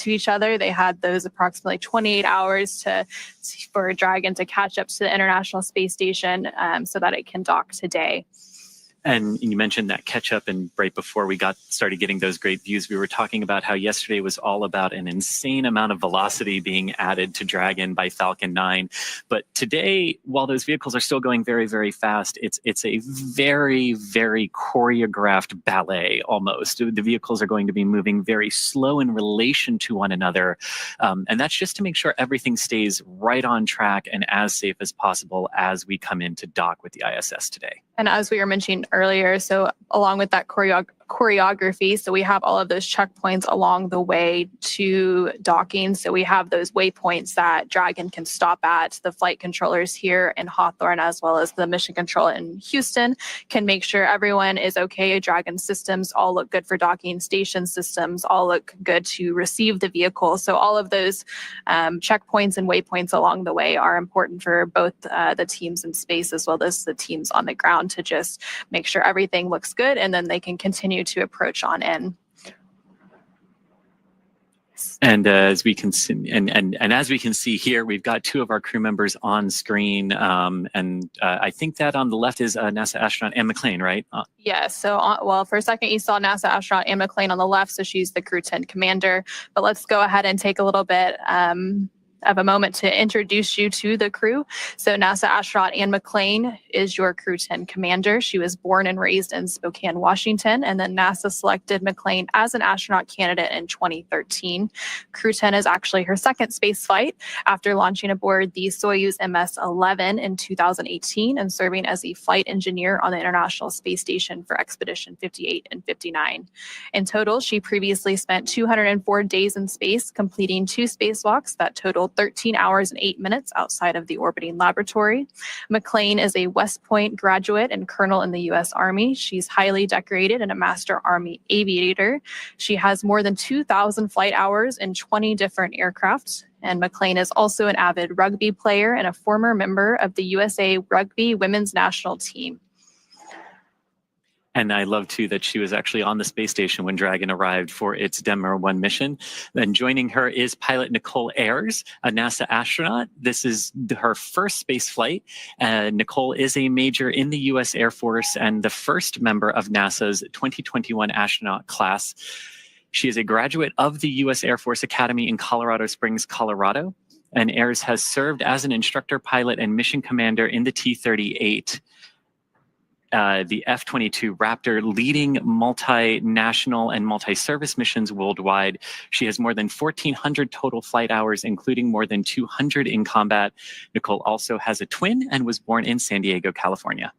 to each other. They had those approximately 28 hours for Dragon to catch up to the International Space Station so that it can dock today. And you mentioned that catch up, and right before we started getting those great views, we were talking about how yesterday was all about an insane amount of velocity being added to Dragon by Falcon 9. But today, while those vehicles are still going very, very fast, it's a very, very choreographed ballet almost. The vehicles are going to be moving very slow in relation to one another. And that's just to make sure everything stays right on track and as safe as possible as we come in to dock with the ISS today. And as we were mentioning earlier, so along with that choreography, so we have all of those checkpoints along the way to docking. So we have those waypoints that Dragon can stop at. The flight controllers here in Hawthorne, as well as the mission control in Houston, can make sure everyone is okay. Dragon systems all look good for docking. Station systems all look good to receive the vehicle. So all of those checkpoints and waypoints along the way are important for both the teams in space as well as the teams on the ground to just make sure everything looks good, and then they can continue to approach on in. And as we can see, and as we can see here, we've got two of our crew members on screen, and I think that on the left is NASA astronaut Anne McLean, right? Yeah. So, well, for a second you saw NASA astronaut Anne McLean on the left, so she's the Crew-10 commander. But let's go ahead and take a little bit of a moment to introduce you to the crew. So NASA astronaut Anne McLean is your Crew-10 commander. She was born and raised in Spokane, Washington, and then NASA selected McLean as an astronaut candidate in 2013. Crew-10 is actually her second space flight after launching aboard the Soyuz MS-11 in 2018 and serving as a flight engineer on the International Space Station for Expedition 58 and 59. In total, she previously spent 204 days in space, completing 2 spacewalks that totaled 13 hours and 8 minutes outside of the orbiting laboratory. McLean is a West Point graduate and colonel in the U.S. Army. She's highly decorated and a Master Army aviator. She has more than 2,000 flight hours in 20 different aircraft. And McLean is also an avid rugby player and a former member of the USA Rugby Women's National Team. And I love, too, that she was actually on the space station when Dragon arrived for its Demo 1 mission. Then joining her is pilot Nicole Ayers, a NASA astronaut. This is her first space flight. Nicole is a major in the U.S. Air Force and the first member of NASA's 2021 astronaut class. She is a graduate of the U.S. Air Force Academy in Colorado Springs, Colorado. And Ayers has served as an instructor, pilot, and mission commander in the T-38. The F-22 Raptor, leading multinational and multi-service missions worldwide. She has more than 1,400 total flight hours, including more than 200 in combat. Nicole also has a twin and was born in San Diego, California.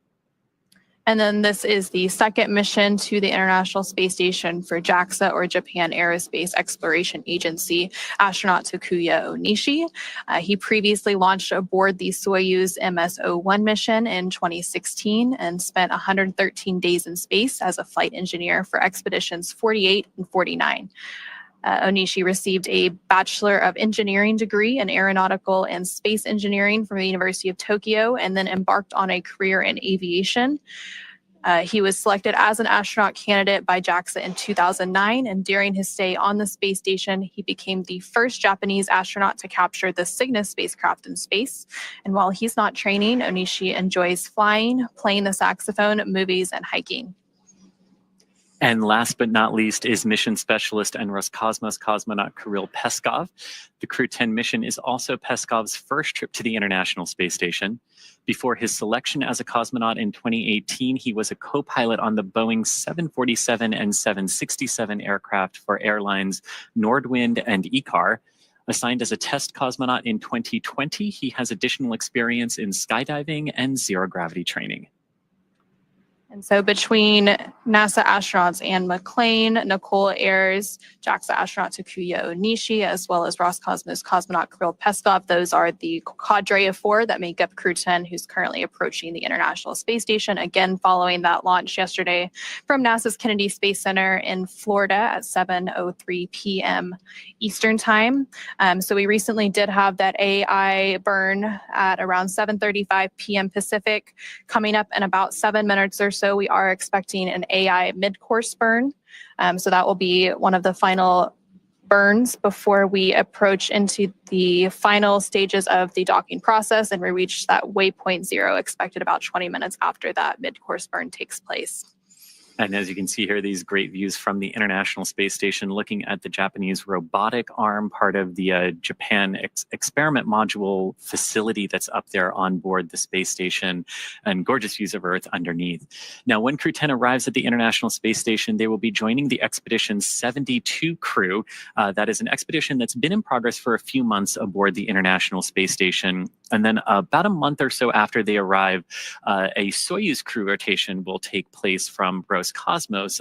And then this is the second mission to the International Space Station for JAXA, or Japan Aerospace Exploration Agency, astronaut Takuya Onishi. He previously launched aboard the Soyuz MS-01 mission in 2016 and spent 113 days in space as a flight engineer for expeditions 48 and 49. Onishi received a Bachelor of Engineering degree in Aeronautical and Space Engineering from the University of Tokyo, and then embarked on a career in aviation. He was selected as an astronaut candidate by JAXA in 2009, and during his stay on the space station, he became the first Japanese astronaut to capture the Cygnus spacecraft in space. And while he's not training, Onishi enjoys flying, playing the saxophone, movies, and hiking. And last but not least is mission specialist and Roscosmos cosmonaut Kirill Peskov. The Crew-10 mission is also Peskov's first trip to the International Space Station. Before his selection as a cosmonaut in 2018, he was a co-pilot on the Boeing 747 and 767 aircraft for airlines Nordwind and ICAR. Assigned as a test cosmonaut in 2020, he has additional experience in skydiving and zero-gravity training. And so between NASA astronauts Anne McLean, Nicole Ayers, JAXA astronaut Takuya Onishi, as well as Roscosmos cosmonaut Kirill Peskov, those are the cadre of 4 that make up Crew-10, who's currently approaching the International Space Station, again following that launch yesterday from NASA's Kennedy Space Center in Florida at 7:03 p.m. Eastern Time. So we recently did have that AI burn at around 7:35 p.m. Pacific. Coming up in about 7 minutes or so, we are expecting an AI mid-course burn. So that will be one of the final burns before we approach into the final stages of the docking process, and we reach that waypoint 0 expected about 20 minutes after that mid-course burn takes place. And as you can see here, these great views from the International Space Station, looking at the Japanese robotic arm, part of the Japan experiment module facility that's up there on board the space station, and gorgeous views of Earth underneath. Now, when Crew-10 arrives at the International Space Station, they will be joining the Expedition 72 crew. That is an expedition that's been in progress for a few months aboard the International Space Station. And then about a month or so after they arrive, a Soyuz crew rotation will take place from Roscosmos,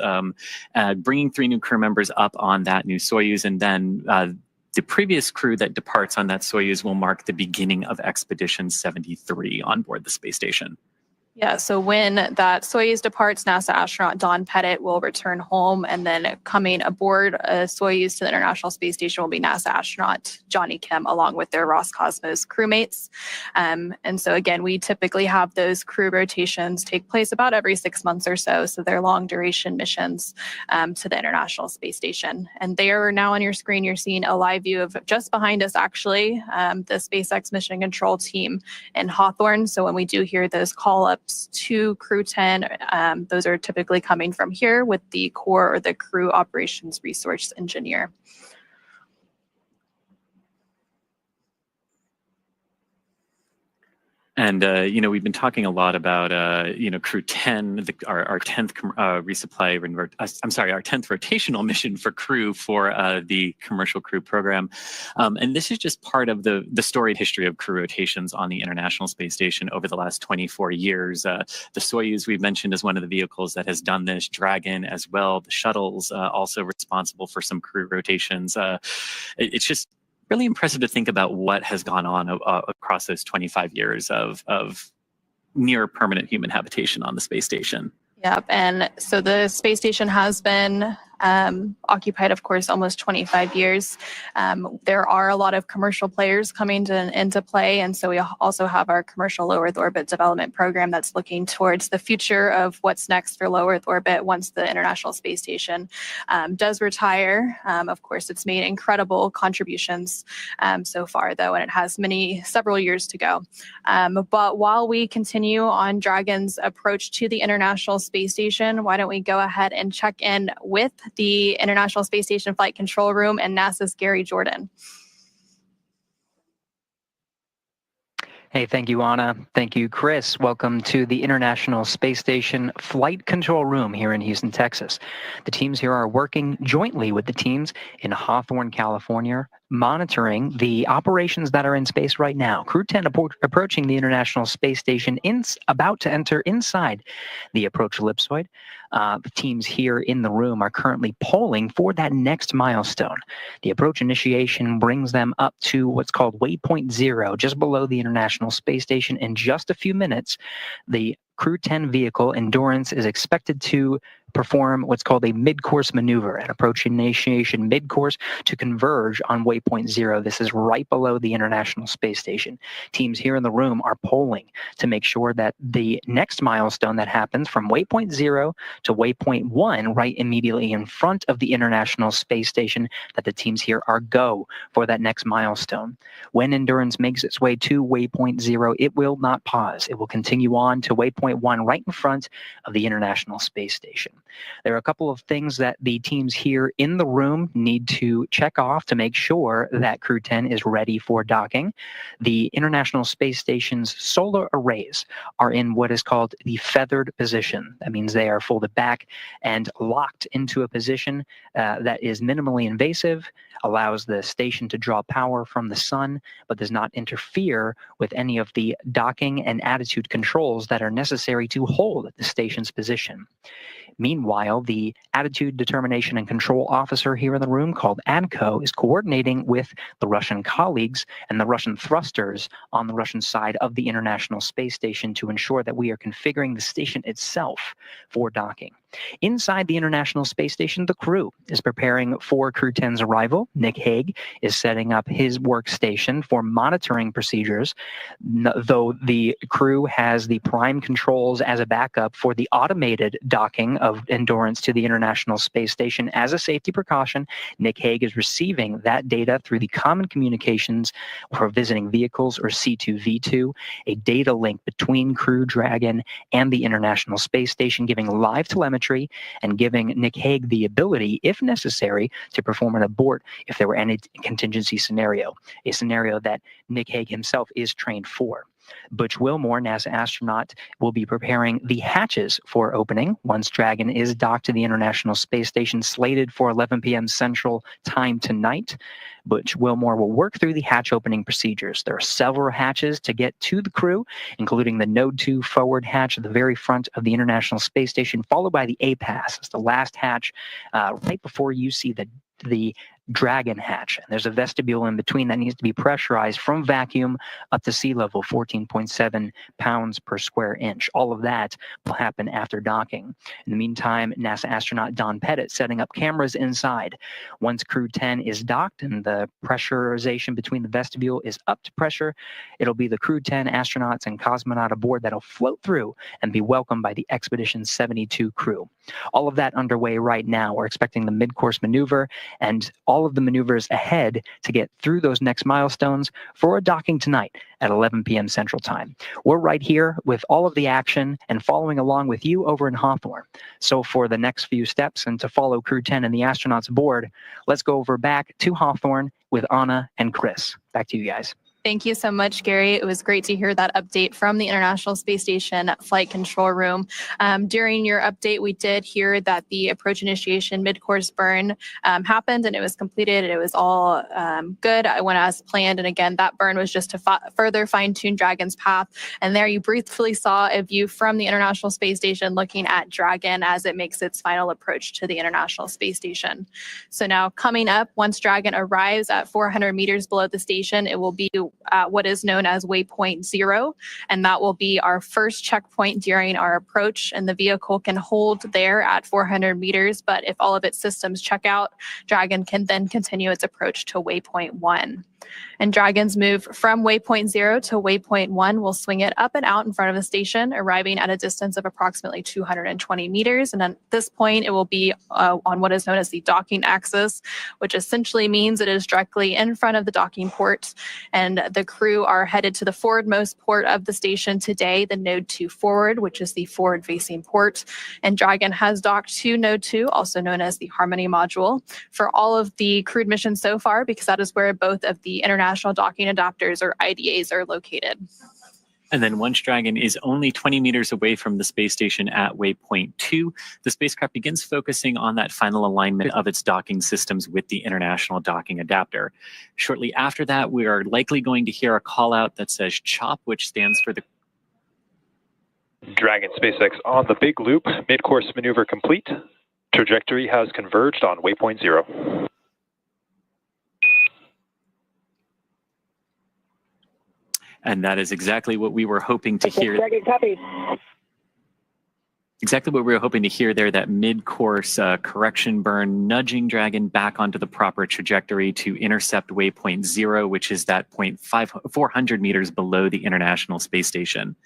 bringing 3 new crew members up on that new Soyuz. And then the previous crew that departs on that Soyuz will mark the beginning of Expedition 73 on board the space station. Yeah, so when that Soyuz departs, NASA astronaut Don Pettit will return home, and then coming aboard a Soyuz to the International Space Station will be NASA astronaut Johnny Kim, along with their Roscosmos crewmates. And so again, we typically have those crew rotations take place about every 6 months or so. So they're long duration missions to the International Space Station. And there now on your screen, you're seeing a live view of just behind us, actually, the SpaceX mission control team in Hawthorne. So when we do hear those call-ups to Crew-10, those are typically coming from here with the core or the crew operations resource engineer. And, we've been talking a lot about, Crew-10, our 10th resupply, our 10th rotational mission for Crew for the commercial crew program. And this is just part of the storied history of crew rotations on the International Space Station over the last 24 years. The Soyuz we've mentioned is one of the vehicles that has done this, Dragon as well. The shuttle's also responsible for some crew rotations. It's just really impressive to think about what has gone on across those 25 years of near permanent human habitation on the space station. Yep, and so the space station has been occupied, of course, almost 25 years. There are a lot of commercial players coming into play, and so we also have our commercial low Earth orbit development program that's looking towards the future of what's next for low Earth orbit once the International Space Station does retire. Of course, it's made incredible contributions so far, though, and it has several years to go. But while we continue on Dragon's approach to the International Space Station, why don't we go ahead and check in with the International Space Station Flight Control Room and NASA's Gary Jordan. Hey, thank you, Anna. Thank you, Chris. Welcome to the International Space Station Flight Control Room here in Houston, Texas. The teams here are working jointly with the teams in Hawthorne, California, monitoring the operations that are in space right now. Crew-10 approaching the International Space Station, about to enter inside the approach ellipsoid. The teams here in the room are currently polling for that next milestone. The approach initiation brings them up to what's called Waypoint 0, just below the International Space Station. In just a few minutes, the Crew-10 vehicle Endurance is expected to perform what's called a mid-course maneuver, an approach initiation mid-course to converge on Waypoint 0. This is right below the International Space Station. Teams here in the room are polling to make sure that the next milestone that happens from Waypoint 0 to Waypoint 1, right immediately in front of the International Space Station, that the teams here are go for that next milestone. When Endurance makes its way to Waypoint 0, it will not pause. It will continue on to Waypoint 1 right in front of the International Space Station. There are a couple of things that the teams here in the room need to check off to make sure that Crew-10 is ready for docking. The International Space Station's solar arrays are in what is called the feathered position. That means they are folded back and locked into a position that is minimally invasive, allows the station to draw power from the sun, but does not interfere with any of the docking and attitude controls that are necessary to hold the station's position. Meanwhile, the attitude determination and control officer here in the room, called ADCO, is coordinating with the Russian colleagues and the Russian thrusters on the Russian side of the International Space Station to ensure that we are configuring the station itself for docking. Inside the International Space Station, the crew is preparing for Crew-10's arrival. Nick Hague is setting up his workstation for monitoring procedures, though the crew has the prime controls as a backup for the automated docking of Endurance to the International Space Station. As a safety precaution, Nick Hague is receiving that data through the Common Communications for Visiting Vehicles, or C2V2, a data link between Crew Dragon and the International Space Station, giving live telemetry and giving Nick Hague the ability, if necessary, to perform an abort if there were any contingency scenario, a scenario that Nick Hague himself is trained for. Butch Wilmore, NASA astronaut, will be preparing the hatches for opening once Dragon is docked to the International Space Station, slated for 11 p.m. Central Time tonight. Butch Wilmore will work through the hatch opening procedures. There are several hatches to get to the crew, including the Node 2 forward hatch at the very front of the International Space Station, followed by the A-Pass. It's the last hatch right before you see the Dragon hatch. And there's a vestibule in between that needs to be pressurized from vacuum up to sea level, 14.7 pounds per square inch. All of that will happen after docking. In the meantime, NASA astronaut Don Pettit setting up cameras inside. Once Crew-10 is docked and the pressurization between the vestibule is up to pressure, it'll be the Crew-10 astronauts and cosmonaut aboard that'll float through and be welcomed by the Expedition 72 crew. All of that underway right now. We're expecting the mid-course maneuver and all of the maneuvers ahead to get through those next milestones for a docking tonight at 11 p.m. Central Time. We're right here with all of the action and following along with you over in Hawthorne. So for the next few steps and to follow Crew-10 and the astronauts aboard, let's go over back to Hawthorne with Anna and Chris. Back to you guys. Thank you so much, Gary. It was great to hear that update from the International Space Station Flight Control Room. During your update, we did hear that the approach initiation mid-course burn happened and it was completed. It was all good. I went as planned. And again, that burn was just to further fine-tune Dragon's path. And there you briefly saw a view from the International Space Station looking at Dragon as it makes its final approach to the International Space Station. So now coming up, once Dragon arrives at 400 meters below the station, it will be what is known as Waypoint 0, and that will be our first checkpoint during our approach, and the vehicle can hold there at 400 meters, but if all of its systems check out, Dragon can then continue its approach to Waypoint 1. And Dragon's move from Waypoint 0 to Waypoint 1 will swing it up and out in front of the station, arriving at a distance of approximately 220 meters. And at this point, it will be on what is known as the docking axis, which essentially means it is directly in front of the docking port. And the crew are headed to the forwardmost port of the station today, the Node 2 forward, which is the forward-facing port. And Dragon has docked to Node 2, also known as the Harmony module, for all of the crewed missions so far, because that is where both of the international docking adapters, or IDAs, are located. And then once Dragon is only 20 meters away from the space station at Waypoint 2, the spacecraft begins focusing on that final alignment of its docking systems with the International Docking Adapter. Shortly after that, we are likely going to hear a call out that says CHOP, which stands for the Dragon SpaceX on the big loop, mid-course maneuver complete. Trajectory has converged on Waypoint 0. And that is exactly what we were hoping to hear. Exactly what we were hoping to hear there, that mid-course correction burn, nudging Dragon back onto the proper trajectory to intercept Waypoint 0, which is that 400 meters below the International Space Station.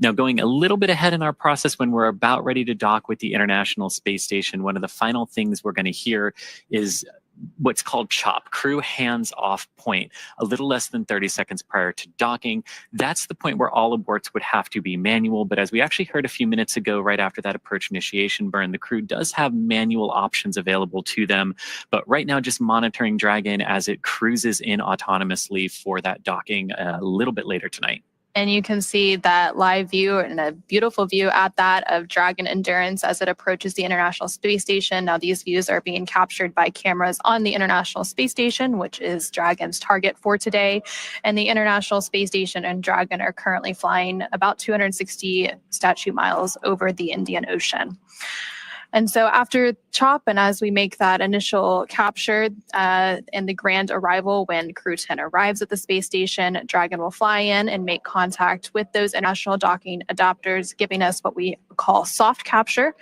Now, going a little bit ahead in our process, when we're about ready to dock with the International Space Station, one of the final things we're going to hear is what's called CHOP, crew hands-off point, a little less than 30 seconds prior to docking. That's the point where all aborts would have to be manual, but as we actually heard a few minutes ago, right after that approach initiation burn, the crew does have manual options available to them, but right now just monitoring Dragon as it cruises in autonomously for that docking a little bit later tonight. And you can see that live view and a beautiful view at that of Dragon Endurance as it approaches the International Space Station. Now, these views are being captured by cameras on the International Space Station, which is Dragon's target for today. And the International Space Station and Dragon are currently flying about 260 statute miles over the Indian Ocean. And so after CHOP, and as we make that initial capture and the grand arrival, when Crew-10 arrives at the space station, Dragon will fly in and make contact with those international docking adapters, giving us what we call soft capture.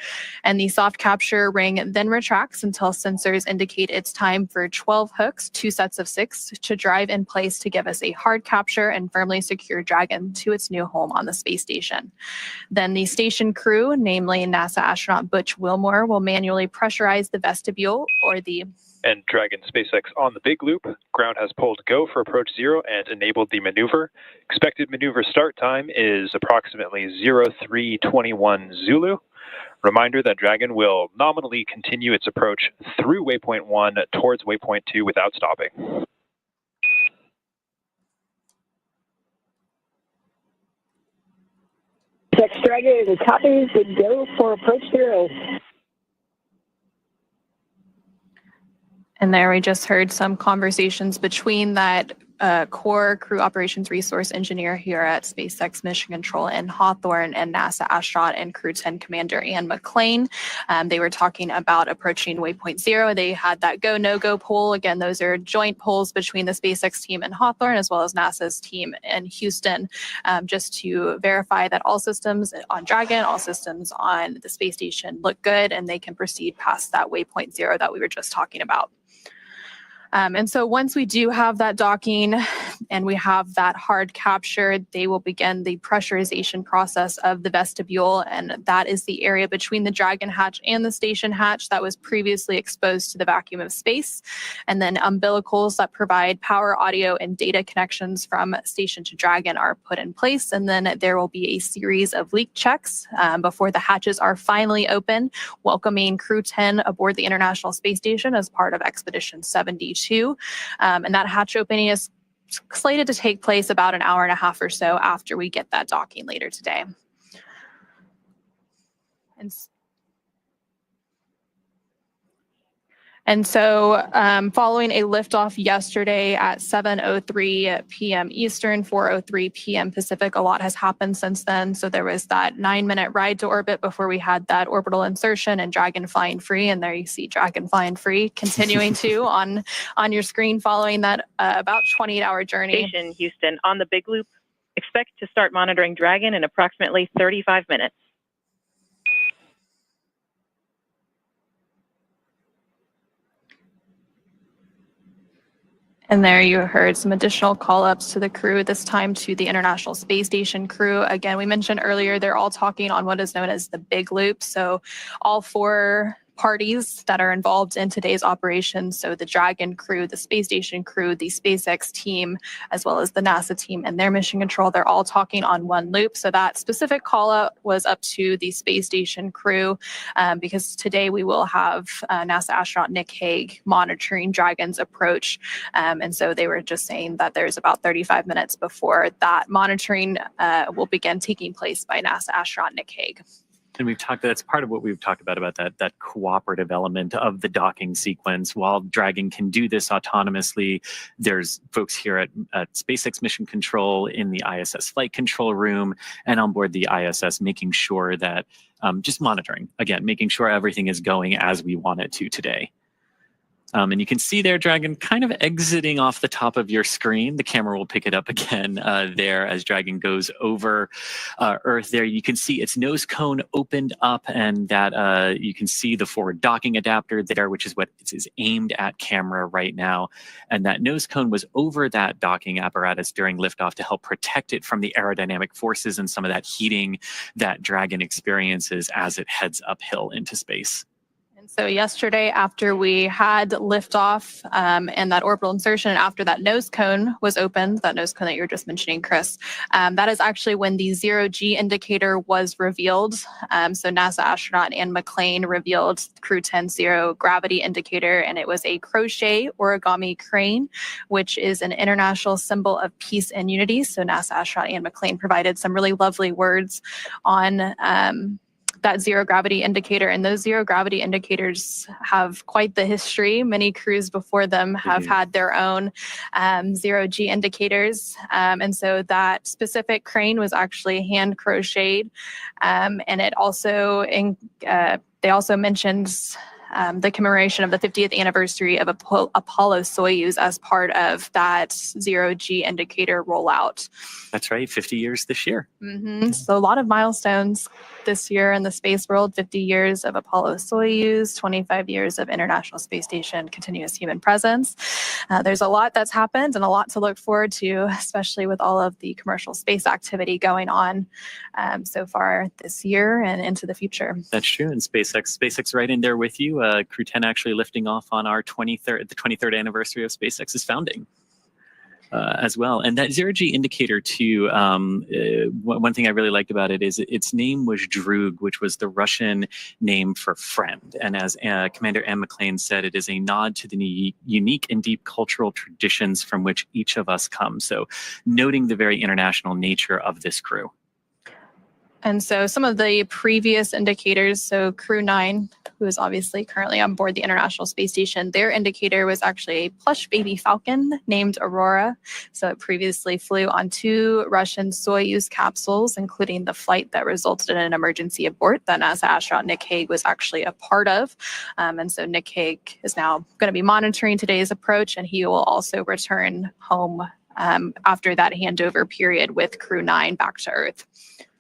And the soft capture ring then retracts until sensors indicate it's time for 12 hooks, 2 sets of 6, to drive in place to give us a hard capture and firmly secure Dragon to its new home on the space station. Then the station crew, namely NASA astronaut Butch Wilmore, will manually pressurize the vestibule or the and Dragon SpaceX on the big loop. Ground has pulled go for approach 0 and enabled the maneuver. Expected maneuver start time is approximately 0321 Zulu. Reminder that Dragon will nominally continue its approach through waypoint 1 towards waypoint 2 without stopping. Dragon copies would go for approach 0. And there we just heard some conversations between that core crew operations resource engineer here at SpaceX Mission Control in Hawthorne and NASA astronaut and Crew-10 commander Ann McClain. They were talking about approaching waypoint 0. They had that go, no-go poll. Again, those are joint polls between the SpaceX team in Hawthorne as well as NASA's team in Houston, just to verify that all systems on Dragon, all systems on the space station look good and they can proceed past that waypoint 0 that we were just talking about. And so once we do have that docking and we have that hard capture, they will begin the pressurization process of the vestibule. And that is the area between the Dragon hatch and the station hatch that was previously exposed to the vacuum of space. And then umbilicals that provide power, audio, and data connections from station to Dragon are put in place. And then there will be a series of leak checks before the hatches are finally open, welcoming Crew-10 aboard the International Space Station as part of Expedition 72. And that hatch opening is slated to take place about an hour and a half or so after we get that docking later today. And so following a liftoff yesterday at 7:03 p.m. Eastern, 4:03 p.m. Pacific, a lot has happened since then. So there was that 9-minute ride to orbit before we had that orbital insertion and Dragon flying free. And there you see Dragon flying free continuing to on your screen following that about 28-hour journey. Station Houston on the big loop. Expect to start monitoring Dragon in approximately 35 minutes. And there you heard some additional call-ups to the crew, this time to the International Space Station crew. Again, we mentioned earlier, they're all talking on what is known as the big loop. So all 4 parties that are involved in today's operation. So the Dragon crew, the space station crew, the SpaceX team, as well as the NASA team and their mission control, they're all talking on one loop. So that specific call out was up to the space station crew because today we will have NASA astronaut Nick Hague monitoring Dragon's approach. And so they were just saying that there's about 35 minutes before that monitoring will begin taking place by NASA astronaut Nick Hague. And we've talked, that's part of what we've talked about that cooperative element of the docking sequence. While Dragon can do this autonomously, there's folks here at SpaceX Mission Control in the ISS flight control room and on board the ISS, making sure that, just monitoring, again, making sure everything is going as we want it to today. And you can see there, Dragon kind of exiting off the top of your screen. The camera will pick it up again there as Dragon goes over Earth there. You can see its nose cone opened up and that you can see the forward docking adapter there, which is what is aimed at camera right now. And that nose cone was over that docking apparatus during liftoff to help protect it from the aerodynamic forces and some of that heating that Dragon experiences as it heads uphill into space. So yesterday, after we had liftoff and that orbital insertion, and after that nose cone was opened, that nose cone that you were just mentioning, Chris, that is actually when the 0G indicator was revealed. So NASA astronaut Ann McClain revealed Crew-10 zero gravity indicator, and it was a crochet origami crane, which is an international symbol of peace and unity. So NASA astronaut Ann McClain provided some really lovely words on that zero gravity indicator, and those zero gravity indicators have quite the history. Many crews before them have had their own 0G indicators, and so that specific crane was actually hand crocheted, and it also they also mentioned the commemoration of the 50th anniversary of Apollo-Soyuz as part of that zero-G indicator rollout. That's right, 50 years this year. So a lot of milestones this year in the space world: 50 years of Apollo-Soyuz, 25 years of International Space Station continuous human presence. There's a lot that's happened and a lot to look forward to, especially with all of the commercial space activity going on so far this year and into the future. That's true, and SpaceX right in there with you. Crew-10 actually lifting off on our the 23rd anniversary of SpaceX's founding. As well. And that zero-G indicator too, one thing I really liked about it is its name was Drug, which was the Russian name for friend. And as Commander Anne McLean said, it is a nod to the unique and deep cultural traditions from which each of us come. So noting the very international nature of this crew. And so some of the previous indicators, so Crew-9, who is obviously currently on board the International Space Station, their indicator was actually a plush baby falcon named Aurora. So it previously flew on 2 Russian Soyuz capsules, including the flight that resulted in an emergency abort that NASA astronaut Nick Hague was actually a part of. And so Nick Hague is now going to be monitoring today's approach, and he will also return home after that handover period with Crew-9 back to Earth.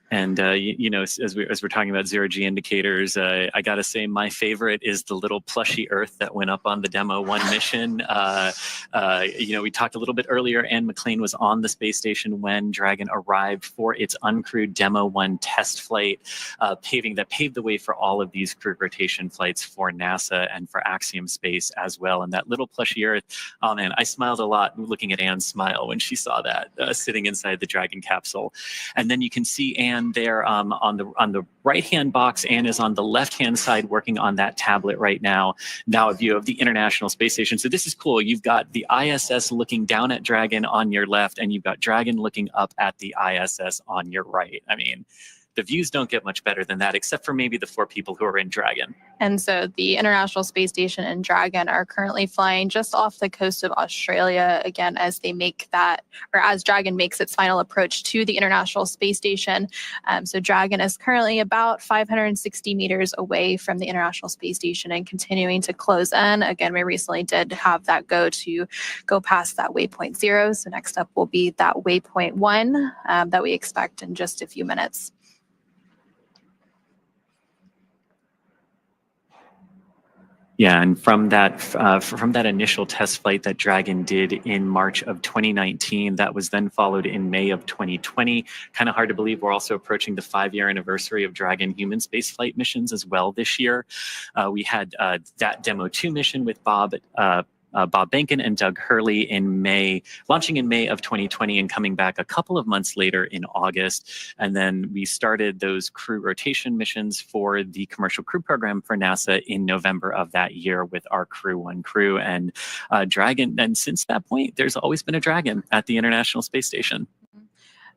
And you know, as we're talking about zero-G indicators, I gotta say my favorite is the little plushy Earth that went up on the Demo 1 mission. You know, we talked a little bit earlier. Anne McLean was on the space station when Dragon arrived for its uncrewed Demo 1 test flight, paved the way for all of these crew rotation flights for NASA and for Axiom Space as well. And that little plushy Earth, oh man, I smiled a lot looking at Anne's smile when she saw that sitting inside the Dragon capsule. And then you can see Anne there on the right-hand box. Anne is on the left-hand side working on that tablet right now. Now a view of the International Space Station. So this is cool. You've got the ISS looking down at Dragon on your left, and you've got Dragon looking up at the ISS on your right. I mean, the views don't get much better than that, except for maybe the 4 people who are in Dragon. And so the International Space Station and Dragon are currently flying just off the coast of Australia, again, as they make that, or as Dragon makes its final approach to the International Space Station. So Dragon is currently about 560 meters away from the International Space Station and continuing to close in. Again, we recently did have that go past that waypoint 0. So next up will be that waypoint 1 that we expect in just a few minutes. Yeah, and from that initial test flight that Dragon did in March of 2019, that was then followed in May of 2020. Kind of hard to believe we're also approaching the 5-year anniversary of Dragon human spaceflight missions as well this year. We had that Demo 2 mission with Bob Behnken and Doug Hurley launching in May of 2020 and coming back a couple of months later in August. And then we started those crew rotation missions for the commercial crew program for NASA in November of that year with our Crew-1 crew and Dragon. And since that point, there's always been a Dragon at the International Space Station.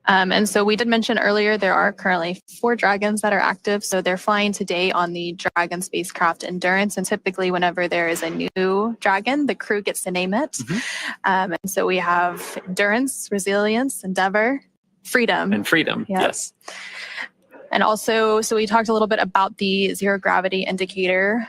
And so we did mention earlier, there are currently 4 Dragons that are active. So they're flying today on the Dragon spacecraft Endurance. And typically whenever there is a new Dragon, the crew gets to name it. And so we have Endurance, Resilience, Endeavor, Freedom. And Freedom, yes. And also, so we talked a little bit about the zero gravity indicator.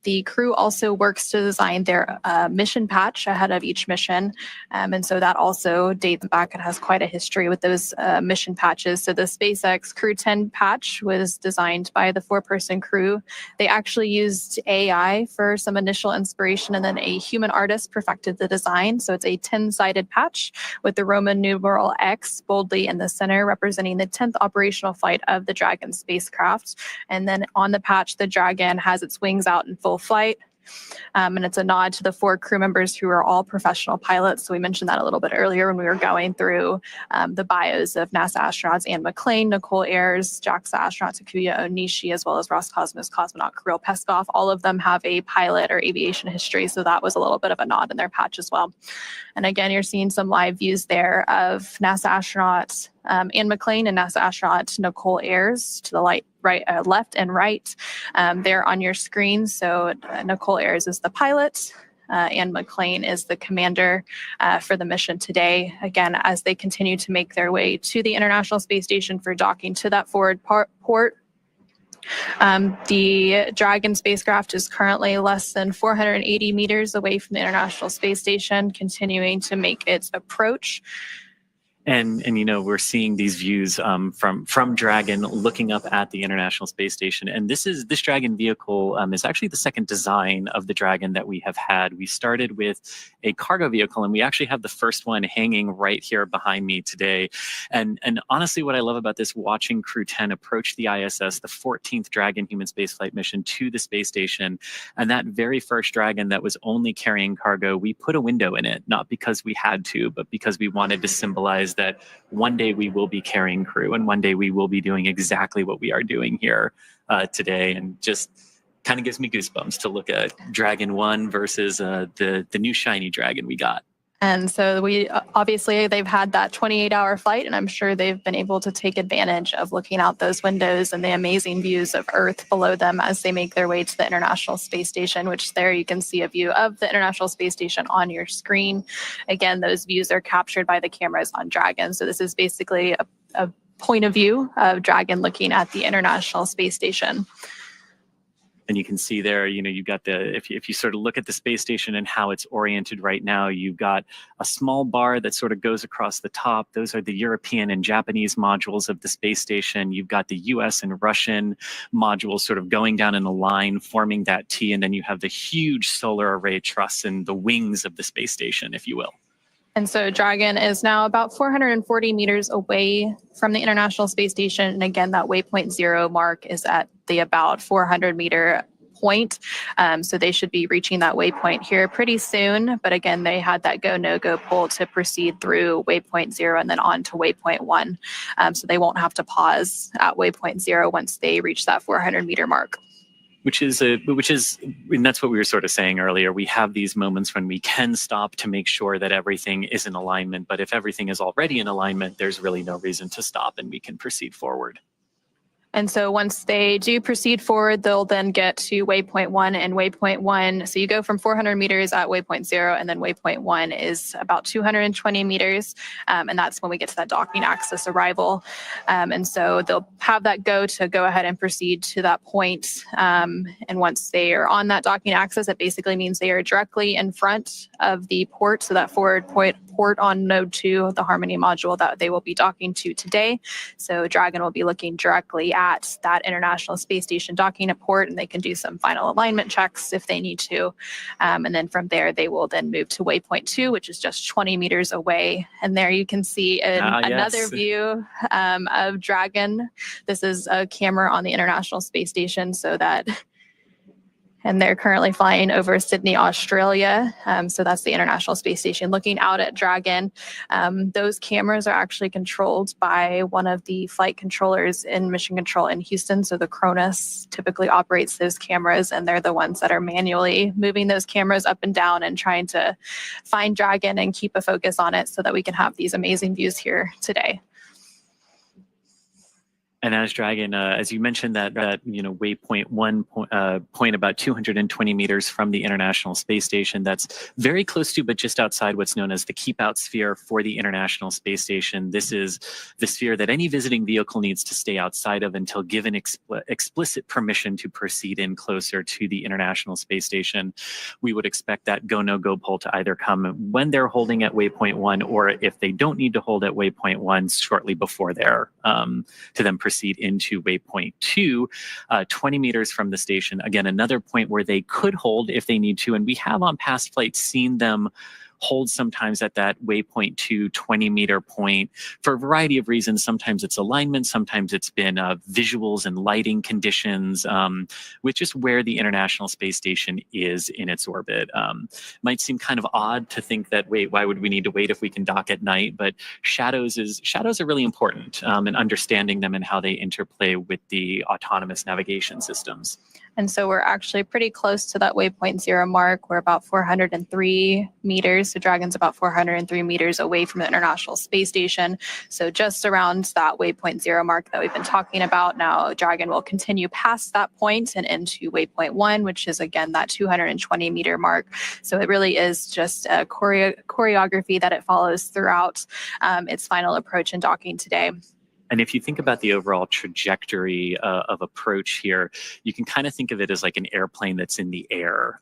The crew also works to design their mission patch ahead of each mission. And so that also dates back and has quite a history with those mission patches. So the SpaceX Crew-10 patch was designed by the 4-person crew. They actually used AI for some initial inspiration, and then a human artist perfected the design. So it's a 10-sided patch with the Roman numeral X boldly in the center, representing the 10th operational flight of the Dragon spacecraft. And then on the patch, the Dragon has its wings out in full flight. And it's a nod to the 4 crew members who are all professional pilots. So we mentioned that a little bit earlier when we were going through the bios of NASA astronauts Anne McLean, Nicole Ayers, JAXA astronaut Takuya Onishi, as well as Roscosmos cosmonaut Kirill Peskov. All of them have a pilot or aviation history. So that was a little bit of a nod in their patch as well. And again, you're seeing some live views there of NASA astronauts Anne McLean and NASA astronaut Nicole Ayers to the left and right there on your screen. So Nicole Ayers is the pilot. Anne McLean is the commander for the mission today. Again, as they continue to make their way to the International Space Station for docking to that forward port. The Dragon spacecraft is currently less than 480 meters away from the International Space Station, continuing to make its approach. And you know, we're seeing these views from Dragon looking up at the International Space Station. And this Dragon vehicle is actually the second design of the Dragon that we have had. We started with a cargo vehicle, and we actually have the first one hanging right here behind me today. And honestly, what I love about this, watching Crew-10 approach the ISS, the 14th Dragon human spaceflight mission to the space station, and that very first Dragon that was only carrying cargo, we put a window in it, not because we had to, but because we wanted to symbolize that one day we will be carrying crew, and one day we will be doing exactly what we are doing here today. And just kind of gives me goosebumps to look at Dragon 1 versus the new shiny Dragon we got. And so they've had that 28-hour flight, and I'm sure they've been able to take advantage of looking out those windows and the amazing views of Earth below them as they make their way to the International Space Station, which there you can see a view of the International Space Station on your screen. Again, those views are captured by the cameras on Dragon. So this is basically a point of view of Dragon looking at the International Space Station. And you can see there, you know, you've got if you sort of look at the space station and how it's oriented right now, you've got a small bar that sort of goes across the top. Those are the European and Japanese modules of the space station. You've got the US and Russian modules sort of going down in a line, forming that T. And then you have the huge solar array truss and the wings of the space station, if you will. And so Dragon is now about 440 meters away from the International Space Station. And again, that waypoint 0 mark is at the about 400-meter point. So they should be reaching that waypoint here pretty soon. But again, they had that go, no-go pull to proceed through waypoint 0 and then on to waypoint 1. So they won't have to pause at waypoint 0 once they reach that 400-meter mark. Which is, and that's what we were sort of saying earlier. We have these moments when we can stop to make sure that everything is in alignment. But if everything is already in alignment, there's really no reason to stop, and we can proceed forward. And so once they do proceed forward, they'll then get to waypoint 1 and waypoint 1. So you go from 400 meters at waypoint 0, and then waypoint 1 is about 220 meters. And that's when we get to that docking access arrival. And so they'll have that go ahead and proceed to that point. And once they are on that docking access, it basically means they are directly in front of the port. So that forward port on node 2, the Harmony module that they will be docking to today. So Dragon will be looking directly at that International Space Station docking at port, and they can do some final alignment checks if they need to. And then from there, they will then move to waypoint 2, which is just 20 meters away. And there you can see another view of Dragon. This is a camera on the International Space Station, and they're currently flying over Sydney, Australia. So that's the International Space Station looking out at Dragon. Those cameras are actually controlled by one of the flight controllers in Mission Control in Houston. So the Cronus typically operates those cameras, and they're the ones that are manually moving those cameras up and down and trying to find Dragon and keep a focus on it so that we can have these amazing views here today. And as Dragon, as you mentioned, that waypoint 1 point about 220 meters from the International Space Station, that's very close to, but just outside what's known as the keep out sphere for the International Space Station. This is the sphere that any visiting vehicle needs to stay outside of until given explicit permission to proceed in closer to the International Space Station. We would expect that go, no go pull to either come when they're holding at waypoint 1, or if they don't need to hold at waypoint 1, shortly before they're to then proceed into waypoint 2, 20 meters from the station. Again, another point where they could hold if they need to. And we have on past flights seen them hold sometimes at that waypoint 2 20-meter point for a variety of reasons. Sometimes it's alignment, sometimes it's been visuals and lighting conditions, with just where the International Space Station is in its orbit. Might seem kind of odd to think that, wait, why would we need to wait if we can dock at night? But shadows are really important, and understanding them and how they interplay with the autonomous navigation systems. And so we're actually pretty close to that waypoint 0 mark. We're about 403 meters. So Dragon's about 403 meters away from the International Space Station. So just around that waypoint 0 mark that we've been talking about. Now Dragon will continue past that point and into waypoint 1, which is again that 220 meter mark. So it really is just a choreography that it follows throughout its final approach and docking today. And if you think about the overall trajectory of approach here, you can kind of think of it as like an airplane that's in the air,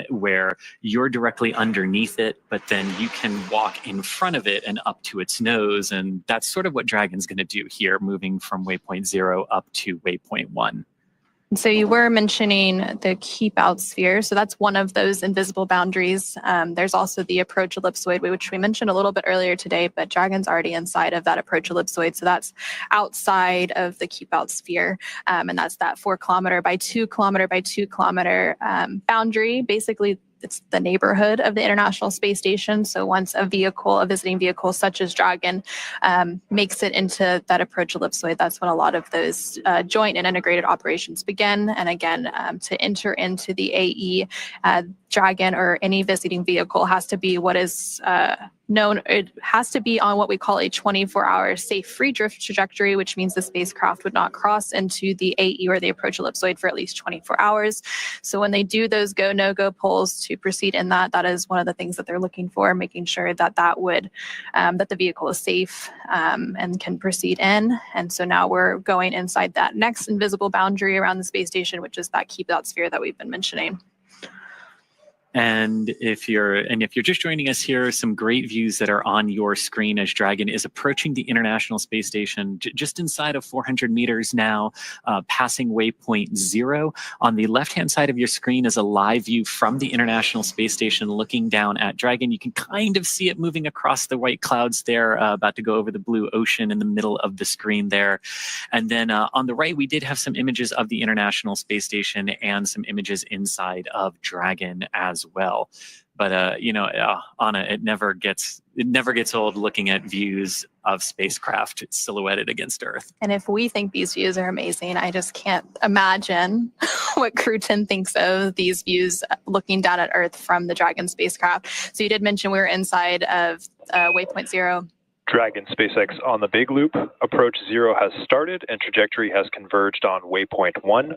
where you're directly underneath it, but then you can walk in front of it and up to its nose. And that's sort of what Dragon's going to do here, moving from waypoint 0 up to waypoint 1. So you were mentioning the keep out sphere. So that's one of those invisible boundaries. There's also the approach ellipsoid, which we mentioned a little bit earlier today, but Dragon's already inside of that approach ellipsoid. So that's outside of the keep out sphere. And that's that 4 kilometer by 2 kilometer by 2 kilometer boundary. Basically, it's the neighborhood of the International Space Station. So once a visiting vehicle such as Dragon, makes it into that approach ellipsoid, that's when a lot of those joint and integrated operations begin. And again, to enter into the AE, Dragon or any visiting vehicle has to be what is it has to be on what we call a 24-hour safe free drift trajectory, which means the spacecraft would not cross into the AE or the approach ellipsoid for at least 24 hours. So when they do those go, no-go polls to proceed in that is one of the things that they're looking for, making sure that that the vehicle is safe and can proceed in. And so now we're going inside that next invisible boundary around the space station, which is that keep out sphere that we've been mentioning. And if you're just joining us here, some great views that are on your screen as Dragon is approaching the International Space Station just inside of 400 meters now, passing waypoint 0. On the left-hand side of your screen is a live view from the International Space Station looking down at Dragon. You can kind of see it moving across the white clouds there, about to go over the blue ocean in the middle of the screen there. And then on the right, we did have some images of the International Space Station and some images inside of Dragon as well. But Anna, it never gets old looking at views of spacecraft silhouetted against Earth. And if we think these views are amazing, I just can't imagine what Crew-10 thinks of these views looking down at Earth from the Dragon spacecraft. So you did mention we were inside of waypoint 0. Dragon SpaceX on the big loop. Approach 0 has started and trajectory has converged on waypoint 1.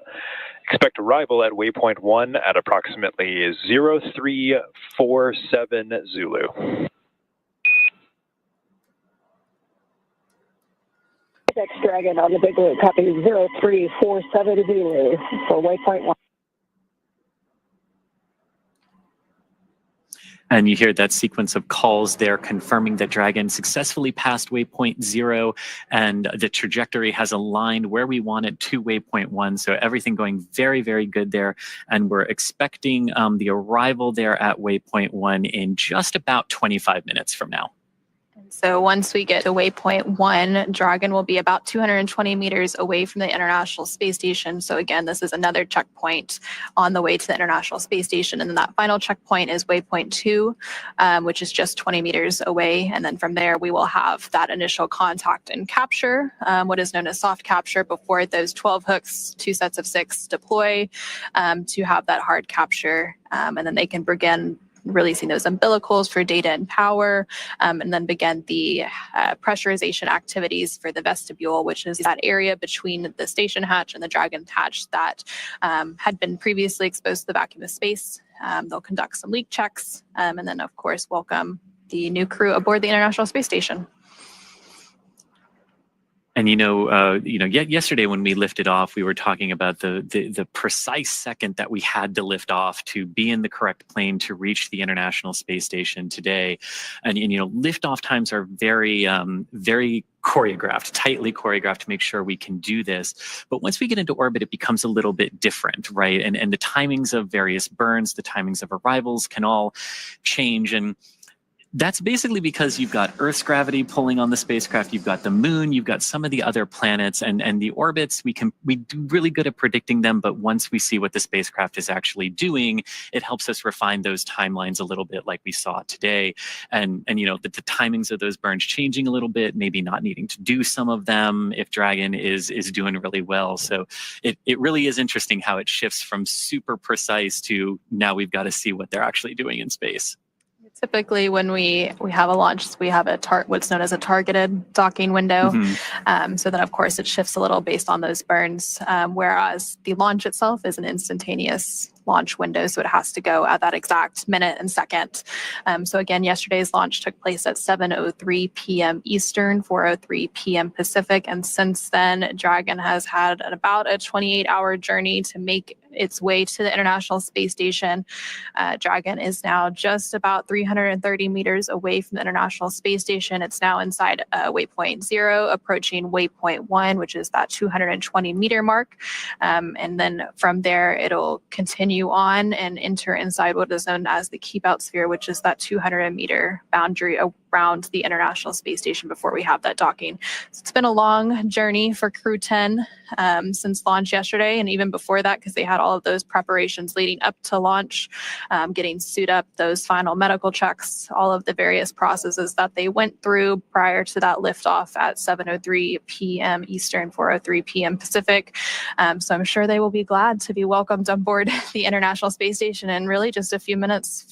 Expect arrival at waypoint 1 at approximately 0347 Zulu. SpaceX Dragon on the big loop, copy 0347 Zulu for waypoint 1. And you hear that sequence of calls there confirming that Dragon successfully passed waypoint 0 and the trajectory has aligned where we want it to waypoint 1. So everything going very, very good there. And we're expecting the arrival there at waypoint 1 in just about 25 minutes from now. So once we get to waypoint 1, Dragon will be about 220 meters away from the International Space Station. So again, this is another checkpoint on the way to the International Space Station. And then that final checkpoint is waypoint 2, which is just 20 meters away. And then from there, we will have that initial contact and capture, what is known as soft capture, before those 12 hooks, 2 sets of 6 deploy to have that hard capture. And then they can begin releasing those umbilicals for data and power, and then begin the pressurization activities for the vestibule, which is that area between the station hatch and the Dragon hatch that had been previously exposed to the vacuum of space. They'll conduct some leak checks, and then, of course, welcome the new crew aboard the International Space Station. And yesterday when we lifted off, we were talking about the precise second that we had to lift off to be in the correct plane to reach the International Space Station today. And liftoff times are very, very choreographed, tightly choreographed to make sure we can do this. But once we get into orbit, it becomes a little bit different, right? And the timings of various burns, the timings of arrivals can all change. And that's basically because you've got Earth's gravity pulling on the spacecraft, you've got the moon, you've got some of the other planets, and the orbits, we do really good at predicting them, but once we see what the spacecraft is actually doing, it helps us refine those timelines a little bit like we saw today. And the timings of those burns changing a little bit, maybe not needing to do some of them if Dragon is doing really well. So it really is interesting how it shifts from super precise to now we've got to see what they're actually doing in space. Typically, when we have a launch, we have what's known as a targeted docking window. So then, of course, it shifts a little based on those burns, whereas the launch itself is an instantaneous launch window, so it has to go at that exact minute and second. So again, yesterday's launch took place at 7:03 p.m. Eastern, 4:03 p.m. Pacific, and since then, Dragon has had about a 28-hour journey to make its way to the International Space Station. Dragon is now just about 330 meters away from the International Space Station. It's now inside Waypoint 0, approaching Waypoint 1, which is that 220-meter mark. And then from there, it'll continue on and enter inside what is known as the keep-out sphere, which is that 200-meter boundary around the International Space Station before we have that docking. So it's been a long journey for Crew-10 since launch yesterday, and even before that, because they had all of those preparations leading up to launch, getting suit up, those final medical checks, all of the various processes that they went through prior to that liftoff at 7:03 p.m. Eastern, 4:03 p.m. Pacific. So I'm sure they will be glad to be welcomed on board the International Space Station in really just a few minutes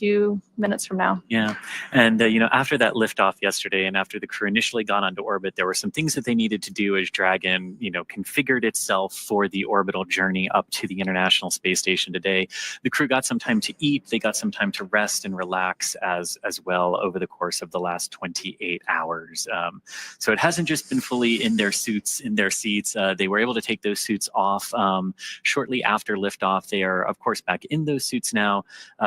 from now. Yeah, and after that liftoff yesterday, and after the crew initially got onto orbit, there were some things that they needed to do as Dragon, configured itself for the orbital journey up to the International Space Station today. The crew got some time to eat, they got some time to rest and relax as well over the course of the last 28 hours. So it hasn't just been fully in their suits, in their seats. They were able to take those suits off shortly after liftoff. They are, of course, back in those suits now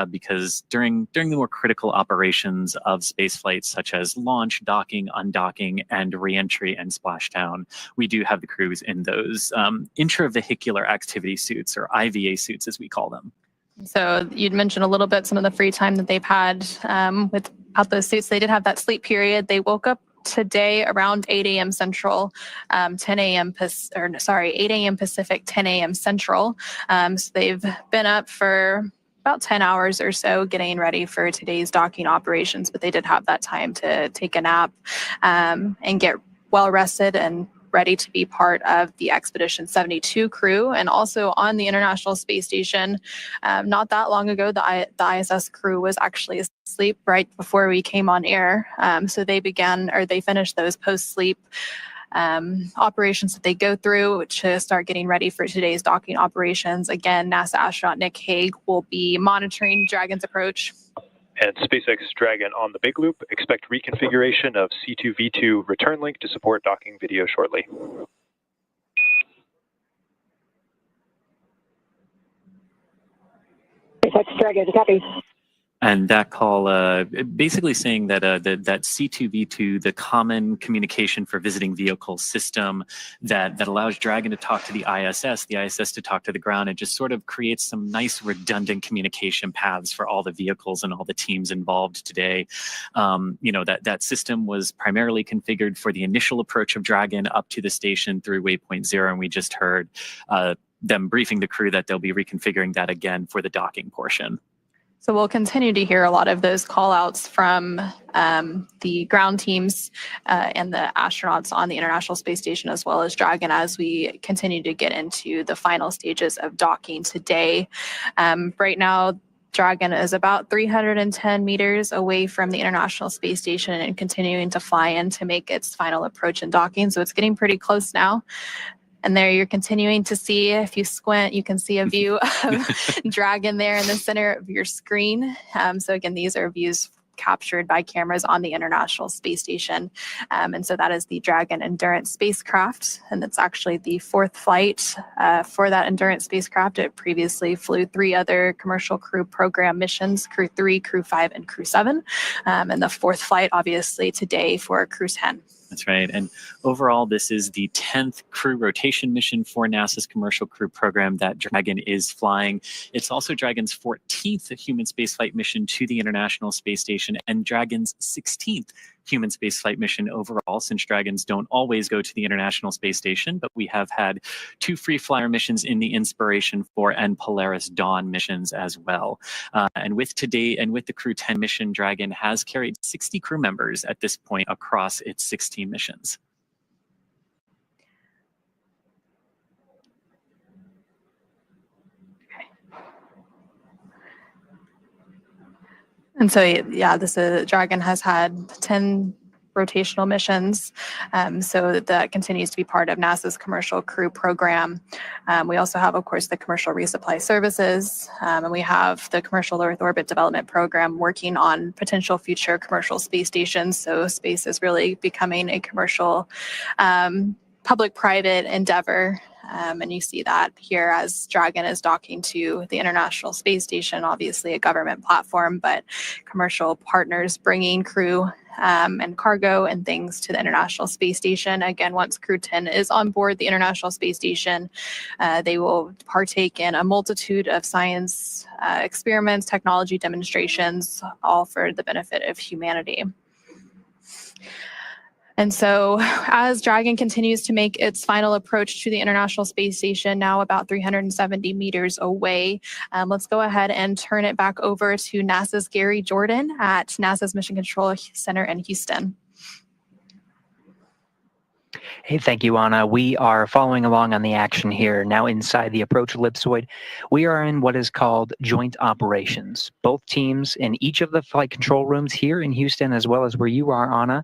because during the more critical operations of space flights, such as launch, docking, undocking, and reentry and splashdown, we do have the crews in those intravehicular activity suits, or IVA suits as we call them. So you'd mentioned a little bit some of the free time that they've had without those suits. They did have that sleep period. They woke up today around 8 a.m. Central, 8 a.m. Pacific, 10 a.m. Central. So they've been up for about 10 hours or so getting ready for today's docking operations, but they did have that time to take a nap and get well rested and ready to be part of the Expedition 72 crew. And also on the International Space Station, not that long ago, the ISS crew was actually asleep right before we came on air. So they finished those post-sleep operations that they go through to start getting ready for today's docking operations. Again, NASA astronaut Nick Hague will be monitoring Dragon's approach. And SpaceX Dragon on the big loop. Expect reconfiguration of C2V2 return link to support docking video shortly. SpaceX Dragon, copy. And that call basically saying that that C2V2, the common communication for visiting vehicle system that allows Dragon to talk to the ISS to talk to the ground, it just sort of creates some nice redundant communication paths for all the vehicles and all the teams involved today. That system was primarily configured for the initial approach of Dragon up to the station through Waypoint 0, and we just heard them briefing the crew that they'll be reconfiguring that again for the docking portion. So we'll continue to hear a lot of those call outs from the ground teams and the astronauts on the International Space Station, as well as Dragon, as we continue to get into the final stages of docking today. Right now, Dragon is about 310 meters away from the International Space Station and continuing to fly in to make its final approach and docking. So it's getting pretty close now. And there you're continuing to see, if you squint, you can see a view of Dragon there in the center of your screen. So again, these are views captured by cameras on the International Space Station. And so that is the Dragon Endurance spacecraft. And it's actually the fourth flight for that Endurance spacecraft. It previously flew 3 other commercial crew program missions, Crew-3, Crew-5, and Crew-7. And the fourth flight, obviously, today for Crew-10. That's right. And overall, this is the 10th crew rotation mission for NASA's commercial crew program that Dragon is flying. It's also Dragon's 14th human spaceflight mission to the International Space Station and Dragon's 16th human spaceflight mission overall, since Dragons don't always go to the International Space Station, but we have had 2 free flyer missions in the Inspiration 4 and Polaris Dawn missions as well. And with today and with the Crew-10 mission, Dragon has carried 60 crew members at this point across its 16 missions. And so, yeah, Dragon has had 10 rotational missions, so that continues to be part of NASA's Commercial Crew program. We also have, of course, the Commercial Resupply Services, and we have the Commercial Earth Orbit Development Program working on potential future commercial space stations. So space is really becoming a commercial public-private endeavor. And you see that here as Dragon is docking to the International Space Station, obviously a government platform, but commercial partners bringing crew and cargo and things to the International Space Station. Again, once Crew-10 is on board the International Space Station, they will partake in a multitude of science experiments, technology demonstrations, all for the benefit of humanity. And so as Dragon continues to make its final approach to the International Space Station, now about 370 meters away, let's go ahead and turn it back over to NASA's Gary Jordan at NASA's Mission Control Center in Houston. Hey, thank you, Anna. We are following along on the action here. Now inside the approach ellipsoid, we are in what is called joint operations. Both teams in each of the flight control rooms here in Houston, as well as where you are, Anna,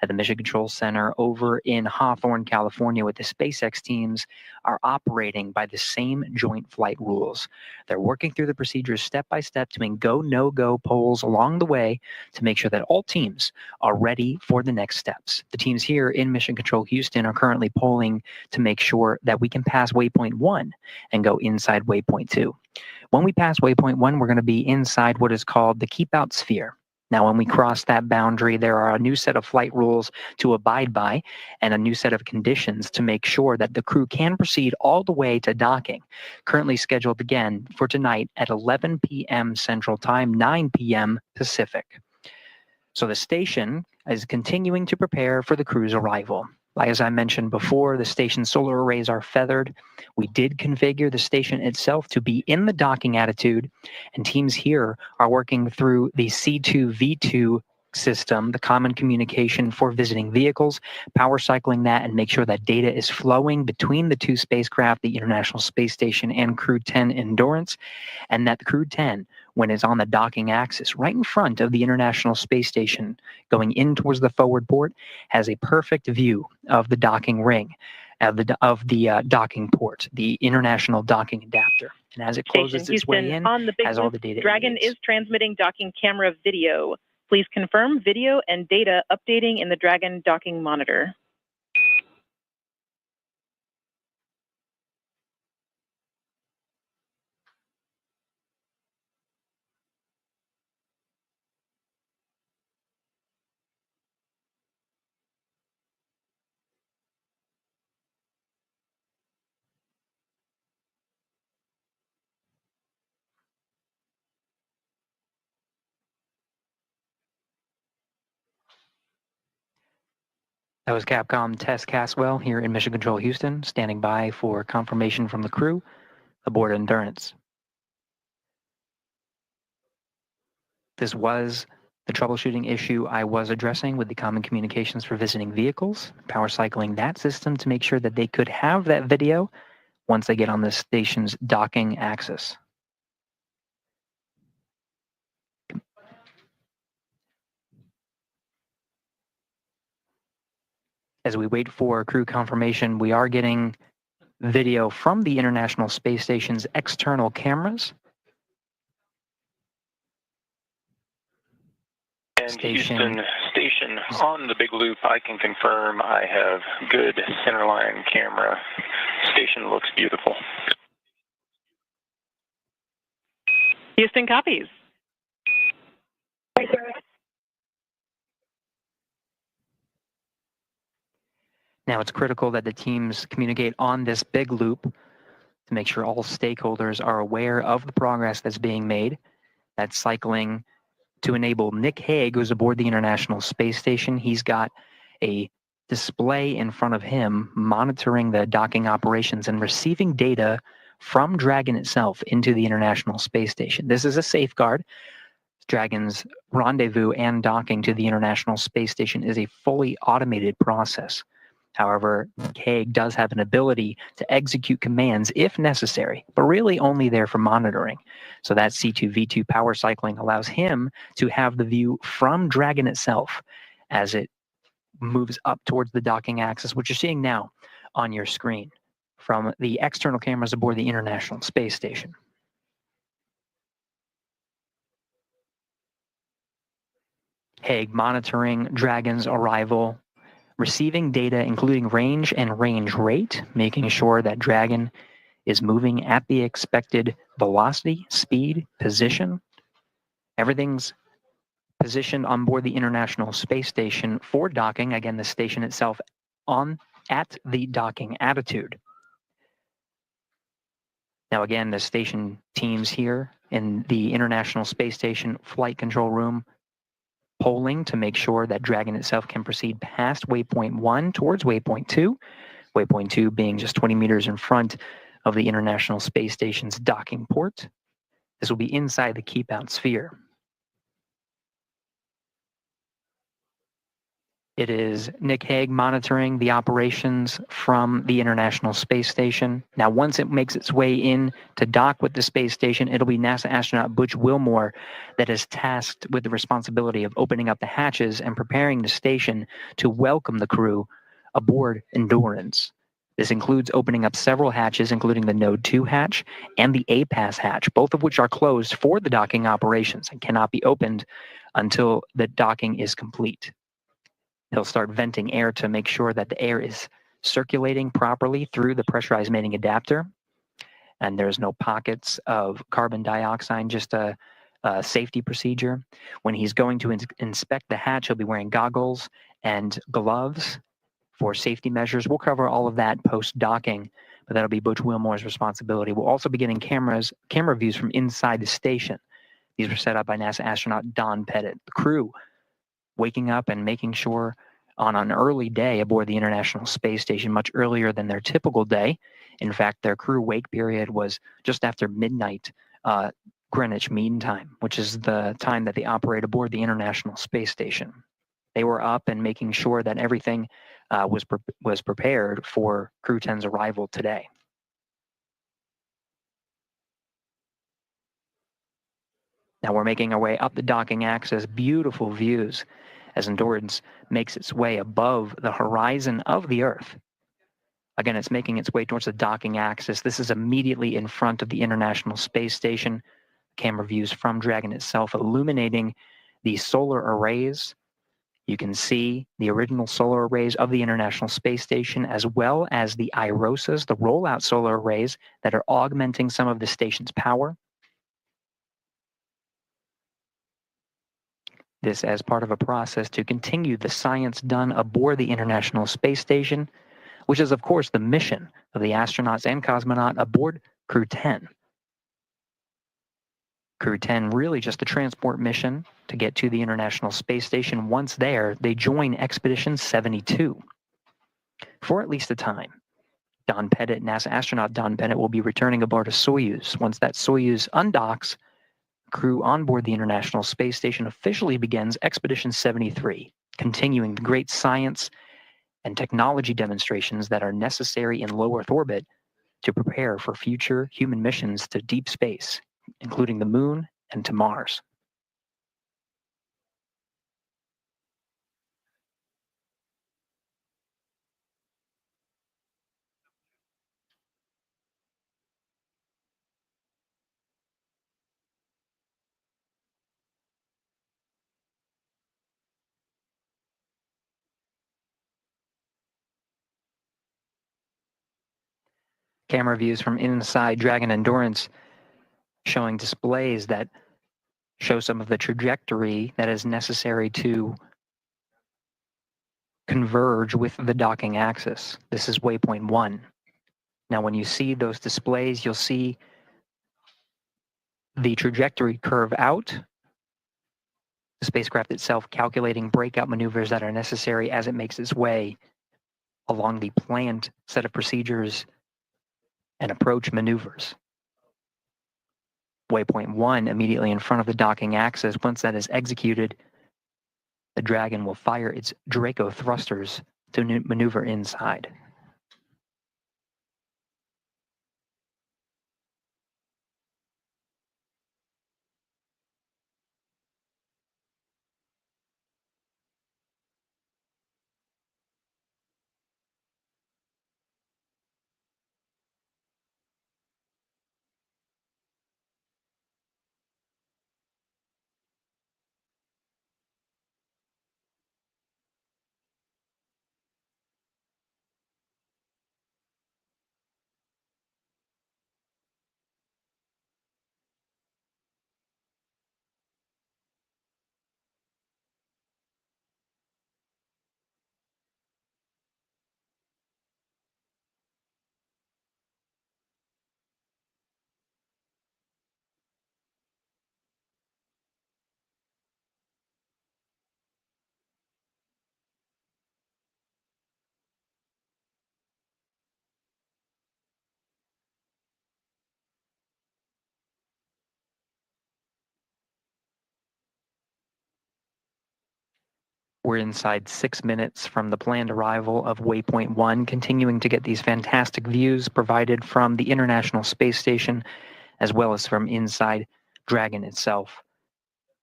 at the Mission Control Center over in Hawthorne, California, with the SpaceX teams, are operating by the same joint flight rules. They're working through the procedures step by step, doing go, no-go polls along the way to make sure that all teams are ready for the next steps. The teams here in Mission Control Houston are currently polling to make sure that we can pass waypoint 1 and go inside waypoint 2. When we pass waypoint 1, we're going to be inside what is called the keep out sphere. Now, when we cross that boundary, there are a new set of flight rules to abide by and a new set of conditions to make sure that the crew can proceed all the way to docking, currently scheduled again for tonight at 11 p.m. Central Time, 9 p.m. Pacific. So the station is continuing to prepare for the crew's arrival. As I mentioned before, the station's solar arrays are feathered. We did configure the station itself to be in the docking attitude, and teams here are working through the C2V2 system, the common communication for visiting vehicles, power cycling that and make sure that data is flowing between the two spacecraft, the International Space Station and Crew-10 Endurance, and that Crew-10, when it's on the docking axis right in front of the International Space Station going in towards the forward port, has a perfect view of the docking ring, of the docking port, the International Docking Adapter. And as it closes its way in, has all the data. Dragon is transmitting docking camera video. Please confirm video and data updating in the Dragon docking monitor. That was Capcom Tess Caswell here in Mission Control Houston, standing by for confirmation from the crew aboard Endurance. This was the troubleshooting issue I was addressing with the common communications for visiting vehicles, power cycling that system to make sure that they could have that video once they get on the station's docking axis. As we wait for crew confirmation, we are getting video from the International Space Station's external cameras. And Houston Station on the big loop, I can confirm I have good centerline camera. Station looks beautiful. Houston copies. Now it's critical that the teams communicate on this big loop to make sure all stakeholders are aware of the progress that's being made. That's cycling to enable Nick Hague, who's aboard the International Space Station. He's got a display in front of him monitoring the docking operations and receiving data from Dragon itself into the International Space Station. This is a safeguard. Dragon's rendezvous and docking to the International Space Station is a fully automated process. However, Haig does have an ability to execute commands if necessary, but really only there for monitoring. So that C2V2 power cycling allows him to have the view from Dragon itself as it moves up towards the docking axis, which you're seeing now on your screen from the external cameras aboard the International Space Station. Haig monitoring Dragon's arrival, receiving data including range and range rate, making sure that Dragon is moving at the expected velocity, speed, position. Everything's positioned on board the International Space Station for docking. Again, the station itself at the docking attitude. Now again, the station teams here in the International Space Station flight control room polling to make sure that Dragon itself can proceed past waypoint 1 towards waypoint 2. Waypoint 2 being just 20 meters in front of the International Space Station's docking port. This will be inside the keep out sphere. It is Nick Haig monitoring the operations from the International Space Station. Now, once it makes its way in to dock with the space station, it'll be NASA astronaut Butch Wilmore that is tasked with the responsibility of opening up the hatches and preparing the station to welcome the crew aboard Endurance. This includes opening up several hatches, including the Node 2 hatch and the APAS hatch, both of which are closed for the docking operations and cannot be opened until the docking is complete. He'll start venting air to make sure that the air is circulating properly through the pressurized mating adapter. And there's no pockets of carbon dioxide, just a safety procedure. When he's going to inspect the hatch, he'll be wearing goggles and gloves for safety measures. We'll cover all of that post-docking, but that'll be Butch Wilmore's responsibility. We'll also be getting camera views from inside the station. These were set up by NASA astronaut Don Pettit. The crew waking up and making sure on an early day aboard the International Space Station, much earlier than their typical day. In fact, their crew wake period was just after midnight Greenwich Mean Time, which is the time that they operate aboard the International Space Station. They were up and making sure that everything was prepared for Crew-10's arrival today. Now we're making our way up the docking axis, beautiful views as Endurance makes its way above the horizon of the Earth. Again, it's making its way towards the docking axis. This is immediately in front of the International Space Station. Camera views from Dragon itself illuminating the solar arrays. You can see the original solar arrays of the International Space Station, as well as the IROSAs, the rollout solar arrays that are augmenting some of the station's power. This as part of a process to continue the science done aboard the International Space Station, which is, of course, the mission of the astronauts and cosmonaut aboard Crew-10. Crew-10 really just a transport mission to get to the International Space Station. Once there, they join Expedition 72 for at least a time. Don Pettit, NASA astronaut Don Pettit, will be returning aboard a Soyuz. Once that Soyuz undocks, crew on board the International Space Station officially begins Expedition 73, continuing the great science and technology demonstrations that are necessary in low Earth orbit to prepare for future human missions to deep space, including the Moon and to Mars. Camera views from inside Dragon Endurance showing displays that show some of the trajectory that is necessary to converge with the docking axis. This is waypoint 1. Now, when you see those displays, you'll see the trajectory curve out, the spacecraft itself calculating breakout maneuvers that are necessary as it makes its way along the planned set of procedures and approach maneuvers. Waypoint 1 immediately in front of the docking axis. Once that is executed, the Dragon will fire its Draco thrusters to maneuver inside. We're inside 6 minutes from the planned arrival of Waypoint 1, continuing to get these fantastic views provided from the International Space Station, as well as from inside Dragon itself.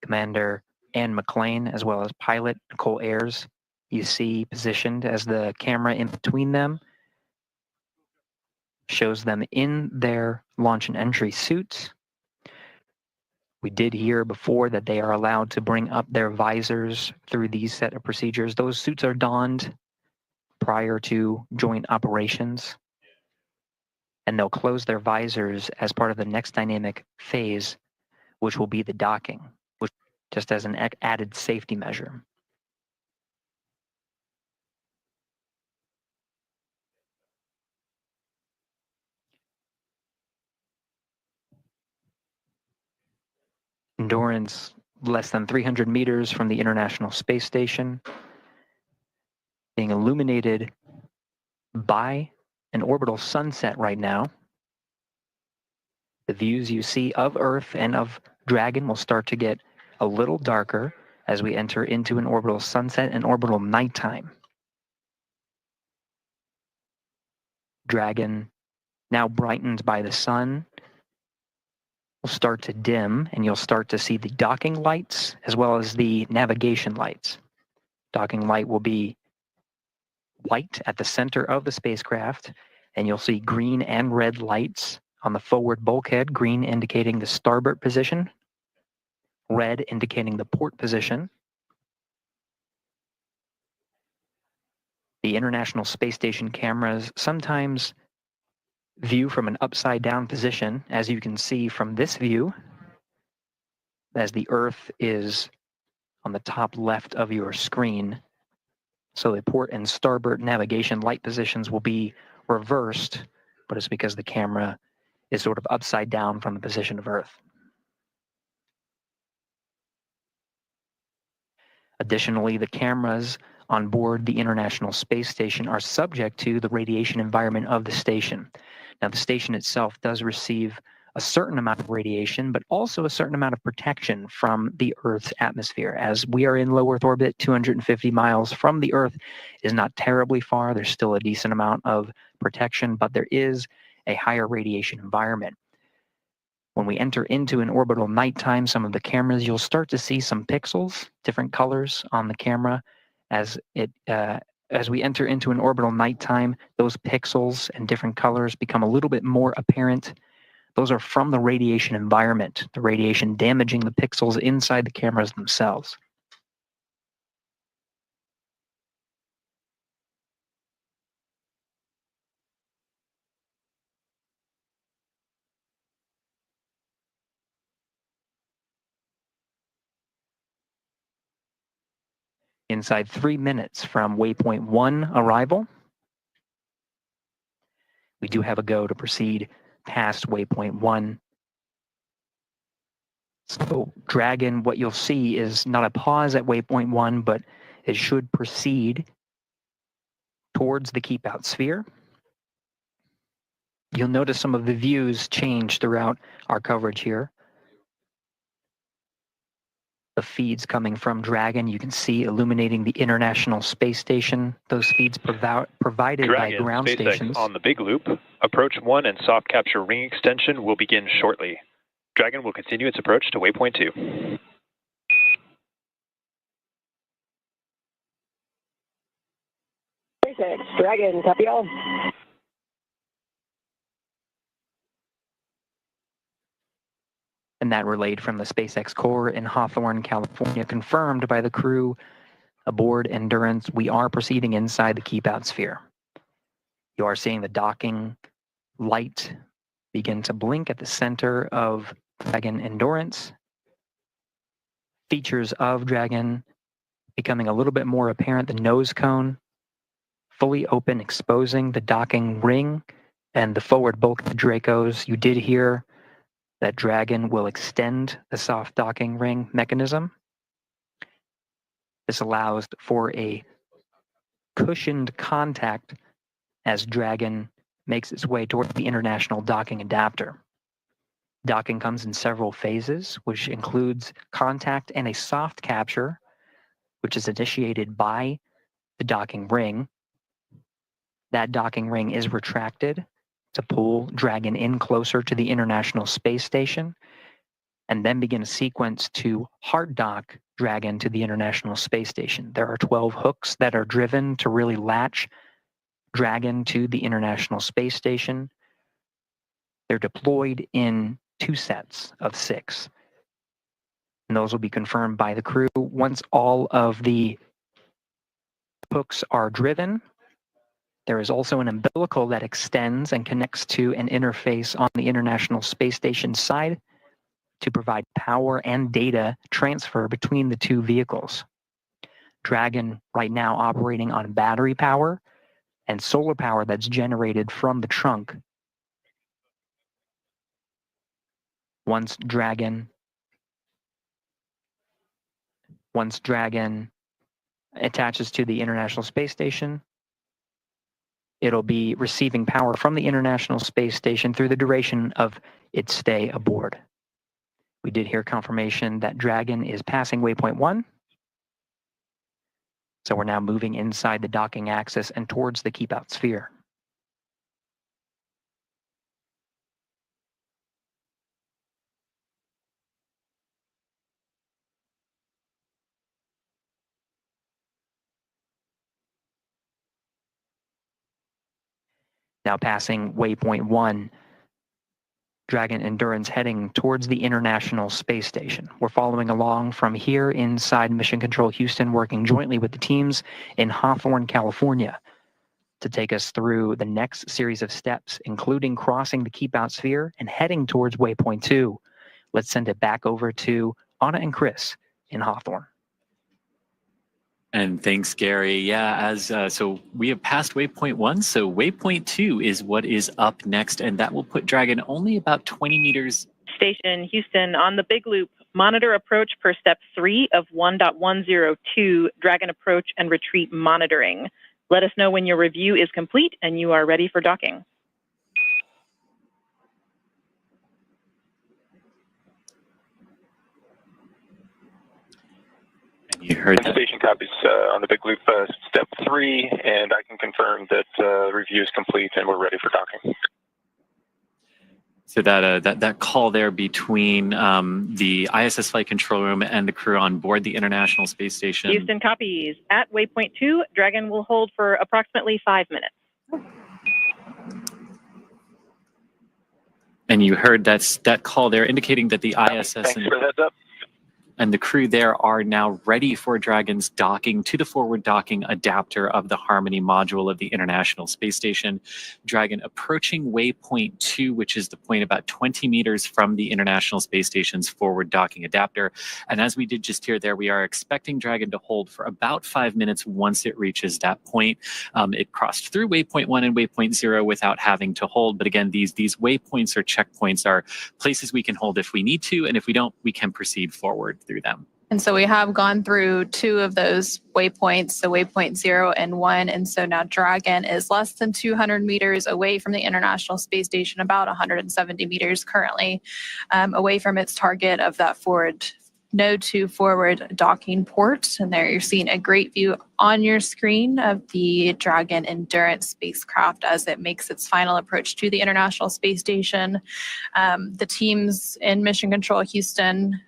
Commander Ann McLean, as well as pilot Nicole Ayers, you see positioned as the camera in between them, shows them in their launch and entry suits. We did hear before that they are allowed to bring up their visors through these set of procedures. Those suits are donned prior to joint operations, and they'll close their visors as part of the next dynamic phase, which will be the docking, which just as an added safety measure. Endurance less than 300 meters from the International Space Station, being illuminated by an orbital sunset right now. The views you see of Earth and of Dragon will start to get a little darker as we enter into an orbital sunset and orbital nighttime. Dragon, now brightened by the sun, will start to dim, and you'll start to see the docking lights as well as the navigation lights. Docking light will be white at the center of the spacecraft, and you'll see green and red lights on the forward bulkhead, green indicating the starboard position, red indicating the port position. The International Space Station cameras sometimes view from an upside down position, as you can see from this view, as the Earth is on the top left of your screen. So the port and starboard navigation light positions will be reversed, but it's because the camera is sort of upside down from the position of Earth. Additionally, the cameras on board the International Space Station are subject to the radiation environment of the station. Now, the station itself does receive a certain amount of radiation, but also a certain amount of protection from the Earth's atmosphere. As we are in low Earth orbit, 250 miles from the Earth is not terribly far. There's still a decent amount of protection, but there is a higher radiation environment. When we enter into an orbital nighttime, some of the cameras, you'll start to see some pixels, different colors on the camera. As we enter into an orbital nighttime, those pixels and different colors become a little bit more apparent. Those are from the radiation environment, the radiation damaging the pixels inside the cameras themselves. Inside 3 minutes from Waypoint 1 arrival, we do have a go to proceed past Waypoint 1. So Dragon, what you'll see is not a pause at Waypoint 1, but it should proceed towards the keep out sphere. You'll notice some of the views change throughout our coverage here. the feeds coming from Dragon. You can see illuminating the International Space Station. Those feeds provided by ground SpaceX stations. On the big loop, approach 1 and soft capture ring extension will begin shortly. Dragon will continue its approach to waypoint 2. SpaceX, Dragon, copy all. And that relayed from the SpaceX core in Hawthorne, California, confirmed by the crew aboard Endurance. We are proceeding inside the keep out sphere. You are seeing the docking light begin to blink at the center of Dragon Endurance. Features of Dragon becoming a little bit more apparent. The nose cone fully open, exposing the docking ring and the forward bulk of the Dracos. You did hear that Dragon will extend the soft docking ring mechanism. This allows for a cushioned contact as Dragon makes its way toward the international docking adapter. Docking comes in several phases, which includes contact and a soft capture, which is initiated by the docking ring. That docking ring is retracted to pull Dragon in closer to the International Space Station, and then begin a sequence to hard dock Dragon to the International Space Station. There are 12 hooks that are driven to really latch Dragon to the International Space Station. They're deployed in 2 sets of 6. And those will be confirmed by the crew. Once all of the hooks are driven, there is also an umbilical that extends and connects to an interface on the International Space Station side to provide power and data transfer between the 2 vehicles. Dragon right now operating on battery power and solar power that's generated from the trunk. Once Dragon attaches to the International Space Station, it'll be receiving power from the International Space Station through the duration of its stay aboard. We did hear confirmation that Dragon is passing waypoint 1. So we're now moving inside the docking axis and towards the keep out sphere. Now passing waypoint 1, Dragon Endurance heading towards the International Space Station. We're following along from here inside Mission Control Houston, working jointly with the teams in Hawthorne, California, to take us through the next series of steps, including crossing the keep out sphere and heading towards waypoint 2. Let's send it back over to Anna and Chris in Hawthorne. And thanks, Gary. Yeah, so we have passed waypoint 1. So waypoint 2 is what is up next, and that will put Dragon only about 20 meters. Station Houston on the big loop. Monitor approach per step 3 of 1.102 Dragon approach and retreat monitoring. Let us know when your review is complete and you are ready for docking. You heard that. Station copies on the big loop step 3, and I can confirm that review is complete and we're ready for docking. So that call there between the ISS flight control room and the crew on board the International Space Station. Houston copies. At waypoint 2, Dragon will hold for approximately 5 minutes. And you heard that call there indicating that the ISS Thanks for the heads up. and the crew there are now ready for Dragon's docking to the forward docking adapter of the Harmony module of the International Space Station. Dragon approaching waypoint 2, which is the point about 20 meters from the International Space Station's forward docking adapter. And as we did just hear there, we are expecting Dragon to hold for about 5 minutes once it reaches that point. It crossed through waypoint 1 and waypoint 0 without having to hold. But again, these waypoints or checkpoints are places we can hold if we need to, and if we don't, we can proceed forward through them. And so we have gone through 2 of those waypoints, so waypoint 0 and 1. And so now Dragon is less than 200 meters away from the International Space Station, about 170 meters currently away from its target of that forward node 2 forward docking port. And there you're seeing a great view on your screen of the Dragon Endurance spacecraft as it makes its final approach to the International Space Station. The teams in Mission Control Houston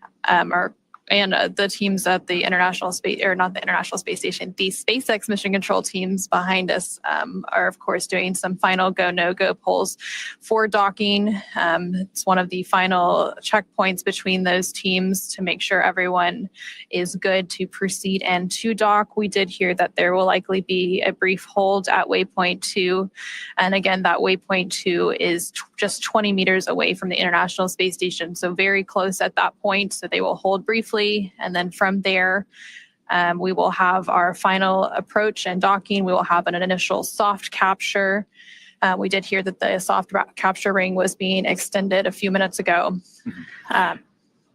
the teams at the International Space, or not the International Space Station, the SpaceX Mission Control teams behind us are, of course, doing some final go, no-go polls for docking. It's one of the final checkpoints between those teams to make sure everyone is good to proceed and to dock. We did hear that there will likely be a brief hold at Waypoint 2. And again, that Waypoint 2 is just 20 meters away from the International Space Station, so very close at that point. So they will hold briefly. And then from there, we will have our final approach and docking. We will have an initial soft capture. We did hear that the soft capture ring was being extended a few minutes ago. And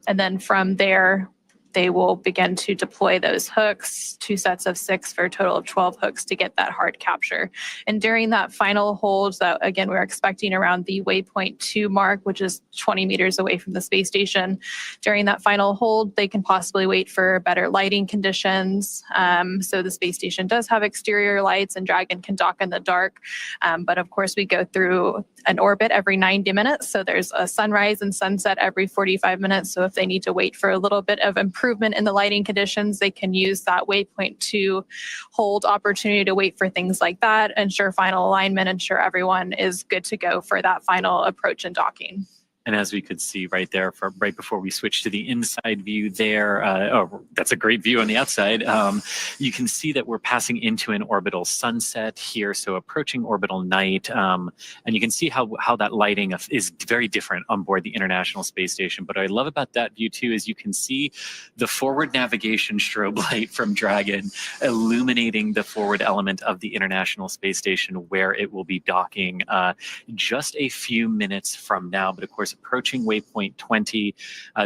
then from there, they will begin to deploy those hooks, 2 sets of 6 for a total of 12 hooks to get that hard capture. And during that final hold, that again, we're expecting around the Waypoint 2 mark, which is 20 meters away from the space station. During that final hold, they can possibly wait for better lighting conditions. So the space station does have exterior lights and Dragon can dock in the dark. But of course, we go through an orbit every 90 minutes. So there's a sunrise and sunset every 45 minutes. So if they need to wait for a little bit of improvement in the lighting conditions, they can use that Waypoint 2 hold opportunity to wait for things like that, ensure final alignment, ensure everyone is good to go for that final approach and docking. And as we could see right there, right before we switch to the inside view there, that's a great view on the outside. You can see that we're passing into an orbital sunset here, so approaching orbital night. And you can see how that lighting is very different on board the International Space Station. But what I love about that view too is you can see the forward navigation strobe light from Dragon illuminating the forward element of the International Space Station where it will be docking just a few minutes from now. But of course, approaching Waypoint 20.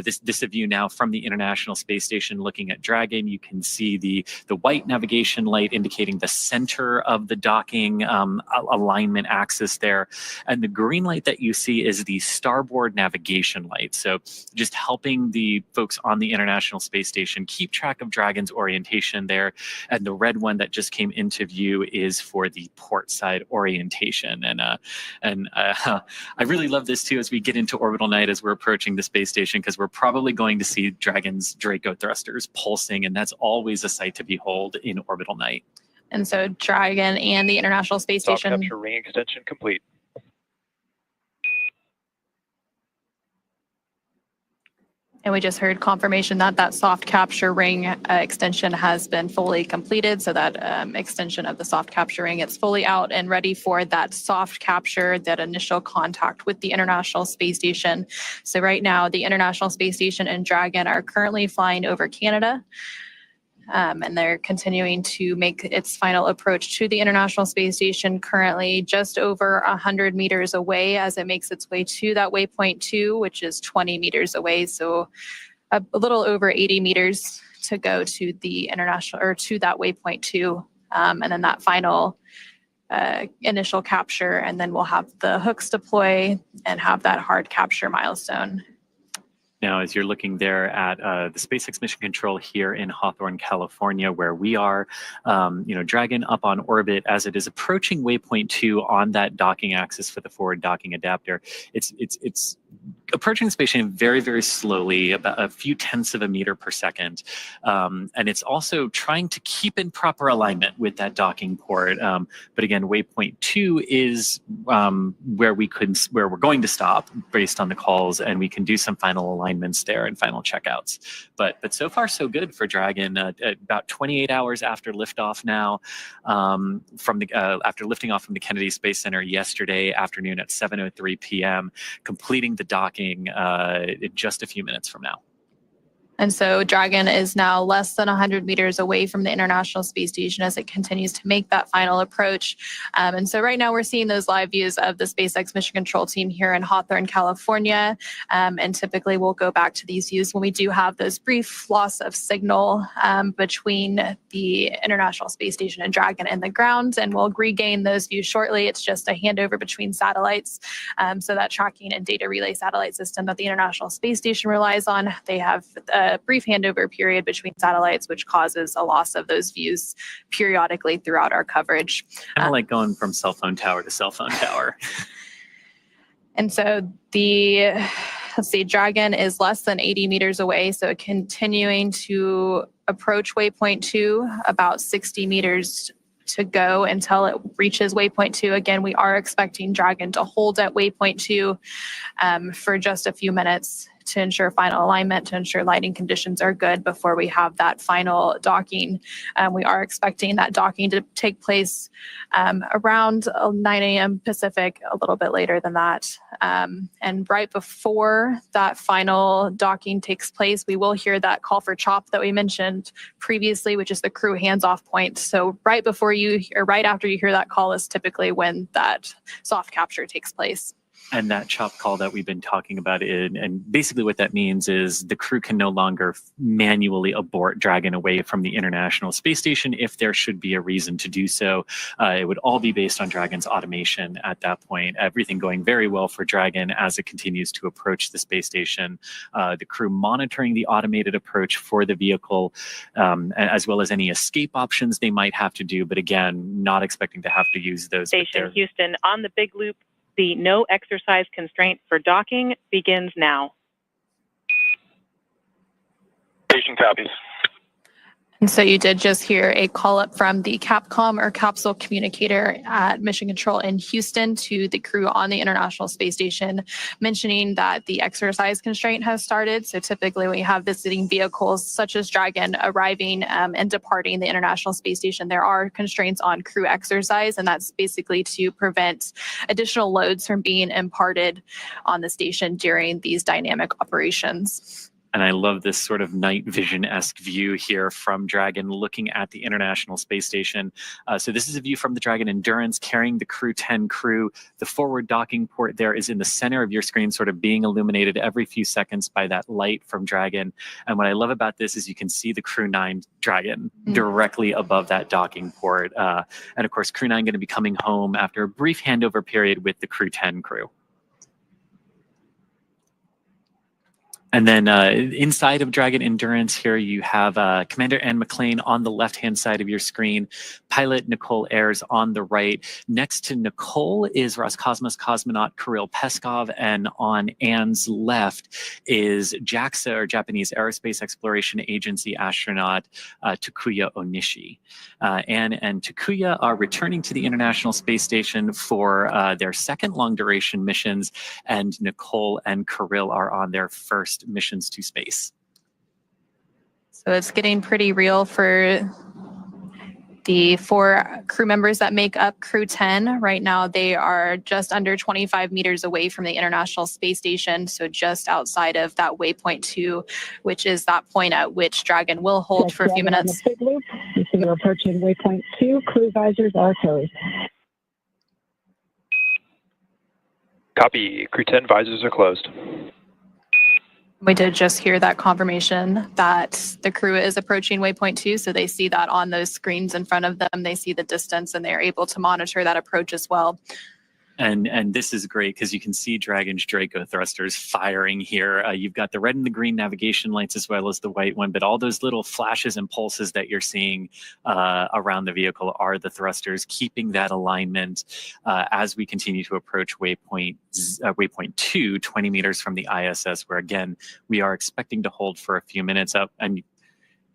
This is a view now from the International Space Station looking at Dragon. You can see the white navigation light indicating the center of the docking alignment axis there. And the green light that you see is the starboard navigation light. So just helping the folks on the International Space Station keep track of Dragon's orientation there. And the red one that just came into view is for the port side orientation. And I really love this too as we get into orbital night as we're approaching the space station, because we're probably going to see Dragon's Draco thrusters pulsing, and that's always a sight to behold in orbital night. And so Dragon and the International Space Station. Soft capture ring extension complete. And we just heard confirmation that that soft capture ring extension has been fully completed. So that extension of the soft capture ring, it's fully out and ready for that soft capture, that initial contact with the International Space Station. So right now, the International Space Station and Dragon are currently flying over Canada. And they're continuing to make its final approach to the International Space Station, currently just over 100 meters away as it makes its way to that Waypoint 2, which is 20 meters away. So a little over 80 meters to go to the International, or to that Waypoint 2. And then that final initial capture, and then we'll have the hooks deploy and have that hard capture milestone. Now, as you're looking there at the SpaceX Mission Control here in Hawthorne, California, where we are, Dragon up on orbit as it is approaching Waypoint 2 on that docking axis for the forward docking adapter. It's approaching the space station very, very slowly, about a few tenths of a meter per second. And it's also trying to keep in proper alignment with that docking port. But again, Waypoint 2 is where we're going to stop based on the calls, and we can do some final alignments there and final checkouts. But so far, so good for Dragon. About 28 hours after liftoff now, after lifting off from the Kennedy Space Center yesterday afternoon at 7:03 p.m., completing the docking in just a few minutes from now. And so Dragon is now less than 100 meters away from the International Space Station as it continues to make that final approach. And so right now we're seeing those live views of the SpaceX Mission Control team here in Hawthorne, California. And typically we'll go back to these views when we do have those brief loss of signal between the International Space Station and Dragon and the ground. And we'll regain those views shortly. It's just a handover between satellites. So that tracking and data relay satellite system that the International Space Station relies on, they have a brief handover period between satellites, which causes a loss of those views periodically throughout our coverage. Kind of like going from cell phone tower to cell phone tower. And so let's see, Dragon is less than 80 meters away, so continuing to approach waypoint 2, about 60 meters to go until it reaches waypoint 2. Again, we are expecting Dragon to hold at waypoint 2 for just a few minutes to ensure final alignment, to ensure lighting conditions are good before we have that final docking. We are expecting that docking to take place around 9 a.m. Pacific, a little bit later than that. And right before that final docking takes place, we will hear that call for CHOP that we mentioned previously, which is the crew hands-off point. So right before or right after you hear that call is typically when that soft capture takes place. And that CHOP call that we've been talking about, and basically what that means is the crew can no longer manually abort Dragon away from the International Space Station if there should be a reason to do so. It would all be based on Dragon's automation at that point. Everything going very well for Dragon as it continues to approach the space station. The crew monitoring the automated approach for the vehicle, as well as any escape options they might have to do. But again, not expecting to have to use those. Station Houston, on the big loop, the no exercise constraint for docking begins now. Station copies. And so you did just hear a call up from the Capcom or capsule communicator at Mission Control in Houston to the crew on the International Space Station, mentioning that the exercise constraint has started. So typically we have visiting vehicles such as Dragon arriving and departing the International Space Station. There are constraints on crew exercise, and that's basically to prevent additional loads from being imparted on the station during these dynamic operations. And I love this sort of night vision-esque view here from Dragon looking at the International Space Station. So this is a view from the Dragon Endurance carrying the Crew-10 crew. The forward docking port there is in the center of your screen, sort of being illuminated every few seconds by that light from Dragon. And what I love about this is you can see the Crew-9 Dragon directly above that docking port. And of course, Crew-9 going to be coming home after a brief handover period with the Crew-10 crew. And then inside of Dragon Endurance here, you have Commander Ann McLean on the left-hand side of your screen, pilot Nicole Ayers on the right. Next to Nicole is Roscosmos cosmonaut Kirill Peskov, and on Ann's left is JAXA, or Japanese Aerospace Exploration Agency astronaut Takuya Onishi. Ann and Takuya are returning to the International Space Station for their second long-duration missions, and Nicole and Kirill are on their first missions to space. So it's getting pretty real for the 4 crew members that make up Crew-10. Right now, they are just under 25 meters away from the International Space Station, so just outside of that waypoint 2, which is that point at which Dragon will hold for a few minutes. Big loop. You see you're approaching waypoint 2. Crew visors are closed. Copy. Crew-10 visors are closed. We did just hear that confirmation that the crew is approaching waypoint 2, so they see that on those screens in front of them. They see the distance, and they're able to monitor that approach as well. And this is great because you can see Dragon's Draco thrusters firing here. You've got the red and the green navigation lights as well as the white one, but all those little flashes and pulses that you're seeing around the vehicle are the thrusters, keeping that alignment as we continue to approach waypoint 2, 20 meters from the ISS, where again, we are expecting to hold for a few minutes up. And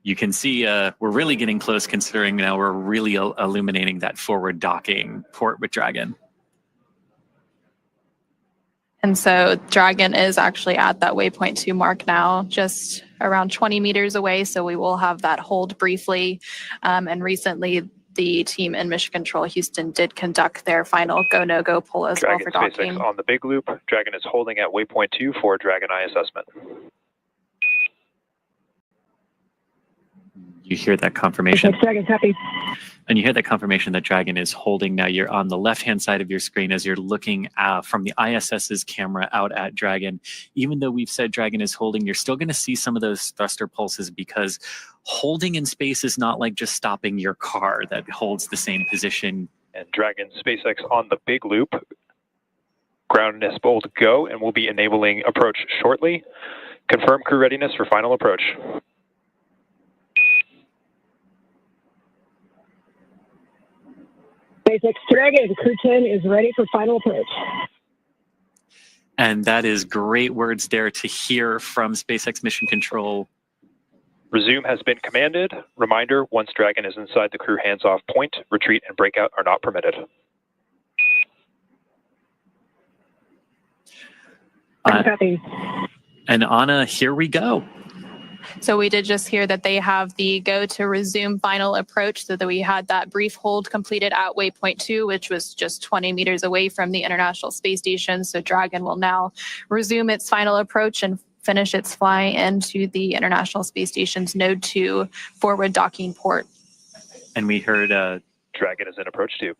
you can see we're really getting close, considering now we're really illuminating that forward docking port with Dragon. And so Dragon is actually at that waypoint 2 mark now, just around 20 meters away. So we will have that hold briefly. And recently, the team in Mission Control Houston did conduct their final go, no-go pull as well for docking. SpaceX on the big loop. Dragon is holding at waypoint 2 for Dragon eye assessment. You hear that confirmation. Dragon, copy. And you hear that confirmation that Dragon is holding. Now you're on the left-hand side of your screen as you're looking from the ISS's camera out at Dragon. Even though we've said Dragon is holding, you're still going to see some of those thruster pulses, because holding in space is not like just stopping your car that holds the same position. And Dragon SpaceX on the big loop. Ground is bold go, and we'll be enabling approach shortly. Confirm crew readiness for final approach. SpaceX Dragon, Crew-10 is ready for final approach. And that is great words there to hear from SpaceX Mission Control. Resume has been commanded. Reminder, once Dragon is inside the crew hands-off point, retreat and breakout are not permitted. Copy. And Anna, here we go. So we did just hear that they have the go to resume final approach, so that we had that brief hold completed at waypoint 2, which was just 20 meters away from the International Space Station. So Dragon will now resume its final approach and finish its fly into the International Space Station's Node 2 forward docking port. And we heard Dragon is in approach 2.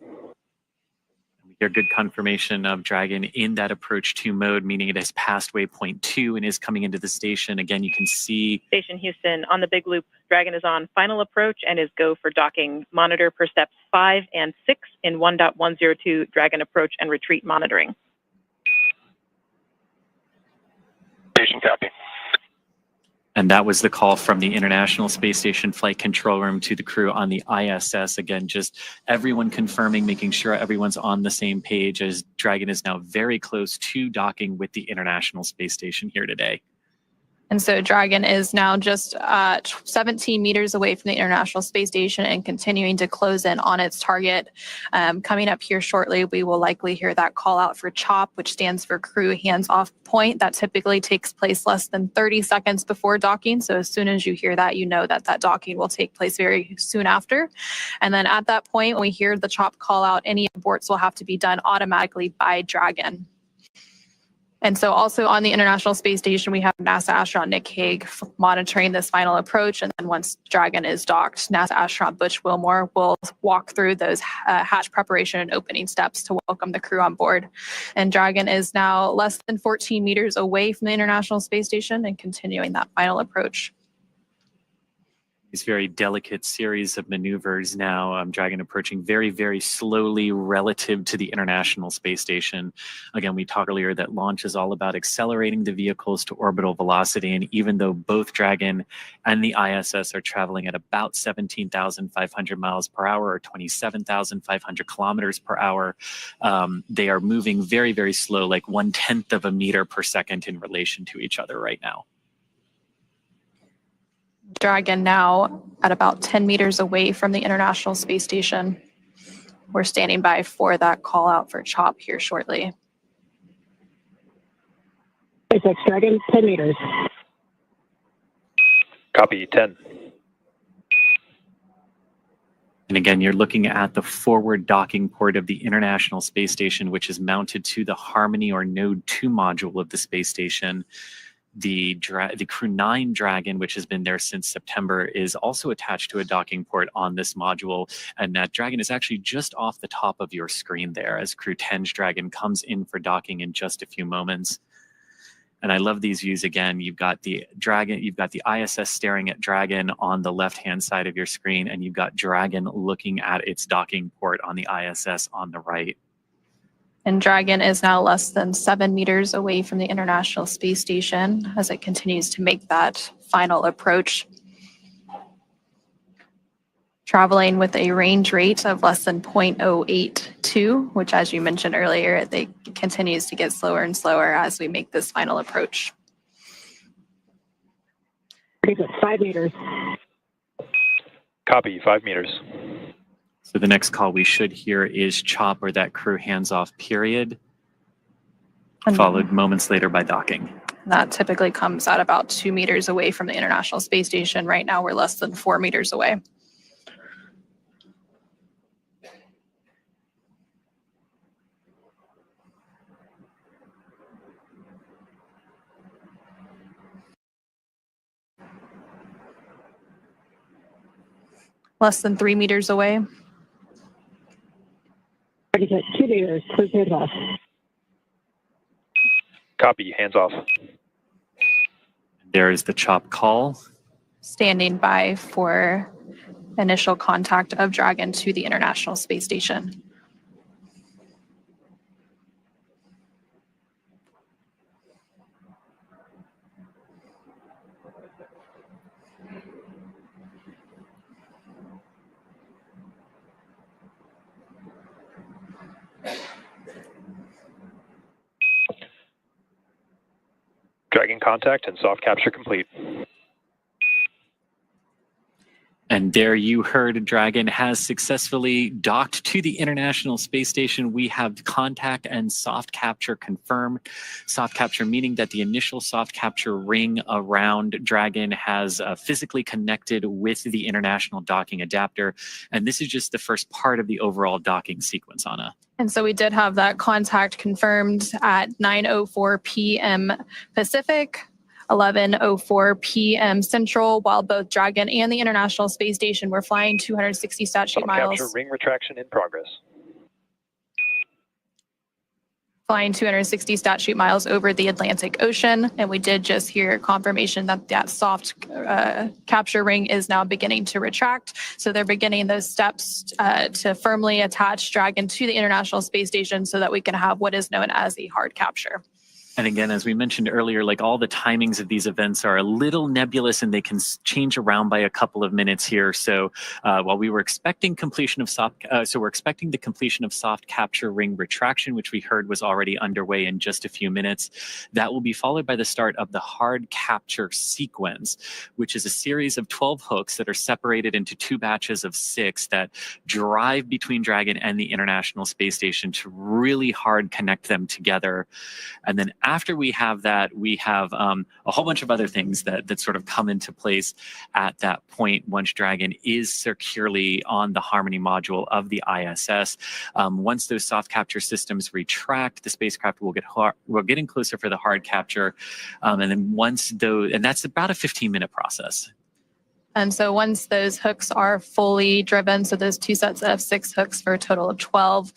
We hear good confirmation of Dragon in that approach 2 mode, meaning it has passed waypoint 2 and is coming into the station. Again, you can see Station Houston, on the big loop, Dragon is on final approach and is go for docking. Monitor per steps 5 and 6 in 1.102 Dragon approach and retreat monitoring. Station copy. And that was the call from the International Space Station Flight Control Room to the crew on the ISS. Again, just everyone confirming, making sure everyone's on the same page, as Dragon is now very close to docking with the International Space Station here today. And so Dragon is now just 17 meters away from the International Space Station and continuing to close in on its target. Coming up here shortly, we will likely hear that call out for CHOP, which stands for Crew Hands Off Point. That typically takes place less than 30 seconds before docking. So as soon as you hear that, you know that that docking will take place very soon after. And then at that point, when we hear the CHOP call out, any aborts will have to be done automatically by Dragon. And so also on the International Space Station, we have NASA astronaut Nick Hague monitoring this final approach. And then once Dragon is docked, NASA astronaut Butch Wilmore will walk through those hatch preparation and opening steps to welcome the crew on board. And Dragon is now less than 14 meters away from the International Space Station and continuing that final approach. These very delicate series of maneuvers now. Dragon approaching very, very slowly relative to the International Space Station. Again, we talked earlier that launch is all about accelerating the vehicles to orbital velocity. And even though both Dragon and the ISS are traveling at about 17,500 miles per hour or 27,500 kilometers per hour, they are moving very, very slow, like 1/10 of a meter per second in relation to each other right now. Dragon now at about 10 meters away from the International Space Station. We're standing by for that call out for CHOP here shortly. SpaceX Dragon, 10 meters. Copy, 10. And again, you're looking at the forward docking port of the International Space Station, which is mounted to the Harmony or Node 2 module of the space station. The Crew-9 Dragon, which has been there since September, is also attached to a docking port on this module. And that Dragon is actually just off the top of your screen there as Crew-10's Dragon comes in for docking in just a few moments. And I love these views again. You've got the Dragon, you've got the ISS staring at Dragon on the left-hand side of your screen, and you've got Dragon looking at its docking port on the ISS on the right. And Dragon is now less than 7 meters away from the International Space Station as it continues to make that final approach. Traveling with a range rate of less than 0.082, which, as you mentioned earlier, it continues to get slower and slower as we make this final approach. 5 meters. Copy, 5 meters. So the next call we should hear is CHOP, or that crew hands-off period, followed moments later by docking. That typically comes at about 2 meters away from the International Space Station. Right now, we're less than 4 meters away. Less than 3 meters away. 2 meters, please hands off. Copy, hands off. There is the CHOP call. Standing by for initial contact of Dragon to the International Space Station. Dragon contact and soft capture complete. And there you heard Dragon has successfully docked to the International Space Station. We have contact and soft capture confirmed. Soft capture meaning that the initial soft capture ring around Dragon has physically connected with the International Docking Adapter. And this is just the first part of the overall docking sequence, Anna. And so we did have that contact confirmed at 9:04 p.m. Pacific, 11:04 p.m. Central, while both Dragon and the International Space Station were flying 260 stat-sheet miles. Capture ring retraction in progress. Flying 260 stat-sheet miles over the Atlantic Ocean. And we did just hear confirmation that that soft capture ring is now beginning to retract. So they're beginning those steps to firmly attach Dragon to the International Space Station so that we can have what is known as a hard capture. And again, as we mentioned earlier, like all the timings of these events are a little nebulous and they can change around by a couple of minutes here. So while we were expecting completion of we're expecting the completion of soft capture ring retraction, which we heard was already underway in just a few minutes. That will be followed by the start of the hard capture sequence, which is a series of 12 hooks that are separated into 2 batches of 6 that drive between Dragon and the International Space Station to really hard connect them together. And then after we have that, we have a whole bunch of other things that sort of come into place at that point once Dragon is securely on the Harmony module of the ISS. Once those soft capture systems retract, the spacecraft will we're getting closer for the hard capture. And then and that's about a 15-minute process. And so once those hooks are fully driven, so those 2 sets of 6 hooks for a total of 12,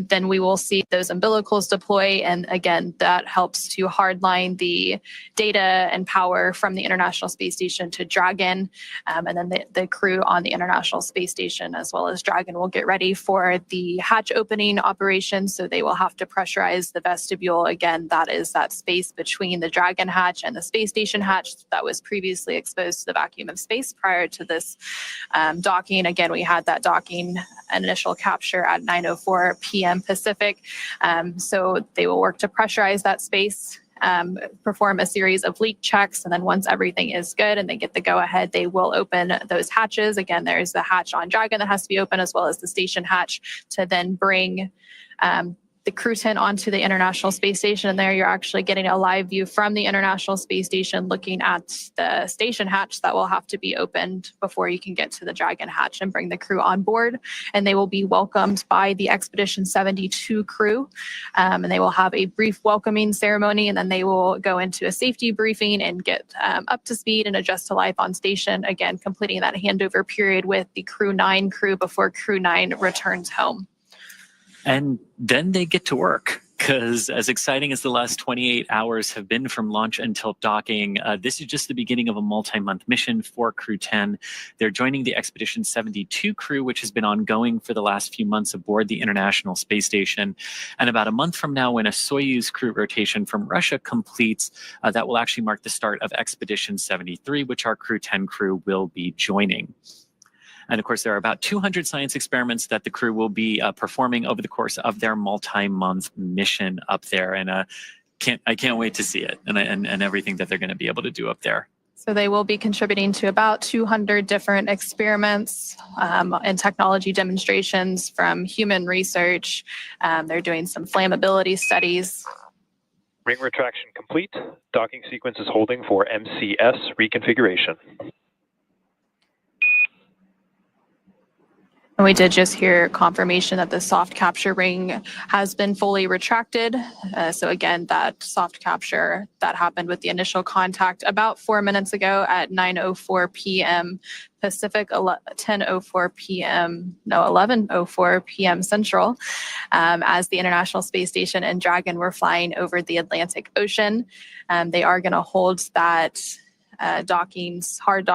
then we will see those umbilicals deploy. And again, that helps to hardline the data and power from the International Space Station to Dragon. And then the crew on the International Space Station, as well as Dragon, will get ready for the hatch opening operation. So they will have to pressurize the vestibule. Again, that is that space between the Dragon hatch and the Space Station hatch that was previously exposed to the vacuum of space prior to this docking. Again, we had that docking initial capture at 9:04 p.m. Pacific. So they will work to pressurize that space, perform a series of leak checks, and then once everything is good and they get the go-ahead, they will open those hatches. Again, there's the hatch on Dragon that has to be open, as well as the station hatch, to then bring the Crew-10 onto the International Space Station. And there you're actually getting a live view from the International Space Station looking at the station hatch that will have to be opened before you can get to the Dragon hatch and bring the crew on board. And they will be welcomed by the Expedition 72 crew. And they will have a brief welcoming ceremony, and then they will go into a safety briefing and get up to speed and adjust to life on station. Again, completing that handover period with the Crew-9 crew before Crew-9 returns home. And then they get to work, because as exciting as the last 28 hours have been from launch until docking, this is just the beginning of a multi-month mission for Crew-10. They're joining the Expedition 72 crew, which has been ongoing for the last few months aboard the International Space Station. And about a month from now, when a Soyuz crew rotation from Russia completes, that will actually mark the start of Expedition 73, which our Crew-10 crew will be joining. And of course, there are about 200 science experiments that the crew will be performing over the course of their multi-month mission up there. And I can't wait to see it and everything that they're going to be able to do up there. So they will be contributing to about 200 different experiments and technology demonstrations from human research. They're doing some flammability studies. Ring retraction complete. Docking sequence is holding for MCS reconfiguration. And we did just hear confirmation that the soft capture ring has been fully retracted. So again, that soft capture that happened with the initial contact about 4 minutes ago at 9:04 p.m. Pacific, 11:04 p.m. Central, as the International Space Station and Dragon were flying over the Atlantic Ocean. They are going to hold that docking's hard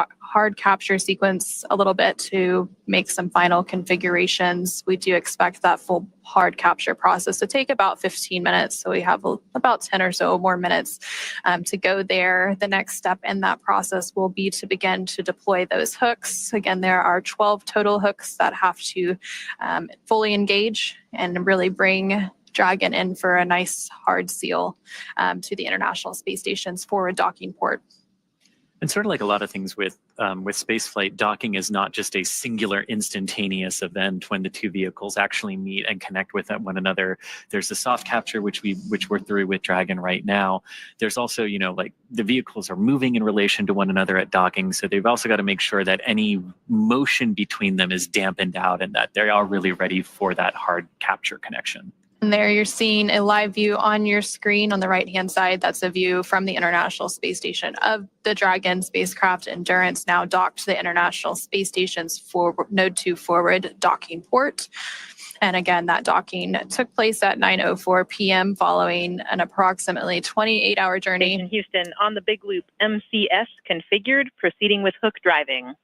capture sequence a little bit to make some final configurations. We do expect that full hard capture process to take about 15 minutes. So we have about 10 or so more minutes to go there. The next step in that process will be to begin to deploy those hooks. Again, there are 12 total hooks that have to fully engage and really bring Dragon in for a nice hard seal to the International Space Station's forward docking port. And sort of like a lot of things with spaceflight, docking is not just a singular instantaneous event when the two vehicles actually meet and connect with one another. There's the soft capture, which we're through with Dragon right now. There's also, like the vehicles are moving in relation to one another at docking. So they've also got to make sure that any motion between them is dampened out and that they are really ready for that hard capture connection. And there you're seeing a live view on your screen on the right-hand side. That's a view from the International Space Station of the Dragon spacecraft Endurance, now docked to the International Space Station's Node 2 forward docking port. And again, that docking took place at 9:04 p.m. following an approximately 28-hour journey. Station Houston, on the Big Loop, MCS configured, proceeding with hook driving.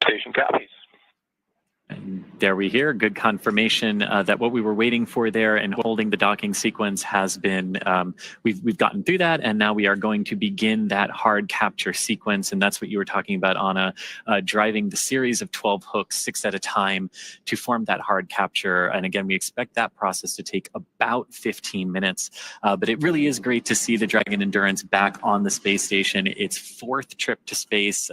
Station copies. And there we hear good confirmation that what we were waiting for there and holding the docking sequence has been, we've gotten through that, and now we are going to begin that hard capture sequence. And that's what you were talking about, Anna, driving the series of 12 hooks, 6 at a time, to form that hard capture. And again, we expect that process to take about 15 minutes. But it really is great to see the Dragon Endurance back on the space station. Its 4th trip to space.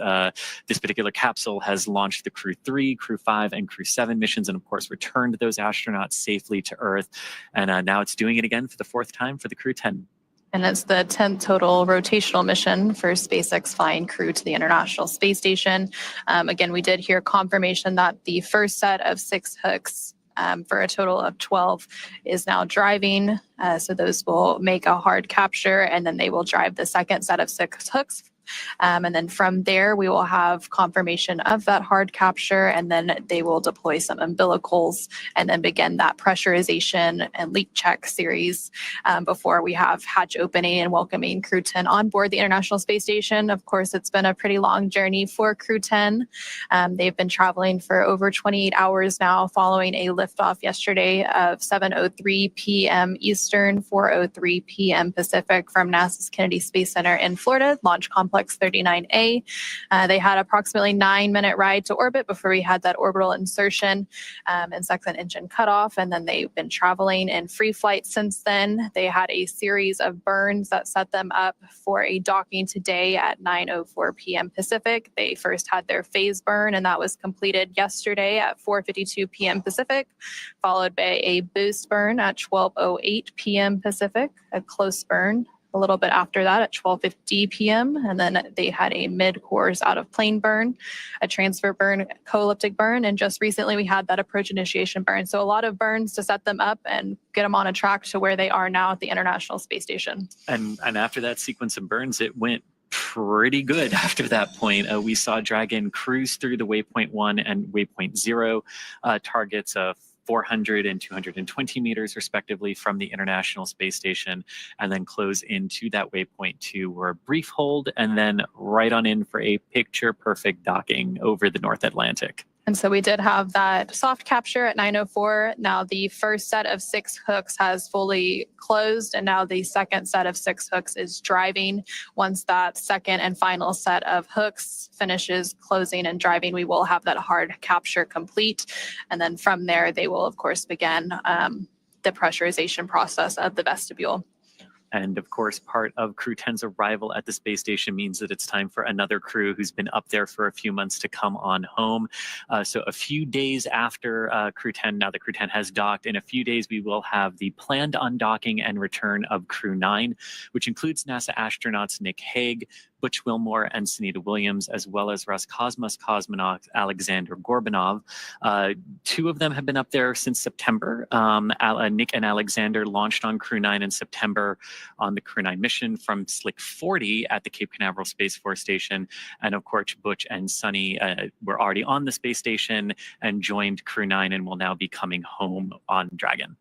This particular capsule has launched the Crew-3, Crew-5, and Crew-7 missions, and of course returned those astronauts safely to Earth. And now it's doing it again for the 4th time for the Crew-10. And it's the 10th total rotational mission for SpaceX flying crew to the International Space Station. Again, we did hear confirmation that the first set of 6 hooks for a total of 12 is now driving. So those will make a hard capture, and then they will drive the second set of 6 hooks. And then from there, we will have confirmation of that hard capture, and then they will deploy some umbilicals and then begin that pressurization and leak check series before we have hatch opening and welcoming Crew-10 on board the International Space Station. Of course, it's been a pretty long journey for Crew-10. They've been traveling for over 28 hours now following a liftoff yesterday of 7:03 p.m. Eastern, 4:03 p.m. Pacific from NASA's Kennedy Space Center in Florida, Launch Complex 39A. They had approximately 9-minute ride to orbit before we had that orbital insertion and second engine cutoff. And then they've been traveling in free flight since then. They had a series of burns that set them up for a docking today at 9:04 p.m. Pacific. They first had their phase burn, and that was completed yesterday at 4:52 p.m. Pacific, followed by a boost burn at 12:08 p.m. Pacific, a close burn a little bit after that at 12:50 p.m. And then they had a mid-course out of plane burn, a transfer burn, co-elliptic burn, and just recently we had that approach initiation burn. So a lot of burns to set them up and get them on a track to where they are now at the International Space Station. And after that sequence of burns, it went pretty good after that point. We saw Dragon cruise through the Waypoint 1 and Waypoint 0 targets of 400 and 220 meters respectively from the International Space Station, and then close into that Waypoint 2 where a brief hold and then right on in for a picture perfect docking over the North Atlantic. And so we did have that soft capture at 9:04. Now the first set of 6 hooks has fully closed, and now the second set of 6 hooks is driving. Once that second and final set of hooks finishes closing and driving, we will have that hard capture complete. And then from there, they will, of course, begin the pressurization process of the vestibule. And of course, part of Crew-10's arrival at the space station means that it's time for another crew who's been up there for a few months to come on home. So a few days after Crew-10, now that Crew-10 has docked, in a few days we will have the planned undocking and return of Crew-9, which includes NASA astronauts Nick Hague, Butch Wilmore, and Sunita Williams, as well as Roscosmos cosmonaut Alexander Gorbanov. 2 of them have been up there since September. Nick and Alexander launched on Crew-9 in September on the Crew-9 mission from Slick 40 at the Cape Canaveral Space Force Station. And of course, Butch and Sunny were already on the space station and joined Crew-9 and will now be coming home on Dragon.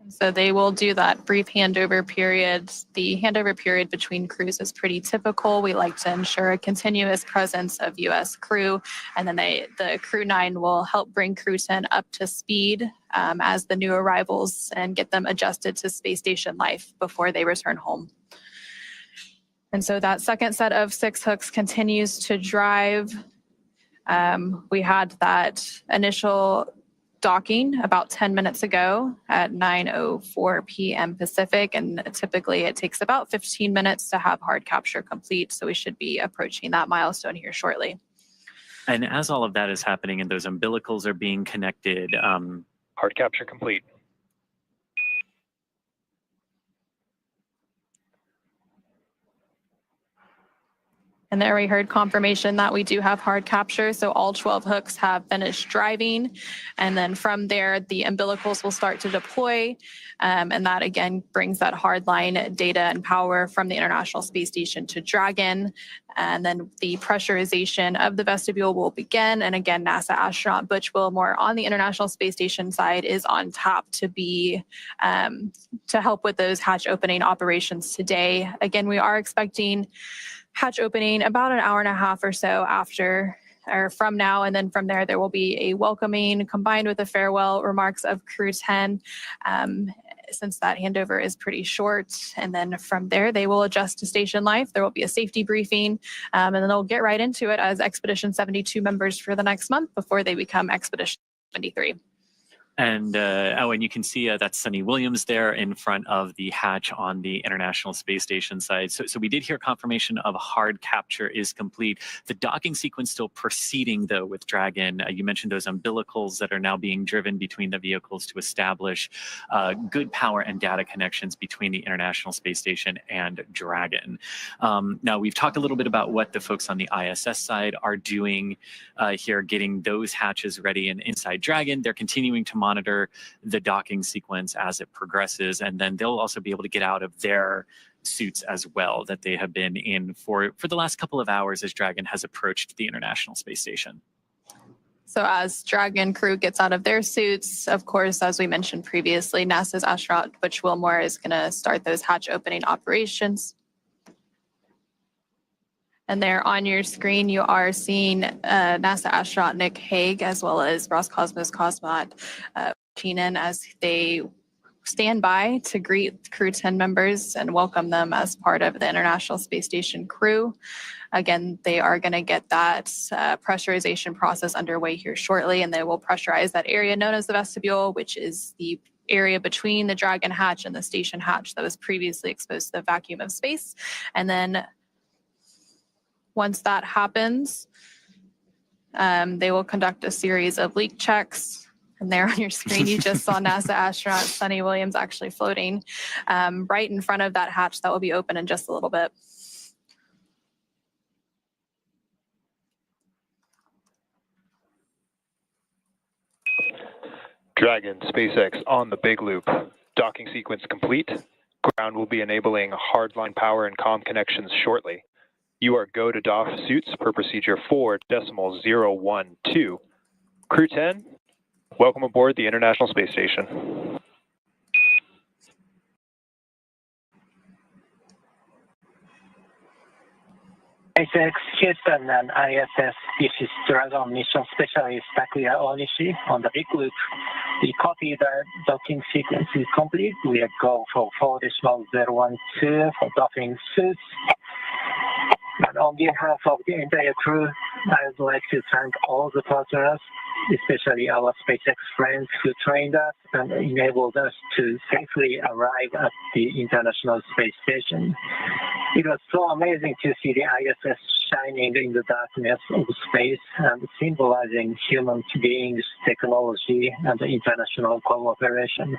So they will do that brief handover period. The handover period between crews is pretty typical. We like to ensure a continuous presence of U.S. crew, and then the Crew-9 will help bring Crew-10 up to speed as the new arrivals and get them adjusted to space station life before they return home. And so that second set of 6 hooks continues to drive. We had that initial docking about 10 minutes ago at 9:04 p.m. Pacific, and typically it takes about 15 minutes to have hard capture complete, so we should be approaching that milestone here shortly. And as all of that is happening and those umbilicals are being connected, hard capture complete. And there we heard confirmation that we do have hard capture. So all 12 hooks have finished driving. And then from there, the umbilicals will start to deploy. And that again brings that hardline data and power from the International Space Station to Dragon. And then the pressurization of the vestibule will begin. And again, NASA astronaut Butch Wilmore on the International Space Station side is on tap to be to help with those hatch opening operations today. Again, we are expecting hatch opening about an hour and a half or so after or from now, and then from there will be a welcoming combined with the farewell remarks of Crew-10 since that handover is pretty short. And then from there they will adjust to station life. There will be a safety briefing, and then they'll get right into it as Expedition 72 members for the next month before they become Expedition 73. And and you can see that's Sunny Williams there in front of the hatch on the International Space Station side. So we did hear confirmation of hard capture is complete. The docking sequence still proceeding, though, with Dragon. You mentioned those umbilicals that are now being driven between the vehicles to establish good power and data connections between the International Space Station and Dragon. Now, we've talked a little bit about what the folks on the ISS side are doing here, getting those hatches ready. And inside Dragon, they're continuing to monitor the docking sequence as it progresses, and then they'll also be able to get out of their suits as well that they have been in for the last couple of hours as Dragon has approached the International Space Station. So as Dragon crew gets out of their suits, of course, as we mentioned previously, NASA's astronaut Butch Wilmore is going to start those hatch opening operations. And there on your screen, you are seeing NASA astronaut Nick Hague as well as Roscosmos cosmonaut Keenan as they stand by to greet Crew-10 members and welcome them as part of the International Space Station crew. Again, they are going to get that pressurization process underway here shortly, and they will pressurize that area known as the vestibule, which is the area between the Dragon hatch and the station hatch that was previously exposed to the vacuum of space. And then once that happens, they will conduct a series of leak checks. And there on your screen, you just saw NASA astronaut Sunny Williams actually floating right in front of that hatch that will be open in just a little bit. Dragon, SpaceX on the big loop. Docking sequence complete. Ground will be enabling hardline power and comm connections shortly. You are go to doff suits per procedure 4.012. Crew-10, welcome aboard the International Space Station. SpaceX, Houston, and ISS. This is Dragon Mission Specialist Takuya Onishi on the big loop. The copy the docking sequence is complete. We are go for 4.012 for docking suits. And on behalf of the entire crew, I would like to thank all the partners, especially our SpaceX friends who trained us and enabled us to safely arrive at the International Space Station. It was so amazing to see the ISS shining in the darkness of space and symbolizing human beings, technology, and international cooperation.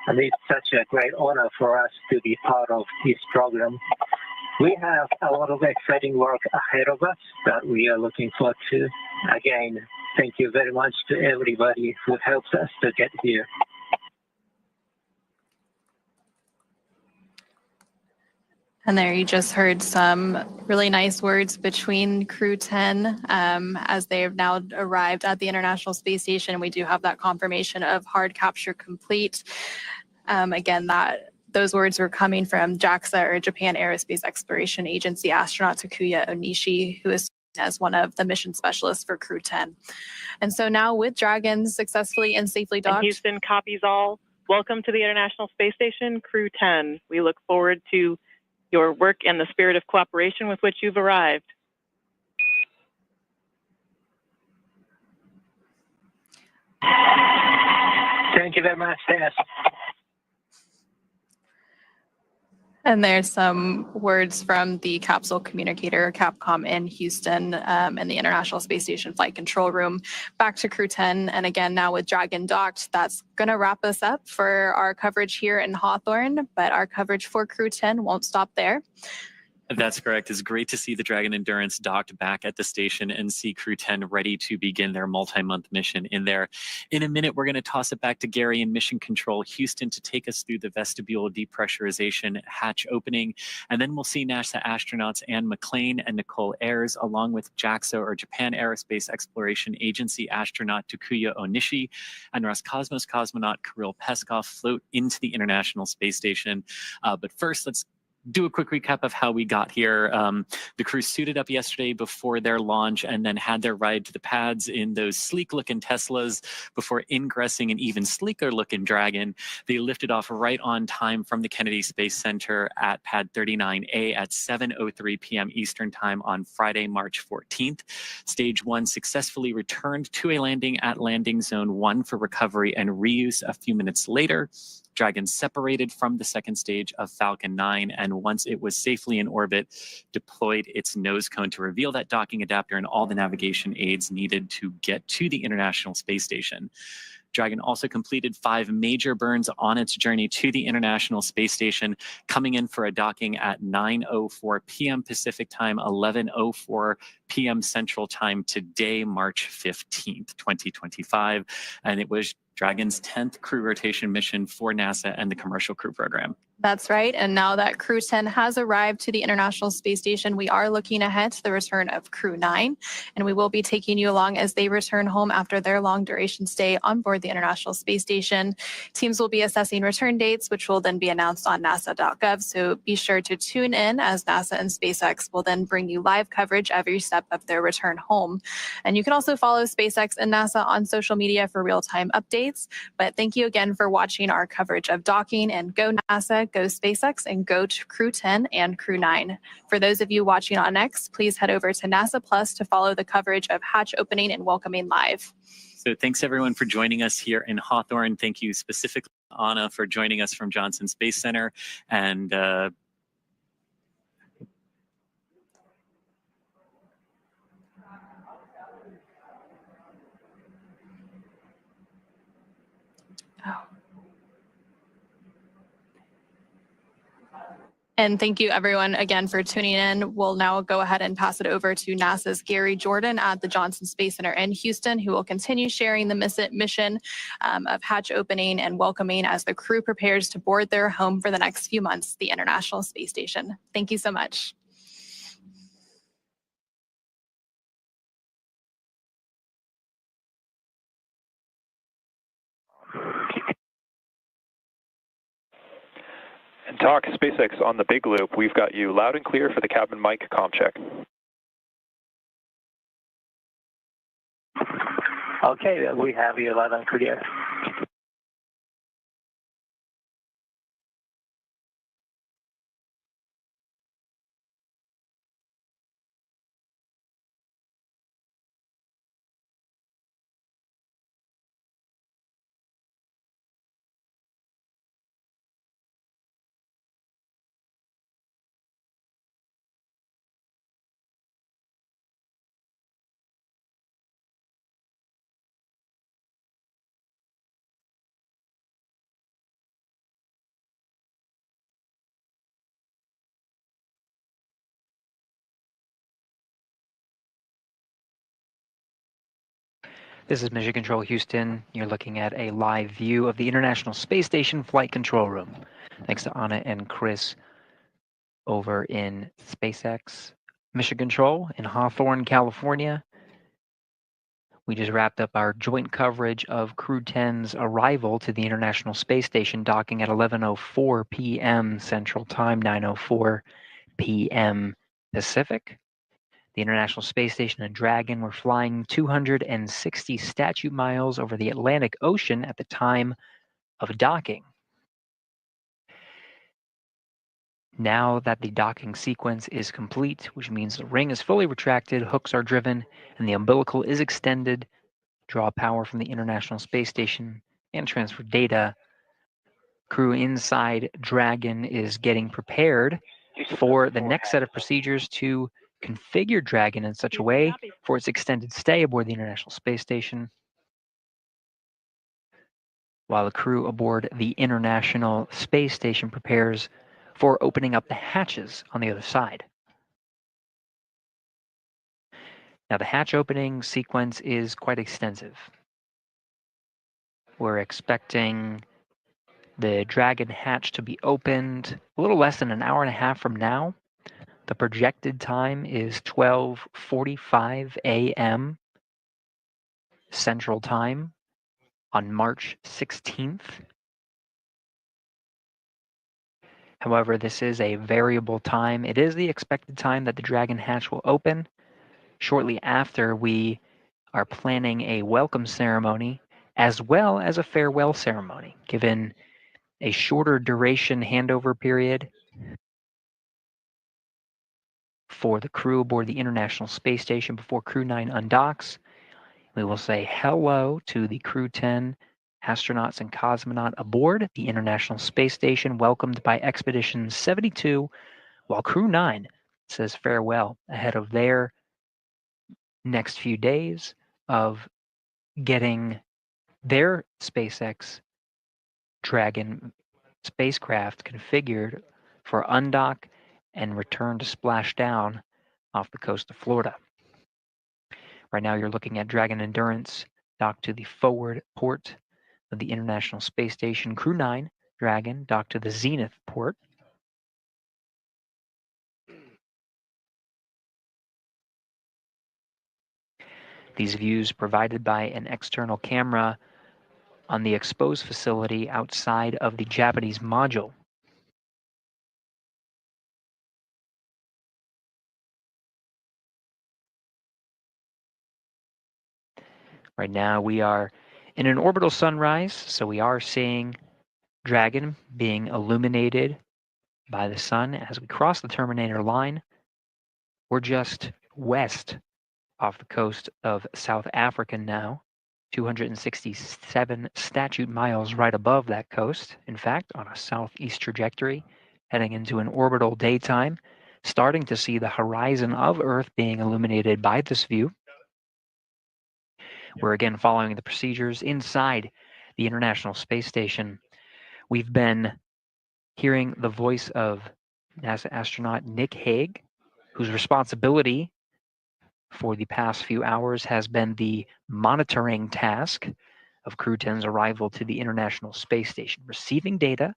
And it's such a great honor for us to be part of this program. We have a lot of exciting work ahead of us that we are looking forward to. Again, thank you very much to everybody who helps us to get here. And there you just heard some really nice words between Crew-10 as they have now arrived at the International Space Station. We do have that confirmation of hard capture complete. Again, those words were coming from JAXA, or Japan Aerospace Exploration Agency astronaut Takuya Onishi, who is as one of the mission specialists for Crew-10. And so now with Dragon successfully and safely docked. And Houston copies all. Welcome to the International Space Station, Crew-10. We look forward to your work and the spirit of cooperation with which you've arrived. Thank you very much, Dennis. And there's some words from the capsule communicator, Capcom in Houston, and the International Space Station Flight Control Room. Back to Crew 10, and again, now with Dragon docked, that's going to wrap us up for our coverage here in Hawthorne, but our coverage for Crew 10 won't stop there. That's correct. It's great to see the Dragon Endurance docked back at the station and see Crew 10 ready to begin their multi-month mission in there. In a minute, we're going to toss it back to Gary in Mission Control Houston to take us through the Vestibule depressurization hatch opening. And then we'll see NASA astronauts Anne McClain and Nicole Ayers, along with JAXA, or Japan Aerospace Exploration Agency astronaut Takuya Onishi and Roscosmos cosmonaut Kirill Peskov float into the International Space Station. But first, let's do a quick recap of how we got here. The crew suited up yesterday before their launch and then had their ride to the pads in those sleek-looking Teslas before ingressing an even sleeker-looking Dragon. They lifted off right on time from the Kennedy Space Center at Pad 39A at 7:03 p.m. Eastern Time on Friday, March 14th. Stage 1 successfully returned to a landing at Landing Zone 1 for recovery and reuse a few minutes later. Dragon separated from the second stage of Falcon 9, and once it was safely in orbit, deployed its nose cone to reveal that docking adapter and all the navigation aids needed to get to the International Space Station. Dragon also completed 5 major burns on its journey to the International Space Station, coming in for a docking at 9:04 p.m. Pacific Time, 11:04 p.m. Central Time today, March 15th, 2025. And it was Dragon's 10th crew rotation mission for NASA and the Commercial Crew Program. That's right. And now that Crew 10 has arrived to the International Space Station, we are looking ahead to the return of Crew 9. And we will be taking you along as they return home after their long duration stay on board the International Space Station. Teams will be assessing return dates, which will then be announced on nasa.gov. So be sure to tune in as NASA and SpaceX will then bring you live coverage every step of their return home. And you can also follow SpaceX and NASA on social media for real-time updates. But thank you again for watching our coverage of docking, and go NASA, go SpaceX, and go to Crew 10 and Crew 9. For those of you watching on X, please head over to NASA Plus to follow the coverage of hatch opening and welcoming live. So thanks everyone for joining us here in Hawthorne. Thank you specifically, Anna, for joining us from Johnson Space Center. And And thank you everyone again for tuning in. We'll now go ahead and pass it over to NASA's Gary Jordan at the Johnson Space Center in Houston, who will continue sharing the mission of hatch opening and welcoming as the crew prepares to board their home for the next few months, the International Space Station. Thank you so much. And talk SpaceX on the big loop. We've got you loud and clear for the cabin mic comm check. Okay, we have you loud and clear. This is Mission Control Houston. You're looking at a live view of the International Space Station Flight Control Room. Thanks to Anna and Chris over in SpaceX Mission Control in Hawthorne, California. We just wrapped up our joint coverage of Crew 10's arrival to the International Space Station, docking at 11:04 p.m. Central Time, 9:04 p.m. Pacific. The International Space Station and Dragon were flying 260 statute miles over the Atlantic Ocean at the time of docking. Now that the docking sequence is complete, which means the ring is fully retracted, hooks are driven, and the umbilical is extended, draw power from the International Space Station and transfer data. Crew inside Dragon is getting prepared for the next set of procedures to configure Dragon in such a way for its extended stay aboard the International Space Station, while the crew aboard the International Space Station prepares for opening up the hatches on the other side. Now, the hatch opening sequence is quite extensive. We're expecting the Dragon hatch to be opened a little less than an hour and a half from now. The projected time is 12:45 a.m. Central Time on March 16th. However, this is a variable time. It is the expected time that the Dragon hatch will open. Shortly after, we are planning a welcome ceremony as well as a farewell ceremony, given a shorter duration handover period for the crew aboard the International Space Station before Crew-9 undocks. We will say hello to the Crew-10 astronauts and cosmonaut aboard the International Space Station, welcomed by Expedition 72, while Crew-9 says farewell ahead of their next few days of getting their SpaceX Dragon spacecraft configured for undock and return to splash down off the coast of Florida. Right now, you're looking at Dragon Endurance docked to the forward port of the International Space Station. Crew-9 Dragon docked to the Zenith port. These views provided by an external camera on the exposed facility outside of the Japanese module. Right now we are in an orbital sunrise, so we are seeing Dragon being illuminated by the sun as we cross the terminator line. We're just west off the coast of South Africa now, 267 statute miles right above that coast, in fact, on a southeast trajectory, heading into an orbital daytime, starting to see the horizon of Earth being illuminated by this view. We're again following the procedures inside the International Space Station. We've been hearing the voice of NASA astronaut Nick Hague, whose responsibility for the past few hours has been the monitoring task of Crew-10's arrival to the International Space Station, receiving data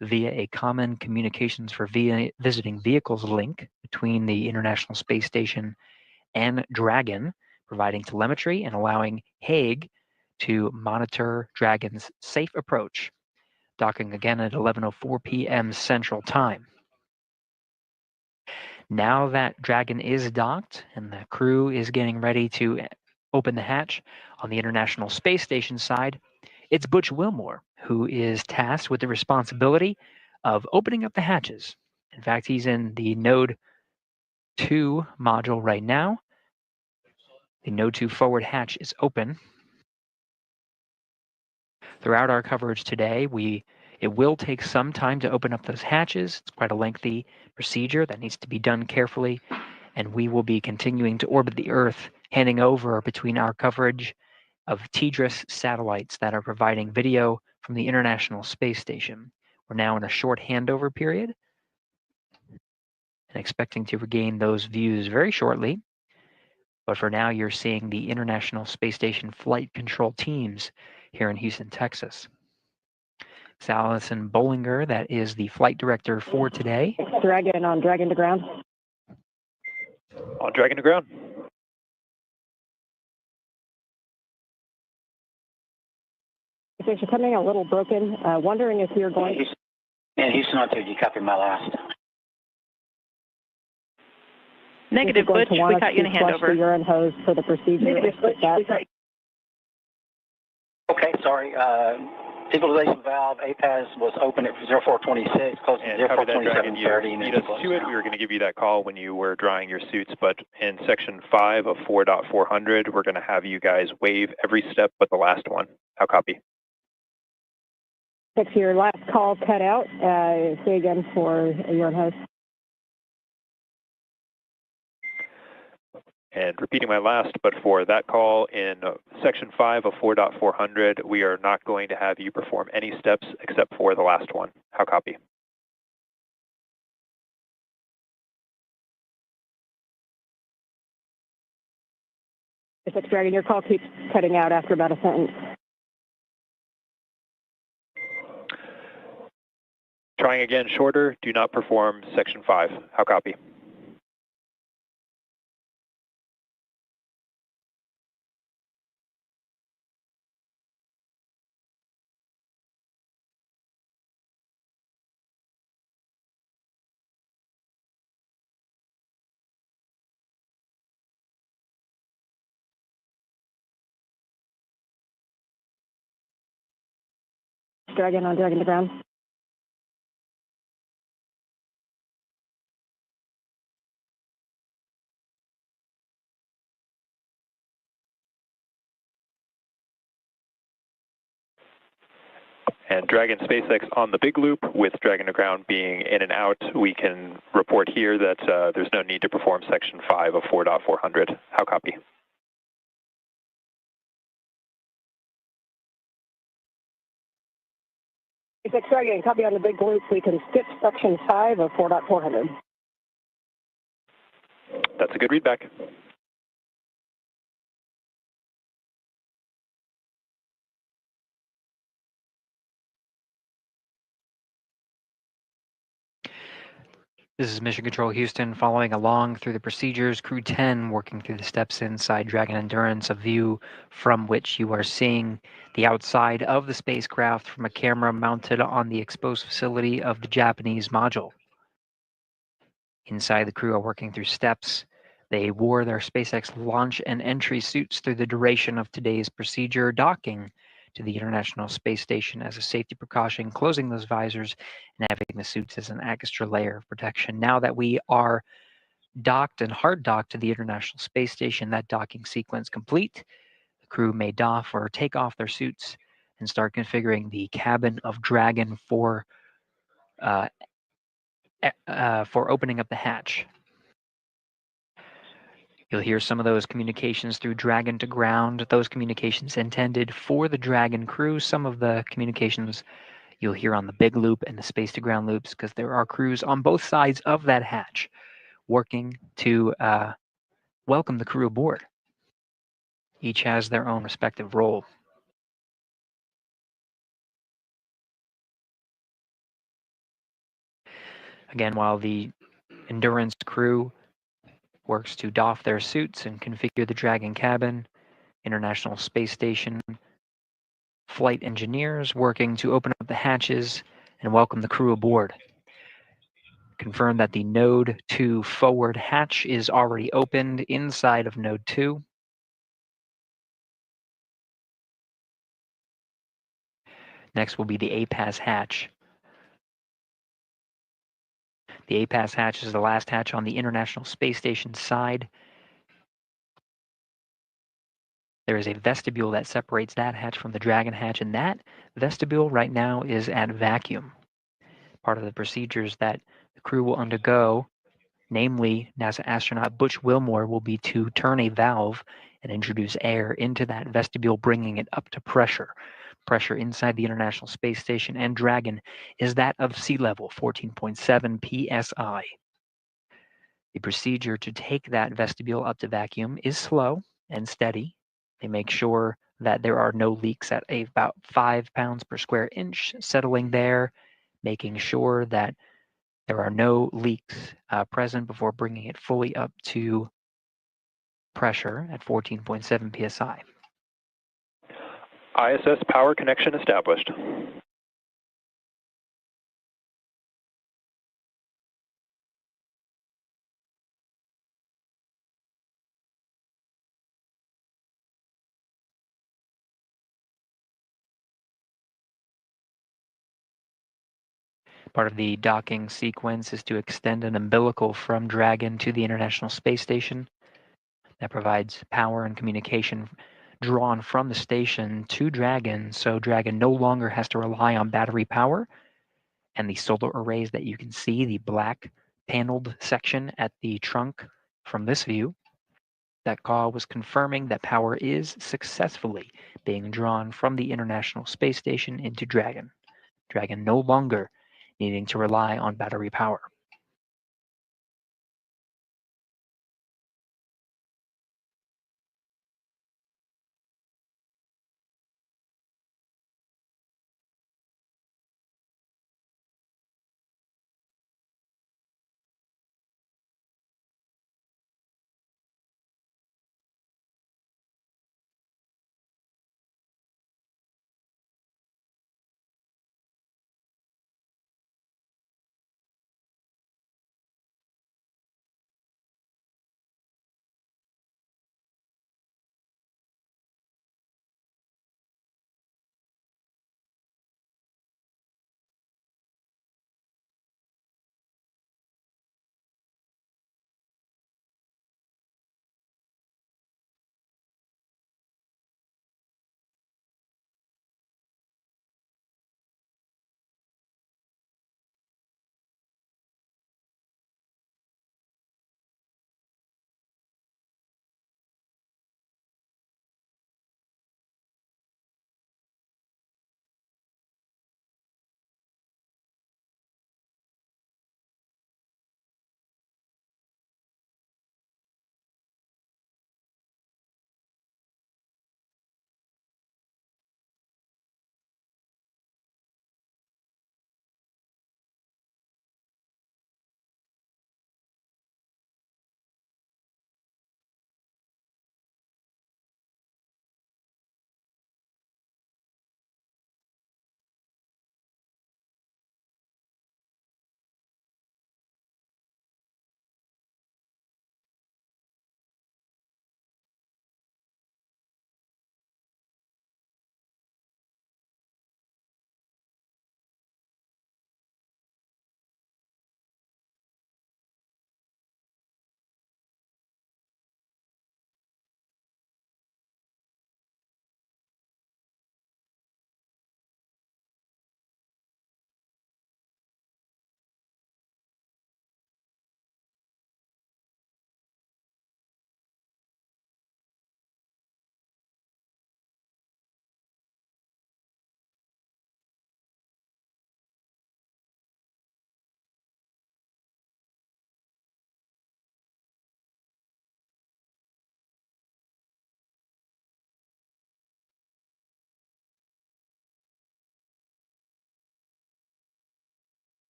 via a common communications for visiting vehicles link between the International Space Station and Dragon, providing telemetry and allowing Hague to monitor Dragon's safe approach, docking again at 11:04 p.m. Central Time. Now that Dragon is docked and the crew is getting ready to open the hatch on the International Space Station side, it's Butch Wilmore who is tasked with the responsibility of opening up the hatches. In fact, he's in the Node 2 module right now. The Node 2 forward hatch is open. Throughout our coverage today, it will take some time to open up those hatches. It's quite a lengthy procedure that needs to be done carefully, and we will be continuing to orbit the Earth, handing over between our coverage of TDRS satellites that are providing video from the International Space Station. We're now in a short handover period and expecting to regain those views very shortly. But for now, you're seeing the International Space Station flight control teams here in Houston, Texas. It's Allison Bollinger, that is the flight director for today. Dragon on Dragon to ground. On Dragon to ground. You're coming a little broken. Wondering if you're going to... And Houston on 2G, copy my last. Negative, Butch. We got you in a handover. The urine hose for the procedure. Okay, sorry. Stabilization valve, APAS was open at 0426, close to 042730. You need us to it. We were going to give you that call when you were drying your suits, but in section 5 of 4.400, we're going to have you guys wave every step but the last one. How copy? Next, your last call cut out. Say again for your own host. And repeating my last, but for that call in section 5 of 4.400, we are not going to have you perform any steps except for the last one. How copy? It's Dragon, your call keeps cutting out after about a sentence. Trying again shorter, do not perform section 5. How copy? Dragon on Dragon to ground. And Dragon SpaceX on the big loop, with Dragon to ground being in and out, we can report here that there's no need to perform section 5 of 4.400. How copy? SpaceX Dragon, copy on the big loop. We can skip section 5 of 4.400. That's a good readback. This is Mission Control Houston following along through the procedures. Crew-10 working through the steps inside Dragon Endurance, a view from which you are seeing the outside of the spacecraft from a camera mounted on the exposed facility of the Japanese module. Inside, the crew are working through steps. They wore their SpaceX launch and entry suits through the duration of today's procedure, docking to the International Space Station as a safety precaution, closing those visors and having the suits as an extra layer of protection. Now that we are docked and hard docked to the International Space Station, that docking sequence complete, the crew may doff or take off their suits and start configuring the cabin of Dragon for opening up the hatch. You'll hear some of those communications through Dragon to ground, those communications intended for the Dragon crew. Some of the communications you'll hear on the big loop and the space to ground loops, because there are crews on both sides of that hatch working to welcome the crew aboard. Each has their own respective role. Again, while the Endurance crew works to doff their suits and configure the Dragon cabin, International Space Station flight engineers working to open up the hatches and welcome the crew aboard. Confirm that the Node 2 forward hatch is already opened inside of Node 2. Next will be the APAS hatch. The APAS hatch is the last hatch on the International Space Station side. There is a vestibule that separates that hatch from the Dragon hatch, and that vestibule right now is at vacuum. Part of the procedures that the crew will undergo, namely NASA astronaut Butch Wilmore, will be to turn a valve and introduce air into that vestibule, bringing it up to pressure. Pressure inside the International Space Station and Dragon is that of sea level, 14.7 psi. The procedure to take that vestibule up to vacuum is slow and steady. They make sure that there are no leaks at about 5 pounds per square inch, settling there, making sure that there are no leaks present before bringing it fully up to pressure at 14.7 psi. ISS power connection established. Part of the docking sequence is to extend an umbilical from Dragon to the International Space Station that provides power and communication drawn from the station to Dragon, so Dragon no longer has to rely on battery power. And the solar arrays that you can see, the black paneled section at the trunk from this view, that call was confirming that power is successfully being drawn from the International Space Station into Dragon. Dragon no longer needing to rely on battery power.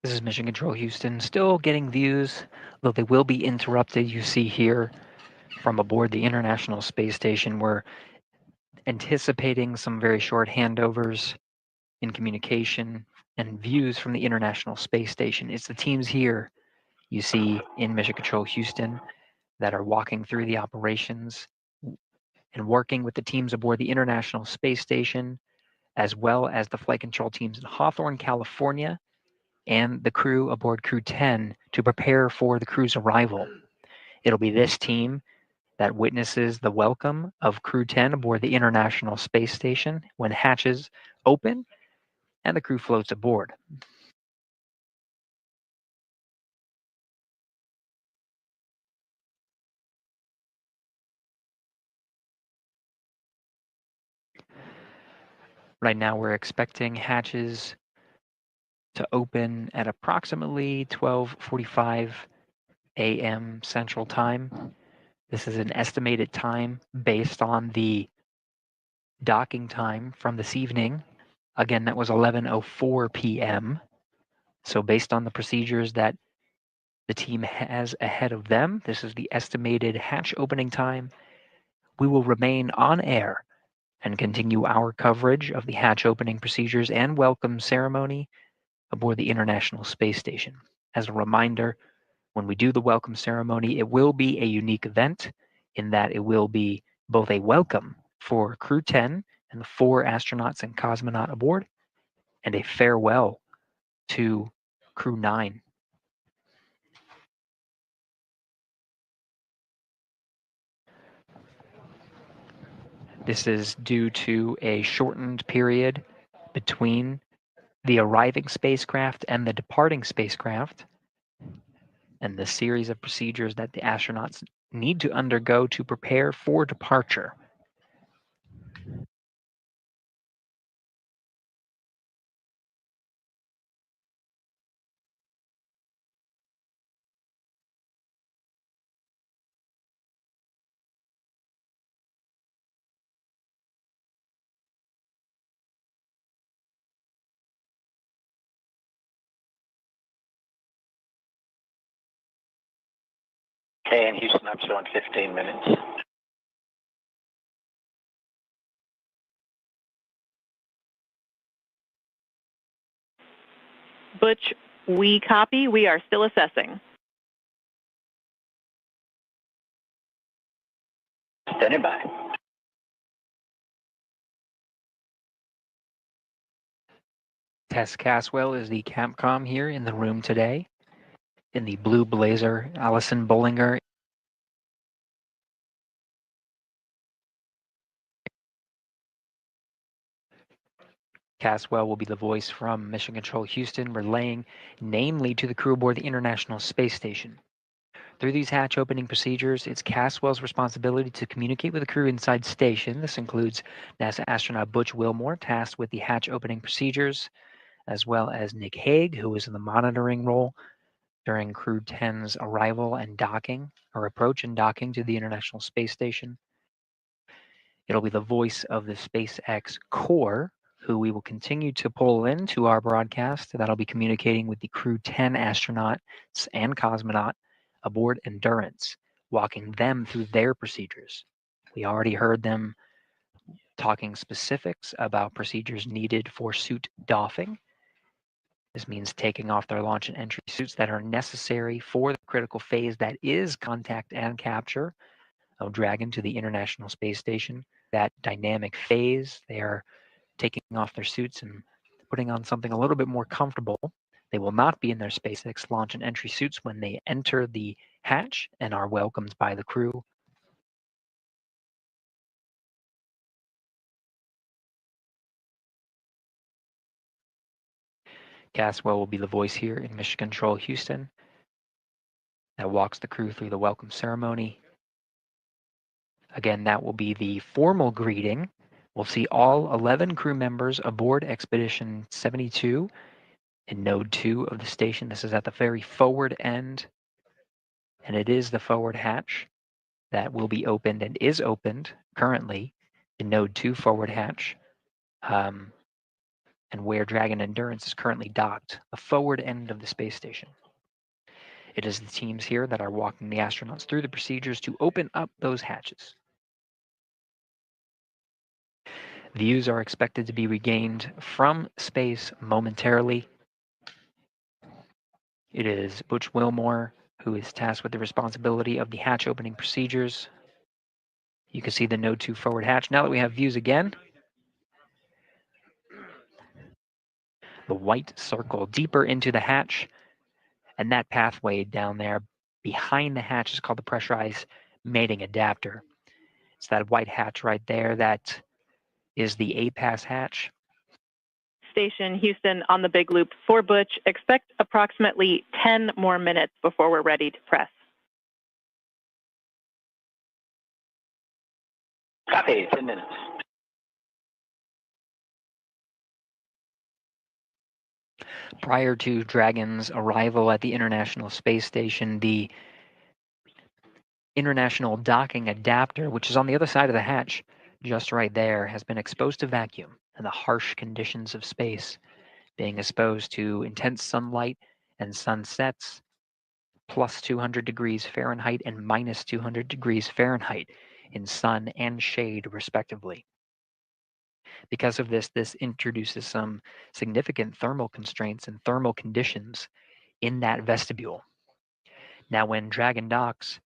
This is Mission Control Houston, still getting views, though they will be interrupted. You see here from aboard the International Space Station, we're anticipating some very short handovers in communication and views from the International Space Station. It's the teams here you see in Mission Control Houston that are walking through the operations and working with the teams aboard the International Space Station, as well as the flight control teams in Hawthorne, California, and the crew aboard Crew-10 to prepare for the crew's arrival. It'll be this team that witnesses the welcome of Crew-10 aboard the International Space Station when hatches open and the crew floats aboard. Right now we're expecting hatches to open at approximately 12:45 a.m. Central Time. This is an estimated time based on the docking time from this evening. Again, that was 11:04 p.m. So based on the procedures that the team has ahead of them, this is the estimated hatch opening time. We will remain on air and continue our coverage of the hatch opening procedures and welcome ceremony aboard the International Space Station. As a reminder, when we do the welcome ceremony, it will be a unique event in that it will be both a welcome for Crew-10 and the 4 astronauts and cosmonaut aboard, and a farewell to Crew-9. This is due to a shortened period between the arriving spacecraft and the departing spacecraft, and the series of procedures that the astronauts need to undergo to prepare for departure. Okay, and Houston, I'm showing 15 minutes. Butch, we copy. We are still assessing. Standing by. Tess Caswell is the Capcom here in the room today. In the blue blazer, Allison Bollinger. Caswell will be the voice from Mission Control Houston, relaying namely to the crew aboard the International Space Station. Through these hatch opening procedures, it's Caswell's responsibility to communicate with the crew inside station. This includes NASA astronaut Butch Wilmore, tasked with the hatch opening procedures, as well as Nick Hague, who is in the monitoring role during Crew-10's arrival and docking, or approach and docking to the International Space Station. It'll be the voice of the SpaceX core, who we will continue to pull into our broadcast. That'll be communicating with the Crew-10 astronauts and cosmonaut aboard Endurance, walking them through their procedures. We already heard them talking specifics about procedures needed for suit doffing. This means taking off their launch and entry suits that are necessary for the critical phase that is contact and capture of Dragon to the International Space Station. That dynamic phase, they are taking off their suits and putting on something a little bit more comfortable. They will not be in their SpaceX launch and entry suits when they enter the hatch and are welcomed by the crew. Caswell will be the voice here in Mission Control Houston that walks the crew through the welcome ceremony. Again, that will be the formal greeting. We'll see all 11 crew members aboard Expedition 72 in Node 2 of the station. This is at the very forward end, and it is the forward hatch that will be opened and is opened currently in Node 2 forward hatch. And and where Dragon Endurance is currently docked, the forward end of the space station. It is the teams here that are walking the astronauts through the procedures to open up those hatches. Views are expected to be regained from space momentarily. It is Butch Wilmore who is tasked with the responsibility of the hatch opening procedures. You can see the Node 2 forward hatch. Now that we have views again, the white circle deeper into the hatch, and that pathway down there behind the hatch is called the pressurized mating adapter. It's that white hatch right there that is the A-pass hatch. Station Houston on the big loop for Butch. Expect approximately 10 more minutes before we're ready to press. Copy, 10 minutes. Prior to Dragon's arrival at the International Space Station, the International Docking Adapter, which is on the other side of the hatch, just right there, has been exposed to vacuum and the harsh conditions of space, being exposed to intense sunlight and sunsets, plus 200 degrees Fahrenheit and minus 200 degrees Fahrenheit in sun and shade, respectively. Because of this, this introduces some significant thermal constraints and thermal conditions in that vestibule. Now, when Dragon docks,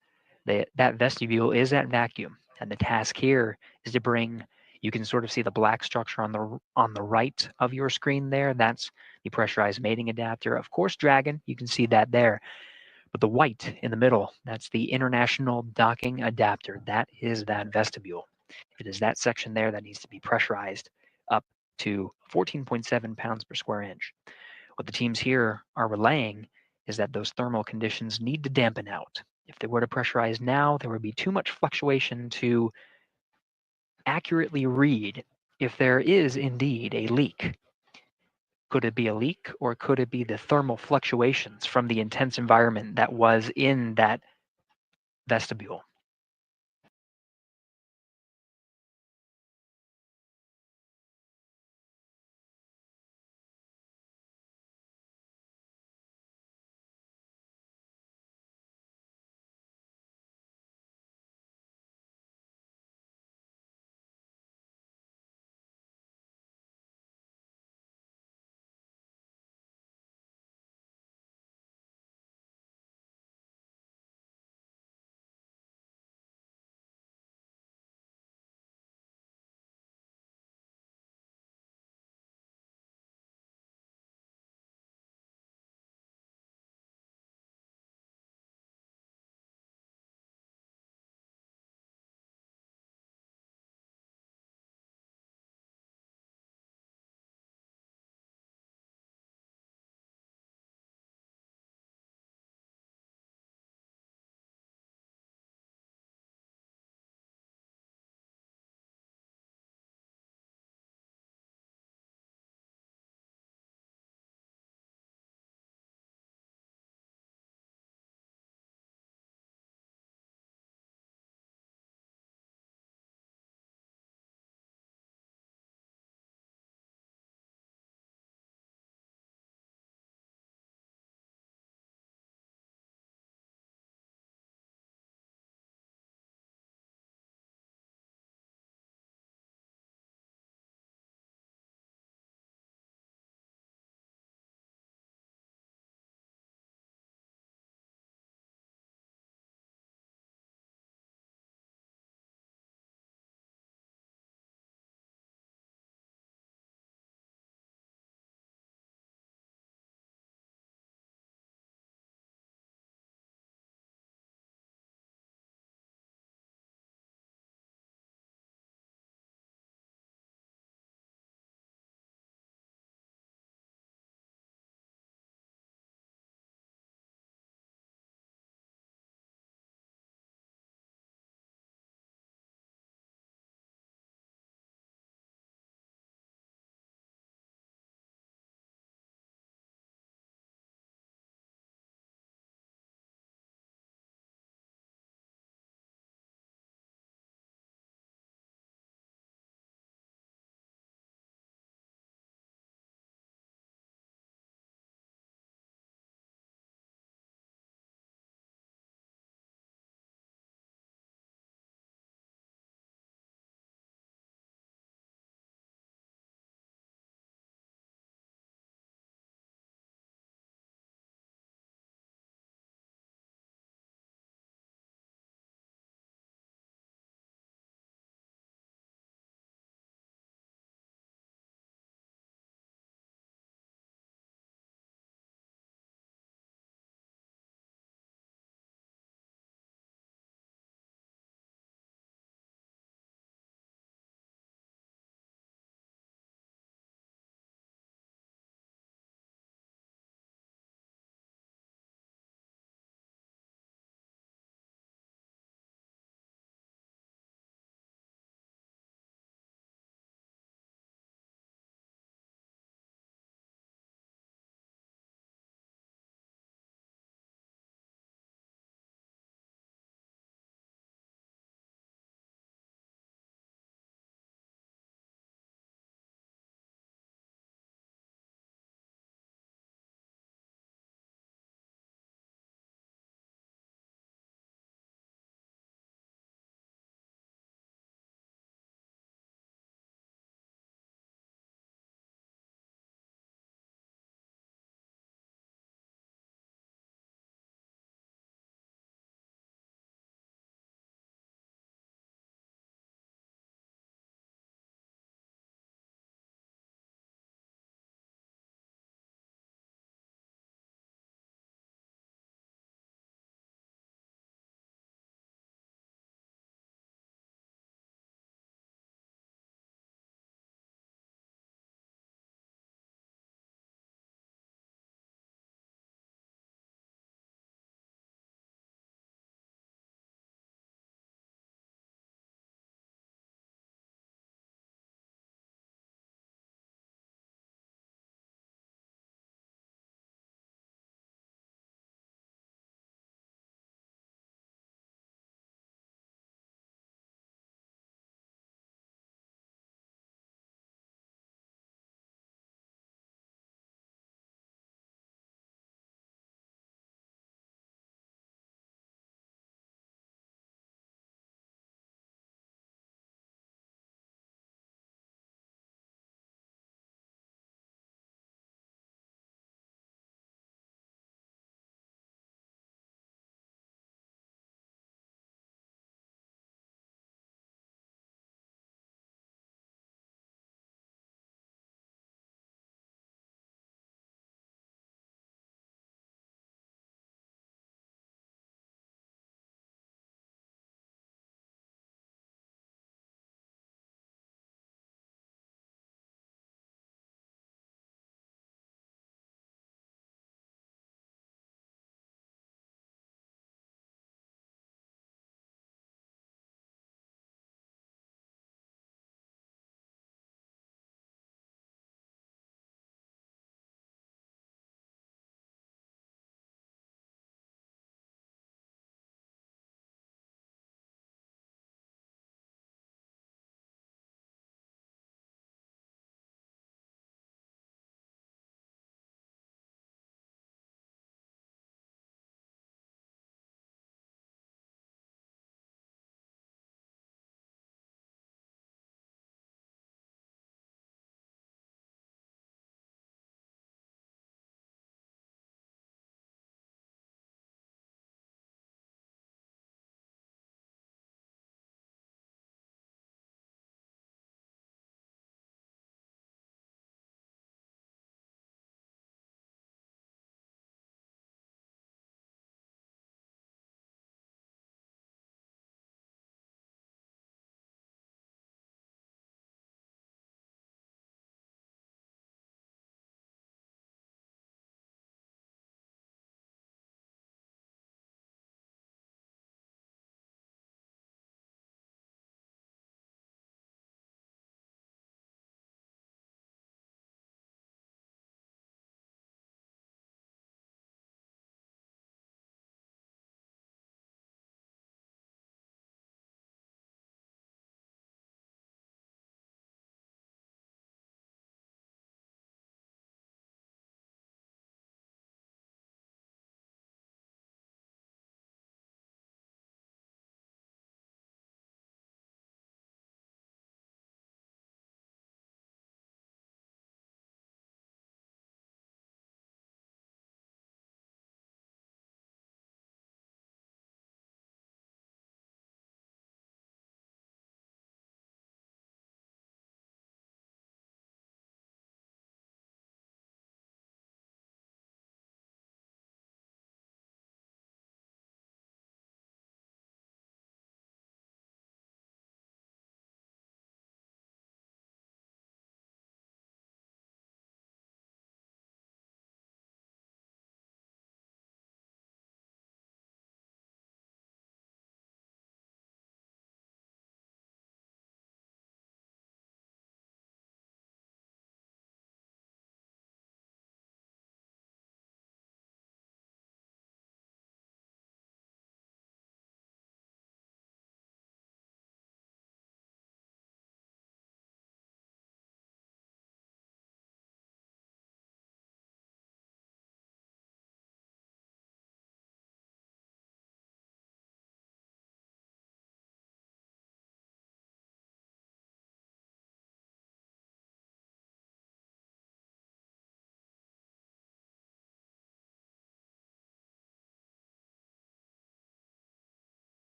that vestibule is at vacuum, and the task here is to bring, you can sort of see the black structure on the right of your screen there. That's the pressurized mating adapter. Of course, Dragon, you can see that there. But the white in the middle, that's the International Docking Adapter. That is that vestibule. It is that section there that needs to be pressurized up to 14.7 pounds per square inch. What the teams here are relaying is that those thermal conditions need to dampen out. If they were to pressurize now, there would be too much fluctuation to accurately read if there is indeed a leak. Could it be a leak, or could it be the thermal fluctuations from the intense environment that was in that vestibule?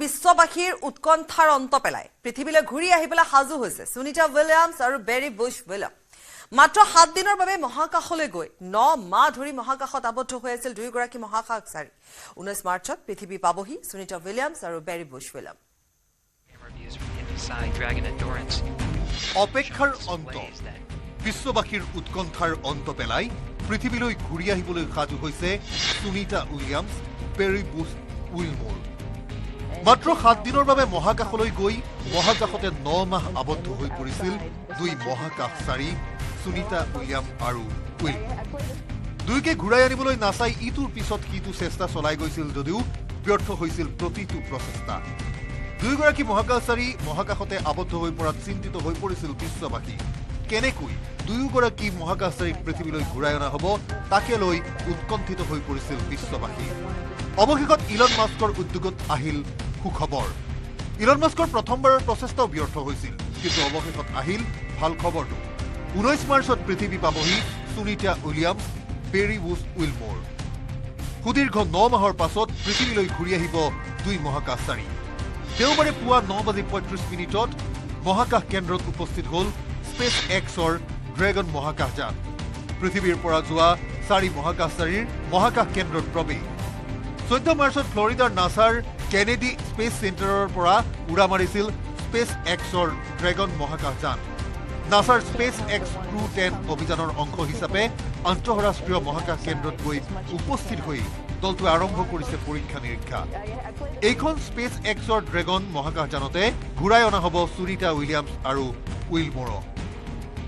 বিশ্ববাসীৰ উৎকণ্ঠাৰ অন্ত পেলাই পৃথিৱীলৈ ঘূৰি আহিবলৈ সাজু হৈছে Sunita Williams আৰু বেৰী বুছ উইলিয়াম মাত্ৰ 7 দিনৰ বাবে মহাকাশলৈ গৈ 9 মাহ ধৰি মহাকাশত আবদ্ধ হৈ আছিল দুয়োগৰাকী মহাকাশচাৰী 19 মাৰ্চত পৃথিৱী পাবহি সুনিতা উইলিয়ামছ আৰু বেৰী বুছ উইলিয়াম অপেক্ষাৰ অন্ত বিশ্ববাসীৰ উৎকণ্ঠাৰ অন্ত পেলাই পৃথিৱীলৈ ঘূৰি আহিবলৈ সাজু হৈছে Sunita Williams Barry Bush Wilmore মাত্ৰ 7 দিনৰ বাবে মহাকাশলৈ গৈ মহাকাশতে 9 মাহ আবদ্ধ হৈ পৰিছিল দুই মহাকাশচাৰী সুনিতা উইলিয়াম আৰু উইলমোৰ দুইকে ঘূৰাই আনিবলৈ নাচাই ইটোৰ পিছত সিটো চেষ্টা চলাই গৈছিল যদিও ব্যৰ্থ হৈছিল প্ৰতিটো প্ৰচেষ্টা দুইগৰাকী মহাকাশচাৰী মহাকাশতে আবদ্ধ হৈ পৰাত চিন্তিত হৈ পৰিছিল বিশ্ববাসী কেনেকৈ দুয়োগৰাকী মহাকাশচাৰীক পৃথিৱীলৈ ঘূৰাই অনা হ'ব তাকে লৈ উৎকণ্ঠিত হৈ পৰিছিল বিশ্ববাসী অৱশেষত ইলন মাস্কৰ উদ্যোগত আহিল সুখবৰ ইলন মাস্কৰ প্ৰথমবাৰৰ প্ৰচেষ্টাও ব্যৰ্থ হৈছিল কিন্তু অৱশেষত আহিল ভাল খবৰটো 19 মাৰ্চত পৃথিৱী পাবহি Sunita Williams Barry Bush Wilmore সুদীৰ্ঘ 9 মাহৰ পাছত পৃথিৱীলৈ ঘূৰি আহিব দুই মহাকাশচাৰী দেওবাৰে পুৱা 9:35 মহাকাশ কেন্দ্ৰত উপস্থিত হ'ল স্পেচ এক্সৰ ড্ৰেগন মহাকাশযান পৃথিৱীৰ পৰা যোৱা 4 মহাকাশচাৰীৰ মহাকাশ কেন্দ্ৰত প্ৰৱেশ 14 মাৰ্চত ফ্লৰিডাৰ নাছাৰ কেনেডি স্পেচ চেণ্টাৰৰ পৰা উৰা মাৰিছিল স্পেচ এক্সৰ ড্ৰেগন মহাকাশযান নাছাৰ স্পেচ এক্স Crew-10 অভিযানৰ অংশ হিচাপে আন্তঃৰাষ্ট্ৰীয় মহাকাশ কেন্দ্ৰত গৈ উপস্থিত হৈ দলটোৱে আৰম্ভ কৰিছে পৰীক্ষা নিৰীক্ষা এইখন স্পেচ এক্সৰ ড্ৰেগন মহাকাশযানতে ঘূৰাই অনা হ'ব সুনিতা উইলিয়ামছ আৰু উইলমোৰক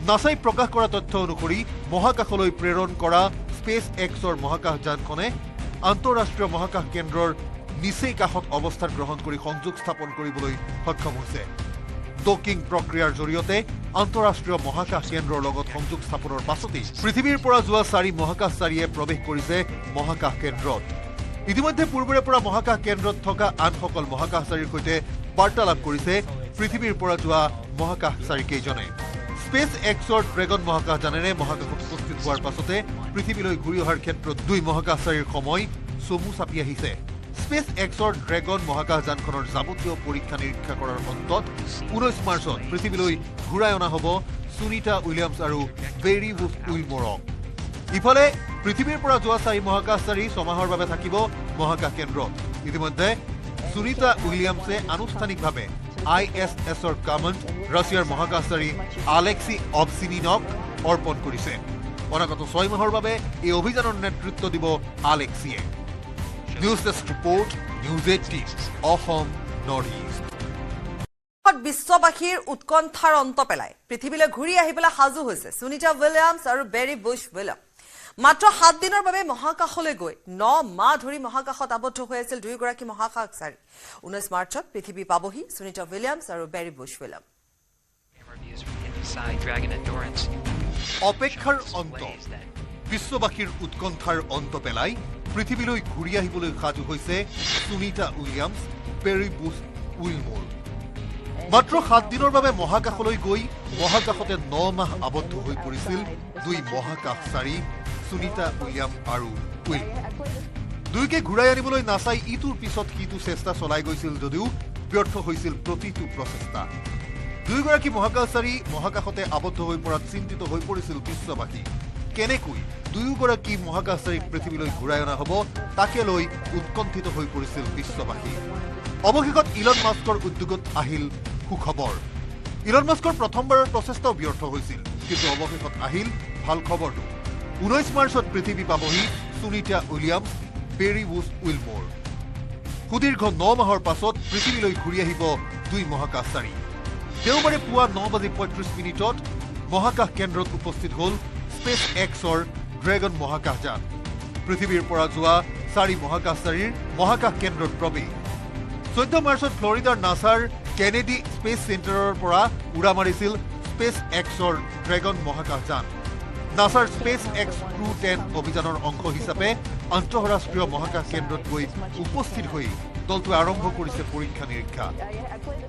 নাছাই প্ৰকাশ কৰা তথ্য অনুসৰি মহাকাশলৈ প্ৰেৰণ কৰা স্পেচ এক্সৰ মহাকাশযানখনে আন্তঃৰাষ্ট্ৰীয় মহাকাশ কেন্দ্ৰৰ নিচেই কাষত অৱস্থান গ্ৰহণ কৰি সংযোগ স্থাপন কৰিবলৈ সক্ষম হৈছে ডকিং প্ৰক্ৰিয়াৰ জৰিয়তে আন্তঃৰাষ্ট্ৰীয় মহাকাশ কেন্দ্ৰৰ লগত সংযোগ স্থাপনৰ পাছতেই পৃথিৱীৰ পৰা যোৱা 4 মহাকাশচাৰীয়ে প্ৰৱেশ কৰিছে মহাকাশ কেন্দ্ৰত ইতিমধ্যে পূৰ্বৰে পৰা মহাকাশ কেন্দ্ৰত থকা আনসকল মহাকাশচাৰীৰ সৈতে বাৰ্তালাপ কৰিছে পৃথিৱীৰ পৰা যোৱা মহাকাশচাৰী কেইজনে স্পেচ এক্সৰ ড্ৰেগন মহাকাশযানেৰে মহাকাশত উপস্থিত হোৱাৰ পাছতে পৃথিৱীলৈ ঘূৰি অহাৰ ক্ষেত্ৰত দুই মহাকাশচাৰীৰ সময় চমু চাপি আহিছে স্পেচ এক্সৰ ড্ৰেগন মহাকাশযানখনৰ যাৱতীয় পৰীক্ষা নিৰীক্ষা কৰাৰ অন্তত 19 মাৰ্চত পৃথিৱীলৈ ঘূৰাই অনা হ'ব সুনিতা উইলিয়ামছ আৰু বেৰী বুছ উইলমোৰক ইফালে পৃথিৱীৰ পৰা যোৱা 4 মহাকাশচাৰী 6 মাহৰ বাবে থাকিব মহাকাশ কেন্দ্ৰত ইতিমধ্যে সুনিতা উইলিয়ামছে আনুষ্ঠানিকভাৱে ISSৰ কমাণ্ড ৰাছিয়াৰ মহাকাশচাৰী আলেক্সি অবছিনিনক অৰ্পণ কৰিছে অনাগত 6 মাহৰ বাবে এই অভিযানৰ নেতৃত্ব দিব আলেক্সিয়ে News Desk Report, News18 Assam Northeast. বিশ্ববাসীৰ উৎকণ্ঠাৰ অন্ত পেলাই পৃথিৱীলৈ ঘূৰি আহিবলৈ সাজু হৈছে সুনিতা উইলিয়ামছ আৰু বেৰী বুছ উইলিয়াম মাত্ৰ 7 দিনৰ বাবে মহাকাশলৈ গৈ 9 মাহ ধৰি মহাকাশত আবদ্ধ হৈ আছিল দুয়োগৰাকী মহাকাশচাৰী 19 মাৰ্চত পৃথিৱী পাবহি সুনিতা উইলিয়ামছ আৰু বেৰী বুছ উইলিয়াম অপেক্ষাৰ অন্ত বিশ্ববাসীৰ উৎকণ্ঠাৰ অন্ত পেলাই পৃথিৱীলৈ ঘূৰি আহিবলৈ সাজু হৈছে Sunita Williams Barry Bush Wilmore মাত্ৰ 7 দিনৰ বাবে মহাকাশলৈ গৈ মহাকাশতে 9 মাহ আবদ্ধ হৈ পৰিছিল দুই মহাকাশচাৰী সুনিতা উইলিয়াম আৰু উইলমোৰ দুইকে ঘূৰাই আনিবলৈ নাচাই ইটোৰ পিছত সিটো চেষ্টা চলাই গৈছিল যদিও ব্যৰ্থ হৈছিল প্ৰতিটো প্ৰচেষ্টা দুইগৰাকী মহাকাশচাৰী মহাকাশতে আবদ্ধ হৈ পৰাত চিন্তিত হৈ পৰিছিল বিশ্ববাসী কেনেকৈ দুয়োগৰাকী মহাকাশচাৰীক পৃথিৱীলৈ ঘূৰাই অনা হ'ব তাকে লৈ উৎকণ্ঠিত হৈ পৰিছিল বিশ্ববাসী অৱশেষত ইলন মাস্কৰ উদ্যোগত আহিল সুখবৰ ইলন মাস্কৰ প্ৰথমবাৰৰ প্ৰচেষ্টাও ব্যৰ্থ হৈছিল কিন্তু অৱশেষত আহিল ভাল খবৰটো 19 মাৰ্চত পৃথিৱী পাবহি Sunita Williams Barry Bush Wilmore সুদীৰ্ঘ 9 মাহৰ পাছত পৃথিৱীলৈ ঘূৰি আহিব দুই মহাকাশচাৰী দেওবাৰে পুৱা 9:35 মহাকাশ কেন্দ্ৰত উপস্থিত হ'ল স্পেচ এক্সৰ ড্ৰেগন মহাকাশযান পৃথিৱীৰ পৰা যোৱা 4 মহাকাশচাৰীৰ মহাকাশ কেন্দ্ৰত প্ৰৱেশ 14 মাৰ্চত ফ্লৰিডাৰ নাছাৰ কেনেডি স্পেচ চেণ্টাৰৰ পৰা উৰা মাৰিছিল স্পেচ এক্সৰ ড্ৰেগন মহাকাশযান নাছাৰ স্পেচ এক্স Crew-10 অভিযানৰ অংশ হিচাপে আন্তঃৰাষ্ট্ৰীয় মহাকাশ কেন্দ্ৰত গৈ উপস্থিত হৈ দলটোৱে আৰম্ভ কৰিছে পৰীক্ষা নিৰীক্ষা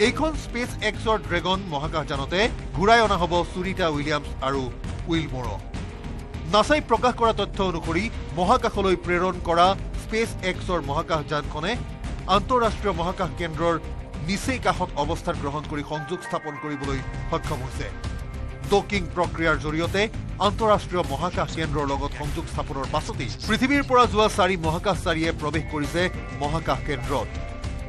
এইখন স্পেচ এক্সৰ ড্ৰেগন মহাকাশযানতে ঘূৰাই অনা হ'ব সুনিতা উইলিয়ামছ আৰু উইলমোৰক নাছাই প্ৰকাশ কৰা তথ্য অনুসৰি মহাকাশলৈ প্ৰেৰণ কৰা স্পেচ এক্সৰ মহাকাশযানখনে আন্তঃৰাষ্ট্ৰীয় মহাকাশ কেন্দ্ৰৰ নিচেই কাষত অৱস্থান গ্ৰহণ কৰি সংযোগ স্থাপন কৰিবলৈ সক্ষম হৈছে ডকিং প্ৰক্ৰিয়াৰ জৰিয়তে আন্তঃৰাষ্ট্ৰীয় মহাকাশ কেন্দ্ৰৰ লগত সংযোগ স্থাপনৰ পাছতেই পৃথিৱীৰ পৰা যোৱা 4 মহাকাশচাৰীয়ে প্ৰৱেশ কৰিছে মহাকাশ কেন্দ্ৰত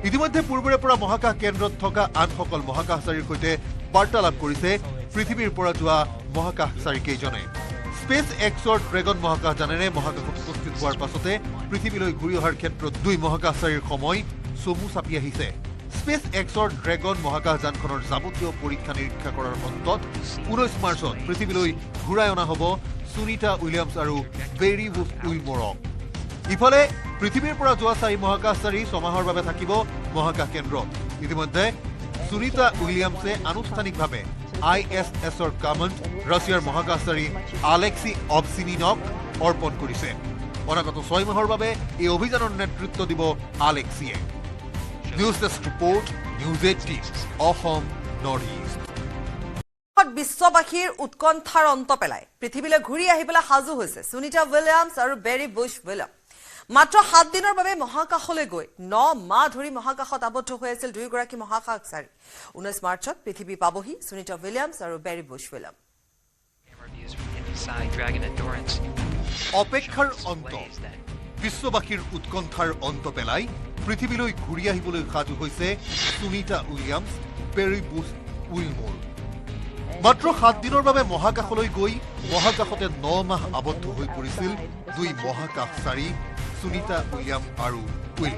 ইতিমধ্যে পূৰ্বৰে পৰা মহাকাশ কেন্দ্ৰত থকা আনসকল মহাকাশচাৰীৰ সৈতে বাৰ্তালাপ কৰিছে পৃথিৱীৰ পৰা যোৱা মহাকাশচাৰী কেইজনে স্পেচ এক্সৰ ড্ৰেগন মহাকাশযানেৰে মহাকাশত উপস্থিত হোৱাৰ পাছতে পৃথিৱীলৈ ঘূৰি অহাৰ ক্ষেত্ৰত 2 মহাকাশচাৰীৰ সময় চমু চাপি আহিছে স্পেচ এক্সৰ ড্ৰেগন মহাকাশযানখনৰ যাৱতীয় পৰীক্ষা নিৰীক্ষা কৰাৰ অন্তত 19 মাৰ্চত পৃথিৱীলৈ ঘূৰাই অনা হ'ব সুনিতা উইলিয়ামছ আৰু বেৰি বুছ উইলমৰক ইফালে পৃথিৱীৰ পৰা যোৱা 4 মহাকাশচাৰী ছমাহৰ বাবে থাকিব মহাকাশ কেন্দ্ৰত ইতিমধ্যে সুনিতা উইলিয়ামছে আনুষ্ঠানিকভাৱে ISSৰ কামাণ্ড ৰাছিয়াৰ মহাকাশচাৰী আলেক্সি অবচিনিনক অৰ্পণ কৰিছে অনাগত 6 মাহৰ বাবে এই অভিযানৰ নেতৃত্ব দিব আলেক্সিয়ে news desk report news 18 Assam north east বিশ্ববাসীৰ উৎকণ্ঠাৰ অন্ত পেলাই পৃথিৱীলৈ ঘূৰি আহিবলৈ সাজু হৈছে সুনিতা উইলিয়ামছ আৰু বেৰি বুছ উইলিয়াম মাত্ৰ 7 দিনৰ বাবে মহাকাশলৈ গৈ 9 মাহ ধৰি মহাকাশত আবদ্ধ হৈ আছিল দুয়োগৰাকী মহাকাশচাৰী 19 মাৰ্চত পৃথিৱী পাবহি সুনিতা উইলিয়ামছ আৰু বেৰি বুছ উইলিয়াম অপেক্ষাৰ অন্ত বিশ্ববাসীৰ উৎকণ্ঠাৰ অন্ত পেলাই পৃথিৱীলৈ ঘূৰি আহিবলৈ সাজু হৈছে সুনিতা উইলিয়ামছ বেৰি বুছ উইলমৰ মাত্ৰ 7 দিনৰ বাবে মহাকাশলৈ গৈ মহাকাশতে 9 মাহ আবদ্ধ হৈ পৰিছিল 2 মহাকাশচাৰী সুনিতা উইলিয়াম আৰু উইল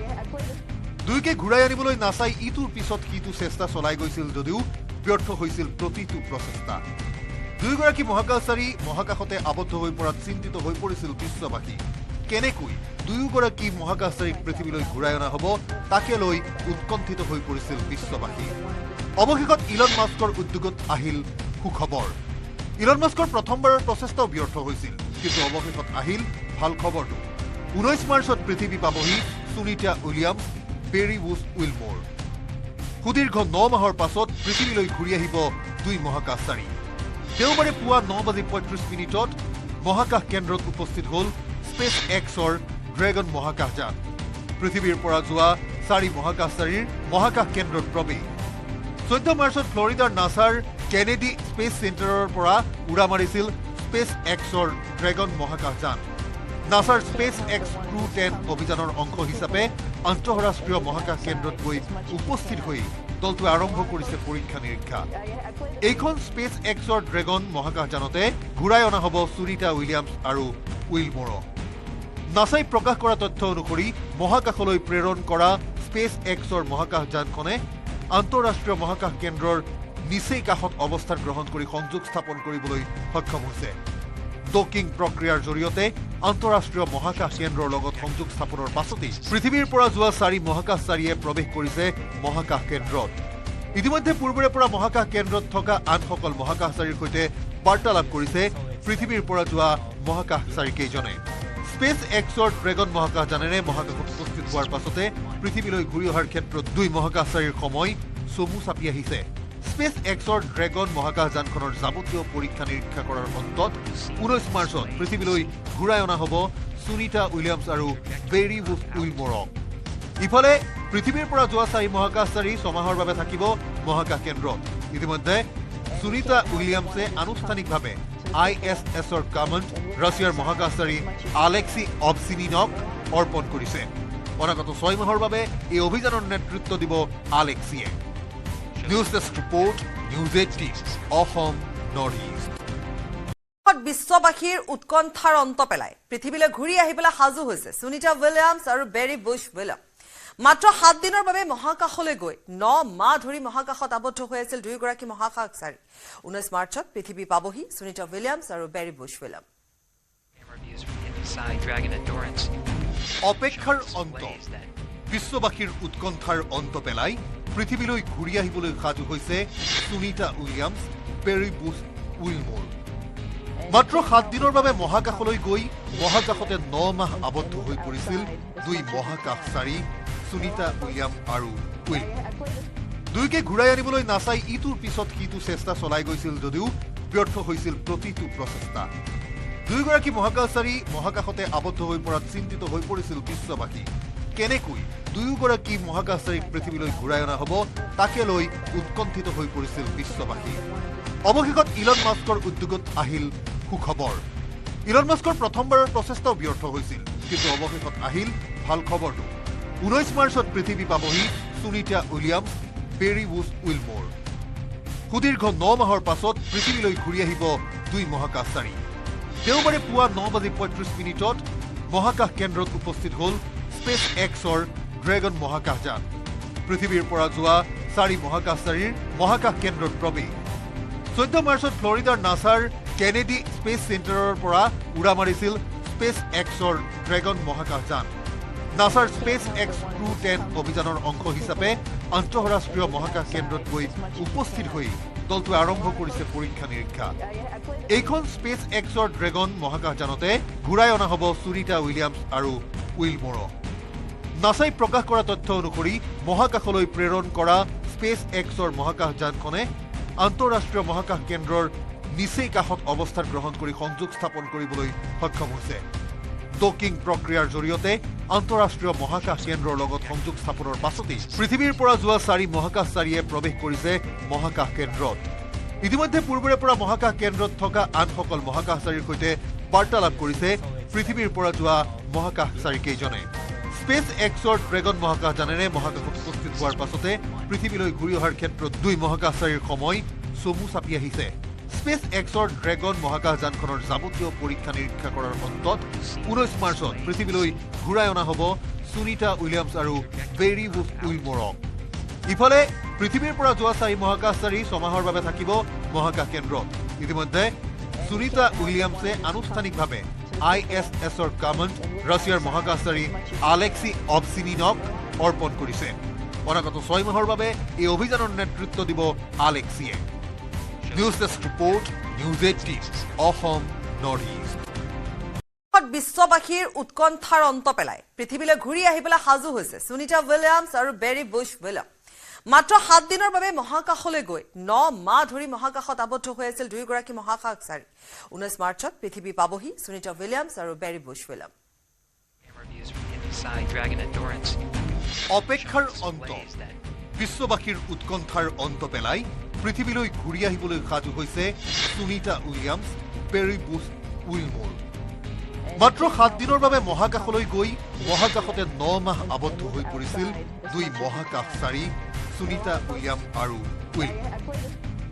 দুয়োকে ঘূৰাই আনিবলৈ নাচাই ইটোৰ পিছত সিটো চেষ্টা চলাই গৈছিল যদিও ব্যৰ্থ হৈছিল প্ৰতিটো প্ৰচেষ্টা দুয়োগৰাকী মহাকাশচাৰী মহাকাশতে আবদ্ধ হৈ পৰাত চিন্তিত হৈ পৰিছিল বিশ্ববাসী কেনেকৈ দুয়োগৰাকী মহাকাশচাৰীক পৃথিৱীলৈ ঘূৰাই অনা হ'ব তাকে লৈ উৎকণ্ঠিত হৈ পৰিছিল বিশ্ববাসী অৱশেষত ইলন মাস্কৰ উদ্যোগত আহিল সুখবৰ ইলন মাস্কৰ প্ৰথমবাৰৰ প্ৰচেষ্টাও ব্যৰ্থ হৈছিল কিন্তু অৱশেষত আহিল ভাল খবৰটো 19 মাৰ্চত পৃথিৱী পাবহি সুনিতা উইলিয়ামছ বেৰি বুছ উইলমৰ সুদীৰ্ঘ 9 মাহৰ পাছত পৃথিৱীলৈ ঘূৰি আহিব 2 মহাকাশচাৰী দেওবাৰে পুৱা 9:35 মহাকাশ কেন্দ্ৰত উপস্থিত হ'ল স্পেচ এক্সৰ ড্ৰেগন মহাকাশযান পৃথিৱীৰ পৰা যোৱা 4 মহাকাশচাৰীৰ মহাকাশ কেন্দ্ৰত প্ৰৱেশ 14 মাৰ্চত ফ্লৰিডাৰ নাছাৰ কেনেডি স্পেচ চেণ্টাৰৰ পৰা উৰা মাৰিছিল স্পেচ এক্সৰ ড্ৰেগন মহাকাশযান নাছাৰ স্পেচ এক্স Crew-10 অভিযানৰ অংশ হিচাপে আন্তঃৰাষ্ট্ৰীয় মহাকাশ কেন্দ্ৰত গৈ উপস্থিত হৈ দলটোৱে আৰম্ভ কৰিছে পৰীক্ষা নিৰীক্ষা এইখন স্পেচ এক্সৰ ড্ৰেগন মহাকাশযানতে ঘূৰাই অনা হ'ব সুনিতা উইলিয়ামছ আৰু উইলমৰক নাছাই প্ৰকাশ কৰা তথ্য অনুসৰি মহাকাশলৈ প্ৰেৰণ কৰা স্পেচ এক্সৰ মহাকাশযানখনে আন্তঃৰাষ্ট্ৰীয় মহাকাশ কেন্দ্ৰৰ নিচেই কাষত অৱস্থান গ্ৰহণ কৰি সংযোগ স্থাপন কৰিবলৈ সক্ষম হৈছে ডকিং প্ৰক্ৰিয়াৰ জৰিয়তে আন্তঃৰাষ্ট্ৰীয় মহাকাশ কেন্দ্ৰৰ লগত সংযোগ স্থাপনৰ পাছতেই পৃথিৱীৰ পৰা যোৱা 4 মহাকাশচাৰীয়ে প্ৰৱেশ কৰিছে মহাকাশ কেন্দ্ৰত ইতিমধ্যে পূৰ্বৰে পৰা মহাকাশ কেন্দ্ৰত থকা আনসকল মহাকাশচাৰীৰ সৈতে বাৰ্তালাপ কৰিছে পৃথিৱীৰ পৰা যোৱা মহাকাশচাৰী কেইজনে স্পেচ এক্সৰ ড্ৰেগন মহাকাশযানেৰে মহাকাশত উপস্থিত হোৱাৰ পাছতে পৃথিৱীলৈ ঘূৰি অহাৰ ক্ষেত্ৰত 2 মহাকাশচাৰীৰ সময় চমু চাপি আহিছে স্পেচ এক্সৰ ড্ৰেগন মহাকাশযানখনৰ যাৱতীয় পৰীক্ষা নিৰীক্ষা কৰাৰ অন্তত 19 মাৰ্চত পৃথিৱীলৈ ঘূৰাই অনা হ'ব সুনিতা উইলিয়ামছ আৰু বেৰি বুছ উইলমৰক ইফালে পৃথিৱীৰ পৰা যোৱা 4 মহাকাশচাৰী ছমাহৰ বাবে থাকিব মহাকাশ কেন্দ্ৰত ইতিমধ্যে সুনিতা উইলিয়ামছে আনুষ্ঠানিকভাৱে ISSৰ কামাণ্ড ৰাছিয়াৰ মহাকাশচাৰী আলেক্সি অবচিনিনক অৰ্পণ কৰিছে অনাগত 6 মাহৰ বাবে এই অভিযানৰ নেতৃত্ব দিব আলেক্সিয়ে news desk report news 18 Assam north east বিশ্ববাসীৰ উৎকণ্ঠাৰ অন্ত পেলাই পৃথিৱীলৈ ঘূৰি আহিবলৈ সাজু হৈছে সুনিতা উইলিয়ামছ আৰু বেৰি বুছ উইলিয়াম মাত্ৰ 7 দিনৰ বাবে মহাকাশলৈ গৈ 9 মাহ ধৰি মহাকাশত আবদ্ধ হৈ আছিল দুয়োগৰাকী মহাকাশচাৰী 19 মাৰ্চত পৃথিৱী পাবহি সুনিতা উইলিয়ামছ আৰু বেৰি বুছ উইলিয়াম অপেক্ষাৰ অন্ত বিশ্ববাসীৰ উৎকণ্ঠাৰ অন্ত পেলাই পৃথিৱীলৈ ঘূৰি আহিবলৈ সাজু হৈছে সুনিতা উইলিয়ামছ বেৰি বুছ উইলমৰ মাত্ৰ 7 দিনৰ বাবে মহাকাশলৈ গৈ মহাকাশতে 9 মাহ আবদ্ধ হৈ পৰিছিল 2 মহাকাশচাৰী সুনিতা উইলিয়াম আৰু উইল দুয়োকে ঘূৰাই আনিবলৈ নাচাই ইটোৰ পিছত সিটো চেষ্টা চলাই গৈছিল যদিও ব্যৰ্থ হৈছিল প্ৰতিটো প্ৰচেষ্টা দুয়োগৰাকী মহাকাশচাৰী মহাকাশতে আবদ্ধ হৈ পৰাত চিন্তিত হৈ পৰিছিল বিশ্ববাসী কেনেকৈ দুয়োগৰাকী মহাকাশচাৰীক পৃথিৱীলৈ ঘূৰাই অনা হ'ব তাকে লৈ উৎকণ্ঠিত হৈ পৰিছিল বিশ্ববাসী অৱশেষত ইলন মাস্কৰ উদ্যোগত আহিল সুখবৰ ইলন মাস্কৰ প্ৰথমবাৰৰ প্ৰচেষ্টাও ব্যৰ্থ হৈছিল কিন্তু অৱশেষত আহিল ভাল খবৰটো 19 মাৰ্চত পৃথিৱী পাবহি সুনিতা উইলিয়ামছ বেৰি বুছ উইলমোৰ সুদীৰ্ঘ 9 মাহৰ পাছত পৃথিৱীলৈ ঘূৰি আহিব দুই মহাকাশচাৰী দেওবাৰে পুৱা 9:35 মহাকাশ কেন্দ্ৰত উপস্থিত হ'ল স্পেচ এক্সৰ ড্ৰেগন মহাকাশযান পৃথিৱীৰ পৰা যোৱা 4 মহাকাশচাৰীৰ মহাকাশ কেন্দ্ৰত প্ৰৱেশ 14 মাৰ্চত ফ্লৰিডাৰ নাছাৰ কেনেডি স্পেচ চেণ্টাৰৰ পৰা উৰা মাৰিছিল স্পেচ এক্সৰ ড্ৰেগন মহাকাশযান নাছাৰ স্পেচ এক্স Crew-10 অভিযানৰ অংশ হিচাপে আন্তঃৰাষ্ট্ৰীয় মহাকাশ কেন্দ্ৰত গৈ উপস্থিত হৈ দলটোৱে আৰম্ভ কৰিছে পৰীক্ষা নিৰীক্ষা এইখন স্পেচ এক্সৰ ড্ৰেগন মহাকাশযানতে ঘূৰাই অনা হ'ব সুনিতা উইলিয়ামছ আৰু উইলমোৰক নাছাই প্ৰকাশ কৰা তথ্য অনুসৰি মহাকাশলৈ প্ৰেৰণ কৰা স্পেচ এক্সৰ মহাকাশযানখনে আন্তঃৰাষ্ট্ৰীয় মহাকাশ কেন্দ্ৰৰ নিচেই কাষত অৱস্থান গ্ৰহণ কৰি সংযোগ স্থাপন কৰিবলৈ সক্ষম হৈছে ডকিং প্ৰক্ৰিয়াৰ জৰিয়তে আন্তঃৰাষ্ট্ৰীয় মহাকাশ কেন্দ্ৰৰ লগত সংযোগ স্থাপনৰ পাছতেই পৃথিৱীৰ পৰা যোৱা 4 মহাকাশচাৰীয়ে প্ৰৱেশ কৰিছে মহাকাশ কেন্দ্ৰত ইতিমধ্যে পূৰ্বৰে পৰা মহাকাশ কেন্দ্ৰত থকা আনসকল মহাকাশচাৰীৰ সৈতে বাৰ্তালাপ কৰিছে পৃথিৱীৰ পৰা যোৱা মহাকাশচাৰীকেইজনে স্পেচ এক্সৰ ড্ৰেগন মহাকাশযানেৰে মহাকাশত উপস্থিত হোৱাৰ পাছতে পৃথিৱীলৈ ঘূৰি অহাৰ ক্ষেত্ৰত দুই মহাকাশচাৰীৰ সময় চমু চাপি আহিছে স্পেচ এক্সৰ ড্ৰেগন মহাকাশযানখনৰ যাৱতীয় পৰীক্ষা নিৰীক্ষা কৰাৰ অন্তত 19 মাৰ্চত পৃথিৱীলৈ ঘূৰাই অনা হ'ব সুনিতা উইলিয়ামছ আৰু বেৰি বুছ উইলমোৰক ইফালে পৃথিৱীৰ পৰা যোৱা 4 মহাকাশচাৰী 6 মাহৰ বাবে থাকিব মহাকাশ কেন্দ্ৰত ইতিমধ্যে সুনিতা উইলিয়ামছে আনুষ্ঠানিকভাৱে ISSৰ কামাণ্ড ৰাছিয়াৰ মহাকাশচাৰী আলেক্সি অবচিনিনক অৰ্পণ কৰিছে অনাগত 6 মাহৰ বাবে এই অভিযানৰ নেতৃত্ব দিব আলেক্সিয়ে News Desk Report, News18 Assam Northeast. বিশ্ববাসীৰ উৎকণ্ঠাৰ অন্ত পেলাই পৃথিৱীলৈ ঘূৰি আহিবলৈ সাজু হৈছে সুনিতা উইলিয়ামছ আৰু বেৰি বুছ উইলিয়াম মাত্ৰ 7 দিনৰ বাবে মহাকাশলৈ গৈ 9 মাহ ধৰি মহাকাশত আবদ্ধ হৈ আছিল দুয়োগৰাকী মহাকাশচাৰী 19 মাৰ্চত পৃথিৱী পাবহি সুনিতা উইলিয়ামছ আৰু বেৰি বুছ উইলিয়াম অপেক্ষাৰ অন্ত বিশ্ববাসীৰ উৎকণ্ঠাৰ অন্ত পেলাই পৃথিৱীলৈ ঘূৰি আহিবলৈ সাজু হৈছে সুনিতা উইলিয়ামছ বেৰি বুছ উইলমোৰ মাত্ৰ 7 দিনৰ বাবে মহাকাশলৈ গৈ মহাকাশতে 9 মাহ আবদ্ধ হৈ পৰিছিল দুই মহাকাশচাৰী সুনিতা উইলিয়াম আৰু উইলমোৰ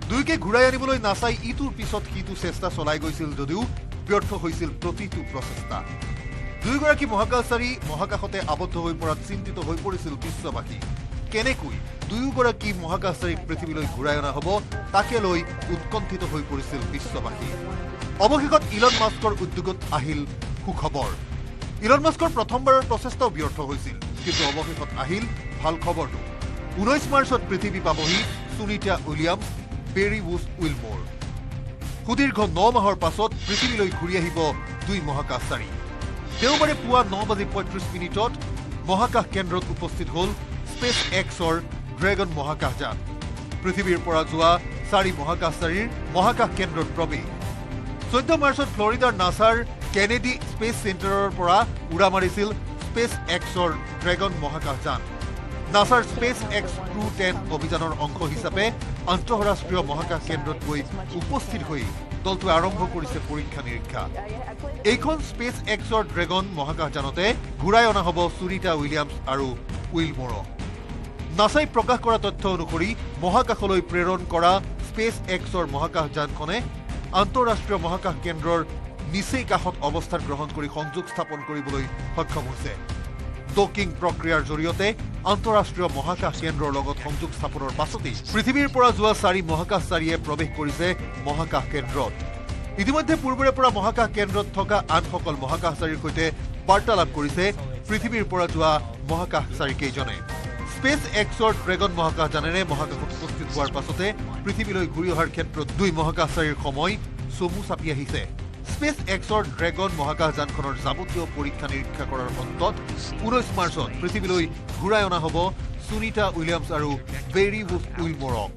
দুইকে ঘূৰাই আনিবলৈ নাছাই ইটোৰ পিছত সিটো চেষ্টা চলাই গৈছিল যদিও ব্যৰ্থ হৈছিল প্ৰতিটো প্ৰচেষ্টা দুয়োগৰাকী মহাকাশচাৰী মহাকাশতে আবদ্ধ হৈ পৰাত চিন্তিত হৈ পৰিছিল বিশ্ববাসী কেনেকৈ দুয়োগৰাকী মহাকাশচাৰীক পৃথিৱীলৈ ঘূৰাই অনা হ'ব তাকে লৈ উৎকণ্ঠিত হৈ পৰিছিল বিশ্ববাসী অৱশেষত ইলন মাস্কৰ উদ্যোগত আহিল সুখবৰ ইলন মাস্কৰ প্ৰথমবাৰৰ প্ৰচেষ্টাও ব্যৰ্থ হৈছিল কিন্তু অৱশেষত আহিল ভাল খবৰটো 19 মাৰ্চত পৃথিৱী পাবহি সুনিতা উইলিয়ামছ বেৰি বুছ উইলমোৰ সুদীৰ্ঘ 9 মাহৰ পাছত পৃথিৱীলৈ ঘূৰি আহিব দুই মহাকাশচাৰী দেওবাৰে পুৱা 9:35 মহাকাশ কেন্দ্ৰত উপস্থিত হ'ল স্পেচ এক্সৰ ড্ৰেগন মহাকাশযান পৃথিৱীৰ পৰা যোৱা 4 মহাকাশচাৰীৰ মহাকাশ কেন্দ্ৰত প্ৰৱেশ 14 মাৰ্চত ফ্লৰিডাৰ নাছাৰ কেনেডি স্পেচ চেণ্টাৰৰ পৰা উৰা মাৰিছিল স্পেচ এক্সৰ ড্ৰেগন মহাকাশযান নাছাৰ স্পেচ এক্স Crew-10 অভিযানৰ অংশ হিচাপে আন্তঃৰাষ্ট্ৰীয় মহাকাশ কেন্দ্ৰত গৈ উপস্থিত হৈ দলটোৱে আৰম্ভ কৰিছে পৰীক্ষা নিৰীক্ষা এইখন স্পেচ এক্সৰ ড্ৰেগন মহাকাশযানতে ঘূৰাই অনা হ'ব সুনিতা উইলিয়ামছ আৰু উইলমোৰক নাছাই প্ৰকাশ কৰা তথ্য অনুসৰি মহাকাশলৈ প্ৰেৰণ কৰা স্পেচ এক্সৰ মহাকাশযানখনে আন্তঃৰাষ্ট্ৰীয় মহাকাশ কেন্দ্ৰৰ নিচেই কাষত অৱস্থান গ্ৰহণ কৰি সংযোগ স্থাপন কৰিবলৈ সক্ষম হৈছে ডকিং প্ৰক্ৰিয়াৰ জৰিয়তে আন্তঃৰাষ্ট্ৰীয় মহাকাশ কেন্দ্ৰৰ লগত সংযোগ স্থাপনৰ পাছতেই পৃথিৱীৰ পৰা যোৱা 4 মহাকাশচাৰীয়ে প্ৰৱেশ কৰিছে মহাকাশ কেন্দ্ৰত ইতিমধ্যে পূৰ্বৰে পৰা মহাকাশ কেন্দ্ৰত থকা আনসকল মহাকাশচাৰীৰ সৈতে বাৰ্তালাপ কৰিছে পৃথিৱীৰ পৰা যোৱা মহাকাশচাৰীকেইজনে স্পেচ এক্সৰ ড্ৰেগন মহাকাশযানেৰে মহাকাশত উপস্থিত হোৱাৰ পাছতে পৃথিৱীলৈ ঘূৰি অহাৰ ক্ষেত্ৰত দুই মহাকাশচাৰীৰ সময় চমু চাপি আহিছে স্পেচ এক্সৰ ড্ৰেগন মহাকাশযানখনৰ যাৱতীয় পৰীক্ষা নিৰীক্ষা কৰাৰ অন্তত 19 মাৰ্চত পৃথিৱীলৈ ঘূৰাই অনা হ'ব সুনিতা উইলিয়ামছ আৰু বেৰি বুছ উইলমোৰক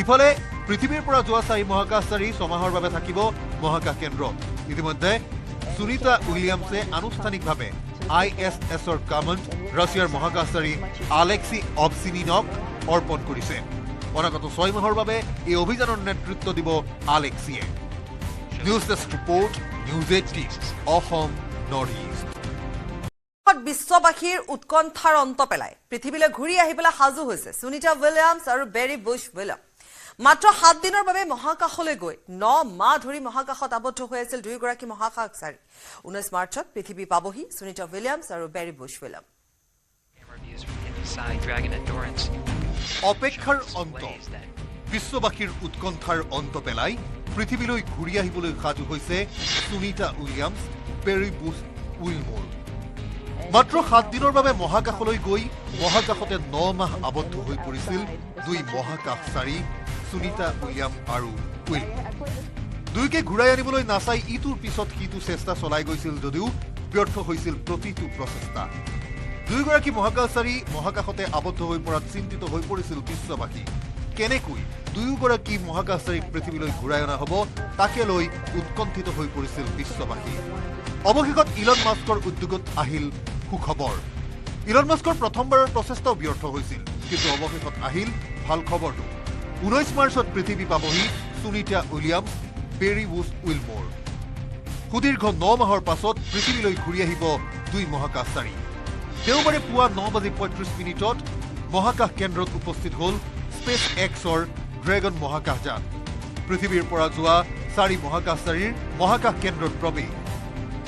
ইফালে পৃথিৱীৰ পৰা যোৱা 4 মহাকাশচাৰী 6 মাহৰ বাবে থাকিব মহাকাশ কেন্দ্ৰত ইতিমধ্যে সুনিতা উইলিয়ামছে আনুষ্ঠানিকভাৱে ISSৰ কমাণ্ড ৰাছিয়াৰ মহাকাশচাৰী আলেক্সি অবচিনিনক অৰ্পণ কৰিছে। অনাগত 6 মাহৰ বাবে এই অভিযানৰ নেতৃত্ব দিব আলেক্সিয়ে। News desk report, news 18 Assam north east. বিশ্ববাসীৰ উৎকণ্ঠাৰ অন্ত পেলাই পৃথিৱীলৈ ঘূৰি আহিবলৈ সাজু হৈছে সুনিতা উইলিয়ামছ আৰু বেৰী বুছ উইলিয়াম। মাত্ৰ 7 দিনৰ বাবে মহাকাশলৈ গৈ 9 মাহ ধৰি মহাকাশত আবদ্ধ হৈ আছিল দুয়োগৰাকী মহাকাশচাৰী। 19 মাৰ্চত পৃথিৱী পাবহি সুনিতা উইলিয়ামছ আৰু বেৰী বুছ উইলিয়াম। অপেক্ষাৰ অন্ত, বিশ্ববাসীৰ উৎকণ্ঠাৰ অন্ত পেলাই পৃথিৱীলৈ ঘূৰি আহিবলৈ সাজু হৈছে Sunita Williams, Barry Bush Wilmore. মাত্ৰ 7 দিনৰ বাবে মহাকাশলৈ গৈ মহাকাশতে 9 মাহ আবদ্ধ হৈ পৰিছিল দুই মহাকাশচাৰী সুনিতা উইলিয়াম আৰু উইলমোৰ। দুয়োকে ঘূৰাই আনিবলৈ নাচাই ইটোৰ পিছত সিটো চেষ্টা চলাই গৈছিল যদিও ব্যৰ্থ হৈছিল প্ৰতিটো প্ৰচেষ্টা। দুয়োগৰাকী মহাকাশচাৰী মহাকাশতে আবদ্ধ হৈ পৰাত চিন্তিত হৈ পৰিছিল বিশ্ববাসী। কেনেকৈ দুয়োগৰাকী মহাকাশচাৰীক পৃথিৱীলৈ ঘূৰাই অনা হ'ব তাকে লৈ উৎকণ্ঠিত হৈ পৰিছিল বিশ্ববাসী। অৱশেষত ইলন মাস্কৰ উদ্যোগত আহিল সুখবৰ। ইলন মাস্কৰ প্ৰথমবাৰৰ প্ৰচেষ্টাও ব্যৰ্থ হৈছিল, কিন্তু অৱশেষত আহিল ভাল খবৰটো। 19 মাৰ্চত পৃথিৱী পাবহি Sunita Williams, Barry Bush Wilmore. সুদীৰ্ঘ 9 মাহৰ পাছত পৃথিৱীলৈ ঘূৰি আহিব দুই মহাকাশচাৰী। দেওবাৰে পুৱা 9:35 মহাকাশ কেন্দ্ৰত উপস্থিত হ'ল স্পেচ এক্সৰ ড্ৰেগন মহাকাশযান। পৃথিৱীৰ পৰা যোৱা 4 মহাকাশচাৰীৰ মহাকাশ কেন্দ্ৰত প্ৰৱেশ।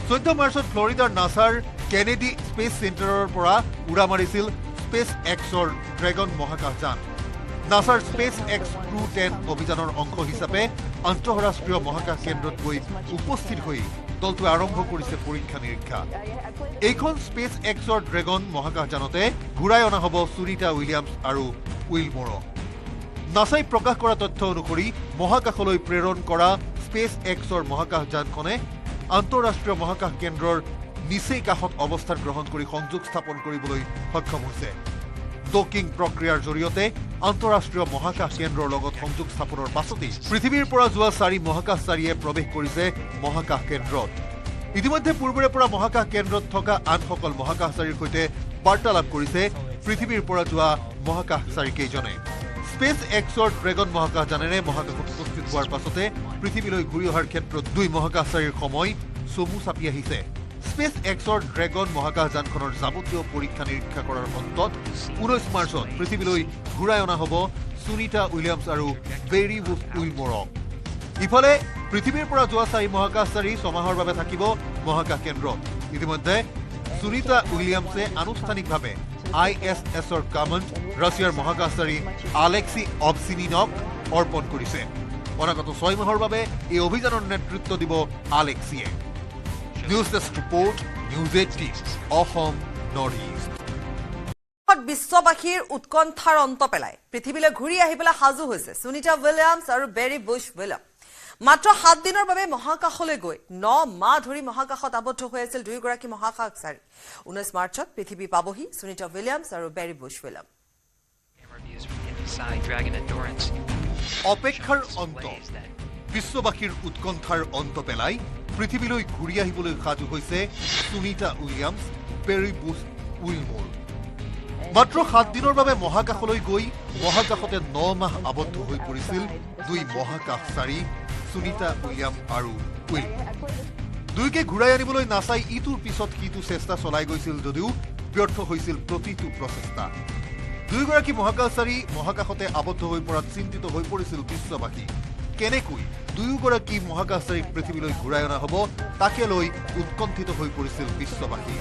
14 মাৰ্চত ফ্লৰিডাৰ নাছাৰ কেনেডি স্পেচ চেণ্টাৰৰ পৰা উৰা মাৰিছিল স্পেচ এক্সৰ ড্ৰেগন মহাকাশযান। নাছাৰ স্পেচ এক্স Crew-10 অভিযানৰ অংশ হিচাপে আন্তঃৰাষ্ট্ৰীয় মহাকাশ কেন্দ্ৰত গৈ উপস্থিত হৈ দলটোৱে আৰম্ভ কৰিছে পৰীক্ষা নিৰীক্ষা। এইখন স্পেচ এক্সৰ ড্ৰেগন মহাকাশযানতে ঘূৰাই অনা হ'ব সুনিতা উইলিয়ামছ আৰু উইলমোৰক। নাছাই প্ৰকাশ কৰা তথ্য অনুসৰি মহাকাশলৈ প্ৰেৰণ কৰা স্পেচ এক্সৰ মহাকাশযানখনে আন্তঃৰাষ্ট্ৰীয় মহাকাশ কেন্দ্ৰৰ নিচেই কাষত অৱস্থান গ্ৰহণ কৰি সংযোগ স্থাপন কৰিবলৈ সক্ষম হৈছে। ডকিং প্ৰক্ৰিয়াৰ জৰিয়তে আন্তঃৰাষ্ট্ৰীয় মহাকাশ কেন্দ্ৰৰ লগত সংযোগ স্থাপনৰ পাছতেই পৃথিৱীৰ পৰা যোৱা 4 মহাকাশচাৰীয়ে প্ৰৱেশ কৰিছে মহাকাশ কেন্দ্ৰত। ইতিমধ্যে পূৰ্বৰে পৰা মহাকাশ কেন্দ্ৰত থকা আনসকল মহাকাশচাৰীৰ সৈতে বাৰ্তালাপ কৰিছে পৃথিৱীৰ পৰা যোৱা মহাকাশচাৰীকেইজনে। স্পেচ এক্সৰ ড্ৰেগন মহাকাশযানেৰে মহাকাশত উপস্থিত হোৱাৰ পাছতে পৃথিৱীলৈ ঘূৰি অহাৰ ক্ষেত্ৰত দুই মহাকাশচাৰীৰ সময় চমু চাপি আহিছে। স্পেচ এক্সৰ ড্ৰেগন মহাকাশযানখনৰ যাৱতীয় পৰীক্ষা নিৰীক্ষা কৰাৰ অন্তত 19 মাৰ্চত পৃথিৱীলৈ ঘূৰাই অনা হ'ব সুনিতা উইলিয়ামছ আৰু বেৰী বুছ উইলমোৰক। ইফালে পৃথিৱীৰ পৰা যোৱা 4 মহাকাশচাৰী 6 মাহৰ বাবে থাকিব মহাকাশ কেন্দ্ৰত। ইতিমধ্যে সুনিতা উইলিয়ামছে আনুষ্ঠানিকভাৱে ISSৰ কমাণ্ড ৰাছিয়াৰ মহাকাশচাৰী আলেক্সি অবচিনিনক অৰ্পণ কৰিছে। অনাগত 6 মাহৰ বাবে এই অভিযানৰ নেতৃত্ব দিব আলেক্সিয়ে। News desk report, news 18 Assam north east. বিশ্ববাসীৰ উৎকণ্ঠাৰ অন্ত পেলাই পৃথিৱীলৈ ঘূৰি আহিবলৈ সাজু হৈছে সুনিতা উইলিয়ামছ আৰু বেৰী বুছ উইলিয়াম। মাত্ৰ 7 দিনৰ বাবে মহাকাশলৈ গৈ 9 মাহ ধৰি মহাকাশত আবদ্ধ হৈ আছিল দুয়োগৰাকী মহাকাশচাৰী। 19 মাৰ্চত পৃথিৱী পাবহি সুনিতা উইলিয়ামছ আৰু বেৰী বুছ উইলিয়াম। অপেক্ষাৰ অন্ত, বিশ্ববাসীৰ উৎকণ্ঠাৰ অন্ত পেলাই পৃথিৱীলৈ ঘূৰি আহিবলৈ সাজু হৈছে Sunita Williams, Barry Bush Wilmore. মাত্ৰ 7 দিনৰ বাবে মহাকাশলৈ গৈ মহাকাশতে 9 মাহ আবদ্ধ হৈ পৰিছিল দুই মহাকাশচাৰী সুনিতা উইলিয়াম আৰু উইলমোৰ। দুয়োকে ঘূৰাই আনিবলৈ নাচাই ইটোৰ পিছত সিটো চেষ্টা চলাই গৈছিল যদিও ব্যৰ্থ হৈছিল প্ৰতিটো প্ৰচেষ্টা। দুয়োগৰাকী মহাকাশচাৰী মহাকাশতে আবদ্ধ হৈ পৰাত চিন্তিত হৈ পৰিছিল বিশ্ববাসী। কেনেকৈ দুয়োগৰাকী মহাকাশচাৰীক পৃথিৱীলৈ ঘূৰাই অনা হ'ব তাকে লৈ উৎকণ্ঠিত হৈ পৰিছিল বিশ্ববাসী।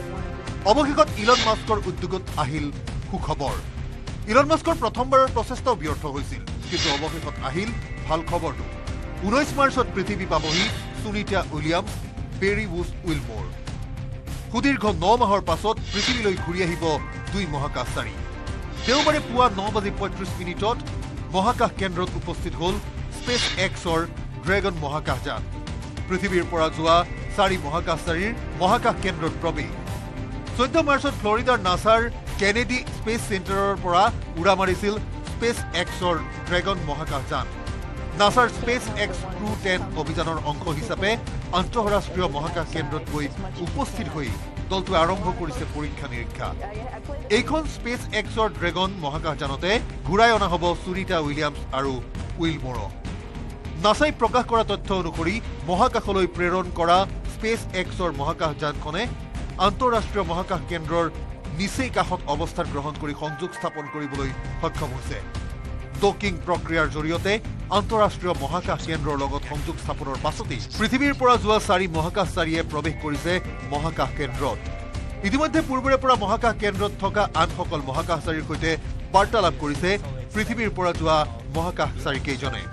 অৱশেষত ইলন মাস্কৰ উদ্যোগত আহিল সুখবৰ। ইলন মাস্কৰ প্ৰথমবাৰৰ প্ৰচেষ্টাও ব্যৰ্থ হৈছিল, কিন্তু অৱশেষত আহিল ভাল খবৰটো। 19 মাৰ্চত পৃথিৱী পাবহি Sunita Williams, Barry Bush Wilmore. সুদীৰ্ঘ 9 মাহৰ পাছত পৃথিৱীলৈ ঘূৰি আহিব দুই মহাকাশচাৰী। দেওবাৰে পুৱা 9:35 মহাকাশ কেন্দ্ৰত উপস্থিত হ'ল স্পেচ এক্সৰ ড্ৰেগন মহাকাশযান। পৃথিৱীৰ পৰা যোৱা 4 মহাকাশচাৰীৰ মহাকাশ কেন্দ্ৰত প্ৰৱেশ। 14 মাৰ্চত ফ্লৰিডাৰ নাছাৰ কেনেডি স্পেচ চেণ্টাৰৰ পৰা উৰা মাৰিছিল স্পেচ এক্সৰ ড্ৰেগন মহাকাশযান। নাছাৰ স্পেচ এক্স Crew-10 অভিযানৰ অংশ হিচাপে আন্তঃৰাষ্ট্ৰীয় মহাকাশ কেন্দ্ৰত গৈ উপস্থিত হৈ দলটোৱে আৰম্ভ কৰিছে পৰীক্ষা নিৰীক্ষা এইখন স্পেচ এক্সৰ ড্ৰেগন মহাকাশযানতে ঘূৰাই অনা হ'ব সুনিতা উইলিয়ামছ আৰু উইলমৰক নাছাই প্ৰকাশ কৰা তথ্য অনুসৰি মহাকাশলৈ প্ৰেৰণ কৰা স্পেচ এক্সৰ মহাকাশযানখনে আন্তঃৰাষ্ট্ৰীয় মহাকাশ কেন্দ্ৰৰ নিচেই কাষত অৱস্থান গ্ৰহণ কৰি সংযোগ স্থাপন কৰিবলৈ সক্ষম হৈছে ডকিং প্ৰক্ৰিয়াৰ জৰিয়তে আন্তঃৰাষ্ট্ৰীয় মহাকাশ কেন্দ্ৰৰ লগত সংযোগ স্থাপনৰ পাছতেই পৃথিৱীৰ পৰা যোৱা 4 মহাকাশচাৰীয়ে প্ৰৱেশ কৰিছে মহাকাশ কেন্দ্ৰত ইতিমধ্যে পূৰ্বৰে পৰা মহাকাশ কেন্দ্ৰত থকা আনসকল মহাকাশচাৰীৰ সৈতে বাৰ্তালাপ কৰিছে পৃথিৱীৰ পৰা যোৱা মহাকাশচাৰী কেইজনে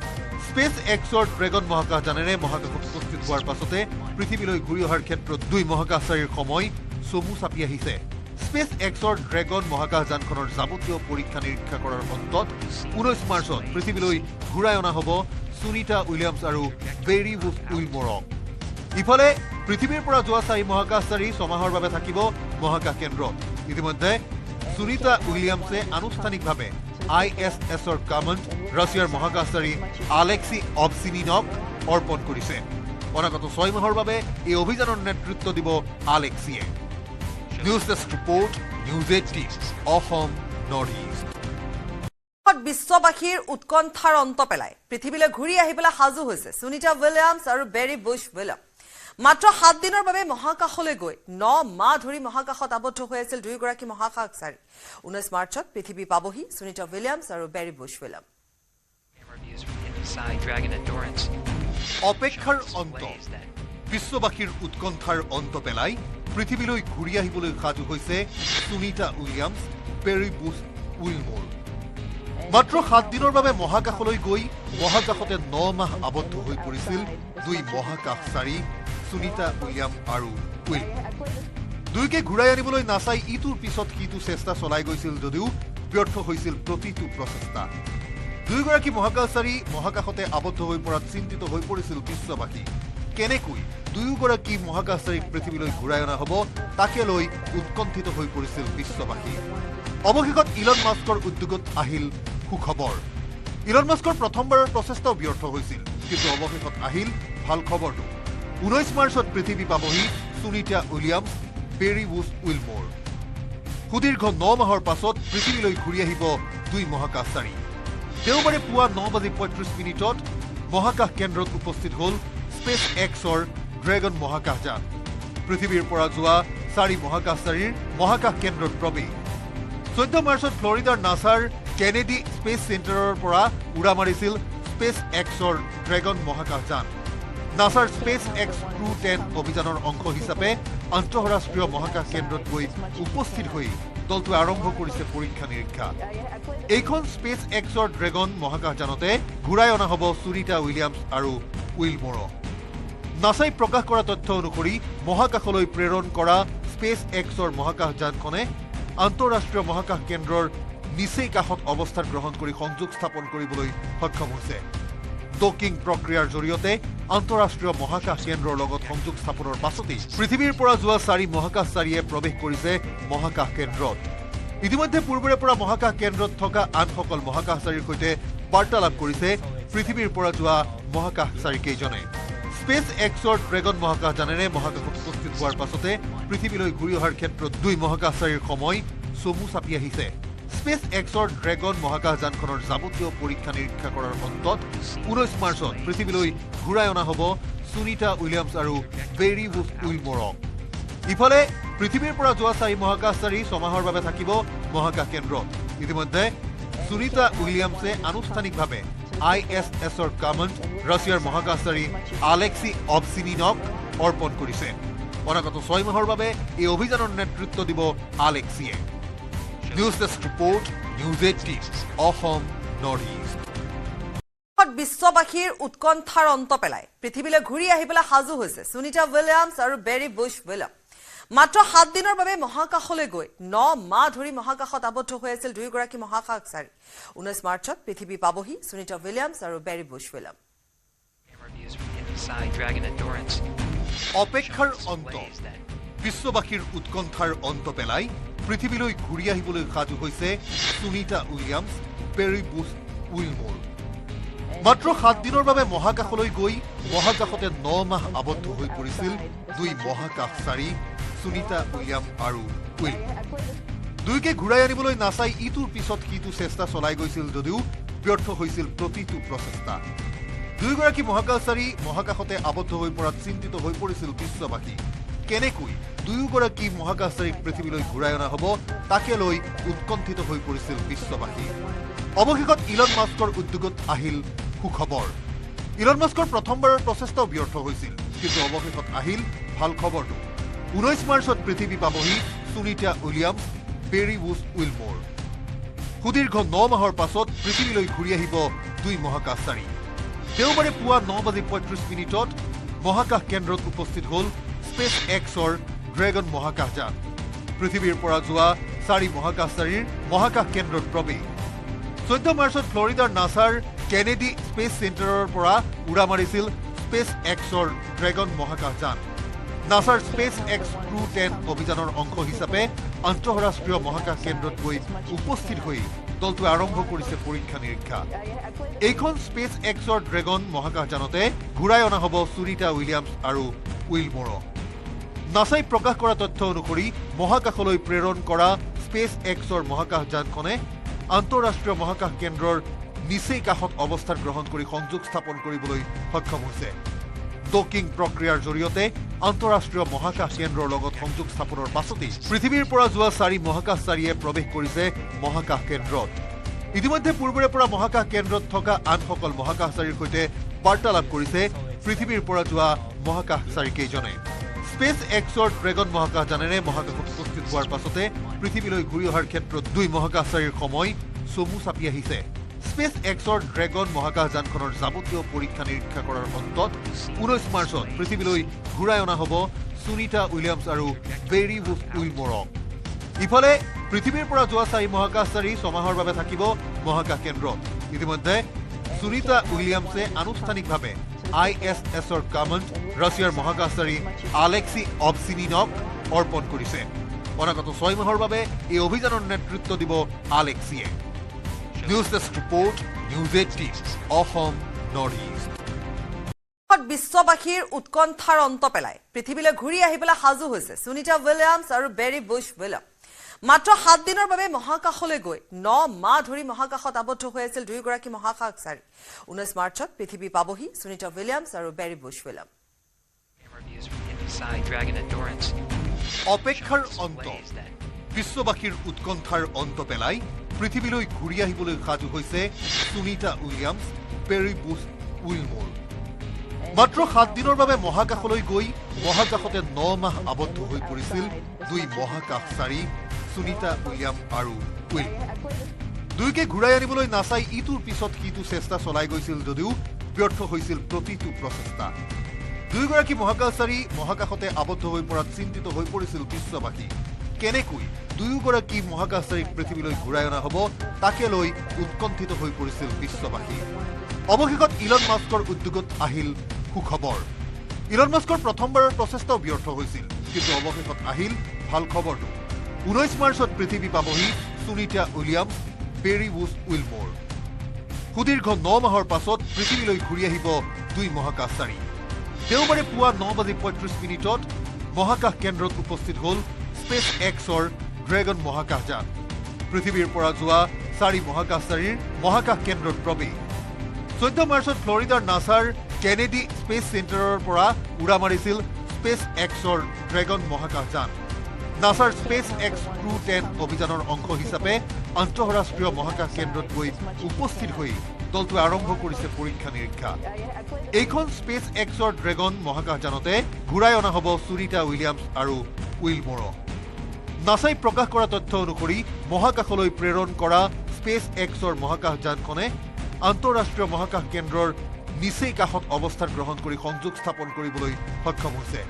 স্পেচ এক্সৰ ড্ৰেগন মহাকাশযানেৰে মহাকাশত উপস্থিত হোৱাৰ পাছতে পৃথিৱীলৈ ঘূৰি অহাৰ ক্ষেত্ৰত 2 মহাকাশচাৰীৰ সময় চমু চাপি আহিছে স্পেচ এক্সৰ ড্ৰেগন মহাকাশযানখনৰ যাৱতীয় পৰীক্ষা নিৰীক্ষা কৰাৰ অন্তত 19 মাৰ্চত পৃথিৱীলৈ ঘূৰাই অনা হ'ব সুনিতা উইলিয়ামছ আৰু বেৰি বুছ উইলমৰক ইফালে পৃথিৱীৰ পৰা যোৱা 4 মহাকাশচাৰী ছমাহৰ বাবে থাকিব মহাকাশ কেন্দ্ৰত ইতিমধ্যে সুনিতা উইলিয়ামছে আনুষ্ঠানিকভাৱে ISSৰ কমাণ্ড ৰাছিয়াৰ মহাকাশচাৰী আলেক্সি অবচিনিনক অৰ্পণ কৰিছে অনাগত 6 মাহৰ বাবে এই অভিযানৰ নেতৃত্ব দিব আলেক্সিয়ে news desk report news 18 Assam north east বিশ্ববাসীৰ উৎকণ্ঠাৰ অন্ত পেলাই পৃথিৱীলৈ ঘূৰি আহিবলৈ সাজু হৈছে সুনিতা উইলিয়ামছ আৰু বেৰি বুছ উইলিয়াম মাত্ৰ 7 দিনৰ বাবে মহাকাশলৈ গৈ 9 মাহ ধৰি মহাকাশত আবদ্ধ হৈ আছিল দুয়োগৰাকী মহাকাশচাৰী 19 মাৰ্চত পৃথিৱী পাবহি সুনিতা উইলিয়ামছ আৰু বেৰি বুছ উইলিয়াম অপেক্ষাৰ অন্ত বিশ্ববাসীৰ উৎকণ্ঠাৰ অন্ত পেলাই পৃথিৱীলৈ ঘূৰি আহিবলৈ সাজু হৈছে সুনিতা উইলিয়ামছ বেৰি বুছ উইলমৰ মাত্ৰ 7 দিনৰ বাবে মহাকাশলৈ গৈ মহাকাশতে 9 মাহ আবদ্ধ হৈ পৰিছিল 2 মহাকাশচাৰী সুনিতা উইলিয়াম আৰু উইলমৰ দুয়োকে ঘূৰাই আনিবলৈ নাছাই ইটোৰ পিছত সিটো চেষ্টা চলাই গৈছিল যদিও ব্যৰ্থ হৈছিল প্ৰতিটো প্ৰচেষ্টা দুয়োগৰাকী মহাকাশচাৰী মহাকাশতে আবদ্ধ হৈ পৰাত চিন্তিত হৈ পৰিছিল বিশ্ববাসী কেনেকৈ দুয়োগৰাকী মহাকাশচাৰীক পৃথিৱীলৈ ঘূৰাই অনা হ'ব তাকে লৈ উৎকণ্ঠিত হৈ পৰিছিল বিশ্ববাসী অৱশেষত ইলন মাস্কৰ উদ্যোগত আহিল সুখবৰ ইলন মাস্কৰ প্ৰথমবাৰৰ প্ৰচেষ্টাও ব্যৰ্থ হৈছিল কিন্তু অৱশেষত আহিল ভাল খবৰটো 19 মাৰ্চত পৃথিৱী পাবহি সুনিতা উইলিয়ামছ বেৰি বুছ উইলমৰ সুদীৰ্ঘ 9 মাহৰ পাছত পৃথিৱীলৈ ঘূৰি আহিব 2 মহাকাশচাৰী দেওবাৰে পুৱা 9:35 মহাকাশ কেন্দ্ৰত উপস্থিত হ'ল স্পেচ এক্সৰ ড্ৰেগন মহাকাশযান পৃথিৱীৰ পৰা যোৱা 4 মহাকাশচাৰীৰ মহাকাশ কেন্দ্ৰত প্ৰৱেশ 14 মাৰ্চত ফ্লৰিডাৰ নাছাৰ কেনেডি স্পেচ চেণ্টাৰৰ পৰা উৰা মাৰিছিল স্পেচ এক্সৰ ড্ৰেগন মহাকাশযান নাছাৰ স্পেচ এক্স Crew-10 অভিযানৰ অংশ হিচাপে আন্তঃৰাষ্ট্ৰীয় মহাকাশ কেন্দ্ৰত গৈ উপস্থিত হৈ দলটোৱে আৰম্ভ কৰিছে পৰীক্ষা নিৰীক্ষা এইখন স্পেচ এক্সৰ ড্ৰেগন মহাকাশযানতে ঘূৰাই অনা হ'ব সুনিতা উইলিয়ামছ আৰু উইলমৰক নাছাই প্ৰকাশ কৰা তথ্য অনুসৰি মহাকাশলৈ প্ৰেৰণ কৰা স্পেচ এক্সৰ মহাকাশযানখনে আন্তঃৰাষ্ট্ৰীয় মহাকাশ কেন্দ্ৰৰ নিচেই কাষত অৱস্থান গ্ৰহণ কৰি সংযোগ স্থাপন কৰিবলৈ সক্ষম হৈছে ডকিং প্ৰক্ৰিয়াৰ জৰিয়তে আন্তঃৰাষ্ট্ৰীয় মহাকাশ কেন্দ্ৰৰ লগত সংযোগ স্থাপনৰ পাছতেই পৃথিৱীৰ পৰা যোৱা 4 মহাকাশচাৰীয়ে প্ৰৱেশ কৰিছে মহাকাশ কেন্দ্ৰত ইতিমধ্যে পূৰ্বৰে পৰা মহাকাশ কেন্দ্ৰত থকা আনসকল মহাকাশচাৰীৰ সৈতে বাৰ্তালাপ কৰিছে পৃথিৱীৰ পৰা যোৱা মহাকাশচাৰী কেইজনে স্পেচ এক্সৰ ড্ৰেগন মহাকাশযানেৰে মহাকাশত উপস্থিত হোৱাৰ পাছতে পৃথিৱীলৈ ঘূৰি অহাৰ ক্ষেত্ৰত 2 মহাকাশচাৰীৰ সময় চমু চাপি আহিছে স্পেচ এক্সৰ ড্ৰেগন মহাকাশযানখনৰ যাৱতীয় পৰীক্ষা নিৰীক্ষা কৰাৰ অন্তত 19 মাৰ্চত পৃথিৱীলৈ ঘূৰাই অনা হ'ব সুনিতা উইলিয়ামছ আৰু বেৰি বুছ উইলমৰক ইফালে পৃথিৱীৰ পৰা যোৱা 4 মহাকাশচাৰী ছমাহৰ বাবে থাকিব মহাকাশ কেন্দ্ৰত ইতিমধ্যে সুনিতা উইলিয়ামছে আনুষ্ঠানিকভাৱে ISSৰ কমাণ্ড ৰাছিয়াৰ মহাকাশচাৰী আলেক্সি অবচিনিনক অৰ্পণ কৰিছে অনাগত 6 মাহৰ বাবে এই অভিযানৰ নেতৃত্ব দিব আলেক্সিয়ে news desk report news 18 Assam north east বিশ্ববাসীৰ উৎকণ্ঠাৰ অন্ত পেলাই পৃথিৱীলৈ ঘূৰি আহিবলৈ সাজু হৈছে সুনিতা উইলিয়ামছ আৰু বেৰি বুছ উইলিয়াম মাত্ৰ 7 দিনৰ বাবে মহাকাশলৈ গৈ 9 মাহ ধৰি মহাকাশত আবদ্ধ হৈ আছিল দুয়োগৰাকী মহাকাশচাৰী 19 মাৰ্চত পৃথিৱী পাবহি সুনিতা উইলিয়ামছ আৰু বেৰি বুছ উইলিয়াম অপেক্ষাৰ অন্ত বিশ্ববাসীৰ উৎকণ্ঠাৰ অন্ত পেলাই পৃথিৱীলৈ ঘূৰি আহিবলৈ সাজু হৈছে সুনিতা উইলিয়ামছ বেৰি বুছ উইলমৰ মাত্ৰ 7 দিনৰ বাবে মহাকাশলৈ গৈ মহাকাশতে 9 মাহ আবদ্ধ হৈ পৰিছিল 2 মহাকাশচাৰী সুনিতা উইলিয়াম আৰু উইল দুয়োকে ঘূৰাই আনিবলৈ নাচাই ইটোৰ পিছত সিটো চেষ্টা চলাই গৈছিল যদিও ব্যৰ্থ হৈছিল প্ৰতিটো প্ৰচেষ্টা দুয়োগৰাকী মহাকাশচাৰী মহাকাশতে আবদ্ধ হৈ পৰাত চিন্তিত হৈ পৰিছিল বিশ্ববাসী কেনেকৈ দুয়োগৰাকী মহাকাশচাৰীক পৃথিৱীলৈ ঘূৰাই অনা হ'ব তাকে লৈ উৎকণ্ঠিত হৈ পৰিছিল বিশ্ববাসী অৱশেষত ইলন মাস্কৰ উদ্যোগত আহিল সুখবৰ ইলন মাস্কৰ প্ৰথমবাৰৰ প্ৰচেষ্টাও ব্যৰ্থ হৈছিল কিন্তু অৱশেষত আহিল ভাল খবৰটো 19 মাৰ্চত পৃথিৱী পাবহি সুনিতা উইলিয়াম বেৰি বুছ উইলমোৰ সুদীৰ্ঘ 9 মাহৰ পাছত পৃথিৱীলৈ ঘূৰি আহিব দুই মহাকাশচাৰী দেওবাৰে পুৱা 9:35 মহাকাশ কেন্দ্ৰত উপস্থিত হ'ল স্পেচ এক্সৰ ড্ৰেগন মহাকাশযান পৃথিৱীৰ পৰা যোৱা 4 মহাকাশচাৰীৰ মহাকাশ কেন্দ্ৰত প্ৰৱেশ 14 মাৰ্চত ফ্লৰিডাৰ নাছাৰ কেনেডি স্পেচ চেণ্টাৰৰ পৰা উৰা মাৰিছিল স্পেচ এক্সৰ ড্ৰেগন মহাকাশযান নাছাৰ স্পেচ এক্স Crew-10 অভিযানৰ অংশ হিচাপে আন্তঃৰাষ্ট্ৰীয় মহাকাশ কেন্দ্ৰত গৈ উপস্থিত হৈ দলটোৱে আৰম্ভ কৰিছে পৰীক্ষা নিৰীক্ষা এইখন স্পেচ এক্সৰ ড্ৰেগন মহাকাশযানতে ঘূৰাই অনা হ'ব সুনিতা উইলিয়ামছ আৰু উইলমোৰক নাছাই প্ৰকাশ কৰা তথ্য অনুসৰি মহাকাশলৈ প্ৰেৰণ কৰা স্পেচ এক্সৰ মহাকাশযানখনে আন্তঃৰাষ্ট্ৰীয় মহাকাশ কেন্দ্ৰৰ নিচেই কাষত অৱস্থান গ্ৰহণ কৰি সংযোগ স্থাপন কৰিবলৈ সক্ষম হৈছে ডকিং প্ৰক্ৰিয়াৰ জৰিয়তে আন্তঃৰাষ্ট্ৰীয় মহাকাশ কেন্দ্ৰৰ লগত সংযোগ স্থাপনৰ পাছতেই পৃথিৱীৰ পৰা যোৱা 4 মহাকাশচাৰীয়ে প্ৰৱেশ কৰিছে মহাকাশ কেন্দ্ৰত ইতিমধ্যে পূৰ্বৰে পৰা মহাকাশ কেন্দ্ৰত থকা আনসকল মহাকাশচাৰীৰ সৈতে বাৰ্তালাপ কৰিছে পৃথিৱীৰ পৰা যোৱা মহাকাশচাৰীকেইজনে স্পেচ এক্সৰ ড্ৰেগন মহাকাশযানেৰে মহাকাশত উপস্থিত হোৱাৰ পাছতে পৃথিৱীলৈ ঘূৰি অহাৰ ক্ষেত্ৰত দুই মহাকাশচাৰীৰ সময় চমু চাপি আহিছে স্পেচ এক্সৰ ড্ৰেগন মহাকাশযানখনৰ যাৱতীয় পৰীক্ষা নিৰীক্ষা কৰাৰ অন্তত 19 মাৰ্চত পৃথিৱীলৈ ঘূৰাই অনা হ'ব সুনিতা উইলিয়ামছ আৰু বেৰি বুছ উইলমোৰক ইফালে পৃথিৱীৰ পৰা যোৱা 4 মহাকাশচাৰী 6 মাহৰ বাবে থাকিব মহাকাশ কেন্দ্ৰত ইতিমধ্যে সুনিতা উইলিয়ামছে আনুষ্ঠানিকভাৱে ISSৰ কামাণ্ড ৰাছিয়াৰ মহাকাশচাৰী আলেক্সি অবছিনিনক অৰ্পণ কৰিছে অনাগত 6 মাহৰ বাবে এই অভিযানৰ নেতৃত্ব দিব আলেক্সিয়ে News Desk report, News18 Assam Northeast. বিশ্ববাসীৰ উৎকণ্ঠাৰ অন্ত পেলাই পৃথিৱীলৈ ঘূৰি আহিবলৈ সাজু হৈছে সুনিতা উইলিয়ামছ আৰু বেৰি বুছ উইলিয়াম মাত্ৰ 7 দিনৰ বাবে মহাকাশলৈ গৈ 9 মাহ ধৰি মহাকাশত আবদ্ধ হৈ আছিল দুয়োগৰাকী মহাকাশচাৰী 19 মাৰ্চত পৃথিৱী পাবহি সুনিতা উইলিয়ামছ আৰু বেৰি বুছ উইলিয়াম অপেক্ষাৰ অন্ত বিশ্ববাসীৰ উৎকণ্ঠাৰ অন্ত পেলাই পৃথিৱীলৈ ঘূৰি আহিবলৈ সাজু হৈছে সুনিতা উইলিয়ামছ বেৰি বুছ উইলমোৰ মাত্ৰ 7 দিনৰ বাবে মহাকাশলৈ গৈ মহাকাশতে 9 মাহ আবদ্ধ হৈ পৰিছিল দুই মহাকাশচাৰী সুনিতা উইলিয়াম আৰু উইল দুয়োকে ঘূৰাই আনিবলৈ নাচাই ইটোৰ পিছত সিটো চেষ্টা চলাই গৈছিল যদিও ব্যৰ্থ হৈছিল প্ৰতিটো প্ৰচেষ্টা দুয়োগৰাকী মহাকাশচাৰী মহাকাশতে আবদ্ধ হৈ পৰাত চিন্তিত হৈ পৰিছিল বিশ্ববাসী কেনেকৈ দুয়োগৰাকী মহাকাশচাৰীক পৃথিৱীলৈ ঘূৰাই অনা হ'ব তাকে লৈ উৎকণ্ঠিত হৈ পৰিছিল বিশ্ববাসী অৱশেষত ইলন মাস্কৰ উদ্যোগত আহিল সুখবৰ ইলন মাস্কৰ প্ৰথমবাৰৰ প্ৰচেষ্টাও ব্যৰ্থ হৈছিল কিন্তু অৱশেষত আহিল ভাল খবৰটো 19 মাৰ্চত পৃথিৱী পাবহি সুনিতা উইলিয়াম বেৰি বুছ উইলমোৰ সুদীৰ্ঘ 9 মাহৰ পাছত পৃথিৱীলৈ ঘূৰি আহিব দুই মহাকাশচাৰী দেওবাৰে পুৱা 9:35 মহাকাশ কেন্দ্ৰত উপস্থিত হ'ল স্পেচ এক্সৰ ড্ৰেগন মহাকাশযান পৃথিৱীৰ পৰা যোৱা 4 মহাকাশচাৰীৰ মহাকাশ কেন্দ্ৰত প্ৰৱেশ 14 মাৰ্চত ফ্লৰিডাৰ নাছাৰ কেনেডি স্পেচ চেণ্টাৰৰ পৰা উৰা মাৰিছিল স্পেচ এক্সৰ ড্ৰেগন মহাকাশযান নাছাৰ স্পেচ এক্স Crew-10 অভিযানৰ অংশ হিচাপে আন্তঃৰাষ্ট্ৰীয় মহাকাশ কেন্দ্ৰত গৈ উপস্থিত হৈ দলটোৱে আৰম্ভ কৰিছে পৰীক্ষা নিৰীক্ষা এইখন স্পেচ এক্সৰ ড্ৰেগন মহাকাশযানতে ঘূৰাই অনা হ'ব সুনিতা উইলিয়ামছ আৰু উইলমোৰক নাছাই প্ৰকাশ কৰা তথ্য অনুসৰি মহাকাশলৈ প্ৰেৰণ কৰা স্পেচ এক্সৰ মহাকাশযানখনে আন্তঃৰাষ্ট্ৰীয় মহাকাশ কেন্দ্ৰৰ নিচেই কাষত অৱস্থান গ্ৰহণ কৰি সংযোগ স্থাপন কৰিবলৈ সক্ষম হৈছে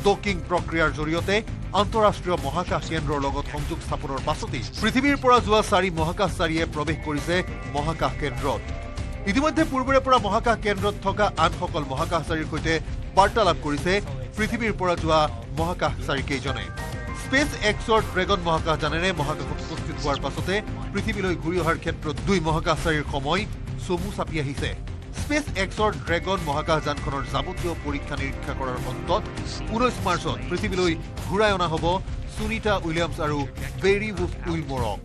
ডকিং প্ৰক্ৰিয়াৰ জৰিয়তে আন্তঃৰাষ্ট্ৰীয় মহাকাশ কেন্দ্ৰৰ লগত সংযোগ স্থাপনৰ পাছতেই পৃথিৱীৰ পৰা যোৱা 4 মহাকাশচাৰীয়ে প্ৰৱেশ কৰিছে মহাকাশ কেন্দ্ৰত ইতিমধ্যে পূৰ্বৰে পৰা মহাকাশ কেন্দ্ৰত থকা আনসকল মহাকাশচাৰীৰ সৈতে বাৰ্তালাপ কৰিছে পৃথিৱীৰ পৰা যোৱা মহাকাশচাৰীকেইজনে স্পেচ এক্সৰ ড্ৰেগন মহাকাশযানেৰে মহাকাশত উপস্থিত হোৱাৰ পাছতে পৃথিৱীলৈ ঘূৰি অহাৰ ক্ষেত্ৰত দুই মহাকাশচাৰীৰ সময় চমু চাপি আহিছে স্পেচ এক্সৰ ড্ৰেগন মহাকাশযানখনৰ যাৱতীয় পৰীক্ষা নিৰীক্ষা কৰাৰ অন্তত 19 মাৰ্চত পৃথিৱীলৈ ঘূৰাই অনা হ'ব সুনিতা উইলিয়ামছ আৰু বেৰী বুছ উইলমৰক।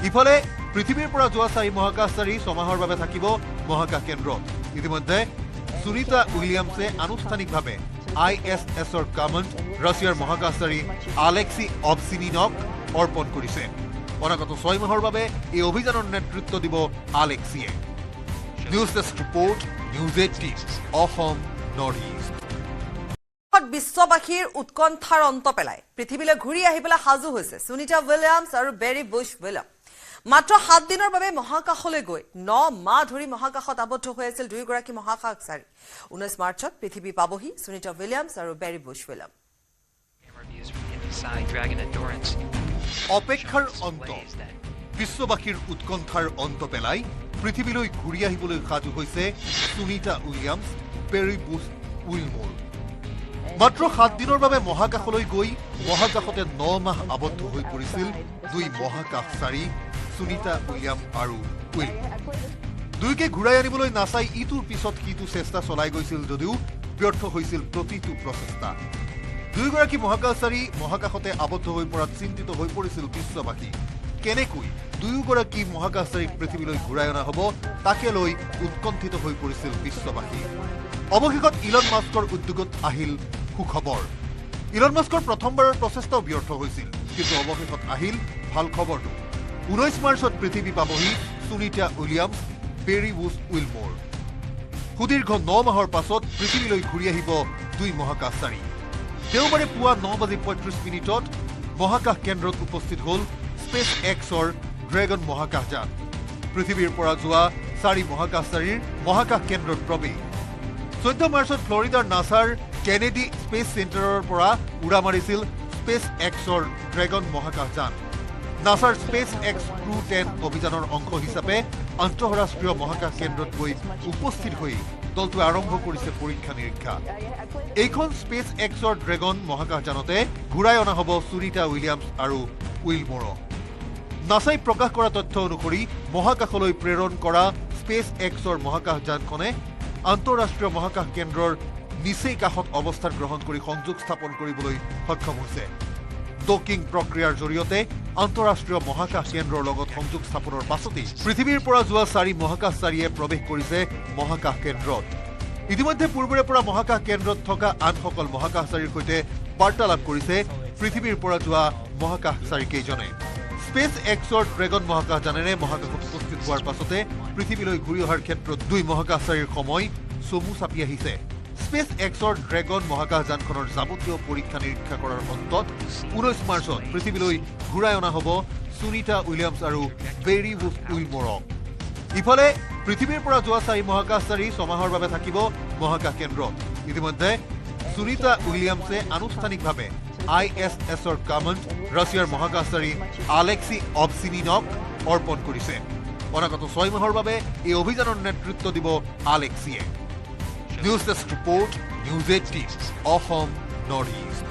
ইফালে পৃথিৱীৰ পৰা যোৱা 4 মহাকাশচাৰী 6 মাহৰ বাবে থাকিব মহাকাশ কেন্দ্ৰত। ইতিমধ্যে সুনিতা উইলিয়ামছে আনুষ্ঠানিকভাৱে ISSৰ কামাণ্ড ৰাছিয়াৰ মহাকাশচাৰী আলেক্সি অবচিনিনক অৰ্পণ কৰিছে। অনাগত 6 মাহৰ বাবে এই অভিযানৰ নেতৃত্ব দিব আলেক্সিয়ে। News desk report, News18 Assam north east. বিশ্ববাসীৰ উৎকণ্ঠাৰ অন্ত পেলাই পৃথিৱীলৈ ঘূৰি আহিবলৈ সাজু হৈছে সুনিতা উইলিয়ামছ আৰু বেৰী বুছ উইলিয়াম। মাত্ৰ 7 দিনৰ বাবে মহাকাশলৈ গৈ 9 মাহ ধৰি মহাকাশত আবদ্ধ হৈ আছিল দুয়োগৰাকী মহাকাশচাৰী। 19 মাৰ্চত পৃথিৱী পাবহি সুনিতা উইলিয়ামছ আৰু বেৰী বুছ উইলিয়াম। অপেক্ষাৰ অন্ত, বিশ্ববাসীৰ উৎকণ্ঠাৰ অন্ত পেলাই পৃথিৱীলৈ ঘূৰি আহিবলৈ সাজু হৈছে সুনিতা উইলিয়ামছ, বেৰী বুছ উইলমৰ। মাত্ৰ 7 দিনৰ বাবে মহাকাশলৈ গৈ মহাকাশতে 9 মাহ আবদ্ধ হৈ পৰিছিল দুই মহাকাশচাৰী সুনিতা উইলিয়াম আৰু উইলমৰ। দুয়োকে ঘূৰাই আনিবলৈ নাচাই ইটোৰ পিছত সিটো চেষ্টা চলাই গৈছিল যদিও ব্যৰ্থ হৈছিল প্ৰতিটো প্ৰচেষ্টা। দুয়োগৰাকী মহাকাশচাৰী মহাকাশতে আবদ্ধ হৈ পৰাত চিন্তিত হৈ পৰিছিল বিশ্ববাসী। কেনেকৈ দুয়োগৰাকী মহাকাশচাৰীক পৃথিৱীলৈ ঘূৰাই অনা হ'ব তাকে লৈ উৎকণ্ঠিত হৈ পৰিছিল বিশ্ববাসী। অৱশেষত ইলন মাস্কৰ উদ্যোগত আহিল সুখবৰ। ইলন মাস্কৰ প্ৰথমবাৰৰ প্ৰচেষ্টাও ব্যৰ্থ হৈছিল, কিন্তু অৱশেষত আহিল ভাল খবৰটো। 19 মাৰ্চত পৃথিৱী পাবহি সুনিতা উইলিয়ামছ, বেৰী বুছ উইলমৰ। সুদীৰ্ঘ 9 মাহৰ পাছত পৃথিৱীলৈ ঘূৰি আহিব দুই মহাকাশচাৰী। দেওবাৰে পুৱা 9:35 মহাকাশ কেন্দ্ৰত উপস্থিত হ'ল স্পেচ এক্সৰ ড্ৰেগন মহাকাশযান। পৃথিৱীৰ পৰা যোৱা 4 মহাকাশচাৰীৰ মহাকাশ কেন্দ্ৰত প্ৰৱেশ। 14 মাৰ্চত ফ্লৰিডাৰ নাছাৰ কেনেডি স্পেচ চেণ্টাৰৰ পৰা উৰা মাৰিছিল স্পেচ এক্সৰ ড্ৰেগন মহাকাশযান। নাছাৰ স্পেচ এক্স Crew-10 অভিযানৰ অংশ হিচাপে আন্তঃৰাষ্ট্ৰীয় মহাকাশ কেন্দ্ৰত গৈ উপস্থিত হৈ দলটোৱে আৰম্ভ কৰিছে পৰীক্ষা নিৰীক্ষা। এইখন স্পেচ এক্সৰ ড্ৰেগন মহাকাশযানতে ঘূৰাই অনা হ'ব সুনিতা উইলিয়ামছ আৰু উইলমৰক। নাছাই প্ৰকাশ কৰা তথ্য অনুসৰি মহাকাশলৈ প্ৰেৰণ কৰা স্পেচ এক্সৰ মহাকাশযানখনে আন্তঃৰাষ্ট্ৰীয় মহাকাশ কেন্দ্ৰৰ নিচেই কাষত অৱস্থান গ্ৰহণ কৰি সংযোগ স্থাপন কৰিবলৈ সক্ষম হৈছে। ডকিং প্ৰক্ৰিয়াৰ জৰিয়তে আন্তঃৰাষ্ট্ৰীয় মহাকাশ কেন্দ্ৰৰ লগত সংযোগ স্থাপনৰ পাছতেই পৃথিৱীৰ পৰা যোৱা 4 মহাকাশচাৰীয়ে প্ৰৱেশ কৰিছে মহাকাশ কেন্দ্ৰত। ইতিমধ্যে পূৰ্বৰে পৰা মহাকাশ কেন্দ্ৰত থকা আনসকল মহাকাশচাৰীৰ সৈতে বাৰ্তালাপ কৰিছে পৃথিৱীৰ পৰা যোৱা মহাকাশচাৰীকেইজনে। স্পেচ এক্সৰ ড্ৰেগন মহাকাশযানেৰে মহাকাশত উপস্থিত হোৱাৰ পাছতে পৃথিৱীলৈ ঘূৰি অহাৰ ক্ষেত্ৰত দুই মহাকাশচাৰীৰ সময় চমু চাপি আহিছে। স্পেচ এক্সৰ ড্ৰেগন মহাকাশযানখনৰ যাৱতীয় পৰীক্ষা নিৰীক্ষা কৰাৰ অন্তত 19 মাৰ্চত পৃথিৱীলৈ ঘূৰাই অনা হ'ব সুনিতা উইলিয়ামছ আৰু বেৰী বুছ উইলমৰক। ইফালে পৃথিৱীৰ পৰা যোৱা 4 মহাকাশচাৰী 6 মাহৰ বাবে থাকিব মহাকাশ কেন্দ্ৰত। ইতিমধ্যে সুনিতা উইলিয়ামছে আনুষ্ঠানিকভাৱে ISSৰ কামাণ্ড ৰাছিয়াৰ মহাকাশচাৰী আলেক্সি অবচিনিনক অৰ্পণ কৰিছে। অনাগত 6 মাহৰ বাবে এই অভিযানৰ নেতৃত্ব দিব আলেক্সিয়ে। News desk report, News18 Assam north east.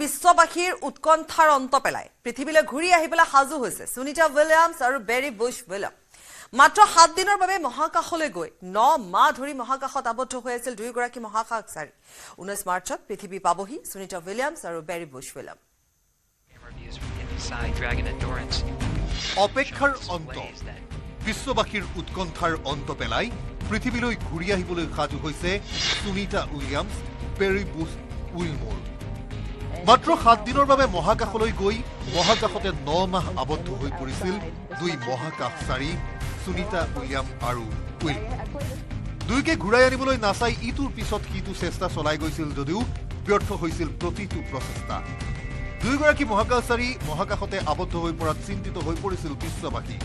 বিশ্ববাসীৰ উৎকণ্ঠাৰ অন্ত পেলাই পৃথিৱীলৈ ঘূৰি আহিবলৈ সাজু হৈছে সুনিতা উইলিয়ামছ আৰু বেৰী বুছ উইলিয়াম। মাত্ৰ 7 দিনৰ বাবে মহাকাশলৈ গৈ 9 মাহ ধৰি মহাকাশত আবদ্ধ হৈ আছিল দুয়োগৰাকী মহাকাশচাৰী। 19 মাৰ্চত পৃথিৱী পাবহি সুনিতা উইলিয়ামছ আৰু বেৰী বুছ উইলিয়াম। অপেক্ষাৰ অন্ত, বিশ্ববাসীৰ উৎকণ্ঠাৰ অন্ত পেলাই পৃথিৱীলৈ ঘূৰি আহিবলৈ সাজু হৈছে সুনিতা উইলিয়ামছ, বেৰী বুছ উইলমৰ। মাত্ৰ 7 দিনৰ বাবে মহাকাশলৈ গৈ মহাকাশতে 9 মাহ আবদ্ধ হৈ পৰিছিল দুই মহাকাশচাৰী সুনিতা উইলিয়াম আৰু উইলমৰ। দুয়োকে ঘূৰাই আনিবলৈ নাচাই ইটোৰ পিছত সিটো চেষ্টা চলাই গৈছিল যদিও ব্যৰ্থ হৈছিল প্ৰতিটো প্ৰচেষ্টা। দুয়োগৰাকী মহাকাশচাৰী মহাকাশতে আবদ্ধ হৈ পৰাত চিন্তিত হৈ পৰিছিল বিশ্ববাসী।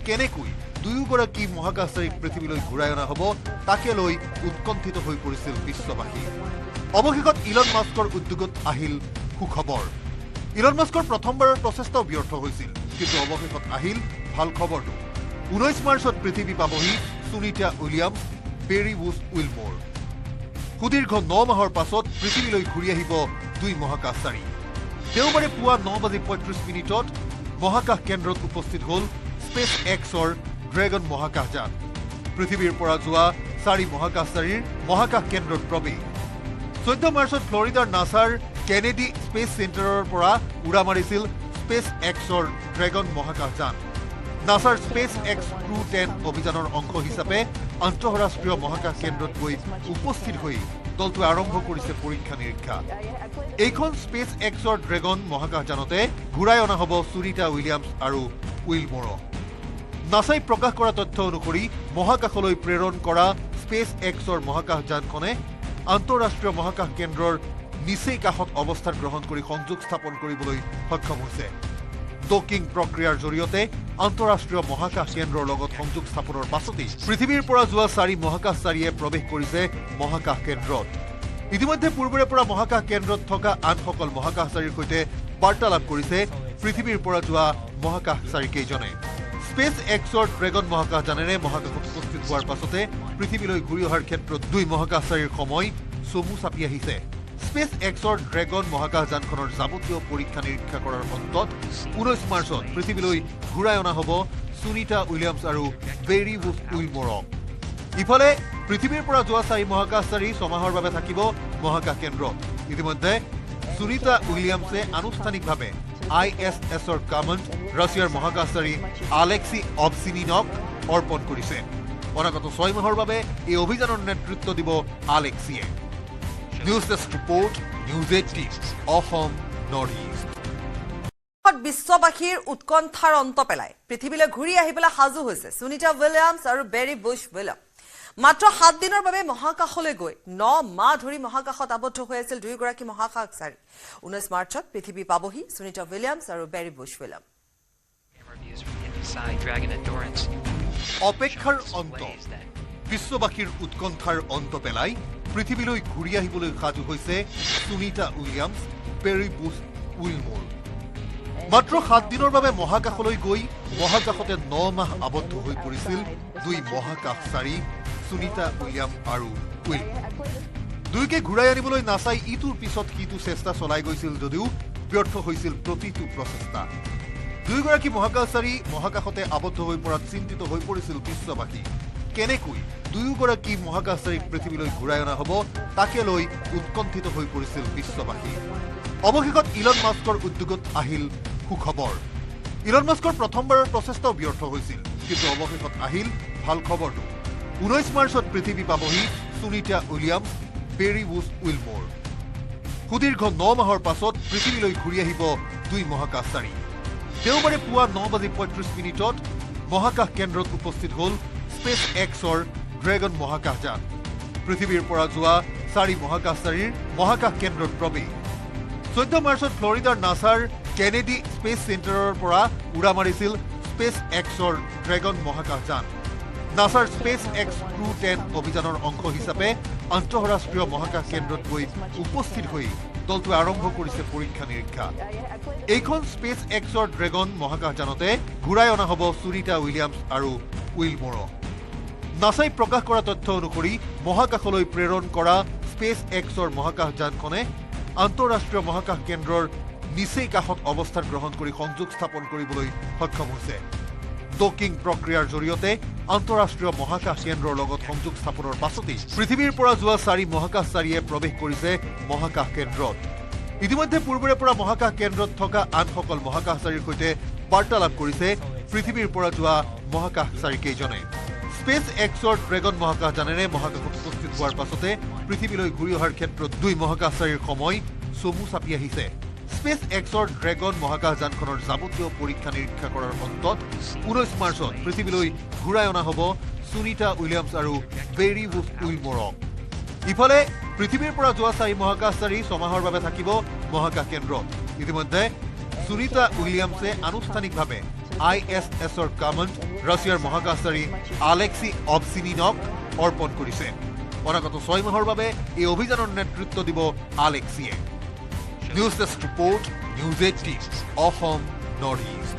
কেনেকৈ দুয়োগৰাকী মহাকাশচাৰীক পৃথিৱীলৈ ঘূৰাই অনা হ'ব তাকে লৈ উৎকণ্ঠিত হৈ পৰিছিল বিশ্ববাসী। অৱশেষত ইলন মাস্কৰ উদ্যোগত আহিল সুখবৰ। ইলন মাস্কৰ প্ৰথমবাৰৰ প্ৰচেষ্টাও ব্যৰ্থ হৈছিল, কিন্তু অৱশেষত আহিল ভাল খবৰটো। 19 মাৰ্চত পৃথিৱী পাবহি সুনিতা উইলিয়ামছ, বেৰী বুছ উইলমৰ। সুদীৰ্ঘ 9 মাহৰ পাছত পৃথিৱীলৈ ঘূৰি আহিব দুই মহাকাশচাৰী। দেওবাৰে পুৱা 9:35 মহাকাশ কেন্দ্ৰত উপস্থিত হ'ল স্পেচ এক্সৰ ড্ৰেগন মহাকাশযান। পৃথিৱীৰ পৰা যোৱা 4 মহাকাশচাৰীৰ মহাকাশ কেন্দ্ৰত প্ৰৱেশ 14 মাৰ্চত ফ্লৰিডাৰ নাছাৰ কেনেডি স্পেচ চেণ্টাৰৰ পৰা উৰা মাৰিছিল স্পেচ এক্সৰ ড্ৰেগন মহাকাশযান নাছাৰ স্পেচ এক্স Crew-10 অভিযানৰ অংশ হিচাপে আন্তঃৰাষ্ট্ৰীয় মহাকাশ কেন্দ্ৰত গৈ উপস্থিত হৈ দলটোৱে আৰম্ভ কৰিছে পৰীক্ষা নিৰীক্ষা এইখন স্পেচ এক্সৰ ড্ৰেগন মহাকাশযানতে ঘূৰাই অনা হ'ব সুনিতা উইলিয়ামছ আৰু উইলমৰক নাছাই প্ৰকাশ কৰা তথ্য অনুসৰি মহাকাশলৈ প্ৰেৰণ কৰা স্পেচ এক্সৰ মহাকাশযানখনে আন্তঃৰাষ্ট্ৰীয় মহাকাশ কেন্দ্ৰৰ নিচেই কাষত অৱস্থান গ্ৰহণ কৰি সংযোগ স্থাপন কৰিবলৈ সক্ষম হৈছে ডকিং প্ৰক্ৰিয়াৰ জৰিয়তে আন্তঃৰাষ্ট্ৰীয় মহাকাশ কেন্দ্ৰৰ লগত সংযোগ স্থাপনৰ পাছতেই পৃথিৱীৰ পৰা যোৱা 4 মহাকাশচাৰীয়ে প্ৰৱেশ কৰিছে মহাকাশ কেন্দ্ৰত ইতিমধ্যে পূৰ্বৰে পৰা মহাকাশ কেন্দ্ৰত থকা আনসকল মহাকাশচাৰীৰ সৈতে বাৰ্তালাপ কৰিছে পৃথিৱীৰ পৰা যোৱা মহাকাশচাৰীকেইজনে স্পেচ এক্সৰ ড্ৰেগন মহাকাশযানেৰে মহাকাশত উপস্থিত হোৱাৰ পাছতে পৃথিৱীলৈ ঘূৰি অহাৰ ক্ষেত্ৰত 2 মহাকাশচাৰীৰ সময় চমু চাপি আহিছে স্পেচ এক্সৰ ড্ৰেগন মহাকাশযানখনৰ যাৱতীয় পৰীক্ষা নিৰীক্ষা কৰাৰ অন্তত 19 মাৰ্চত পৃথিৱীলৈ ঘূৰাই অনা হ'ব সুনিতা উইলিয়ামছ আৰু বেৰি উইলমৰক ইফালে পৃথিৱীৰ পৰা যোৱা 4 মহাকাশচাৰী ছমাহৰ বাবে থাকিব মহাকাশ কেন্দ্ৰত ইতিমধ্যে সুনিতা উইলিয়ামছে আনুষ্ঠানিকভাৱে ISSৰ কামাণ্ড ৰাছিয়াৰ মহাকাশচাৰী আলেক্সি অবচিনিনক অৰ্পণ কৰিছে অনাগত 6 মাহৰ বাবে এই অভিযানৰ নেতৃত্ব দিব আলেক্সিয়ে News Desk report, News18 Assam Northeast. বিশ্ববাসীৰ উৎকণ্ঠাৰ অন্ত পেলাই পৃথিৱীলৈ ঘূৰি আহিবলৈ সাজু হৈছে সুনিতা উইলিয়ামছ আৰু বেৰি উইলিয়াম মাত্ৰ 7 দিনৰ বাবে মহাকাশলৈ গৈ 9 মাহ ধৰি মহাকাশত আবদ্ধ হৈ আছিল দুয়োগৰাকী মহাকাশচাৰী 19 মাৰ্চত পৃথিৱী পাবহি সুনিতা উইলিয়ামছ আৰু বেৰি উইলিয়াম অপেক্ষাৰ অন্ত বিশ্ববাসীৰ উৎকণ্ঠাৰ অন্ত পেলাই পৃথিৱীলৈ ঘূৰি আহিবলৈ সাজু হৈছে সুনিতা উইলিয়ামছ বেৰি উইলমৰ মাত্ৰ 7 দিনৰ বাবে মহাকাশলৈ গৈ মহাকাশতে 9 মাহ আবদ্ধ হৈ পৰিছিল 2 মহাকাশচাৰী সুনিতা উইলিয়াম আৰু উইলমৰ দুয়োকে ঘূৰাই আনিবলৈ নাছাই ইটোৰ পিছত সিটো চেষ্টা চলাই গৈছিল যদিও ব্যৰ্থ হৈছিল প্ৰতিটো প্ৰচেষ্টা দুয়োগৰাকী মহাকাশচাৰী মহাকাশতে আবদ্ধ হৈ পৰাত চিন্তিত হৈ পৰিছিল বিশ্ববাসী কেনেকৈ দুয়োগৰাকী মহাকাশচাৰীক পৃথিৱীলৈ ঘূৰাই অনা হ'ব তাকে লৈ উৎকণ্ঠিত হৈ পৰিছিল বিশ্ববাসী অৱশেষত ইলন মাস্কৰ উদ্যোগত আহিল সুখবৰ ইলন মাস্কৰ প্ৰথমবাৰৰ প্ৰচেষ্টাও ব্যৰ্থ হৈছিল কিন্তু অৱশেষত আহিল ভাল খবৰটো 19 মাৰ্চত পৃথিৱী পাবহি সুনিতা উইলিয়ামছ বেৰি উইলমৰ সুদীৰ্ঘ 9 মাহৰ পাছত পৃথিৱীলৈ ঘূৰি আহিব 2 মহাকাশচাৰী দেওবাৰে পুৱা 9:35 মহাকাশ কেন্দ্ৰত উপস্থিত হ'ল স্পেচ এক্সৰ ড্ৰেগন মহাকাশযান পৃথিৱীৰ পৰা যোৱা 4 মহাকাশচাৰীৰ মহাকাশ কেন্দ্ৰত প্ৰৱেশ 14 মাৰ্চত ফ্লৰিডাৰ নাছাৰ কেনেডি স্পেচ চেণ্টাৰৰ পৰা উৰা মাৰিছিল স্পেচ এক্সৰ ড্ৰেগন মহাকাশযান নাছাৰ স্পেচ এক্স Crew-10 অভিযানৰ অংশ হিচাপে আন্তঃৰাষ্ট্ৰীয় মহাকাশ কেন্দ্ৰত গৈ উপস্থিত হৈ দলটোৱে আৰম্ভ কৰিছে পৰীক্ষা নিৰীক্ষা এইখন স্পেচ এক্সৰ ড্ৰেগন মহাকাশযানতে ঘূৰাই অনা হ'ব সুনিতা উইলিয়ামছ আৰু উইলমৰক নাছাই প্ৰকাশ কৰা তথ্য অনুসৰি মহাকাশলৈ প্ৰেৰণ কৰা স্পেচ এক্সৰ মহাকাশযানখনে আন্তঃৰাষ্ট্ৰীয় মহাকাশ কেন্দ্ৰৰ নিচেই কাষত অৱস্থান গ্ৰহণ কৰি সংযোগ স্থাপন কৰিবলৈ সক্ষম হৈছে ডকিং প্ৰক্ৰিয়াৰ জৰিয়তে আন্তঃৰাষ্ট্ৰীয় মহাকাশ কেন্দ্ৰৰ লগত সংযোগ স্থাপনৰ পাছতেই পৃথিৱীৰ পৰা যোৱা 4 মহাকাশচাৰীয়ে প্ৰৱেশ কৰিছে মহাকাশ কেন্দ্ৰত ইতিমধ্যে পূৰ্বৰে পৰা মহাকাশ কেন্দ্ৰত থকা আনসকল মহাকাশচাৰীৰ সৈতে বাৰ্তালাপ কৰিছে পৃথিৱীৰ পৰা যোৱা মহাকাশচাৰীকেইজনে স্পেচ এক্সৰ ড্ৰেগন মহাকাশযানেৰে মহাকাশত উপস্থিত হোৱাৰ পাছতে পৃথিৱীলৈ ঘূৰি অহাৰ ক্ষেত্ৰত 2 মহাকাশচাৰীৰ সময় চমু চাপি আহিছে স্পেচ এক্সৰ ড্ৰেগন মহাকাশযানখনৰ যাৱতীয় পৰীক্ষা নিৰীক্ষা কৰাৰ অন্তত 19 মাৰ্চত পৃথিৱীলৈ ঘূৰাই অনা হ'ব সুনিতা উইলিয়ামছ আৰু বেৰি উইলমৰক ইফালে পৃথিৱীৰ পৰা যোৱা 4 মহাকাশচাৰী ছমাহৰ বাবে থাকিব মহাকাশ কেন্দ্ৰত ইতিমধ্যে সুনিতা উইলিয়ামছে আনুষ্ঠানিকভাৱে ISSৰ কামাণ্ড ৰাছিয়াৰ মহাকাশচাৰী আলেক্সি অবচিনিনক অৰ্পণ কৰিছে অনাগত 6 মাহৰ বাবে এই অভিযানৰ নেতৃত্ব দিব আলেক্সিয়ে News Desk report, News18 Assam Northeast.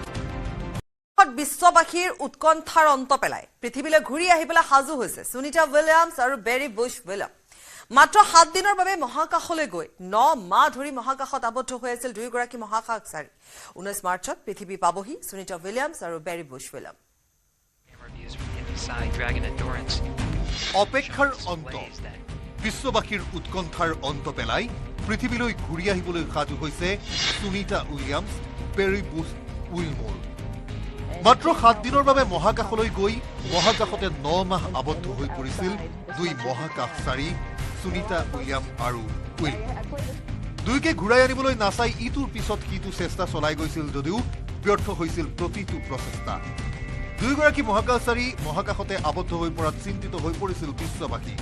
বিশ্ববাসীৰ উৎকণ্ঠাৰ অন্ত পেলাই পৃথিৱীলৈ ঘূৰি আহিবলৈ সাজু হৈছে সুনিতা উইলিয়ামছ আৰু বেৰি উইলিয়াম মাত্ৰ 7 দিনৰ বাবে মহাকাশলৈ গৈ 9 মাহ ধৰি মহাকাশত আবদ্ধ হৈ আছিল দুয়োগৰাকী মহাকাশচাৰী 19 মাৰ্চত পৃথিৱী পাবহি সুনিতা উইলিয়ামছ আৰু বেৰি উইলিয়াম অপেক্ষাৰ অন্ত বিশ্ববাসীৰ উৎকণ্ঠাৰ অন্ত পেলাই পৃথিৱীলৈ ঘূৰি আহিবলৈ সাজু হৈছে Sunita Williams peri Bush Wilmore মাত্ৰ 7 দিনৰ বাবে মহাকাশলৈ গৈ মহাকাশতে 9 মাহ আবদ্ধ হৈ পৰিছিল দুই মহাকাশচাৰী সুনিতা উইলিয়াম আৰু উইলমোৰ দুইকে ঘূৰাই আনিবলৈ নাচাই ইটোৰ পিছত সিটো চেষ্টা চলাই গৈছিল যদিও ব্যৰ্থ হৈছিল প্ৰতিটো প্ৰচেষ্টা দুইগৰাকী মহাকাশচাৰী মহাকাশতে আবদ্ধ হৈ পৰাত চিন্তিত হৈ পৰিছিল বিশ্ববাসী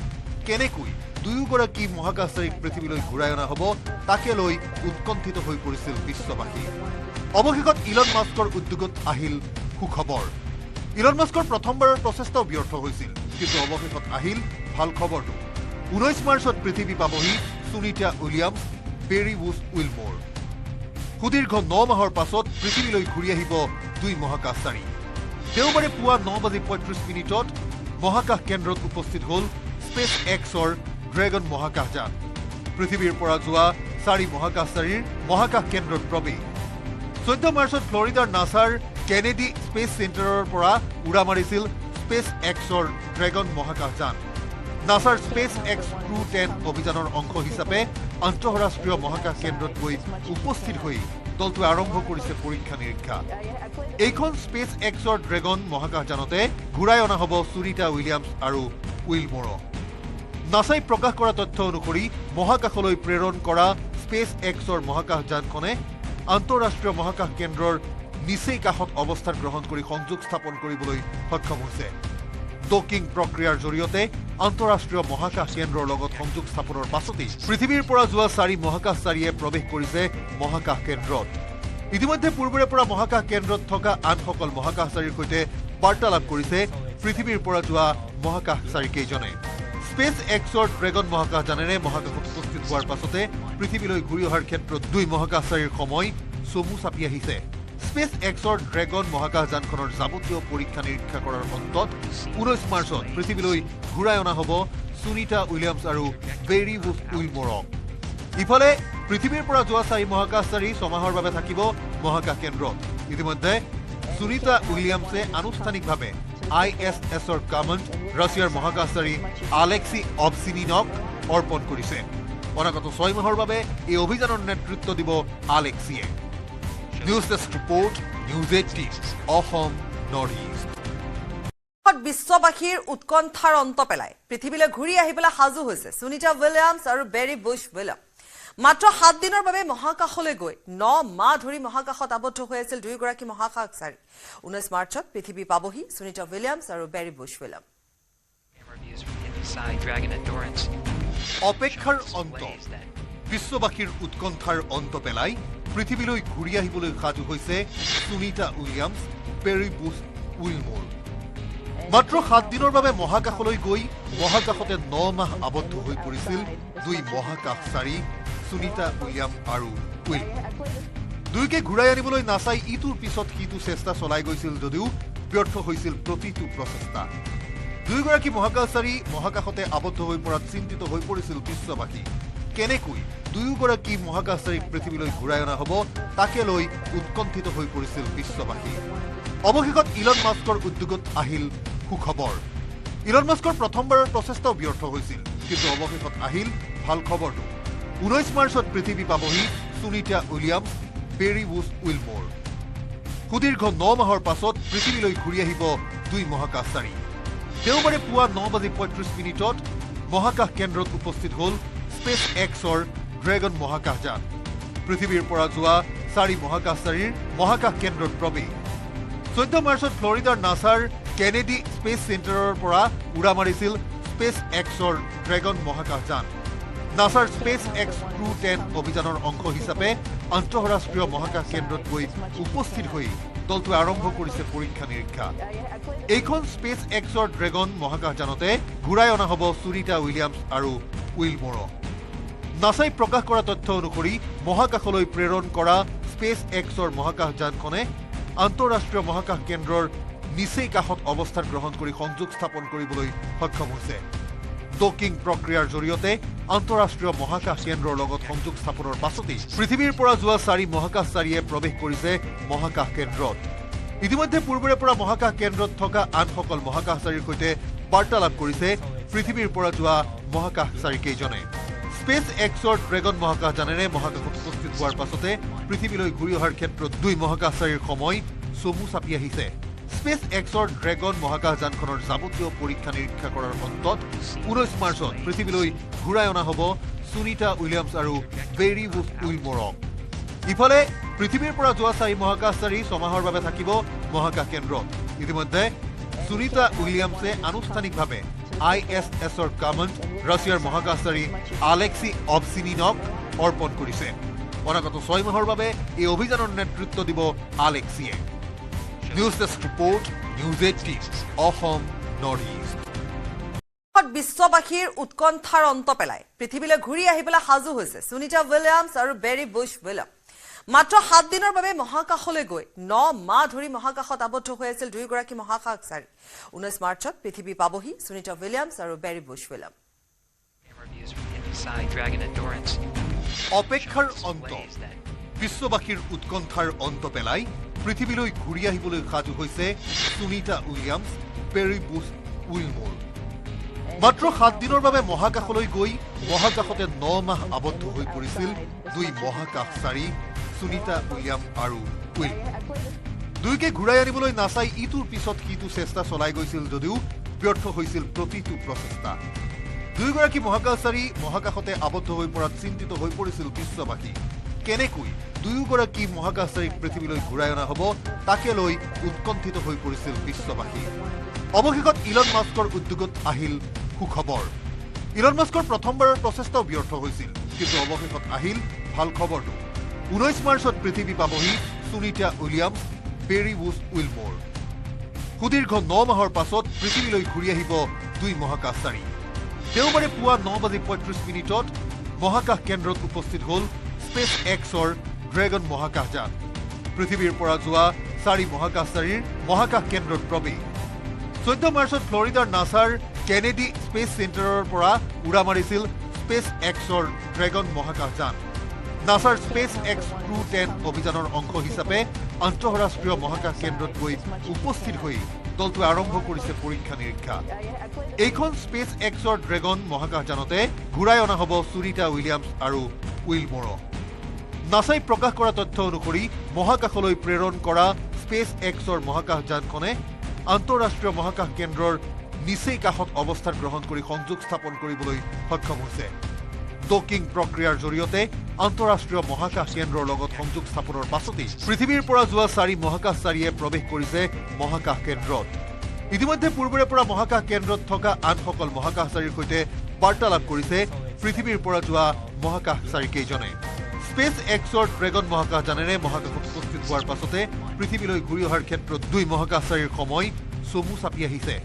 কেনেকৈ দুয়োগৰাকী মহাকাশচাৰীক পৃথিৱীলৈ ঘূৰাই অনা হ'ব তাকে লৈ উৎকণ্ঠিত হৈ পৰিছিল বিশ্ববাসী অৱশেষত ইলন মাস্কৰ উদ্যোগত আহিল সুখবৰ ইলন মাস্কৰ প্ৰথমবাৰৰ প্ৰচেষ্টাও ব্যৰ্থ হৈছিল কিন্তু অৱশেষত আহিল ভাল খবৰটো 19 মাৰ্চত পৃথিৱী পাবহি Sunita Williams peri Bush Wilmore সুদীৰ্ঘ 9 মাহৰ পাছত পৃথিৱীলৈ ঘূৰি আহিব দুই মহাকাশচাৰী দেওবাৰে পুৱা 9:35 মহাকাশ কেন্দ্ৰত উপস্থিত হ'ল স্পেচ এক্সৰ ড্ৰেগন মহাকাশযান পৃথিৱীৰ পৰা যোৱা 4 মহাকাশচাৰীৰ মহাকাশ কেন্দ্ৰত প্ৰৱেশ 14 মাৰ্চত ফ্লৰিডাৰ নাছাৰ কেনেডি স্পেচ চেণ্টাৰৰ পৰা উৰা মাৰিছিল স্পেচ এক্সৰ ড্ৰেগন মহাকাশযান নাছাৰ স্পেচ এক্স Crew-10 অভিযানৰ অংশ হিচাপে আন্তঃৰাষ্ট্ৰীয় মহাকাশ কেন্দ্ৰত গৈ উপস্থিত হৈ দলটোৱে আৰম্ভ কৰিছে পৰীক্ষা নিৰীক্ষা এইখন স্পেচ এক্সৰ ড্ৰেগন মহাকাশযানতে ঘূৰাই অনা হ'ব সুনিতা উইলিয়ামছ আৰু উইলমোৰক নাছাই প্ৰকাশ কৰা তথ্য অনুসৰি মহাকাশলৈ প্ৰেৰণ কৰা স্পেচ এক্সৰ মহাকাশযানখনে আন্তঃৰাষ্ট্ৰীয় মহাকাশ কেন্দ্ৰৰ নিচেই কাষত অৱস্থান গ্ৰহণ কৰি সংযোগ স্থাপন কৰিবলৈ সক্ষম হৈছে ডকিং প্ৰক্ৰিয়াৰ জৰিয়তে আন্তঃৰাষ্ট্ৰীয় মহাকাশ কেন্দ্ৰৰ লগত সংযোগ স্থাপনৰ পাছতেই পৃথিৱীৰ পৰা যোৱা 4 মহাকাশচাৰীয়ে প্ৰৱেশ কৰিছে মহাকাশ কেন্দ্ৰত ইতিমধ্যে পূৰ্বৰে পৰা মহাকাশ কেন্দ্ৰত থকা আনসকল মহাকাশচাৰীৰ সৈতে বাৰ্তালাপ কৰিছে পৃথিৱীৰ পৰা যোৱা মহাকাশচাৰীকেইজনে স্পেচ এক্সৰ ড্ৰেগন মহাকাশযানেৰে মহাকাশত উপস্থিত হোৱাৰ পাছতে পৃথিৱীলৈ ঘূৰি অহাৰ ক্ষেত্ৰত দুই মহাকাশচাৰীৰ সময় চমু চাপি আহিছে স্পেচ এক্সৰ ড্ৰেগন মহাকাশযানখনৰ যাৱতীয় পৰীক্ষা নিৰীক্ষা কৰাৰ অন্তত 19 মাৰ্চত পৃথিৱীলৈ ঘূৰাই অনা হ'ব সুনিতা উইলিয়ামছ আৰু পেৰি বুছ উইলমোৰক ইফালে পৃথিৱীৰ পৰা যোৱা 4 মহাকাশচাৰী 6 মাহৰ বাবে থাকিব মহাকাশ কেন্দ্ৰত ইতিমধ্যে সুনিতা উইলিয়ামছে আনুষ্ঠানিকভাৱে ISSৰ কমাণ্ড ৰাছিয়াৰ মহাকাশচাৰী আলেক্সি অবছিনিনক অৰ্পণ কৰিছে অনাগত 6 মাহৰ বাবে এই অভিযানৰ নেতৃত্ব দিব আলেক্সিয়ে News Desk Report, News18 Assam Northeast. বিশ্ববাসীৰ উৎকণ্ঠাৰ অন্ত পেলাই পৃথিৱীলৈ ঘূৰি আহিবলৈ সাজু হৈছে সুনিতা উইলিয়ামছ আৰু বেৰি বুছ উইলিয়াম মাত্ৰ 7 দিনৰ বাবে মহাকাশলৈ গৈ 9 মাহ ধৰি মহাকাশত আবদ্ধ হৈ আছিল দুইগৰাকী মহাকাশচাৰী 19 মাৰ্চত পৃথিৱী পাবহি সুনিতা উইলিয়ামছ আৰু বেৰি বুছ উইলিয়াম অপেক্ষাৰ অন্ত বিশ্ববাসীৰ উৎকণ্ঠাৰ অন্ত পেলাই পৃথিৱীলৈ ঘূৰি আহিবলৈ সাজু হৈছে Sunita Williams peri Bush Wilmore মাত্ৰ 7 দিনৰ বাবে মহাকাশলৈ গৈ মহাকাশতে 9 মাহ আবদ্ধ হৈ পৰিছিল দুই মহাকাশচাৰী সুনিতা উইলিয়াম আৰু উইলমোৰ দুইকে ঘূৰাই আনিবলৈ নাচাই ইটোৰ পিছত সিটো চেষ্টা চলাই গৈছিল যদিও ব্যৰ্থ হৈছিল প্ৰতিটো প্ৰচেষ্টা দুইগৰাকী মহাকাশচাৰী মহাকাশতে আবদ্ধ হৈ পৰাত চিন্তিত হৈ পৰিছিল বিশ্ববাসী কেনেকৈ দুয়োগৰাকী মহাকাশচাৰীক পৃথিৱীলৈ ঘূৰাই অনা হ'ব তাকে লৈ উৎকণ্ঠিত হৈ পৰিছিল বিশ্ববাসী অৱশেষত ইলন মাস্কৰ উদ্যোগত আহিল সুখবৰ ইলন মাস্কৰ প্ৰথমবাৰৰ প্ৰচেষ্টাও ব্যৰ্থ হৈছিল কিন্তু অৱশেষত আহিল ভাল খবৰটো 19 মাৰ্চত পৃথিৱী পাবহি Sunita Williams peri Bush Wilmore সুদীৰ্ঘ 9 মাহৰ পাছত পৃথিৱীলৈ ঘূৰি আহিব দুই মহাকাশচাৰী দেওবাৰে পুৱা 9:35 মহাকাশ কেন্দ্ৰত উপস্থিত হ'ল স্পেচ এক্সৰ ড্ৰেগন মহাকাশযান পৃথিৱীৰ পৰা যোৱা 4 মহাকাশচাৰীৰ মহাকাশ কেন্দ্ৰত প্ৰৱেশ 14 মাৰ্চত ফ্লৰিডাৰ নাছাৰ কেনেডি স্পেচ চেণ্টাৰৰ পৰা উৰা মাৰিছিল স্পেচ এক্সৰ ড্ৰেগন মহাকাশযান নাছাৰ স্পেচ এক্স Crew-10 অভিযানৰ অংশ হিচাপে আন্তঃৰাষ্ট্ৰীয় মহাকাশ কেন্দ্ৰত গৈ উপস্থিত হৈ দলটোৱে আৰম্ভ কৰিছে পৰীক্ষা নিৰীক্ষা এইখন স্পেচ এক্সৰ ড্ৰেগন মহাকাশযানতে ঘূৰাই অনা হ'ব সুনিতা উইলিয়ামছ আৰু উইলমোৰক নাছাই প্ৰকাশ কৰা তথ্য অনুসৰি মহাকাশলৈ প্ৰেৰণ কৰা স্পেচ এক্সৰ মহাকাশযানখনে আন্তঃৰাষ্ট্ৰীয় মহাকাশ কেন্দ্ৰৰ নিচেই কাষত অৱস্থান গ্ৰহণ কৰি সংযোগ স্থাপন কৰিবলৈ সক্ষম হৈছে ডকিং প্ৰক্ৰিয়াৰ জৰিয়তে আন্তঃৰাষ্ট্ৰীয় মহাকাশ কেন্দ্ৰৰ লগত সংযোগ স্থাপনৰ পাছতেই পৃথিৱীৰ পৰা যোৱা 4 মহাকাশচাৰীয়ে প্ৰৱেশ কৰিছে মহাকাশ কেন্দ্ৰত ইতিমধ্যে পূৰ্বৰে পৰা মহাকাশ কেন্দ্ৰত থকা আনসকল মহাকাশচাৰীৰ সৈতে বাৰ্তালাপ কৰিছে পৃথিৱীৰ পৰা যোৱা মহাকাশচাৰীকেইজনে স্পেচ এক্সৰ ড্ৰেগন মহাকাশযানেৰে মহাকাশত উপস্থিত হোৱাৰ পাছতে পৃথিৱীলৈ ঘূৰি অহাৰ ক্ষেত্ৰত দুই মহাকাশচাৰীৰ সময় চমু চাপি আহিছে স্পেচ এক্সৰ ড্ৰেগন মহাকাশযানখনৰ যাৱতীয় পৰীক্ষা নিৰীক্ষা কৰাৰ অন্তত 19 মাৰ্চত পৃথিৱীলৈ ঘূৰাই অনা হ'ব সুনিতা উইলিয়ামছ আৰু বেৰী বুছ উইলমৰক ইফালে পৃথিৱীৰ পৰা যোৱা 4 মহাকাশচাৰী ছমাহৰ বাবে থাকিব মহাকাশ কেন্দ্ৰত ইতিমধ্যে সুনিতা উইলিয়ামছে আনুষ্ঠানিকভাৱে ISSৰ কমাণ্ড ৰাছিয়াৰ মহাকাশচাৰী আলেক্সি অবচিনিনক অৰ্পণ কৰিছে অনাগত 6 মাহৰ বাবে এই অভিযানৰ নেতৃত্ব দিব আলেক্সিয়ে news desk report News18 Assam Northeast বিশ্ববাসীৰ উৎকণ্ঠাৰ অন্ত পেলাই পৃথিৱীলৈ ঘূৰি আহিবলৈ সাজু হৈছে সুনিতা উইলিয়ামছ আৰু বেৰী বুছ উইলিয়াম মাত্ৰ 7 দিনৰ বাবে মহাকাশলৈ গৈ 9 মাহ ধৰি মহাকাশত আবদ্ধ হৈ আছিল দুইগৰাকী মহাকাশচাৰী 19 মাৰ্চত পৃথিৱী পাবহি সুনিতা উইলিয়ামছ আৰু বেৰী বুছ উইলিয়াম অপেক্ষাৰ অন্ত বিশ্ববাসীৰ উৎকণ্ঠাৰ অন্ত পেলাই পৃথিৱীলৈ ঘূৰি আহিবলৈ সাজু হৈছে সুনিতা উইলিয়ামছ বেৰী বুছ উইলমৰ মাত্ৰ 7 দিনৰ বাবে মহাকাশলৈ গৈ মহাকাশতে 9 মাহ আবদ্ধ হৈ পৰিছিল দুই মহাকাশচাৰী সুনিতা উইলিয়াম আৰু উইল দুইকে ঘূৰাই আনিবলৈ নাচাই ইটোৰ পিছত সিটো চেষ্টা চলাই গৈছিল যদিও ব্যৰ্থ হৈছিল প্ৰতিটো প্ৰচেষ্টা দুইগৰাকী মহাকাশচাৰী মহাকাশতে আবদ্ধ হৈ পৰাত চিন্তিত হৈ পৰিছিল বিশ্ববাসী কেনেকৈ দুয়োগৰাকী মহাকাশচাৰীক পৃথিৱীলৈ ঘূৰাই অনা হ'ব তাকে লৈ উৎকণ্ঠিত হৈ পৰিছিল বিশ্ববাসী অৱশেষত ইলন মাস্কৰ উদ্যোগত আহিল সুখবৰ ইলন মাস্কৰ প্ৰথমবাৰৰ প্ৰচেষ্টাও ব্যৰ্থ হৈছিল কিন্তু অৱশেষত আহিল ভাল খবৰটো 19 মাৰ্চত পৃথিৱী পাবহি সুনিতা উইলিয়ামছ বেৰী বুছ উইলমৰ সুদীৰ্ঘ 9 মাহৰ পাছত পৃথিৱীলৈ ঘূৰি আহিব দুই মহাকাশচাৰী দেওবাৰে পুৱা 9:35 মহাকাশ কেন্দ্ৰত উপস্থিত হ'ল স্পেচ এক্সৰ ড্ৰেগন মহাকাশযান পৃথিৱীৰ পৰা যোৱা 4 মহাকাশচাৰীৰ মহাকাশ কেন্দ্ৰত প্ৰৱেশ 14 মাৰ্চত ফ্লৰিডাৰ নাছাৰ কেনেডি স্পেচ চেণ্টাৰৰ পৰা উৰা মাৰিছিল স্পেচ এক্সৰ ড্ৰেগন মহাকাশযান নাছাৰ স্পেচ এক্স Crew-10 অভিযানৰ অংশ হিচাপে আন্তঃৰাষ্ট্ৰীয় মহাকাশ কেন্দ্ৰত গৈ উপস্থিত হৈ দলটোৱে আৰম্ভ কৰিছে পৰীক্ষা নিৰীক্ষা এইখন স্পেচ এক্সৰ ড্ৰেগন মহাকাশযানতে ঘূৰাই অনা হ'ব সুনিতা উইলিয়ামছ আৰু উইলমৰক নাছাই প্ৰকাশ কৰা তথ্য অনুসৰি মহাকাশলৈ প্ৰেৰণ কৰা স্পেচ এক্সৰ মহাকাশযানখনে আন্তঃৰাষ্ট্ৰীয় মহাকাশ কেন্দ্ৰৰ নিচেই কাষত অৱস্থান গ্ৰহণ কৰি সংযোগ স্থাপন কৰিবলৈ সক্ষম হৈছে ডকিং প্ৰক্ৰিয়াৰ জৰিয়তে আন্তঃৰাষ্ট্ৰীয় মহাকাশ কেন্দ্ৰৰ লগত সংযোগ স্থাপনৰ পাছতেই পৃথিৱীৰ পৰা যোৱা 4 মহাকাশচাৰীয়ে প্ৰৱেশ কৰিছে মহাকাশ কেন্দ্ৰত ইতিমধ্যে পূৰ্বৰে পৰা মহাকাশ কেন্দ্ৰত থকা আনসকল মহাকাশচাৰীৰ সৈতে বাৰ্তালাপ কৰিছে পৃথিৱীৰ পৰা যোৱা মহাকাশচাৰীকেইজনে স্পেচ এক্সৰ ড্ৰেগন মহাকাশযানেৰে মহাকাশত উপস্থিত হোৱাৰ পাছতে পৃথিৱীলৈ ঘূৰি অহাৰ ক্ষেত্ৰত দুই মহাকাশচাৰীৰ সময় চমু চাপি আহিছে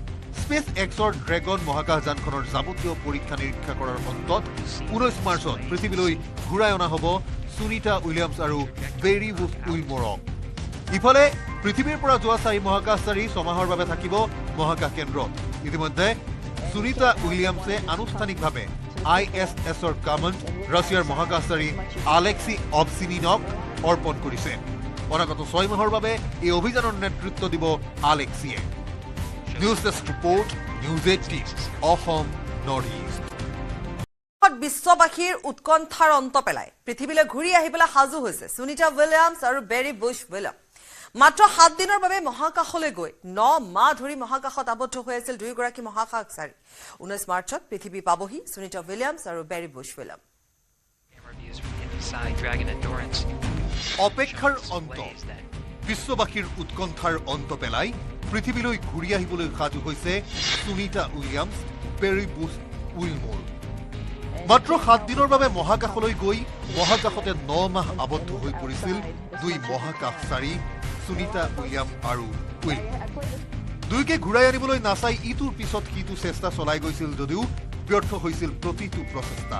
স্পেচ এক্সৰ ড্ৰেগন মহাকাশযানখনৰ যাৱতীয় পৰীক্ষা নিৰীক্ষা কৰাৰ অন্তত 19 মাৰ্চত পৃথিৱীলৈ ঘূৰাই অনা হ'ব সুনিতা উইলিয়ামছ আৰু বেৰী বুছ উইলমৰক ইফালে পৃথিৱীৰ পৰা যোৱা 4 মহাকাশচাৰী ছমাহৰ বাবে থাকিব মহাকাশ কেন্দ্ৰত ইতিমধ্যে সুনিতা উইলিয়ামছে আনুষ্ঠানিকভাৱে ISSৰ কমাণ্ড ৰাছিয়াৰ মহাকাশচাৰী আলেক্সি অবচিনিনক অৰ্পণ কৰিছে অনাগত 6 মাহৰ বাবে এই অভিযানৰ নেতৃত্ব দিব আলেক্সিয়ে news desk report News18 Assam Northeast বিশ্ববাসীৰ উৎকণ্ঠাৰ অন্ত পেলাই পৃথিৱীলৈ ঘূৰি আহিবলৈ সাজু হৈছে সুনিতা উইলিয়ামছ আৰু বেৰী বুছ উইলিয়াম মাত্ৰ 7 দিনৰ বাবে মহাকাশলৈ গৈ 9 মাহ ধৰি মহাকাশত আবদ্ধ হৈ আছিল দুইগৰাকী মহাকাশচাৰী 19 মাৰ্চত পৃথিৱী পাবহি সুনিতা উইলিয়ামছ আৰু বেৰী বুছ উইলিয়াম অপেক্ষাৰ অন্ত বিশ্ববাসীৰ উৎকণ্ঠাৰ অন্ত পেলাই পৃথিৱীলৈ ঘূৰি আহিবলৈ সাজু হৈছে সুনিতা উইলিয়ামছ বেৰী বুছ উইলমৰ মাত্ৰ 7 দিনৰ বাবে মহাকাশলৈ গৈ মহাকাশতে 9 মাহ আবদ্ধ হৈ পৰিছিল দুই মহাকাশচাৰী সুনিতা উইলিয়াম আৰু উইল দুইকে ঘূৰাই আনিবলৈ নাচাই ইটোৰ পিছত সিটো চেষ্টা চলাই গৈছিল যদিও ব্যৰ্থ হৈছিল প্ৰতিটো প্ৰচেষ্টা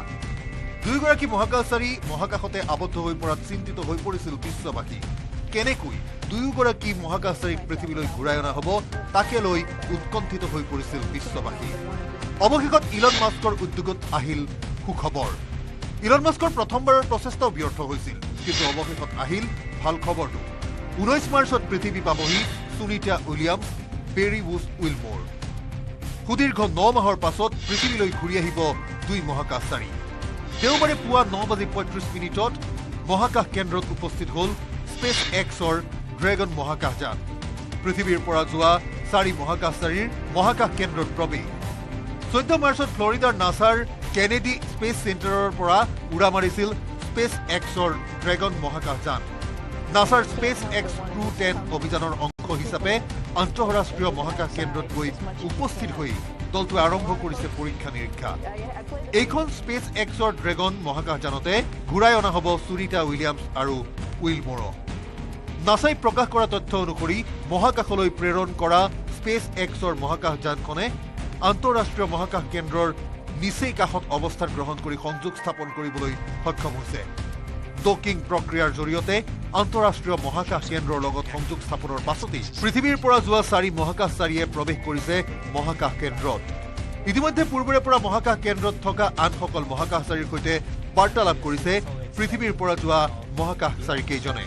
দুইগৰাকী মহাকাশচাৰী মহাকাশতে আবদ্ধ হৈ পৰাত চিন্তিত হৈ পৰিছিল বিশ্ববাসী কেনেকৈ দুয়োগৰাকী মহাকাশচাৰীক পৃথিৱীলৈ ঘূৰাই অনা হ'ব তাকে লৈ উৎকণ্ঠিত হৈ পৰিছিল বিশ্ববাসী অৱশেষত ইলন মাস্কৰ উদ্যোগত আহিল সুখবৰ ইলন মাস্কৰ প্ৰথমবাৰৰ প্ৰচেষ্টাও ব্যৰ্থ হৈছিল কিন্তু অৱশেষত আহিল ভাল খবৰটো 19 মাৰ্চত পৃথিৱী পাবহি Sunita Williams Barry Bush Wilmore সুদীৰ্ঘ 9 মাহৰ পাছত পৃথিৱীলৈ ঘূৰি আহিব দুই মহাকাশচাৰী দেওবাৰে পুৱা 9:35 মহাকাশ কেন্দ্ৰত উপস্থিত হ'ল স্পেচ এক্সৰ ড্ৰেগন মহাকাশযান পৃথিৱীৰ পৰা যোৱা 4 মহাকাশচাৰীৰ মহাকাশ কেন্দ্ৰত প্ৰৱেশ 14 মাৰ্চত ফ্লৰিডাৰ নাছাৰ কেনেডি স্পেচ চেণ্টাৰৰ পৰা উৰা মাৰিছিল স্পেচ এক্সৰ ড্ৰেগন মহাকাশযান নাছাৰ স্পেচ এক্স Crew-10 অভিযানৰ অংশ হিচাপে আন্তঃৰাষ্ট্ৰীয় মহাকাশ কেন্দ্ৰত গৈ উপস্থিত হৈ দলটোৱে আৰম্ভ কৰিছে পৰীক্ষা নিৰীক্ষা এইখন স্পেচ এক্সৰ ড্ৰেগন মহাকাশযানতে ঘূৰাই অনা হ'ব সুনিতা উইলিয়ামছ আৰু উইলমোৰক নাছাই প্ৰকাশ কৰা তথ্য অনুসৰি মহাকাশলৈ প্ৰেৰণ কৰা স্পেচ এক্সৰ মহাকাশযানখনে আন্তঃৰাষ্ট্ৰীয় মহাকাশ কেন্দ্ৰৰ নিচেই কাষত অৱস্থান গ্ৰহণ কৰি সংযোগ স্থাপন কৰিবলৈ সক্ষম হৈছে ডকিং প্ৰক্ৰিয়াৰ জৰিয়তে আন্তঃৰাষ্ট্ৰীয় মহাকাশ কেন্দ্ৰৰ লগত সংযোগ স্থাপনৰ পাছতেই পৃথিৱীৰ পৰা যোৱা 4 মহাকাশচাৰীয়ে প্ৰৱেশ কৰিছে মহাকাশ কেন্দ্ৰত ইতিমধ্যে পূৰ্বৰে পৰা মহাকাশ কেন্দ্ৰত থকা আনসকল মহাকাশচাৰীৰ সৈতে বাৰ্তালাপ কৰিছে পৃথিৱীৰ পৰা যোৱা মহাকাশচাৰীকেইজনে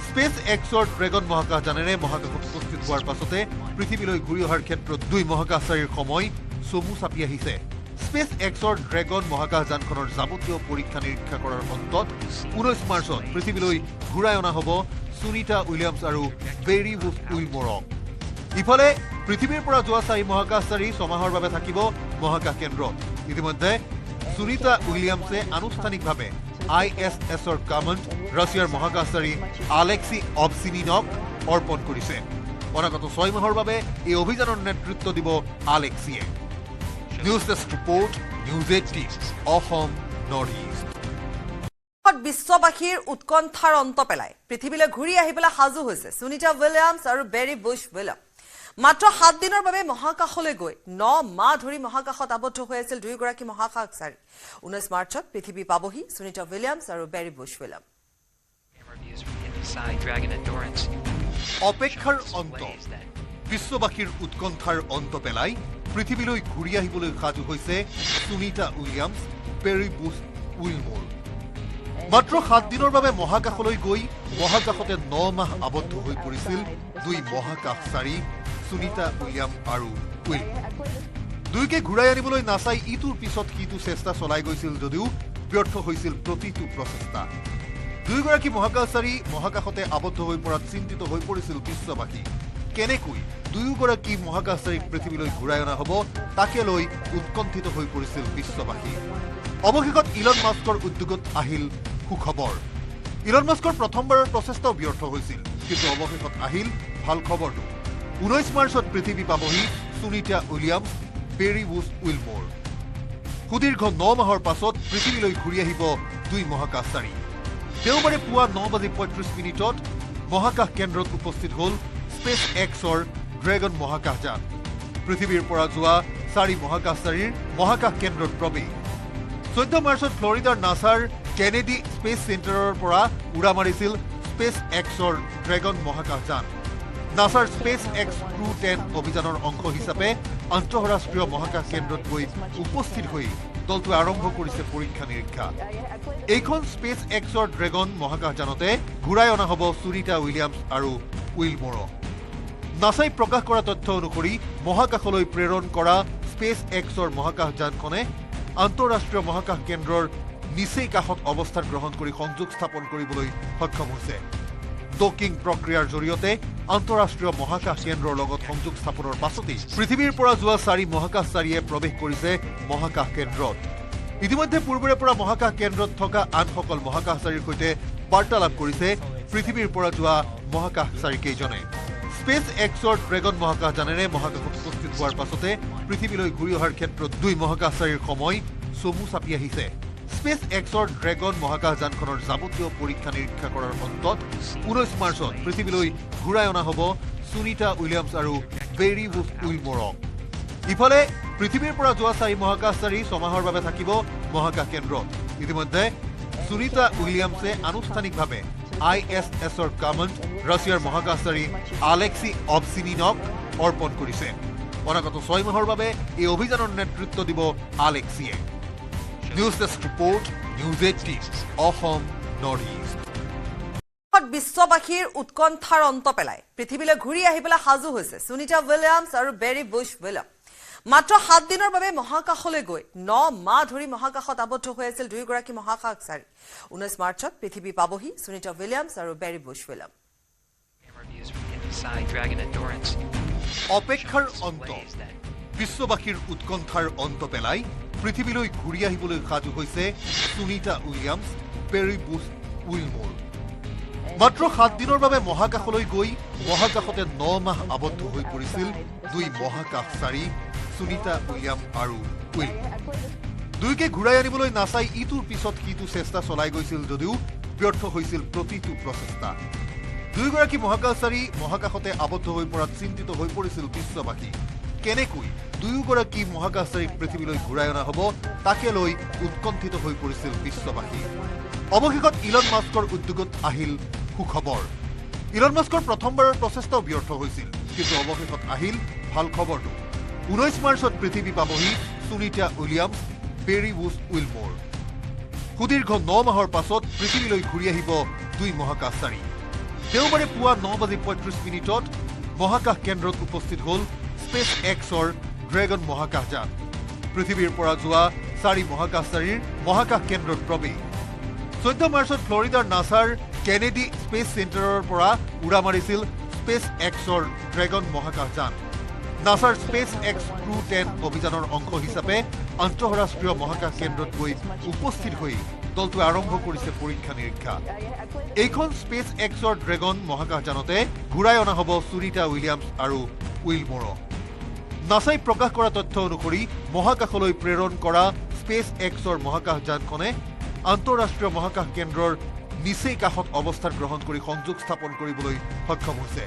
স্পেচ এক্সৰ ড্ৰেগন মহাকাশযানেৰে মহাকাশত উপস্থিত হোৱাৰ পাছতে পৃথিৱীলৈ ঘূৰি অহাৰ ক্ষেত্ৰত দুই মহাকাশচাৰীৰ সময় চমু চাপি আহিছে স্পেচ এক্সৰ ড্ৰেগন মহাকাশযানখনৰ যাৱতীয় পৰীক্ষা নিৰীক্ষা কৰাৰ অন্তত 19 মাৰ্চত পৃথিৱীলৈ ঘূৰাই অনা হ'ব সুনিতা উইলিয়ামছ আৰু বেৰী বুছ উইলমোৰক ইফালে পৃথিৱীৰ পৰা যোৱা 4 মহাকাশচাৰী ছমাহৰ বাবে থাকিব মহাকাশ কেন্দ্ৰত ইতিমধ্যে সুনিতা উইলিয়ামছে আনুষ্ঠানিকভাৱে ISSৰ কমাণ্ড ৰাছিয়াৰ মহাকাশচাৰী আলেক্সি অবচিনিনক অৰ্পণ কৰিছে অনাগত 6 মাহৰ বাবে এই অভিযানৰ নেতৃত্ব দিব আলেক্সিয়ে News Desk Report, News18 Assam Northeast. বিশ্ববাসীৰ উৎকণ্ঠাৰ অন্ত পেলাই পৃথিৱীলৈ ঘূৰি আহিবলৈ সাজু হৈছে সুনিতা উইলিয়ামছ আৰু বেৰী বুছ উইলিয়াম মাত্ৰ 7 দিনৰ বাবে মহাকাশলৈ গৈ 9 মাহ ধৰি মহাকাশত আবদ্ধ হৈ আছিল দুইগৰাকী মহাকাশচাৰী 19 মাৰ্চত পৃথিৱী পাবহি সুনিতা উইলিয়ামছ আৰু বেৰী বুছ উইলিয়াম অপেক্ষাৰ অন্ত বিশ্ববাসীৰ উৎকণ্ঠাৰ অন্ত পেলাই পৃথিৱীলৈ ঘূৰি আহিবলৈ সাজু হৈছে Sunita Williams Barry Bush Wilmore মাত্ৰ 7 দিনৰ বাবে মহাকাশলৈ গৈ মহাকাশতে 9 মাহ আবদ্ধ হৈ পৰিছিল দুই মহাকাশচাৰী সুনিতা উইলিয়াম আৰু উইলমোৰ দুইকে ঘূৰাই আনিবলৈ নাছাই ইটোৰ পিছত সিটো চেষ্টা চলাই গৈছিল যদিও ব্যৰ্থ হৈছিল প্ৰতিটো প্ৰচেষ্টা দুইগৰাকী মহাকাশচাৰী মহাকাশতে আবদ্ধ হৈ পৰাত চিন্তিত হৈ পৰিছিল বিশ্ববাসী কেনেকৈ দুয়োগৰাকী মহাকাশচাৰীক পৃথিৱীলৈ ঘূৰাই অনা হ'ব তাকে লৈ উৎকণ্ঠিত হৈ পৰিছিল বিশ্ববাসী অৱশেষত ইলন মাস্কৰ উদ্যোগত আহিল সুখবৰ ইলন মাস্কৰ প্ৰথমবাৰৰ প্ৰচেষ্টাও ব্যৰ্থ হৈছিল কিন্তু অৱশেষত আহিল ভাল খবৰটো 19 মাৰ্চত পৃথিৱী পাবহি Sunita Williams Barry Bush Wilmore সুদীৰ্ঘ 9 মাহৰ পাছত পৃথিৱীলৈ ঘূৰি আহিব দুই মহাকাশচাৰী দেওবাৰে পুৱা 9:35 মহাকাশ কেন্দ্ৰত উপস্থিত হ'ল স্পেচ এক্সৰ ড্ৰেগন মহাকাশযান পৃথিৱীৰ পৰা যোৱা 4 মহাকাশচাৰীৰ মহাকাশ কেন্দ্ৰত প্ৰৱেশ 14 মাৰ্চত ফ্লৰিডাৰ নাছাৰ কেনেডি স্পেচ চেণ্টাৰৰ পৰা উৰা মাৰিছিল স্পেচ এক্সৰ ড্ৰেগন মহাকাশযান নাছাৰ স্পেচ এক্স Crew-10 অভিযানৰ অংশ হিচাপে আন্তঃৰাষ্ট্ৰীয় মহাকাশ কেন্দ্ৰত গৈ উপস্থিত হৈ দলটোৱে আৰম্ভ কৰিছে পৰীক্ষা নিৰীক্ষা এইখন স্পেচ এক্সৰ ড্ৰেগন মহাকাশযানতে ঘূৰাই অনা হ'ব সুনিতা উইলিয়ামছ আৰু উইলমোৰক নাছাই প্ৰকাশ কৰা তথ্য অনুসৰি মহাকাশলৈ প্ৰেৰণ কৰা স্পেচ এক্সৰ মহাকাশযানখনে আন্তঃৰাষ্ট্ৰীয় মহাকাশ কেন্দ্ৰৰ নিচেই কাষত অৱস্থান গ্ৰহণ কৰি সংযোগ স্থাপন কৰিবলৈ সক্ষম হৈছে ডকিং প্ৰক্ৰিয়াৰ জৰিয়তে আন্তঃৰাষ্ট্ৰীয় মহাকাশ কেন্দ্ৰৰ লগত সংযোগ স্থাপনৰ পাছতেই পৃথিৱীৰ পৰা যোৱা 4 মহাকাশচাৰীয়ে প্ৰৱেশ কৰিছে মহাকাশ কেন্দ্ৰত ইতিমধ্যে পূৰ্বৰে পৰা মহাকাশ কেন্দ্ৰত থকা আনসকল মহাকাশচাৰীৰ সৈতে বাৰ্তালাপ কৰিছে পৃথিৱীৰ পৰা যোৱা মহাকাশচাৰীকেইজনে স্পেচ এক্সৰ ড্ৰেগন মহাকাশযানেৰে মহাকাশত উপস্থিত হোৱাৰ পাছতে পৃথিৱীলৈ ঘূৰি অহাৰ ক্ষেত্ৰত দুই মহাকাশচাৰীৰ সময় চমু চাপি আহিছে স্পেচ এক্সৰ ড্ৰেগন মহাকাশযানখনৰ যাৱতীয় পৰীক্ষা নিৰীক্ষা কৰাৰ অন্তত 19 মাৰ্চত পৃথিৱীলৈ ঘূৰাই অনা হ'ব সুনিতা উইলিয়ামছ আৰু বেৰী বুছ উইলমোৰক ইফালে পৃথিৱীৰ পৰা যোৱা 4 মহাকাশচাৰী ছমাহৰ বাবে থাকিব মহাকাশ কেন্দ্ৰত ইতিমধ্যে সুনিতা উইলিয়ামছে আনুষ্ঠানিকভাৱে ISSৰ কমাণ্ড ৰাছিয়াৰ মহাকাশচাৰী আলেক্সি অবচিনিনক অৰ্পণ কৰিছে অনাগত 6 মাহৰ বাবে এই অভিযানৰ নেতৃত্ব দিব আলেক্সিয়ে News Desk Report, News18 Assam Northeast. বিশ্ববাসীৰ উৎকণ্ঠাৰ অন্ত পেলাই পৃথিৱীলৈ ঘূৰি আহিবলৈ সাজু হৈছে সুনিতা উইলিয়ামছ আৰু বেৰী বুছ উইলিয়াম মাত্ৰ 7 দিনৰ বাবে মহাকাশলৈ গৈ 9 মাহ ধৰি মহাকাশত আবদ্ধ হৈ আছিল দুইগৰাকী মহাকাশচাৰী 19 মাৰ্চত পৃথিৱী পাবহি সুনিতা উইলিয়ামছ আৰু বেৰী বুছ উইলিয়াম অপেক্ষাৰ অন্ত বিশ্ববাসীৰ উৎকণ্ঠাৰ অন্ত পেলাই পৃথিৱীলৈ ঘূৰি আহিবলৈ সাজু হৈছে Sunita Williams Barry Bush Wilmore মাত্ৰ 7 দিনৰ বাবে মহাকাশলৈ গৈ মহাকাশতে 9 মাহ আবদ্ধ হৈ পৰিছিল দুই মহাকাশচাৰী সুনিতা উইলিয়াম আৰু উইলমোৰ দুইকে ঘূৰাই আনিবলৈ নাচাই ইটোৰ পিছত সিটো চেষ্টা চলাই গৈছিল যদিও ব্যৰ্থ হৈছিল প্ৰতিটো প্ৰচেষ্টা দুইগৰাকী মহাকাশচাৰী মহাকাশতে আবদ্ধ হৈ পৰাত চিন্তিত হৈ পৰিছিল বিশ্ববাসী কেনেকৈ দুয়োগৰাকী মহাকাশচাৰীক পৃথিৱীলৈ ঘূৰাই অনা হ'ব তাকে লৈ উৎকণ্ঠিত হৈ পৰিছিল বিশ্ববাসী অৱশেষত ইলন মাস্কৰ উদ্যোগত আহিল সুখবৰ ইলন মাস্কৰ প্ৰথমবাৰৰ প্ৰচেষ্টাও ব্যৰ্থ হৈছিল কিন্তু অৱশেষত আহিল ভাল খবৰটো 19 মাৰ্চত পৃথিৱী পাবহি Sunita Williams Barry Bush Wilmore সুদীৰ্ঘ 9 মাহৰ পাছত পৃথিৱীলৈ ঘূৰি আহিব দুই মহাকাশচাৰী দেওবাৰে পুৱা 9:35 মহাকাশ কেন্দ্ৰত উপস্থিত হ'ল স্পেচ এক্সৰ ড্ৰেগন মহাকাশযান পৃথিৱীৰ পৰা যোৱা 4 মহাকাশচাৰীৰ মহাকাশ কেন্দ্ৰত প্ৰৱেশ 14 মাৰ্চত ফ্লৰিডাৰ নাছাৰ কেনেডি স্পেচ চেণ্টাৰৰ পৰা উৰা মাৰিছিল স্পেচ এক্সৰ ড্ৰেগন মহাকাশযান নাছাৰ স্পেচ এক্স Crew-10 অভিযানৰ অংশ হিচাপে আন্তঃৰাষ্ট্ৰীয় মহাকাশ কেন্দ্ৰত গৈ উপস্থিত হৈ দলটোৱে আৰম্ভ কৰিছে পৰীক্ষা নিৰীক্ষা এইখন স্পেচ এক্সৰ ড্ৰেগন মহাকাশযানতে ঘূৰাই অনা হ'ব সুনিতা উইলিয়ামছ আৰু উইলমোৰক নাছাই প্ৰকাশ কৰা তথ্য অনুসৰি মহাকাশলৈ প্ৰেৰণ কৰা স্পেচ এক্সৰ মহাকাশযানখনে আন্তঃৰাষ্ট্ৰীয় মহাকাশ কেন্দ্ৰৰ নিচেই কাষত অৱস্থান গ্ৰহণ কৰি সংযোগ স্থাপন কৰিবলৈ সক্ষম হৈছে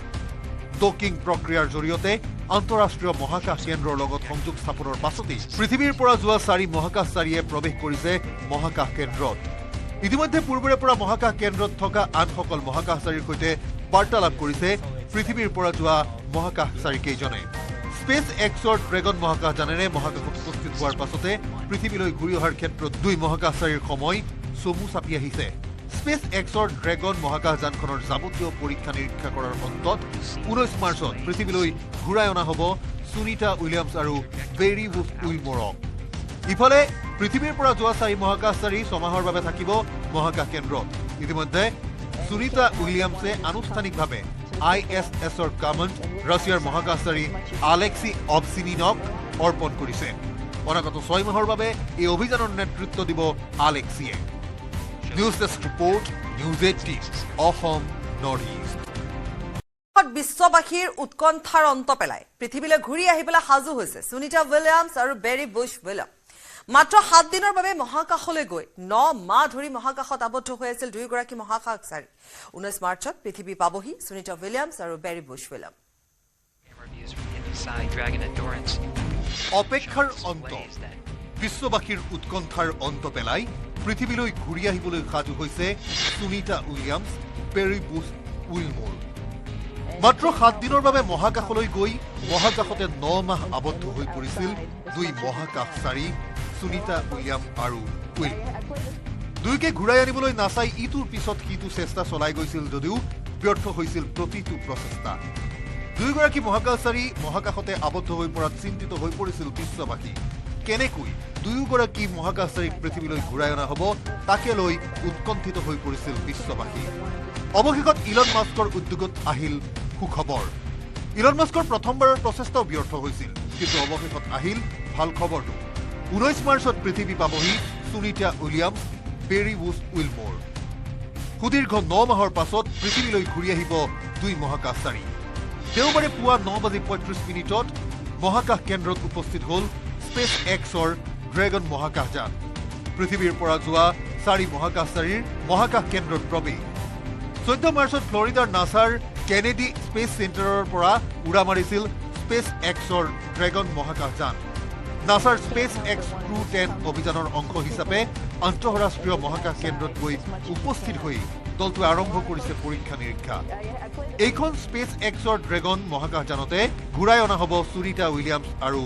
ডকিং প্ৰক্ৰিয়াৰ জৰিয়তে আন্তঃৰাষ্ট্ৰীয় মহাকাশ কেন্দ্ৰৰ লগত সংযোগ স্থাপনৰ পাছতেই পৃথিৱীৰ পৰা যোৱা 4 মহাকাশচাৰীয়ে প্ৰৱেশ কৰিছে মহাকাশ কেন্দ্ৰত ইতিমধ্যে পূৰ্বৰে পৰা মহাকাশ কেন্দ্ৰত থকা আনসকল মহাকাশচাৰীৰ সৈতে বাৰ্তালাপ কৰিছে পৃথিৱীৰ পৰা যোৱা মহাকাশচাৰীকেইজনে স্পেচ এক্সৰ ড্ৰেগন মহাকাশযানেৰে মহাকাশত উপস্থিত হোৱাৰ পাছতে পৃথিৱীলৈ ঘূৰি অহাৰ ক্ষেত্ৰত দুই মহাকাশচাৰীৰ সময় চমু চাপি আহিছে স্পেচ এক্সৰ ড্ৰেগন মহাকাশযানখনৰ যাৱতীয় পৰীক্ষা নিৰীক্ষা কৰাৰ অন্তত 19 মাৰ্চত পৃথিৱীলৈ ঘূৰাই অনা হ'ব সুনিতা উইলিয়ামছ আৰু বেৰী বুছ উইলমোৰক ইফালে পৃথিৱীৰ পৰা যোৱা 4 মহাকাশচাৰী 6 মাহৰ বাবে থাকিব মহাকাশ কেন্দ্ৰত ইতিমধ্যে সুনিতা উইলিয়ামছে আনুষ্ঠানিকভাৱে ISSৰ কামাণ্ড ৰাছিয়াৰ মহাকাশচাৰী আলেক্সি অবছিনিনক অৰ্পণ কৰিছে অনাগত 6 মাহৰ বাবে এই অভিযানৰ নেতৃত্ব দিব আলেক্সিয়ে News Desk report, News18 Assam Northeast. বিশ্ববাসীৰ উৎকণ্ঠাৰ অন্ত পেলাই পৃথিৱীলৈ ঘূৰি আহিবলৈ সাজু হৈছে সুনিতা উইলিয়ামছ আৰু বেৰী বুছ উইলিয়াম মাত্ৰ 7 দিনৰ বাবে মহাকাশলৈ গৈ 9 মাহ ধৰি মহাকাশত আবদ্ধ হৈ আছিল দুইগৰাকী মহাকাশচাৰী 19 মাৰ্চত পৃথিৱী পাবহি সুনিতা উইলিয়ামছ আৰু বেৰী বুছ উইলিয়াম অপেক্ষাৰ অন্ত বিশ্ববাসীৰ উৎকণ্ঠাৰ অন্ত পেলাই পৃথিৱীলৈ ঘূৰি আহিবলৈ সাজু হৈছে Sunita Williams Barry Bush Wilmore মাত্ৰ 7 দিনৰ বাবে মহাকাশলৈ গৈ মহাকাশতে 9 মাহ আবদ্ধ হৈ পৰিছিল দুই মহাকাশচাৰী সুনিতা উইলিয়াম আৰু উইলমোৰ দুইকে ঘূৰাই আনিবলৈ নাচাই ইটোৰ পিছত সিটো চেষ্টা চলাই গৈছিল যদিও ব্যৰ্থ হৈছিল প্ৰতিটো প্ৰচেষ্টা দুইগৰাকী মহাকাশচাৰী মহাকাশতে আবদ্ধ হৈ পৰাত চিন্তিত হৈ পৰিছিল বিশ্ববাসী কেনেকৈ দুয়োগৰাকী মহাকাশচাৰীক পৃথিৱীলৈ ঘূৰাই অনা হ'ব তাকে লৈ উৎকণ্ঠিত হৈ পৰিছিল বিশ্ববাসী অৱশেষত ইলন মাস্কৰ উদ্যোগত আহিল সুখবৰ ইলন মাস্কৰ প্ৰথমবাৰৰ প্ৰচেষ্টাও ব্যৰ্থ হৈছিল কিন্তু অৱশেষত আহিল ভাল খবৰটো 19 মাৰ্চত পৃথিৱী পাবহি Sunita Williams Barry Bush Wilmore সুদীৰ্ঘ 9 মাহৰ পাছত পৃথিৱীলৈ ঘূৰি আহিব দুই মহাকাশচাৰী দেওবাৰে পুৱা 9:35 মহাকাশ কেন্দ্ৰত উপস্থিত হ'ল স্পেচ এক্সৰ ড্ৰেগন মহাকাশযান পৃথিৱীৰ পৰা যোৱা 4 মহাকাশচাৰীৰ মহাকাশ কেন্দ্ৰত প্ৰৱেশ 14 মাৰ্চত ফ্লৰিডাৰ নাছাৰ কেনেডি স্পেচ চেণ্টাৰৰ পৰা উৰা মাৰিছিল স্পেচ এক্সৰ ড্ৰেগন মহাকাশযান নাছাৰ স্পেচ এক্স Crew-10 অভিযানৰ অংশ হিচাপে আন্তঃৰাষ্ট্ৰীয় মহাকাশ কেন্দ্ৰত গৈ উপস্থিত হৈ দলটোৱে আৰম্ভ কৰিছে পৰীক্ষা নিৰীক্ষা এইখন স্পেচ এক্সৰ ড্ৰেগন মহাকাশযানতে ঘূৰাই অনা হ'ব সুনিতা উইলিয়ামছ আৰু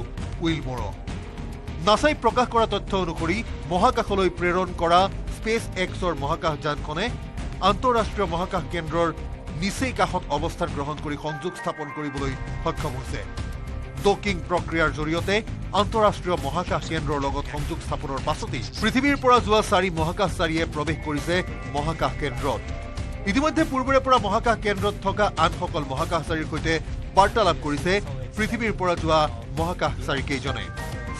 উইলমোৰক নাছাই প্ৰকাশ কৰা তথ্য অনুসৰি মহাকাশলৈ প্ৰেৰণ কৰা স্পেচ এক্সৰ মহাকাশযানখনে আন্তঃৰাষ্ট্ৰীয় মহাকাশ কেন্দ্ৰৰ নিচেই কাষত অৱস্থান গ্ৰহণ কৰি সংযোগ স্থাপন কৰিবলৈ সক্ষম হৈছে ডকিং প্ৰক্ৰিয়াৰ জৰিয়তে আন্তঃৰাষ্ট্ৰীয় মহাকাশ কেন্দ্ৰৰ লগত সংযোগ স্থাপনৰ পাছতেই পৃথিৱীৰ পৰা যোৱা 4 মহাকাশচাৰীয়ে প্ৰৱেশ কৰিছে মহাকাশ কেন্দ্ৰত ইতিমধ্যে পূৰ্বৰে পৰা মহাকাশ কেন্দ্ৰত থকা আনসকল মহাকাশচাৰীৰ সৈতে বাৰ্তালাপ কৰিছে পৃথিৱীৰ পৰা যোৱা মহাকাশচাৰী কেইজনে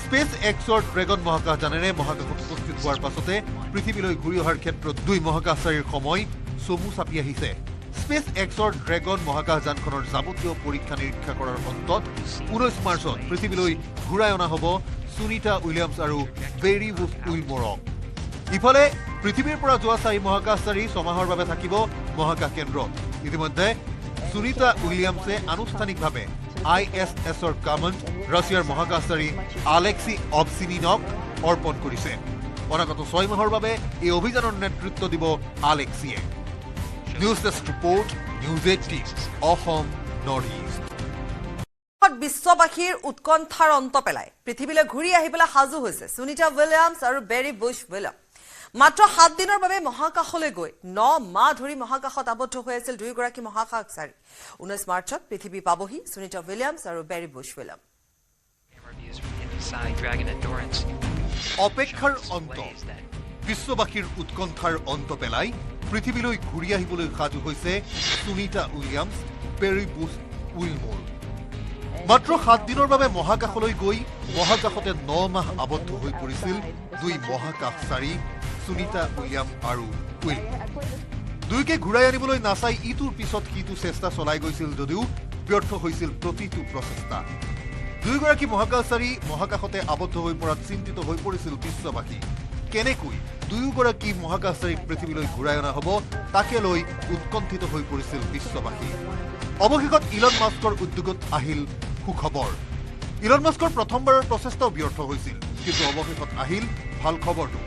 স্পেচ এক্সৰ ড্ৰেগন মহাকাশযানেৰে মহাকাশত উপস্থিত হোৱাৰ পাছতে পৃথিৱীলৈ ঘূৰি অহাৰ ক্ষেত্ৰত 2 মহাকাশচাৰীৰ সময় চমু চাপি আহিছে স্পেচ এক্সৰ ড্ৰেগন মহাকাশযানখনৰ যাৱতীয় পৰীক্ষা নিৰীক্ষা কৰাৰ অন্তত 19 মাৰ্চত পৃথিৱীলৈ ঘূৰাই অনা হ'ব সুনিতা উইলিয়ামছ আৰু বেৰি বুছ উইলমৰক ইফালে পৃথিৱীৰ পৰা যোৱা 4 মহাকাশচাৰী ছমাহৰ বাবে থাকিব মহাকাশ কেন্দ্ৰত ইতিমধ্যে সুনিতা উইলিয়ামছে আনুষ্ঠানিকভাৱে ISSৰ কামাণ্ড ৰাছিয়াৰ মহাকাশচাৰী আলেক্সি অবচিনিনক অৰ্পণ কৰিছে অনাগত 6 মাহৰ বাবে এই অভিযানৰ নেতৃত্ব দিব আলেক্সিয়ে news desk report News18 Assam Northeast বিশ্ববাসীৰ উৎকণ্ঠাৰ অন্ত পেলাই পৃথিৱীলৈ ঘূৰি আহিবলৈ সাজু হৈছে সুনিতা উইলিয়ামছ আৰু বেৰি বুছ উইলিয়াম মাত্ৰ 7 দিনৰ বাবে মহাকাশলৈ গৈ 9 মাহ ধৰি মহাকাশত আবদ্ধ হৈ আছিল দুয়োগৰাকী মহাকাশচাৰী 19 মাৰ্চত পৃথিৱী পাবহি সুনিতা উইলিয়ামছ আৰু বেৰি বুছ উইলিয়াম অপেক্ষাৰ অন্ত বিশ্ববাসীৰ উৎকণ্ঠাৰ অন্ত পেলাই পৃথিৱীলৈ ঘূৰি আহিবলৈ সাজু হৈছে সুনিতা উইলিয়ামছ বেৰি বুছ উইলমৰ মাত্ৰ 7 দিনৰ বাবে মহাকাশলৈ গৈ মহাকাশতে 9 মাহ আবদ্ধ হৈ পৰিছিল 2 মহাকাশচাৰী সুনিতা উইলিয়াম আৰু উইল দুয়োকে ঘূৰাই আনিবলৈ নাচাই ইটোৰ পিছত সিটো চেষ্টা চলাই গৈছিল যদিও ব্যৰ্থ হৈছিল প্ৰতিটো প্ৰচেষ্টা দুয়োগৰাকী মহাকাশচাৰী মহাকাশতে আবদ্ধ হৈ পৰাত চিন্তিত হৈ পৰিছিল বিশ্ববাসী কেনেকৈ দুয়োগৰাকী মহাকাশচাৰীক পৃথিৱীলৈ ঘূৰাই অনা হ'ব তাকে লৈ উৎকণ্ঠিত হৈ পৰিছিল বিশ্ববাসী অৱশেষত ইলন মাস্কৰ উদ্যোগত আহিল সুখবৰ ইলন মাস্কৰ প্ৰথমবাৰৰ প্ৰচেষ্টাও ব্যৰ্থ হৈছিল কিন্তু অৱশেষত আহিল ভাল খবৰটো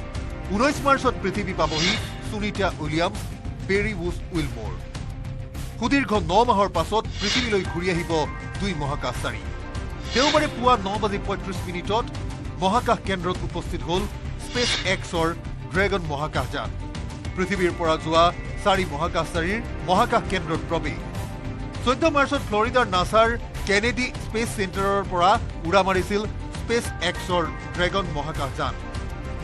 19 মাৰ্চত পৃথিৱী পাবহি সুনিতা উইলিয়ামছ বেৰি বুছ উইলমৰ সুদীৰ্ঘ 9 মাহৰ পাছত পৃথিৱীলৈ ঘূৰি আহিব 2 মহাকাশচাৰী দেওবাৰে পুৱা 9:35 মহাকাশ কেন্দ্ৰত উপস্থিত হ'ল স্পেচ এক্সৰ ড্ৰেগন মহাকাশযান পৃথিৱীৰ পৰা যোৱা 4 মহাকাশচাৰীৰ মহাকাশ কেন্দ্ৰত প্ৰৱেশ 14 মাৰ্চত ফ্লৰিডাৰ নাছাৰ কেনেডি স্পেচ চেণ্টাৰৰ পৰা উৰা মাৰিছিল স্পেচ এক্সৰ ড্ৰেগন মহাকাশযান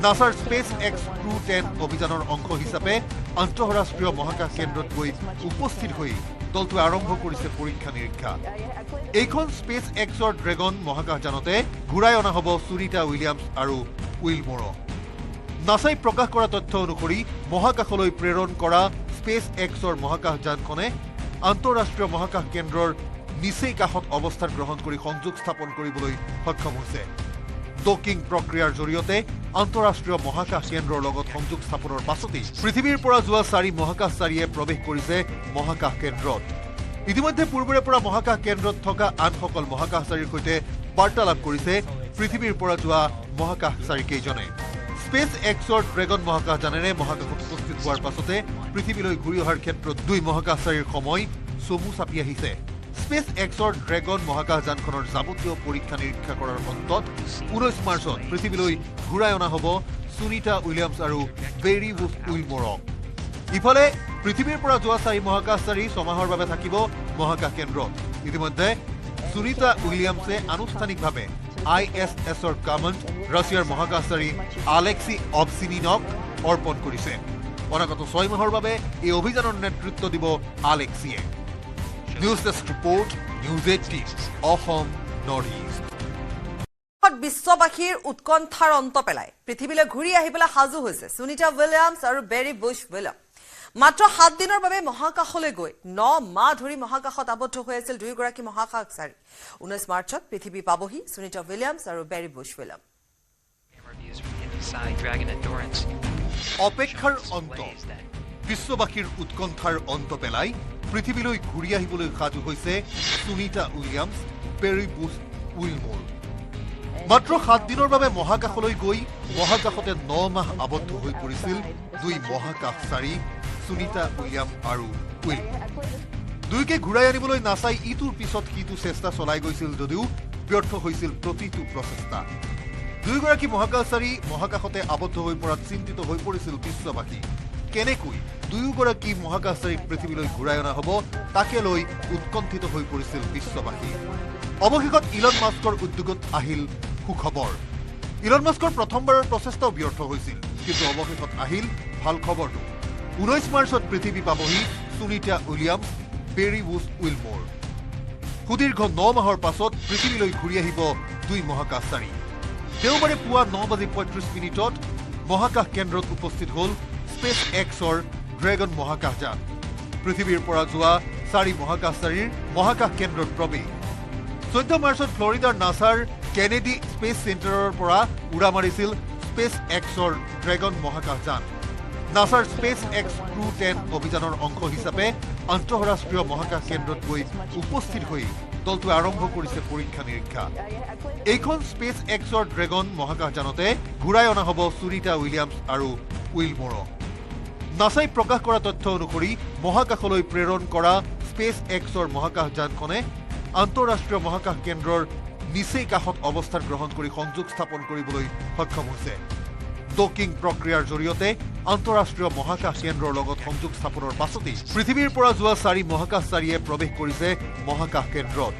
নাছাৰ স্পেচ এক্স Crew-10 অভিযানৰ অংশ হিচাপে আন্তঃৰাষ্ট্ৰীয় মহাকাশ কেন্দ্ৰত গৈ উপস্থিত হৈ দলটোৱে আৰম্ভ কৰিছে পৰীক্ষা নিৰীক্ষা এইখন স্পেচ এক্সৰ ড্ৰেগন মহাকাশযানতে ঘূৰাই অনা হ'ব সুনিতা উইলিয়ামছ আৰু উইলমৰক নাছাই প্ৰকাশ কৰা তথ্য অনুসৰি মহাকাশলৈ প্ৰেৰণ কৰা স্পেচ এক্সৰ মহাকাশযানখনে আন্তঃৰাষ্ট্ৰীয় মহাকাশ কেন্দ্ৰৰ নিচেই কাষত অৱস্থান গ্ৰহণ কৰি সংযোগ স্থাপন কৰিবলৈ সক্ষম হৈছে ডকিং প্ৰক্ৰিয়াৰ জৰিয়তে আন্তঃৰাষ্ট্ৰীয় মহাকাশ কেন্দ্ৰৰ লগত সংযোগ স্থাপনৰ পাছতেই পৃথিৱীৰ পৰা যোৱা 4 মহাকাশচাৰীয়ে প্ৰৱেশ কৰিছে মহাকাশ কেন্দ্ৰত ইতিমধ্যে পূৰ্বৰে পৰা মহাকাশ কেন্দ্ৰত থকা আনসকল মহাকাশচাৰীৰ সৈতে বাৰ্তালাপ কৰিছে পৃথিৱীৰ পৰা যোৱা মহাকাশচাৰী কেইজনে স্পেচ এক্সৰ ড্ৰেগন মহাকাশযানেৰে মহাকাশত উপস্থিত হোৱাৰ পাছতে পৃথিৱীলৈ ঘূৰি অহাৰ ক্ষেত্ৰত 2 মহাকাশচাৰীৰ সময় চমু চাপি আহিছে স্পেচ এক্সৰ ড্ৰেগন মহাকাশযানখনৰ যাৱতীয় পৰীক্ষা নিৰীক্ষা কৰাৰ অন্তত 19 মাৰ্চত পৃথিৱীলৈ ঘূৰাই অনা হ'ব সুনিতা উইলিয়ামছ আৰু বেৰি বুছ উইলমৰক ইফালে পৃথিৱীৰ পৰা যোৱা 4 মহাকাশচাৰী ছমাহৰ বাবে থাকিব মহাকাশ কেন্দ্ৰত ইতিমধ্যে সুনিতা উইলিয়ামছে আনুষ্ঠানিকভাৱে ISSৰ কামাণ্ড ৰাছিয়াৰ মহাকাশচাৰী আলেক্সি অবচিনিনক অৰ্পণ কৰিছে অনাগত 6 মাহৰ বাবে এই অভিযানৰ নেতৃত্ব দিব আলেক্সিয়ে news desk report News18 Assam Northeast বিশ্ববাসীৰ উৎকণ্ঠাৰ অন্ত পেলাই পৃথিৱীলৈ ঘূৰি আহিবলৈ সাজু হৈছে সুনিতা উইলিয়ামছ আৰু বেৰি বুছ উইলিয়াম মাত্ৰ 7 দিনৰ বাবে মহাকাশলৈ গৈ 9 মাহ ধৰি মহাকাশত আবদ্ধ হৈ আছিল দুয়োগৰাকী মহাকাশচাৰী 19 মাৰ্চত পৃথিৱী পাবহি সুনিতা উইলিয়ামছ আৰু বেৰি বুছ উইলিয়াম অপেক্ষাৰ অন্ত বিশ্ববাসীৰ উৎকণ্ঠাৰ অন্ত পেলাই পৃথিৱীলৈ ঘূৰি আহিবলৈ সাজু হৈছে সুনিতা উইলিয়ামছ বেৰি বুছ উইলমৰ মাত্ৰ 7 দিনৰ বাবে মহাকাশলৈ গৈ মহাকাশতে 9 মাহ আবদ্ধ হৈ পৰিছিল 2 মহাকাশচাৰী সুনিতা উইলিয়াম আৰু উইল দুয়োকে ঘূৰাই আনিবলৈ নাচাই ইটোৰ পিছত সিটো চেষ্টা চলাই গৈছিল যদিও ব্যৰ্থ হৈছিল প্ৰতিটো প্ৰচেষ্টা দুয়োগৰাকী মহাকাশচাৰী মহাকাশতে আবদ্ধ হৈ পৰাত চিন্তিত হৈ পৰিছিল বিশ্ববাসী কেনেকৈ দুয়োগৰাকী মহাকাশচাৰীক পৃথিৱীলৈ ঘূৰাই অনা হ'ব তাকে লৈ উৎকণ্ঠিত হৈ পৰিছিল বিশ্ববাসী অৱশেষত ইলন মাস্কৰ উদ্যোগত আহিল সুখবৰ ইলন মাস্কৰ প্ৰথমবাৰৰ প্ৰচেষ্টাও ব্যৰ্থ হৈছিল কিন্তু অৱশেষত আহিল ভাল খবৰটো 19 মাৰ্চত পৃথিৱী পাবহি সুনিতা উইলিয়ামছ বেৰি বুছ উইলমোৰ সুদীৰ্ঘ 9 মাহৰ পাছত পৃথিৱীলৈ ঘূৰি আহিব দুই মহাকাশচাৰী দেওবাৰে পুৱা 9:35 মহাকাশ কেন্দ্ৰত উপস্থিত হ'ল স্পেচ এক্সৰ ড্ৰেগন মহাকাশযান পৃথিৱীৰ পৰা যোৱা 4 মহাকাশচাৰীৰ মহাকাশ কেন্দ্ৰত প্ৰৱেশ 14 মাৰ্চত ফ্লৰিডাৰ নাছাৰ কেনেডি স্পেচ চেণ্টাৰৰ পৰা উৰা মাৰিছিল স্পেচ এক্সৰ ড্ৰেগন মহাকাশযান নাছাৰ স্পেচ এক্স Crew-10 অভিযানৰ অংশ হিচাপে আন্তঃৰাষ্ট্ৰীয় মহাকাশ কেন্দ্ৰত গৈ উপস্থিত হৈ দলটোৱে আৰম্ভ কৰিছে পৰীক্ষা নিৰীক্ষা এইখন স্পেচ এক্সৰ ড্ৰেগন মহাকাশযানতে ঘূৰাই অনা হ'ব সুনিতা উইলিয়ামছ আৰু উইলমোৰক নাছাই প্ৰকাশ কৰা তথ্য অনুসৰি মহাকাশলৈ প্ৰেৰণ কৰা স্পেচ এক্সৰ মহাকাশযানখনে আন্তঃৰাষ্ট্ৰীয় মহাকাশ কেন্দ্ৰৰ নিচেই কাষত অৱস্থান গ্ৰহণ কৰি সংযোগ স্থাপন কৰিবলৈ সক্ষম হৈছে ডকিং প্ৰক্ৰিয়াৰ জৰিয়তে আন্তঃৰাষ্ট্ৰীয় মহাকাশ কেন্দ্ৰৰ লগত সংযোগ স্থাপনৰ পাছতেই পৃথিৱীৰ পৰা যোৱা 4 মহাকাশচাৰীয়ে প্ৰৱেশ কৰিছে মহাকাশ কেন্দ্ৰত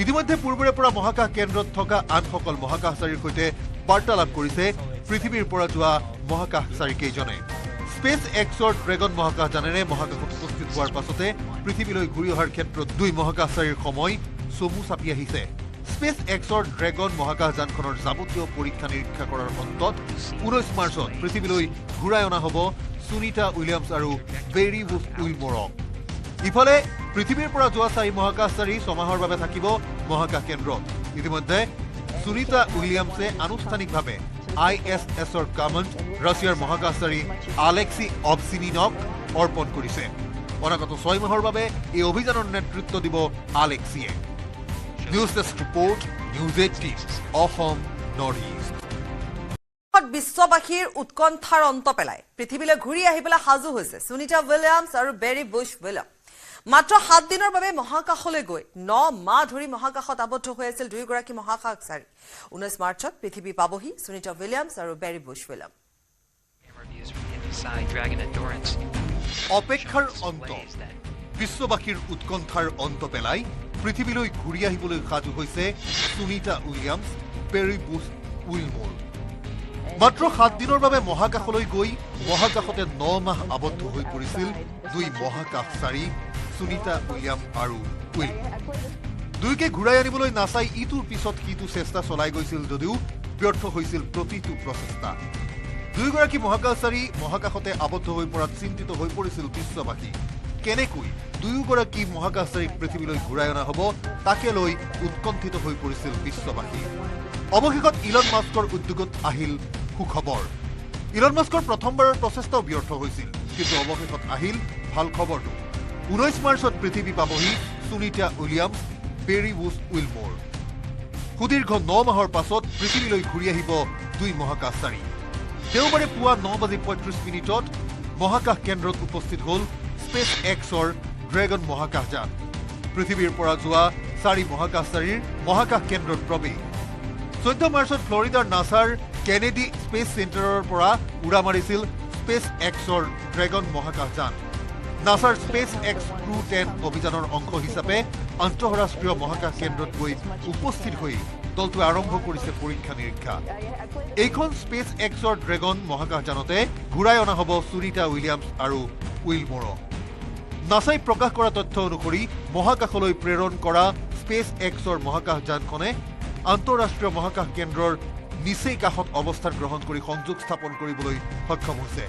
ইতিমধ্যে পূৰ্বৰে পৰা মহাকাশ কেন্দ্ৰত থকা আনসকল মহাকাশচাৰীৰ সৈতে বাৰ্তালাপ কৰিছে পৃথিৱীৰ পৰা যোৱা মহাকাশচাৰীকেইজনে স্পেচ এক্সৰ ড্ৰেগন মহাকাশযানেৰে মহাকাশত উপস্থিত হোৱাৰ পাছতে পৃথিৱীলৈ ঘূৰি অহাৰ ক্ষেত্ৰত দুই মহাকাশচাৰীৰ সময় চমু চাপি আহিছে স্পেচ এক্সৰ ড্ৰেগন মহাকাশযানখনৰ যাৱতীয় পৰীক্ষা নিৰীক্ষা কৰাৰ অন্তত 19 মাৰ্চত পৃথিৱীলৈ ঘূৰাই অনা হ'ব সুনিতা উইলিয়ামছ আৰু বেৰি বুছ উইলমোৰক ইফালে পৃথিৱীৰ পৰা যোৱা 4 মহাকাশচাৰী 6 মাহৰ বাবে থাকিব মহাকাশ কেন্দ্ৰত ইতিমধ্যে সুনিতা উইলিয়ামছে আনুষ্ঠানিকভাৱে ISSৰ কমাণ্ড ৰাছিয়াৰ মহাকাশচাৰী আলেক্সি অবছিনিনক অৰ্পণ কৰিছে অনাগত 6 মাহৰ বাবে এই অভিযানৰ নেতৃত্ব দিব আলেক্সিয়ে News Desk Report, News18 Assam Northeast. বিশ্ববাসীৰ উৎকণ্ঠাৰ অন্ত পেলাই পৃথিৱীলৈ ঘূৰি আহিবলৈ সাজু হৈছে সুনিতা উইলিয়ামছ আৰু বেৰি বুছ উইলিয়াম মাত্ৰ 7 দিনৰ বাবে মহাকাশলৈ গৈ 9 মাহ ধৰি মহাকাশত আবদ্ধ হৈ আছিল দুয়োগৰাকী মহাকাশচাৰী 19 মাৰ্চত পৃথিৱী পাবহি সুনিতা উইলিয়ামছ আৰু বেৰি বুছ উইলিয়াম অপেক্ষাৰ অন্ত বিশ্ববাসীৰ উৎকণ্ঠাৰ অন্ত পেলাই পৃথিৱীলৈ ঘূৰি আহিবলৈ সাজু হৈছে সুনিতা উইলিয়ামছ বেৰি বুছ উইলমোৰ মাত্ৰ 7 দিনৰ বাবে মহাকাশলৈ গৈ মহাকাশতে 9 মাহ আবদ্ধ হৈ পৰিছিল দুই মহাকাশচাৰী সুনিতা উইলিয়াম আৰু উইলমোৰ দুয়োকে ঘূৰাই আনিবলৈ নাছাই ইটোৰ পিছত সিটো চেষ্টা চলাই গৈছিল যদিও ব্যৰ্থ হৈছিল প্ৰতিটো প্ৰচেষ্টা দুয়োগৰাকী মহাকাশচাৰী মহাকাশতে আবদ্ধ হৈ পৰাত চিন্তিত হৈ পৰিছিল বিশ্ববাসী কেনেকৈ দুয়োগৰাকী মহাকাশচাৰীক পৃথিৱীলৈ ঘূৰাই অনা হ'ব তাকে লৈ উৎকণ্ঠিত হৈ পৰিছিল বিশ্ববাসী অৱশেষত ইলন মাস্কৰ উদ্যোগত আহিল সুখবৰ ইলন মাস্কৰ প্ৰথমবাৰৰ প্ৰচেষ্টাও ব্যৰ্থ হৈছিল কিন্তু অৱশেষত আহিল ভাল খবৰটো 19 মাৰ্চত পৃথিৱী পাবহি সুনিতা উইলিয়ামছ বেৰি বুছ উইলমোৰ সুদীৰ্ঘ 9 মাহৰ পাছত পৃথিৱীলৈ ঘূৰি আহিব দুই মহাকাশচাৰী দেওবাৰে পুৱা 9:35 মহাকাশ কেন্দ্ৰত উপস্থিত হ'ল স্পেচ এক্সৰ ড্ৰেগন মহাকাশযান পৃথিৱীৰ পৰা যোৱা 4 মহাকাশচাৰীৰ মহাকাশ কেন্দ্ৰত প্ৰৱেশ 14 মাৰ্চত ফ্লৰিডাৰ নাছাৰ কেনেডি স্পেচ চেণ্টাৰৰ পৰা উৰা মাৰিছিল স্পেচ এক্সৰ ড্ৰেগন মহাকাশযান নাছাৰ স্পেচ এক্স Crew-10 অভিযানৰ অংশ হিচাপে আন্তঃৰাষ্ট্ৰীয় মহাকাশ কেন্দ্ৰত গৈ উপস্থিত হৈ দলটোৱে আৰম্ভ কৰিছে পৰীক্ষা নিৰীক্ষা এইখন স্পেচ এক্সৰ ড্ৰেগন মহাকাশযানতে ঘূৰাই অনা হ'ব সুনিতা উইলিয়ামছ আৰু উইলমোৰক নাছাই প্ৰকাশ কৰা তথ্য অনুসৰি মহাকাশলৈ প্ৰেৰণ কৰা স্পেচ এক্সৰ মহাকাশযানখনে আন্তঃৰাষ্ট্ৰীয় মহাকাশ কেন্দ্ৰৰ নিচেই কাষত অৱস্থান গ্ৰহণ কৰি সংযোগ স্থাপন কৰিবলৈ সক্ষম হৈছে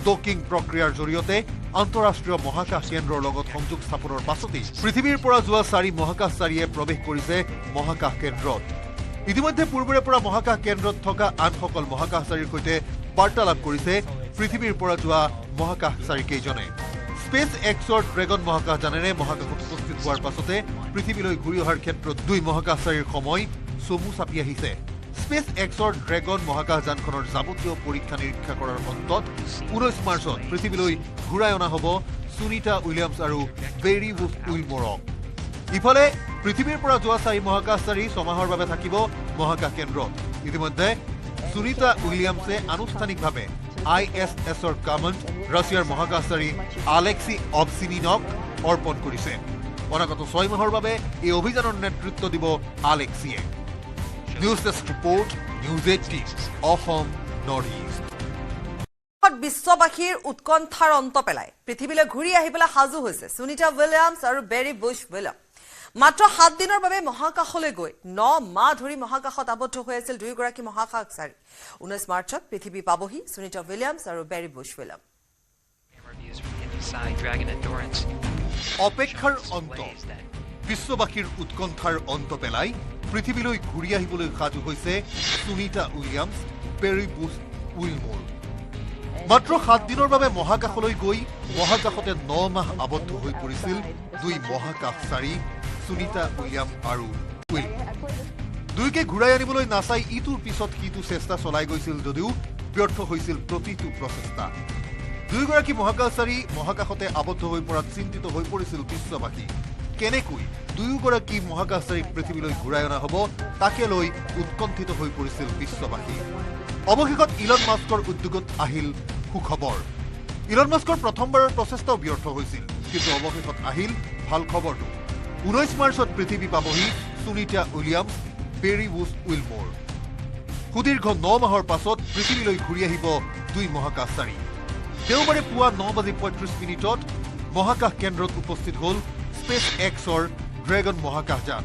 ডকিং প্ৰক্ৰিয়াৰ জৰিয়তে আন্তঃৰাষ্ট্ৰীয় মহাকাশ কেন্দ্ৰৰ লগত সংযোগ স্থাপনৰ পাছতেই পৃথিৱীৰ পৰা যোৱা 4 মহাকাশচাৰীয়ে প্ৰৱেশ কৰিছে মহাকাশ কেন্দ্ৰত ইতিমধ্যে পূৰ্বৰে পৰা মহাকাশ কেন্দ্ৰত থকা আনসকল মহাকাশচাৰীৰ সৈতে বাৰ্তালাপ কৰিছে পৃথিৱীৰ পৰা যোৱা মহাকাশচাৰীকেইজনে স্পেচ এক্সৰ ড্ৰেগন মহাকাশযানেৰে মহাকাশত উপস্থিত হোৱাৰ পাছতে পৃথিৱীলৈ ঘূৰি অহাৰ ক্ষেত্ৰত দুই মহাকাশচাৰীৰ সময় চমু চাপি আহিছে স্পেচ এক্সৰ ড্ৰেগন মহাকাশযানখনৰ যাৱতীয় পৰীক্ষা নিৰীক্ষা কৰাৰ অন্তত 19 মাৰ্চত পৃথিৱীলৈ ঘূৰাই অনা হ'ব সুনিতা উইলিয়ামছ আৰু বেৰি বুছ উইলমোৰক ইফালে পৃথিৱীৰ পৰা যোৱা 4 মহাকাশচাৰী 6 মাহৰ বাবে থাকিব মহাকাশ কেন্দ্ৰত ইতিমধ্যে সুনিতা উইলিয়ামছে আনুষ্ঠানিকভাৱে ISSৰ কমাণ্ড ৰাছিয়াৰ মহাকাশচাৰী আলেক্সি অবচিনিনক অৰ্পণ কৰিছে। অনাগত 6 মাহৰ বাবে এই অভিযানৰ নেতৃত্ব দিব আলেক্সিয়ে। News desk report, news 18 Assam north east. বিশ্ববাসীৰ উৎকণ্ঠাৰ অন্ত পেলাই পৃথিৱীলৈ ঘূৰি আহিবলৈ সাজু হৈছে সুনিতা উইলিয়ামছ আৰু বেৰী বুছ উইলিয়াম। মাত্ৰ 7 দিনৰ বাবে মহাকাশলৈ গৈ 9 মাহ ধৰি মহাকাশত আবদ্ধ হৈ আছিল দুয়োগৰাকী মহাকাশচাৰী। 19 মাৰ্চত পৃথিৱী পাবহি সুনিতা উইলিয়ামছ আৰু বেৰী বুছ উইলিয়াম। অপেক্ষাৰ অন্ত, বিশ্ববাসীৰ উৎকণ্ঠাৰ অন্ত পেলাই পৃথিৱীলৈ ঘূৰি আহিবলৈ সাজু হৈছে Sunita Williams, Barry Bush Wilmore. মাত্ৰ 7 দিনৰ বাবে মহাকাশলৈ গৈ মহাকাশতে 9 মাহ আবদ্ধ হৈ পৰিছিল দুই মহাকাশচাৰী সুনিতা উইলিয়াম আৰু উইলমোৰ। দুয়োকে ঘূৰাই আনিবলৈ নাচাই ইটোৰ পিছত সিটো চেষ্টা চলাই গৈছিল যদিও ব্যৰ্থ হৈছিল প্ৰতিটো প্ৰচেষ্টা। দুয়োগৰাকী মহাকাশচাৰী মহাকাশতে আবদ্ধ হৈ পৰাত চিন্তিত হৈ পৰিছিল বিশ্ববাসী। কেনেকৈ দুয়োগৰাকী মহাকাশচাৰীক পৃথিৱীলৈ ঘূৰাই অনা হ'ব তাকে লৈ উৎকণ্ঠিত হৈ পৰিছিল বিশ্ববাসী। অৱশেষত ইলন মাস্কৰ উদ্যোগত আহিল সুখবৰ। ইলন মাস্কৰ প্ৰথমবাৰৰ প্ৰচেষ্টাও ব্যৰ্থ হৈছিল, কিন্তু অৱশেষত আহিল ভাল খবৰটো। 19 মাৰ্চত পৃথিৱী পাবহি Sunita Williams, Barry Bush Wilmore. সুদীৰ্ঘ 9 মাহৰ পাছত পৃথিৱীলৈ ঘূৰি আহিব দুই মহাকাশচাৰী। দেওবাৰে পুৱা 9:35 মহাকাশ কেন্দ্ৰত উপস্থিত হ'ল স্পেচ এক্সৰ ড্ৰেগন মহাকাশযান।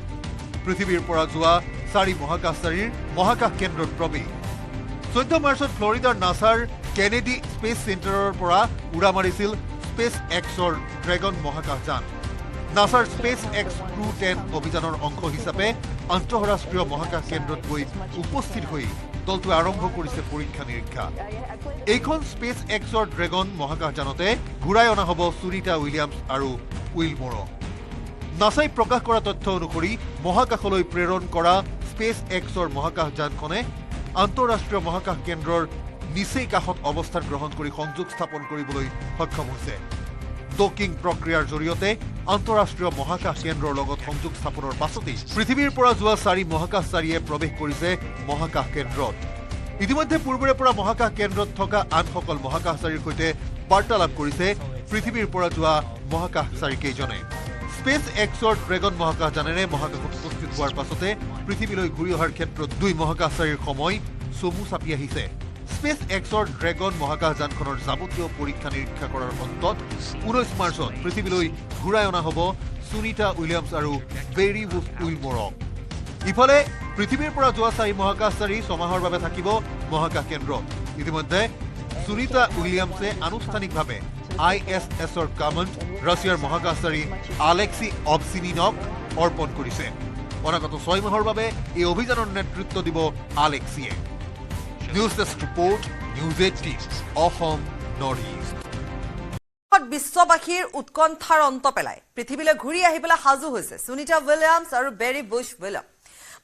পৃথিৱীৰ পৰা যোৱা 4 মহাকাশচাৰীৰ মহাকাশ কেন্দ্ৰত প্ৰৱেশ। 14 মাৰ্চত ফ্লৰিডাৰ নাছাৰ কেনেডি স্পেচ চেণ্টাৰৰ পৰা উৰা মাৰিছিল স্পেচ এক্সৰ ড্ৰেগন মহাকাশযান। নাছাৰ স্পেচ এক্স Crew-10 অভিযানৰ অংশ হিচাপে আন্তঃৰাষ্ট্ৰীয় মহাকাশ কেন্দ্ৰত গৈ উপস্থিত হৈ দলটোৱে আৰম্ভ কৰিছে পৰীক্ষা নিৰীক্ষা। এইখন স্পেচ এক্সৰ ড্ৰেগন মহাকাশযানতে ঘূৰাই অনা হ'ব সুনিতা উইলিয়ামছ আৰু উইলমোৰক। নাছাই প্ৰকাশ কৰা তথ্য অনুসৰি মহাকাশলৈ প্ৰেৰণ কৰা স্পেচ এক্সৰ মহাকাশযানখনে আন্তঃৰাষ্ট্ৰীয় মহাকাশ কেন্দ্ৰৰ নিচেই কাষত অৱস্থান গ্ৰহণ কৰি সংযোগ স্থাপন কৰিবলৈ সক্ষম হৈছে। ডকিং প্ৰক্ৰিয়াৰ জৰিয়তে আন্তঃৰাষ্ট্ৰীয় মহাকাশ কেন্দ্ৰৰ লগত সংযোগ স্থাপনৰ পাছতেই পৃথিৱীৰ পৰা যোৱা 4 মহাকাশচাৰীয়ে প্ৰৱেশ কৰিছে মহাকাশ কেন্দ্ৰত। ইতিমধ্যে পূৰ্বৰে পৰা মহাকাশ কেন্দ্ৰত থকা আনসকল মহাকাশচাৰীৰ সৈতে বাৰ্তালাপ কৰিছে পৃথিৱীৰ পৰা যোৱা মহাকাশচাৰীকেইজনে। স্পেচ এক্সৰ ড্ৰেগন মহাকাশযানেৰে মহাকাশত উপস্থিত হোৱাৰ পাছতে পৃথিৱীলৈ ঘূৰি অহাৰ ক্ষেত্ৰত দুই মহাকাশচাৰীৰ সময় চমু চাপি আহিছে। স্পেচ এক্সৰ ড্ৰেগন মহাকাশযানখনৰ যাৱতীয় পৰীক্ষা নিৰীক্ষা কৰাৰ অন্তত 19 মাৰ্চত পৃথিৱীলৈ ঘূৰাই অনা হ'ব সুনিতা উইলিয়ামছ আৰু বেৰী বুছ উইলমোৰক। ইফালে পৃথিৱীৰ পৰা যোৱা 4 মহাকাশচাৰী 6 মাহৰ বাবে থাকিব মহাকাশ কেন্দ্ৰত। ইতিমধ্যে সুনিতা উইলিয়ামছে আনুষ্ঠানিকভাৱে ISSৰ কমাণ্ড ৰাছিয়াৰ মহাকাশচাৰী আলেক্সি অবচিনিনক অৰ্পণ কৰিছে। অনাগত 6 মাহৰ বাবে এই অভিযানৰ নেতৃত্ব দিব আলেক্সিয়ে। News desk report, news 18 Assam north east. বিশ্ববাসীৰ উৎকণ্ঠাৰ অন্ত পেলাই পৃথিৱীলৈ ঘূৰি আহিবলৈ সাজু হৈছে সুনিতা উইলিয়ামছ আৰু বেৰী বুছ উইলিয়াম।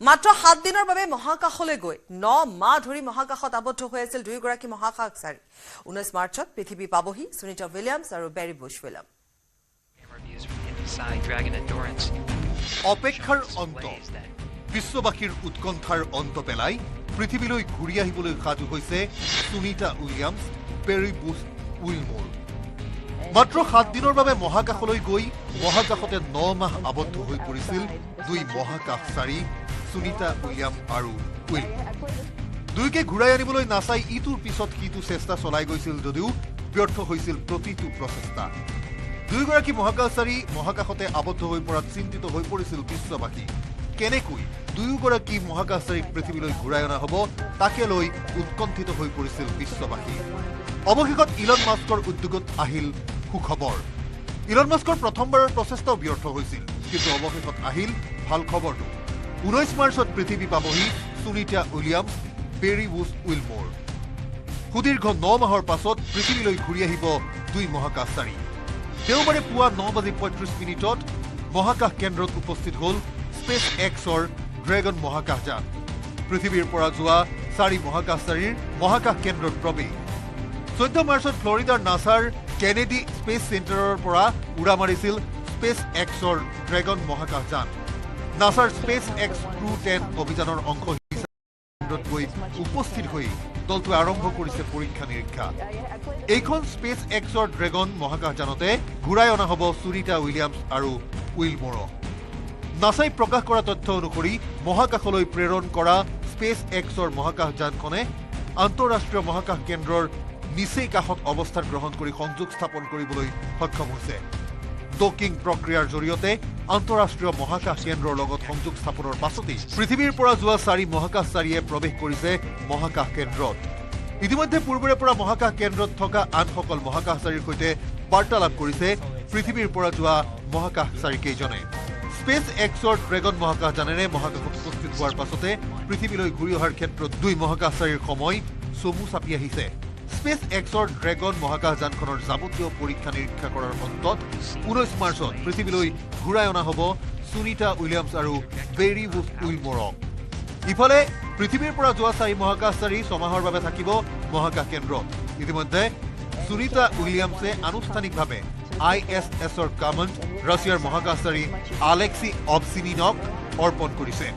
মাত্ৰ 7 দিনৰ বাবে মহাকাশলৈ গৈ 9 মাহ ধৰি মহাকাশত আবদ্ধ হৈ আছিল দুয়োগৰাকী মহাকাশচাৰী। 19 মাৰ্চত পৃথিৱী পাবহি সুনিতা উইলিয়ামছ আৰু বেৰী বুছ উইলিয়াম। অপেক্ষাৰ অন্ত, বিশ্ববাসীৰ উৎকণ্ঠাৰ অন্ত পেলাই পৃথিৱীলৈ ঘূৰি আহিবলৈ সাজু হৈছে Sunita Williams, Barry Bush Wilmore. মাত্ৰ 7 দিনৰ বাবে মহাকাশলৈ গৈ মহাকাশতে 9 মাহ আবদ্ধ হৈ পৰিছিল দুই মহাকাশচাৰী সুনিতা উইলিয়াম আৰু উইলমোৰ। দুয়োকে ঘূৰাই আনিবলৈ নাচাই ইটোৰ পিছত সিটো চেষ্টা চলাই গৈছিল যদিও ব্যৰ্থ হৈছিল প্ৰতিটো প্ৰচেষ্টা। দুয়োগৰাকী মহাকাশচাৰী মহাকাশতে আবদ্ধ হৈ পৰাত চিন্তিত হৈ পৰিছিল বিশ্ববাসী। কেনেকৈ দুয়োগৰাকী মহাকাশচাৰীক পৃথিৱীলৈ ঘূৰাই অনা হ'ব তাকে লৈ উৎকণ্ঠিত হৈ পৰিছিল বিশ্ববাসী। অৱশেষত ইলন মাস্কৰ উদ্যোগত আহিল সুখবৰ। ইলন মাস্কৰ প্ৰথমবাৰৰ প্ৰচেষ্টাও ব্যৰ্থ হৈছিল, কিন্তু অৱশেষত আহিল ভাল খবৰটো। 19 মাৰ্চত পৃথিৱী পাবহি Sunita Williams, Barry Bush Wilmore. সুদীৰ্ঘ 9 মাহৰ পাছত পৃথিৱীলৈ ঘূৰি আহিব দুই মহাকাশচাৰী। দেওবাৰে পুৱা 9:35 মহাকাশ কেন্দ্ৰত উপস্থিত হ'ল স্পেচ এক্সৰ ড্ৰেগন মহাকাশযান। পৃথিৱীৰ পৰা যোৱা 4 মহাকাশচাৰীৰ মহাকাশ কেন্দ্ৰত প্ৰৱেশ। 14 মাৰ্চত ফ্লৰিডাৰ নাছাৰ কেনেডি স্পেচ চেণ্টাৰৰ পৰা উৰা মাৰিছিল স্পেচ এক্সৰ ড্ৰেগন মহাকাশযান। নাছাৰ স্পেচ এক্স Crew-10 অভিযানৰ অংশ হিচাপে কেন্দ্ৰত গৈ উপস্থিত হৈ দলটোৱে আৰম্ভ কৰিছে পৰীক্ষা নিৰীক্ষা এইখন স্পেচ এক্সৰ ড্ৰেগন মহাকাশযানতে ঘূৰাই অনা হ'ব সুনিতা উইলিয়ামছ আৰু উইলমৰক নাছাই প্ৰকাশ কৰা তথ্য অনুসৰি মহাকাশলৈ প্ৰেৰণ কৰা স্পেচ এক্সৰ মহাকাশযানখনে আন্তঃৰাষ্ট্ৰীয় মহাকাশ কেন্দ্ৰৰ নিচেই কাষত অৱস্থান গ্ৰহণ কৰি সংযোগ স্থাপন কৰিবলৈ সক্ষম হৈছে ডকিং প্ৰক্ৰিয়াৰ জৰিয়তে আন্তঃৰাষ্ট্ৰীয় মহাকাশ কেন্দ্ৰৰ লগত সংযোগ স্থাপনৰ পাছতেই পৃথিৱীৰ পৰা যোৱা 4 মহাকাশচাৰীয়ে প্ৰৱেশ কৰিছে মহাকাশ কেন্দ্ৰত ইতিমধ্যে পূৰ্বৰে পৰা মহাকাশ কেন্দ্ৰত থকা আনসকল মহাকাশচাৰীৰ সৈতে বাৰ্তালাপ কৰিছে পৃথিৱীৰ পৰা যোৱা মহাকাশচাৰীকেইজনে স্পেচ এক্সৰ ড্ৰেগন মহাকাশযানেৰে মহাকাশত উপস্থিত হোৱাৰ পাছতে পৃথিৱীলৈ ঘূৰি অহাৰ ক্ষেত্ৰত 2 মহাকাশচাৰীৰ সময় চমু চাপি আহিছে স্পেচ এক্সৰ ড্ৰেগন মহাকাশযানখনৰ যাৱতীয় পৰীক্ষা নিৰীক্ষা কৰাৰ অন্তত 19 মাৰ্চত পৃথিৱীলৈ ঘূৰাই অনা হ'ব সুনিতা উইলিয়ামছ আৰু বেৰি বুছ উইলমৰক ইফালে পৃথিৱীৰ পৰা যোৱা 4 মহাকাশচাৰী ছমাহৰ বাবে থাকিব মহাকাশ কেন্দ্ৰত ইতিমধ্যে সুনিতা উইলিয়ামছে আনুষ্ঠানিকভাৱে ISSৰ কামাণ্ড ৰাছিয়াৰ মহাকাশচাৰী আলেক্সি অবচিনিনক অৰ্পণ কৰিছে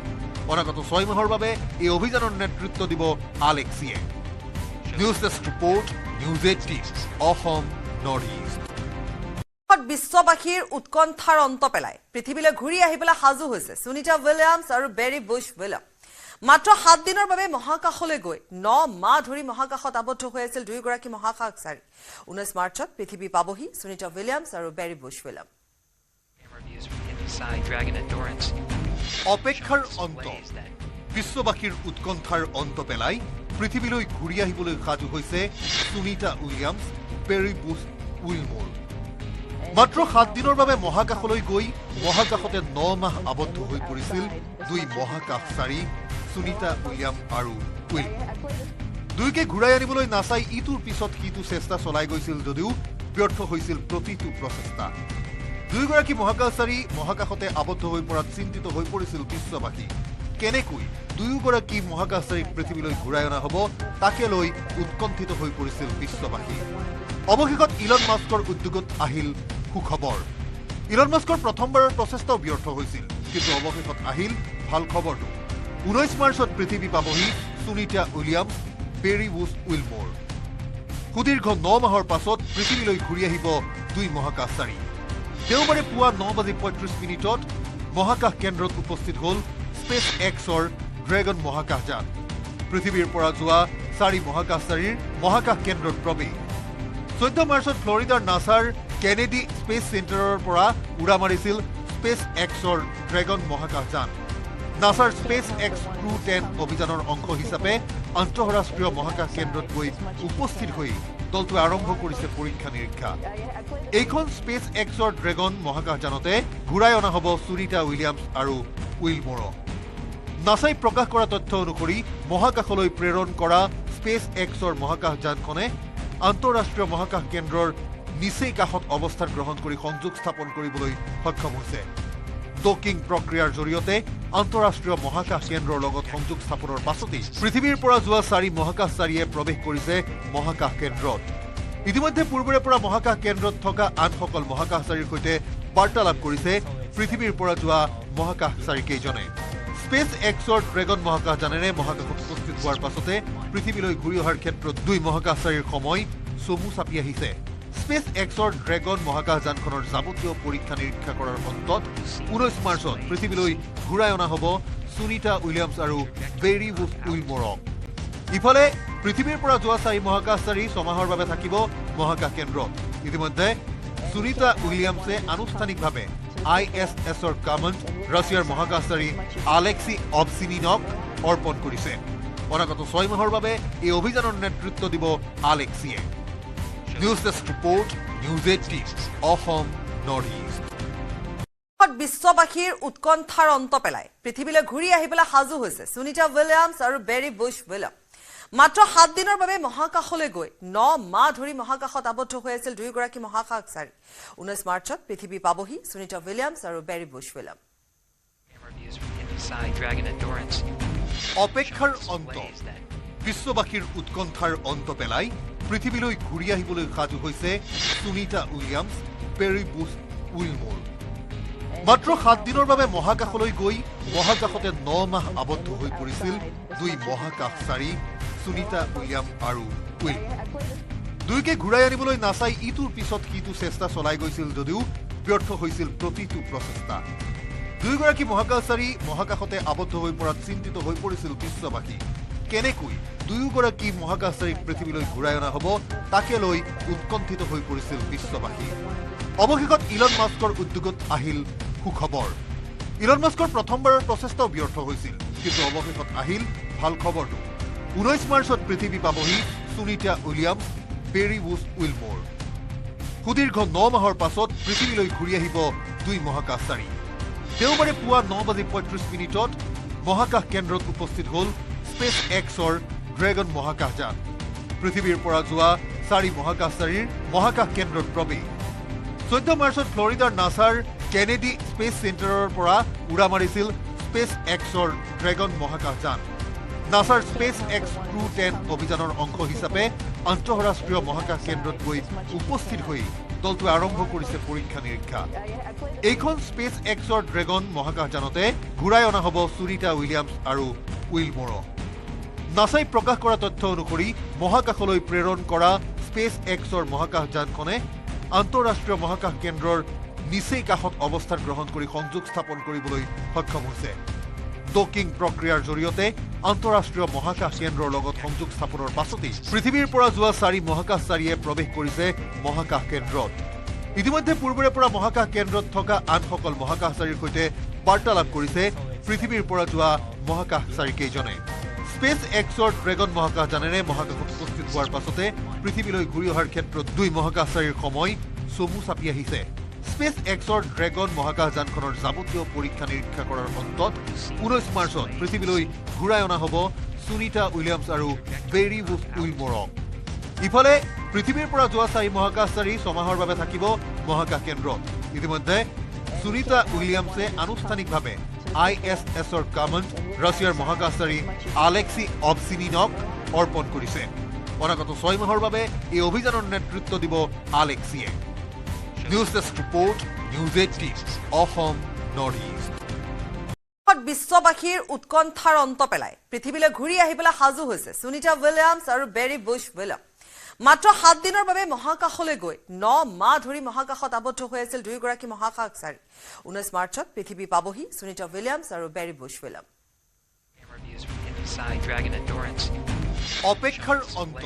অনাগত 6 মাহৰ বাবে এই অভিযানৰ নেতৃত্ব দিব আলেক্সিয়ে News Desk report, News18 Assam Northeast. বিশ্ববাসীৰ উৎকণ্ঠাৰ অন্ত পেলাই পৃথিৱীলৈ ঘূৰি আহিবলৈ সাজু হৈছে সুনিতা উইলিয়ামছ আৰু বেৰি বুছ উইলিয়াম মাত্ৰ 7 দিনৰ বাবে মহাকাশলৈ গৈ 9 মাহ ধৰি মহাকাশত আবদ্ধ হৈ আছিল দুয়োগৰাকী মহাকাশচাৰী 19 মাৰ্চত পৃথিৱী পাবহি সুনিতা উইলিয়ামছ আৰু বেৰি বুছ উইলিয়াম অপেক্ষাৰ অন্ত বিশ্ববাসীৰ উৎকণ্ঠাৰ অন্ত পেলাই পৃথিৱীলৈ ঘূৰি আহিবলৈ সাজু হৈছে সুনিতা উইলিয়ামছ বেৰি বুছ উইলমৰ মাত্ৰ 7 দিনৰ বাবে মহাকাশলৈ গৈ মহাকাশতে 9 মাহ আবদ্ধ হৈ পৰিছিল 2 মহাকাশচাৰী সুনিতা উইলিয়াম আৰু উইলমৰ দুয়োকে ঘূৰাই আনিবলৈ নাছাই ইটোৰ পিছত সিটো চেষ্টা চলাই গৈছিল যদিও ব্যৰ্থ হৈছিল প্ৰতিটো প্ৰচেষ্টা দুয়োগৰাকী মহাকাশচাৰী মহাকাশতে আবদ্ধ হৈ পৰাত চিন্তিত হৈ পৰিছিল বিশ্ববাসী কেনেকৈ দুয়োগৰাকী মহাকাশচাৰীক পৃথিৱীলৈ ঘূৰাই অনা হ'ব তাকে লৈ উৎকণ্ঠিত হৈ পৰিছিল বিশ্ববাসী অৱশেষত ইলন মাস্কৰ উদ্যোগত আহিল সুখবৰ ইলন মাস্কৰ প্ৰথমবাৰৰ প্ৰচেষ্টাও ব্যৰ্থ হৈছিল কিন্তু অৱশেষত আহিল ভাল খবৰটো 19 মাৰ্চত পৃথিৱী পাবহি সুনিতা উইলিয়ামছ বেৰি বুছ উইলমৰ সুদীৰ্ঘ 9 মাহৰ পাছত পৃথিৱীলৈ ঘূৰি আহিব 2 মহাকাশচাৰী দেওবাৰে পুৱা 9:35 মহাকাশ কেন্দ্ৰত উপস্থিত হ'ল স্পেচ এক্সৰ ড্ৰেগন মহাকাশযান পৃথিৱীৰ পৰা যোৱা 4 মহাকাশচাৰীৰ মহাকাশ কেন্দ্ৰত প্ৰৱেশ 14 মাৰ্চত ফ্লৰিডাৰ নাছাৰ কেনেডি স্পেচ চেণ্টাৰৰ পৰা উৰা মাৰিছিল স্পেচ এক্সৰ ড্ৰেগন মহাকাশযান নাছাৰ স্পেচ এক্স Crew-10 অভিযানৰ অংশ হিচাপে আন্তঃৰাষ্ট্ৰীয় মহাকাশ কেন্দ্ৰত গৈ উপস্থিত হৈ দলটোৱে আৰম্ভ কৰিছে পৰীক্ষা নিৰীক্ষা এইখন স্পেচ এক্সৰ ড্ৰেগন মহাকাশযানতে ঘূৰাই অনা হ'ব সুনিতা উইলিয়ামছ আৰু উইলমৰক নাছাই প্ৰকাশ কৰা তথ্য অনুসৰি মহাকাশলৈ প্ৰেৰণ কৰা স্পেচ এক্সৰ মহাকাশযানখনে আন্তঃৰাষ্ট্ৰীয় মহাকাশ কেন্দ্ৰৰ নিচেই কাষত অৱস্থান গ্ৰহণ কৰি সংযোগ স্থাপন কৰিবলৈ সক্ষম হৈছে ডকিং প্ৰক্ৰিয়াৰ জৰিয়তে আন্তঃৰাষ্ট্ৰীয় মহাকাশ কেন্দ্ৰৰ লগত সংযোগ স্থাপনৰ পাছতেই পৃথিৱীৰ পৰা যোৱা 4 মহাকাশচাৰীয়ে প্ৰৱেশ কৰিছে মহাকাশ কেন্দ্ৰত ইতিমধ্যে পূৰ্বৰে পৰা মহাকাশ কেন্দ্ৰত থকা আনসকল মহাকাশচাৰীৰ সৈতে বাৰ্তালাপ কৰিছে পৃথিৱীৰ পৰা যোৱা মহাকাশচাৰীকেইজনে স্পেচ এক্সৰ ড্ৰেগন মহাকাশযানেৰে মহাকাশত উপস্থিত হোৱাৰ পাছতে পৃথিৱীলৈ ঘূৰি অহাৰ ক্ষেত্ৰত 2 মহাকাশচাৰীৰ সময় চমু চাপি আহিছে স্পেচ এক্সৰ ড্ৰেগন মহাকাশযানখনৰ যাৱতীয় পৰীক্ষা নিৰীক্ষা কৰাৰ অন্তত 19 মাৰ্চত পৃথিৱীলৈ ঘূৰাই অনা হ'ব সুনিতা উইলিয়ামছ আৰু বেৰি বুছ উইলমৰক ইফালে পৃথিৱীৰ পৰা যোৱা 4 মহাকাশচাৰী ছমাহৰ বাবে থাকিব মহাকাশ কেন্দ্ৰত ইতিমধ্যে সুনিতা উইলিয়ামছে আনুষ্ঠানিকভাৱে ISSৰ কামাণ্ড ৰাছিয়াৰ মহাকাশচাৰী আলেক্সি অবচিনিনক অৰ্পণ কৰিছে অনাগত 6 মাহৰ বাবে এই অভিযানৰ নেতৃত্ব দিব আলেক্সিয়ে News Desk report, News18 Assam Northeast. বিশ্ববাসীৰ উৎকণ্ঠাৰ অন্ত পেলাই পৃথিৱীলৈ ঘূৰি আহিবলৈ সাজু হৈছে সুনিতা উইলিয়ামছ আৰু বেৰি বুছ উইলিয়াম মাত্ৰ 7 দিনৰ বাবে মহাকাশলৈ গৈ 9 মাহ ধৰি মহাকাশত আবদ্ধ হৈ আছিল দুয়োগৰাকী মহাকাশচাৰী 19 মাৰ্চত পৃথিৱী পাবহি সুনিতা উইলিয়ামছ আৰু বেৰি বুছ উইলিয়াম অপেক্ষাৰ অন্ত বিশ্ববাসীৰ উৎকণ্ঠাৰ অন্ত পেলাই পৃথিৱীলৈ ঘূৰি আহিবলৈ সাজু হৈছে সুনিতা উইলিয়ামছ বেৰি বুছ উইলমৰ মাত্ৰ 7 দিনৰ বাবে মহাকাশলৈ গৈ মহাকাশতে 9 মাহ আবদ্ধ হৈ পৰিছিল দুই মহাকাশচাৰী সুনিতা উইলিয়াম আৰু উইল। দুইকে ঘূৰাই আনিবলৈ নাছাই ইটোৰ পিছত সিটো চেষ্টা চলাই গৈছিল যদিও ব্যৰ্থ হৈছিল প্ৰতিটো প্ৰচেষ্টা। দুইগৰাকী মহাকাশচাৰী মহাকাশতে আবদ্ধ হৈ পৰাত চিন্তিত হৈ পৰিছিল বিশ্ববাসী। কেনেকৈ দুয়োগৰাকী মহাকাশচাৰীক পৃথিৱীলৈ ঘূৰাই অনা হ'ব তাকে লৈ উৎকণ্ঠিত হৈ পৰিছিল বিশ্ববাসী। অৱশেষত ইলন মাস্কৰ উদ্যোগত আহিল সুখবৰ। ইলন মাস্কৰ প্ৰথমবাৰৰ প্ৰচেষ্টাও ব্যৰ্থ হৈছিল, কিন্তু অৱশেষত আহিল ভাল খবৰটো। 19 মাৰ্চত পৃথিৱী পাবহি Sunita William, Barry Bush Wilmore. সুদীৰ্ঘ 9 মাহৰ পাছত পৃথিৱীলৈ ঘূৰি আহিব দুই মহাকাশচাৰী। দেওবাৰে পুৱা 9:35 মহাকাশ কেন্দ্ৰত উপস্থিত হ'ল স্পেচ এক্সৰ ড্ৰেগন মহাকাশযান। পৃথিৱীৰ পৰা যোৱা 4 মহাকাশচাৰীৰ মহাকাশ কেন্দ্ৰত প্ৰৱেশ। 14 মাৰ্চত ফ্লৰিডাৰ নাছাৰ কেনেডি স্পেচ চেণ্টাৰৰ পৰা উৰা মাৰিছিল স্পেচ এক্সৰ ড্ৰেগন মহাকাশযান। নাছাৰ স্পেচ এক্স Crew-10 অভিযানৰ অংশ হিচাপে আন্তঃৰাষ্ট্ৰীয় মহাকাশ কেন্দ্ৰত গৈ উপস্থিত হৈ দলটোৱে আৰম্ভ কৰিছে পৰীক্ষা নিৰীক্ষা। এইখন স্পেচ এক্সৰ ড্ৰেগন মহাকাশযানতে ঘূৰাই অনা হ'ব সুনিতা উইলিয়ামছ আৰু উইলমোৰক। নাছাই প্ৰকাশ কৰা তথ্য অনুসৰি মহাকাশলৈ প্ৰেৰণ কৰা স্পেচ এক্সৰ মহাকাশযানখনে আন্তঃৰাষ্ট্ৰীয় মহাকাশ কেন্দ্ৰৰ নিচেই কাষত অৱস্থান গ্ৰহণ কৰি সংযোগ স্থাপন কৰিবলৈ সক্ষম হৈছে। ডকিং প্ৰক্ৰিয়াৰ জৰিয়তে আন্তঃৰাষ্ট্ৰীয় মহাকাশ কেন্দ্ৰৰ লগত সংযোগ স্থাপনৰ পাছতেই পৃথিৱীৰ পৰা যোৱা 4 মহাকাশচাৰীয়ে প্ৰৱেশ কৰিছে মহাকাশ কেন্দ্ৰত। ইতিমধ্যে পূৰ্বৰে পৰা মহাকাশ কেন্দ্ৰত থকা আনসকল মহাকাশচাৰীৰ সৈতে বাৰ্তালাপ কৰিছে পৃথিৱীৰ পৰা যোৱা মহাকাশচাৰীকেইজনে। স্পেচ এক্সৰ ড্ৰেগন মহাকাশযানেৰে মহাকাশত উপস্থিত হোৱাৰ পাছতে পৃথিৱীলৈ ঘূৰি অহাৰ ক্ষেত্ৰত দুই মহাকাশচাৰীৰ সময় চমু চাপি আহিছে। স্পেচ এক্সৰ ড্ৰেগন মহাকাশযানখনৰ যাৱতীয় পৰীক্ষা নিৰীক্ষা কৰাৰ অন্তত 19 মাৰ্চত পৃথিৱীলৈ ঘূৰাই অনা হ'ব সুনিতা উইলিয়ামছ আৰু বেৰী বুছ উইলমোৰক। ইফালে পৃথিৱীৰ পৰা যোৱা 4 মহাকাশচাৰী 6 মাহৰ বাবে থাকিব মহাকাশ কেন্দ্ৰত। ইতিমধ্যে সুনিতা উইলিয়ামছে আনুষ্ঠানিকভাৱে ISSৰ কামাণ্ড ৰাছিয়াৰ মহাকাশচাৰী আলেক্সি অভচিনিনক অৰ্পণ কৰিছে। অনাগত 6 মাহৰ বাবে এই অভিযানৰ নেতৃত্ব দিব আলেক্সিয়ে। News desk report, News18 Assam north east. বিশ্ববাসীৰ উৎকণ্ঠাৰ অন্ত পেলাই পৃথিৱীলৈ ঘূৰি আহিবলৈ সাজু হৈছে সুনিতা উইলিয়ামছ আৰু বেৰী বুছ উইলিয়াম। মাত্ৰ 7 দিনৰ বাবে মহাকাশলৈ গৈ 9 মাহ ধৰি মহাকাশত আবদ্ধ হৈ আছিল দুয়োগৰাকী মহাকাশচাৰী। 19 মাৰ্চত পৃথিৱী পাবহি সুনিতা উইলিয়ামছ আৰু বেৰী বুছ উইলিয়াম। অপেক্ষাৰ অন্ত,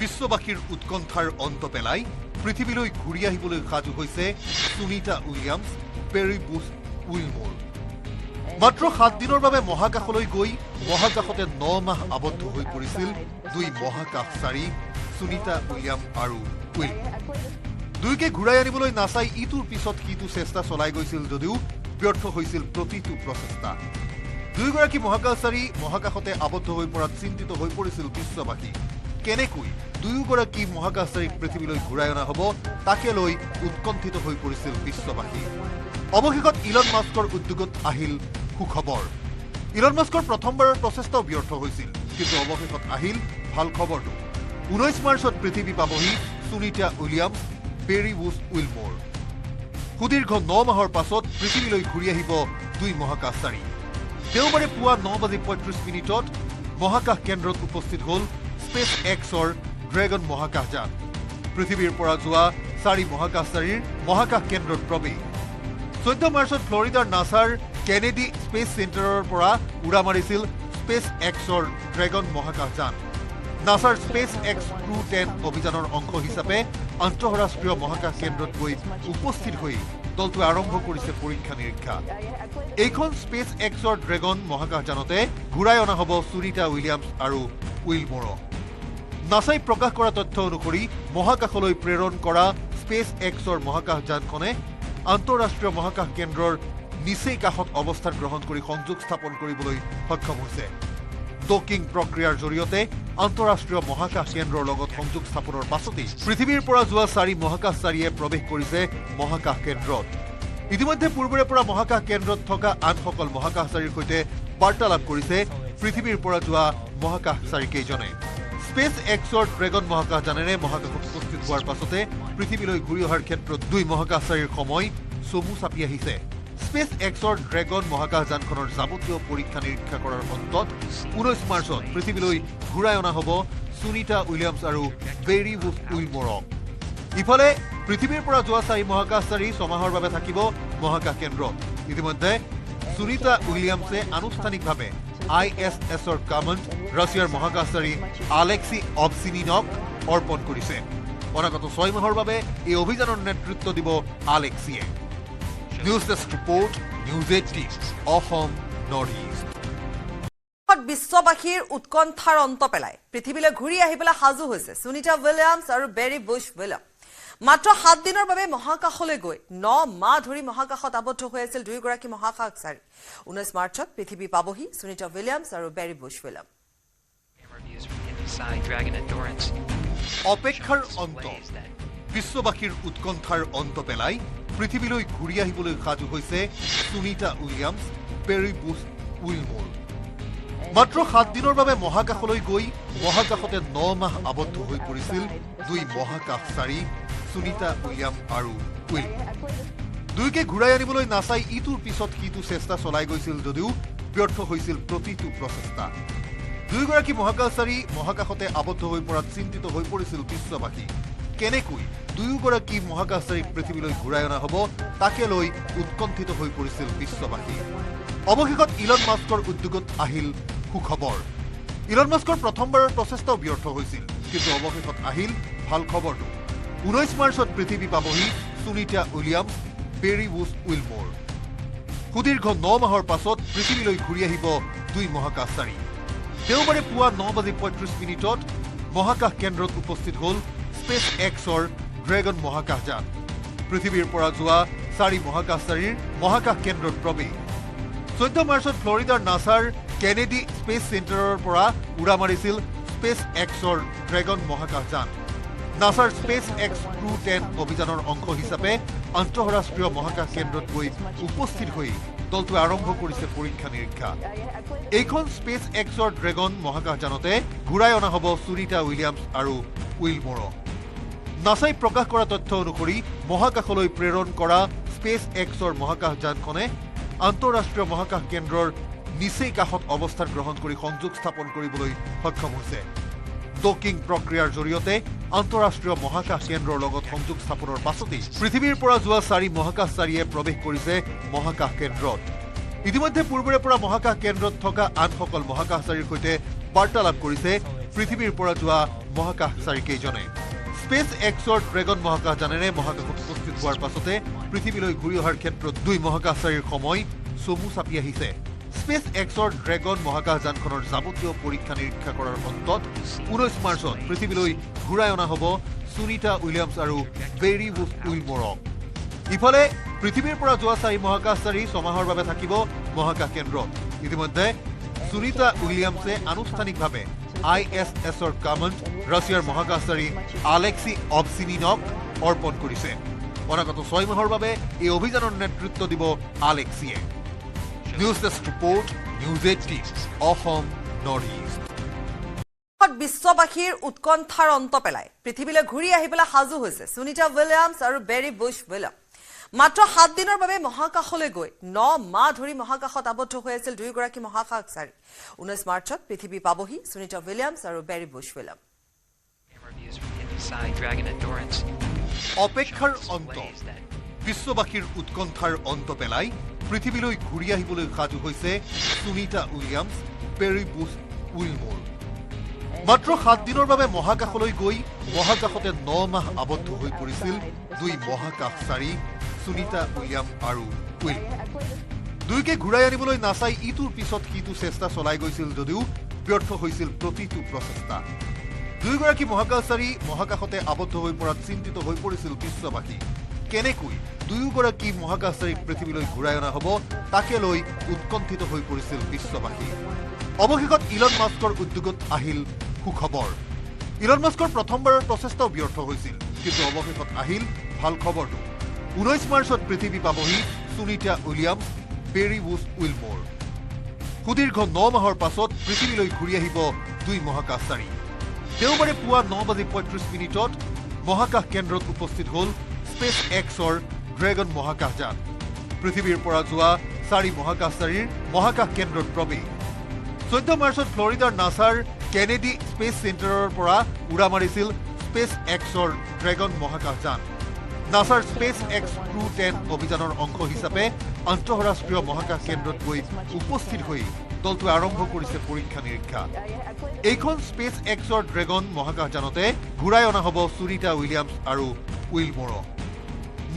বিশ্ববাসীৰ উৎকণ্ঠাৰ অন্ত পেলাই পৃথিৱীলৈ ঘূৰি আহিবলৈ সাজু হৈছে Sunita Williams, Barry Bush Wilmore. মাত্ৰ 7 দিনৰ বাবে মহাকাশলৈ গৈ মহাকাশতে 9 মাহ আবদ্ধ হৈ পৰিছিল দুই মহাকাশচাৰী সুনিতা উইলিয়াম আৰু উইল। দুইকে ঘূৰাই আনিবলৈ নাছাই ইটোৰ পিছত সিটো চেষ্টা চলাই গৈছিল যদিও ব্যৰ্থ হৈছিল প্ৰতিটো প্ৰচেষ্টা। দুয়োগৰাকী মহাকাশচাৰী মহাকাশতে আবদ্ধ হৈ পৰাত চিন্তিত হৈ পৰিছিল বিশ্ববাসী। কেনেকৈ দুয়োগৰাকী মহাকাশচাৰীক পৃথিৱীলৈ ঘূৰাই অনা হ'ব তাকে লৈ উৎকণ্ঠিত হৈ পৰিছিল বিশ্ববাসী। অৱশেষত ইলন মাস্কৰ উদ্যোগত আহিল সুখবৰ। ইলন মাস্কৰ প্ৰথমবাৰৰ প্ৰচেষ্টাও ব্যৰ্থ হৈছিল, কিন্তু অৱশেষত আহিল ভাল খবৰটো। 19 মাৰ্চত পৃথিৱী পাবহি Sunita William, Barry Bush Wilmore. সুদীৰ্ঘ 9 মাহৰ পাছত পৃথিৱীলৈ ঘূৰি আহিব দুই মহাকাশচাৰী। দেওবাৰে পুৱা 9:35 মহাকাশ কেন্দ্ৰত উপস্থিত হ'ল স্পেচ এক্সৰ ড্ৰেগন মহাকাশযান। পৃথিৱীৰ পৰা যোৱা 4 মহাকাশচাৰীৰ মহাকাশ কেন্দ্ৰত প্ৰৱেশ। 14 মাৰ্চত ফ্লৰিডাৰ নাছাৰ কেনেডি স্পেচ চেণ্টাৰৰ পৰা উৰা মাৰিছিল স্পেচ এক্সৰ ড্ৰেগন মহাকাশযান। নাছাৰ স্পেচ এক্স Crew-10 অভিযানৰ অংশ হিচাপে আন্তঃৰাষ্ট্ৰীয় মহাকাশ কেন্দ্ৰত গৈ উপস্থিত হৈ দলটোৱে আৰম্ভ কৰিছে পৰীক্ষা নিৰীক্ষা। এইখন স্পেচ এক্সৰ ড্ৰেগন মহাকাশযানতে ঘূৰাই অনা হ'ব সুনিতা উইলিয়ামছ আৰু উইলমোৰক। নাছাই প্ৰকাশ কৰা তথ্য অনুসৰি মহাকাশলৈ প্ৰেৰণ কৰা স্পেচ এক্সৰ মহাকাশযানখনে আন্তঃৰাষ্ট্ৰীয় মহাকাশ কেন্দ্ৰৰ নিচেই কাষত অৱস্থান গ্ৰহণ কৰি সংযোগ স্থাপন কৰিবলৈ সক্ষম হৈছে। ডকিং প্ৰক্ৰিয়াৰ জৰিয়তে আন্তঃৰাষ্ট্ৰীয় মহাকাশ কেন্দ্ৰৰ লগত সংযোগ স্থাপনৰ পাছতেই পৃথিৱীৰ পৰা যোৱা 4 মহাকাশচাৰীয়ে প্ৰৱেশ কৰিছে মহাকাশ কেন্দ্ৰত। ইতিমধ্যে পূৰ্বৰে পৰা মহাকাশ কেন্দ্ৰত থকা আনসকল মহাকাশচাৰীৰ সৈতে বাৰ্তালাপ কৰিছে পৃথিৱীৰ পৰা যোৱা মহাকাশচাৰীকেইজনে। স্পেচ এক্সৰ ড্ৰেগন মহাকাশযানেৰে মহাকাশত উপস্থিত হোৱাৰ পাছতে পৃথিৱীলৈ ঘূৰি অহাৰ ক্ষেত্ৰত দুই মহাকাশচাৰীৰ সময় চমু চাপি আহিছে। স্পেচ এক্সৰ ড্ৰেগন মহাকাশযানখনৰ যাৱতীয় পৰীক্ষা নিৰীক্ষা কৰাৰ অন্তত 19 মাৰ্চত পৃথিৱীলৈ ঘূৰাই অনা হ'ব সুনিতা উইলিয়ামছ আৰু বেৰী বুছ উইলমৰক। ইফালে পৃথিৱীৰ পৰা যোৱা 4 মহাকাশচাৰী 6 মাহৰ বাবে থাকিব মহাকাশ কেন্দ্ৰত। ইতিমধ্যে সুনিতা উইলিয়ামছে আনুষ্ঠানিকভাৱে ISSৰ কামাণ্ড ৰাছিয়াৰ মহাকাশচাৰী আলেক্সি অবচিনিনক অৰ্পণ কৰিছে। অনাগত 6 মাহৰ বাবে এই অভিযানৰ নেতৃত্ব দিব আলেক্সিয়ে। News desk report, News18 Assam north east. বিশ্ববাসীৰ উৎকণ্ঠাৰ অন্ত পেলাই পৃথিৱীলৈ ঘূৰি আহিবলৈ সাজু হৈছে সুনিতা উইলিয়ামছ আৰু বেৰী বুছ উইলিয়াম। মাত্ৰ 7 দিনৰ বাবে মহাকাশলৈ গৈ 9 মাহ ধৰি মহাকাশত আবদ্ধ হৈ আছিল দুয়োগৰাকী মহাকাশচাৰী। 19 মাৰ্চত পৃথিৱী পাবহি সুনিতা উইলিয়ামছ আৰু বেৰী বুছ উইলিয়াম। অপেক্ষাৰ অন্ত, বিশ্ববাসীৰ উৎকণ্ঠাৰ অন্ত পেলাই পৃথিৱীলৈ ঘূৰি আহিবলৈ সাজু হৈছে সুনিতা উইলিয়ামছ, বেৰী বুছ উইলমৰ। মাত্ৰ 7 দিনৰ বাবে মহাকাশলৈ গৈ মহাকাশতে 9 মাহ আবদ্ধ হৈ পৰিছিল 2 মহাকাশচাৰী সুনিতা উইলিয়াম আৰু উইলমৰ। দুয়োকে ঘূৰাই আনিবলৈ নাচাই ইটোৰ পিছত সিটো চেষ্টা চলাই গৈছিল যদিও ব্যৰ্থ হৈছিল প্ৰতিটো প্ৰচেষ্টা। দুয়োগৰাকী মহাকাশচাৰী মহাকাশতে আবদ্ধ হৈ পৰাত চিন্তিত হৈ পৰিছিল বিশ্ববাসী। কেনেকৈ দুয়োগৰাকী মহাকাশচাৰীক পৃথিৱীলৈ ঘূৰাই অনা হ'ব তাকে লৈ উৎকণ্ঠিত হৈ পৰিছিল বিশ্ববাসী। অৱশেষত ইলন মাস্কৰ উদ্যোগত আহিল সুখবৰ। ইলন মাস্কৰ প্ৰথমবাৰৰ প্ৰচেষ্টাও ব্যৰ্থ হৈছিল, কিন্তু অৱশেষত আহিল ভাল খবৰটো। 19 মাৰ্চত পৃথিৱী পাবহি সুনিতা উইলিয়ামছ, বেৰী বুছ উইলমৰ। সুদীৰ্ঘ 9 মাহৰ পাছত পৃথিৱীলৈ ঘূৰি আহিব 2 মহাকাশচাৰী। দেওবাৰে পুৱা 9:35 মহাকাশ কেন্দ্ৰত উপস্থিত হ'ল স্পেচ এক্সৰ ড্ৰেগন মহাকাশযান। পৃথিৱীৰ পৰা যোৱা 4 মহাকাশচাৰীৰ মহাকাশ কেন্দ্ৰত প্ৰৱেশ। 14 মাৰ্চত ফ্লৰিডাৰ নাছাৰ কেনেডি স্পেচ চেণ্টাৰৰ পৰা উৰা মাৰিছিল স্পেচ এক্সৰ ড্ৰেগন মহাকাশযান। নাছাৰ স্পেচ এক্স Crew-10 অভিযানৰ অংশ হিচাপে আন্তঃৰাষ্ট্ৰীয় মহাকাশ কেন্দ্ৰত গৈ উপস্থিত হৈ দলটোৱে আৰম্ভ কৰিছে পৰীক্ষা নিৰীক্ষা। এইখন স্পেচ এক্সৰ ড্ৰেগন মহাকাশযানতে ঘূৰাই অনা হ'ব সুনিতা উইলিয়ামছ আৰু উইলমৰক। নাছাই প্ৰকাশ কৰা তথ্য অনুসৰি মহাকাশলৈ প্ৰেৰণ কৰা স্পেচ এক্সৰ মহাকাশযানখনে আন্তঃৰাষ্ট্ৰীয় মহাকাশ কেন্দ্ৰৰ নিচেই কাষত অৱস্থান গ্ৰহণ কৰি সংযোগ স্থাপন কৰিবলৈ সক্ষম হৈছে। ডকিং প্ৰক্ৰিয়াৰ জৰিয়তে আন্তঃৰাষ্ট্ৰীয় মহাকাশ কেন্দ্ৰৰ লগত সংযোগ স্থাপনৰ পাছতেই পৃথিৱীৰ পৰা যোৱা 4 মহাকাশচাৰীয়ে প্ৰৱেশ কৰিছে মহাকাশ কেন্দ্ৰত। ইতিমধ্যে পূৰ্বৰে পৰা মহাকাশ কেন্দ্ৰত থকা আনসকল মহাকাশচাৰীৰ সৈতে বাৰ্তালাপ কৰিছে পৃথিৱীৰ পৰা যোৱা মহাকাশচাৰীকেইজনে। স্পেচ এক্সৰ ড্ৰেগন মহাকাশযানেৰে মহাকাশত উপস্থিত হোৱাৰ পাছতে পৃথিৱীলৈ ঘূৰি অহাৰ ক্ষেত্ৰত 2 মহাকাশচাৰীৰ সময় চমু চাপি আহিছে। স্পেচ এক্সৰ ড্ৰেগন মহাকাশযানখনৰ যাৱতীয় পৰীক্ষা নিৰীক্ষা কৰাৰ অন্তত 19 মাৰ্চত পৃথিৱীলৈ ঘূৰাই অনা হ'ব সুনিতা উইলিয়ামছ আৰু বেৰী বুছ উইলমৰক। ইফালে পৃথিৱীৰ পৰা যোৱা 4 মহাকাশচাৰী 6 মাহৰ বাবে থাকিব মহাকাশ কেন্দ্ৰত। ইতিমধ্যে সুনিতা উইলিয়ামছে আনুষ্ঠানিকভাৱে ISSৰ কামাণ্ড ৰাছিয়াৰ মহাকাশচাৰী আলেক্সি অবচিনিনক অৰ্পণ কৰিছে। অনাগত 6 মাহৰ বাবে এই অভিযানৰ নেতৃত্ব দিব আলেক্সিয়ে। News desk report, News18 Assam north east. বিশ্ববাসীৰ উৎকণ্ঠাৰ অন্ত পেলাই পৃথিৱীলৈ ঘূৰি আহিবলৈ সাজু হৈছে সুনিতা উইলিয়ামছ আৰু বেৰী বুছ উইলিয়াম। মাত্ৰ 7 দিনৰ বাবে মহাকাশলৈ গৈ 9 মাহ ধৰি মহাকাশত আবদ্ধ হৈ আছিল দুয়োগৰাকী মহাকাশচাৰী। 19 মাৰ্চত পৃথিৱী পাবহি সুনিতা উইলিয়ামছ আৰু বেৰী বুছ উইলিয়াম। অপেক্ষাৰ অন্ত, বিশ্ববাসীৰ উৎকণ্ঠাৰ অন্ত পেলাই পৃথিৱীলৈ ঘূৰি আহিবলৈ সাজু হৈছে সুনিতা উইলিয়ামছ, বেৰী বুছ উইলমৰ। মাত্ৰ 7 দিনৰ বাবে মহাকাশলৈ গৈ মহাকাশতে 9 মাহ আবদ্ধ হৈ পৰিছিল 2 মহাকাশচাৰী সুনিতা উইলিয়াম আৰু উইলমৰ। দুয়োকে ঘূৰাই আনিবলৈ নাচাই ইটোৰ পিছত সিটো চেষ্টা চলাই গৈছিল যদিও ব্যৰ্থ হৈছিল প্ৰতিটো প্ৰচেষ্টা। দুয়োগৰাকী মহাকাশচাৰী মহাকাশতে আবদ্ধ হৈ পৰাত চিন্তিত হৈ পৰিছিল বিশ্ববাসী। কেনেকৈ দুয়োগৰাকী মহাকাশচাৰীক পৃথিৱীলৈ ঘূৰাই অনা হ'ব তাকে লৈ উৎকণ্ঠিত হৈ পৰিছিল বিশ্ববাসী। অৱশেষত ইলন মাস্কৰ উদ্যোগত আহিল সুখবৰ। ইলন মাস্কৰ প্ৰথমবাৰৰ প্ৰচেষ্টাও ব্যৰ্থ হৈছিল, কিন্তু অৱশেষত আহিল ভাল খবৰটো। 19 মাৰ্চত পৃথিৱী পাবহি সুনিতা উইলিয়ামছ, বেৰী বুছ উইলমৰ। সুদীৰ্ঘ 9 মাহৰ পাছত পৃথিৱীলৈ ঘূৰি আহিব 2 মহাকাশচাৰী। দেওবাৰে পুৱা 9:35 মহাকাশ কেন্দ্ৰত উপস্থিত হ'ল স্পেচ এক্সৰ ড্ৰেগন মহাকাশযান। পৃথিৱীৰ পৰা যোৱা 4 মহাকাশচাৰীৰ মহাকাশ কেন্দ্ৰত প্ৰৱেশ 14 মাৰ্চত ফ্লৰিডাৰ নাছাৰ কেনেডি স্পেচ চেণ্টাৰৰ পৰা উৰা মাৰিছিল স্পেচ এক্সৰ ড্ৰেগন মহাকাশযান নাছাৰ স্পেচ এক্স Crew-10 অভিযানৰ অংশ হিচাপে আন্তঃৰাষ্ট্ৰীয় মহাকাশ কেন্দ্ৰত গৈ উপস্থিত হৈ দলটোৱে আৰম্ভ কৰিছে পৰীক্ষা নিৰীক্ষা এইখন স্পেচ এক্সৰ ড্ৰেগন মহাকাশযানতে ঘূৰাই অনা হ'ব সুনিতা উইলিয়ামছ আৰু উইলমৰক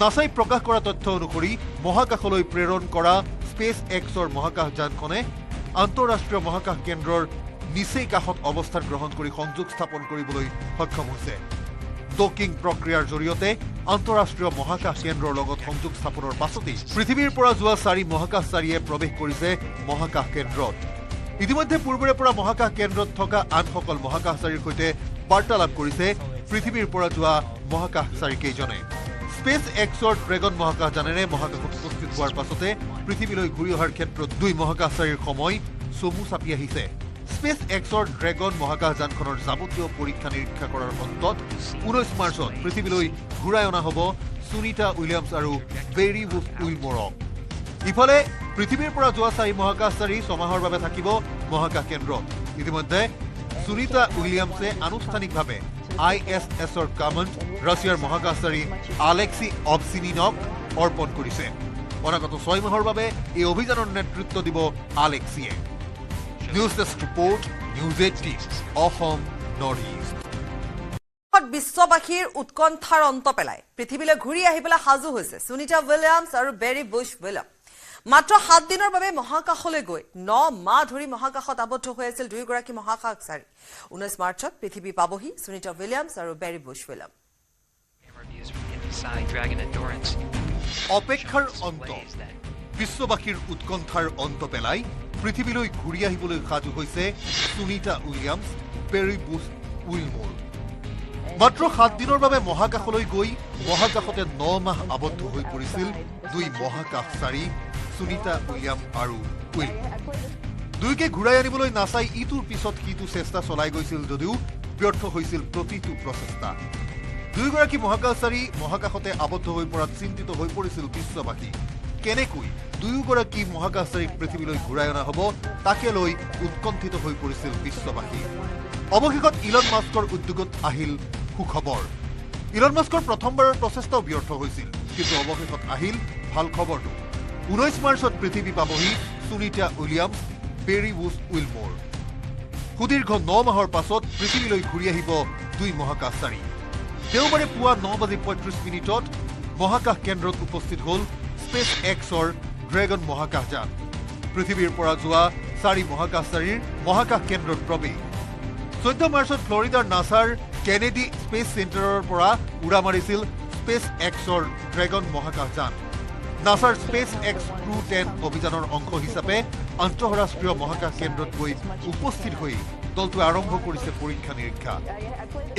নাছাই প্ৰকাশ কৰা তথ্য অনুসৰি মহাকাশলৈ প্ৰেৰণ কৰা স্পেচ এক্সৰ মহাকাশযানখনে আন্তঃৰাষ্ট্ৰীয় মহাকাশ কেন্দ্ৰৰ নিচেই কাষত অৱস্থান গ্ৰহণ কৰি সংযোগ স্থাপন কৰিবলৈ সক্ষম হৈছে ডকিং প্ৰক্ৰিয়াৰ জৰিয়তে আন্তঃৰাষ্ট্ৰীয় মহাকাশ কেন্দ্ৰৰ লগত সংযোগ স্থাপনৰ পাছতেই পৃথিৱীৰ পৰা যোৱা 4 মহাকাশচাৰীয়ে প্ৰৱেশ কৰিছে মহাকাশ কেন্দ্ৰত ইতিমধ্যে পূৰ্বৰে পৰা মহাকাশ কেন্দ্ৰত থকা আনসকল মহাকাশচাৰীৰ সৈতে বাৰ্তালাপ কৰিছে পৃথিৱীৰ পৰা যোৱা মহাকাশচাৰী কেইজনে স্পেচ এক্সৰ ড্ৰেগন মহাকাশযানেৰে মহাকাশত উপস্থিত হোৱাৰ পাছতে পৃথিৱীলৈ ঘূৰি অহাৰ ক্ষেত্ৰত 2 মহাকাশচাৰীৰ সময় চমু চাপি আহিছে স্পেচ এক্সৰ ড্ৰেগন মহাকাশযানখনৰ যাৱতীয় পৰীক্ষা নিৰীক্ষা কৰাৰ অন্তত 19 মাৰ্চত পৃথিৱীলৈ ঘূৰাই অনা হ'ব সুনিতা উইলিয়ামছ আৰু বেৰি উইলমৰক ইফালে পৃথিৱীৰ পৰা যোৱা 4 মহাকাশচাৰী ছমাহৰ বাবে থাকিব মহাকাশ কেন্দ্ৰত ইতিমধ্যে সুনিতা উইলিয়ামছে আনুষ্ঠানিকভাৱে ISSৰ কমাণ্ড ৰাছিয়াৰ মহাকাশচাৰী আলেক্সি অবচিনিনক অৰ্পণ কৰিছে অনাগত 6 মাহৰ বাবে এই অভিযানৰ নেতৃত্ব দিব আলেক্সিয়ে news desk report news 18 Assam north east বিশ্ববাসীৰ উৎকণ্ঠাৰ অন্ত পেলাই পৃথিৱীলৈ ঘূৰি আহিবলৈ সাজু হৈছে সুনিতা উইলিয়ামছ আৰু বেৰি উইলিয়াম মাত্ৰ 7 দিনৰ বাবে মহাকাশলৈ গৈ 9 মাহ ধৰি মহাকাশত আবদ্ধ হৈ আছিল দুয়োগৰাকী মহাকাশচাৰী 19 মাৰ্চত পৃথিৱী পাবহি সুনিতা উইলিয়ামছ আৰু বেৰি উইলিয়াম অপেক্ষাৰ অন্ত বিশ্ববাসীৰ উৎকণ্ঠাৰ অন্ত পেলাই পৃথিৱীলৈ ঘূৰি আহিবলৈ সাজু হৈছে সুনিতা উইলিয়ামছ বেৰি উইলমৰ মাত্ৰ 7 দিনৰ বাবে মহাকাশলৈ গৈ মহাকাশতে 9 মাহ আবদ্ধ হৈ পৰিছিল 2 মহাকাশচাৰী সুনিতা উইলিয়াম আৰু উইলমৰ দুয়োকে ঘূৰাই আনিবলৈ নাছাই ইটোৰ পিছত সিটো চেষ্টা চলাই গৈছিল যদিও ব্যৰ্থ হৈছিল প্ৰতিটো প্ৰচেষ্টা দুয়োগৰাকী মহাকাশচাৰী মহাকাশতে আবদ্ধ হৈ পৰাত চিন্তিত হৈ পৰিছিল বিশ্ববাসী কেনেকৈ দুয়োগৰাকী মহাকাশচাৰীক পৃথিৱীলৈ ঘূৰাই অনা হ'ব তাকে লৈ উৎকণ্ঠিত হৈ পৰিছিল বিশ্ববাসী অৱশেষত ইলন মাস্কৰ উদ্যোগত আহিল সুখবৰ ইলন মাস্কৰ প্ৰথমবাৰৰ প্ৰচেষ্টাও ব্যৰ্থ হৈছিল কিন্তু অৱশেষত আহিল ভাল খবৰটো 19 মাৰ্চত পৃথিৱী পাবহি সুনিতা উইলিয়ামছ বেৰি উইলমৰ সুদীৰ্ঘ 9 মাহৰ পাছত পৃথিৱীলৈ ঘূৰি আহিব 2 মহাকাশচাৰী দেওবাৰে পুৱা 9:35 মহাকাশ কেন্দ্ৰত উপস্থিত হ'ল স্পেচ এক্সৰ ড্ৰেগন মহাকাশযান পৃথিৱীৰ পৰা যোৱা 4 মহাকাশচাৰীৰ মহাকাশ কেন্দ্ৰত প্ৰৱেশ 14 মাৰ্চত ফ্লৰিডাৰ নাছাৰ কেনেডি স্পেচ চেণ্টাৰৰ পৰা উৰা মাৰিছিল স্পেচ এক্সৰ ড্ৰেগন মহাকাশযান নাছাৰ স্পেচ এক্স Crew-10 অভিযানৰ অংশ হিচাপে আন্তঃৰাষ্ট্ৰীয় মহাকাশ কেন্দ্ৰত গৈ উপস্থিত হৈ দলটোৱে আৰম্ভ কৰিছে পৰীক্ষা নিৰীক্ষা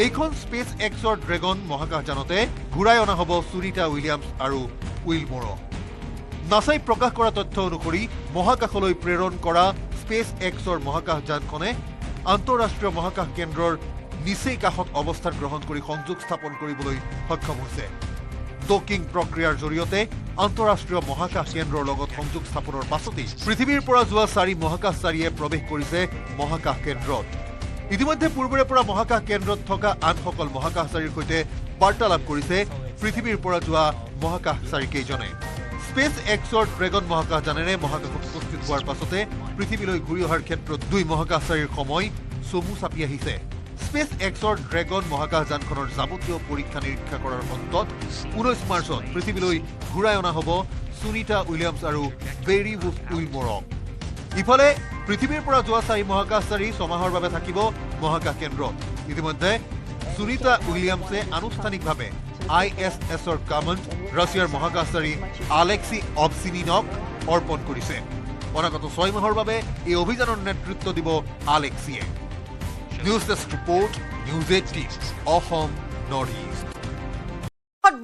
এইখন স্পেচ এক্সৰ ড্ৰেগন মহাকাশযানতে ঘূৰাই অনা হ'ব সুনিতা উইলিয়ামছ আৰু উইলমৰক নাছাই প্ৰকাশ কৰা তথ্য অনুসৰি মহাকাশলৈ প্ৰেৰণ কৰা স্পেচ এক্সৰ মহাকাশযানখনে আন্তঃৰাষ্ট্ৰীয় মহাকাশ কেন্দ্ৰৰ নিচেই কাষত অৱস্থান গ্ৰহণ কৰি সংযোগ স্থাপন কৰিবলৈ সক্ষম হৈছে ডকিং প্ৰক্ৰিয়াৰ জৰিয়তে আন্তঃৰাষ্ট্ৰীয় মহাকাশ কেন্দ্ৰৰ লগত সংযোগ স্থাপনৰ পাছতেই পৃথিৱীৰ পৰা যোৱা 4 মহাকাশচাৰীয়ে প্ৰৱেশ কৰিছে মহাকাশ কেন্দ্ৰত ইতিমধ্যে পূৰ্বৰে পৰা মহাকাশ কেন্দ্ৰত থকা আনসকল মহাকাশচাৰীৰ সৈতে বাৰ্তালাপ কৰিছে পৃথিৱীৰ পৰা যোৱা মহাকাশচাৰী কেইজনে স্পেচ এক্সৰ ড্ৰেগন মহাকাশযানেৰে মহাকাশত উপস্থিত হোৱাৰ পাছতে পৃথিৱীলৈ ঘূৰি অহাৰ ক্ষেত্ৰত 2 মহাকাশচাৰীৰ সময় চমু চাপি আহিছে স্পেচ এক্সৰ ড্ৰেগন মহাকাশযানখনৰ যাৱতীয় পৰীক্ষা নিৰীক্ষা কৰাৰ অন্তত 19 মাৰ্চত পৃথিৱীলৈ ঘূৰাই অনা হ'ব সুনিতা উইলিয়ামছ আৰু বেৰি উইলমৰক ইফালে পৃথিৱীৰ পৰা যোৱা 4 মহাকাশচাৰী ছমাহৰ বাবে থাকিব মহাকাশ কেন্দ্ৰত ইতিমধ্যে সুনিতা উইলিয়ামছে আনুষ্ঠানিকভাৱে ISSৰ কমাণ্ড ৰাছিয়াৰ মহাকাশচাৰী আলেক্সি অবচিনিনক অৰ্পণ কৰিছে অনাগত 6 মাহৰ বাবে এই অভিযানৰ নেতৃত্ব দিব আলেক্সিয়ে news desk report news 18 Assam north east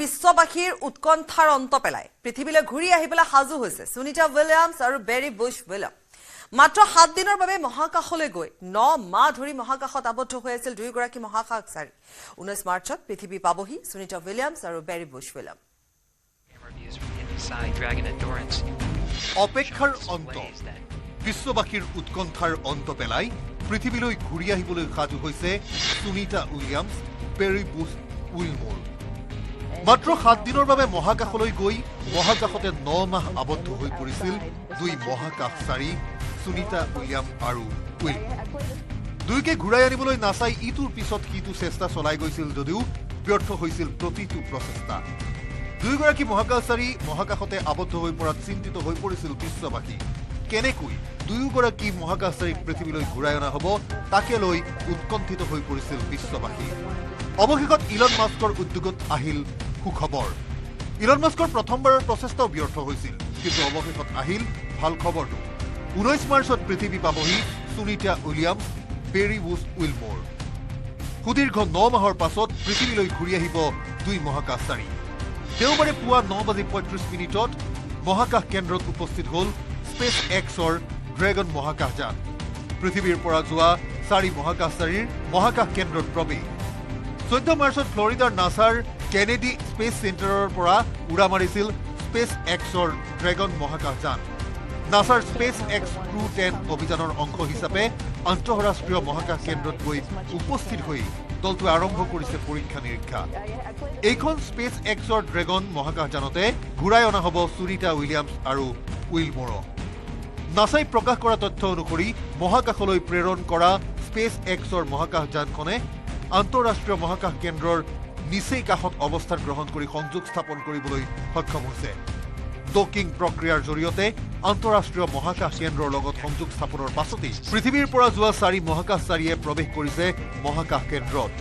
বিশ্ববাসীৰ উৎকণ্ঠাৰ অন্ত পেলাই পৃথিৱীলৈ ঘূৰি আহিবলৈ সাজু হৈছে সুনিতা উইলিয়ামছ আৰু বেৰি উইলিয়াম মাত্ৰ 7 দিনৰ বাবে মহাকাশলৈ গৈ 9 মাহ ধৰি মহাকাশত আবদ্ধ হৈ আছিল দুয়োগৰাকী মহাকাশচাৰী 19 মাৰ্চত পৃথিৱী পাবহি সুনিতা উইলিয়ামছ আৰু বেৰি উইলিয়াম অপেক্ষাৰ অন্ত বিশ্ববাসীৰ উৎকণ্ঠাৰ অন্ত পেলাই পৃথিৱীলৈ ঘূৰি আহিবলৈ সাজু হৈছে Sunita Williams peri Bush Wilmore মাত্ৰ 7 দিনৰ বাবে মহাকাশলৈ গৈ মহাকাশতে 9 মাহ আবদ্ধ হৈ পৰিছিল দুই মহাকাশচাৰী সুনিতা উইলিয়াম আৰু উইলমোৰ দুইকে ঘূৰাই আনিবলৈ নাচাই ইটোৰ পিছত সিটো চেষ্টা চলাই গৈছিল যদিও ব্যৰ্থ হৈছিল প্ৰতিটো প্ৰচেষ্টা দুইগৰাকী মহাকাশচাৰী মহাকাশতে আবদ্ধ হৈ পৰাত চিন্তিত হৈ পৰিছিল বিশ্ববাসী কেনেকৈ দুয়োগৰাকী মহাকাশচাৰীক পৃথিৱীলৈ ঘূৰাই অনা হ'ব তাকে লৈ উৎকণ্ঠিত হৈ পৰিছিল বিশ্ববাসী অৱশেষত ইলন মাস্কৰ উদ্যোগত আহিল সুখবৰ ইলন মাস্কৰ প্ৰথমবাৰৰ প্ৰচেষ্টাও ব্যৰ্থ হৈছিল কিন্তু অৱশেষত আহিল ভাল খবৰটো 19 মাৰ্চত পৃথিৱী পাবহি Sunita Williams peri Bush Wilmore সুদীৰ্ঘ 9 মাহৰ পাছত পৃথিৱীলৈ ঘূৰি আহিব দুই মহাকাশচাৰী দেওবাৰে পুৱা 9:35 মহাকাশ কেন্দ্ৰত উপস্থিত হ'ল স্পেচ এক্সৰ ড্ৰেগন মহাকাশযান পৃথিৱীৰ পৰা যোৱা 4 মহাকাশচাৰীৰ মহাকাশ কেন্দ্ৰত প্ৰৱেশ 14 মাৰ্চত ফ্লৰিডাৰ নাছাৰ কেনেডি স্পেচ চেণ্টাৰৰ পৰা উৰা মাৰিছিল স্পেচ এক্সৰ ড্ৰেগন মহাকাশযান নাছাৰ স্পেচ এক্স Crew-10 অভিযানৰ অংশ হিচাপে আন্তঃৰাষ্ট্ৰীয় মহাকাশ কেন্দ্ৰত গৈ উপস্থিত হৈ দলটোৱে আৰম্ভ কৰিছে পৰীক্ষা নিৰীক্ষা এইখন স্পেচ এক্সৰ ড্ৰেগন মহাকাশযানতে ঘূৰাই অনা হ'ব সুনিতা উইলিয়ামছ আৰু উইলমোৰক নাছাই প্ৰকাশ কৰা তথ্য অনুসৰি মহাকাশলৈ প্ৰেৰণ কৰা স্পেচ এক্সৰ মহাকাশযানখনে আন্তঃৰাষ্ট্ৰীয় মহাকাশ কেন্দ্ৰৰ নিচেই কাষত অৱস্থান গ্ৰহণ কৰি সংযোগ স্থাপন কৰিবলৈ সক্ষম হৈছে ডকিং প্ৰক্ৰিয়াৰ জৰিয়তে আন্তঃৰাষ্ট্ৰীয় মহাকাশ কেন্দ্ৰৰ লগত সংযোগ স্থাপনৰ পাছতেই পৃথিৱীৰ পৰা যোৱা 4 মহাকাশচাৰীয়ে প্ৰৱেশ কৰিছে মহাকাশ কেন্দ্ৰত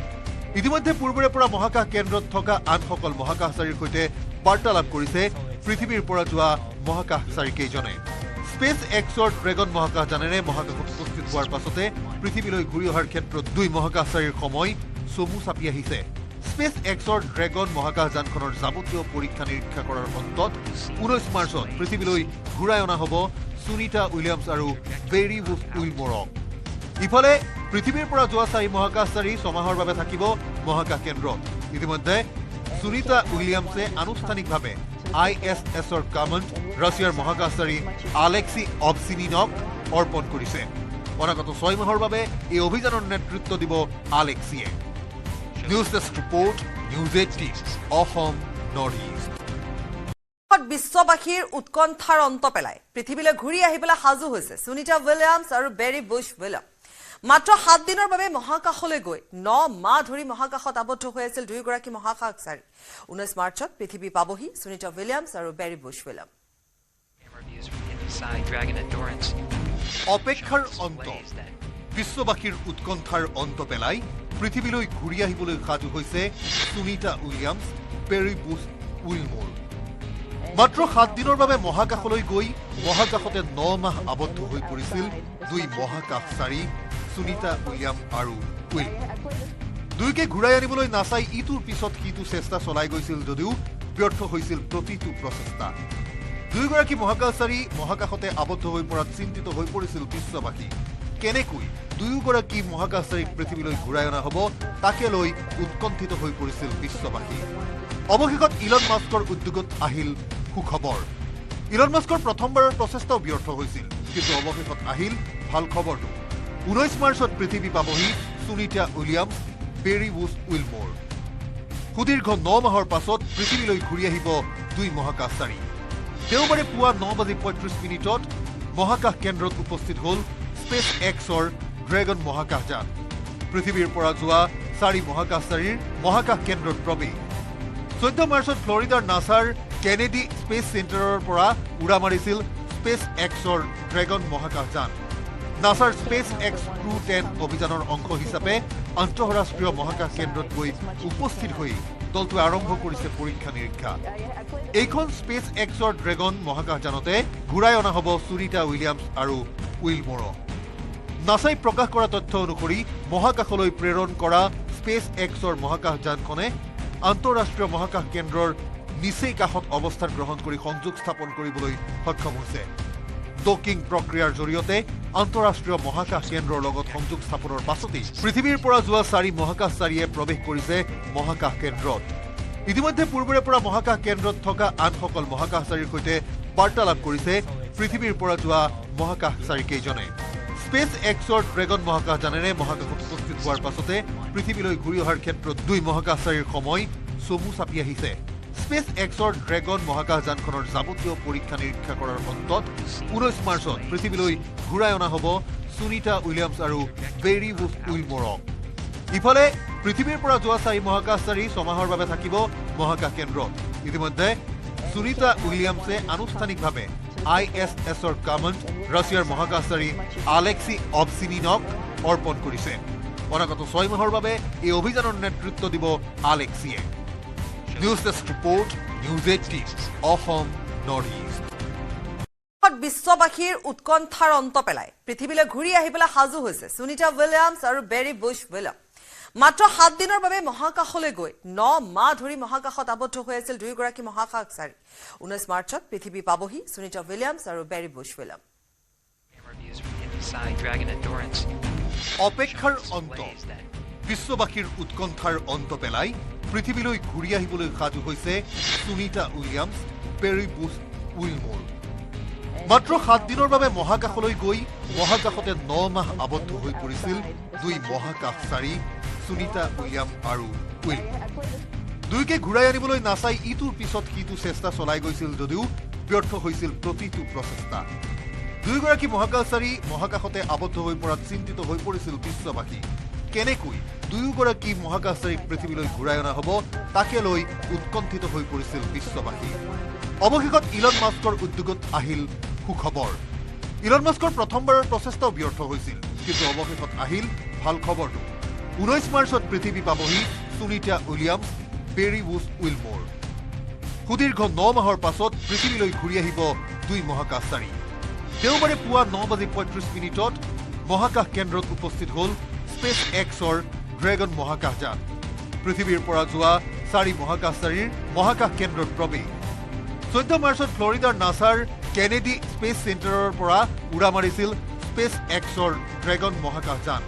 ইতিমধ্যে পূৰ্বৰে পৰা মহাকাশ কেন্দ্ৰত থকা আনসকল মহাকাশচাৰীৰ সৈতে বাৰ্তালাপ কৰিছে পৃথিৱীৰ পৰা যোৱা মহাকাশচাৰীকেইজনে স্পেচ এক্সৰ ড্ৰেগন মহাকাশযানেৰে মহাকাশত উপস্থিত হোৱাৰ পাছতে পৃথিৱীলৈ ঘূৰি অহাৰ ক্ষেত্ৰত দুই মহাকাশচাৰীৰ সময় চমু চাপি আহিছে স্পেচ এক্সৰ ড্ৰেগন মহাকাশযানখনৰ যাৱতীয় পৰীক্ষা নিৰীক্ষা কৰাৰ অন্তত 19 মাৰ্চত পৃথিৱীলৈ ঘূৰাই অনা হ'ব সুনিতা উইলিয়ামছ আৰু পেৰি বুছ উইলমোৰক ইফালে পৃথিৱীৰ পৰা যোৱা 4 মহাকাশচাৰী 6 মাহৰ বাবে থাকিব মহাকাশ কেন্দ্ৰত ইতিমধ্যে সুনিতা উইলিয়ামছে আনুষ্ঠানিকভাৱে ISSৰ কমাণ্ড ৰাছিয়াৰ মহাকাশচাৰী আলেক্সি অবছিনিনক অৰ্পণ কৰিছে অনাগত 6 মাহৰ বাবে এই অভিযানৰ নেতৃত্ব দিব আলেক্সিয়ে news desk report news 18 Assam north east বিশ্ববাসীৰ উৎকণ্ঠাৰ অন্ত পেলাই পৃথিৱীলৈ ঘূৰি আহিবলৈ সাজু হৈছে সুনিতা উইলিয়ামছ আৰু বেৰি বুছ উইলিয়াম মাত্ৰ 7 দিনৰ বাবে মহাকাশলৈ গৈ 9 মাহ ধৰি মহাকাশত আবদ্ধ হৈ আছিল দুইগৰাকী মহাকাশচাৰী 19 মাৰ্চত পৃথিৱী পাবহি সুনিতা উইলিয়ামছ আৰু বেৰি বুছ উইলিয়াম অপেক্ষাৰ অন্ত বিশ্ববাসীৰ উৎকণ্ঠাৰ অন্ত পেলাই পৃথিৱীলৈ ঘূৰি আহিবলৈ সাজু হৈছে Sunita Williams peri Bush Wilmore মাত্ৰ 7 দিনৰ বাবে মহাকাশলৈ গৈ মহাকাশতে 9 মাহ আবদ্ধ হৈ পৰিছিল দুই মহাকাশচাৰী সুনিতা উইলিয়াম আৰু উইলমোৰ দুইকে ঘূৰাই আনিবলৈ নাচাই ইটোৰ পিছত সিটো চেষ্টা চলাই গৈছিল যদিও ব্যৰ্থ হৈছিল প্ৰতিটো প্ৰচেষ্টা দুইগৰাকী মহাকাশচাৰী মহাকাশতে আবদ্ধ হৈ পৰাত চিন্তিত হৈ পৰিছিল বিশ্ববাসী কেনেকৈ দুয়োগৰাকী মহাকাশচাৰীক পৃথিৱীলৈ ঘূৰাই অনা হ'ব তাকে লৈ উৎকণ্ঠিত হৈ পৰিছিল বিশ্ববাসী অৱশেষত ইলন মাস্কৰ উদ্যোগত আহিল সুখবৰ ইলন মাস্কৰ প্ৰথমবাৰৰ প্ৰচেষ্টাও ব্যৰ্থ হৈছিল কিন্তু অৱশেষত আহিল ভাল খবৰটো 19 মাৰ্চত পৃথিৱী পাবহি Sunita Williams peri Bush Wilmore সুদীৰ্ঘ 9 মাহৰ পাছত পৃথিৱীলৈ ঘূৰি আহিব দুই মহাকাশচাৰী দেওবাৰে পুৱা 9:35 মহাকাশ কেন্দ্ৰত উপস্থিত হ'ল স্পেচ এক্সৰ ড্ৰেগন মহাকাশযান পৃথিৱীৰ পৰা যোৱা 4 মহাকাশচাৰীৰ মহাকাশ কেন্দ্ৰত প্ৰৱেশ 14 মাৰ্চত ফ্লৰিডাৰ নাছাৰ কেনেডি স্পেচ চেণ্টাৰৰ পৰা উৰা মাৰিছিল স্পেচ এক্সৰ ড্ৰেগন মহাকাশযান নাছাৰ স্পেচ এক্স Crew-10 অভিযানৰ অংশ হিচাপে আন্তঃৰাষ্ট্ৰীয় মহাকাশ কেন্দ্ৰত গৈ উপস্থিত হৈ দলটোৱে আৰম্ভ কৰিছে পৰীক্ষা নিৰীক্ষা এইখন স্পেচ এক্সৰ ড্ৰেগন মহাকাশযানতে ঘূৰাই অনা হ'ব সুনিতা উইলিয়ামছ আৰু উইলমোৰক নাছাই প্ৰকাশ কৰা তথ্য অনুসৰি মহাকাশলৈ প্ৰেৰণ কৰা স্পেচ এক্সৰ মহাকাশযানখনে আন্তঃৰাষ্ট্ৰীয় মহাকাশ কেন্দ্ৰৰ নিচেই কাষত অৱস্থান গ্ৰহণ কৰি সংযোগ স্থাপন কৰিবলৈ সক্ষম হৈছে ডকিং প্ৰক্ৰিয়াৰ জৰিয়তে আন্তঃৰাষ্ট্ৰীয় মহাকাশ কেন্দ্ৰৰ লগত সংযোগ স্থাপনৰ পাছতেই পৃথিৱীৰ পৰা যোৱা 4 মহাকাশচাৰীয়ে প্ৰৱেশ কৰিছে মহাকাশ কেন্দ্ৰত ইতিমধ্যে পূৰ্বৰে পৰা মহাকাশ কেন্দ্ৰত থকা আনসকল মহাকাশচাৰীৰ সৈতে বাৰ্তালাপ কৰিছে পৃথিৱীৰ পৰা যোৱা মহাকাশচাৰী কেইজনে স্পেচ এক্সৰ ড্ৰেগন মহাকাশযানেৰে মহাকাশত উপস্থিত হোৱাৰ পাছতে পৃথিৱীলৈ ঘূৰি অহাৰ ক্ষেত্ৰত দুই মহাকাশচাৰীৰ সময় চমু চাপি আহিছে স্পেচ এক্সৰ ড্ৰেগন মহাকাশযানখনৰ যাৱতীয় পৰীক্ষা নিৰীক্ষা কৰাৰ অন্তত 19 মাৰ্চত পৃথিৱীলৈ ঘূৰাই অনা হ'ব সুনিতা উইলিয়ামছ আৰু বেৰী বুছ উইলমৰক ইফালে পৃথিৱীৰ পৰা যোৱা 4 মহাকাশচাৰী ছমাহৰ বাবে থাকিব মহাকাশ কেন্দ্ৰত ইতিমধ্যে সুনিতা উইলিয়ামছে আনুষ্ঠানিকভাৱে ISSৰ কমাণ্ড ৰাছিয়াৰ মহাকাশচাৰী আলেক্সি অবচিনিনক অৰ্পণ কৰিছে অনাগত 6 মাহৰ বাবে এই অভিযানৰ নেতৃত্ব দিব আলেক্সিয়ে news desk report news 18 Assam north east বিশ্ববাসীৰ উৎকণ্ঠাৰ অন্ত পেলাই পৃথিৱীলৈ ঘূৰি আহিবলৈ সাজু হৈছে সুনিতা উইলিয়ামছ আৰু বেৰী বুছ উইলিয়াম মাত্ৰ 7 দিনৰ বাবে মহাকাশলৈ গৈ 9 মাহ ধৰি মহাকাশত আবদ্ধ হৈ আছিল দুইগৰাকী মহাকাশচাৰী 19 মাৰ্চত পৃথিৱী পাবহি সুনিতা উইলিয়ামছ আৰু বেৰী বুছ উইলিয়াম অপেক্ষাৰ অন্ত বিশ্ববাসীৰ উৎকণ্ঠাৰ অন্ত পেলাই পৃথিৱীলৈ ঘূৰি আহিবলৈ সাজু হৈছে সুনিতা উইলিয়ামছ বেৰী বুছ উইলমৰ মাত্ৰ 7 দিনৰ বাবে মহাকাশলৈ গৈ মহাকাশতে 9 মাহ আবদ্ধ হৈ পৰিছিল দুই মহাকাশচাৰী সুনিতা উইলিয়াম আৰু উইল দুইকে ঘূৰাই আনিবলৈ নাচাই ইটোৰ পিছত সিটো চেষ্টা চলাই গৈছিল যদিও ব্যৰ্থ হৈছিল প্ৰতিটো প্ৰচেষ্টা দুইগৰাকী মহাকাশচাৰী মহাকাশতে আবদ্ধ হৈ পৰাত চিন্তিত হৈ পৰিছিল বিশ্ববাসী কেনেকৈ দুয়োগৰাকী মহাকাশচাৰীক পৃথিৱীলৈ ঘূৰাই অনা হ'ব তাকে লৈ উৎকণ্ঠিত হৈ পৰিছিল বিশ্ববাসী অৱশেষত ইলন মাস্কৰ উদ্যোগত আহিল সুখবৰ ইলন মাস্কৰ প্ৰথমবাৰৰ প্ৰচেষ্টাও ব্যৰ্থ হৈছিল কিন্তু অৱশেষত আহিল ভাল খবৰটো 19 মাৰ্চত পৃথিৱী পাবহি সুনিতা উইলিয়ামছ বেৰী বুছ উইলমৰ সুদীৰ্ঘ 9 মাহৰ পাছত পৃথিৱীলৈ ঘূৰি আহিব দুই মহাকাশচাৰী দেওবাৰে পুৱা 9:35 মহাকাশ কেন্দ্ৰত উপস্থিত হ'ল স্পেচ এক্সৰ ড্ৰেগন মহাকাশযান পৃথিৱীৰ পৰা যোৱা 4 মহাকাশচাৰীৰ মহাকাশ কেন্দ্ৰত প্ৰৱেশ 14 মাৰ্চত ফ্লৰিডাৰ নাছাৰ কেনেডি স্পেচ চেণ্টাৰৰ পৰা উৰা মাৰিছিল স্পেচ এক্সৰ ড্ৰেগন মহাকাশযান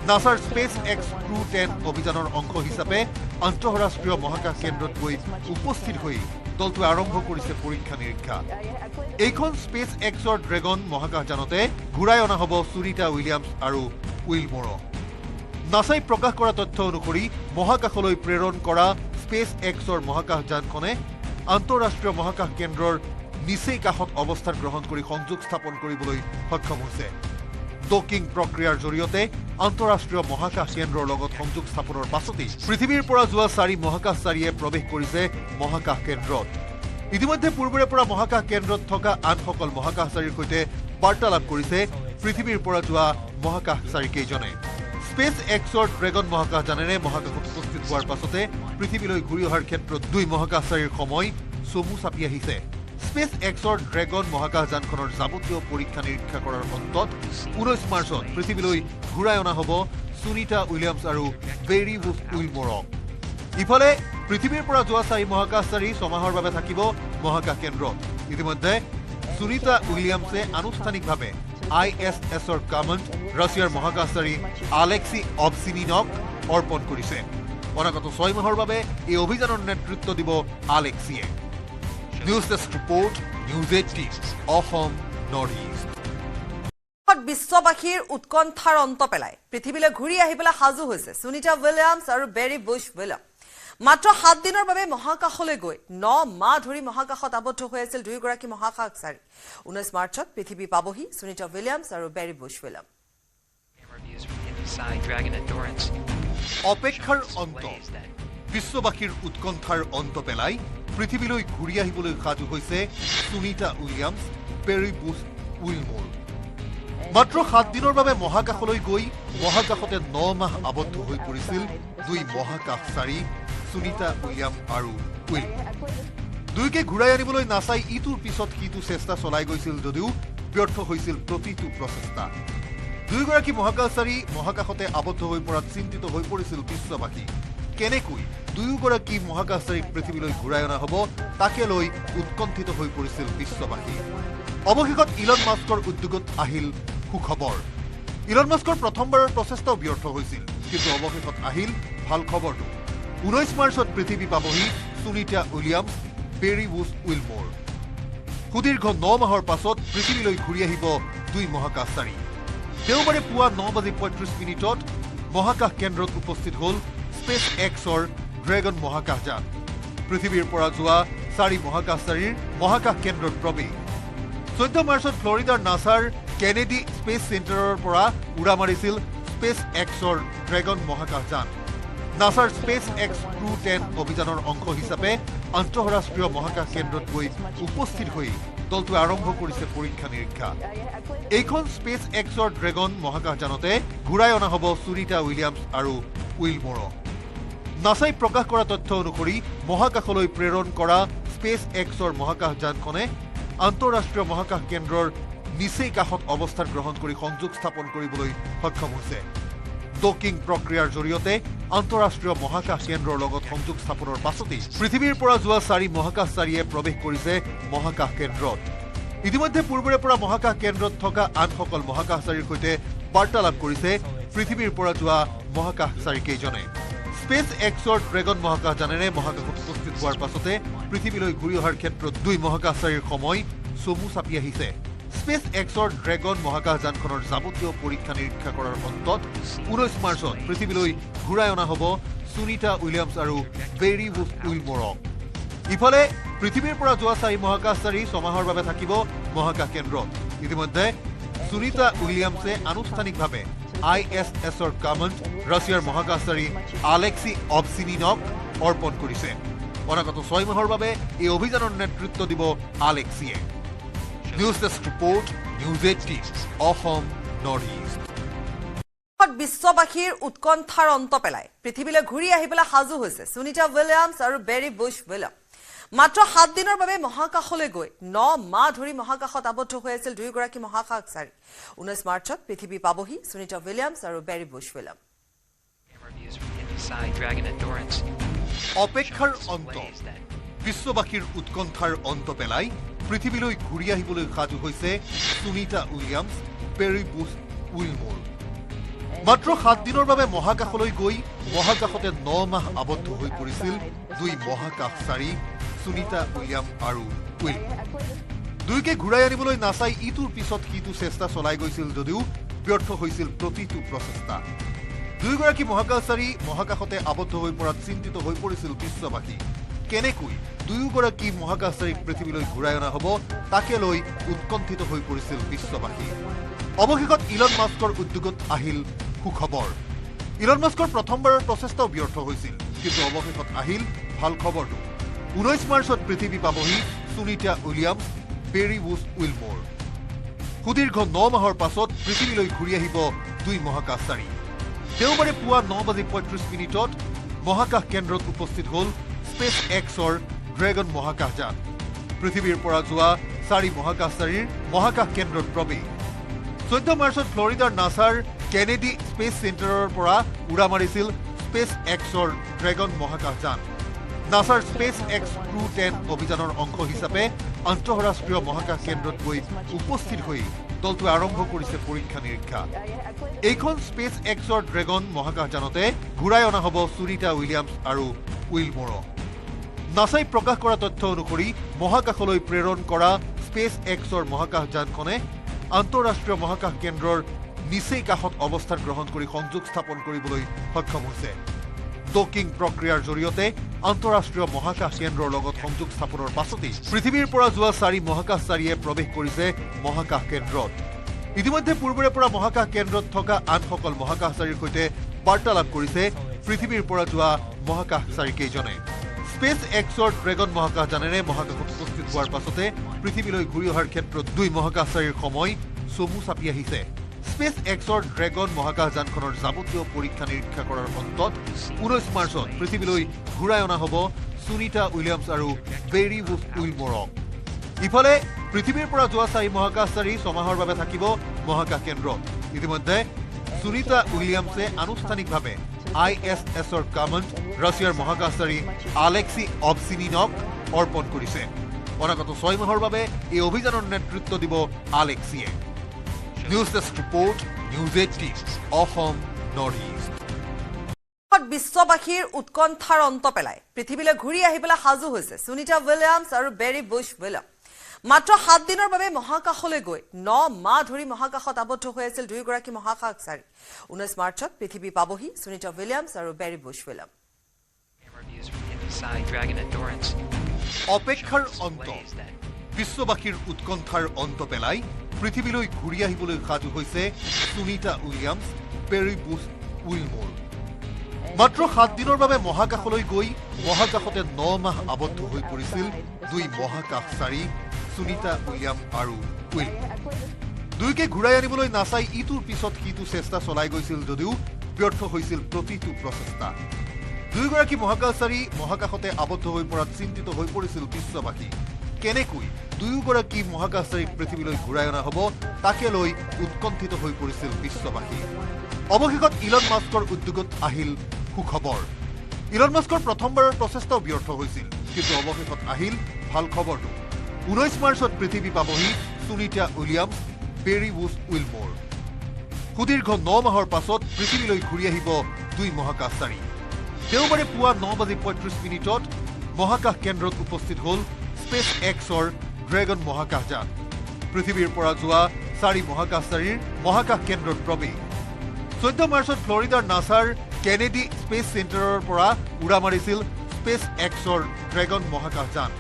নাছাৰ স্পেচ এক্স Crew-10 অভিযানৰ অংশ হিচাপে আন্তঃৰাষ্ট্ৰীয় মহাকাশ কেন্দ্ৰত গৈ উপস্থিত হৈ দলটোৱে আৰম্ভ কৰিছে পৰীক্ষা নিৰীক্ষা এইখন স্পেচ এক্সৰ ড্ৰেগন মহাকাশযানতে ঘূৰাই অনা হ'ব সুনিতা উইলিয়ামছ আৰু উইলমৰক নাছাই প্ৰকাশ কৰা তথ্য অনুসৰি মহাকাশলৈ প্ৰেৰণ কৰা স্পেচ এক্সৰ মহাকাশযানখনে আন্তঃৰাষ্ট্ৰীয় মহাকাশ কেন্দ্ৰৰ নিচেই কাষত অৱস্থান গ্ৰহণ কৰি সংযোগ স্থাপন কৰিবলৈ সক্ষম হৈছে ডকিং প্ৰক্ৰিয়াৰ জৰিয়তে আন্তঃৰাষ্ট্ৰীয় মহাকাশ কেন্দ্ৰৰ লগত সংযোগ স্থাপনৰ পাছতেই পৃথিৱীৰ পৰা যোৱা 4 মহাকাশচাৰীয়ে প্ৰৱেশ কৰিছে মহাকাশ কেন্দ্ৰত ইতিমধ্যে পূৰ্বৰে পৰা মহাকাশ কেন্দ্ৰত থকা আনসকল মহাকাশচাৰীৰ সৈতে বাৰ্তালাপ কৰিছে পৃথিৱীৰ পৰা যোৱা মহাকাশচাৰী কেইজনে স্পেচ এক্সৰ ড্ৰেগন মহাকাশযানেৰে মহাকাশত উপস্থিত হোৱাৰ পাছতে পৃথিৱীলৈ ঘূৰি অহাৰ ক্ষেত্ৰত দুই মহাকাশচাৰীৰ সময় চমু চাপি আহিছে স্পেচ এক্সৰ ড্ৰেগন মহাকাশযানখনৰ যাৱতীয় পৰীক্ষা নিৰীক্ষা কৰাৰ অন্তত 19 মাৰ্চত পৃথিৱীলৈ ঘূৰাই অনা হ'ব সুনিতা উইলিয়ামছ আৰু বেৰী বুছ উইলমৰক ইফালে পৃথিৱীৰ পৰা যোৱা 4 মহাকাশচাৰী ছমাহৰ বাবে থাকিব মহাকাশ কেন্দ্ৰত ইতিমধ্যে সুনিতা উইলিয়ামছে আনুষ্ঠানিকভাৱে ISSৰ কমাণ্ড ৰাছিয়াৰ মহাকাশচাৰী আলেক্সি অবচিনিনক অৰ্পণ কৰিছে অনাগত 6 মাহৰ বাবে এই অভিযানৰ নেতৃত্ব দিব আলেক্সিয়ে news desk report news 18 Assam north east বিশ্ববাসীৰ উৎকণ্ঠাৰ অন্ত পেলাই পৃথিৱীলৈ ঘূৰি আহিবলৈ সাজু হৈছে সুনিতা উইলিয়ামছ আৰু বেৰী বুছ উইলিয়াম মাত্ৰ 7 দিনৰ বাবে মহাকাশলৈ গৈ 9 মাহ ধৰি মহাকাশত আবদ্ধ হৈ আছিল দুইগৰাকী মহাকাশচাৰী 19 মাৰ্চত পৃথিৱী পাবহি সুনিতা উইলিয়ামছ আৰু বেৰী বুছ উইলিয়াম অপেক্ষাৰ অন্ত বিশ্ববাসীৰ উৎকণ্ঠাৰ অন্ত পেলাই পৃথিৱীলৈ ঘূৰি আহিবলৈ সাজু হৈছে সুনিতা উইলিয়ামছ বেৰী বুছ উইলমৰ মাত্ৰ 7 দিনৰ বাবে মহাকাশলৈ গৈ মহাকাশতে 9 মাহ আবদ্ধ হৈ পৰিছিল দুই মহাকাশচাৰী সুনিতা উইলিয়াম আৰু উইল দুইকে ঘূৰাই আনিবলৈ নাচাই ইটোৰ পিছত সিটো চেষ্টা চলাই গৈছিল যদিও ব্যৰ্থ হৈছিল প্ৰতিটো প্ৰচেষ্টা দুইগৰাকী মহাকাশচাৰী মহাকাশতে আবদ্ধ হৈ পৰাত চিন্তিত হৈ পৰিছিল বিশ্ববাসী কেনেকৈ দুয়োগৰাকী মহাকাশচাৰীক পৃথিৱীলৈ ঘূৰাই অনা হ'ব তাকে লৈ উৎকণ্ঠিত হৈ পৰিছিল বিশ্ববাসী অৱশেষত ইলন মাস্কৰ উদ্যোগত আহিল সুখবৰ ইলন মাস্কৰ প্ৰথমবাৰৰ প্ৰচেষ্টাও ব্যৰ্থ হৈছিল কিন্তু অৱশেষত আহিল ভাল খবৰটো 19 মাৰ্চত পৃথিৱী পাবহি Sunita Williams Barry Bush Wilmore সুদীৰ্ঘ 9 মাহৰ পাছত পৃথিৱীলৈ ঘূৰি আহিব দুই মহাকাশচাৰী দেওবাৰে পুৱা 9:35 মহাকাশ কেন্দ্ৰত উপস্থিত হ'ল স্পেচ এক্সৰ ড্ৰেগন মহাকাশযান পৃথিৱীৰ পৰা যোৱা 4 মহাকাশচাৰীৰ মহাকাশ কেন্দ্ৰত প্ৰৱেশ 14 মাৰ্চত ফ্লৰিডাৰ নাছাৰ কেনেডি স্পেচ চেণ্টাৰৰ পৰা উৰা মাৰিছিল স্পেচ এক্সৰ ড্ৰেগন মহাকাশযান নাছাৰ স্পেচ এক্স Crew-10 অভিযানৰ অংশ হিচাপে আন্তঃৰাষ্ট্ৰীয় মহাকাশ কেন্দ্ৰত গৈ উপস্থিত হৈ দলটোৱে আৰম্ভ কৰিছে পৰীক্ষা নিৰীক্ষা এইখন স্পেচ এক্সৰ ড্ৰেগন মহাকাশযানতে ঘূৰাই অনা হ'ব সুনিতা উইলিয়ামছ আৰু উইলমোৰক নাছাই প্ৰকাশ কৰা তথ্য অনুসৰি মহাকাশলৈ প্ৰেৰণ কৰা স্পেচ এক্সৰ মহাকাশযানখনে আন্তঃৰাষ্ট্ৰীয় মহাকাশ কেন্দ্ৰৰ নিচেই কাষত অৱস্থান গ্ৰহণ কৰি সংযোগ স্থাপন কৰিবলৈ সক্ষম হৈছে ডকিং প্ৰক্ৰিয়াৰ জৰিয়তে আন্তঃৰাষ্ট্ৰীয় মহাকাশ কেন্দ্ৰৰ লগত সংযোগ স্থাপনৰ পাছতেই পৃথিৱীৰ পৰা যোৱা 4 মহাকাশচাৰীয়ে প্ৰৱেশ কৰিছে মহাকাশ কেন্দ্ৰত ইতিমধ্যে পূৰ্বৰে পৰা মহাকাশ কেন্দ্ৰত থকা আনসকল মহাকাশচাৰীৰ সৈতে বাৰ্তালাপ কৰিছে পৃথিৱীৰ পৰা যোৱা মহাকাশচাৰীকেইজনে স্পেচ এক্সৰ ড্ৰেগন মহাকাশযানেৰে মহাকাশত উপস্থিত হোৱাৰ পাছতে পৃথিৱীলৈ ঘূৰি অহাৰ ক্ষেত্ৰত দুই মহাকাশচাৰীৰ সময় চমু চাপি আহিছে স্পেচ এক্সৰ ড্ৰেগন মহাকাশযানখনৰ যাৱতীয় পৰীক্ষা নিৰীক্ষা কৰাৰ অন্তত 19 মাৰ্চত পৃথিৱীলৈ ঘূৰাই অনা হ'ব সুনিতা উইলিয়ামছ আৰু বেৰী বুছ উইলমোৰক ইফালে পৃথিৱীৰ পৰা যোৱা 4 মহাকাশচাৰী ছমাহৰ বাবে থাকিব মহাকাশ কেন্দ্ৰত ইতিমধ্যে সুনিতা উইলিয়ামছে আনুষ্ঠানিকভাৱে ISSৰ কমাণ্ড ৰাছিয়াৰ মহাকাশচাৰী আলেক্সি অবচিনিনক অৰ্পণ কৰিছে অনাগত 6 মাহৰ বাবে এই অভিযানৰ নেতৃত্ব দিব আলেক্সিয়ে News Desk report, News18 Assam Northeast. বিশ্ববাসীৰ উৎকণ্ঠাৰ অন্ত পেলাই পৃথিৱীলৈ ঘূৰি আহিবলৈ সাজু হৈছে সুনিতা উইলিয়ামছ আৰু বেৰী বুছ উইলিয়াম মাত্ৰ 7 দিনৰ বাবে মহাকাশলৈ গৈ 9 মাহ ধৰি মহাকাশত আবদ্ধ হৈ আছিল দুয়োগৰাকী মহাকাশচাৰী 19 মাৰ্চত পৃথিৱী পাবহি সুনিতা উইলিয়ামছ আৰু বেৰী বুছ উইলিয়াম অপেক্ষাৰ অন্ত বিশ্ববাসীৰ উৎকণ্ঠাৰ অন্ত পেলাই পৃথিৱীলৈ ঘূৰি আহিবলৈ সাজু হৈছে Sunita Williams Barry Bush Wilmore মাত্ৰ 7 দিনৰ বাবে মহাকাশলৈ গৈ মহাকাশতে 9 মাহ আবদ্ধ হৈ পৰিছিল দুই মহাকাশচাৰী সুনিতা উইলিয়াম আৰু উইলমোৰ দুইকে ঘূৰাই আনিবলৈ নাছাই ইটোৰ পিছত সিটো চেষ্টা চলাই গৈছিল যদিও ব্যৰ্থ হৈছিল প্ৰতিটো প্ৰচেষ্টা দুয়োগৰাকী মহাকাশচাৰী মহাকাশতে আবদ্ধ হৈ পৰাত চিন্তিত হৈ পৰিছিল বিশ্ববাসী কেনেকৈ দুয়োগৰাকী মহাকাশচাৰীক পৃথিৱীলৈ ঘূৰাই অনা হ'ব তাকে লৈ উৎকণ্ঠিত হৈ পৰিছিল বিশ্ববাসী অৱশেষত ইলন মাস্কৰ উদ্যোগত আহিল সুখবৰ ইলন মাস্কৰ প্ৰথমবাৰৰ প্ৰচেষ্টাও ব্যৰ্থ হৈছিল কিন্তু অৱশেষত আহিল ভাল খবৰটো 19 মাৰ্চত পৃথিৱী পাবহি Sunita Williams Barry Bush Wilmore সুদীৰ্ঘ 9 মাহৰ পাছত পৃথিৱীলৈ ঘূৰি আহিব দুই মহাকাশচাৰী দেওবাৰে পুৱা 9:35 মহাকাশ কেন্দ্ৰত উপস্থিত হ'ল স্পেচ এক্সৰ ড্ৰেগন মহাকাশযান পৃথিৱীৰ পৰা যোৱা 4 মহাকাশচাৰীৰ মহাকাশ কেন্দ্ৰত প্ৰৱেশ 14 মাৰ্চত ফ্লৰিডাৰ নাছাৰ কেনেডি স্পেচ চেণ্টাৰৰ পৰা উৰা মাৰিছিল স্পেচ এক্সৰ ড্ৰেগন মহাকাশযান নাছাৰ স্পেচ এক্স Crew-10 অভিযানৰ অংশ হিচাপে আন্তঃৰাষ্ট্ৰীয় মহাকাশ কেন্দ্ৰত গৈ উপস্থিত হৈ দলটোৱে আৰম্ভ কৰিছে পৰীক্ষা নিৰীক্ষা এইখন স্পেচ এক্সৰ ড্ৰেগন মহাকাশযানতে ঘূৰাই অনা হ'ব সুনিতা উইলিয়ামছ আৰু উইলমোৰক নাছাই প্ৰকাশ কৰা তথ্য অনুসৰি মহাকাশলৈ প্ৰেৰণ কৰা স্পেচ এক্সৰ মহাকাশযানখনে আন্তঃৰাষ্ট্ৰীয় মহাকাশ কেন্দ্ৰৰ নিচেই কাষত অৱস্থান গ্ৰহণ কৰি সংযোগ স্থাপন কৰিবলৈ সক্ষম হৈছে ডকিং প্ৰক্ৰিয়াৰ জৰিয়তে আন্তঃৰাষ্ট্ৰীয় মহাকাশ কেন্দ্ৰৰ লগত সংযোগ স্থাপনৰ পাছতেই পৃথিৱীৰ পৰা যোৱা 4 মহাকাশচাৰীয়ে প্ৰৱেশ কৰিছে মহাকাশ কেন্দ্ৰত ইতিমধ্যে পূৰ্বৰে পৰা মহাকাশ কেন্দ্ৰত থকা আনসকল মহাকাশচাৰীৰ সৈতে বাৰ্তালাপ কৰিছে পৃথিৱীৰ পৰা যোৱা মহাকাশচাৰীকেইজনে স্পেচ এক্সৰ ড্ৰেগন মহাকাশযানেৰে মহাকাশত উপস্থিত হোৱাৰ পাছতে পৃথিৱীলৈ ঘূৰি অহাৰ ক্ষেত্ৰত দুই মহাকাশচাৰীৰ সময় চমু চাপি আহিছে স্পেচ এক্সৰ ড্ৰেগন মহাকাশযানখনৰ যাৱতীয় পৰীক্ষা নিৰীক্ষা কৰাৰ অন্তত 19 মাৰ্চত পৃথিৱীলৈ ঘূৰাই অনা হ'ব সুনিতা উইলিয়ামছ আৰু বেৰী বুছ উইলমোৰক ইফালে পৃথিৱীৰ পৰা যোৱা 4 মহাকাশচাৰী ছমাহৰ বাবে থাকিব মহাকাশ কেন্দ্ৰত ইতিমধ্যে সুনিতা উইলিয়ামছে আনুষ্ঠানিকভাৱে ISSৰ কমাণ্ড ৰাছিয়াৰ মহাকাশচাৰী আলেক্সি অবচিনিনক অৰ্পণ কৰিছে অনাগত 6 মাহৰ বাবে এই অভিযানৰ নেতৃত্ব দিব আলেক্সিয়ে News Desk report, News18 Assam Northeast. বিশ্ববাসীৰ উৎকণ্ঠাৰ অন্ত পেলাই পৃথিৱীলৈ ঘূৰি আহিবলৈ সাজু হৈছে সুনিতা উইলিয়ামছ আৰু বেৰী বুছ উইলিয়াম মাত্ৰ 7 দিনৰ বাবে মহাকাশলৈ গৈ 9 মাহ ধৰি মহাকাশত আবদ্ধ হৈ আছিল দুয়োগৰাকী মহাকাশচাৰী 19 মাৰ্চত পৃথিৱী পাবহি সুনিতা উইলিয়ামছ আৰু বেৰী বুছ উইলিয়াম অপেক্ষাৰ অন্ত বিশ্ববাসীৰ উৎকণ্ঠাৰ অন্ত পেলাই পৃথিৱীলৈ ঘূৰি আহিবলৈ সাজু হৈছে Sunita Williams Barry Bush Wilmore মাত্ৰ 7 দিনৰ বাবে মহাকাশলৈ গৈ মহাকাশতে 9 মাহ আবদ্ধ হৈ পৰিছিল দুই মহাকাশচাৰী সুনিতা উইলিয়াম আৰু উইলমোৰ দুইকে ঘূৰাই আনিবলৈ নাচাই ইটোৰ পিছত সিটো চেষ্টা চলাই গৈছিল যদিও ব্যৰ্থ হৈছিল প্ৰতিটো প্ৰচেষ্টা দুয়োগৰাকী মহাকাশচাৰী মহাকাশতে আবদ্ধ হৈ পৰাত চিন্তিত হৈ পৰিছিল বিশ্ববাসী কেনেকৈ দুয়োগৰাকী মহাকাশচাৰীক পৃথিৱীলৈ ঘূৰাই অনা হ'ব তাকে লৈ উৎকণ্ঠিত হৈ পৰিছিল বিশ্ববাসী অৱশেষত ইলন মাস্কৰ উদ্যোগত আহিল সুখবৰ ইলন মাস্কৰ প্ৰথমবাৰৰ প্ৰচেষ্টাও ব্যৰ্থ হৈছিল কিন্তু অৱশেষত আহিল ভাল খবৰটো 19 মাৰ্চত পৃথিৱী পাবহি Sunita Williams Barry Bush Wilmore সুদীৰ্ঘ 9 মাহৰ পাছত পৃথিৱীলৈ ঘূৰি আহিব দুই মহাকাশচাৰী দেওবাৰে পুৱা 9:35 মহাকাশ কেন্দ্ৰত উপস্থিত হ'ল স্পেচ এক্সৰ ড্ৰেগন মহাকাশযান পৃথিৱীৰ পৰা যোৱা 4 মহাকাশচাৰীৰ মহাকাশ কেন্দ্ৰত প্ৰৱেশ 14 মাৰ্চত ফ্লৰিডাৰ নাছাৰ কেনেডি স্পেচ চেণ্টাৰৰ পৰা উৰা মাৰিছিল স্পেচ এক্সৰ ড্ৰেগন মহাকাশযান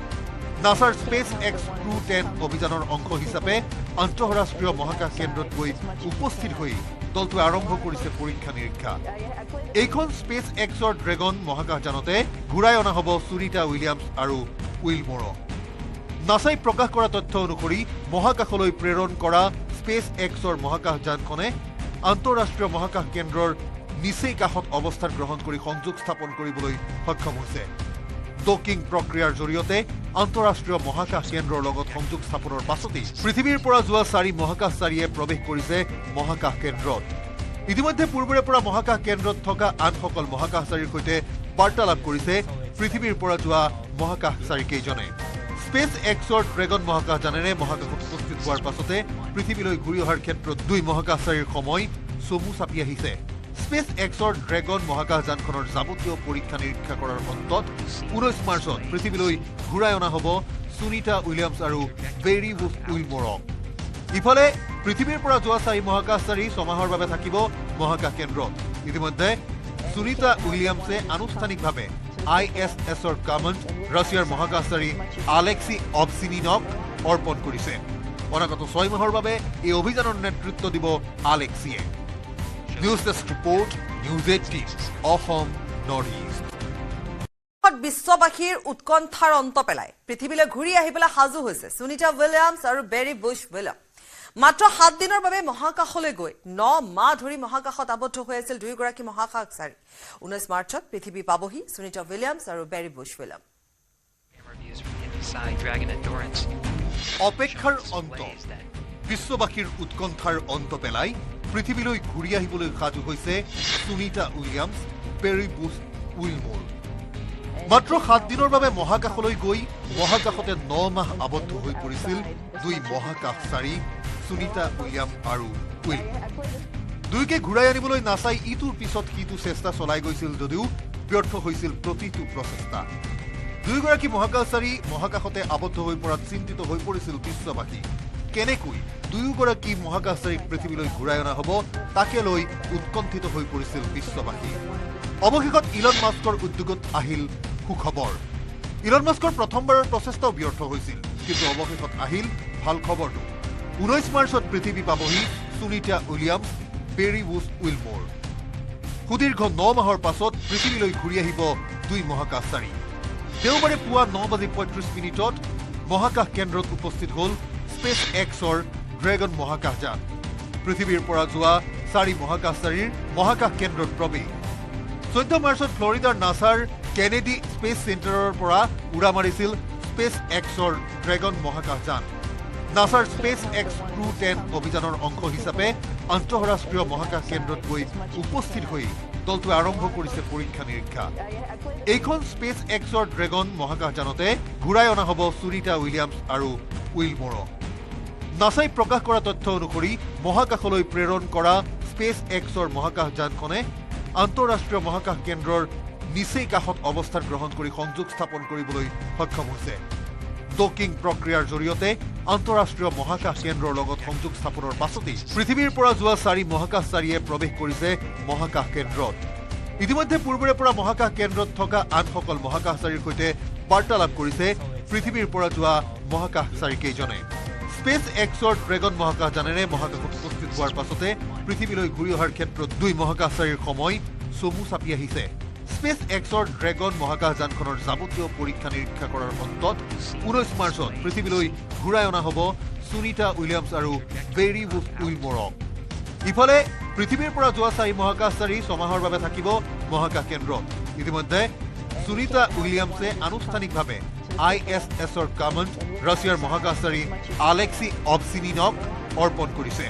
নাছাৰ স্পেচ এক্স Crew-10 অভিযানৰ অংশ হিচাপে আন্তঃৰাষ্ট্ৰীয় মহাকাশ কেন্দ্ৰত গৈ উপস্থিত হৈ দলটোৱে আৰম্ভ কৰিছে পৰীক্ষা নিৰীক্ষা এইখন স্পেচ এক্সৰ ড্ৰেগন মহাকাশযানতে ঘূৰাই অনা হ'ব সুনিতা উইলিয়ামছ আৰু উইলমোৰক নাছাই প্ৰকাশ কৰা তথ্য অনুসৰি মহাকাশলৈ প্ৰেৰণ কৰা স্পেচ এক্সৰ মহাকাশযানখনে আন্তঃৰাষ্ট্ৰীয় মহাকাশ কেন্দ্ৰৰ নিচেই কাষত অৱস্থান গ্ৰহণ কৰি সংযোগ স্থাপন কৰিবলৈ সক্ষম হৈছে ডকিং প্ৰক্ৰিয়াৰ জৰিয়তে আন্তঃৰাষ্ট্ৰীয় মহাকাশ কেন্দ্ৰৰ লগত সংযোগ স্থাপনৰ পাছতেই পৃথিৱীৰ পৰা যোৱা 4 মহাকাশচাৰীয়ে প্ৰৱেশ কৰিছে মহাকাশ কেন্দ্ৰত ইতিমধ্যে পূৰ্বৰে পৰা মহাকাশ কেন্দ্ৰত থকা আনসকল মহাকাশচাৰীৰ সৈতে বাৰ্তালাপ কৰিছে পৃথিৱীৰ পৰা যোৱা মহাকাশচাৰী কেইজনে স্পেচ এক্সৰ ড্ৰেগন মহাকাশযানেৰে মহাকাশত উপস্থিত হোৱাৰ পাছতে পৃথিৱীলৈ ঘূৰি অহাৰ ক্ষেত্ৰত দুই মহাকাশচাৰীৰ সময় চমু চাপি আহিছে স্পেচ এক্সৰ ড্ৰেগন মহাকাশযানখনৰ যাৱতীয় পৰীক্ষা নিৰীক্ষা কৰাৰ অন্তত 19 মাৰ্চত পৃথিৱীলৈ ঘূৰাই অনা হ'ব সুনিতা উইলিয়ামছ আৰু বেৰী বুছ উইলমোৰক ইফালে পৃথিৱীৰ পৰা যোৱা 4 মহাকাশচাৰী 6 মাহৰ বাবে থাকিব মহাকাশ কেন্দ্ৰত ইতিমধ্যে সুনিতা উইলিয়ামছে আনুষ্ঠানিকভাৱে ISSৰ কমাণ্ড ৰাছিয়াৰ মহাকাশচাৰী আলেক্সি অবছিনিনক অৰ্পণ কৰিছে অনাগত 6 মাহৰ বাবে এই অভিযানৰ নেতৃত্ব দিব আলেক্সিয়ে News Desk Report, News18 Assam Northeast. বিশ্ববাসীৰ উৎকণ্ঠাৰ অন্ত পেলাই পৃথিৱীলৈ ঘূৰি আহিবলৈ সাজু হৈছে সুনিতা উইলিয়ামছ আৰু বেৰী বুছ উইলিয়াম মাত্ৰ 7 দিনৰ বাবে মহাকাশলৈ গৈ 9 মাহ ধৰি মহাকাশত আবদ্ধ হৈ আছিল দুয়োগৰাকী মহাকাশচাৰী 19 মাৰ্চত পৃথিৱী পাবহি সুনিতা উইলিয়ামছ আৰু বেৰী বুছ উইলিয়াম অপেক্ষাৰ অন্ত বিশ্ববাসীৰ উৎকণ্ঠাৰ অন্ত পেলাই পৃথিৱীলৈ ঘূৰি আহিবলৈ সাজু হৈছে Sunita Williams Barry Bush Wilmore মাত্ৰ 7 দিনৰ বাবে মহাকাশলৈ গৈ মহাকাশতে 9 মাহ আবদ্ধ হৈ পৰিছিল দুই মহাকাশচাৰী সুনিতা উইলিয়াম আৰু উইলমোৰ দুইকে ঘূৰাই আনিবলৈ নাচাই ইটোৰ পিছত সিটো চেষ্টা চলাই গৈছিল যদিও ব্যৰ্থ হৈছিল প্ৰতিটো প্ৰচেষ্টা দুয়োগৰাকী মহাকাশচাৰী মহাকাশতে আবদ্ধ হৈ পৰাত চিন্তিত হৈ পৰিছিল বিশ্ববাসী কেনেকৈ দুয়োগৰাকী মহাকাশচাৰীক পৃথিৱীলৈ ঘূৰাই অনা হ'ব তাকে লৈ উৎকণ্ঠিত হৈ পৰিছিল বিশ্ববাসী অৱশেষত ইলন মাস্কৰ উদ্যোগত আহিল সুখবৰ ইলন মাস্কৰ প্ৰথমবাৰৰ প্ৰচেষ্টাও ব্যৰ্থ হৈছিল কিন্তু অৱশেষত আহিল ভাল খবৰটো 19 মাৰ্চত পৃথিৱী পাবহি Sunita Williams Barry Bush Wilmore সুদীৰ্ঘ 9 মাহৰ পাছত পৃথিৱীলৈ ঘূৰি আহিব দুই মহাকাশচাৰী দেওবাৰে পুৱা 9:35 মহাকাশ কেন্দ্ৰত উপস্থিত হ'ল স্পেচ এক্সৰ ড্ৰেগন মহাকাশযান পৃথিৱীৰ পৰা যোৱা 4 মহাকাশচাৰীৰ মহাকাশ কেন্দ্ৰত প্ৰৱেশ 14 মাৰ্চত ফ্লৰিডাৰ নাছাৰ কেনেডি স্পেচ চেণ্টাৰৰ পৰা উৰা মাৰিছিল স্পেচ এক্সৰ ড্ৰেগন মহাকাশযান নাছাৰ স্পেচ এক্স Crew-10 অভিযানৰ অংশ হিচাপে আন্তঃৰাষ্ট্ৰীয় মহাকাশ কেন্দ্ৰত গৈ উপস্থিত হৈ দলটোৱে আৰম্ভ কৰিছে পৰীক্ষা নিৰীক্ষা এইখন স্পেচ এক্সৰ ড্ৰেগন মহাকাশযানতে ঘূৰাই অনা হ'ব সুনিতা উইলিয়ামছ আৰু উইলমোৰক নাছাই প্ৰকাশ কৰা তথ্য অনুসৰি মহাকাশলৈ প্ৰেৰণ কৰা স্পেচ এক্সৰ মহাকাশযানখনে আন্তঃৰাষ্ট্ৰীয় মহাকাশ কেন্দ্ৰৰ নিচেই কাষত অৱস্থান গ্ৰহণ কৰি সংযোগ স্থাপন কৰিবলৈ সক্ষম হৈছে ডকিং প্ৰক্ৰিয়াৰ জৰিয়তে আন্তঃৰাষ্ট্ৰীয় মহাকাশ কেন্দ্ৰৰ লগত সংযোগ স্থাপনৰ পাছতেই পৃথিৱীৰ পৰা যোৱা 4 মহাকাশচাৰীয়ে প্ৰৱেশ কৰিছে মহাকাশ কেন্দ্ৰত ইতিমধ্যে পূৰ্বৰে পৰা মহাকাশ কেন্দ্ৰত থকা আনসকল মহাকাশচাৰীৰ সৈতে বাৰ্তালাপ কৰিছে পৃথিৱীৰ পৰা যোৱা মহাকাশচাৰী কেইজনে স্পেচ এক্সৰ ড্ৰেগন মহাকাশযানেৰে মহাকাশত উপস্থিত হোৱাৰ পাছতে পৃথিৱীলৈ ঘূৰি অহাৰ ক্ষেত্ৰত 2 মহাকাশচাৰীৰ সময় চমু চাপি আহিছে স্পেচ এক্সৰ ড্ৰেগন মহাকাশযানখনৰ যাৱতীয় পৰীক্ষা নিৰীক্ষা কৰাৰ অন্তত 19 মাৰ্চত পৃথিৱীলৈ ঘূৰাই অনা হ'ব সুনিতা উইলিয়ামছ আৰু বেৰি বুছ উইলমৰক ইফালে পৃথিৱীৰ পৰা যোৱা 4 মহাকাশচাৰী ছমাহৰ বাবে থাকিব মহাকাশ কেন্দ্ৰত ইতিমধ্যে সুনিতা উইলিয়ামছে আনুষ্ঠানিকভাৱে ISSৰ কমাণ্ড ৰাছিয়াৰ মহাকাশচাৰী আলেক্সি অবচিনিনক অৰ্পণ কৰিছে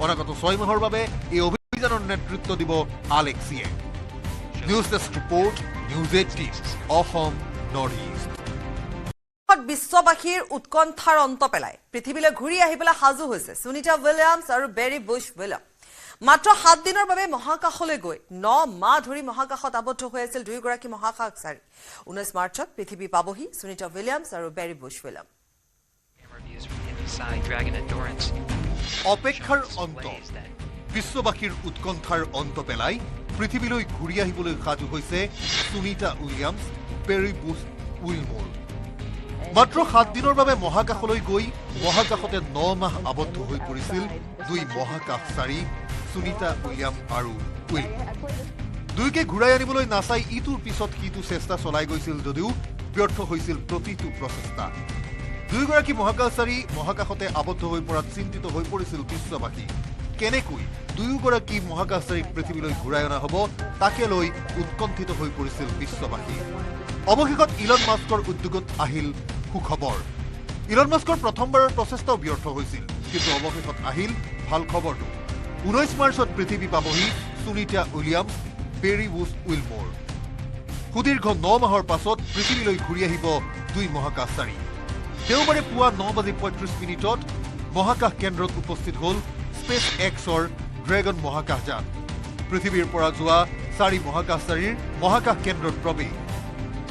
অনাগত 6 মাহৰ বাবে এই অভিযানৰ নেতৃত্ব দিব আলেক্সিয়ে news desk report news 18 Assam north east বিশ্ববাসীৰ উৎকণ্ঠাৰ অন্ত পেলাই পৃথিৱীলৈ ঘূৰি আহিবলৈ সাজু হৈছে সুনিতা উইলিয়ামছ আৰু বেৰি বুছ উইলিয়াম মাত্ৰ 7 দিনৰ বাবে মহাকাশলৈ গৈ 9 মাহ ধৰি মহাকাশত আবদ্ধ হৈ আছিল দুয়োগৰাকী মহাকাশচাৰী 19 মাৰ্চত পৃথিৱী পাবহি সুনিতা উইলিয়ামছ আৰু বেৰি বুছ উইলিয়াম অপেক্ষাৰ অন্ত বিশ্ববাসীৰ উৎকণ্ঠাৰ অন্ত পেলাই পৃথিৱীলৈ ঘূৰি আহিবলৈ সাজু হৈছে সুনিতা উইলিয়ামছ বেৰি বুছ উইলমৰ মাত্ৰ 7 দিনৰ বাবে মহাকাশলৈ গৈ মহাকাশতে 9 মাহ আবদ্ধ হৈ পৰিছিল 2 মহাকাশচাৰী সুনিতা উইলিয়াম আৰু উইলমৰ দুয়োকে ঘূৰাই আনিবলৈ নাচাই ইটোৰ পিছত সিটো চেষ্টা চলাই গৈছিল যদিও ব্যৰ্থ হৈছিল প্ৰতিটো প্ৰচেষ্টা দুয়োগৰাকী মহাকাশচাৰী মহাকাশতে আবদ্ধ হৈ পৰাত চিন্তিত হৈ পৰিছিল বিশ্ববাসী কেনেকৈ দুয়োগৰাকী মহাকাশচাৰীক পৃথিৱীলৈ ঘূৰাই অনা হ'ব তাকে লৈ উৎকণ্ঠিত হৈ পৰিছিল বিশ্ববাসী অৱশেষত ইলন মাস্কৰ উদ্যোগত আহিল সুখবৰ ইলন মাস্কৰ প্ৰথমবাৰৰ প্ৰচেষ্টাও ব্যৰ্থ হৈছিল কিন্তু অৱশেষত আহিল ভাল খবৰটো 19 মাৰ্চত পৃথিৱী পাবহি সুনিতা উইলিয়ামছ বেৰি বুছ উইলমৰ সুদীৰ্ঘ 9 মাহৰ পাছত পৃথিৱীলৈ ঘূৰি আহিব 2 মহাকাশচাৰী দেওবাৰে পুৱা 9:35 মহাকাশ কেন্দ্ৰত উপস্থিত হ'ল স্পেচ এক্সৰ ড্ৰেগন মহাকাশযান পৃথিৱীৰ পৰা যোৱা 4 মহাকাশচাৰীৰ মহাকাশ কেন্দ্ৰত প্ৰৱেশ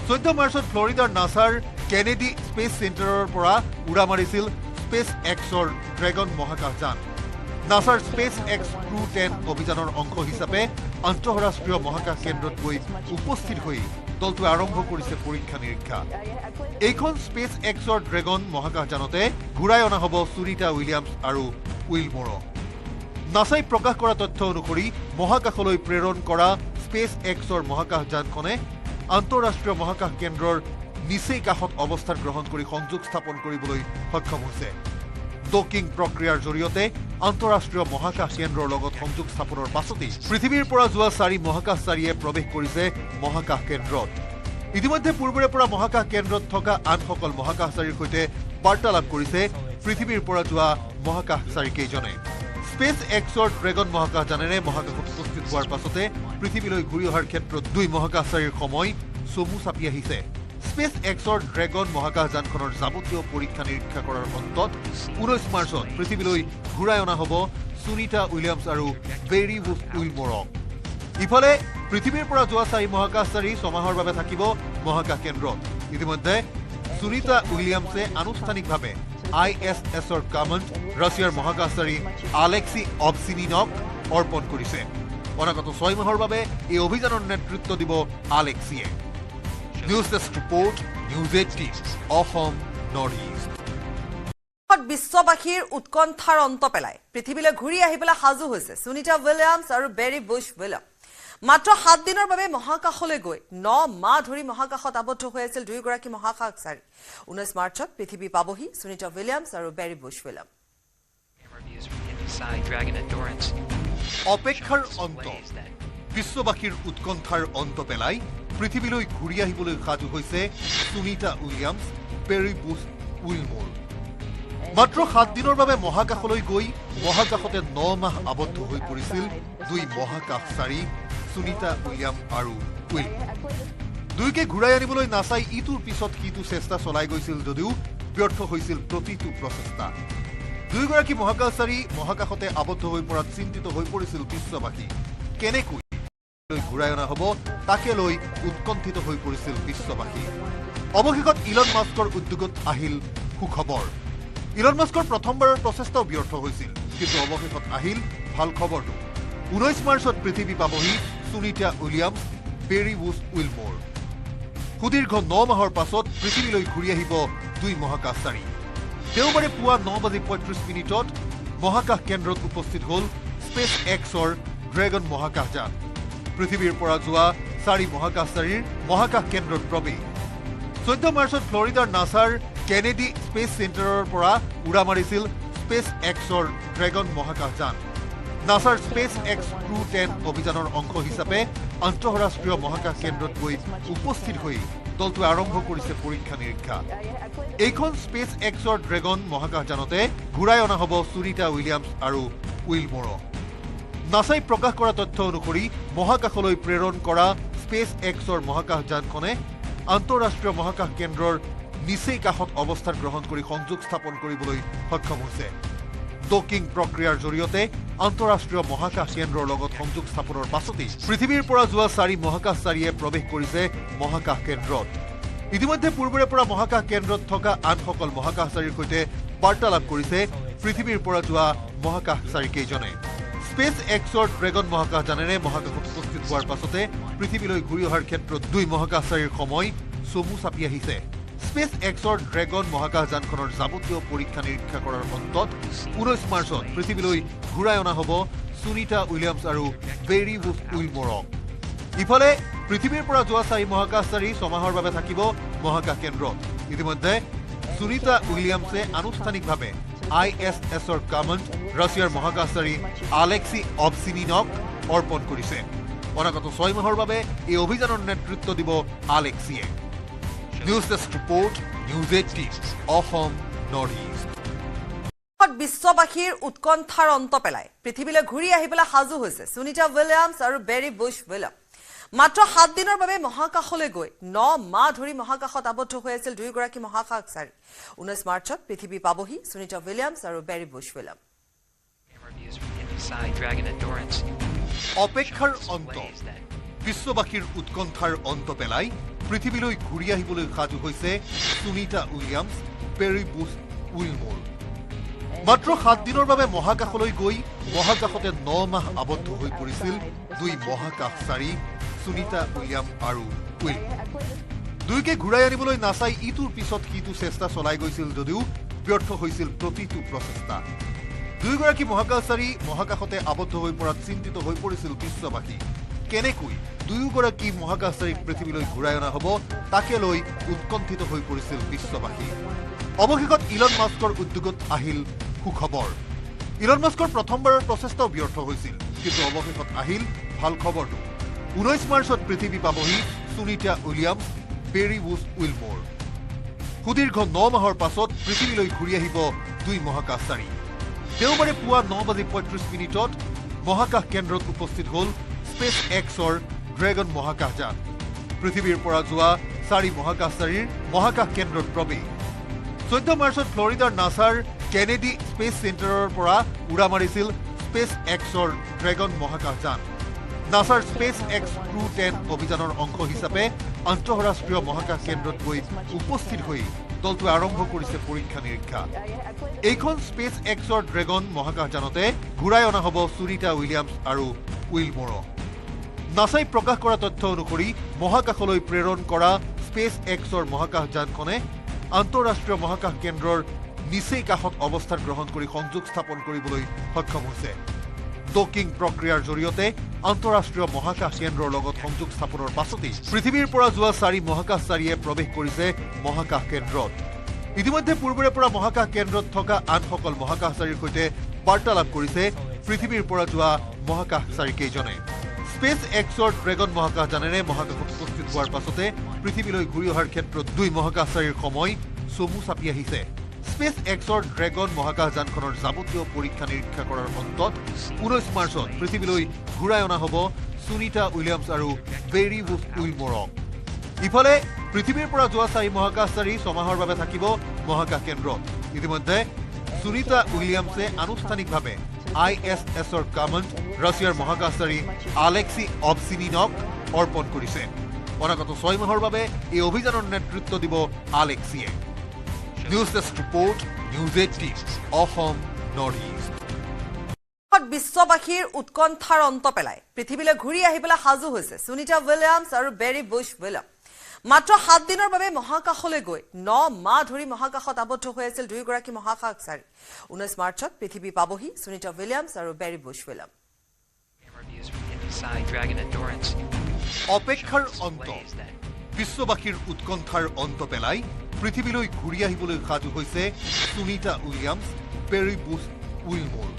14 মাৰ্চত ফ্লৰিডাৰ নাছাৰ কেনেডি স্পেচ চেণ্টাৰৰ পৰা উৰা মাৰিছিল স্পেচ এক্সৰ ড্ৰেগন মহাকাশযান নাছাৰ স্পেচ এক্স Crew-10 অভিযানৰ অংশ হিচাপে আন্তঃৰাষ্ট্ৰীয় মহাকাশ কেন্দ্ৰত গৈ উপস্থিত হৈ দলটোৱে আৰম্ভ কৰিছে পৰীক্ষা নিৰীক্ষা এইখন স্পেচ এক্সৰ ড্ৰেগন মহাকাশযানতে ঘূৰাই অনা হ'ব সুনিতা উইলিয়ামছ আৰু উইলমৰক নাছাই প্ৰকাশ কৰা তথ্য অনুসৰি মহাকাশলৈ প্ৰেৰণ কৰা স্পেচ এক্সৰ মহাকাশযানখনে আন্তঃৰাষ্ট্ৰীয় মহাকাশ কেন্দ্ৰৰ নিচেই কাষত অৱস্থান গ্ৰহণ কৰি সংযোগ স্থাপন কৰিবলৈ সক্ষম হৈছে ডকিং প্ৰক্ৰিয়াৰ জৰিয়তে আন্তঃৰাষ্ট্ৰীয় মহাকাশ কেন্দ্ৰৰ লগত সংযোগ স্থাপনৰ পাছতেই পৃথিৱীৰ পৰা যোৱা 4 মহাকাশচাৰীয়ে প্ৰৱেশ কৰিছে মহাকাশ কেন্দ্ৰত ইতিমধ্যে পূৰ্বৰে পৰা মহাকাশ কেন্দ্ৰত থকা আনসকল মহাকাশচাৰীৰ সৈতে বাৰ্তালাপ কৰিছে পৃথিৱীৰ পৰা যোৱা মহাকাশচাৰী কেইজনে স্পেচ এক্সৰ ড্ৰেগন মহাকাশযানেৰে মহাকাশত উপস্থিত হোৱাৰ পাছতে পৃথিৱীলৈ ঘূৰি অহাৰ ক্ষেত্ৰত 2 মহাকাশচাৰীৰ সময় চমু চাপি আহিছে স্পেচ এক্সৰ ড্ৰেগন মহাকাশযানখনৰ যাৱতীয় পৰীক্ষা নিৰীক্ষা কৰাৰ অন্তত 19 মাৰ্চত পৃথিৱীলৈ ঘূৰাই অনা হ'ব সুনিতা উইলিয়ামছ আৰু বেৰি বুছ উইলমৰক ইফালে পৃথিৱীৰ পৰা যোৱা 4 মহাকাশচাৰী ছমাহৰ বাবে থাকিব মহাকাশ কেন্দ্ৰত ইতিমধ্যে সুনিতা উইলিয়ামছে আনুষ্ঠানিকভাৱে ISSৰ কমাণ্ড ৰাছিয়াৰ মহাকাশচাৰী আলেক্সি অবচিনিনক অৰ্পণ কৰিছে অনাগত 6 মাহৰ বাবে এই অভিযানৰ নেতৃত্ব দিব আলেক্সিয়ে news desk report news 18 Assam north east বিশ্ববাসীৰ উৎকণ্ঠাৰ অন্ত পেলাই পৃথিৱীলৈ ঘূৰি আহিবলৈ সাজু হৈছে সুনিতা উইলিয়ামছ আৰু বেৰি বুছ উইলিয়াম মাত্ৰ 7 দিনৰ বাবে মহাকাশলৈ গৈ 9 মাহ ধৰি মহাকাশত আবদ্ধ হৈ আছিল দুয়োগৰাকী মহাকাশচাৰী 19 মাৰ্চত পৃথিৱী পাবহি সুনিতা উইলিয়ামছ আৰু বেৰি বুছ উইলিয়াম অপেক্ষাৰ অন্ত বিশ্ববাসীৰ উৎকণ্ঠাৰ অন্ত পেলাই পৃথিৱীলৈ ঘূৰি আহিবলৈ সাজু হৈছে সুনিতা উইলিয়ামছ বেৰি বুছ উইলমৰ মাত্ৰ 7 দিনৰ বাবে মহাকাশলৈ গৈ মহাকাশতে 9 মাহ আবদ্ধ হৈ পৰিছিল 2 মহাকাশচাৰী সুনিতা উইলিয়াম আৰু উইলমৰ দুয়োকে ঘূৰাই আনিবলৈ নাচাই ইটোৰ পিছত সিটো চেষ্টা চলাই গৈছিল যদিও ব্যৰ্থ হৈছিল প্ৰতিটো প্ৰচেষ্টা দুয়োগৰাকী মহাকাশচাৰী মহাকাশতে আবদ্ধ হৈ পৰাত চিন্তিত হৈ পৰিছিল বিশ্ববাসী কেনেকৈ ঘূৰাই অনা হ'ব তাকে লৈ উৎকণ্ঠিত হৈ পৰিছিল বিশ্ববাসী অৱশেষত ইলন মাস্কৰ উদ্যোগত আহিল সুখবৰ ইলন মাস্কৰ প্ৰথমবাৰৰ প্ৰচেষ্টাও ব্যৰ্থ হৈছিল কিন্তু অৱশেষত আহিল ভাল খবৰটো 19 মাৰ্চত পৃথিৱী পাবহি সুনিতা উইলিয়ামছ বেৰি বুছ উইলমোৰ সুদীৰ্ঘ 9 মাহৰ পাছত পৃথিৱীলৈ ঘূৰি আহিব দুই মহাকাশচাৰী দেওবাৰে পুৱা 9:35 মহাকাশ কেন্দ্ৰত উপস্থিত হ'ল স্পেচ এক্সৰ ড্ৰেগন মহাকাশযান পৃথিৱীৰ পৰা যোৱা 4 মহাকাশচাৰীৰ মহাকাশ কেন্দ্ৰত প্ৰৱেশ 14 মাৰ্চত ফ্লৰিডাৰ নাছাৰ কেনেডি স্পেচ চেণ্টাৰৰ পৰা উৰা মাৰিছিল স্পেচ এক্সৰ ড্ৰেগন মহাকাশযান নাছাৰ স্পেচ এক্স Crew-10 অভিযানৰ অংশ হিচাপে আন্তঃৰাষ্ট্ৰীয় মহাকাশ কেন্দ্ৰত গৈ উপস্থিত হৈ দলটোৱে আৰম্ভ কৰিছে পৰীক্ষা নিৰীক্ষা এইখন স্পেচ এক্সৰ ড্ৰেগন মহাকাশযানতে ঘূৰাই অনা হ'ব সুনিতা উইলিয়ামছ আৰু উইলমোৰক নাছাই প্ৰকাশ কৰা তথ্য অনুসৰি মহাকাশলৈ প্ৰেৰণ কৰা স্পেচ এক্সৰ মহাকাশযানখনে আন্তঃৰাষ্ট্ৰীয় মহাকাশ কেন্দ্ৰৰ নিচেই কাষত অৱস্থান গ্ৰহণ কৰি সংযোগ স্থাপন কৰিবলৈ সক্ষম হৈছে ডকিং প্ৰক্ৰিয়াৰ জৰিয়তে আন্তঃৰাষ্ট্ৰীয় মহাকাশ কেন্দ্ৰৰ লগত সংযোগ স্থাপনৰ পাছতেই পৃথিৱীৰ পৰা যোৱা 4 মহাকাশচাৰীয়ে প্ৰৱেশ কৰিছে মহাকাশ কেন্দ্ৰত ইতিমধ্যে পূৰ্বৰে পৰা মহাকাশ কেন্দ্ৰত থকা আনসকল মহাকাশচাৰীৰ সৈতে বাৰ্তালাপ কৰিছে পৃথিৱীৰ পৰা যোৱা মহাকাশচাৰীকেইজনে স্পেচ এক্সৰ ড্ৰেগন মহাকাশযানেৰে মহাকাশত উপস্থিত হোৱাৰ পাছতে পৃথিৱীলৈ ঘূৰি অহাৰ ক্ষেত্ৰত দুই মহাকাশচাৰীৰ সময় চমু চাপি আহিছে স্পেচ এক্সৰ ড্ৰেগন মহাকাশযানখনৰ যাৱতীয় পৰীক্ষা নিৰীক্ষা কৰাৰ অন্তত 19 মাৰ্চত পৃথিৱীলৈ ঘূৰাই অনা হ'ব সুনিতা উইলিয়ামছ আৰু বেৰি বুছ উইলমোৰক ইফালে পৃথিৱীৰ পৰা যোৱা 4 মহাকাশচাৰী 6 মাহৰ বাবে থাকিব মহাকাশ কেন্দ্ৰত ইতিমধ্যে সুনিতা উইলিয়ামছে আনুষ্ঠানিকভাৱে ISSৰ কমাণ্ড ৰাছিয়াৰ মহাকাশচাৰী আলেক্সি অবছিনিনক অৰ্পণ কৰিছে অনাগত 6 মাহৰ বাবে এই অভিযানৰ নেতৃত্ব দিব আলেক্সিয়ে News Desk Report, News18 Assam Northeast. বিশ্ববাসীৰ উৎকণ্ঠাৰ অন্ত পেলাই পৃথিৱীলৈ ঘূৰি আহিবলৈ সাজু হৈছে সুনিতা উইলিয়ামছ আৰু বেৰি বুছ উইলিয়াম মাত্ৰ 7 দিনৰ বাবে মহাকাশলৈ গৈ 9 মাহ ধৰি মহাকাশত আবদ্ধ হৈ আছিল দুইগৰাকী মহাকাশচাৰী 19 মাৰ্চত পৃথিৱী পাবহি সুনিতা উইলিয়ামছ আৰু বেৰি বুছ উইলিয়াম অপেক্ষাৰ অন্ত বিশ্ববাসীৰ উৎকণ্ঠাৰ অন্ত পেলাই পৃথিৱীলৈ ঘূৰি আহিবলৈ সাজু হৈছে সুনিতা উইলিয়ামছ বেৰি বুছ উইলমোৰ মাত্ৰ 7 দিনৰ বাবে মহাকাশলৈ গৈ মহাকাশতে 9 মাহ আবদ্ধ হৈ পৰিছিল দুই মহাকাশচাৰী সুনিতা উইলিয়াম আৰু উইলমোৰ দুইকে ঘূৰাই আনিবলৈ নাছাই ইটোৰ পিছত সিটো চেষ্টা চলাই গৈছিল যদিও ব্যৰ্থ হৈছিল প্ৰতিটো প্ৰচেষ্টা দুইগৰাকী মহাকাশচাৰী মহাকাশতে আবদ্ধ হৈ পৰাত চিন্তিত হৈ পৰিছিল বিশ্ববাসী কেনেকৈ দুয়োগৰাকী মহাকাশচাৰীক পৃথিৱীলৈ ঘূৰাই অনা হ'ব তাকে লৈ উৎকণ্ঠিত হৈ পৰিছিল বিশ্ববাসী অৱশেষত ইলন মাস্কৰ উদ্যোগত আহিল সুখবৰ ইলন মাস্কৰ প্ৰথমবাৰৰ প্ৰচেষ্টাও ব্যৰ্থ হৈছিল কিন্তু অৱশেষত আহিল ভাল খবৰটো 19 মাৰ্চত পৃথিৱী পাবহি সুনিতা উইলিয়ামছ বেৰি বুছ উইলমোৰ সুদীৰ্ঘ 9 মাহৰ পাছত পৃথিৱীলৈ ঘূৰি আহিব দুই মহাকাশচাৰী দেওবাৰে পুৱা 9:35 মহাকাশ কেন্দ্ৰত উপস্থিত হ'ল স্পেচ এক্সৰ ড্ৰেগন মহাকাশযান পৃথিৱীৰ পৰা যোৱা 4 মহাকাশচাৰীৰ মহাকাশ কেন্দ্ৰত প্ৰৱেশ 14 মাৰ্চত ফ্লৰিডাৰ নাছাৰ কেনেডি স্পেচ চেণ্টাৰৰ পৰা উৰা মাৰিছিল স্পেচ এক্সৰ ড্ৰেগন মহাকাশযান নাছাৰ স্পেচ এক্স Crew-10 অভিযানৰ অংশ হিচাপে আন্তঃৰাষ্ট্ৰীয় মহাকাশ কেন্দ্ৰত গৈ উপস্থিত হৈ দলটোৱে আৰম্ভ কৰিছে পৰীক্ষা নিৰীক্ষা এইখন স্পেচ এক্সৰ ড্ৰেগন মহাকাশযানতে ঘূৰাই অনা হ'ব সুনিতা উইলিয়ামছ আৰু উইলমোৰক নাছাই প্ৰকাশ কৰা তথ্য অনুসৰি মহাকাশলৈ প্ৰেৰণ কৰা স্পেচ এক্সৰ মহাকাশযানখনে আন্তঃৰাষ্ট্ৰীয় মহাকাশ কেন্দ্ৰৰ নিচেই কাষত অৱস্থান গ্ৰহণ কৰি সংযোগ স্থাপন কৰিবলৈ সক্ষম হৈছে ডকিং প্ৰক্ৰিয়াৰ জৰিয়তে আন্তঃৰাষ্ট্ৰীয় মহাকাশ কেন্দ্ৰৰ লগত সংযোগ স্থাপনৰ পাছতেই পৃথিৱীৰ পৰা যোৱা 4 মহাকাশচাৰীয়ে প্ৰৱেশ কৰিছে মহাকাশ কেন্দ্ৰত ইতিমধ্যে পূৰ্বৰে পৰা মহাকাশ কেন্দ্ৰত থকা আনসকল মহাকাশচাৰীৰ সৈতে বাৰ্তালাপ কৰিছে পৃথিৱীৰ পৰা যোৱা মহাকাশচাৰীকেইজনে স্পেচ এক্সৰ ড্ৰেগন মহাকাশযানেৰে মহাকাশত উপস্থিত হোৱাৰ পাছতে পৃথিৱীলৈ ঘূৰি অহাৰ ক্ষেত্ৰত দুই মহাকাশচাৰীৰ সময় চমু চাপি আহিছে স্পেচ এক্সৰ ড্ৰেগন মহাকাশযানখনৰ যাৱতীয় পৰীক্ষা নিৰীক্ষা কৰাৰ অন্তত 19 মাৰ্চত পৃথিৱীলৈ ঘূৰাই অনা হ'ব সুনিতা উইলিয়ামছ আৰু বেৰি বুছ উইলমোৰক ইফালে পৃথিৱীৰ পৰা যোৱা 4 মহাকাশচাৰী 6 মাহৰ বাবে থাকিব মহাকাশ কেন্দ্ৰত ইতিমধ্যে সুনিতা উইলিয়ামছে আনুষ্ঠানিকভাৱে ISSৰ কামাণ্ড ৰাছিয়াৰ মহাকাশচাৰী আলেক্সি অবচিনিনক অৰ্পণ কৰিছে। অনাগত 6 মাহৰ বাবে এই অভিযানৰ নেতৃত্ব দিব আলেক্সিয়ে। News desk report, news 18 Assam north east. বিশ্ববাসীৰ উৎকণ্ঠাৰ অন্ত পেলাই পৃথিৱীলৈ ঘূৰি আহিবলৈ সাজু হৈছে সুনিতা উইলিয়ামছ আৰু বেৰী বুছ উইলিয়াম। মাত্ৰ 7 দিনৰ বাবে মহাকাশলৈ গৈ 9 মাহ ধৰি মহাকাশত আবদ্ধ হৈ আছিল দুয়োগৰাকী মহাকাশচাৰী। 19 মাৰ্চত পৃথিৱী পাবহি সুনিতা উইলিয়ামছ আৰু বেৰী বুছ উইলিয়াম। অপেক্ষাৰ অন্ত, বিশ্ববাসীৰ উৎকণ্ঠাৰ অন্ত পেলাই পৃথিৱীলৈ ঘূৰি আহিবলৈ সাজু হৈছে Sunita Williams, Barry Bush Wilmore.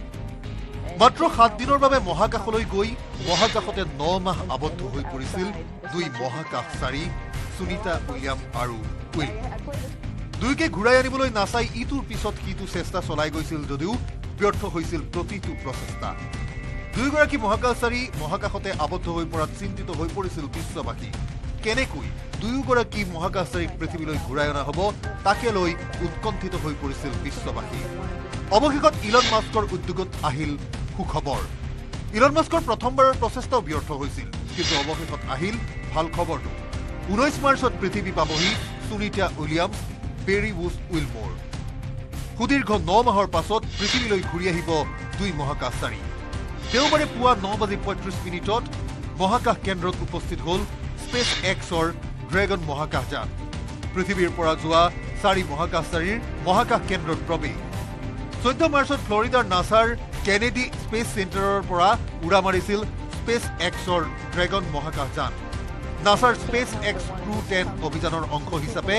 মাত্ৰ 7 দিনৰ বাবে মহাকাশলৈ গৈ মহাকাশতে 9 মাহ আবদ্ধ হৈ পৰিছিল দুই মহাকাশচাৰী সুনিতা উইলিয়াম আৰু উইলমোৰ। দুয়োকে ঘূৰাই আনিবলৈ নাচাই ইটোৰ পিছত সিটো চেষ্টা চলাই গৈছিল যদিও ব্যৰ্থ হৈছিল প্ৰতিটো প্ৰচেষ্টা। দুয়োগৰাকী মহাকাশচাৰী মহাকাশতে আবদ্ধ হৈ পৰাত চিন্তিত হৈ পৰিছিল বিশ্ববাসী। কেনেকৈ দুয়োগৰাকী মহাকাশচাৰীক পৃথিৱীলৈ ঘূৰাই অনা হ'ব তাকে লৈ উৎকণ্ঠিত হৈ পৰিছিল বিশ্ববাসী। অৱশেষত ইলন মাস্কৰ উদ্যোগত আহিল সুখবৰ। ইলন মাস্কৰ প্ৰথমবাৰৰ প্ৰচেষ্টাও ব্যৰ্থ হৈছিল, কিন্তু অৱশেষত আহিল ভাল খবৰটো। 19 মাৰ্চত পৃথিৱী পাবহি Sunita Williams, Barry Bush Wilmore. সুদীৰ্ঘ 9 মাহৰ পাছত পৃথিৱীলৈ ঘূৰি আহিব দুই মহাকাশচাৰী। দেওবাৰে পুৱা 9:35 মহাকাশ কেন্দ্ৰত উপস্থিত হ'ল স্পেচ এক্সৰ ড্ৰেগন মহাকাশযান। পৃথিৱীৰ পৰা যোৱা 4 মহাকাশচাৰীৰ মহাকাশ কেন্দ্ৰত প্ৰৱেশ। 14 মাৰ্চত ফ্লৰিডাৰ নাছাৰ কেনেডি স্পেচ চেণ্টাৰৰ পৰা উৰা মাৰিছিল স্পেচ এক্সৰ ড্ৰেগন মহাকাশযান। নাছাৰ স্পেচ এক্স Crew-10 অভিযানৰ অংশ হিচাপে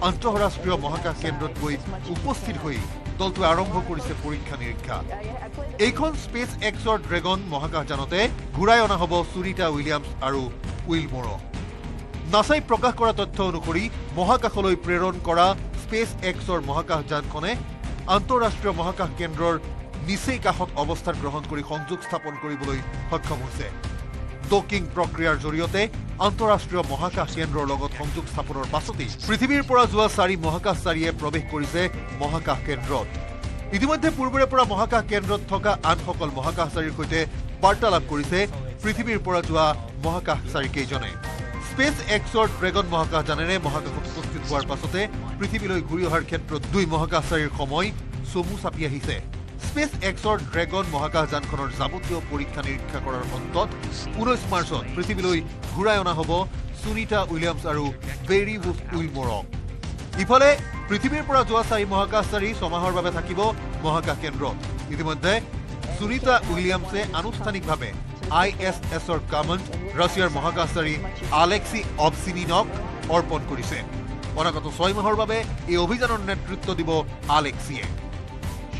আন্তঃৰাষ্ট্ৰীয় মহাকাশ কেন্দ্ৰত গৈ উপস্থিত হৈ দলটোৱে আৰম্ভ কৰিছে পৰীক্ষা নিৰীক্ষা। এইখন স্পেচ এক্সৰ ড্ৰেগন মহাকাশযানতে ঘূৰাই অনা হ'ব সুনিতা উইলিয়ামছ আৰু উইলমোৰক। নাছাই প্ৰকাশ কৰা তথ্য অনুসৰি মহাকাশলৈ প্ৰেৰণ কৰা স্পেচ এক্সৰ মহাকাশযানখনে আন্তঃৰাষ্ট্ৰীয় মহাকাশ কেন্দ্ৰৰ নিচেই কাষত অৱস্থান গ্ৰহণ কৰি সংযোগ স্থাপন কৰিবলৈ সক্ষম হৈছে। ডকিং প্ৰক্ৰিয়াৰ জৰিয়তে আন্তঃৰাষ্ট্ৰীয় মহাকাশ কেন্দ্ৰৰ লগত সংযোগ স্থাপনৰ পাছতেই পৃথিৱীৰ পৰা যোৱা 4 মহাকাশচাৰীয়ে প্ৰৱেশ কৰিছে মহাকাশ কেন্দ্ৰত। ইতিমধ্যে পূৰ্বৰে পৰা মহাকাশ কেন্দ্ৰত থকা আনসকল মহাকাশচাৰীৰ সৈতে বাৰ্তালাপ কৰিছে পৃথিৱীৰ পৰা যোৱা মহাকাশচাৰীকেইজনে। স্পেচ এক্সৰ ড্ৰেগন মহাকাশযানেৰে মহাকাশত উপস্থিত হোৱাৰ পাছতে পৃথিৱীলৈ ঘূৰি অহাৰ ক্ষেত্ৰত দুই মহাকাশচাৰীৰ সময় চমু চাপি আহিছে। স্পেচ এক্সৰ ড্ৰেগন মহাকাশযানখনৰ যাৱতীয় পৰীক্ষা নিৰীক্ষা কৰাৰ অন্তত 19 মাৰ্চত পৃথিৱীলৈ ঘূৰাই অনা হ'ব সুনিতা উইলিয়ামছ আৰু বেৰী বুছ উইলমোৰক। ইফালে পৃথিৱীৰ পৰা যোৱা 4 মহাকাশচাৰী 6 মাহৰ বাবে থাকিব মহাকাশ কেন্দ্ৰত। ইতিমধ্যে সুনিতা উইলিয়ামছে আনুষ্ঠানিকভাৱে ISSৰ কামাণ্ড ৰাছিয়াৰ মহাকাশচাৰী আলেক্সি অবচিনিনক অৰ্পণ কৰিছে। অনাগত 6 মাহৰ বাবে এই অভিযানৰ নেতৃত্ব দিব আলেক্সিয়ে।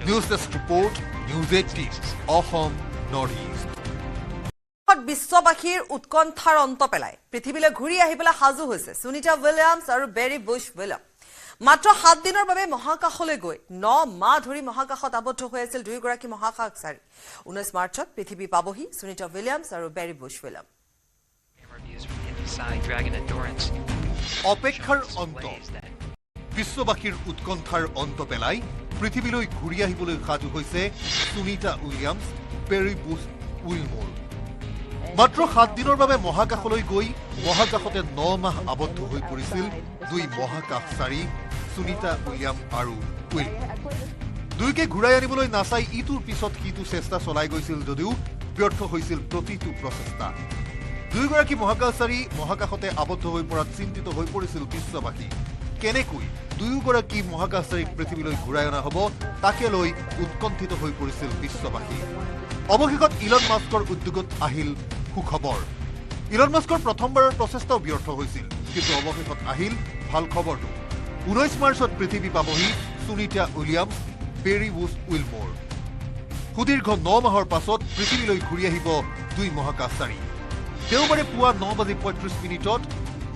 News desk report, news 18 Assam north east. বিশ্ববাসীৰ উৎকণ্ঠাৰ অন্ত পেলাই পৃথিৱীলৈ ঘূৰি আহিবলৈ সাজু হৈছে সুনিতা উইলিয়ামছ আৰু বেৰী বুছ উইলিয়াম। মাত্ৰ 7 দিনৰ বাবে মহাকাশলৈ গৈ 9 মাহ ধৰি মহাকাশত আবদ্ধ হৈ আছিল দুয়োগৰাকী মহাকাশচাৰী। 19 মাৰ্চত পৃথিৱী পাবহি সুনিতা উইলিয়ামছ আৰু বেৰী বুছ উইলিয়াম। অপেক্ষাৰ অন্ত, বিশ্ববাসীৰ উৎকণ্ঠাৰ অন্ত পেলাই পৃথিৱীলৈ ঘূৰি আহিবলৈ সাজু হৈছে Sunita Williams, Barry Bush Wilmore. মাত্ৰ 7 দিনৰ বাবে মহাকাশলৈ গৈ মহাকাশতে 9 মাহ আবদ্ধ হৈ পৰিছিল দুই মহাকাশচাৰী সুনিতা উইলিয়াম আৰু উইলমোৰ। দুয়োকে ঘূৰাই আনিবলৈ নাচাই ইটোৰ পিছত সিটো চেষ্টা চলাই গৈছিল যদিও ব্যৰ্থ হৈছিল প্ৰতিটো প্ৰচেষ্টা। দুয়োগৰাকী মহাকাশচাৰী মহাকাশতে আবদ্ধ হৈ পৰাত চিন্তিত হৈ পৰিছিল বিশ্ববাসী। কেনেকৈ দুয়োগৰাকী মহাকাশচাৰীক পৃথিৱীলৈ ঘূৰাই অনা হ'ব তাকে লৈ উৎকণ্ঠিত হৈ পৰিছিল বিশ্ববাসী। অৱশেষত ইলন মাস্কৰ উদ্যোগত আহিল সুখবৰ। ইলন মাস্কৰ প্ৰথমবাৰৰ প্ৰচেষ্টাও ব্যৰ্থ হৈছিল, কিন্তু অৱশেষত আহিল ভাল খবৰটো। 19 মাৰ্চত পৃথিৱী পাবহি Sunita Williams, Barry Bush Wilmore. সুদীৰ্ঘ 9 মাহৰ পাছত পৃথিৱীলৈ ঘূৰি আহিব দুই মহাকাশচাৰী। দেওবাৰে পুৱা 9:35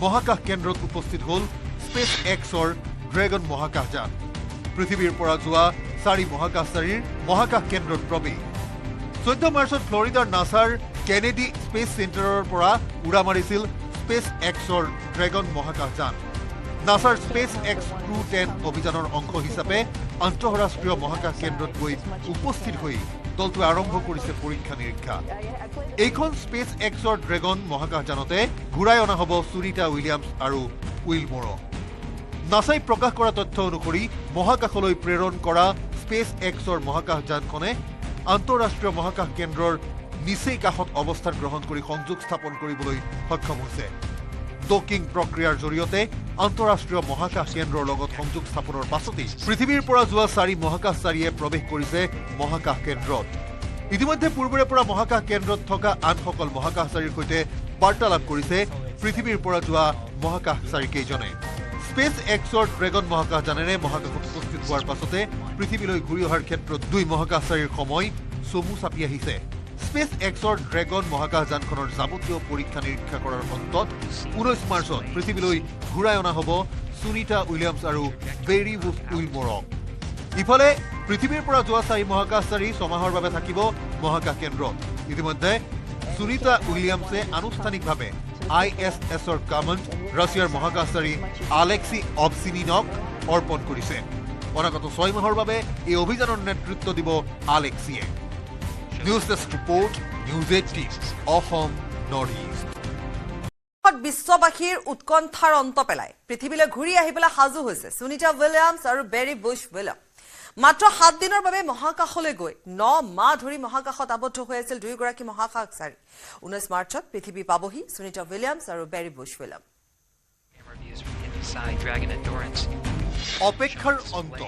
মহাকাশ কেন্দ্ৰত উপস্থিত হ'ল স্পেচ এক্সৰ ড্ৰেগন মহাকাশযান। পৃথিৱীৰ পৰা যোৱা 4 মহাকাশচাৰীৰ মহাকাশ কেন্দ্ৰত প্ৰৱেশ। 14 মাৰ্চত ফ্লৰিডাৰ নাছাৰ কেনেডি স্পেচ চেণ্টাৰৰ পৰা উৰা মাৰিছিল স্পেচ এক্সৰ ড্ৰেগন মহাকাশযান। নাছাৰ স্পেচ এক্স Crew-10 অভিযানৰ অংশ হিচাপে আন্তঃৰাষ্ট্ৰীয় মহাকাশ কেন্দ্ৰত গৈ উপস্থিত হৈ দলটোৱে আৰম্ভ কৰিছে পৰীক্ষা নিৰীক্ষা এইখন স্পেচ এক্সৰ ড্ৰেগন মহাকাশযানতে ঘূৰাই অনা হ'ব সুনিতা উইলিয়ামছ আৰু উইলমৰক নাছাই প্ৰকাশ কৰা তথ্য অনুসৰি মহাকাশলৈ প্ৰেৰণ কৰা স্পেচ এক্সৰ মহাকাশযানখনে আন্তঃৰাষ্ট্ৰীয় মহাকাশ কেন্দ্ৰৰ নিচেই কাষত অৱস্থান গ্ৰহণ কৰি সংযোগ স্থাপন কৰিবলৈ সক্ষম হৈছে ডকিং প্ৰক্ৰিয়াৰ জৰিয়তে আন্তঃৰাষ্ট্ৰীয় মহাকাশ কেন্দ্ৰৰ লগত সংযোগ স্থাপনৰ পাছতেই পৃথিৱীৰ পৰা যোৱা 4 মহাকাশচাৰীয়ে প্ৰৱেশ কৰিছে মহাকাশ কেন্দ্ৰত ইতিমধ্যে পূৰ্বৰে পৰা মহাকাশ কেন্দ্ৰত থকা আনসকল মহাকাশচাৰীৰ সৈতে বাৰ্তালাপ কৰিছে পৃথিৱীৰ পৰা যোৱা মহাকাশচাৰী কেইজনে স্পেচ এক্সৰ ড্ৰেগন মহাকাশযানেৰে মহাকাশত উপস্থিত হোৱাৰ পাছতে পৃথিৱীলৈ ঘূৰি অহাৰ ক্ষেত্ৰত 2 মহাকাশচাৰীৰ সময় চমু চাপি আহিছে স্পেচ এক্সৰ ড্ৰেগন মহাকাশযানখনৰ যাৱতীয় পৰীক্ষা নিৰীক্ষা কৰাৰ অন্তত 19 মাৰ্চত পৃথিৱীলৈ ঘূৰাই অনা হ'ব সুনিতা উইলিয়ামছ আৰু বেৰি উইলমৰক ইফালে পৃথিৱীৰ পৰা যোৱা 4 মহাকাশচাৰী ছমাহৰ বাবে থাকিব মহাকাশ কেন্দ্ৰত ইতিমধ্যে সুনিতা উইলিয়ামছে আনুষ্ঠানিকভাৱে ISSৰ কমাণ্ড ৰাছিয়াৰ মহাকাশচাৰী আলেক্সি অবচিনিনক অৰ্পণ কৰিছে অনাগত 6 মাহৰ বাবে এই অভিযানৰ নেতৃত্ব দিব আলেক্সিয়ে News18 report, News18 Assam Northeast. বিশ্ববাসীৰ উৎকণ্ঠাৰ অন্ত পেলাই পৃথিৱীলৈ ঘূৰি আহিবলৈ সাজু হৈছে সুনিতা উইলিয়ামছ আৰু বেৰি উইলিয়াম মাত্ৰ 7 দিনৰ বাবে মহাকাশলৈ গৈ 9 মাহ ধৰি মহাকাশত আবদ্ধ হৈ আছিল দুয়োগৰাকী মহাকাশচাৰী 19 মাৰ্চত পৃথিৱী পাবহি সুনিতা উইলিয়ামছ আৰু বেৰি উইলিয়াম অপেক্ষাৰ অন্ত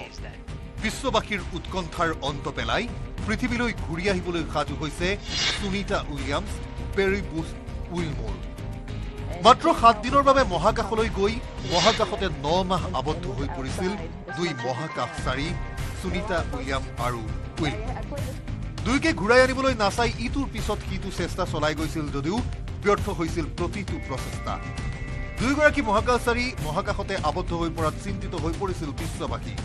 বিশ্ববাসীৰ উৎকণ্ঠাৰ অন্ত পেলাই পৃথিৱীলৈ ঘূৰি আহিবলৈ সাজু হৈছে সুনিতা উইলিয়ামছ বেৰি উইলমৰ মাত্ৰ 7 দিনৰ বাবে মহাকাশলৈ গৈ মহাকাশতে 9 মাহ আবদ্ধ হৈ পৰিছিল 2 মহাকাশচাৰী সুনিতা উইলিয়াম আৰু উইলমৰ দুয়োকে ঘূৰাই আনিবলৈ নাছাই ইটোৰ পিছত সিটো চেষ্টা চলাই গৈছিল যদিও ব্যৰ্থ হৈছিল প্ৰতিটো প্ৰচেষ্টা দুয়োগৰাকী মহাকাশচাৰী মহাকাশতে আবদ্ধ হৈ পৰাত চিন্তিত হৈ পৰিছিল বিশ্ববাসী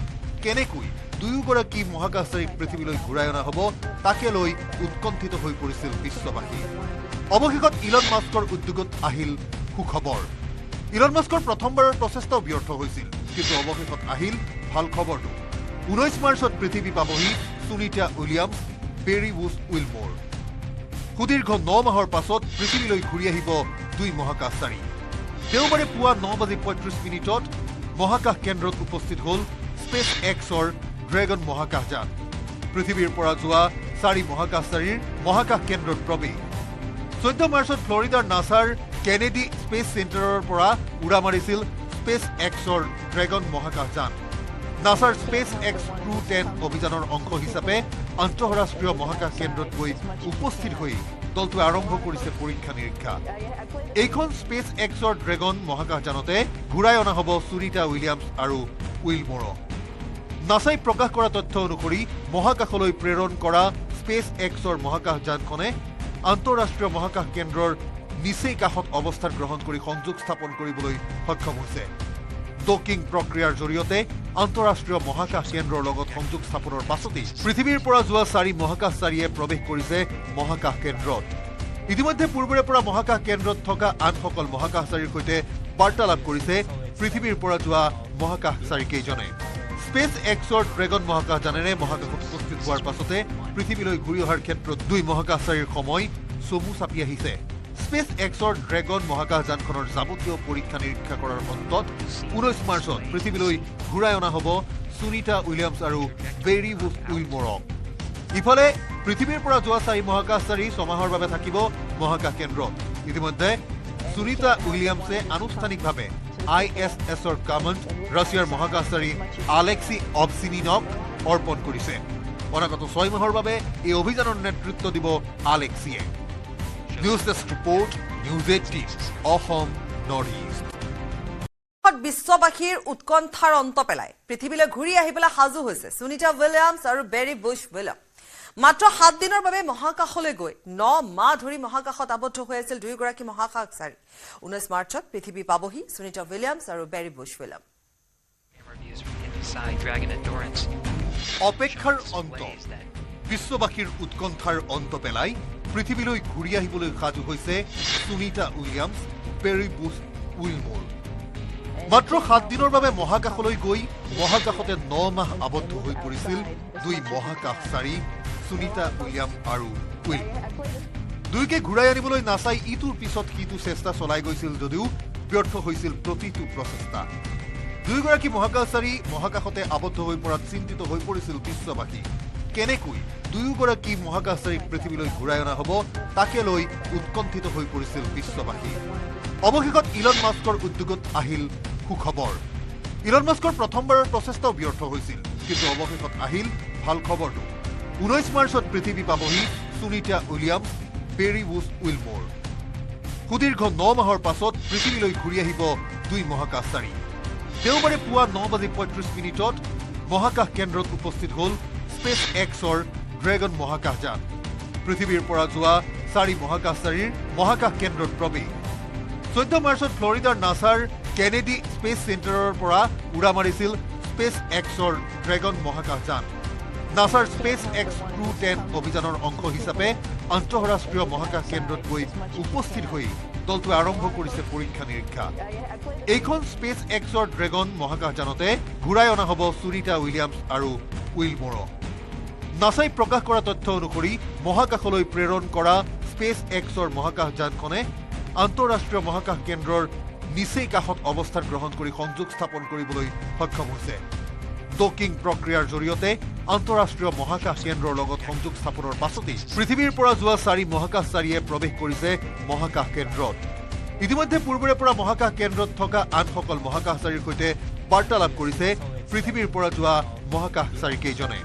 কেনেকৈ দুয়োগৰাকী মহাকাশচাৰীক পৃথিৱীলৈ ঘূৰাই অনা হ'ব তাকে লৈ উৎকণ্ঠিত হৈ পৰিছিল বিশ্ববাসী অৱশেষত ইলন মাস্কৰ উদ্যোগত আহিল সুখবৰ ইলন মাস্কৰ প্ৰথমবাৰৰ প্ৰচেষ্টাও ব্যৰ্থ হৈছিল কিন্তু অৱশেষত আহিল ভাল খবৰটো 19 মাৰ্চত পৃথিৱী পাবহি সুনিতা উইলিয়ামছ বেৰি উইলমৰ সুদীৰ্ঘ 9 মাহৰ পাছত পৃথিৱীলৈ ঘূৰি আহিব 2 মহাকাশচাৰী দেওবাৰে পুৱা 9:35 মহাকাশ কেন্দ্ৰত উপস্থিত হ'ল স্পেচ এক্সৰ ড্ৰেগন মহাকাশযান পৃথিৱীৰ পৰা যোৱা 4 মহাকাশচাৰীৰ মহাকাশ কেন্দ্ৰত প্ৰৱেশ 14 মাৰ্চত ফ্লৰিডাৰ নাছাৰ কেনেডি স্পেচ চেণ্টাৰৰ পৰা উৰা মাৰিছিল স্পেচ এক্সৰ ড্ৰেগন মহাকাশযান নাছাৰ স্পেচ এক্স Crew-10 অভিযানৰ অংশ হিচাপে আন্তঃৰাষ্ট্ৰীয় মহাকাশ কেন্দ্ৰত গৈ উপস্থিত হৈ দলটোৱে আৰম্ভ কৰিছে পৰীক্ষা নিৰীক্ষা এইখন স্পেচ এক্সৰ ড্ৰেগন মহাকাশযানতে ঘূৰাই অনা হ'ব সুনিতা উইলিয়ামছ আৰু উইলমৰক নাছাই প্ৰকাশ কৰা তথ্য অনুসৰি মহাকাশলৈ প্ৰেৰণ কৰা স্পেচ এক্সৰ মহাকাশযানখনে আন্তঃৰাষ্ট্ৰীয় মহাকাশ কেন্দ্ৰৰ নিচেই কাষত অৱস্থান গ্ৰহণ কৰি সংযোগ স্থাপন কৰিবলৈ সক্ষম হৈছে ডকিং প্ৰক্ৰিয়াৰ জৰিয়তে আন্তঃৰাষ্ট্ৰীয় মহাকাশ কেন্দ্ৰৰ লগত সংযোগ স্থাপনৰ পাছতেই পৃথিৱীৰ পৰা যোৱা 4 মহাকাশচাৰীয়ে প্ৰৱেশ কৰিছে মহাকাশ কেন্দ্ৰত ইতিমধ্যে পূৰ্বৰে পৰা মহাকাশ কেন্দ্ৰত থকা আনসকল মহাকাশচাৰীৰ সৈতে বাৰ্তালাপ কৰিছে পৃথিৱীৰ পৰা যোৱা মহাকাশচাৰী কেইজনে স্পেচ এক্সৰ ড্ৰেগন মহাকাশযানেৰে মহাকাশত উপস্থিত হোৱাৰ পাছতে পৃথিৱীলৈ ঘূৰি অহাৰ ক্ষেত্ৰত 2 মহাকাশচাৰীৰ সময় চমু চাপি আহিছে স্পেচ এক্সৰ ড্ৰেগন মহাকাশযানখনৰ যাৱতীয় পৰীক্ষা নিৰীক্ষা কৰাৰ অন্তত 19 মাৰ্চত পৃথিৱীলৈ ঘূৰাই অনা হ'ব সুনিতা উইলিয়ামছ আৰু বেৰি উইলমৰক ইফালে পৃথিৱীৰ পৰা যোৱা 4 মহাকাশচাৰী ছমাহৰ বাবে থাকিব মহাকাশ কেন্দ্ৰত ইতিমধ্যে সুনিতা উইলিয়ামছে আনুষ্ঠানিকভাৱে ISSৰ কমাণ্ড ৰাছিয়াৰ মহাকাশচাৰী আলেক্সি অবচিনিনক অৰ্পণ কৰিছে অনাগত 6 মাহৰ বাবে এই অভিযানৰ নেতৃত্ব দিব আলেক্সিয়ে News18 report, News18 Assam Northeast. বিশ্ববাসীৰ উৎকণ্ঠাৰ অন্ত পেলাই পৃথিৱীলৈ ঘূৰি আহিবলৈ সাজু হৈছে সুনিতা উইলিয়ামছ আৰু বেৰি উইলিয়াম মাত্ৰ 7 দিনৰ বাবে মহাকাশলৈ গৈ 9 মাহ ধৰি মহাকাশত আবদ্ধ হৈ আছিল দুয়োগৰাকী মহাকাশচাৰী 19 মাৰ্চত পৃথিৱী পাবহি সুনিতা উইলিয়ামছ আৰু বেৰি উইলিয়াম অপেক্ষাৰ অন্ত বিশ্ববাসীৰ উৎকণ্ঠাৰ অন্ত পেলাই পৃথিৱীলৈ ঘূৰি আহিবলৈ সাজু হৈছে সুনিতা উইলিয়ামছ বেৰি উইলমৰ মাত্ৰ 7 দিনৰ বাবে মহাকাশলৈ গৈ মহাকাশতে 9 মাহ আবদ্ধ হৈ পৰিছিল দুই মহাকাশচাৰী সুনিতা উইলিয়াম আৰু উইল। দুইকে ঘূৰাই আনিবলৈ নাছাই ইটোৰ পিছত সিটো চেষ্টা চলাই গৈছিল যদিও ব্যৰ্থ হৈছিল প্ৰতিটো প্ৰচেষ্টা। দুইগৰাকী মহাকাশচাৰী মহাকাশতে আবদ্ধ হৈ পৰাত চিন্তিত হৈ পৰিছিল বিশ্ববাসী। কেনেকৈ দুয়োগৰাকী মহাকাশচাৰীক পৃথিৱীলৈ ঘূৰাই অনা হ'ব তাকে লৈ উৎকণ্ঠিত হৈ পৰিছিল বিশ্ববাসী। অৱশেষত ইলন মাস্কৰ উদ্যোগত আহিল সুখবৰ। ইলন মাস্কৰ প্ৰথমবাৰৰ প্ৰচেষ্টাও ব্যৰ্থ হৈছিল, কিন্তু অৱশেষত আহিল ভাল খবৰটো। 19 মাৰ্চত পৃথিৱী পাবহি Sunita Williams, Barry Bush Wilmore. সুদীৰ্ঘ 9 মাহৰ পাছত পৃথিৱীলৈ ঘূৰি আহিব দুই মহাকাশচাৰী। দেওবাৰে পুৱা 9:35 মহাকাশ কেন্দ্ৰত উপস্থিত হ'ল স্পেচ এক্সৰ ড্ৰেগন মহাকাশযান। পৃথিৱীৰ পৰা যোৱা 4 মহাকাশচাৰীৰ মহাকাশ কেন্দ্ৰত প্ৰৱেশ। 14 মাৰ্চত ফ্লৰিডাৰ নাছাৰ কেনেডি স্পেচ চেণ্টাৰৰ পৰা উৰা মাৰিছিল স্পেচ এক্সৰ ড্ৰেগন মহাকাশযান। নাছাৰ স্পেচ এক্স Crew-10 অভিযানৰ অংশ হিচাপে আন্তঃৰাষ্ট্ৰীয় মহাকাশ কেন্দ্ৰত গৈ উপস্থিত হৈ দলটোৱে আৰম্ভ কৰিছে পৰীক্ষা নিৰীক্ষা। এইখন স্পেচ এক্সৰ ড্ৰেগন মহাকাশযানতে ঘূৰাই অনা হ'ব সুনিতা উইলিয়ামছ আৰু উইলমোৰক। নাছাই প্ৰকাশ কৰা তথ্য অনুসৰি মহাকাশলৈ প্ৰেৰণ কৰা স্পেচ এক্সৰ মহাকাশযানখনে আন্তঃৰাষ্ট্ৰীয় মহাকাশ কেন্দ্ৰৰ নিচেই কাষত অৱস্থান গ্ৰহণ কৰি সংযোগ স্থাপন কৰিবলৈ সক্ষম হৈছে। ডকিং প্ৰক্ৰিয়াৰ জৰিয়তে আন্তঃৰাষ্ট্ৰীয় মহাকাশ কেন্দ্ৰৰ লগত সংযোগ স্থাপনৰ পাছতেই পৃথিৱীৰ পৰা যোৱা 4 মহাকাশচাৰীয়ে প্ৰৱেশ কৰিছে মহাকাশ কেন্দ্ৰত। ইতিমধ্যে পূৰ্বৰে পৰা মহাকাশ কেন্দ্ৰত থকা আনসকল মহাকাশচাৰীৰ সৈতে বাৰ্তালাপ কৰিছে পৃথিৱীৰ পৰা যোৱা মহাকাশচাৰীকেইজনে।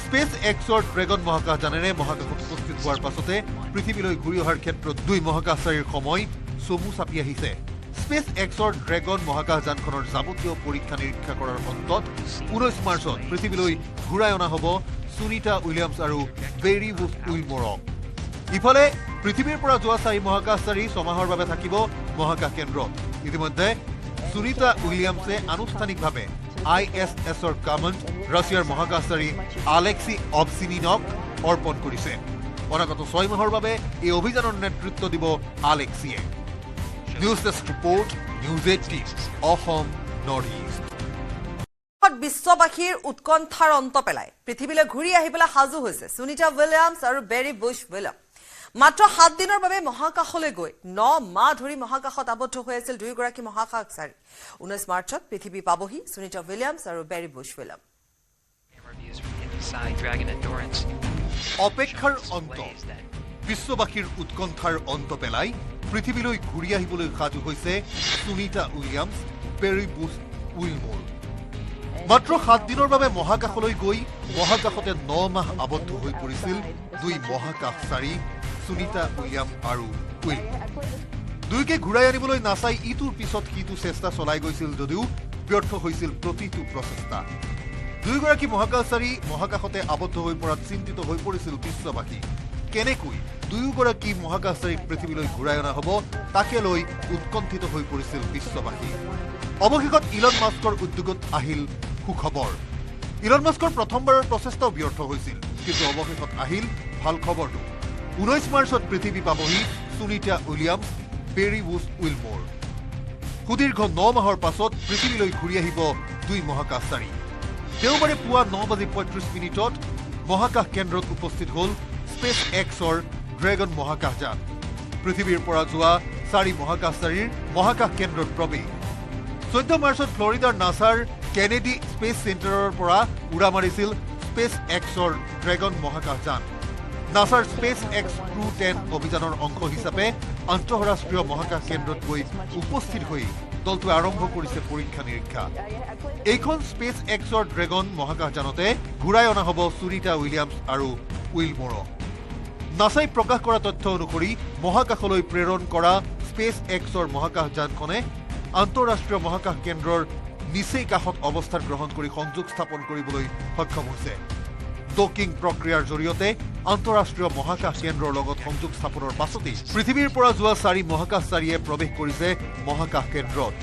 স্পেচ এক্সৰ ড্ৰেগন মহাকাশযানেৰে মহাকাশত উপস্থিত হোৱাৰ পাছতে পৃথিৱীলৈ ঘূৰি অহাৰ ক্ষেত্ৰত দুই মহাকাশচাৰীৰ সময় চমু চাপি আহিছে। স্পেচ এক্সৰ ড্ৰেগন মহাকাশযানখনৰ যাৱতীয় পৰীক্ষা নিৰীক্ষা কৰাৰ অন্তত 19 মাৰ্চত পৃথিৱীলৈ ঘূৰাই অনা হ'ব সুনিতা উইলিয়ামছ আৰু বেৰী বুছ উইলমোৰক। ইফালে পৃথিৱীৰ পৰা যোৱা 4 মহাকাশচাৰী 6 মাহৰ বাবে থাকিব মহাকাশ কেন্দ্ৰত। ইতিমধ্যে সুনিতা উইলিয়ামছে আনুষ্ঠানিকভাৱে ISSৰ কামাণ্ড ৰাছিয়াৰ মহাকাশচাৰী আলেক্সি অভচিনিনক অৰ্পণ কৰিছে। অনাগত 6 মাহৰ বাবে এই অভিযানৰ নেতৃত্ব দিব আলেক্সিয়ে। News desk report, News18 Assam north east. বিশ্ববাসীৰ উৎকণ্ঠাৰ অন্ত পেলাই পৃথিৱীলৈ ঘূৰি আহিবলৈ সাজু হৈছে সুনিতা উইলিয়ামছ আৰু বেৰী বুছ উইলিয়াম। মাত্ৰ 7 দিনৰ বাবে মহাকাশলৈ গৈ 9 মাহ ধৰি মহাকাশত আবদ্ধ হৈ আছিল দুয়োগৰাকী মহাকাশচাৰী। 19 মাৰ্চত পৃথিৱী পাবহি সুনিতা উইলিয়ামছ আৰু বেৰী বুছ উইলিয়াম। অপেক্ষাৰ অন্ত, বিশ্ববাসীৰ উৎকণ্ঠাৰ অন্ত পেলাই পৃথিৱীলৈ ঘূৰি আহিবলৈ সাজু হৈছে Sunita Williams, Barry Bush Wilmore. মাত্ৰ 7 দিনৰ বাবে মহাকাশলৈ গৈ মহাকাশতে 9 মাহ আবদ্ধ হৈ পৰিছিল দুই মহাকাশচাৰী সুনিতা উইলিয়াম আৰু উইল। দুইকে ঘূৰাই আনিবলৈ নাছাই ইটোৰ পিছত সিটো চেষ্টা চলাই গৈছিল যদিও ব্যৰ্থ হৈছিল প্ৰতিটো প্ৰচেষ্টা। দুয়োগৰাকী মহাকাশচাৰী মহাকাশতে আবদ্ধ হৈ পৰাত চিন্তিত হৈ পৰিছিল বিশ্ববাসী। কেনেকৈ দুয়োগৰাকী মহাকাশচাৰীক পৃথিৱীলৈ ঘূৰাই অনা হ'ব তাকে লৈ উৎকণ্ঠিত হৈ পৰিছিল বিশ্ববাসী। অৱশেষত ইলন মাস্কৰ উদ্যোগত আহিল সুখবৰ। ইলন মাস্কৰ প্ৰথমবাৰৰ প্ৰচেষ্টাও ব্যৰ্থ হৈছিল, কিন্তু অৱশেষত আহিল ভাল খবৰটো। 19 মাৰ্চত পৃথিৱী পাবহি Sunita Williams, Barry Bush Wilmore. সুদীৰ্ঘ 9 মাহৰ পাছত পৃথিৱীলৈ ঘূৰি আহিব দুই মহাকাশচাৰী। দেওবাৰে পুৱা 9:35 মহাকাশ কেন্দ্ৰত উপস্থিত হ'ল স্পেচ এক্সৰ ড্ৰেগন মহাকাশযান। পৃথিৱীৰ পৰা যোৱা 4 মহাকাশচাৰীৰ মহাকাশ কেন্দ্ৰত প্ৰৱেশ। 14 মাৰ্চত ফ্লৰিডাৰ নাছাৰ কেনেডি স্পেচ চেণ্টাৰৰ পৰা উৰা মাৰিছিল স্পেচ এক্সৰ ড্ৰেগন মহাকাশযান। নাছাৰ স্পেচ এক্স Crew-10 অভিযানৰ অংশ হিচাপে আন্তঃৰাষ্ট্ৰীয় মহাকাশ কেন্দ্ৰত গৈ উপস্থিত হৈ দলটোৱে আৰম্ভ কৰিছে পৰীক্ষা নিৰীক্ষা। এইখন স্পেচ এক্সৰ ড্ৰেগন মহাকাশযানতে ঘূৰাই অনা হ'ব সুনিতা উইলিয়ামছ আৰু উইলমোৰক। নাছাই প্ৰকাশ কৰা তথ্য অনুসৰি মহাকাশলৈ প্ৰেৰণ কৰা স্পেচ এক্সৰ মহাকাশযানখনে আন্তঃৰাষ্ট্ৰীয় মহাকাশ কেন্দ্ৰৰ নিচেই কাষত অৱস্থান গ্ৰহণ কৰি সংযোগ স্থাপন কৰিবলৈ সক্ষম হৈছে। ডকিং প্ৰক্ৰিয়াৰ জৰিয়তে আন্তঃৰাষ্ট্ৰীয় মহাকাশ কেন্দ্ৰৰ লগত সংযোগ স্থাপনৰ পাছতেই পৃথিৱীৰ পৰা যোৱা 4 মহাকাশচাৰীয়ে প্ৰৱেশ কৰিছে মহাকাশ কেন্দ্ৰত।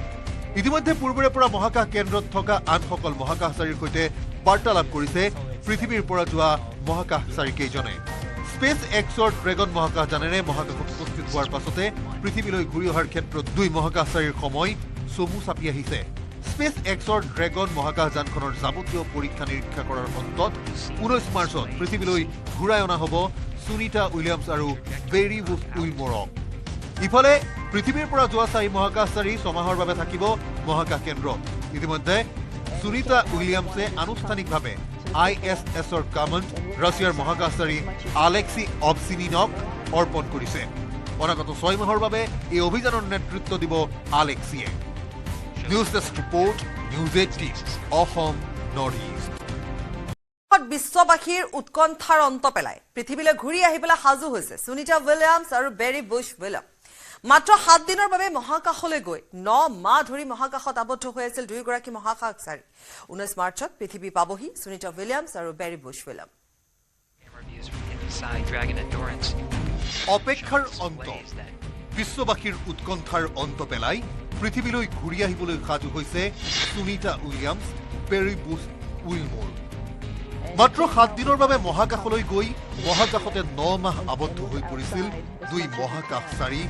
ইতিমধ্যে পূৰ্বৰে পৰা মহাকাশ কেন্দ্ৰত থকা আনসকল মহাকাশচাৰীৰ সৈতে বাৰ্তালাপ কৰিছে পৃথিৱীৰ পৰা যোৱা মহাকাশচাৰীকেইজনে। স্পেচ এক্সৰ ড্ৰেগন মহাকাশযানেৰে মহাকাশত উপস্থিত হোৱাৰ পাছতে পৃথিৱীলৈ ঘূৰি অহাৰ ক্ষেত্ৰত দুই মহাকাশচাৰীৰ সময় চমু চাপি আহিছে। স্পেচ এক্সৰ ড্ৰেগন মহাকাশযানখনৰ যাৱতীয় পৰীক্ষা নিৰীক্ষা কৰাৰ অন্তত 19 মাৰ্চত পৃথিৱীলৈ ঘূৰাই অনা হ'ব সুনিতা উইলিয়ামছ আৰু বেৰী বুছ উইলমৰক। ইফালে পৃথিৱীৰ পৰা যোৱা 4 মহাকাশচাৰী ছমাহৰ বাবে থাকিব মহাকাশ কেন্দ্ৰত। ইতিমধ্যে সুনিতা উইলিয়ামছে আনুষ্ঠানিকভাৱে ISSৰ কামাণ্ড ৰাছিয়াৰ মহাকাশচাৰী আলেক্সি অবচিনিনক অৰ্পণ কৰিছে। অনাগত 6 মাহৰ বাবে এই অভিযানৰ নেতৃত্ব দিব আলেক্সিয়ে। News desk report, News18 Assam north east. বিশ্ববাসীৰ উৎকণ্ঠাৰ অন্ত পেলাই পৃথিৱীলৈ ঘূৰি আহিবলৈ সাজু হৈছে সুনিতা উইলিয়ামছ আৰু বেৰী বুছ উইলিয়াম। মাত্ৰ 7 দিনৰ বাবে মহাকাশলৈ গৈ 9 মাহ ধৰি মহাকাশত আবদ্ধ হৈ আছিল দুয়োগৰাকী মহাকাশচাৰী। 19 মাৰ্চত পৃথিৱী পাবহি সুনিতা উইলিয়ামছ আৰু বেৰী বুছ উইলিয়াম। অপেক্ষাৰ অন্ত, বিশ্ববাসীৰ উৎকণ্ঠাৰ অন্ত পেলাই পৃথিৱীলৈ ঘূৰি আহিবলৈ সাজু হৈছে সুনিতা উইলিয়ামছ, বেৰী বুছ উইলমৰ। মাত্ৰ 7 দিনৰ বাবে মহাকাশলৈ গৈ মহাকাশতে 9 মাহ আবদ্ধ হৈ পৰিছিল 2 মহাকাশচাৰী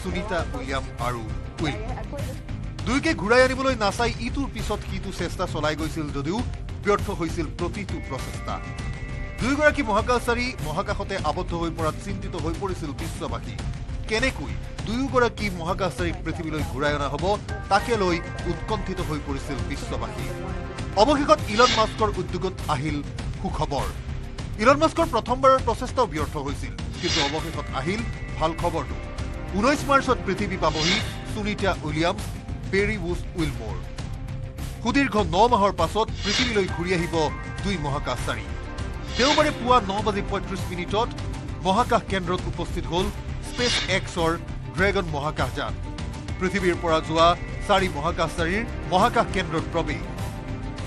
সুনিতা উইলিয়াম আৰু উইলমৰ। দুয়োকে ঘূৰাই আনিবলৈ নাচাই ইটোৰ পিছত সিটো চেষ্টা চলাই গৈছিল যদিও ব্যৰ্থ হৈছিল প্ৰতিটো প্ৰচেষ্টা। দুয়োগৰাকী মহাকাশচাৰী মহাকাশতে আবদ্ধ হৈ পৰাত চিন্তিত হৈ পৰিছিল বিশ্ববাসী। কেনেকৈ দুয়োগৰাকী মহাকাশচাৰীক পৃথিৱীলৈ ঘূৰাই অনা হ'ব তাকে লৈ উৎকণ্ঠিত হৈ পৰিছিল বিশ্ববাসী। অৱশেষত ইলন মাস্কৰ উদ্যোগত আহিল সুখবৰ। ইলন মাস্কৰ প্ৰথমবাৰৰ প্ৰচেষ্টাও ব্যৰ্থ হৈছিল, কিন্তু অৱশেষত আহিল ভাল খবৰটো। 19 মাৰ্চত পৃথিৱী পাবহি সুনিতা উইলিয়ামছ, বেৰী বুছ উইলমৰ। সুদীৰ্ঘ 9 মাহৰ পাছত পৃথিৱীলৈ ঘূৰি আহিব 2 মহাকাশচাৰী। দেওবাৰে পুৱা 9:35 মহাকাশ কেন্দ্ৰত উপস্থিত হ'ল স্পেচ এক্সৰ ড্ৰেগন মহাকাশযান। পৃথিৱীৰ পৰা যোৱা 4 মহাকাশচাৰীৰ মহাকাশ কেন্দ্ৰত প্ৰৱেশ।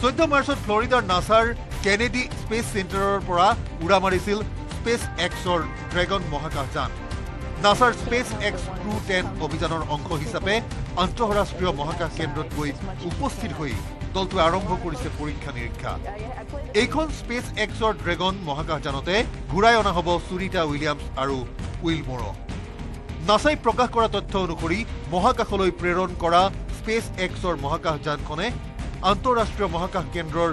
14 মাৰ্চত ফ্লৰিডাৰ নাছাৰ কেনেডি স্পেচ চেণ্টাৰৰ পৰা উৰা মাৰিছিল স্পেচ এক্সৰ ড্ৰেগন মহাকাশযান। নাছাৰ স্পেচ এক্স Crew-10 অভিযানৰ অংশ হিচাপে আন্তঃৰাষ্ট্ৰীয় মহাকাশ কেন্দ্ৰত গৈ উপস্থিত হৈ দলটোৱে আৰম্ভ কৰিছে পৰীক্ষা নিৰীক্ষা। এইখন স্পেচ এক্সৰ ড্ৰেগন মহাকাশযানতে ঘূৰাই অনা হ'ব সুনিতা উইলিয়ামছ আৰু উইলমৰক। নাছাই প্ৰকাশ কৰা তথ্য অনুসৰি মহাকাশলৈ প্ৰেৰণ কৰা স্পেচ এক্সৰ মহাকাশযানখনে আন্তঃৰাষ্ট্ৰীয় মহাকাশ কেন্দ্ৰৰ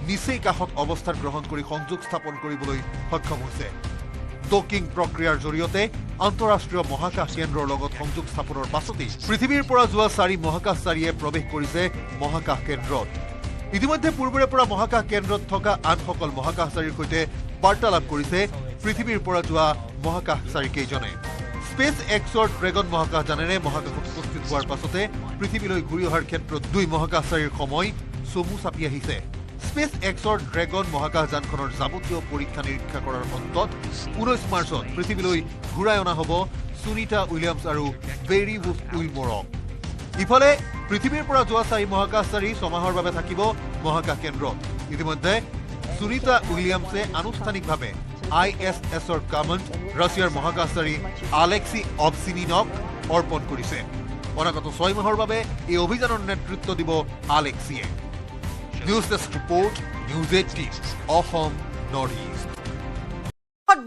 নিচেই কাষত অৱস্থান গ্ৰহণ কৰি সংযোগ স্থাপন কৰিবলৈ সক্ষম হৈছে। ডকিং প্ৰক্ৰিয়াৰ জৰিয়তে আন্তঃৰাষ্ট্ৰীয় মহাকাশ কেন্দ্ৰৰ লগত সংযোগ স্থাপনৰ পাছতেই পৃথিৱীৰ পৰা যোৱা 4 মহাকাশচাৰীয়ে প্ৰৱেশ কৰিছে মহাকাশ কেন্দ্ৰত। ইতিমধ্যে পূৰ্বৰে পৰা মহাকাশ কেন্দ্ৰত থকা আনসকল মহাকাশচাৰীৰ সৈতে বাৰ্তালাপ কৰিছে পৃথিৱীৰ পৰা যোৱা মহাকাশচাৰীকেইজনে। স্পেচ এক্সৰ ড্ৰেগন মহাকাশযানেৰে মহাকাশত উপস্থিত হোৱাৰ পাছতে পৃথিৱীলৈ ঘূৰি অহাৰ ক্ষেত্ৰত 2 মহাকাশচাৰীৰ সময় চমু চাপি আহিছে। স্পেচ এক্সৰ ড্ৰেগন মহাকাশযানখনৰ যাৱতীয় পৰীক্ষা নিৰীক্ষা কৰাৰ অন্তত 19 মাৰ্চত পৃথিৱীলৈ ঘূৰাই অনা হ'ব সুনিতা উইলিয়ামছ আৰু বেৰী বুছ উইলমৰক। ইফালে পৃথিৱীৰ পৰা যোৱা 4 মহাকাশচাৰী ছমাহৰ বাবে থাকিব মহাকাশ কেন্দ্ৰত। ইতিমধ্যে সুনিতা উইলিয়ামছে আনুষ্ঠানিকভাৱে ISSৰ কামাণ্ড ৰাছিয়াৰ মহাকাশচাৰী আলেক্সি অবচিনিনক অৰ্পণ কৰিছে। অনাগত 6 মাহৰ বাবে এই অভিযানৰ নেতৃত্ব দিব আলেক্সিয়ে। News desk report, News18 Assam north east.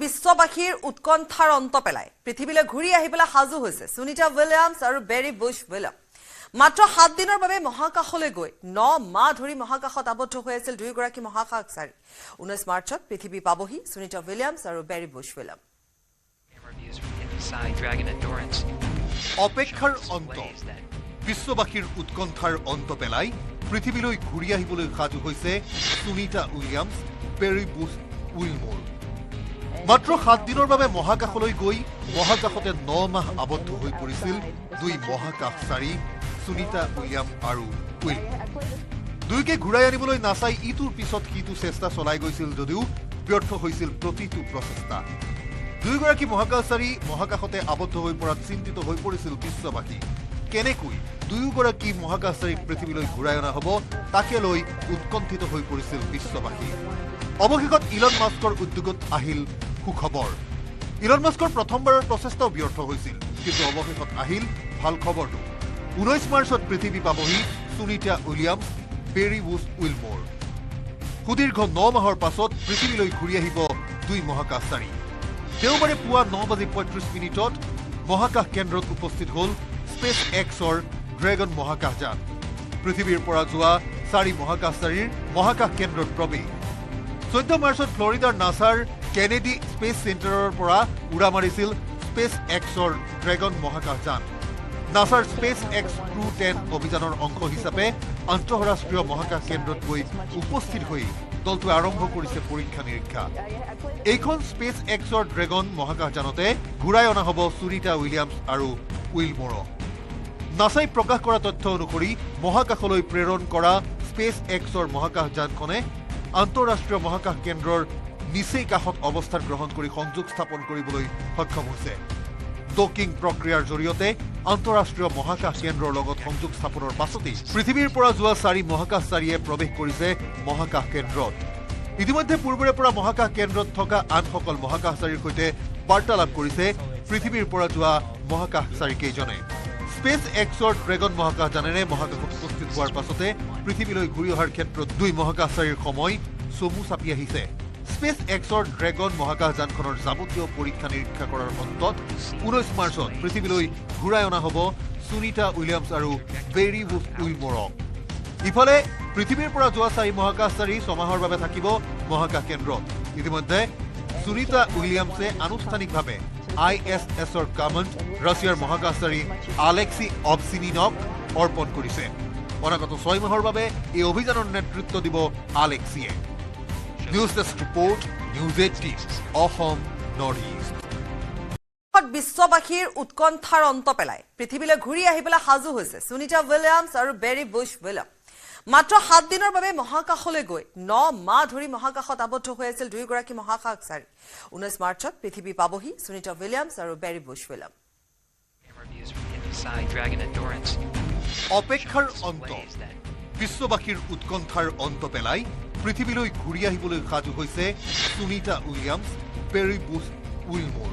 বিশ্ববাসীৰ উৎকণ্ঠাৰ অন্ত পেলাই পৃথিৱীলৈ ঘূৰি আহিবলৈ সাজু হৈছে সুনিতা উইলিয়ামছ আৰু বেৰী বুছ উইলিয়াম। মাত্ৰ 7 দিনৰ বাবে মহাকাশলৈ গৈ 9 মাহ ধৰি মহাকাশত আবদ্ধ হৈ আছিল দুয়োগৰাকী মহাকাশচাৰী। 19 মাৰ্চত পৃথিৱী পাবহি সুনিতা উইলিয়ামছ আৰু বেৰী বুছ উইলিয়াম। অপেক্ষাৰ অন্ত, বিশ্ববাসীৰ উৎকণ্ঠাৰ অন্ত পেলাই পৃথিৱীলৈ ঘূৰি আহিবলৈ সাজু হৈছে সুনিতা উইলিয়ামছ, বেৰী বুছ উইলমৰ। মাত্ৰ 7 দিনৰ বাবে মহাকাশলৈ গৈ মহাকাশতে 9 মাহ আবদ্ধ হৈ পৰিছিল 2 মহাকাশচাৰী সুনিতা উইলিয়াম আৰু উইলমৰ। দুয়োকে ঘূৰাই আনিবলৈ নাচাই ইটোৰ পিছত সিটো চেষ্টা চলাই গৈছিল যদিও ব্যৰ্থ হৈছিল প্ৰতিটো প্ৰচেষ্টা। দুয়োগৰাকী মহাকাশচাৰী মহাকাশতে আবদ্ধ হৈ পৰাত চিন্তিত হৈ পৰিছিল বিশ্ববাসী। কেনেকৈ দুয়োগৰাকী মহাকাশচাৰীক পৃথিৱীলৈ ঘূৰাই অনা হ'ব তাকে লৈ উৎকণ্ঠিত হৈ পৰিছিল বিশ্ববাসী। অৱশেষত ইলন মাস্কৰ উদ্যোগত আহিল সুখবৰ। ইলন মাস্কৰ প্ৰথমবাৰৰ প্ৰচেষ্টাও ব্যৰ্থ হৈছিল, কিন্তু অৱশেষত আহিল ভাল খবৰটো। 19 মাৰ্চত পৃথিৱী পাবহি সুনিতা উইলিয়ামছ, বেৰী বুছ উইলমৰ। সুদীৰ্ঘ 9 মাহৰ পাছত পৃথিৱীলৈ ঘূৰি আহিব 2 মহাকাশচাৰী। দেওবাৰে পুৱা 9:35 মহাকাশ কেন্দ্ৰত উপস্থিত হ'ল স্পেচ এক্সৰ ড্ৰেগন মহাকাশযান। পৃথিৱীৰ পৰা যোৱা 4 মহাকাশচাৰীৰ মহাকাশ কেন্দ্ৰত প্ৰৱেশ 14 মাৰ্চত ফ্লৰিডাৰ নাছাৰ কেনেডি স্পেচ চেণ্টাৰৰ পৰা উৰা মাৰিছিল স্পেচ এক্সৰ ড্ৰেগন মহাকাশযান নাছাৰ স্পেচ এক্স Crew-10 অভিযানৰ অংশ হিচাপে আন্তঃৰাষ্ট্ৰীয় মহাকাশ কেন্দ্ৰত গৈ উপস্থিত হৈ দলটোৱে আৰম্ভ কৰিছে পৰীক্ষা নিৰীক্ষা এইখন স্পেচ এক্সৰ ড্ৰেগন মহাকাশযানতে ঘূৰাই অনা হ'ব সুনিতা উইলিয়ামছ আৰু উইলমৰক নাছাই প্ৰকাশ কৰা তথ্য অনুসৰি মহাকাশলৈ প্ৰেৰণ কৰা স্পেচ এক্সৰ মহাকাশযানখনে আন্তঃৰাষ্ট্ৰীয় মহাকাশ কেন্দ্ৰৰ নিচেই কাষত অৱস্থান গ্ৰহণ কৰি সংযোগ স্থাপন কৰিবলৈ সক্ষম হৈছে ডকিং প্ৰক্ৰিয়াৰ জৰিয়তে আন্তঃৰাষ্ট্ৰীয় মহাকাশ কেন্দ্ৰৰ লগত সংযোগ স্থাপনৰ পাছতেই পৃথিৱীৰ পৰা যোৱা 4 মহাকাশচাৰীয়ে প্ৰৱেশ কৰিছে মহাকাশ কেন্দ্ৰত ইতিমধ্যে পূৰ্বৰে পৰা মহাকাশ কেন্দ্ৰত থকা আনসকল মহাকাশচাৰীৰ সৈতে বাৰ্তালাপ কৰিছে পৃথিৱীৰ পৰা যোৱা মহাকাশচাৰীকেইজনে স্পেচ এক্সৰ ড্ৰেগন মহাকাশযানেৰে মহাকাশত উপস্থিত হোৱাৰ পাছতে পৃথিৱীলৈ ঘূৰি অহাৰ ক্ষেত্ৰত 2 মহাকাশচাৰীৰ সময় চমু চাপি আহিছে স্পেচ এক্সৰ ড্ৰেগন মহাকাশযানখনৰ যাৱতীয় পৰীক্ষা নিৰীক্ষা কৰাৰ অন্তত 19 মাৰ্চত পৃথিৱীলৈ ঘূৰাই অনা হ'ব সুনিতা উইলিয়ামছ আৰু উইলমৰক ইফালে পৃথিৱীৰ পৰা যোৱা 4 মহাকাশচাৰী ছমাহৰ বাবে থাকিব মহাকাশ কেন্দ্ৰত ইতিমধ্যে সুনিতা উইলিয়ামছে আনুষ্ঠানিকভাৱে ISSৰ কামাণ্ড ৰাছিয়াৰ মহাকাশচাৰী আলেক্সি অবচিনিনক অৰ্পণ কৰিছে অনাগত 6 মাহৰ বাবে এই অভিযানৰ নেতৃত্ব দিব আলেক্সিয়ে News Desk report, News18 Assam Northeast. বিশ্ববাসীৰ উৎকণ্ঠাৰ অন্ত পেলাই পৃথিৱীলৈ ঘূৰি আহিবলৈ সাজু হৈছে সুনিতা উইলিয়ামছ আৰু বেৰি বুছ উইলিয়াম মাত্ৰ 7 দিনৰ বাবে মহাকাশলৈ গৈ 9 মাহ ধৰি মহাকাশত আবদ্ধ হৈ আছিল দুয়োগৰাকী মহাকাশচাৰী 19 মাৰ্চত পৃথিৱী পাবহি সুনিতা উইলিয়ামছ আৰু বেৰি বুছ উইলিয়াম অপেক্ষাৰ অন্ত বিশ্ববাসীৰ উৎকণ্ঠাৰ অন্ত পেলাই পৃথিৱীলৈ ঘূৰি আহিবলৈ সাজু হৈছে সুনিতা উইলিয়ামছ বেৰি বুছ উইলমৰ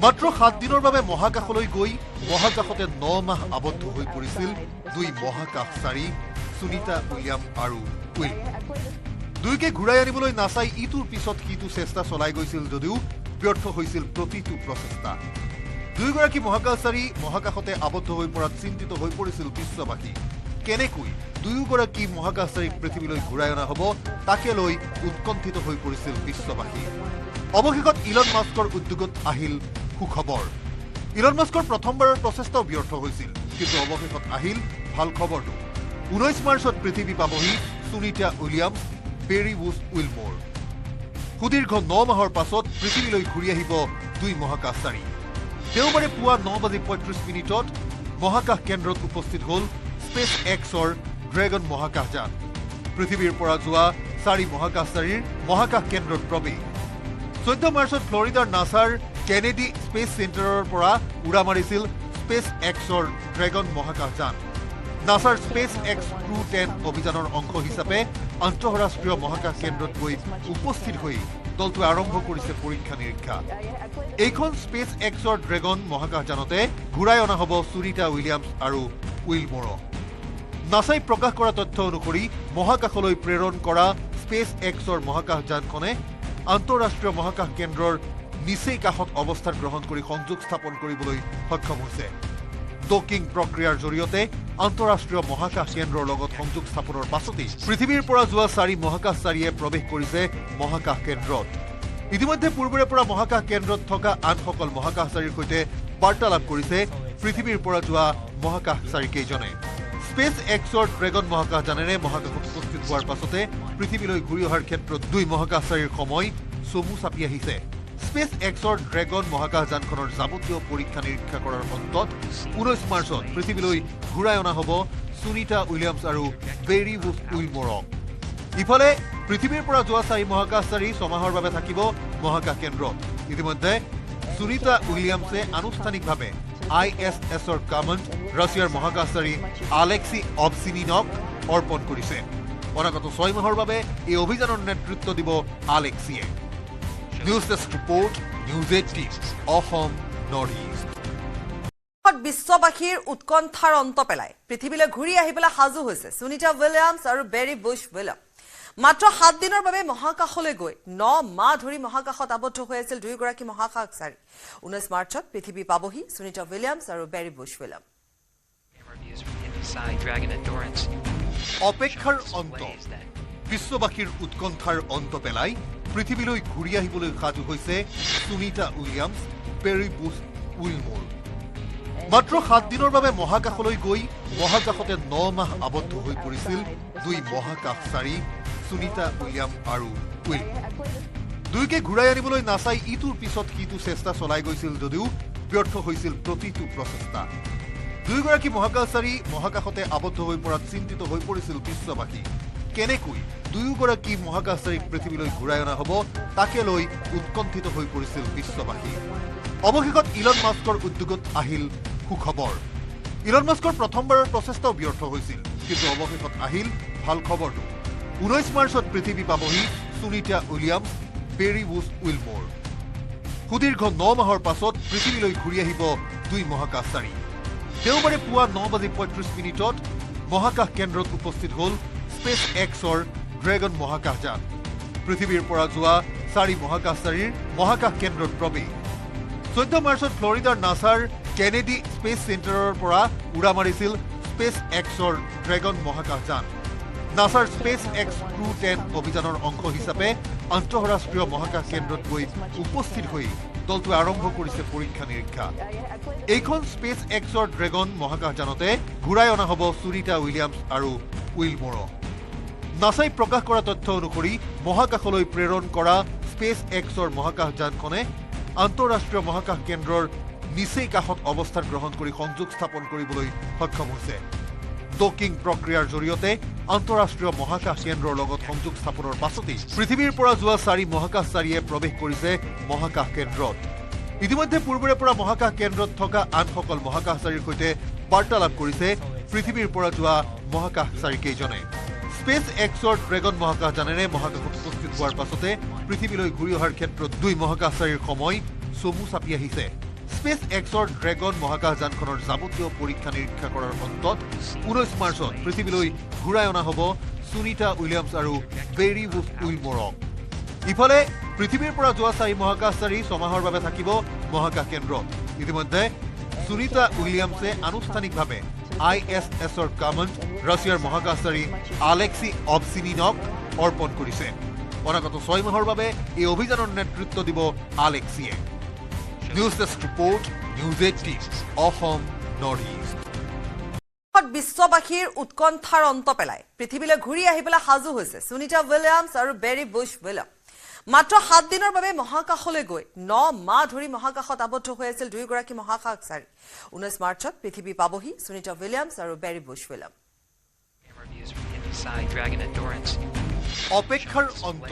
মাত্ৰ 7 দিনৰ বাবে মহাকাশলৈ গৈ মহাকাশতে 9 মাহ আবদ্ধ হৈ পৰিছিল 2 মহাকাশচাৰী সুনিতা উইলিয়াম আৰু উইলমৰ দুয়োকে ঘূৰাই আনিবলৈ নাছাই ইটোৰ পিছত সিটো চেষ্টা চলাই গৈছিল যদিও ব্যৰ্থ হৈছিল প্ৰতিটো প্ৰচেষ্টা দুয়োগৰাকী মহাকাশচাৰী মহাকাশতে আবদ্ধ হৈ পৰাত চিন্তিত হৈ পৰিছিল বিশ্ববাসী কেনেকৈ দুয়োগৰাকী মহাকাশচাৰীক পৃথিৱীলৈ ঘূৰাই অনা হ'ব তাকে লৈ উৎকণ্ঠিত হৈ পৰিছিল বিশ্ববাসী অৱশেষত ইলন মাস্কৰ উদ্যোগত আহিল সুখবৰ ইলন মাস্কৰ প্ৰথমবাৰৰ প্ৰচেষ্টাও ব্যৰ্থ হৈছিল কিন্তু অৱশেষত আহিল ভাল খবৰটো 19 মাৰ্চত পৃথিৱী পাবহি সুনিতা উইলিয়ামছ বেৰি বুছ উইলমৰ সুদীৰ্ঘ 9 মাহৰ পাছত পৃথিৱীলৈ ঘূৰি আহিব 2 মহাকাশচাৰী দেওবাৰে পুৱা 9:35 মহাকাশ কেন্দ্ৰত উপস্থিত হ'ল স্পেচ এক্সৰ ড্ৰেগন মহাকাশযান পৃথিৱীৰ পৰা যোৱা 4 মহাকাশচাৰীৰ মহাকাশ কেন্দ্ৰত প্ৰৱেশ 14 মাৰ্চত ফ্লৰিডাৰ নাছাৰ কেনেডি স্পেচ চেণ্টাৰৰ পৰা উৰা মাৰিছিল স্পেচ এক্সৰ ড্ৰেগন মহাকাশযান নাছাৰ স্পেচ এক্স Crew-10 অভিযানৰ অংশ হিচাপে আন্তঃৰাষ্ট্ৰীয় মহাকাশ কেন্দ্ৰত গৈ উপস্থিত হৈ দলটোৱে আৰম্ভ কৰিছে পৰীক্ষা নিৰীক্ষা এইখন স্পেচ এক্সৰ ড্ৰেগন মহাকাশযানতে ঘূৰাই অনা হ'ব সুনিতা উইলিয়ামছ আৰু উইলমৰক নাছাই প্ৰকাশ কৰা তথ্য অনুসৰি মহাকাশলৈ প্ৰেৰণ কৰা স্পেচ এক্সৰ মহাকাশযানখনে আন্তঃৰাষ্ট্ৰীয় মহাকাশ কেন্দ্ৰৰ নিচেই কাষত অৱস্থান গ্ৰহণ কৰি সংযোগ স্থাপন কৰিবলৈ সক্ষম হৈছে ডকিং প্ৰক্ৰিয়াৰ জৰিয়তে আন্তঃৰাষ্ট্ৰীয় মহাকাশ কেন্দ্ৰৰ লগত সংযোগ স্থাপনৰ পাছতেই পৃথিৱীৰ পৰা যোৱা 4 মহাকাশচাৰীয়ে প্ৰৱেশ কৰিছে মহাকাশ কেন্দ্ৰত ইতিমধ্যে পূৰ্বৰে পৰা মহাকাশ কেন্দ্ৰত থকা আনসকল মহাকাশচাৰীৰ সৈতে বাৰ্তালাপ কৰিছে পৃথিৱীৰ পৰা যোৱা মহাকাশচাৰীকেইজনে স্পেচ এক্সৰ ড্ৰেগন মহাকাশযানেৰে মহাকাশত উপস্থিত হোৱাৰ পাছতে পৃথিৱীলৈ ঘূৰি অহাৰ ক্ষেত্ৰত 2 মহাকাশচাৰীৰ সময় চমু চাপি আহিছে স্পেচ এক্সৰ ড্ৰেগন মহাকাশযানখনৰ যাৱতীয় পৰীক্ষা নিৰীক্ষা কৰাৰ অন্তত 19 মাৰ্চত পৃথিৱীলৈ ঘূৰাই অনা হ'ব সুনিতা উইলিয়ামছ আৰু বেৰি বুছ উইলমৰক ইফালে পৃথিৱীৰ পৰা যোৱা 4 মহাকাশচাৰী ছমাহৰ বাবে থাকিব মহাকাশ কেন্দ্ৰত ইতিমধ্যে সুনিতা উইলিয়ামছে আনুষ্ঠানিকভাৱে ISSৰ কামাণ্ড ৰাছিয়াৰ মহাকাশচাৰী আলেক্সি অবচিনিনক অৰ্পণ কৰিছে অনাগত 6 মাহৰ বাবে এই অভিযানৰ নেতৃত্ব দিব আলেক্সিয়ে News Desk report, News18 Assam Northeast. বিশ্ববাসীৰ উৎকণ্ঠাৰ অন্ত পেলাই পৃথিৱীলৈ ঘূৰি আহিবলৈ সাজু হৈছে সুনিতা উইলিয়ামছ আৰু বেৰি বুছ উইলিয়াম মাত্ৰ 7 দিনৰ বাবে মহাকাশলৈ গৈ 9 মাহ ধৰি মহাকাশত আবদ্ধ হৈ আছিল দুয়োগৰাকী মহাকাশচাৰী 19 মাৰ্চত পৃথিৱী পাবহি সুনিতা উইলিয়ামছ আৰু বেৰি বুছ উইলিয়াম অপেক্ষাৰ অন্ত বিশ্ববাসীৰ উৎকণ্ঠাৰ অন্ত পেলাই পৃথিৱীলৈ ঘূৰি আহিবলৈ সাজু হৈছে Sunita Williams peri Bush Wilmore মাত্ৰ 7 দিনৰ বাবে মহাকাশলৈ গৈ মহাকাশতে 9 মাহ আবদ্ধ হৈ পৰিছিল দুই মহাকাশচাৰী সুনিতা উইলিয়াম আৰু উইলমোৰ দুইকে ঘূৰাই আনিবলৈ নাচাই ইটোৰ পিছত সিটো চেষ্টা চলাই গৈছিল যদিও ব্যৰ্থ হৈছিল প্ৰতিটো প্ৰচেষ্টা দুইগৰাকী মহাকাশচাৰী মহাকাশতে আবদ্ধ হৈ পৰাত চিন্তিত হৈ পৰিছিল বিশ্ববাসী কেনেকৈ দুয়োগৰাকী মহাকাশচাৰীক পৃথিৱীলৈ ঘূৰাই অনা হ'ব তাকে লৈ উৎকণ্ঠিত হৈ পৰিছিল বিশ্ববাসী অৱশেষত ইলন মাস্কৰ উদ্যোগত আহিল সুখবৰ ইলন মাস্কৰ প্ৰথমবাৰৰ প্ৰচেষ্টাও ব্যৰ্থ হৈছিল কিন্তু অৱশেষত আহিল ভাল খবৰটো 19 মাৰ্চত পৃথিৱী পাবহি Sunita Williams peri Bush Wilmore সুদীৰ্ঘ 9 মাহৰ পাছত পৃথিৱীলৈ ঘূৰি আহিব দুই মহাকাশচাৰী দেওবাৰে পুৱা 9:35 মহাকাশ কেন্দ্ৰত উপস্থিত হ'ল স্পেচ এক্সৰ ড্ৰেগন মহাকাশযান পৃথিৱীৰ পৰা যোৱা 4 মহাকাশচাৰীৰ মহাকাশ কেন্দ্ৰত প্ৰৱেশ 14 মাৰ্চত ফ্লৰিডাৰ নাছাৰ কেনেডি স্পেচ চেণ্টাৰৰ পৰা উৰা মাৰিছিল স্পেচ এক্সৰ ড্ৰেগন মহাকাশযান নাছাৰ স্পেচ এক্স Crew-10 অভিযানৰ অংশ হিচাপে আন্তঃৰাষ্ট্ৰীয় মহাকাশ কেন্দ্ৰত গৈ উপস্থিত হৈ দলটোৱে আৰম্ভ কৰিছে পৰীক্ষা নিৰীক্ষা এইখন স্পেচ এক্সৰ ড্ৰেগন মহাকাশযানতে ঘূৰাই অনা হ'ব সুনিতা উইলিয়ামছ আৰু উইলমোৰক নাছাই প্ৰকাশ কৰা তথ্য অনুসৰি মহাকাশলৈ প্ৰেৰণ কৰা স্পেচ এক্সৰ মহাকাশযানখনে আন্তঃৰাষ্ট্ৰীয় মহাকাশ কেন্দ্ৰৰ নিচেই কাষত অৱস্থান গ্ৰহণ কৰি সংযোগ স্থাপন কৰিবলৈ সক্ষম হৈছে ডকিং প্ৰক্ৰিয়াৰ জৰিয়তে আন্তঃৰাষ্ট্ৰীয় মহাকাশ কেন্দ্ৰৰ লগত সংযোগ স্থাপনৰ পাছতেই পৃথিৱীৰ পৰা যোৱা 4 মহাকাশচাৰীয়ে প্ৰৱেশ কৰিছে মহাকাশ কেন্দ্ৰত ইতিমধ্যে পূৰ্বৰে পৰা মহাকাশ কেন্দ্ৰত থকা আনসকল মহাকাশচাৰীৰ সৈতে বাৰ্তালাপ কৰিছে পৃথিৱীৰ পৰা যোৱা মহাকাশচাৰীকেইজনে স্পেচ এক্সৰ ড্ৰেগন মহাকাশযানেৰে মহাকাশত উপস্থিত হোৱাৰ পাছতে পৃথিৱীলৈ ঘূৰি অহাৰ ক্ষেত্ৰত দুই মহাকাশচাৰীৰ সময় চমু চাপি আহিছে স্পেচ এক্সৰ ড্ৰেগন মহাকাশযানখনৰ যাৱতীয় পৰীক্ষা নিৰীক্ষা কৰাৰ অন্তত 19 মাৰ্চত পৃথিৱীলৈ ঘূৰাই অনা হ'ব সুনিতা উইলিয়ামছ আৰু পেৰি বুছ উইলমোৰক ইফালে পৃথিৱীৰ পৰা যোৱা 4 মহাকাশচাৰী 6 মাহৰ বাবে থাকিব মহাকাশ কেন্দ্ৰত ইতিমধ্যে সুনিতা উইলিয়ামছে আনুষ্ঠানিকভাৱে ISSৰ কামাণ্ড ৰাছিয়াৰ মহাকাশচাৰী আলেক্সি অবচিনিনক অৰ্পণ কৰিছে অনাগত 6 মাহৰ বাবে এই অভিযানৰ নেতৃত্ব দিব আলেক্সিয়ে news desk report news 18 Assam north east বিশ্ববাসীৰ উৎকণ্ঠাৰ অন্ত পেলাই পৃথিৱীলৈ ঘূৰি আহিবলৈ সাজু হৈছে সুনিতা উইলিয়ামছ আৰু পেৰি বুছ উইলিয়াম মাত্ৰ 7 দিনৰ বাবে মহাকাশলৈ গৈ 9 মাহ ধৰি মহাকাশত আবদ্ধ হৈ আছিল দুইগৰাকী মহাকাশচাৰী 19 মাৰ্চত পৃথিৱী পাবহি সুনিতা উইলিয়ামছ আৰু পেৰি বুছ উইলিয়াম অপেক্ষাৰ অন্ত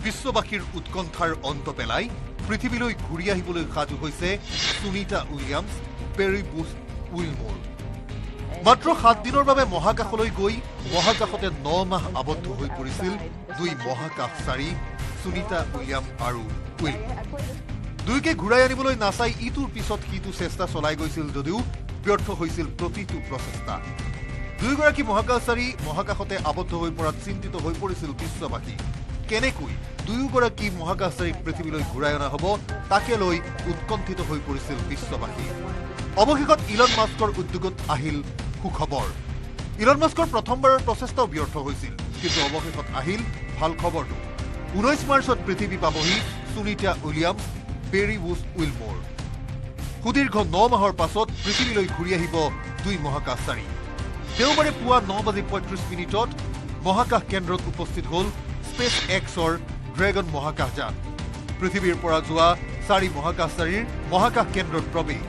বিশ্ববাসীৰ উৎকণ্ঠাৰ অন্ত পেলাই পৃথিৱীলৈ ঘূৰি আহিবলৈ সাজু হৈছে Sunita Williams peri Bush Wilmore মাত্ৰ 7 দিনৰ বাবে মহাকাশলৈ গৈ মহাকাশতে 9 মাহ আবদ্ধ হৈ পৰিছিল দুই মহাকাশচাৰী সুনিতা উইলিয়াম আৰু উইলমোৰ দুইকে ঘূৰাই আনিবলৈ নাচাই ইটোৰ পিছত সিটো চেষ্টা চলাই গৈছিল যদিও ব্যৰ্থ হৈছিল প্ৰতিটো প্ৰচেষ্টা দুইগৰাকী মহাকাশচাৰী মহাকাশতে আবদ্ধ হৈ পৰাত চিন্তিত হৈ পৰিছিল বিশ্ববাসী কেনেকৈ দুয়োগৰাকী মহাকাশচাৰীক পৃথিৱীলৈ ঘূৰাই অনা হ'ব তাকে লৈ উৎকণ্ঠিত হৈ পৰিছিল বিশ্ববাসী অৱশেষত ইলন মাস্কৰ উদ্যোগত আহিল সুখবৰ ইলন মাস্কৰ প্ৰথমবাৰৰ প্ৰচেষ্টাও ব্যৰ্থ হৈছিল কিন্তু অৱশেষত আহিল ভাল খবৰটো 19 মাৰ্চত পৃথিৱী পাবহি Sunita Williams peri Bush Wilmore সুদীৰ্ঘ 9 মাহৰ পাছত পৃথিৱীলৈ ঘূৰি আহিব দুই মহাকাশচাৰী দেওবাৰে পুৱা 9:35 মহাকাশ কেন্দ্ৰত উপস্থিত হ'ল স্পেচ এক্সৰ ড্ৰেগন মহাকাশযান পৃথিৱীৰ পৰা যোৱা 4 মহাকাশচাৰীৰ মহাকাশ কেন্দ্ৰত প্ৰৱেশ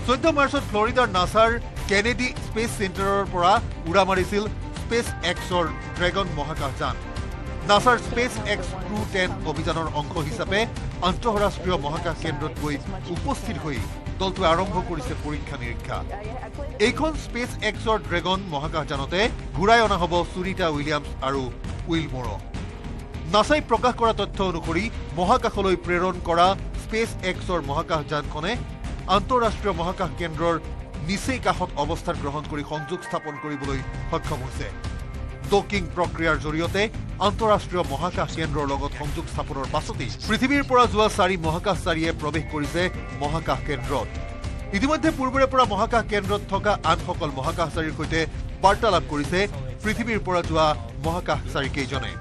14 মাৰ্চত ফ্লৰিডাৰ নাছাৰ কেনেডি স্পেচ চেণ্টাৰৰ পৰা উৰা মাৰিছিল স্পেচ এক্সৰ ড্ৰেগন মহাকাশযান নাছাৰ স্পেচ এক্স Crew-10 অভিযানৰ অংশ হিচাপে আন্তঃৰাষ্ট্ৰীয় মহাকাশ কেন্দ্ৰত গৈ উপস্থিত হৈ দলটোৱে আৰম্ভ কৰিছে পৰীক্ষা নিৰীক্ষা এইখন স্পেচ এক্সৰ ড্ৰেগন মহাকাশযানতে ঘূৰাই অনা হ'ব সুনিতা উইলিয়ামছ আৰু উইলমোৰক নাছাই প্ৰকাশ কৰা তথ্য অনুসৰি মহাকাশলৈ প্ৰেৰণ কৰা স্পেচ এক্সৰ মহাকাশযানখনে আন্তঃৰাষ্ট্ৰীয় মহাকাশ কেন্দ্ৰৰ নিচেই কাষত অৱস্থান গ্ৰহণ কৰি সংযোগ স্থাপন কৰিবলৈ সক্ষম হৈছে ডকিং প্ৰক্ৰিয়াৰ জৰিয়তে আন্তঃৰাষ্ট্ৰীয় মহাকাশ কেন্দ্ৰৰ লগত সংযোগ স্থাপনৰ পাছতেই পৃথিৱীৰ পৰা যোৱা 4 মহাকাশচাৰীয়ে প্ৰৱেশ কৰিছে মহাকাশ কেন্দ্ৰত ইতিমধ্যে পূৰ্বৰে পৰা মহাকাশ কেন্দ্ৰত থকা আনসকল মহাকাশচাৰীৰ সৈতে বাৰ্তালাপ কৰিছে পৃথিৱীৰ পৰা যোৱা মহাকাশচাৰীকেইজনে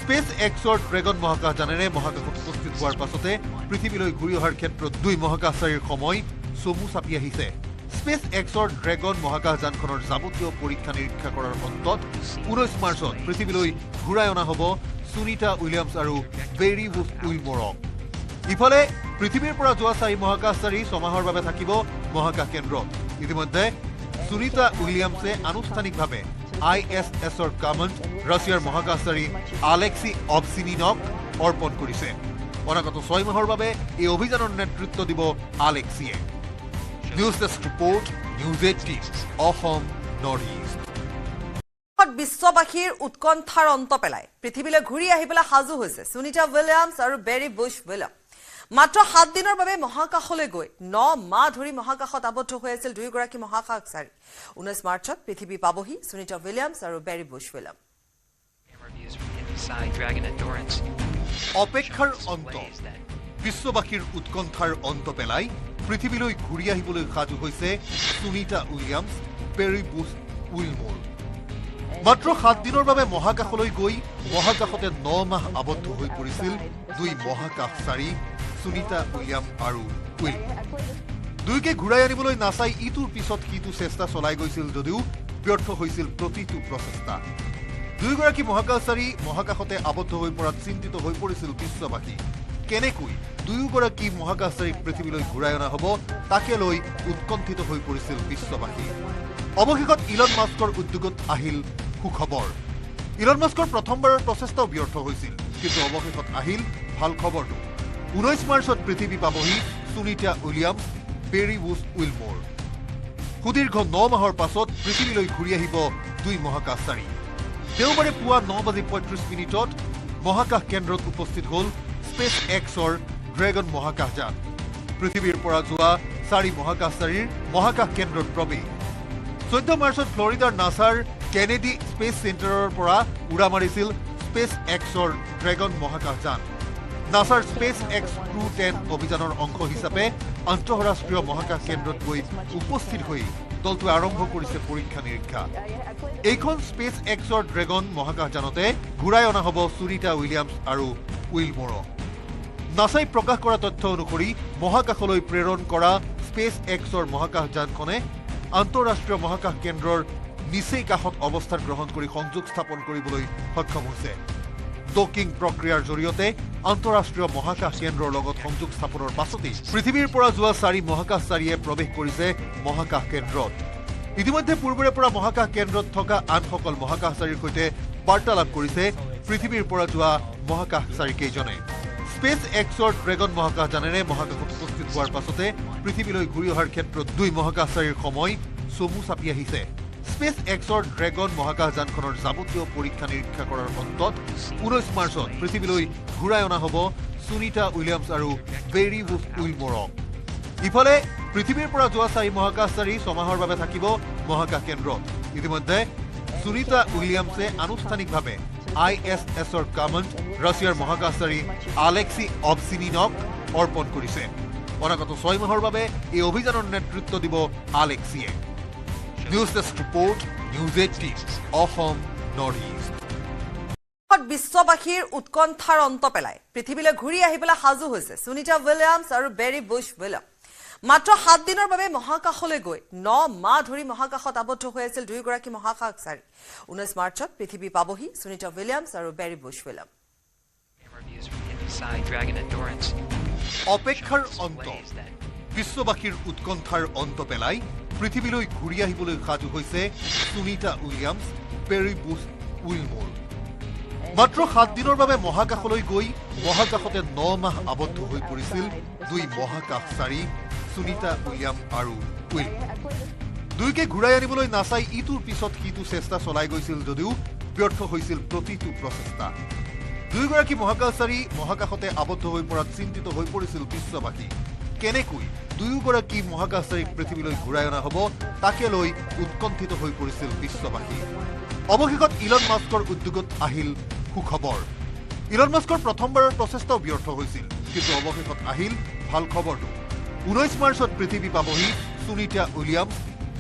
স্পেচ এক্সৰ ড্ৰেগন মহাকাশযানেৰে মহাকাশত উপস্থিত হোৱাৰ পাছতে পৃথিৱীলৈ ঘূৰি অহাৰ ক্ষেত্ৰত দুই মহাকাশচাৰীৰ সময় চমু চাপি আহিছে স্পেচ এক্সৰ ড্ৰেগন মহাকাশযানখনৰ যাৱতীয় পৰীক্ষা নিৰীক্ষা কৰাৰ অন্তত 19 মাৰ্চত পৃথিৱীলৈ ঘূৰাই অনা হ'ব সুনিতা উইলিয়ামছ আৰু বেৰী বুছ উইলমৰক ইফালে পৃথিৱীৰ পৰা যোৱা 4 মহাকাশচাৰী ছমাহৰ বাবে থাকিব মহাকাশ কেন্দ্ৰত ইতিমধ্যে সুনিতা উইলিয়ামছে আনুষ্ঠানিকভাৱে ISSৰ কমাণ্ড ৰাছিয়াৰ মহাকাশচাৰী আলেক্সি অবচিনিনক অৰ্পণ কৰিছে অনাগত 6 মাহৰ বাবে এই অভিযানৰ নেতৃত্ব দিব আলেক্সিয়ে news desk report news 18 Assam north east বিশ্ববাসীৰ উৎকণ্ঠাৰ অন্ত পেলাই পৃথিৱীলৈ ঘূৰি আহিবলৈ সাজু হৈছে সুনিতা উইলিয়ামছ আৰু বেৰী বুছ উইলিয়াম মাত্ৰ 7 দিনৰ বাবে মহাকাশলৈ গৈ 9 মাহ ধৰি মহাকাশত আবদ্ধ হৈ আছিল দুয়োগৰাকী মহাকাশচাৰী 19 মাৰ্চত পৃথিৱী পাবহি সুনিতা উইলিয়ামছ আৰু বেৰী বুছ উইলিয়াম অপেক্ষাৰ অন্ত বিশ্ববাসীৰ উৎকণ্ঠাৰ অন্ত পেলাই পৃথিৱীলৈ ঘূৰি আহিবলৈ সাজু হৈছে সুনিতা উইলিয়ামছ বেৰী বুছ উইলমৰ মাত্ৰ 7 দিনৰ বাবে মহাকাশলৈ গৈ মহাকাশতে 9 মাহ আবদ্ধ হৈ পৰিছিল দুই মহাকাশচাৰী সুনিতা উইলিয়াম আৰু উইলমৰ দুইকে ঘূৰাই আনিবলৈ নাচাই ইটোৰ পিছত সিটো চেষ্টা চলাই গৈছিল যদিও ব্যৰ্থ হৈছিল প্ৰতিটো প্ৰচেষ্টা দুইগৰাকী মহাকাশচাৰী মহাকাশতে আবদ্ধ হৈ পৰাত চিন্তিত হৈ পৰিছিল বিশ্ববাসী কেনেকৈ দুয়োগৰাকী মহাকাশচাৰীক পৃথিৱীলৈ ঘূৰাই অনা হ'ব তাকে লৈ উৎকণ্ঠিত হৈ পৰিছিল বিশ্ববাসী অৱশেষত ইলন মাস্কৰ উদ্যোগত আহিল সুখবৰ ইলন মাস্কৰ প্ৰথমবাৰৰ প্ৰচেষ্টাও ব্যৰ্থ হৈছিল কিন্তু অৱশেষত আহিল ভাল খবৰটো 19 মাৰ্চত পৃথিৱী পাবহি সুনিতা উইলিয়ামছ বেৰী বুছ উইলমৰ সুদীৰ্ঘ 9 মাহৰ পাছত পৃথিৱীলৈ ঘূৰি আহিব দুই মহাকাশচাৰী দেওবাৰে পুৱা 9:35 মহাকাশ কেন্দ্ৰত উপস্থিত হ'ল স্পেচ এক্সৰ ড্ৰেগন মহাকাশযান পৃথিৱীৰ পৰা যোৱা 4 মহাকাশচাৰীৰ মহাকাশ কেন্দ্ৰত প্ৰৱেশ 14 মাৰ্চত ফ্লৰিডাৰ নাছাৰ কেনেডি স্পেচ চেণ্টাৰৰ পৰা উৰা মাৰিছিল স্পেচ এক্সৰ ড্ৰেগন মহাকাশযান নাছাৰ স্পেচ এক্স Crew-10 অভিযানৰ অংশ হিচাপে আন্তঃৰাষ্ট্ৰীয় মহাকাশ কেন্দ্ৰত গৈ উপস্থিত হৈ দলটোৱে আৰম্ভ কৰিছে পৰীক্ষা নিৰীক্ষা এইখন স্পেচ এক্সৰ ড্ৰেগন মহাকাশযানতে ঘূৰাই অনা হ'ব সুনিতা উইলিয়ামছ আৰু উইলমৰক নাছাই প্ৰকাশ কৰা তথ্য অনুসৰি মহাকাশলৈ প্ৰেৰণ কৰা স্পেচ এক্সৰ মহাকাশযানখনে আন্তঃৰাষ্ট্ৰীয় মহাকাশ কেন্দ্ৰৰ নিচেই কাষত অৱস্থান গ্ৰহণ কৰি সংযোগ স্থাপন কৰিবলৈ সক্ষম হৈছে ডকিং প্ৰক্ৰিয়াৰ জৰিয়তে আন্তঃৰাষ্ট্ৰীয় মহাকাশ কেন্দ্ৰৰ লগত সংযোগ স্থাপনৰ পাছতেই পৃথিৱীৰ পৰা যোৱা 4 মহাকাশচাৰীয়ে প্ৰৱেশ কৰিছে মহাকাশ কেন্দ্ৰত ইতিমধ্যে পূৰ্বৰে পৰা মহাকাশ কেন্দ্ৰত থকা আনসকল মহাকাশচাৰীৰ সৈতে বাৰ্তালাপ কৰিছে পৃথিৱীৰ পৰা যোৱা মহাকাশচাৰীকেইজনে স্পেচ এক্সৰ ড্ৰেগন মহাকাশযানেৰে মহাকাশত উপস্থিত হোৱাৰ পাছতে পৃথিৱীলৈ ঘূৰি অহাৰ ক্ষেত্ৰত দুই মহাকাশচাৰীৰ সময় চমু চাপি আহিছে স্পেচ এক্সৰ ড্ৰেগন মহাকাশযানখনৰ যাৱতীয় পৰীক্ষা নিৰীক্ষা কৰাৰ অন্তত 19 মাৰ্চত পৃথিৱীলৈ ঘূৰাই অনা হ'ব সুনিতা উইলিয়ামছ আৰু বেৰী বুছ উইলমৰক ইফালে পৃথিৱীৰ পৰা যোৱা 4 মহাকাশচাৰী ছমাহৰ বাবে থাকিব মহাকাশ কেন্দ্ৰত ইতিমধ্যে সুনিতা উইলিয়ামছে আনুষ্ঠানিকভাৱে ISSৰ কমাণ্ড ৰাছিয়াৰ মহাকাশচাৰী আলেক্সি অবচিনিনক অৰ্পণ কৰিছে অনাগত 6 মাহৰ বাবে এই অভিযানৰ নেতৃত্ব দিব আলেক্সিয়ে news desk report news 18 Assam north east বিশ্ববাসীৰ উৎকণ্ঠাৰ অন্ত পেলাই পৃথিৱীলৈ ঘূৰি আহিবলৈ সাজু হৈছে সুনিতা উইলিয়ামছ আৰু বেৰী বুছ উইলিয়াম মাত্ৰ 7 দিনৰ বাবে মহাকাশলৈ গৈ 9 মাহ ধৰি মহাকাশত আবদ্ধ হৈ আছিল দুয়োগৰাকী মহাকাশচাৰী 19 মাৰ্চত পৃথিৱী পাবহি সুনিতা উইলিয়ামছ আৰু বেৰী বুছ উইলিয়াম অপেক্ষাৰ অন্ত বিশ্ববাসীৰ উৎকণ্ঠাৰ অন্ত পেলাই পৃথিৱীলৈ ঘূৰি আহিবলৈ সাজু হৈছে সুনিতা উইলিয়ামছ বেৰী বুছ উইলমৰ মাত্ৰ 7 দিনৰ বাবে মহাকাশলৈ গৈ মহাকাশতে 9 মাহ আবদ্ধ হৈ পৰিছিল দুই মহাকাশচাৰী সুনিতা উইলিয়াম আৰু উইলমৰ দুইকে ঘূৰাই আনিবলৈ নাচাই ইটোৰ পিছত সিটো চেষ্টা চলাই গৈছিল যদিও ব্যৰ্থ হৈছিল প্ৰতিটো প্ৰচেষ্টা দুইগৰাকী মহাকাশচাৰী মহাকাশতে আবদ্ধ হৈ পৰাত চিন্তিত হৈ পৰিছিল বিশ্ববাসী কেনেকৈ দুয়োগৰাকী মহাকাশচাৰীক পৃথিৱীলৈ ঘূৰাই অনা হ'ব তাকে লৈ উৎকণ্ঠিত হৈ পৰিছিল বিশ্ববাসী অৱশেষত ইলন মাস্কৰ উদ্যোগত আহিল সুখবৰ ইলন মাস্কৰ প্ৰথমবাৰৰ প্ৰচেষ্টাও ব্যৰ্থ হৈছিল কিন্তু অৱশেষত আহিল ভাল খবৰটো 19 মাৰ্চত পৃথিৱী পাবহি Sunita Williams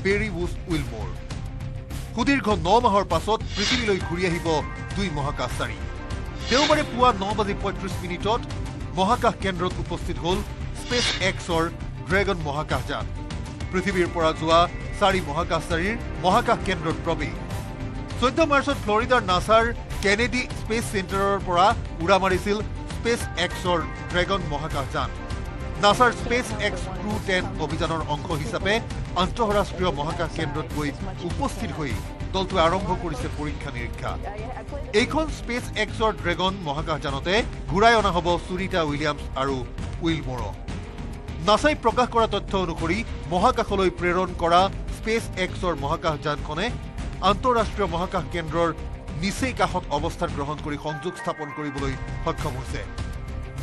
Barry Bush Wilmore সুদীৰ্ঘ 9 মাহৰ পাছত পৃথিৱীলৈ ঘূৰি আহিব দুই মহাকাশচাৰী দেওবাৰে পুৱা 9:35 মহাকাশ কেন্দ্ৰত উপস্থিত হ'ল স্পেচ এক্সৰ ড্ৰেগন মহাকাশযান পৃথিৱীৰ পৰা যোৱা 4 মহাকাশচাৰীৰ মহাকাশ কেন্দ্ৰত প্ৰৱেশ 14 মাৰ্চত ফ্লৰিডাৰ নাছাৰ কেনেডি স্পেচ চেণ্টাৰৰ পৰা উৰা মাৰিছিল স্পেচ এক্সৰ ড্ৰেগন মহাকাশযান নাছাৰ স্পেচ এক্স Crew-10 অভিযানৰ অংশ হিচাপে আন্তঃৰাষ্ট্ৰীয় মহাকাশ কেন্দ্ৰত গৈ উপস্থিত হৈ দলটোৱে আৰম্ভ কৰিছে পৰীক্ষা নিৰীক্ষা এইখন স্পেচ এক্সৰ ড্ৰেগন মহাকাশযানতে ঘূৰাই অনা হ'ব সুনিতা উইলিয়ামছ আৰু উইলমোৰক নাছাই প্ৰকাশ কৰা তথ্য অনুসৰি মহাকাশলৈ প্ৰেৰণ কৰা স্পেচ এক্সৰ মহাকাশযানখনে আন্তঃৰাষ্ট্ৰীয় মহাকাশ কেন্দ্ৰৰ নিচেই কাষত অৱস্থান গ্ৰহণ কৰি সংযোগ স্থাপন কৰিবলৈ সক্ষম হৈছে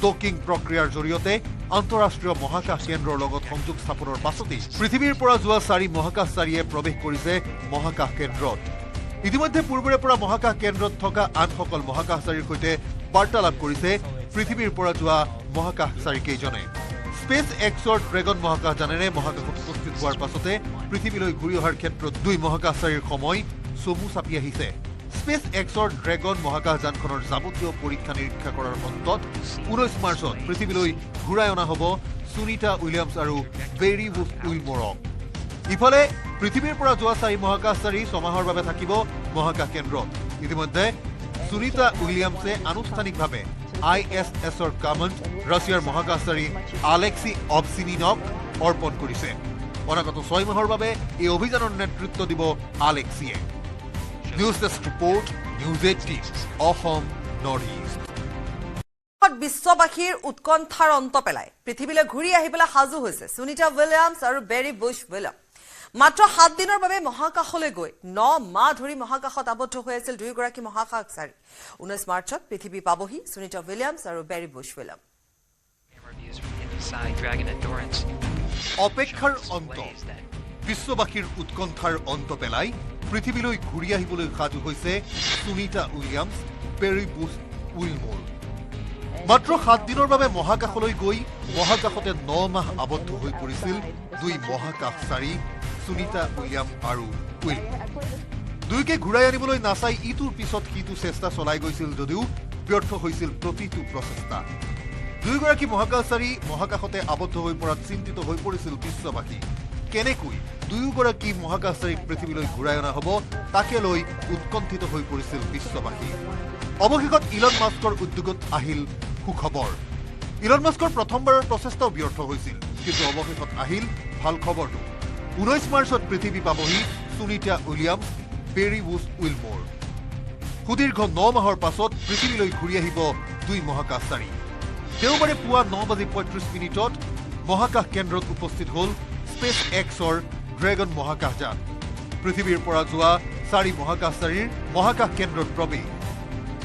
ডকিং প্ৰক্ৰিয়াৰ জৰিয়তে আন্তঃৰাষ্ট্ৰীয় মহাকাশ কেন্দ্ৰৰ লগত সংযোগ স্থাপনৰ পাছতেই পৃথিৱীৰ পৰা যোৱা 4 মহাকাশচাৰীয়ে প্ৰৱেশ কৰিছে মহাকাশ কেন্দ্ৰত ইতিমধ্যে পূৰ্বৰে পৰা মহাকাশ কেন্দ্ৰত থকা আনসকল মহাকাশচাৰীৰ সৈতে বাৰ্তালাপ কৰিছে পৃথিৱীৰ পৰা যোৱা মহাকাশচাৰীকেইজনে স্পেচ এক্সৰ ড্ৰেগন মহাকাশযানেৰে মহাকাশত উপস্থিত হোৱাৰ পাছতে পৃথিৱীলৈ ঘূৰি অহাৰ ক্ষেত্ৰত দুই মহাকাশচাৰীৰ সময় চমু চাপি আহিছে স্পেচ এক্সৰ ড্ৰেগন মহাকাশযানখনৰ যাৱতীয় পৰীক্ষা নিৰীক্ষা কৰাৰ অন্তত 19 মাৰ্চত পৃথিৱীলৈ ঘূৰাই অনা হ'ব সুনিতা উইলিয়ামছ আৰু বেৰী বুছ উইলমোৰক ইফালে পৃথিৱীৰ পৰা যোৱা 4 মহাকাশচাৰী ছমাহৰ বাবে থাকিব মহাকাশ কেন্দ্ৰত ইতিমধ্যে সুনিতা উইলিয়ামছে আনুষ্ঠানিকভাৱে ISSৰ কামাণ্ড ৰাছিয়াৰ মহাকাশচাৰী আলেক্সি অবচিনিনক অৰ্পণ কৰিছে অনাগত 6 মাহৰ বাবে এই অভিযানৰ নেতৃত্ব দিব আলেক্সিয়ে News Desk Report, News18 Assam Northeast. বিশ্ববাসীৰ উৎকণ্ঠাৰ অন্ত পেলাই পৃথিৱীলৈ ঘূৰি আহিবলৈ সাজু হৈছে সুনিতা উইলিয়ামছ আৰু বেৰী বুছ উইলিয়াম মাত্ৰ 7 দিনৰ বাবে মহাকাশলৈ গৈ 9 মাহ ধৰি মহাকাশত আবদ্ধ হৈ আছিল দুয়োগৰাকী মহাকাশচাৰী 19 মাৰ্চত পৃথিৱী পাবহি সুনিতা উইলিয়ামছ আৰু বেৰী বুছ উইলিয়াম অপেক্ষাৰ অন্ত বিশ্ববাসীৰ উৎকণ্ঠাৰ অন্ত পেলাই পৃথিৱীলৈ ঘূৰি আহিবলৈ সাজু হৈছে Sunita Williams Barry Bush Wilmore মাত্ৰ 7 দিনৰ বাবে মহাকাশলৈ গৈ মহাকাশতে 9 মাহ আবদ্ধ হৈ পৰিছিল দুই মহাকাশচাৰী সুনিতা উইলিয়াম আৰু উইলমোৰ দুয়োকে ঘূৰাই আনিবলৈ নাছাই ইটোৰ পিছত সিটো চেষ্টা চলাই গৈছিল যদিও ব্যৰ্থ হৈছিল প্ৰতিটো প্ৰচেষ্টা দুয়োগৰাকী মহাকাশচাৰী মহাকাশতে আবদ্ধ হৈ পৰাত চিন্তিত হৈ পৰিছিল বিশ্ববাসী কেনেকৈ দুয়োগৰাকী মহাকাশচাৰীক পৃথিৱীলৈ ঘূৰাই অনা হ'ব তাকে লৈ উৎকণ্ঠিত হৈ পৰিছিল বিশ্ববাসী অৱশেষত ইলন মাস্কৰ উদ্যোগত আহিল সুখবৰ ইলন মাস্কৰ প্ৰথমবাৰৰ প্ৰচেষ্টাও ব্যৰ্থ হৈছিল কিন্তু অৱশেষত আহিল ভাল খবৰটো 19 মাৰ্চত পৃথিৱী পাবহি Sunita Williams Barry Bush Wilmore সুদীৰ্ঘ 9 মাহৰ পাছত পৃথিৱীলৈ ঘূৰি আহিব দুই মহাকাশচাৰী দেওবাৰে পুৱা 9:35 মহাকাশ কেন্দ্ৰত উপস্থিত হ'ল স্পেচ এক্সৰ ড্ৰেগন মহাকাশযান পৃথিৱীৰ পৰা যোৱা 4 মহাকাশচাৰীৰ মহাকাশ কেন্দ্ৰত প্ৰৱেশ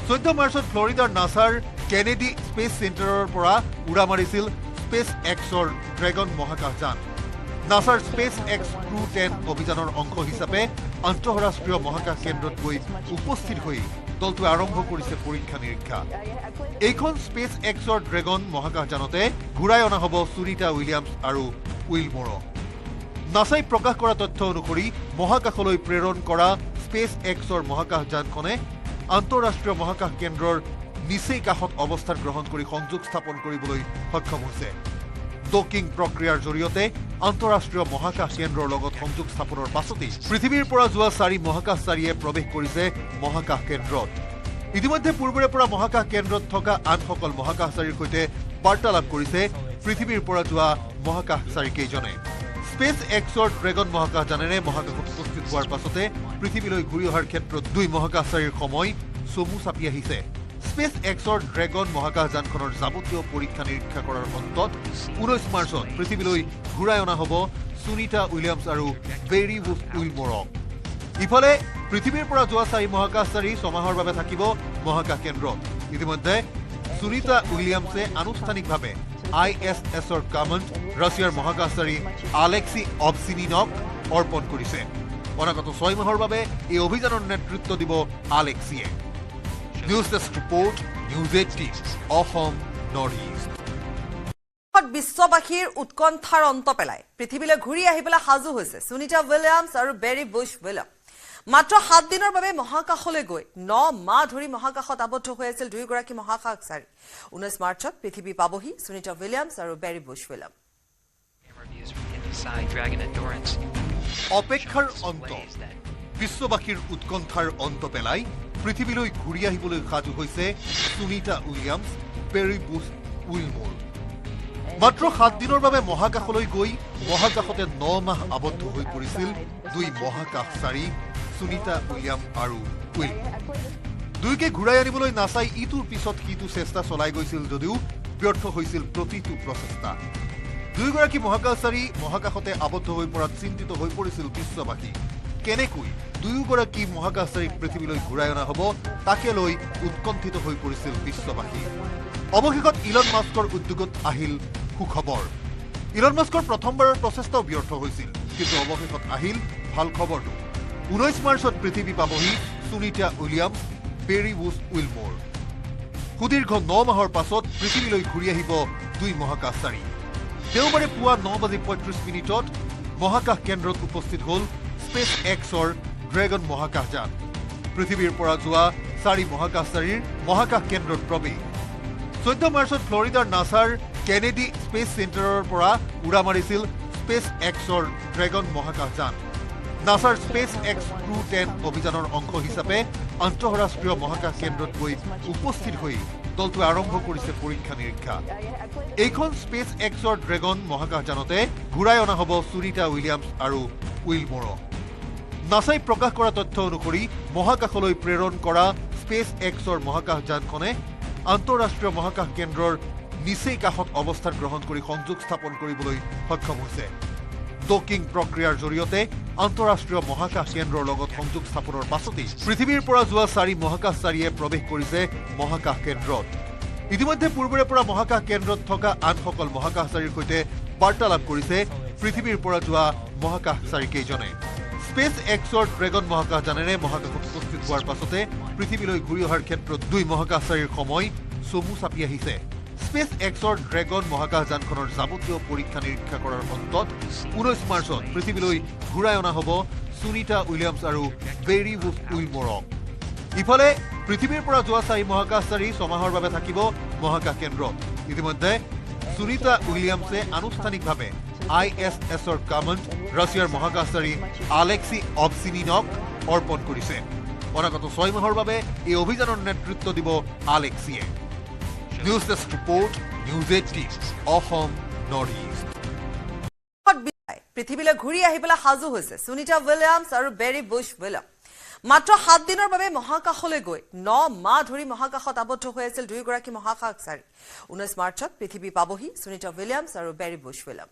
14 মাৰ্চত ফ্লৰিডাৰ নাছাৰ কেনেডি স্পেচ চেণ্টাৰৰ পৰা উৰা মাৰিছিল স্পেচ এক্সৰ ড্ৰেগন মহাকাশযান নাছাৰ স্পেচ এক্স Crew-10 অভিযানৰ অংশ হিচাপে আন্তঃৰাষ্ট্ৰীয় মহাকাশ কেন্দ্ৰত গৈ উপস্থিত হৈ দলটোৱে আৰম্ভ কৰিছে পৰীক্ষা নিৰীক্ষা এইখন স্পেচ এক্সৰ ড্ৰেগন মহাকাশযানতে ঘূৰাই অনা হ'ব সুনিতা উইলিয়ামছ আৰু উইলমোৰক নাছাই প্ৰকাশ কৰা তথ্য অনুসৰি মহাকাশলৈ প্ৰেৰণ কৰা স্পেচ এক্সৰ মহাকাশযানখনে আন্তঃৰাষ্ট্ৰীয় মহাকাশ কেন্দ্ৰৰ নিচেই কাষত অৱস্থান গ্ৰহণ কৰি সংযোগ স্থাপন কৰিবলৈ সক্ষম হৈছে ডকিং প্ৰক্ৰিয়াৰ জৰিয়তে আন্তঃৰাষ্ট্ৰীয় মহাকাশ কেন্দ্ৰৰ লগত সংযোগ স্থাপনৰ পাছতেই পৃথিৱীৰ পৰা যোৱা 4 মহাকাশচাৰীয়ে প্ৰৱেশ কৰিছে মহাকাশ কেন্দ্ৰত ইতিমধ্যে পূৰ্বৰে পৰা মহাকাশ কেন্দ্ৰত থকা আনসকল মহাকাশচাৰীৰ সৈতে বাৰ্তালাপ কৰিছে পৃথিৱীৰ পৰা যোৱা মহাকাশচাৰীকেইজনে স্পেচ এক্সৰ ড্ৰেগন মহাকাশযানেৰে মহাকাশত উপস্থিত হোৱাৰ পাছতে পৃথিৱীলৈ ঘূৰি অহাৰ ক্ষেত্ৰত দুই মহাকাশচাৰীৰ সময় চমু চাপি আহিছে স্পেচ এক্সৰ ড্ৰেগন মহাকাশযানখনৰ যাৱতীয় পৰীক্ষা নিৰীক্ষা কৰাৰ অন্তত 19 মাৰ্চত পৃথিৱীলৈ ঘূৰাই অনা হ'ব সুনিতা উইলিয়ামছ আৰু বেৰী বুছ উইলমোৰক ইফালে পৃথিৱীৰ পৰা যোৱা 4 মহাকাশচাৰী ছমাহৰ বাবে থাকিব মহাকাশ কেন্দ্ৰত ইতিমধ্যে সুনিতা উইলিয়ামছে আনুষ্ঠানিকভাৱে ISSৰ কামাণ্ড ৰাছিয়াৰ মহাকাশচাৰী আলেক্সি অবচিনিনক অৰ্পণ কৰিছে অনাগত 6 মাহৰ বাবে এই অভিযানৰ নেতৃত্ব দিব আলেক্সিয়ে News Desk Report, News18 Assam Northeast. বিশ্ববাসীৰ উৎকণ্ঠাৰ অন্ত পেলাই পৃথিৱীলৈ ঘূৰি আহিবলৈ সাজু হৈছে সুনিতা উইলিয়ামছ আৰু বেৰী বুছ উইলিয়াম মাত্ৰ 7 দিনৰ বাবে মহাকাশলৈ গৈ 9 মাহ ধৰি মহাকাশত আবদ্ধ হৈ আছিল দুইগৰাকী মহাকাশচাৰী 19 মাৰ্চত পৃথিৱী পাবহি সুনিতা উইলিয়ামছ আৰু বেৰী বুছ উইলিয়াম অপেক্ষাৰ অন্ত বিশ্ববাসীৰ উৎকণ্ঠাৰ অন্ত পেলাই পৃথিৱীলৈ ঘূৰি আহিবলৈ সাজু হৈছে Sunita Williams Barry Bush Wilmore মাত্ৰ 7 দিনৰ বাবে মহাকাশলৈ গৈ মহাকাশতে 9 মাহ আবদ্ধ হৈ পৰিছিল দুই মহাকাশচাৰী সুনিতা উইলিয়াম আৰু উইলমোৰ দুইকে ঘূৰাই আনিবলৈ নাছাই ইটোৰ পিছত সিটো চেষ্টা চলাই গৈছিল যদিও ব্যৰ্থ হৈছিল প্ৰতিটো প্ৰচেষ্টা দুইগৰাকী মহাকাশচাৰী মহাকাশতে আবদ্ধ হৈ পৰাত চিন্তিত হৈ পৰিছিল বিশ্ববাসী কেনেকৈ দুয়োগৰাকী মহাকাশচাৰীক পৃথিৱীলৈ ঘূৰাই অনা হ'ব তাকে লৈ উৎকণ্ঠিত হৈ পৰিছিল বিশ্ববাসী অৱশেষত ইলন মাস্কৰ উদ্যোগত আহিল সুখবৰ ইলন মাস্কৰ প্ৰথমবাৰৰ প্ৰচেষ্টাও ব্যৰ্থ হৈছিল কিন্তু অৱশেষত আহিল ভাল খবৰটো 19 মাৰ্চত পৃথিৱী পাবহি Sunita Williams Barry Bush Wilmore সুদীৰ্ঘ 9 মাহৰ পাছত পৃথিৱীলৈ ঘূৰি আহিব দুই মহাকাশচাৰী দেওবাৰে পুৱা 9:35 মহাকাশ কেন্দ্ৰত উপস্থিত হ'ল স্পেচ এক্সৰ ড্ৰেগন মহাকাশযান পৃথিৱীৰ পৰা যোৱা 4 মহাকাশচাৰীৰ মহাকাশ কেন্দ্ৰত প্ৰৱেশ 14 মাৰ্চত ফ্লৰিডাৰ নাছাৰ কেনেডি স্পেচ চেণ্টাৰৰ পৰা উৰা মাৰিছিল স্পেচ এক্সৰ ড্ৰেগন মহাকাশযান নাছাৰ স্পেচ এক্স Crew-10 অভিযানৰ অংশ হিচাপে আন্তঃৰাষ্ট্ৰীয় মহাকাশ কেন্দ্ৰত গৈ উপস্থিত হৈ দলটোৱে আৰম্ভ কৰিছে পৰীক্ষা নিৰীক্ষা এইখন স্পেচ এক্সৰ ড্ৰেগন মহাকাশযানতে ঘূৰাই অনা হ'ব সুনিতা উইলিয়ামছ আৰু উইলমোৰক নাছাই প্ৰকাশ কৰা তথ্য অনুসৰি মহাকাশলৈ প্ৰেৰণ কৰা স্পেচ এক্সৰ মহাকাশযানখনে আন্তঃৰাষ্ট্ৰীয় মহাকাশ কেন্দ্ৰৰ নিচেই কাষত অৱস্থান গ্ৰহণ কৰি সংযোগ স্থাপন কৰিবলৈ সক্ষম হৈছে ডকিং প্ৰক্ৰিয়াৰ জৰিয়তে আন্তঃৰাষ্ট্ৰীয় মহাকাশ কেন্দ্ৰৰ লগত সংযোগ স্থাপনৰ পাছতেই পৃথিৱীৰ পৰা যোৱা 4 মহাকাশচাৰীয়ে প্ৰৱেশ কৰিছে মহাকাশ কেন্দ্ৰত ইতিমধ্যে পূৰ্বৰে পৰা মহাকাশ কেন্দ্ৰত থকা আনসকল মহাকাশচাৰীৰ সৈতে বাৰ্তালাপ কৰিছে পৃথিৱীৰ পৰা যোৱা মহাকাশচাৰীকেইজনে স্পেচ এক্সৰ ড্ৰেগন মহাকাশযানেৰে মহাকাশত উপস্থিত হোৱাৰ পাছতে পৃথিৱীলৈ ঘূৰি অহাৰ ক্ষেত্ৰত দুই মহাকাশচাৰীৰ সময় চমু চাপি আহিছে স্পেচ এক্সৰ ড্ৰেগন মহাকাশযানখনৰ যাৱতীয় পৰীক্ষা নিৰীক্ষা কৰাৰ অন্তত 19 মাৰ্চত পৃথিৱীলৈ ঘূৰাই অনা হ'ব সুনিতা উইলিয়ামছ আৰু বেৰী বুছ উইলমোৰক ইফালে পৃথিৱীৰ পৰা যোৱা 4 মহাকাশচাৰী 6 মাহৰ বাবে থাকিব মহাকাশ কেন্দ্ৰত ইতিমধ্যে সুনিতা উইলিয়ামছে আনুষ্ঠানিকভাৱে ISSৰ কামাণ্ড ৰাছিয়াৰ মহাকাশচাৰী আলেক্সি অবচিনিনক অৰ্পণ কৰিছে অনাগত 6 মাহৰ বাবে এই অভিযানৰ নেতৃত্ব দিব আলেক্সিয়ে News Desk Report, News18 Assam Northeast. পৃথিৱীলৈ ঘূৰি আহিবলৈ সাজু হৈছে সুনিতা উইলিয়ামছ আৰু বেৰী বুছ উইলিয়াম মাত্ৰ 7 দিনৰ বাবে মহাকাশলৈ গৈ 9 মাহ ধৰি মহাকাশত আবদ্ধ হৈ আছিল দুইগৰাকী মহাকাশচাৰী 19 মাৰ্চত পৃথিৱী পাবহি সুনিতা উইলিয়ামছ আৰু বেৰী বুছ উইলিয়াম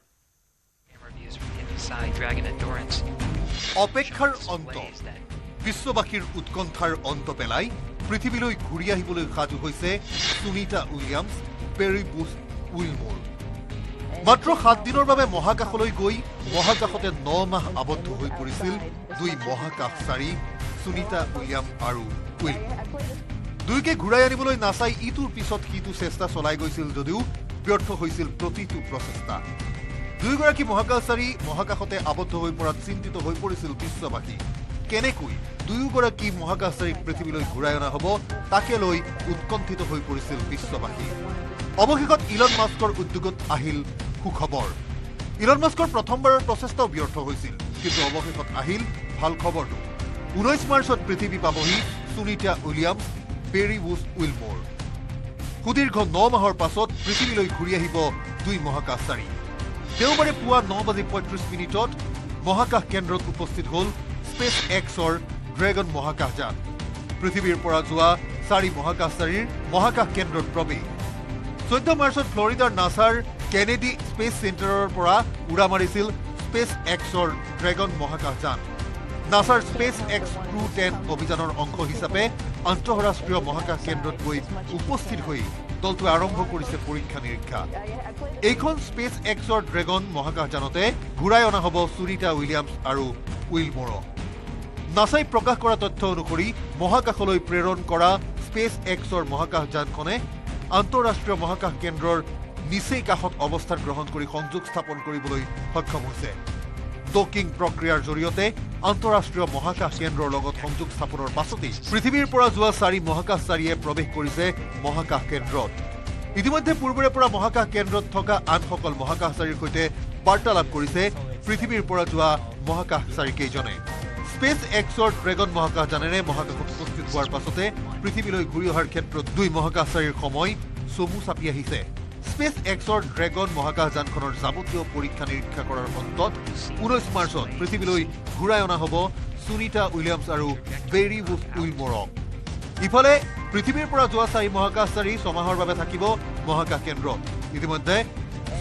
অপেক্ষাৰ অন্ত বিশ্ববাসীৰ উৎকণ্ঠাৰ অন্ত পেলাই পৃথিৱীলৈ ঘূৰি আহিবলৈ সাজু হৈছে Sunita Williams Barry Bush Wilmore মাত্ৰ 7 দিনৰ বাবে মহাকাশলৈ গৈ মহাকাশতে 9 মাহ আবদ্ধ হৈ পৰিছিল দুই মহাকাশচাৰী সুনিতা উইলিয়াম আৰু উইলমোৰ দুইকে ঘূৰাই আনিবলৈ নাছাই ইটোৰ পিছত সিটো চেষ্টা চলাই গৈছিল যদিও ব্যৰ্থ হৈছিল প্ৰতিটো প্ৰচেষ্টা দুইগৰাকী মহাকাশচাৰী মহাকাশতে আবদ্ধ হৈ পৰাত চিন্তিত হৈ পৰিছিল বিশ্ববাসী কেনেকৈ দুয়োগৰাকী মহাকাশচাৰীক পৃথিৱীলৈ ঘূৰাই অনা হ'ব তাকে লৈ উৎকণ্ঠিত হৈ পৰিছিল বিশ্ববাসী অৱশেষত ইলন মাস্কৰ উদ্যোগত আহিল সুখবৰ ইলন মাস্কৰ প্ৰথমবাৰৰ প্ৰচেষ্টাও ব্যৰ্থ হৈছিল কিন্তু অৱশেষত আহিল ভাল খবৰটো 19 মাৰ্চত পৃথিৱী পাবহি Sunita Williams Barry Bush Wilmore সুদীৰ্ঘ 9 মাহৰ পাছত পৃথিৱীলৈ ঘূৰি আহিব দুই মহাকাশচাৰী দেওবাৰে পুৱা 9:35 মহাকাশ কেন্দ্ৰত উপস্থিত হ'ল স্পেচ এক্সৰ ড্ৰেগন মহাকাশযান পৃথিৱীৰ পৰা যোৱা 4 মহাকাশচাৰীৰ মহাকাশ কেন্দ্ৰত প্ৰৱেশ 14 মাৰ্চত ফ্লৰিডাৰ নাছাৰ কেনেডি স্পেচ চেণ্টাৰৰ পৰা উৰা মাৰিছিল স্পেচ এক্সৰ ড্ৰেগন মহাকাশযান নাছাৰ স্পেচ এক্স Crew-10 অভিযানৰ অংশ হিচাপে আন্তঃৰাষ্ট্ৰীয় মহাকাশ কেন্দ্ৰত গৈ উপস্থিত হৈ দলটোৱে আৰম্ভ কৰিছে পৰীক্ষা নিৰীক্ষা এইখন স্পেচ এক্সৰ ড্ৰেগন মহাকাশযানতে ঘূৰাই অনা হ'ব সুনিতা উইলিয়ামছ আৰু উইলমোৰক নাছাই প্ৰকাশ কৰা তথ্য অনুসৰি মহাকাশলৈ প্ৰেৰণ কৰা স্পেচ এক্সৰ মহাকাশযানখনে আন্তঃৰাষ্ট্ৰীয় মহাকাশ কেন্দ্ৰৰ নিচেই কাষত অৱস্থান গ্ৰহণ কৰি সংযোগ স্থাপন কৰিবলৈ সক্ষম হৈছে ডকিং প্ৰক্ৰিয়াৰ জৰিয়তে আন্তঃৰাষ্ট্ৰীয় মহাকাশ কেন্দ্ৰৰ লগত সংযোগ স্থাপনৰ পাছতেই পৃথিৱীৰ পৰা যোৱা 4 মহাকাশচাৰীয়ে প্ৰৱেশ কৰিছে মহাকাশ কেন্দ্ৰত ইতিমধ্যে পূৰ্বৰে পৰা মহাকাশ কেন্দ্ৰত থকা আনসকল মহাকাশচাৰীৰ সৈতে বাৰ্তালাপ কৰিছে পৃথিৱীৰ পৰা যোৱা মহাকাশচাৰী কেইজনে স্পেচ এক্সৰ ড্ৰেগন মহাকাশযানেৰে মহাকাশত উপস্থিত হোৱাৰ পাছতে পৃথিৱীলৈ ঘূৰি অহাৰ ক্ষেত্ৰত 2 মহাকাশচাৰীৰ সময় চমু চাপি আহিছে স্পেচ এক্সৰ ড্ৰেগন মহাকাশযানখনৰ যাৱতীয় পৰীক্ষা নিৰীক্ষা কৰাৰ অন্তত 19 মাৰ্চত পৃথিৱীলৈ ঘূৰাই অনা হ'ব সুনিতা উইলিয়ামছ আৰু বেৰি বুছ উইলমৰক ইফালে পৃথিৱীৰ পৰা যোৱা 4 মহাকাশচাৰী ছমাহৰ বাবে থাকিব মহাকাশ কেন্দ্ৰত ইতিমধ্যে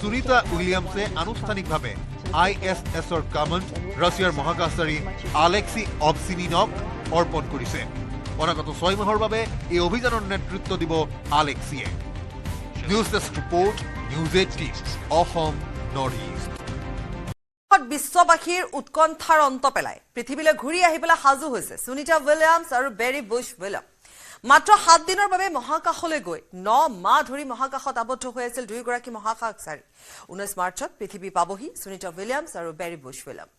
সুনিতা উইলিয়ামছে আনুষ্ঠানিকভাৱে ISSৰ কমাণ্ড ৰাছিয়াৰ মহাকাশচাৰী আলেক্সি অবচিনিনক অৰ্পণ কৰিছে অনাগত 6 মাহৰ বাবে এই অভিযানৰ নেতৃত্ব দিব আলেক্সিয়ে News Desk Report, News18 Assam Northeast. বিশ্ববাসীৰ উৎকণ্ঠাৰ অন্ত পেলাই পৃথিৱীলৈ ঘূৰি আহিবলৈ সাজু হৈছে সুনিতা উইলিয়ামছ আৰু বেৰি বুছ উইলিয়াম মাত্ৰ 7 দিনৰ বাবে মহাকাশলৈ গৈ 9 মাহ ধৰি মহাকাশত আবদ্ধ হৈ আছিল দুয়োগৰাকী মহাকাশচাৰী 19 মাৰ্চত পৃথিৱী পাবহি সুনিতা উইলিয়ামছ আৰু বেৰি বুছ উইলিয়াম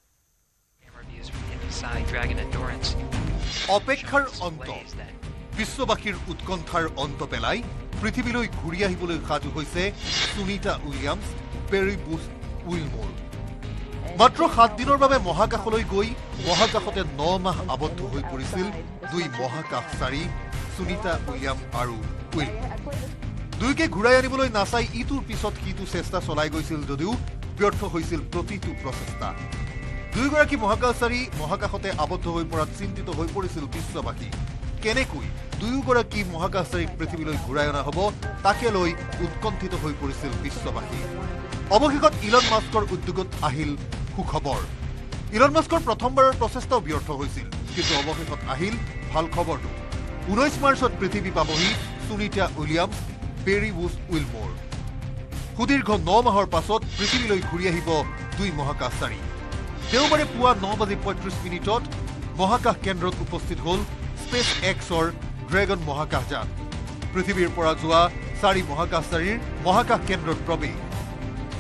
অপেক্ষাৰ অন্ত বিশ্ববাসীৰ উৎকণ্ঠাৰ অন্ত পেলাই পৃথিৱীলৈ ঘূৰি আহিবলৈ সাজু হৈছে সুনিতা উইলিয়ামছ বেৰি বুছ উইলমৰ মাত্ৰ 7 দিনৰ বাবে মহাকাশলৈ গৈ মহাকাশতে 9 মাহ আবদ্ধ হৈ পৰিছিল 2 মহাকাশচাৰী সুনিতা উইলিয়াম আৰু উইলমৰ দুয়োকে ঘূৰাই আনিবলৈ নাচাই ইটোৰ পিছত সিটো চেষ্টা চলাই গৈছিল যদিও ব্যৰ্থ হৈছিল প্ৰতিটো প্ৰচেষ্টা দুয়োগৰাকী মহাকাশচাৰী মহাকাশতে আবদ্ধ হৈ পৰাত চিন্তিত হৈ পৰিছিল বিশ্ববাসী কেনেকৈ দুয়োগৰাকী মহাকাশচাৰীক পৃথিৱীলৈ ঘূৰাই অনা হ'ব তাকে লৈ উৎকণ্ঠিত হৈ পৰিছিল বিশ্ববাসী অৱশেষত ইলন মাস্কৰ উদ্যোগত আহিল সুখবৰ ইলন মাস্কৰ প্ৰথমবাৰৰ প্ৰচেষ্টাও ব্যৰ্থ হৈছিল কিন্তু অৱশেষত আহিল ভাল খবৰটো 19 মাৰ্চত পৃথিৱী পাবহি সুনিতা উইলিয়ামছ বেৰি বুছ উইলমৰ সুদীৰ্ঘ 9 মাহৰ পাছত পৃথিৱীলৈ ঘূৰি আহিব 2 মহাকাশচাৰী দেওবাৰে পুৱা 9:35 মহাকাশ কেন্দ্ৰত উপস্থিত হ'ল স্পেচ এক্সৰ ড্ৰেগন মহাকাশযান পৃথিৱীৰ পৰা যোৱা 4 মহাকাশচাৰীৰ মহাকাশ কেন্দ্ৰত প্ৰৱেশ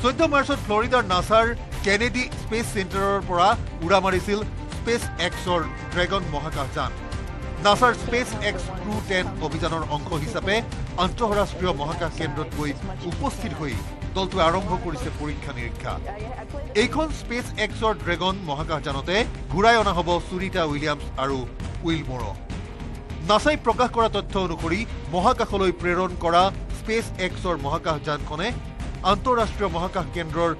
14 মাৰ্চত ফ্লৰিডাৰ নাছাৰ কেনেডি স্পেচ চেণ্টাৰৰ পৰা উৰা মাৰিছিল স্পেচ এক্সৰ ড্ৰেগন মহাকাশযান নাছাৰ স্পেচ এক্স Crew-10 অভিযানৰ অংশ হিচাপে আন্তঃৰাষ্ট্ৰীয় মহাকাশ কেন্দ্ৰত গৈ উপস্থিত হৈ দলটোৱে আৰম্ভ কৰিছে পৰীক্ষা নিৰীক্ষা এইখন স্পেচ এক্সৰ ড্ৰেগন মহাকাশযানতে ঘূৰাই অনা হ'ব সুনিতা উইলিয়ামছ আৰু উইলমৰক নাছাই প্ৰকাশ কৰা তথ্য অনুসৰি মহাকাশলৈ প্ৰেৰণ কৰা স্পেচ এক্সৰ মহাকাশযানখনে আন্তঃৰাষ্ট্ৰীয় মহাকাশ কেন্দ্ৰৰ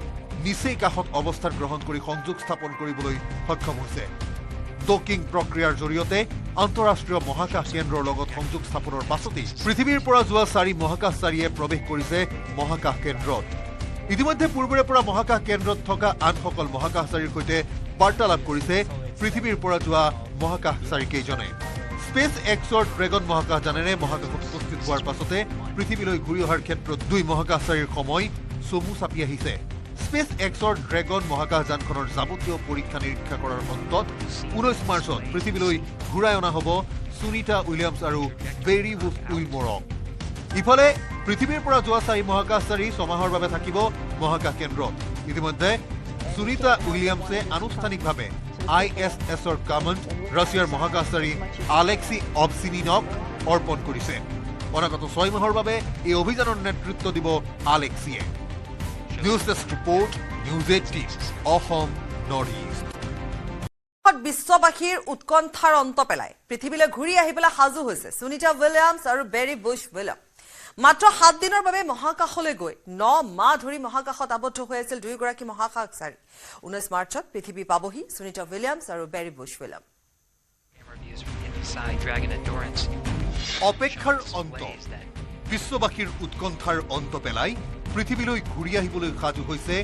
নিচেই কাষত অৱস্থান গ্ৰহণ কৰি সংযোগ স্থাপন কৰিবলৈ সক্ষম হৈছে ডকিং প্ৰক্ৰিয়াৰ জৰিয়তে আন্তঃৰাষ্ট্ৰীয় মহাকাশ কেন্দ্ৰৰ লগত সংযোগ স্থাপনৰ পাছতেই পৃথিৱীৰ পৰা যোৱা 4 মহাকাশচাৰীয়ে প্ৰৱেশ কৰিছে মহাকাশ কেন্দ্ৰত ইতিমধ্যে পূৰ্বৰে পৰা মহাকাশ কেন্দ্ৰত থকা আনসকল মহাকাশচাৰীৰ সৈতে বাৰ্তালাপ কৰিছে পৃথিৱীৰ পৰা যোৱা মহাকাশচাৰী কেইজনে স্পেচ এক্সৰ ড্ৰেগন মহাকাশযানেৰে মহাকাশত উপস্থিত হোৱাৰ পাছতে পৃথিৱীলৈ ঘূৰি অহাৰ ক্ষেত্ৰত 2 মহাকাশচাৰীৰ সময় চমু চাপি আহিছে স্পেচ এক্সৰ ড্ৰেগন মহাকাশযানখনৰ যাৱতীয় পৰীক্ষা নিৰীক্ষা কৰাৰ অন্তত 19 মাৰ্চত পৃথিৱীলৈ ঘূৰাই অনা হ'ব সুনিতা উইলিয়ামছ আৰু বেৰি বুছ উইলমৰক ইফালে পৃথিৱীৰ পৰা যোৱা 4 মহাকাশচাৰী ছমাহৰ বাবে থাকিব মহাকাশ কেন্দ্ৰত ইতিমধ্যে সুনিতা উইলিয়ামছে আনুষ্ঠানিকভাৱে ISSৰ কমাণ্ড ৰাছিয়াৰ মহাকাশচাৰী আলেক্সি অবচিনিনক অৰ্পণ কৰিছে অনাগত 6 মাহৰ বাবে এই অভিযানৰ নেতৃত্ব দিব আলেক্সিয়ে News Desk Report, News18 Assam Northeast. বিশ্ববাসীৰ উৎকণ্ঠাৰ অন্ত পেলাই পৃথিৱীলৈ ঘূৰি আহিবলৈ সাজু হৈছে সুনিতা উইলিয়ামছ আৰু বেৰি বুছ উইলিয়াম মাত্ৰ 7 দিনৰ বাবে মহাকাশলৈ গৈ 9 মাহ ধৰি মহাকাশত আবদ্ধ হৈ আছিল দুয়োগৰাকী মহাকাশচাৰী 19 মাৰ্চত পৃথিৱী পাবহি সুনিতা উইলিয়ামছ আৰু বেৰি বুছ উইলিয়াম অপেক্ষাৰ অন্ত বিশ্ববাসীৰ উৎকণ্ঠাৰ অন্ত পেলাই পৃথিৱীলৈ ঘূৰি আহিবলৈ সাজু হৈছে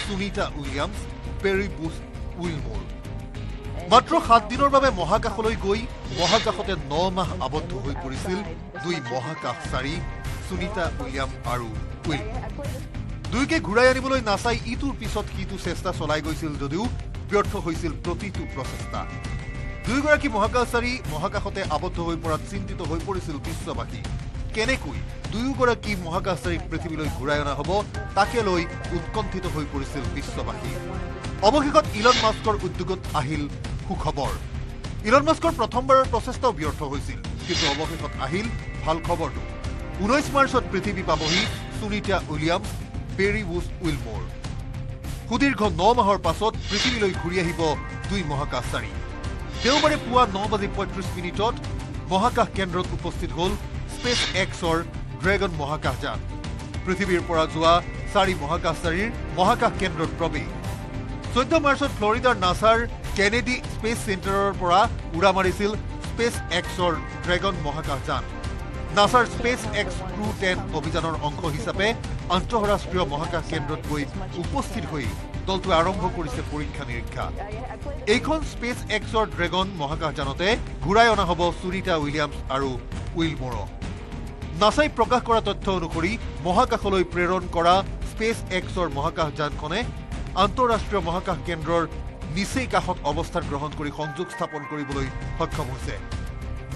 সুনিতা উইলিয়ামছ বেৰি বুছ উইলমৰ মাত্ৰ 7 দিনৰ বাবে মহাকাশলৈ গৈ মহাকাশতে 9 মাহ আবদ্ধ হৈ পৰিছিল 2 মহাকাশচাৰী সুনিতা উইলিয়াম আৰু উইলমৰ দুয়োকে ঘূৰাই আনিবলৈ নাচাই ইটোৰ পিছত সিটো চেষ্টা চলাই গৈছিল যদিও ব্যৰ্থ হৈছিল প্ৰতিটো প্ৰচেষ্টা দুয়োগৰাকী মহাকাশচাৰী মহাকাশতে আবদ্ধ হৈ পৰাত চিন্তিত হৈ পৰিছিল বিশ্ববাসী কেনেকৈ দুয়োগৰাকী মহাকাশচাৰীক পৃথিৱীলৈ ঘূৰাই অনা হ'ব তাকে লৈ উৎকণ্ঠিত হৈ পৰিছিল বিশ্ববাসী অৱশেষত ইলন মাস্কৰ উদ্যোগত আহিল সুখবৰ ইলন মাস্কৰ প্ৰথমবাৰৰ প্ৰচেষ্টাও ব্যৰ্থ হৈছিল কিন্তু অৱশেষত আহিল ভাল খবৰটো 19 মাৰ্চত পৃথিৱী পাবহি সুনিতা উইলিয়ামছ বেৰি বুছ উইলমোৰ সুদীৰ্ঘ 9 মাহৰ পাছত পৃথিৱীলৈ ঘূৰি আহিব দুই মহাকাশচাৰী দেওবাৰে পুৱা 9:35 মহাকাশ কেন্দ্ৰত উপস্থিত হ'ল স্পেচ এক্সৰ ড্ৰেগন মহাকাশযান পৃথিৱীৰ পৰা যোৱা 4 মহাকাশচাৰীৰ মহাকাশ কেন্দ্ৰত প্ৰৱেশ 14 মাৰ্চত ফ্লৰিডাৰ নাছাৰ কেনেডি স্পেচ চেণ্টাৰৰ পৰা উৰা মাৰিছিল স্পেচ এক্সৰ ড্ৰেগন মহাকাশযান নাছাৰ স্পেচ এক্স Crew-10 অভিযানৰ অংশ হিচাপে আন্তঃৰাষ্ট্ৰীয় মহাকাশ কেন্দ্ৰত গৈ উপস্থিত হৈ দলটোৱে আৰম্ভ কৰিছে পৰীক্ষা নিৰীক্ষা এইখন স্পেচ এক্সৰ ড্ৰেগন মহাকাশযানতে ঘূৰাই অনা হ'ব সুনিতা উইলিয়ামছ আৰু উইলমোৰক নাছাই প্ৰকাশ কৰা তথ্য অনুসৰি মহাকাশলৈ প্ৰেৰণ কৰা স্পেচ এক্সৰ মহাকাশযানখনে আন্তঃৰাষ্ট্ৰীয় মহাকাশ কেন্দ্ৰৰ নিচেই কাষত অৱস্থান গ্ৰহণ কৰি সংযোগ স্থাপন কৰিবলৈ সক্ষম হৈছে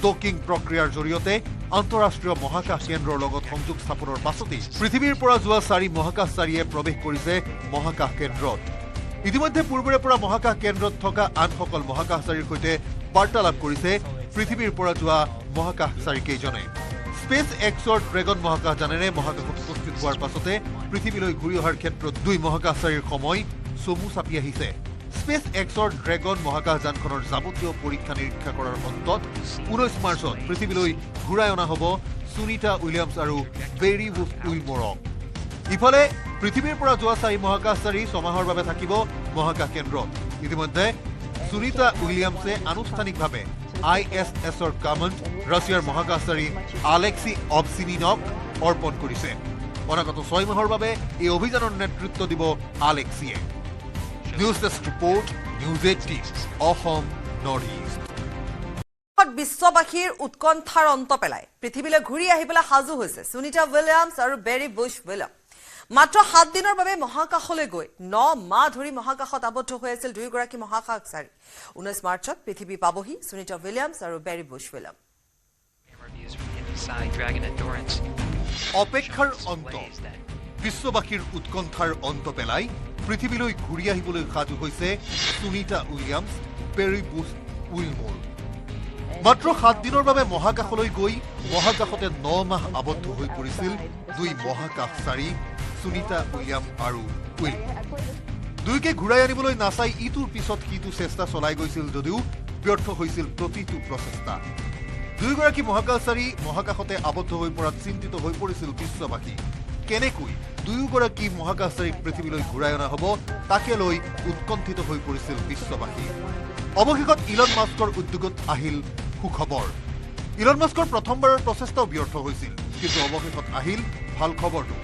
ডকিং প্ৰক্ৰিয়াৰ জৰিয়তে আন্তঃৰাষ্ট্ৰীয় মহাকাশ কেন্দ্ৰৰ লগত সংযোগ স্থাপনৰ পাছতেই পৃথিৱীৰ পৰা যোৱা 4 মহাকাশচাৰীয়ে প্ৰৱেশ কৰিছে মহাকাশ কেন্দ্ৰত ইতিমধ্যে পূৰ্বৰে পৰা মহাকাশ কেন্দ্ৰত থকা আনসকল মহাকাশচাৰীৰ সৈতে বাৰ্তালাপ কৰিছে পৃথিৱীৰ পৰা যোৱা মহাকাশচাৰীকেইজনে স্পেচ এক্সৰ ড্ৰেগন মহাকাশযানেৰে মহাকাশত উপস্থিত হোৱাৰ পাছতে পৃথিৱীলৈ ঘূৰি অহাৰ ক্ষেত্ৰত দুই মহাকাশচাৰীৰ সময় চমু চাপি আহিছে স্পেচ এক্সৰ ড্ৰেগন মহাকাশযানখনৰ যাৱতীয় পৰীক্ষা নিৰীক্ষা কৰাৰ অন্তত 19 মাৰ্চত পৃথিৱীলৈ ঘূৰাই অনা হ'ব সুনিতা উইলিয়ামছ আৰু বেৰি বুছ উইলমোৰক ইফালে পৃথিৱীৰ পৰা যোৱা 4 মহাকাশচাৰী 6 মাহৰ বাবে থাকিব মহাকাশ কেন্দ্ৰত ইতিমধ্যে সুনিতা উইলিয়ামছে আনুষ্ঠানিকভাৱে ISSৰ কামাণ্ড ৰাছিয়াৰ মহাকাশচাৰী আলেক্সি অবছিনিনক অৰ্পণ কৰিছে অনাগত 6 মাহৰ বাবে এই অভিযানৰ নেতৃত্ব দিব আলেক্সিয়ে News Desk report, News18 Assam Northeast. বিশ্ববাসীৰ উৎকণ্ঠাৰ অন্ত পেলাই পৃথিৱীলৈ ঘূৰি আহিবলৈ সাজু হৈছে সুনিতা উইলিয়ামছ আৰু বেৰি বুছ উইলিয়াম মাত্ৰ 7 দিনৰ বাবে মহাকাশলৈ গৈ 9 মাহ ধৰি মহাকাশত আবদ্ধ হৈ আছিল দুয়োগৰাকী মহাকাশচাৰী 19 মাৰ্চত পৃথিৱী পাবহি সুনিতা উইলিয়ামছ আৰু বেৰি বুছ উইলিয়াম অপেক্ষাৰ অন্ত বিশ্ববাসীৰ উৎকণ্ঠাৰ অন্ত পেলাই পৃথিৱীলৈ ঘূৰি আহিবলৈ সাজু হৈছে সুনিতা উইলিয়ামছ বেৰি বুছ উইলমোৰ মাত্ৰ 7 দিনৰ বাবে মহাকাশলৈ গৈ মহাকাশতে 9 মাহ আবদ্ধ হৈ পৰিছিল দুই মহাকাশচাৰী সুনিতা উইলিয়াম আৰু উইলমোৰ দুয়োকে ঘূৰাই আনিবলৈ নাছাই ইটোৰ পিছত সিটো চেষ্টা চলাই গৈছিল যদিও ব্যৰ্থ হৈছিল প্ৰতিটো প্ৰচেষ্টা দুয়োগৰাকী মহাকাশচাৰী মহাকাশতে আবদ্ধ হৈ পৰাত চিন্তিত হৈ পৰিছিল বিশ্ববাসী কেনেকৈ দুয়োগৰাকী মহাকাশচাৰীক পৃথিৱীলৈ ঘূৰাই অনা হ'ব তাকে লৈ উৎকণ্ঠিত হৈ পৰিছিল বিশ্ববাসী অৱশেষত ইলন মাস্কৰ উদ্যোগত আহিল সুখবৰ ইলন মাস্কৰ প্ৰথমবাৰৰ প্ৰচেষ্টাও ব্যৰ্থ হৈছিল কিন্তু অৱশেষত আহিল ভাল খবৰটো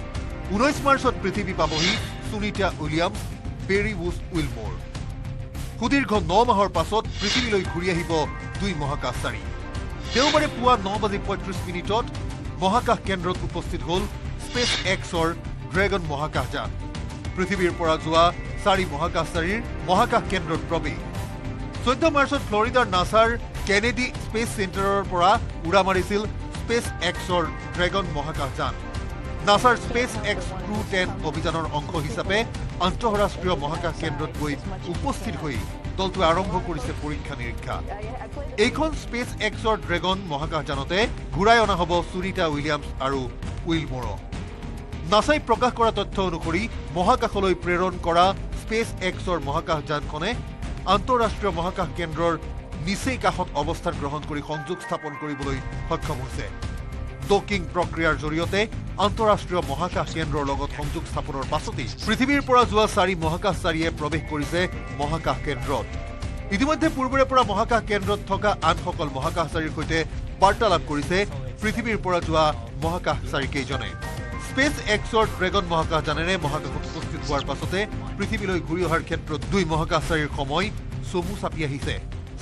19 মাৰ্চত পৃথিৱী পাবহি সুনিতা উইলিয়ামছ বেৰি বুছ উইলমোৰ সুদীৰ্ঘ 9 মাহৰ পাছত পৃথিৱীলৈ ঘূৰি আহিব দুই মহাকাশচাৰী দেওবাৰে পুৱা 9:35 মহাকাশ কেন্দ্ৰত উপস্থিত হ'ল স্পেচ এক্সৰ ড্ৰেগন মহাকাশযান পৃথিৱীৰ পৰা যোৱা 4 মহাকাশচাৰীৰ মহাকাশ কেন্দ্ৰত প্ৰৱেশ 14 মাৰ্চত ফ্লৰিডাৰ নাছাৰ কেনেডি স্পেচ চেণ্টাৰৰ পৰা উৰা মাৰিছিল স্পেচ এক্সৰ ড্ৰেগন মহাকাশযান নাছাৰ স্পেচ এক্স Crew-10 অভিযানৰ অংশ হিচাপে আন্তঃৰাষ্ট্ৰীয় মহাকাশ কেন্দ্ৰত গৈ উপস্থিত হৈ দলটোৱে আৰম্ভ কৰিছে পৰীক্ষা নিৰীক্ষা এইখন স্পেচ এক্সৰ ড্ৰেগন মহাকাশযানতে ঘূৰাই অনা হ'ব সুনিতা উইলিয়ামছ আৰু উইলমোৰক নাছাই প্ৰকাশ কৰা তথ্য অনুসৰি মহাকাশলৈ প্ৰেৰণ কৰা স্পেচ এক্সৰ মহাকাশযানখনে আন্তঃৰাষ্ট্ৰীয় মহাকাশ কেন্দ্ৰৰ নিচেই কাষত অৱস্থান গ্ৰহণ কৰি সংযোগ স্থাপন কৰিবলৈ সক্ষম হৈছে ডকিং প্ৰক্ৰিয়াৰ জৰিয়তে আন্তঃৰাষ্ট্ৰীয় মহাকাশ কেন্দ্ৰৰ লগত সংযোগ স্থাপনৰ পাছতেই পৃথিৱীৰ পৰা যোৱা 4 মহাকাশচাৰীয়ে প্ৰৱেশ কৰিছে মহাকাশ কেন্দ্ৰত ইতিমধ্যে পূৰ্বৰে পৰা মহাকাশ কেন্দ্ৰত থকা আনসকল মহাকাশচাৰীৰ সৈতে বাৰ্তালাপ কৰিছে পৃথিৱীৰ পৰা যোৱা মহাকাশচাৰীকেইজনে স্পেচ এক্সৰ ড্ৰেগন মহাকাশযানেৰে মহাকাশত উপস্থিত হোৱাৰ পাছতে পৃথিৱীলৈ ঘূৰি অহাৰ ক্ষেত্ৰত দুই মহাকাশচাৰীৰ সময় চমু চাপি আহিছে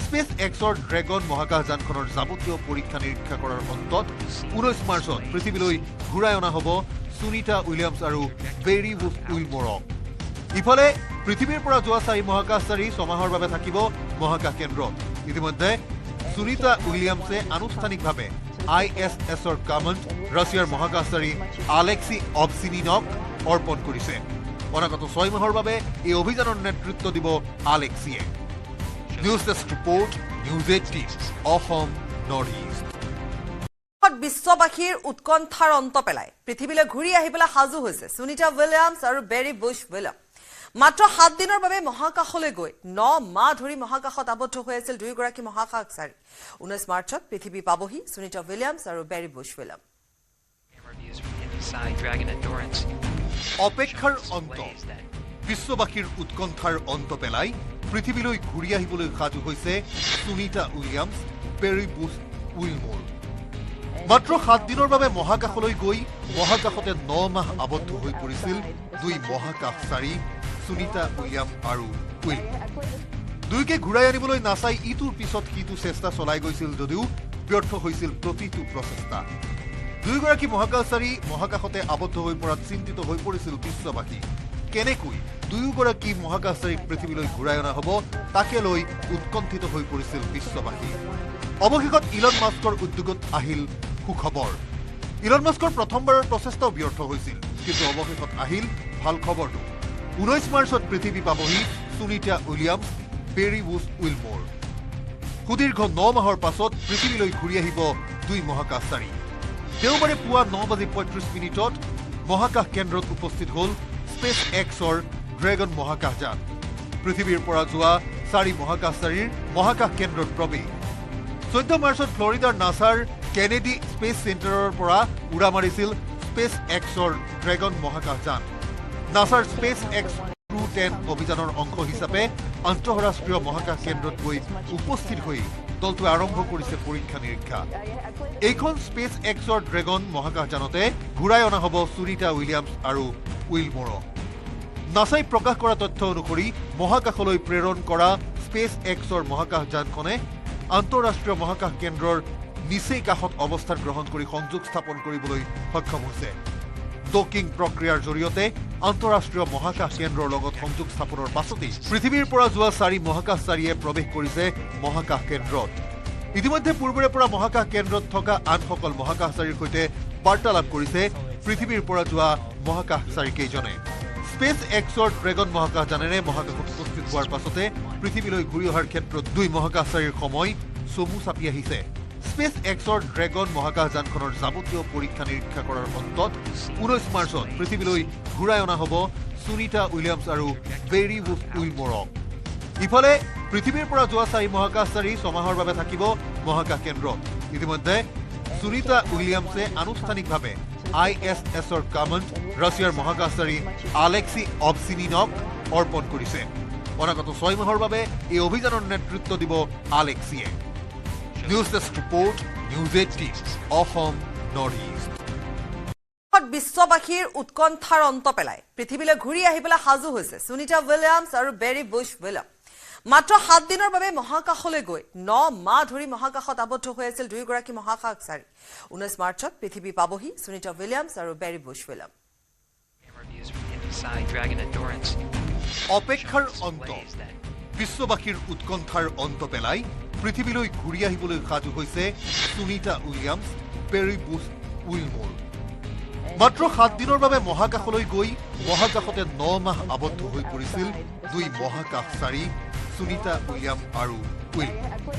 স্পেচ এক্সৰ ড্ৰেগন মহাকাশযানখনৰ যাৱতীয় পৰীক্ষা নিৰীক্ষা কৰাৰ অন্তত 19 মাৰ্চত পৃথিৱীলৈ ঘূৰাই অনা হ'ব সুনিতা উইলিয়ামছ আৰু বেৰি বুছ উইলমোৰক ইফালে পৃথিৱীৰ পৰা যোৱা 4 মহাকাশচাৰী 6 মাহৰ বাবে থাকিব মহাকাশ কেন্দ্ৰত ইতিমধ্যে সুনিতা উইলিয়ামছে আনুষ্ঠানিকভাৱে ISSৰ কমাণ্ড ৰাছিয়াৰ মহাকাশচাৰী আলেক্সি অবছিনিনক অৰ্পণ কৰিছে। অনাগত 6 মাহৰ বাবে এই অভিযানৰ নেতৃত্ব দিব আলেক্সিয়ে। News desk report, News18 Assam north east. বিশ্ববাসীৰ উৎকণ্ঠাৰ অন্ত পেলাই পৃথিৱীলৈ ঘূৰি আহিবলৈ সাজু হৈছে সুনিতা উইলিয়ামছ আৰু বেৰী বুছ উইলিয়াম। মাত্ৰ 7 দিনৰ বাবে মহাকাশলৈ গৈ 9 মাহ ধৰি মহাকাশত আবদ্ধ হৈ আছিল দুয়োগৰাকী মহাকাশচাৰী। 19 মাৰ্চত পৃথিৱী পাবহি সুনিতা উইলিয়ামছ আৰু বেৰী বুছ উইলিয়াম। অপেক্ষাৰ অন্ত, বিশ্ববাসীৰ উৎকণ্ঠাৰ অন্ত পেলাই পৃথিৱীলৈ ঘূৰি আহিবলৈ সাজু হৈছে Sunita Williams, Barry Bush Wilmore. মাত্ৰ 7 দিনৰ বাবে মহাকাশলৈ গৈ মহাকাশতে 9 মাহ আবদ্ধ হৈ পৰিছিল দুই মহাকাশচাৰী সুনিতা উইলিয়াম আৰু উইলমোৰ। দুয়োকে ঘূৰাই আনিবলৈ নাচাই ইটোৰ পিছত সিটো চেষ্টা চলাই গৈছিল যদিও ব্যৰ্থ হৈছিল প্ৰতিটো প্ৰচেষ্টা। দুয়োগৰাকী মহাকাশচাৰী মহাকাশতে আবদ্ধ হৈ পৰাত চিন্তিত হৈ পৰিছিল বিশ্ববাসী। কেনেকৈ দুয়োগৰাকী মহাকাশচাৰীক পৃথিৱীলৈ ঘূৰাই অনা হ'ব তাকে লৈ উৎকণ্ঠিত হৈ পৰিছিল বিশ্ববাসী। অৱশেষত ইলন মাস্কৰ উদ্যোগত আহিল সুখবৰ। ইলন মাস্কৰ প্ৰথমবাৰৰ প্ৰচেষ্টাও ব্যৰ্থ হৈছিল, কিন্তু অৱশেষত আহিল ভাল খবৰটো। 19 মাৰ্চত পৃথিৱী পাবহি Sunita Williams, Barry Bush Wilmore. সুদীৰ্ঘ 9 মাহৰ পাছত পৃথিৱীলৈ ঘূৰি আহিব দুই মহাকাশচাৰী। দেওবাৰে পুৱা 9:35 মহাকাশ কেন্দ্ৰত উপস্থিত হ'ল স্পেচ এক্সৰ ড্ৰেগন মহাকাশযান। পৃথিৱীৰ পৰা যোৱা 4 মহাকাশচাৰীৰ মহাকাশ কেন্দ্ৰত প্ৰৱেশ। 14 মাৰ্চত ফ্লৰিডাৰ নাছাৰ কেনেডি স্পেচ চেণ্টাৰৰ পৰা উৰা মাৰিছিল স্পেচ এক্সৰ ড্ৰেগন মহাকাশযান। নাছাৰ স্পেচ এক্স Crew-10 অভিযানৰ অংশ হিচাপে আন্তঃৰাষ্ট্ৰীয় মহাকাশ কেন্দ্ৰত গৈ উপস্থিত হৈ দলটোৱে আৰম্ভ কৰিছে পৰীক্ষা নিৰীক্ষা। এইখন স্পেচ এক্সৰ ড্ৰেগন মহাকাশযানতে ঘূৰাই অনা হ'ব সুনিতা উইলিয়ামছ আৰু উইলমোৰক। নাছাই প্ৰকাশ কৰা তথ্য অনুসৰি মহাকাশলৈ প্ৰেৰণ কৰা স্পেচ এক্সৰ মহাকাশযানখনে আন্তঃৰাষ্ট্ৰীয় মহাকাশ কেন্দ্ৰৰ নিচেই কাষত অৱস্থান গ্ৰহণ কৰি সংযোগ স্থাপন কৰিবলৈ সক্ষম হৈছে। ডকিং প্ৰক্ৰিয়াৰ জৰিয়তে আন্তঃৰাষ্ট্ৰীয় মহাকাশ কেন্দ্ৰৰ লগত সংযোগ স্থাপনৰ পাছতেই পৃথিৱীৰ পৰা যোৱা 4 মহাকাশচাৰীয়ে প্ৰৱেশ কৰিছে মহাকাশ কেন্দ্ৰত। ইতিমধ্যে পূৰ্বৰে পৰা মহাকাশ কেন্দ্ৰত থকা আনসকল মহাকাশচাৰীৰ সৈতে বাৰ্তালাপ কৰিছে পৃথিৱীৰ পৰা যোৱা মহাকাশচাৰীকেইজনে। স্পেচ এক্সৰ ড্ৰেগন মহাকাশযানেৰে মহাকাশত উপস্থিত হোৱাৰ পাছতে পৃথিৱীলৈ ঘূৰি অহাৰ ক্ষেত্ৰত দুই মহাকাশচাৰীৰ সময় চমু চাপি আহিছে। স্পেচ এক্সৰ ড্ৰেগন মহাকাশযানখনৰ যাৱতীয় পৰীক্ষা নিৰীক্ষা কৰাৰ অন্তত 19 মাৰ্চত পৃথিৱীলৈ ঘূৰাই অনা হ'ব সুনিতা উইলিয়ামছ আৰু বেৰী বুছ উইলমোৰক। ইফালে পৃথিৱীৰ পৰা যোৱা 4 মহাকাশচাৰী 6 মাহৰ বাবে থাকিব মহাকাশ কেন্দ্ৰত। ইতিমধ্যে সুনিতা উইলিয়ামছে আনুষ্ঠানিকভাৱে ISSৰ কমাণ্ড ৰাছিয়াৰ মহাকাশচাৰী আলেক্সি অবছিনিনক অৰ্পণ কৰিছে। অনাগত 6 মাহৰ বাবে এই অভিযানৰ নেতৃত্ব দিব আলেক্সিয়ে। News desk report, News18 Assam north east. বিশ্ববাসীৰ উৎকণ্ঠাৰ অন্ত পেলাই পৃথিৱীলৈ ঘূৰি আহিবলৈ সাজু হৈছে সুনিতা উইলিয়ামছ আৰু বেৰী বুছ উইলিয়াম। মাত্ৰ 7 দিনৰ বাবে মহাকাশলৈ গৈ 9 মাহ ধৰি মহাকাশত আবদ্ধ হৈ আছিল দুয়োগৰাকী মহাকাশচাৰী। 19 মাৰ্চত পৃথিৱী পাবহি সুনিতা উইলিয়ামছ আৰু বেৰী বুছ উইলিয়াম। অপেক্ষাৰ অন্ত, বিশ্ববাসীৰ উৎকণ্ঠাৰ অন্ত পেলাই পৃথিৱীলৈ ঘূৰি আহিবলৈ সাজু হৈছে Sunita Williams, Barry Bush Wilmore. মাত্ৰ 7 দিনৰ বাবে মহাকাশলৈ গৈ মহাকাশতে 9 মাহ আবদ্ধ হৈ পৰিছিল দুই মহাকাশচাৰী সুনিতা উইলিয়াম আৰু উইলমোৰ।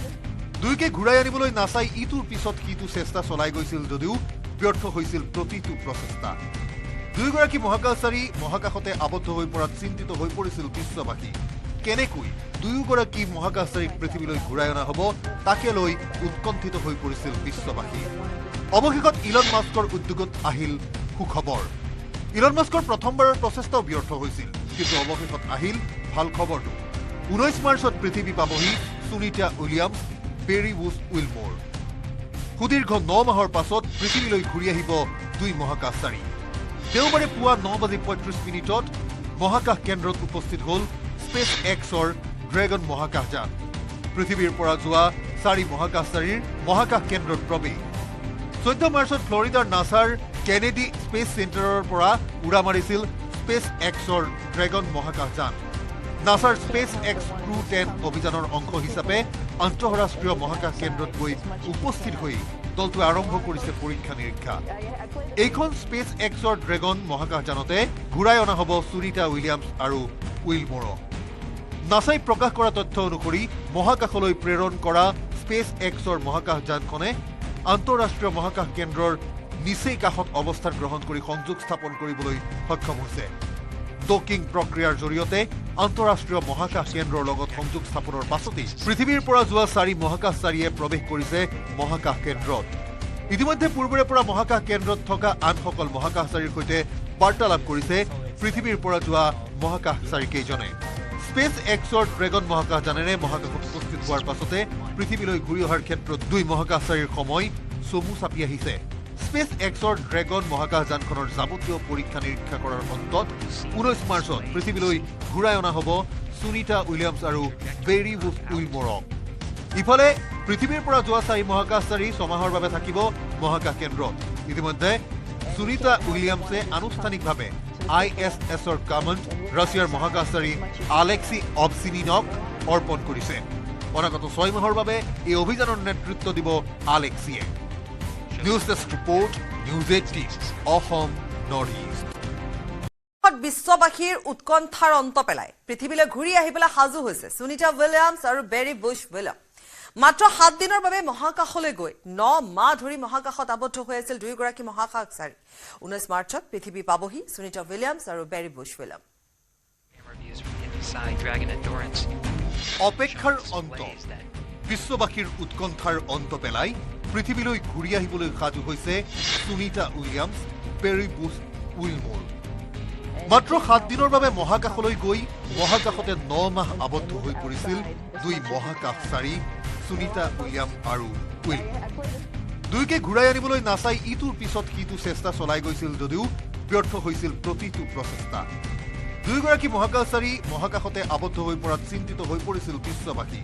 দুয়োকে ঘূৰাই আনিবলৈ নাচাই ইটোৰ পিছত সিটো চেষ্টা চলাই গৈছিল যদিও ব্যৰ্থ হৈছিল প্ৰতিটো প্ৰচেষ্টা। দুয়োগৰাকী মহাকাশচাৰী মহাকাশতে আবদ্ধ হৈ পৰাত চিন্তিত হৈ পৰিছিল বিশ্ববাসী। কেনেকৈ দুয়োগৰাকী মহাকাশচাৰীক পৃথিৱীলৈ ঘূৰাই অনা হ'ব তাকে লৈ উৎকণ্ঠিত হৈ পৰিছিল বিশ্ববাসী। অৱশেষত ইলন মাস্কৰ উদ্যোগত আহিল সুখবৰ। ইলন মাস্কৰ প্ৰথমবাৰৰ প্ৰচেষ্টাও ব্যৰ্থ হৈছিল, কিন্তু অৱশেষত আহিল ভাল খবৰটো। 19 মাৰ্চত পৃথিৱী পাবহি Sunita Williams, Barry Bush Wilmore. সুদীৰ্ঘ 9 মাহৰ পাছত পৃথিৱীলৈ ঘূৰি আহিব দুই মহাকাশচাৰী। দেওবাৰে পুৱা 9:35 মহাকাশ কেন্দ্ৰত উপস্থিত হ'ল স্পেচ এক্সৰ ড্ৰেগন মহাকাশযান। পৃথিৱীৰ পৰা যোৱা 4 মহাকাশচাৰীৰ মহাকাশ কেন্দ্ৰত প্ৰৱেশ। 14 মাৰ্চত ফ্লৰিডাৰ নাছাৰ কেনেডি স্পেচ চেণ্টাৰৰ পৰা উৰা মাৰিছিল স্পেচ এক্সৰ ড্ৰেগন মহাকাশযান। নাছাৰ স্পেচ এক্স Crew-10 অভিযানৰ অংশ হিচাপে আন্তঃৰাষ্ট্ৰীয় মহাকাশ কেন্দ্ৰত গৈ উপস্থিত হৈ দলটোৱে আৰম্ভ কৰিছে পৰীক্ষা নিৰীক্ষা এইখন স্পেচ এক্সৰ ড্ৰেগন মহাকাশযানতে ঘূৰাই অনা হ'ব সুনিতা উইলিয়ামছ আৰু উইলমৰক নাছাই প্ৰকাশ কৰা তথ্য অনুসৰি মহাকাশলৈ প্ৰেৰণ কৰা স্পেচ এক্সৰ মহাকাশযানখনে আন্তঃৰাষ্ট্ৰীয় মহাকাশ কেন্দ্ৰৰ নিচেই কাষত অৱস্থান গ্ৰহণ কৰি সংযোগ স্থাপন কৰিবলৈ সক্ষম হৈছে ডকিং প্ৰক্ৰিয়াৰ জৰিয়তে আন্তঃৰাষ্ট্ৰীয় মহাকাশ কেন্দ্ৰৰ লগত সংযোগ স্থাপনৰ পাছতেই পৃথিৱীৰ পৰা যোৱা 4 মহাকাশচাৰীয়ে প্ৰৱেশ কৰিছে মহাকাশ কেন্দ্ৰত ইতিমধ্যে পূৰ্বৰে পৰা মহাকাশ কেন্দ্ৰত থকা আনসকল মহাকাশচাৰীৰ সৈতে বাৰ্তালাপ কৰিছে পৃথিৱীৰ পৰা যোৱা মহাকাশচাৰীকেইজনে স্পেচ এক্সৰ ড্ৰেগন মহাকাশযানেৰে মহাকাশত উপস্থিত হোৱাৰ পাছতে পৃথিৱীলৈ ঘূৰি অহাৰ ক্ষেত্ৰত 2 মহাকাশচাৰীৰ সময় চমু চাপি আহিছে স্পেচ এক্সৰ ড্ৰেগন মহাকাশযানখনৰ যাৱতীয় পৰীক্ষা নিৰীক্ষা কৰাৰ অন্তত 19 মাৰ্চত পৃথিৱীলৈ ঘূৰাই অনা হ'ব সুনিতা উইলিয়ামছ আৰু বেৰি উইলমৰক ইফালে পৃথিৱীৰ পৰা যোৱা 4 মহাকাশচাৰী ছমাহৰ বাবে থাকিব মহাকাশ কেন্দ্ৰত ইতিমধ্যে সুনিতা উইলিয়ামছে আনুষ্ঠানিকভাৱে ISSৰ কামাণ্ড ৰাছিয়াৰ মহাকাশচাৰী আলেক্সি অবচিনিনক অৰ্পণ কৰিছে অনাগত 6 মাহৰ বাবে এই অভিযানৰ নেতৃত্ব দিব আলেক্সিয়ে News Desk report, News18 Assam Northeast. বিশ্ববাসীৰ উৎকণ্ঠাৰ অন্ত পেলাই পৃথিৱীলৈ ঘূৰি আহিবলৈ সাজু হৈছে সুনিতা উইলিয়ামছ আৰু বেৰি উইলিয়াম মাত্ৰ 7 দিনৰ বাবে মহাকাশলৈ গৈ 9 মাহ ধৰি মহাকাশত আবদ্ধ হৈ আছিল দুয়োগৰাকী মহাকাশচাৰী 19 মাৰ্চত পৃথিৱী পাবহি সুনিতা উইলিয়ামছ আৰু বেৰি উইলিয়াম অপেক্ষাৰ অন্ত বিশ্ববাসীৰ উৎকণ্ঠাৰ অন্ত পেলাই পৃথিৱীলৈ ঘূৰি আহিবলৈ সাজু হৈছে সুনিতা উইলিয়ামছ বেৰি উইলমৰ মাত্ৰ 7 দিনৰ বাবে মহাকাশলৈ গৈ মহাকাশতে 9 মাহ আবদ্ধ হৈ পৰিছিল 2 মহাকাশচাৰী সুনিতা উইলিয়াম আৰু উইলমৰ দুয়োকে ঘূৰাই আনিবলৈ নাছাই ইটোৰ পিছত সিটো চেষ্টা চলাই গৈছিল যদিও ব্যৰ্থ হৈছিল প্ৰতিটো প্ৰচেষ্টা দুয়োগৰাকী মহাকাশচাৰী মহাকাশতে আবদ্ধ হৈ পৰাত চিন্তিত হৈ পৰিছিল বিশ্ববাসী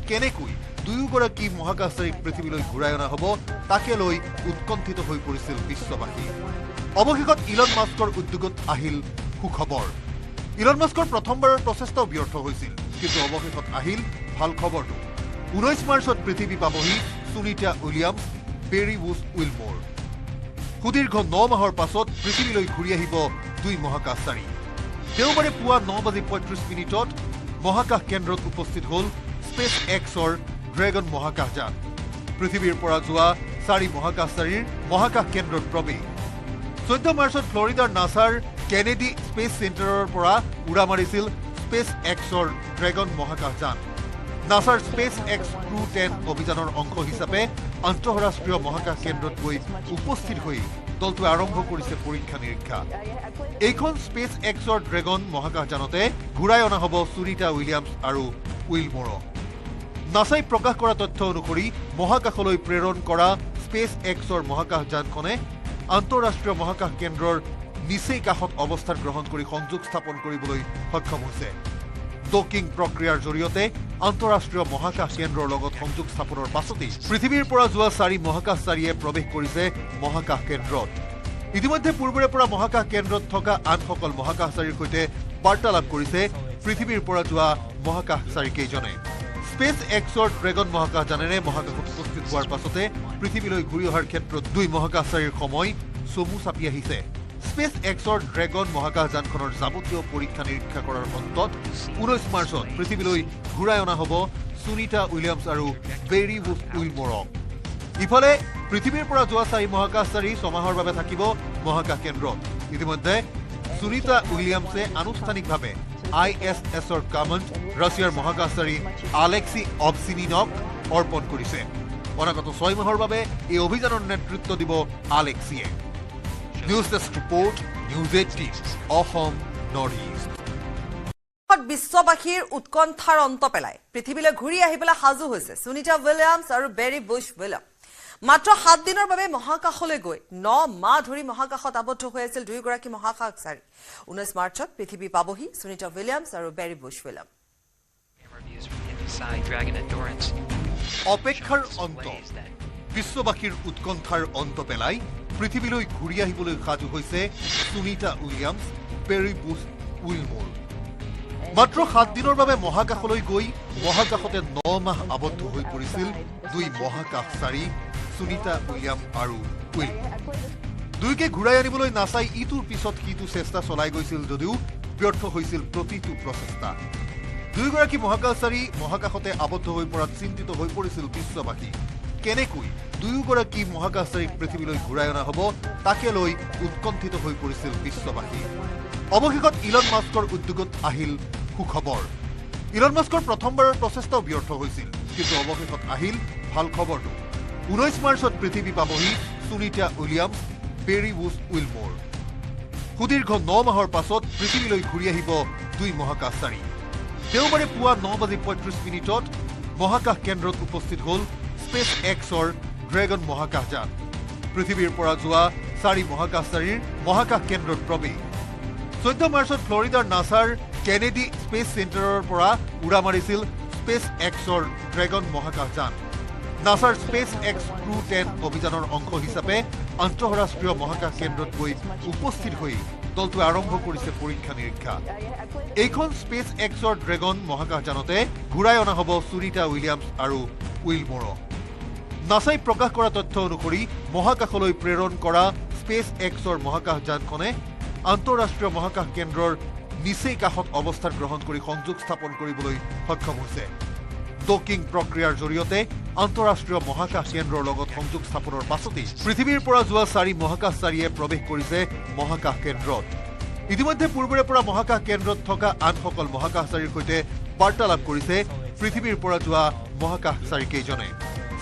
কেনেকৈ দুয়োগৰাকী মহাকাশচাৰীক পৃথিৱীলৈ ঘূৰাই অনা হ'ব তাকে লৈ উৎকণ্ঠিত হৈ পৰিছিল বিশ্ববাসী অৱশেষত ইলন মাস্কৰ উদ্যোগত আহিল সুখবৰ ইলন মাস্কৰ প্ৰথমবাৰৰ প্ৰচেষ্টাও ব্যৰ্থ হৈছিল কিন্তু অৱশেষত আহিল ভাল খবৰটো 19 মাৰ্চত পৃথিৱী পাবহি সুনিতা উইলিয়ামছ বেৰি উইলমৰ সুদীৰ্ঘ 9 মাহৰ পাছত পৃথিৱীলৈ ঘূৰি আহিব 2 মহাকাশচাৰী দেওবাৰে পুৱা 9:35 মহাকাশ কেন্দ্ৰত উপস্থিত হ'ল স্পেচ এক্সৰ ড্ৰেগন মহাকাশযান পৃথিৱীৰ পৰা যোৱা 4 মহাকাশচাৰীৰ মহাকাশ কেন্দ্ৰত প্ৰৱেশ 14 মাৰ্চত ফ্লৰিডাৰ নাছাৰ কেনেডি স্পেচ চেণ্টাৰৰ পৰা উৰা মাৰিছিল স্পেচ এক্সৰ ড্ৰেগন মহাকাশযান নাছাৰ স্পেচ এক্স Crew-10 অভিযানৰ অংশ হিচাপে আন্তঃৰাষ্ট্ৰীয় মহাকাশ কেন্দ্ৰত গৈ উপস্থিত হৈ দলটোৱে আৰম্ভ কৰিছে পৰীক্ষা নিৰীক্ষা এইখন স্পেচ এক্সৰ ড্ৰেগন মহাকাশযানতে ঘূৰাই অনা হ'ব সুনিতা উইলিয়ামছ আৰু উইলমৰক নাছাই প্ৰকাশ কৰা তথ্য অনুসৰি মহাকাশলৈ প্ৰেৰণ কৰা স্পেচ এক্সৰ মহাকাশযানখনে আন্তঃৰাষ্ট্ৰীয় মহাকাশ কেন্দ্ৰৰ নিচেই কাষত অৱস্থান গ্ৰহণ কৰি সংযোগ স্থাপন কৰিবলৈ সক্ষম হৈছে ডকিং প্ৰক্ৰিয়াৰ জৰিয়তে আন্তঃৰাষ্ট্ৰীয় মহাকাশ কেন্দ্ৰৰ লগত সংযোগ স্থাপনৰ পাছতেই পৃথিৱীৰ পৰা যোৱা 4 মহাকাশচাৰীয়ে প্ৰৱেশ কৰিছে মহাকাশ কেন্দ্ৰত ইতিমধ্যে পূৰ্বৰে পৰা মহাকাশ কেন্দ্ৰত থকা আনসকল মহাকাশচাৰীৰ সৈতে বাৰ্তালাপ কৰিছে পৃথিৱীৰ পৰা যোৱা মহাকাশচাৰীকেইজনে স্পেচ এক্সৰ ড্ৰেগন মহাকাশযানেৰে মহাকাশত উপস্থিত হোৱাৰ পাছতে পৃথিৱীলৈ ঘূৰি অহাৰ ক্ষেত্ৰত 2 মহাকাশচাৰীৰ সময় চমু চাপি আহিছে স্পেচ এক্সৰ ড্ৰেগন মহাকাশযানখনৰ যাৱতীয় পৰীক্ষা নিৰীক্ষা কৰাৰ অন্তত 19 মাৰ্চত পৃথিৱীলৈ ঘূৰাই অনা হ'ব সুনিতা উইলিয়ামছ আৰু বেৰি উইলমৰক ইফালে পৃথিৱীৰ পৰা যোৱা 4 মহাকাশচাৰী ছমাহৰ বাবে থাকিব মহাকাশ কেন্দ্ৰত ইতিমধ্যে সুনিতা উইলিয়ামছে আনুষ্ঠানিকভাৱে ISSৰ কামাণ্ড ৰাছিয়াৰ মহাকাশচাৰী আলেক্সি অবচিনিনক অৰ্পণ কৰিছে অনাগত 6 মাহৰ বাবে এই অভিযানৰ নেতৃত্ব দিব আলেক্সিয়ে News Desk report, News18 Assam Northeast. বিশ্ববাসীৰ উৎকণ্ঠাৰ অন্ত পেলাই পৃথিৱীলৈ ঘূৰি আহিবলৈ সাজু হৈছে সুনিতা উইলিয়ামছ আৰু বেৰি উইলিয়াম মাত্ৰ 7 দিনৰ বাবে মহাকাশলৈ গৈ 9 মাহ ধৰি মহাকাশত আবদ্ধ হৈ আছিল দুয়োগৰাকী মহাকাশচাৰী 19 মাৰ্চত পৃথিৱী পাবহি সুনিতা উইলিয়ামছ আৰু বেৰি উইলিয়াম অপেক্ষাৰ অন্ত বিশ্ববাসীৰ উৎকণ্ঠাৰ অন্ত পেলাই পৃথিৱীলৈ ঘূৰি আহিবলৈ সাজু হৈছে সুনিতা উইলিয়ামছ বেৰি উইলমৰ মাত্ৰ 7 দিনৰ বাবে মহাকাশলৈ গৈ মহাকাশতে 9 মাহ আবদ্ধ হৈ পৰিছিল 2 মহাকাশচাৰী সুনিতা উইলিয়াম আৰু উইল দুইকে ঘূৰাই আনিবলৈ নাচাই ইটোৰ পিছত সিটো চেষ্টা চলাই গৈছিল যদিও ব্যৰ্থ হৈছিল প্ৰতিটো প্ৰচেষ্টা দুইগৰাকী মহাকাশচাৰী মহাকাশতে আবদ্ধ হৈ পৰাত চিন্তিত হৈ পৰিছিল বিশ্ববাসী কেনেকৈ দুয়োগৰাকী মহাকাশচাৰীক পৃথিৱীলৈ ঘূৰাই অনা হ'ব তাকে লৈ উৎকণ্ঠিত হৈ পৰিছিল বিশ্ববাসী অৱশেষত ইলন মাস্কৰ উদ্যোগত আহিল সুখবৰ ইলন মাস্কৰ প্ৰথমবাৰৰ প্ৰচেষ্টাও ব্যৰ্থ হৈছিল কিন্তু অৱশেষত আহিল ভাল খবৰটো 19 মাৰ্চত পৃথিৱী পাবহি সুনিতা উইলিয়ামছ বেৰি বুছ উইলমোৰ সুদীৰ্ঘ 9 মাহৰ পাছত পৃথিৱীলৈ ঘূৰি আহিব দুই মহাকাশচাৰী দেওবাৰে পুৱা 9:35 মহাকাশ কেন্দ্ৰত উপস্থিত হ'ল স্পেচ এক্সৰ ড্ৰেগন মহাকাশযান পৃথিৱীৰ পৰা যোৱা 4 মহাকাশচাৰীৰ মহাকাশ কেন্দ্ৰত প্ৰৱেশ 14 মাৰ্চত ফ্লৰিডাৰ নাছাৰ কেনেডি স্পেচ চেণ্টাৰৰ পৰা উৰা মাৰিছিল স্পেচ এক্সৰ ড্ৰেগন মহাকাশযান নাছাৰ স্পেচ এক্স Crew-10 অভিযানৰ অংশ হিচাপে আন্তঃৰাষ্ট্ৰীয় মহাকাশ কেন্দ্ৰত গৈ উপস্থিত হৈ দলটোৱে আৰম্ভ কৰিছে পৰীক্ষা নিৰীক্ষা এইখন স্পেচ এক্সৰ ড্ৰেগন মহাকাশযানতে ঘূৰাই অনা হ'ব সুনিতা উইলিয়ামছ আৰু উইলমোৰক নাছাই প্ৰকাশ কৰা তথ্য অনুসৰি মহাকাশলৈ প্ৰেৰণ কৰা স্পেচ এক্সৰ মহাকাশযানখনে আন্তঃৰাষ্ট্ৰীয় মহাকাশ কেন্দ্ৰৰ নিচেই কাষত অৱস্থান গ্ৰহণ কৰি সংযোগ স্থাপন কৰিবলৈ সক্ষম হৈছে ডকিং প্ৰক্ৰিয়াৰ জৰিয়তে আন্তঃৰাষ্ট্ৰীয় মহাকাশ কেন্দ্ৰৰ লগত সংযোগ স্থাপনৰ পাছতেই পৃথিৱীৰ পৰা যোৱা 4 মহাকাশচাৰীয়ে প্ৰৱেশ কৰিছে মহাকাশ কেন্দ্ৰত ইতিমধ্যে পূৰ্বৰে পৰা মহাকাশ কেন্দ্ৰত থকা আনসকল মহাকাশচাৰীৰ সৈতে বাৰ্তালাপ কৰিছে পৃথিৱীৰ পৰা যোৱা মহাকাশচাৰী কেইজনে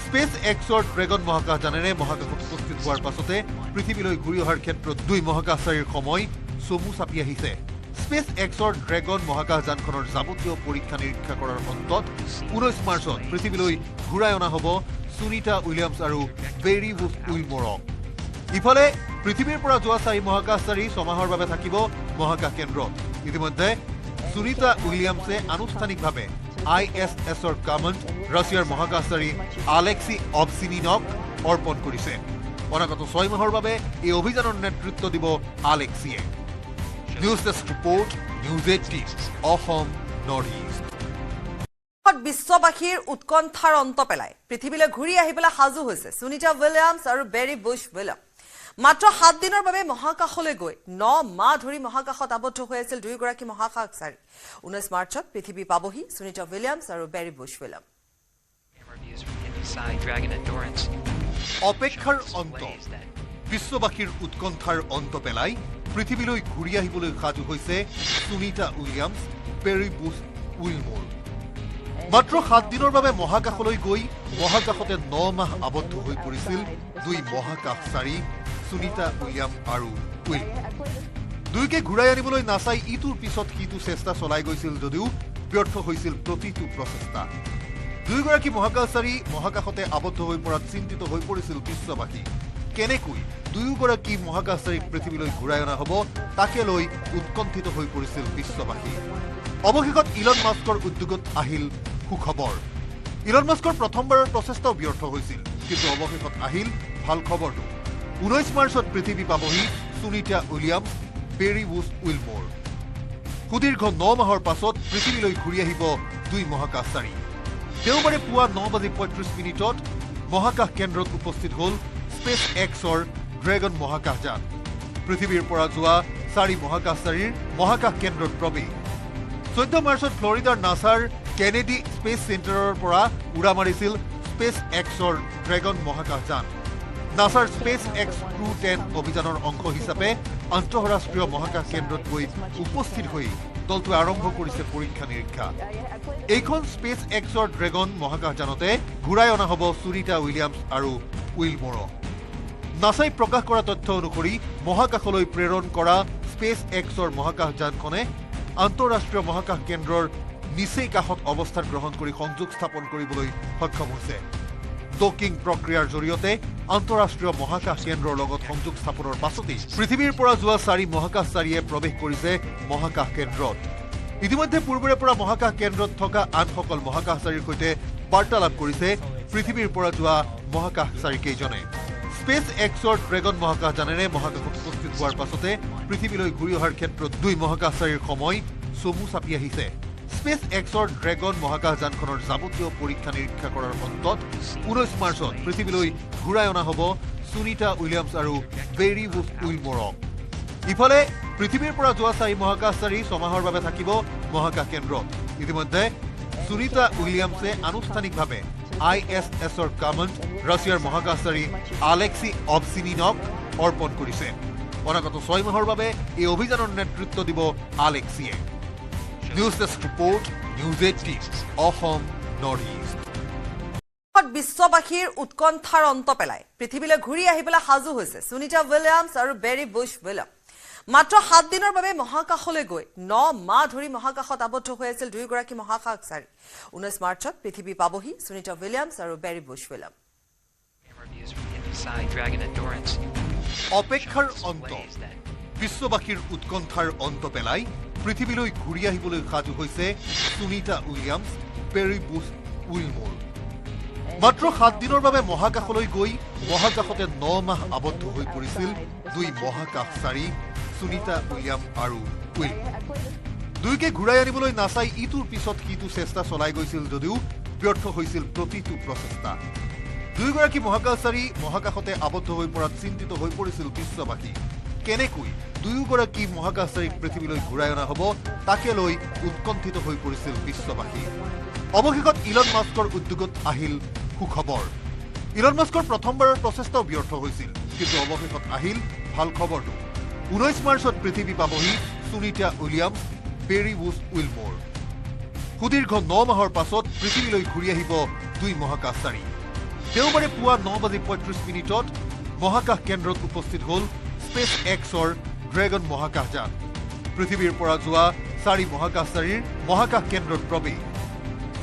স্পেচ এক্সৰ ড্ৰেগন মহাকাশযানেৰে মহাকাশত উপস্থিত হোৱাৰ পাছতে পৃথিৱীলৈ ঘূৰি অহাৰ ক্ষেত্ৰত দুই মহাকাশচাৰীৰ সময় চমু চাপি আহিছে স্পেচ এক্সৰ ড্ৰেগন মহাকাশযানখনৰ যাৱতীয় পৰীক্ষা নিৰীক্ষা কৰাৰ অন্তত 19 মাৰ্চত পৃথিৱীলৈ ঘূৰাই অনা হ'ব সুনিতা উইলিয়ামছ আৰু বেৰি বুছ উইলমোৰক ইফালে পৃথিৱীৰ পৰা যোৱা 4 মহাকাশচাৰী 6 মাহৰ বাবে থাকিব মহাকাশ কেন্দ্ৰত ইতিমধ্যে সুনিতা উইলিয়ামছে আনুষ্ঠানিকভাৱে ISSৰ কমাণ্ড ৰাছিয়াৰ মহাকাশচাৰী আলেক্সি অবচিনিনক অৰ্পণ কৰিছে অনাগত 6 মাহৰ বাবে এই অভিযানৰ নেতৃত্ব দিব আলেক্সিয়ে News Desk Report, News18 Assam Northeast. বিশ্ববাসীৰ উৎকণ্ঠাৰ অন্ত পেলাই পৃথিৱীলৈ ঘূৰি আহিবলৈ সাজু হৈছে সুনিতা উইলিয়ামছ আৰু বেৰি বুছ উইলিয়াম মাত্ৰ 7 দিনৰ বাবে মহাকাশলৈ গৈ 9 মাহ ধৰি মহাকাশত আবদ্ধ হৈ আছিল দুইগৰাকী মহাকাশচাৰী 19 মাৰ্চত পৃথিৱী পাবহি সুনিতা উইলিয়ামছ আৰু বেৰি বুছ উইলিয়াম অপেক্ষাৰ অন্ত বিশ্ববাসীৰ উৎকণ্ঠাৰ অন্ত পেলাই পৃথিৱীলৈ ঘূৰি আহিবলৈ সাজু হৈছে সুনিতা উইলিয়ামছ বেৰি বুছ উইলমোৰ মাত্ৰ 7 দিনৰ বাবে মহাকাশলৈ গৈ মহাকাশতে 9 মাহ আবদ্ধ হৈ পৰিছিল দুই মহাকাশচাৰী সুনিতা উইলিয়াম আৰু উইল দুইকে ঘূৰাই আনিবলৈ নাচাই ইটোৰ পিছত সিটো চেষ্টা চলাই গৈছিল যদিও ব্যৰ্থ হৈছিল প্ৰতিটো প্ৰচেষ্টা দুইগৰাকী মহাকাশচাৰী মহাকাশতে আবদ্ধ হৈ পৰাত চিন্তিত হৈ পৰিছিল বিশ্ববাসী কেনেকৈ দুয়োগৰাকী মহাকাশচাৰীক পৃথিৱীলৈ ঘূৰাই অনা হ'ব তাকে লৈ উৎকণ্ঠিত হৈ পৰিছিল বিশ্ববাসী অৱশেষত ইলন মাস্কৰ উদ্যোগত আহিল সুখবৰ ইলন মাস্কৰ প্ৰথমবাৰৰ প্ৰচেষ্টাও ব্যৰ্থ হৈছিল কিন্তু অৱশেষত আহিল ভাল খবৰটো 19 মাৰ্চত পৃথিৱী পাবহি সুনিতা উইলিয়ামছ বেৰি বুছ উইলমোৰ সুদীৰ্ঘ 9 মাহৰ পাছত পৃথিৱীলৈ ঘূৰি আহিব দুই মহাকাশচাৰী দেওবাৰে পুৱা 9:35 মহাকাশ কেন্দ্ৰত উপস্থিত হ'ল স্পেচ এক্সৰ ড্ৰেগন মহাকাশযান পৃথিৱীৰ পৰা যোৱা 4 মহাকাশচাৰীৰ মহাকাশ কেন্দ্ৰত প্ৰৱেশ 14 মাৰ্চত ফ্লৰিডাৰ নাছাৰ কেনেডি স্পেচ চেণ্টাৰৰ পৰা উৰা মাৰিছিল স্পেচ এক্সৰ ড্ৰেগন মহাকাশযান নাছাৰ স্পেচ এক্স Crew-10 অভিযানৰ অংশ হিচাপে আন্তঃৰাষ্ট্ৰীয় মহাকাশ কেন্দ্ৰত গৈ উপস্থিত হৈ দলটোৱে আৰম্ভ কৰিছে পৰীক্ষা নিৰীক্ষা এইখন স্পেচ এক্সৰ ড্ৰেগন মহাকাশযানতে ঘূৰাই অনা হ'ব সুনিতা উইলিয়ামছ আৰু উইলমোৰক নাছাই প্ৰকাশ কৰা তথ্য অনুসৰি মহাকাশলৈ প্ৰেৰণ কৰা স্পেচ এক্সৰ মহাকাশযানখনে আন্তঃৰাষ্ট্ৰীয় মহাকাশ কেন্দ্ৰৰ নিচেই কাষত অৱস্থান গ্ৰহণ কৰি সংযোগ স্থাপন কৰিবলৈ সক্ষম হৈছে ডকিং প্ৰক্ৰিয়াৰ জৰিয়তে আন্তঃৰাষ্ট্ৰীয় মহাকাশ কেন্দ্ৰৰ লগত সংযোগ স্থাপনৰ পাছতেই পৃথিৱীৰ পৰা যোৱা 4 মহাকাশচাৰীয়ে প্ৰৱেশ কৰিছে মহাকাশ কেন্দ্ৰত ইতিমধ্যে পূৰ্বৰে পৰা মহাকাশ কেন্দ্ৰত থকা আনসকল মহাকাশচাৰীৰ সৈতে বাৰ্তালাপ কৰিছে পৃথিৱীৰ পৰা যোৱা মহাকাশচাৰী কেইজনে স্পেচ এক্সৰ ড্ৰেগন মহাকাশযানেৰে মহাকাশত উপস্থিত হোৱাৰ পাছতে পৃথিৱীলৈ ঘূৰি অহাৰ ক্ষেত্ৰত দুই মহাকাশচাৰীৰ সময় চমু চাপি আহিছে স্পেচ এক্সৰ ড্ৰেগন মহাকাশযানখনৰ যাৱতীয় পৰীক্ষা নিৰীক্ষা কৰাৰ অন্তত 19 মাৰ্চত পৃথিৱীলৈ ঘূৰাই অনা হ'ব সুনিতা উইলিয়ামছ আৰু বেৰী বুছ উইলমৰক। ইফালে পৃথিৱীৰ পৰা যোৱা 4 মহাকাশচাৰী 6 মাহৰ বাবে থাকিব মহাকাশ কেন্দ্ৰত। ইতিমধ্যে সুনিতা উইলিয়ামছে আনুষ্ঠানিকভাৱে ISSৰ কামাণ্ড ৰাছিয়াৰ মহাকাশচাৰী আলেক্সি অবচিনিনক অৰ্পণ কৰিছে। অনাগত 6 মাহৰ বাবে এই অভিযানৰ নেতৃত্ব দিব আলেক্সিয়ে। News desk report, News18 Assam north east. বিশ্ববাসীৰ উৎকণ্ঠাৰ অন্ত পেলাই পৃথিৱীলৈ ঘূৰি আহিবলৈ সাজু হৈছে সুনিতা উইলিয়ামছ আৰু বেৰী বুছ উইলিয়াম। মাত্ৰ 7 দিনৰ বাবে মহাকাশলৈ গৈ 9 মাহ ধৰি মহাকাশত আবদ্ধ হৈ আছিল দুয়োগৰাকী মহাকাশচাৰী। 19 মাৰ্চত পৃথিৱী পাবহি সুনিতা উইলিয়ামছ আৰু বেৰী বুছ উইলিয়াম। অপেক্ষাৰ অন্ত, বিশ্ববাসীৰ উৎকণ্ঠাৰ অন্ত পেলাই পৃথিৱীলৈ ঘূৰি আহিবলৈ সাজু হৈছে সুনিতা উইলিয়ামছ, বেৰী বুছ উইলমৰ। মাত্ৰ 7 দিনৰ বাবে মহাকাশলৈ গৈ মহাকাশতে 9 মাহ আবদ্ধ হৈ পৰিছিল 2 মহাকাশচাৰী সুনিতা উইলিয়াম আৰু উইলমৰ। দুয়োকে ঘূৰাই আনিবলৈ নাচাই ইটোৰ পিছত সিটো চেষ্টা চলাই গৈছিল যদিও ব্যৰ্থ হৈছিল প্ৰতিটো প্ৰচেষ্টা। দুয়োগৰাকী মহাকাশচাৰী মহাকাশতে আবদ্ধ হৈ পৰাত চিন্তিত হৈ পৰিছিল বিশ্ববাসী। কেনেকৈ দুয়োগৰাকী মহাকাশচাৰীক পৃথিৱীলৈ ঘূৰাই অনা হ'ব তাকে লৈ উৎকণ্ঠিত হৈ পৰিছিল বিশ্ববাসী। অৱশেষত ইলন মাস্কৰ উদ্যোগত আহিল সুখবৰ। ইলন মাস্কৰ প্ৰথমবাৰৰ প্ৰচেষ্টাও ব্যৰ্থ হৈছিল, কিন্তু অৱশেষত আহিল ভাল খবৰটো। 19 মাৰ্চত পৃথিৱী পাবহি সুনিতা উইলিয়ামছ, বেৰী বুছ উইলমৰ। সুদীৰ্ঘ 9 মাহৰ পাছত পৃথিৱীলৈ ঘূৰি আহিব 2 মহাকাশচাৰী। দেওবাৰে পুৱা 9:35 মহাকাশ কেন্দ্ৰত উপস্থিত হ'ল স্পেচ এক্সৰ ড্ৰেগন মহাকাশযান। পৃথিৱীৰ পৰা যোৱা 4 মহাকাশচাৰীৰ মহাকাশ কেন্দ্ৰত প্ৰৱেশ।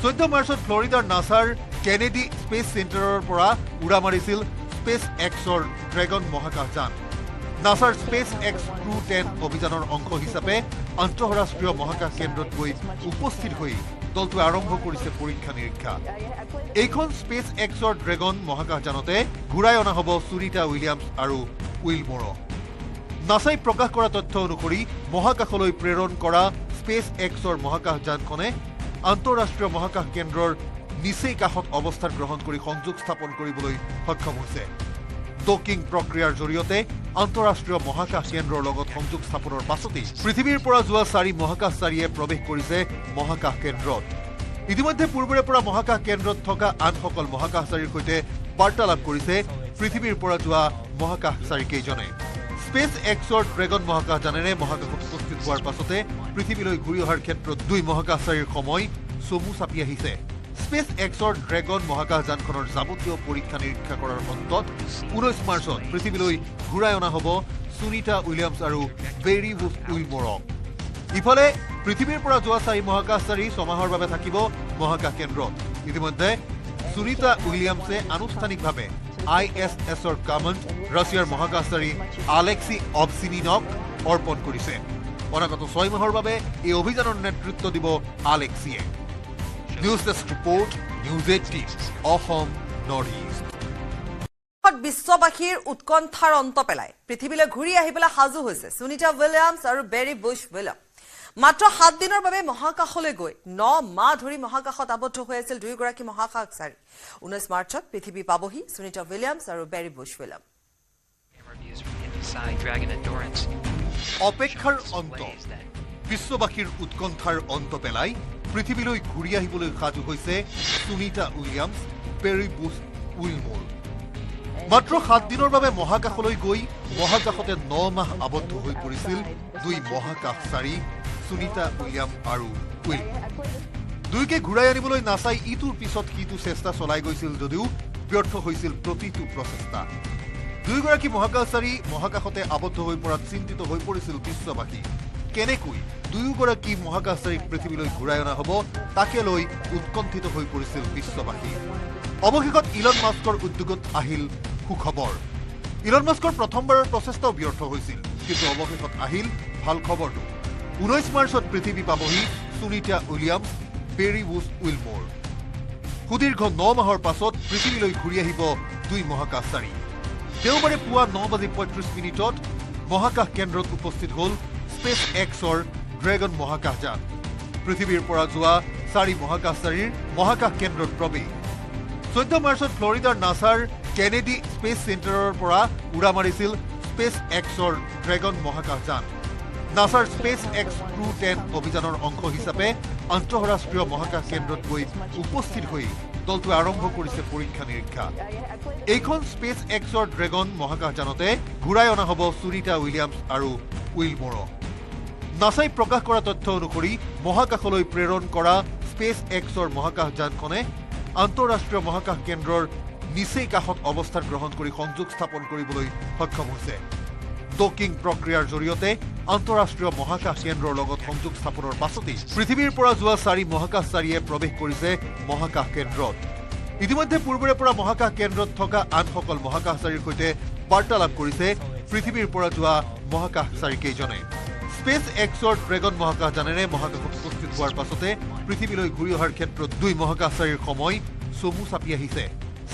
14 মাৰ্চত ফ্লৰিডাৰ নাছাৰ কেনেডি স্পেচ চেণ্টাৰৰ পৰা উৰা মাৰিছিল স্পেচ এক্সৰ ড্ৰেগন মহাকাশযান। নাছাৰ স্পেচ এক্স Crew-10 অভিযানৰ অংশ হিচাপে আন্তঃৰাষ্ট্ৰীয় মহাকাশ কেন্দ্ৰত গৈ উপস্থিত হৈ দলটোৱে আৰম্ভ কৰিছে পৰীক্ষা নিৰীক্ষা। এইখন স্পেচ এক্সৰ ড্ৰেগন মহাকাশযানতে ঘূৰাই অনা হ'ব সুনিতা উইলিয়ামছ আৰু উইলমৰক। নাছাই প্ৰকাশ কৰা তথ্য অনুসৰি মহাকাশলৈ প্ৰেৰণ কৰা স্পেচ এক্সৰ মহাকাশযানখনে আন্তঃৰাষ্ট্ৰীয় মহাকাশ কেন্দ্ৰৰ নিচেই কাষত অৱস্থান গ্ৰহণ কৰি সংযোগ স্থাপন কৰিবলৈ সক্ষম হৈছে। ডকিং প্ৰক্ৰিয়াৰ জৰিয়তে আন্তঃৰাষ্ট্ৰীয় মহাকাশ কেন্দ্ৰৰ লগত সংযোগ স্থাপনৰ পাছতেই পৃথিৱীৰ পৰা যোৱা 4 মহাকাশচাৰীয়ে প্ৰৱেশ কৰিছে মহাকাশ কেন্দ্ৰত। ইতিমধ্যে পূৰ্বৰে পৰা মহাকাশ কেন্দ্ৰত থকা আনসকল মহাকাশচাৰীৰ সৈতে বাৰ্তালাপ কৰিছে পৃথিৱীৰ পৰা যোৱা মহাকাশচাৰীকেইজনে। স্পেচ এক্সৰ ড্ৰেগন মহাকাশযানেৰে মহাকাশত উপস্থিত হোৱাৰ পাছতে পৃথিৱীলৈ ঘূৰি অহাৰ ক্ষেত্ৰত 2 মহাকাশচাৰীৰ সময় চমু চাপি আহিছে। স্পেচ এক্সৰ ড্ৰেগন মহাকাশযানখনৰ যাৱতীয় পৰীক্ষা নিৰীক্ষা কৰাৰ অন্তত 19 মাৰ্চত পৃথিৱীলৈ ঘূৰাই অনা হ'ব সুনিতা উইলিয়ামছ আৰু বেৰী বুছ উইলমৰক। ইফালে পৃথিৱীৰ পৰা যোৱা 4 মহাকাশচাৰী 6 মাহৰ বাবে থাকিব মহাকাশ কেন্দ্ৰত। ইতিমধ্যে সুনিতা উইলিয়ামছে আনুষ্ঠানিকভাৱে ISSৰ কামাণ্ড ৰাছিয়াৰ মহাকাশচাৰী আলেক্সি অবচিনিনক অৰ্পণ কৰিছে। অনাগত 6 মাহৰ বাবে এই অভিযানৰ নেতৃত্ব দিব আলেক্সিয়ে। News desk report, News18 Assam north east. বিশ্ববাসীৰ উৎকণ্ঠাৰ অন্ত পেলাই পৃথিৱীলৈ ঘূৰি আহিবলৈ সাজু হৈছে সুনিতা উইলিয়ামছ আৰু বেৰী বুছ উইলিয়াম। মাত্ৰ 7 দিনৰ বাবে মহাকাশলৈ গৈ 9 মাহ ধৰি মহাকাশত আবদ্ধ হৈ আছিল দুয়োগৰাকী মহাকাশচাৰী। 19 মাৰ্চত পৃথিৱী পাবহি সুনিতা উইলিয়ামছ আৰু বেৰী বুছ উইলিয়াম। অপেক্ষাৰ অন্ত, বিশ্ববাসীৰ উৎকণ্ঠাৰ অন্ত পেলাই পৃথিৱীলৈ ঘূৰি আহিবলৈ সাজু হৈছে সুনিতা উইলিয়ামছ, বেৰী বুছ উইলমৰ। মাত্ৰ 7 দিনৰ বাবে মহাকাশলৈ গৈ মহাকাশতে 9 মাহ আবদ্ধ হৈ পৰিছিল 2 মহাকাশচাৰী সুনিতা উইলিয়াম আৰু উইলমৰ। দুয়োকে ঘূৰাই আনিবলৈ নাচাই ইটোৰ পিছত সিটো চেষ্টা চলাই গৈছিল যদিও ব্যৰ্থ হৈছিল প্ৰতিটো প্ৰচেষ্টা। দুয়োগৰাকী মহাকাশচাৰী মহাকাশতে আবদ্ধ হৈ পৰাত চিন্তিত হৈ পৰিছিল বিশ্ববাসী। কেনেকৈ দুয়োগৰাকী মহাকাশচাৰীক পৃথিৱীলৈ ঘূৰাই অনা হ'ব তাকে লৈ উৎকণ্ঠিত হৈ পৰিছিল বিশ্ববাসী। অৱশেষত ইলন মাস্কৰ উদ্যোগত আহিল সুখবৰ। ইলন মাস্কৰ প্ৰথমবাৰৰ প্ৰচেষ্টাও ব্যৰ্থ হৈছিল, কিন্তু অৱশেষত আহিল ভাল খবৰটো। 19 মাৰ্চত পৃথিৱী পাবহি সুনিতা উইলিয়ামছ, বেৰী বুছ উইলমৰ। সুদীৰ্ঘ 9 মাহৰ পাছত পৃথিৱীলৈ ঘূৰি আহিব 2 মহাকাশচাৰী। দেওবাৰে পুৱা 9:35 মহাকাশ কেন্দ্ৰত উপস্থিত হ'ল স্পেচ এক্সৰ ড্ৰেগন মহাকাশযান। পৃথিৱীৰ পৰা যোৱা 4 মহাকাশচাৰীৰ মহাকাশ কেন্দ্ৰত প্ৰৱেশ 14 মাৰ্চত ফ্লৰিডাৰ নাছাৰ কেনেডি স্পেচ চেণ্টাৰৰ পৰা উৰা মাৰিছিল স্পেচ এক্সৰ ড্ৰেগন মহাকাশযান নাছাৰ স্পেচ এক্স Crew-10 অভিযানৰ অংশ হিচাপে আন্তঃৰাষ্ট্ৰীয় মহাকাশ কেন্দ্ৰত গৈ উপস্থিত হৈ দলটোৱে আৰম্ভ কৰিছে পৰীক্ষা নিৰীক্ষা এইখন স্পেচ এক্সৰ ড্ৰেগন মহাকাশযানতে ঘূৰাই অনা হ'ব সুনিতা উইলিয়ামছ আৰু উইলমৰক নাছাই প্ৰকাশ কৰা তথ্য অনুসৰি মহাকাশলৈ প্ৰেৰণ কৰা স্পেচ এক্সৰ মহাকাশযানখনে আন্তঃৰাষ্ট্ৰীয় মহাকাশ কেন্দ্ৰৰ নিচেই কাষত অৱস্থান গ্ৰহণ কৰি সংযোগ স্থাপন কৰিবলৈ সক্ষম হৈছে ডকিং প্ৰক্ৰিয়াৰ জৰিয়তে আন্তঃৰাষ্ট্ৰীয় মহাকাশ কেন্দ্ৰৰ লগত সংযোগ স্থাপনৰ পাছতেই পৃথিৱীৰ পৰা যোৱা 4 মহাকাশচাৰীয়ে প্ৰৱেশ কৰিছে মহাকাশ কেন্দ্ৰত ইতিমধ্যে পূৰ্বৰে পৰা মহাকাশ কেন্দ্ৰত থকা আনসকল মহাকাশচাৰীৰ সৈতে বাৰ্তালাপ কৰিছে পৃথিৱীৰ পৰা যোৱা মহাকাশচাৰীকেইজনে স্পেচ এক্সৰ ড্ৰেগন মহাকাশযানেৰে মহাকাশত উপস্থিত হোৱাৰ পাছতে পৃথিৱীলৈ ঘূৰি অহাৰ ক্ষেত্ৰত 2 মহাকাশচাৰীৰ সময় চমু চাপি আহিছে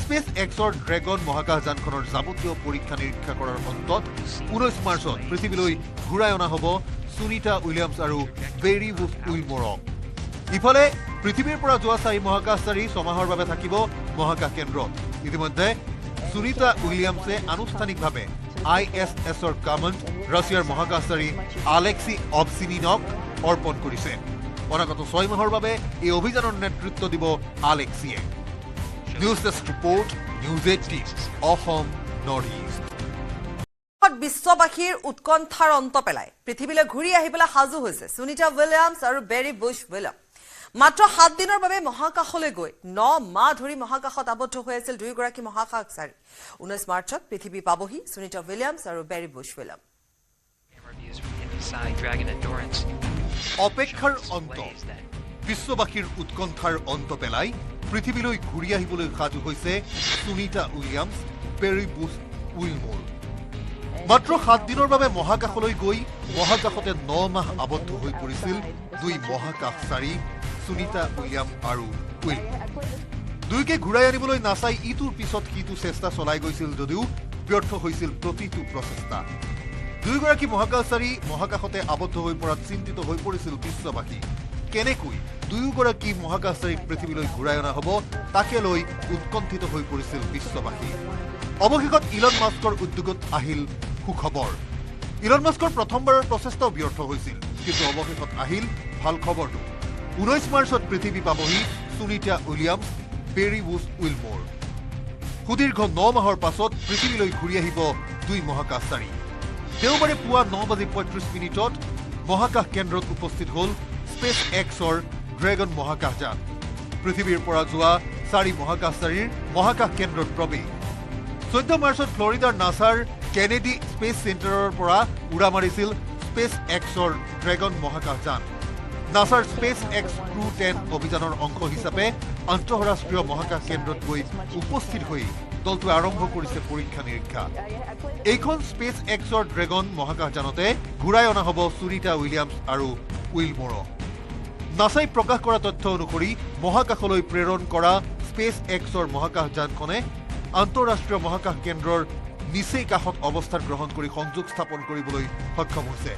স্পেচ এক্সৰ ড্ৰেগন মহাকাশযানখনৰ যাৱতীয় পৰীক্ষা নিৰীক্ষা কৰাৰ অন্তত 19 মাৰ্চত পৃথিৱীলৈ ঘূৰাই অনা হ'ব সুনিতা উইলিয়ামছ আৰু বেৰি উইলমৰক ইফালে পৃথিৱীৰ পৰা যোৱা 4 মহাকাশচাৰী ছমাহৰ বাবে থাকিব মহাকাশ কেন্দ্ৰত ইতিমধ্যে সুনিতা উইলিয়ামছে আনুষ্ঠানিকভাৱে ISSৰ কমাণ্ড ৰাছিয়াৰ মহাকাশচাৰী আলেক্সি অবচিনিনক অৰ্পণ কৰিছে অনাগত 6 মাহৰ বাবে এই অভিযানৰ নেতৃত্ব দিব আলেক্সিয়ে News18 report, News18 Assam Northeast. বিশ্ববাসীৰ উৎকণ্ঠাৰ অন্ত পেলাই পৃথিৱীলৈ ঘূৰি আহিবলৈ সাজু হৈছে সুনিতা উইলিয়ামছ আৰু বেৰি উইলিয়াম মাত্ৰ 7 দিনৰ বাবে মহাকাশলৈ গৈ 9 মাহ ধৰি মহাকাশত আবদ্ধ হৈ আছিল দুয়োগৰাকী মহাকাশচাৰী 19 মাৰ্চত পৃথিৱী পাবহি সুনিতা উইলিয়ামছ আৰু বেৰি উইলিয়াম অপেক্ষাৰ অন্ত বিশ্ববাসীৰ উৎকণ্ঠাৰ অন্ত পেলাই পৃথিৱীলৈ ঘূৰি আহিবলৈ সাজু হৈছে সুনিতা উইলিয়ামছ বেৰি উইলমৰ মাত্ৰ 7 দিনৰ বাবে মহাকাশলৈ গৈ মহাকাশতে 9 মাহ আবদ্ধ হৈ পৰিছিল 2 মহাকাশচাৰী সুনিতা উইলিয়াম আৰু উইলমৰ দুয়োকে ঘূৰাই আনিবলৈ নাছাই ইটোৰ পিছত সিটো চেষ্টা চলাই গৈছিল যদিও ব্যৰ্থ হৈছিল প্ৰতিটো প্ৰচেষ্টা দুয়োগৰাকী মহাকাশচাৰী মহাকাশতে আবদ্ধ হৈ পৰাত চিন্তিত হৈ পৰিছিল বিশ্ববাসী কেনেকৈ দুয়োগৰাকী মহাকাশচাৰীক পৃথিৱীলৈ ঘূৰাই অনা হ'ব তাকে লৈ উৎকণ্ঠিত হৈ পৰিছিল বিশ্ববাসী অৱশেষত ইলন মাস্কৰ উদ্যোগত আহিল সুখবৰ ইলন মাস্কৰ প্ৰথমবাৰৰ প্ৰচেষ্টাও ব্যৰ্থ হৈছিল কিন্তু অৱশেষত আহিল ভাল খবৰটো 19 মাৰ্চত পৃথিৱী পাবহি সুনিতা উইলিয়ামছ বেৰি উইলমৰ সুদীৰ্ঘ 9 মাহৰ পাছত পৃথিৱীলৈ ঘূৰি আহিব 2 মহাকাশচাৰী দেওবাৰে পুৱা 9:35 মহাকাশ কেন্দ্ৰত উপস্থিত হ'ল স্পেচ এক্সৰ ড্ৰেগন মহাকাশযান পৃথিৱীৰ পৰা যোৱা 4 মহাকাশচাৰীৰ মহাকাশ কেন্দ্ৰত প্ৰৱেশ 14 মাৰ্চত ফ্লৰিডাৰ নাছাৰ কেনেডি স্পেচ চেণ্টাৰৰ পৰা উৰা মাৰিছিল স্পেচ এক্সৰ ড্ৰেগন মহাকাশযান নাছাৰ স্পেচ এক্স Crew-10 অভিযানৰ অংশ হিচাপে আন্তঃৰাষ্ট্ৰীয় মহাকাশ কেন্দ্ৰত গৈ উপস্থিত হৈ দলটোৱে আৰম্ভ কৰিছে পৰীক্ষা নিৰীক্ষা এইখন স্পেচ এক্সৰ ড্ৰেগন মহাকাশযানতে ঘূৰাই অনা হ'ব সুনিতা উইলিয়ামছ আৰু উইলমৰক নাছাই প্ৰকাশ কৰা তথ্য অনুসৰি মহাকাশলৈ প্ৰেৰণ কৰা স্পেচ এক্সৰ মহাকাশযানখনে আন্তঃৰাষ্ট্ৰীয় মহাকাশ কেন্দ্ৰৰ নিচেই কাষত অৱস্থান গ্ৰহণ কৰি সংযোগ স্থাপন কৰিবলৈ সক্ষম হৈছে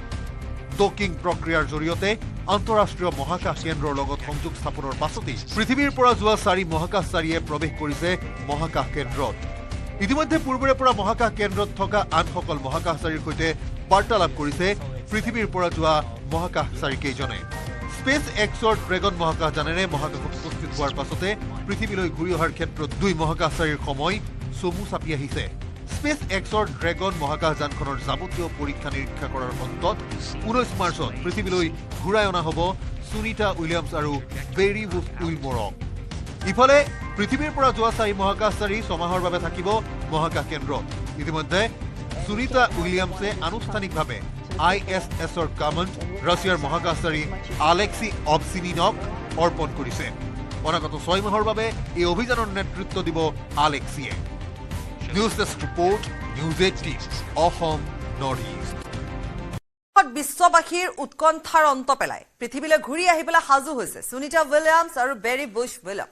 ডকিং প্ৰক্ৰিয়াৰ জৰিয়তে আন্তঃৰাষ্ট্ৰীয় মহাকাশ কেন্দ্ৰৰ লগত সংযোগ স্থাপনৰ পাছতেই পৃথিৱীৰ পৰা যোৱা 4 মহাকাশচাৰীয়ে প্ৰৱেশ কৰিছে মহাকাশ কেন্দ্ৰত ইতিমধ্যে পূৰ্বৰে পৰা মহাকাশ কেন্দ্ৰত থকা আনসকল মহাকাশচাৰীৰ সৈতে বাৰ্তালাপ কৰিছে পৃথিৱীৰ পৰা যোৱা মহাকাশচাৰীকেইজনে স্পেচ এক্সৰ ড্ৰেগন মহাকাশযানেৰে মহাকাশত উপস্থিত হোৱাৰ পাছতে পৃথিৱীলৈ ঘূৰি অহাৰ ক্ষেত্ৰত 2 মহাকাশচাৰীৰ সময় চমু চাপি আহিছে স্পেচ এক্সৰ ড্ৰেগন মহাকাশযানখনৰ যাৱতীয় পৰীক্ষা নিৰীক্ষা কৰাৰ অন্তত 19 মাৰ্চত পৃথিৱীলৈ ঘূৰাই অনা হ'ব সুনিতা উইলিয়ামছ আৰু বেৰি উইলমৰক ইফালে পৃথিৱীৰ পৰা যোৱা 4 মহাকাশচাৰী ছমাহৰ বাবে থাকিব মহাকাশ কেন্দ্ৰত ইতিমধ্যে সুনিতা উইলিয়ামছে আনুষ্ঠানিকভাৱে ISSৰ কমাণ্ড ৰাছিয়াৰ মহাকাশচাৰী আলেক্সি অবচিনিনক অৰ্পণ কৰিছে অনাগত 6 মাহৰ বাবে এই অভিযানৰ নেতৃত্ব দিব আলেক্সিয়ে News18 report, News18 Assam Northeast. বিশ্ববাসীৰ উৎকণ্ঠাৰ অন্ত পেলাই পৃথিৱীলৈ ঘূৰি আহিবলৈ সাজু হৈছে সুনিতা উইলিয়ামছ আৰু বেৰি উইলিয়াম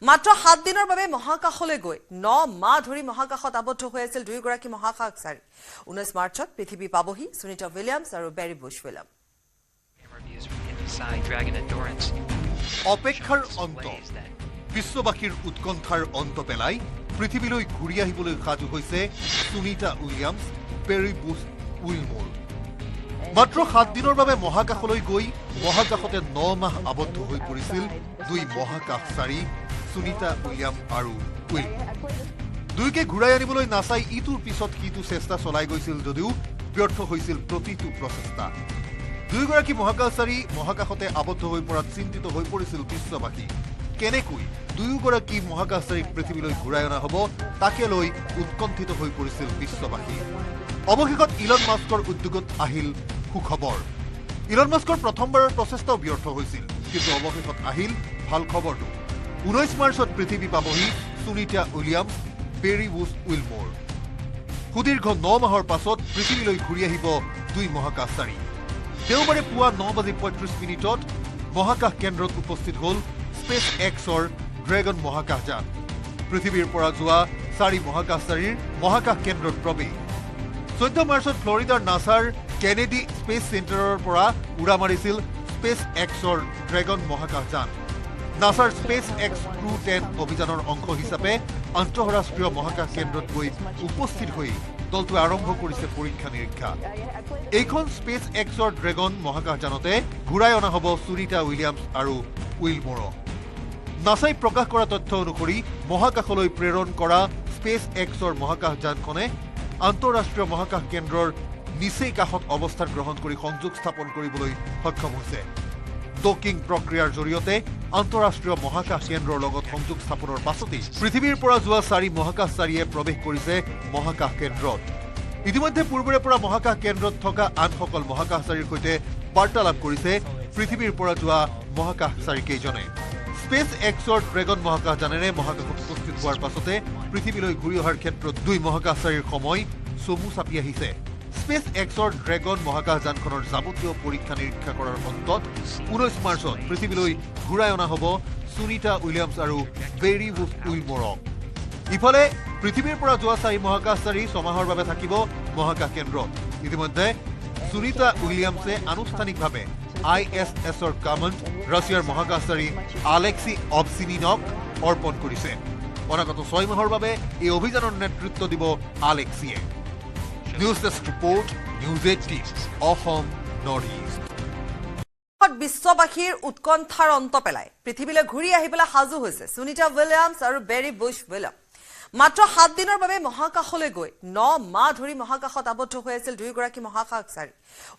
মাত্ৰ 7 দিনৰ বাবে মহাকাশলৈ গৈ 9 মাহ ধৰি মহাকাশত আবদ্ধ হৈ আছিল দুয়োগৰাকী মহাকাশচাৰী 19 মাৰ্চত পৃথিৱী পাবহি সুনিতা উইলিয়ামছ আৰু বেৰি উইলিয়াম অপেক্ষাৰ অন্ত বিশ্ববাসীৰ উৎকণ্ঠাৰ অন্ত পেলাই পৃথিৱীলৈ ঘূৰি আহিবলৈ সাজু হৈছে Sunita Williams peri Bush Wilmore মাত্ৰ 7 দিনৰ বাবে মহাকাশলৈ গৈ মহাকাশতে 9 মাহ আবদ্ধ হৈ পৰিছিল দুই মহাকাশচাৰী সুনিতা উইলিয়াম আৰু উইলমোৰ দুইকে ঘূৰাই আনিবলৈ নাচাই ইটোৰ পিছত সিটো চেষ্টা চলাই গৈছিল যদিও ব্যৰ্থ হৈছিল প্ৰতিটো প্ৰচেষ্টা দুইগৰাকী মহাকাশচাৰী মহাকাশতে আবদ্ধ হৈ পৰাত চিন্তিত হৈ পৰিছিল বিশ্ববাসী কেনেকৈ দুয়োগৰাকী মহাকাশচাৰীক পৃথিৱীলৈ ঘূৰাই অনা হ'ব তাকে লৈ উৎকণ্ঠিত হৈ পৰিছিল বিশ্ববাসী অৱশেষত ইলন মাস্কৰ উদ্যোগত আহিল সুখবৰ ইলন মাস্কৰ প্ৰথমবাৰৰ প্ৰচেষ্টাও ব্যৰ্থ হৈছিল কিন্তু অৱশেষত আহিল ভাল খবৰটো 19 মাৰ্চত পৃথিৱী পাবহি Sunita Williams peri Bush Wilmore সুদীৰ্ঘ 9 মাহৰ পাছত পৃথিৱীলৈ ঘূৰি আহিব দুই মহাকাশচাৰী দেওবাৰে পুৱা 9:35 মহাকাশ কেন্দ্ৰত উপস্থিত হ'ল স্পেচ এক্সৰ ড্ৰেগন মহাকাশযান পৃথিৱীৰ পৰা যোৱা 4 মহাকাশচাৰীৰ মহাকাশ কেন্দ্ৰত প্ৰৱেশ 14 মাৰ্চত ফ্লৰিডাৰ নাছাৰ কেনেডি স্পেচ চেণ্টাৰৰ পৰা উৰা মাৰিছিল স্পেচ এক্সৰ ড্ৰেগন মহাকাশযান নাছাৰ স্পেচ এক্স Crew-10 অভিযানৰ অংশ হিচাপে আন্তঃৰাষ্ট্ৰীয় মহাকাশ কেন্দ্ৰত গৈ উপস্থিত হৈ দলটোৱে আৰম্ভ কৰিছে পৰীক্ষা নিৰীক্ষা এইখন স্পেচ এক্সৰ ড্ৰেগন মহাকাশযানতে ঘূৰাই অনা হ'ব সুনিতা উইলিয়ামছ আৰু উইলমোৰক নাছাই প্ৰকাশ কৰা তথ্য অনুসৰি মহাকাশলৈ প্ৰেৰণ কৰা স্পেচ এক্সৰ মহাকাশযানখনে আন্তঃৰাষ্ট্ৰীয় মহাকাশ কেন্দ্ৰৰ নিচেই কাষত অৱস্থান গ্ৰহণ কৰি সংযোগ স্থাপন কৰিবলৈ সক্ষম হৈছে ডকিং প্ৰক্ৰিয়াৰ জৰিয়তে আন্তঃৰাষ্ট্ৰীয় মহাকাশ কেন্দ্ৰৰ লগত সংযোগ স্থাপনৰ পাছতেই পৃথিৱীৰ পৰা যোৱা 4 মহাকাশচাৰীয়ে প্ৰৱেশ কৰিছে মহাকাশ কেন্দ্ৰত ইতিমধ্যে পূৰ্বৰে পৰা মহাকাশ কেন্দ্ৰত থকা আনসকল মহাকাশচাৰীৰ সৈতে বাৰ্তালাপ কৰিছে পৃথিৱীৰ পৰা যোৱা মহাকাশচাৰী কেইজনে স্পেচ এক্সৰ ড্ৰেগন মহাকাশযানেৰে মহাকাশত উপস্থিত হোৱাৰ পাছতে পৃথিৱীলৈ ঘূৰি অহাৰ ক্ষেত্ৰত দুই মহাকাশচাৰীৰ সময় চমু চাপি আহিছে স্পেচ এক্সৰ ড্ৰেগন মহাকাশযানখনৰ যাৱতীয় পৰীক্ষা নিৰীক্ষা কৰাৰ অন্তত 19 মাৰ্চত পৃথিৱীলৈ ঘূৰাই অনা হ'ব সুনিতা উইলিয়ামছ আৰু পেৰি বুছ উইলমোৰক ইফালে পৃথিৱীৰ পৰা যোৱা 4 মহাকাশচাৰী 6 মাহৰ বাবে থাকিব মহাকাশ কেন্দ্ৰত ইতিমধ্যে সুনিতা উইলিয়ামছে আনুষ্ঠানিকভাৱে ISSৰ কমাণ্ড ৰাছিয়াৰ মহাকাশচাৰী আলেক্সি অবচিনিনক অৰ্পণ কৰিছে অনাগত 6 মাহৰ বাবে এই অভিযানৰ নেতৃত্ব দিব আলেক্সিয়ে News Desk Report, News18 Assam Northeast. বিশ্ববাসীৰ উৎকণ্ঠাৰ অন্ত পেলাই পৃথিৱীলৈ ঘূৰি আহিবলৈ সাজু হৈছে সুনিতা উইলিয়ামছ আৰু বেৰি বুছ উইলিয়াম মাত্ৰ 7 দিনৰ বাবে মহাকাশলৈ গৈ 9 মাহ ধৰি মহাকাশত আবদ্ধ হৈ আছিল দুইগৰাকী মহাকাশচাৰী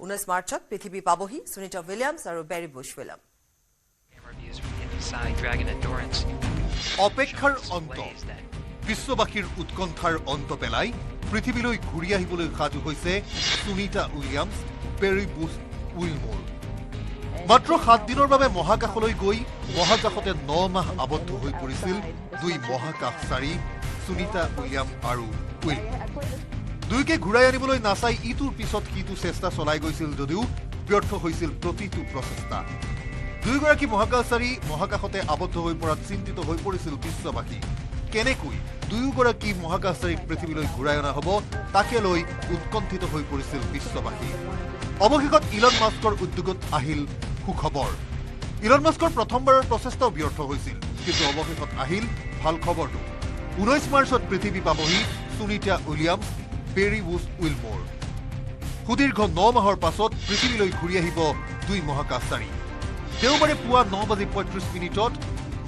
19 মাৰ্চত পৃথিৱী পাবহি সুনিতা উইলিয়ামছ আৰু বেৰি বুছ উইলিয়াম অপেক্ষাৰ অন্ত বিশ্ববাসীৰ উৎকণ্ঠাৰ অন্ত পেলাই পৃথিৱীলৈ ঘূৰি আহিবলৈ সাজু হৈছে Sunita Williams peri Bush Wilmore মাত্ৰ 7 দিনৰ বাবে মহাকাশলৈ গৈ মহাকাশতে 9 মাহ আবদ্ধ হৈ পৰিছিল দুই মহাকাশচাৰী সুনিতা উইলিয়াম আৰু উইলমোৰ দুইকে ঘূৰাই আনিবলৈ নাচাই ইটোৰ পিছত সিটো চেষ্টা চলাই গৈছিল যদিও ব্যৰ্থ হৈছিল প্ৰতিটো প্ৰচেষ্টা দুইগৰাকী মহাকাশচাৰী মহাকাশতে আবদ্ধ হৈ পৰাত চিন্তিত হৈ পৰিছিল বিশ্ববাসী কেনেকৈ দুয়োগৰাকী মহাকাশচাৰীক পৃথিৱীলৈ ঘূৰাই অনা হ'ব তাকে লৈ উৎকণ্ঠিত হৈ পৰিছিল বিশ্ববাসী অৱশেষত ইলন মাস্কৰ উদ্যোগত আহিল সুখবৰ ইলন মাস্কৰ প্ৰথমবাৰৰ প্ৰচেষ্টাও ব্যৰ্থ হৈছিল কিন্তু অৱশেষত আহিল ভাল খবৰটো 19 মাৰ্চত পৃথিৱী পাবহি Sunita Williams peri Bush Wilmore সুদীৰ্ঘ 9 মাহৰ পাছত পৃথিৱীলৈ ঘূৰি আহিব দুই মহাকাশচাৰী দেওবাৰে পুৱা 9:35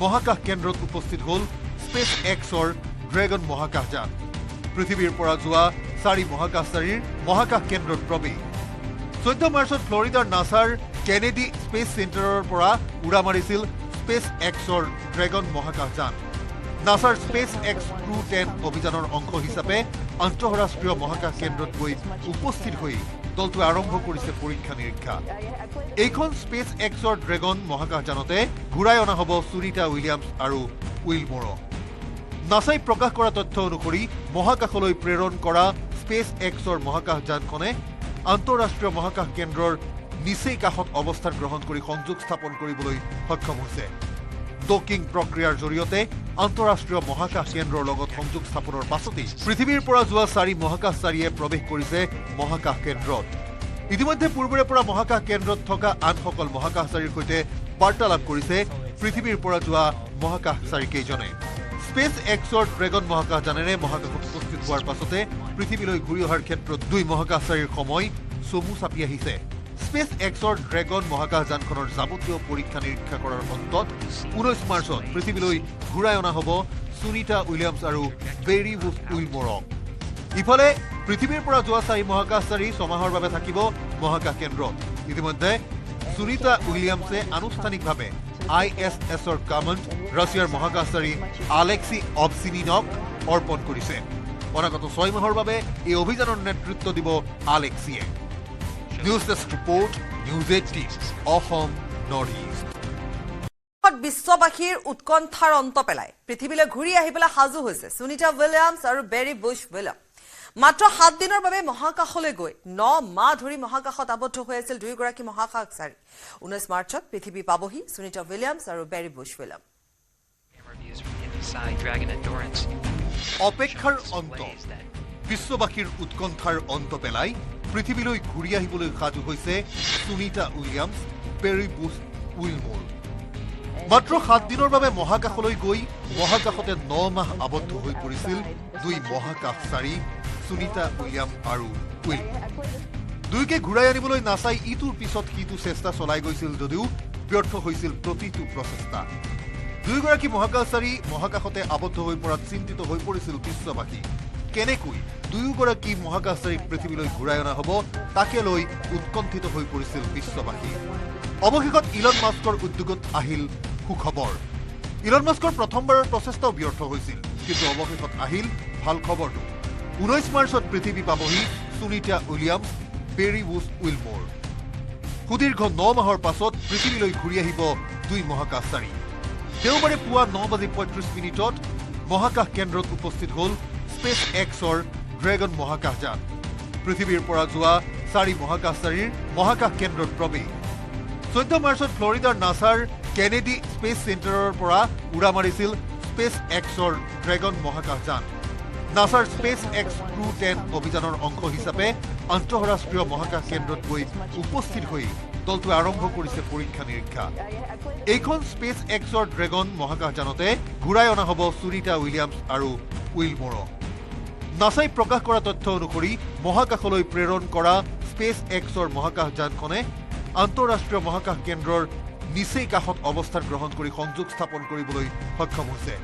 মহাকাশ কেন্দ্ৰত উপস্থিত হ'ল স্পেচ এক্সৰ ড্ৰেগন মহাকাশযান পৃথিৱীৰ পৰা যোৱা 4 মহাকাশচাৰীৰ মহাকাশ কেন্দ্ৰত প্ৰৱেশ 14 মাৰ্চত ফ্লৰিডাৰ নাছাৰ কেনেডি স্পেচ চেণ্টাৰৰ পৰা উৰা মাৰিছিল স্পেচ এক্সৰ ড্ৰেগন মহাকাশযান নাছাৰ স্পেচ এক্স Crew-10 অভিযানৰ অংশ হিচাপে আন্তঃৰাষ্ট্ৰীয় মহাকাশ কেন্দ্ৰত গৈ উপস্থিত হৈ দলটোৱে আৰম্ভ কৰিছে পৰীক্ষা নিৰীক্ষা এইখন স্পেচ এক্সৰ ড্ৰেগন মহাকাশযানতে ঘূৰাই অনা হ'ব সুনিতা উইলিয়ামছ আৰু উইলমোৰক নাছাই প্ৰকাশ কৰা তথ্য অনুসৰি মহাকাশলৈ প্ৰেৰণ কৰা স্পেচ এক্সৰ মহাকাশযানখনে আন্তঃৰাষ্ট্ৰীয় মহাকাশ কেন্দ্ৰৰ নিচেই কাষত অৱস্থান গ্ৰহণ কৰি সংযোগ স্থাপন কৰিবলৈ সক্ষম হৈছে ডকিং প্ৰক্ৰিয়াৰ জৰিয়তে আন্তঃৰাষ্ট্ৰীয় মহাকাশ কেন্দ্ৰৰ লগত সংযোগ স্থাপনৰ পাছতেই পৃথিৱীৰ পৰা যোৱা 4 মহাকাশচাৰীয়ে প্ৰৱেশ কৰিছে মহাকাশ কেন্দ্ৰত ইতিমধ্যে পূৰ্বৰে পৰা মহাকাশ কেন্দ্ৰত থকা আনসকল মহাকাশচাৰীৰ সৈতে বাৰ্তালাপ কৰিছে পৃথিৱীৰ পৰা যোৱা মহাকাশচাৰী কেইজনে স্পেচ এক্সৰ ড্ৰেগন মহাকাশযানেৰে মহাকাশত উপস্থিত হোৱাৰ পাছতে পৃথিৱীলৈ ঘূৰি অহাৰ ক্ষেত্ৰত দুই মহাকাশচাৰীৰ সময় চমু চাপি আহিছে স্পেচ এক্সৰ ড্ৰেগন মহাকাশযানখনৰ যাৱতীয় পৰীক্ষা নিৰীক্ষা কৰাৰ অন্তত 19 মাৰ্চত পৃথিৱীলৈ ঘূৰাই অনা হ'ব সুনিতা উইলিয়ামছ আৰু বেৰী বুছ উইলমৰক ইফালে পৃথিৱীৰ পৰা যোৱা 4 মহাকাশচাৰী ছমাহৰ বাবে থাকিব মহাকাশ কেন্দ্ৰত ইতিমধ্যে সুনিতা উইলিয়ামছে আনুষ্ঠানিকভাৱে ISSৰ কমাণ্ড ৰাছিয়াৰ মহাকাশচাৰী আলেক্সি অবচিনিনক অৰ্পণ কৰিছে অনাগত 6 মাহৰ বাবে এই অভিযানৰ নেতৃত্ব দিব আলেক্সিয়ে news desk report news 18 Assam north east বিশ্ববাসীৰ উৎকণ্ঠাৰ অন্ত পেলাই পৃথিৱীলৈ ঘূৰি আহিবলৈ সাজু হৈছে সুনিতা উইলিয়ামছ আৰু বেৰী বুছ উইলিয়াম মাত্ৰ 7 দিনৰ বাবে মহাকাশলৈ গৈ 9 মাহ ধৰি মহাকাশত আবদ্ধ হৈ আছিল দুইগৰাকী মহাকাশচাৰী 19 মাৰ্চত পৃথিৱী পাবহি সুনিতা উইলিয়ামছ আৰু বেৰী বুছ উইলিয়াম অপেক্ষাৰ অন্ত বিশ্ববাসীৰ উৎকণ্ঠাৰ অন্ত পেলাই পৃথিৱীলৈ ঘূৰি আহিবলৈ সাজু হৈছে সুনিতা উইলিয়ামছ বেৰী বুছ উইলমৰ মাত্ৰ 7 দিনৰ বাবে মহাকাশলৈ গৈ মহাকাশতে 9 মাহ আবদ্ধ হৈ পৰিছিল দুই মহাকাশচাৰী সুনিতা উইলিয়াম আৰু উইল দুইকে ঘূৰাই আনিবলৈ নাচাই ইটোৰ পিছত সিটো চেষ্টা চলাই গৈছিল যদিও ব্যৰ্থ হৈছিল প্ৰতিটো প্ৰচেষ্টা দুইগৰাকী মহাকাশচাৰী মহাকাশতে আবদ্ধ হৈ পৰাত চিন্তিত হৈ পৰিছিল বিশ্ববাসী কেনেকৈ দুয়োগৰাকী মহাকাশচাৰীক পৃথিৱীলৈ ঘূৰাই অনা হ'ব তাকে লৈ উৎকণ্ঠিত হৈ পৰিছিল বিশ্ববাসী অৱশেষত ইলন মাস্কৰ উদ্যোগত আহিল সুখবৰ ইলন মাস্কৰ প্ৰথমবাৰৰ প্ৰচেষ্টাও ব্যৰ্থ হৈছিল কিন্তু অৱশেষত আহিল ভাল খবৰটো 19 মাৰ্চত পৃথিৱী পাবহি সুনিতা উইলিয়ামছ বেৰী বুছ উইলমৰ সুদীৰ্ঘ 9 মাহৰ পাছত পৃথিৱীলৈ ঘূৰি আহিব দুই মহাকাশচাৰী দেওবাৰে পুৱা 9:35 মহাকাশ কেন্দ্ৰত উপস্থিত হ'ল স্পেচ এক্সৰ ড্ৰেগন মহাকাশযান পৃথিৱীৰ পৰা যোৱা 4 মহাকাশচাৰীৰ মহাকাশ কেন্দ্ৰত প্ৰৱেশ 14 মাৰ্চত ফ্লৰিডাৰ নাছাৰ কেনেডি স্পেচ চেণ্টাৰৰ পৰা উৰা মাৰিছিল স্পেচ এক্সৰ ড্ৰেগন মহাকাশযান নাছাৰ স্পেচ এক্স Crew-10 অভিযানৰ অংশ হিচাপে আন্তঃৰাষ্ট্ৰীয় মহাকাশ কেন্দ্ৰত গৈ উপস্থিত হৈ দলটোৱে আৰম্ভ কৰিছে পৰীক্ষা নিৰীক্ষা এইখন স্পেচ এক্সৰ ড্ৰেগন মহাকাশযানতে ঘূৰাই অনা হ'ব সুনিতা উইলিয়ামছ আৰু উইলমৰক নাছাই প্ৰকাশ কৰা তথ্য অনুসৰি মহাকাশলৈ প্ৰেৰণ কৰা স্পেচ এক্সৰ মহাকাশযানখনে আন্তঃৰাষ্ট্ৰীয় মহাকাশ কেন্দ্ৰৰ নিচেই কাষত অৱস্থান গ্ৰহণ কৰি সংযোগ স্থাপন কৰিবলৈ সক্ষম হৈছে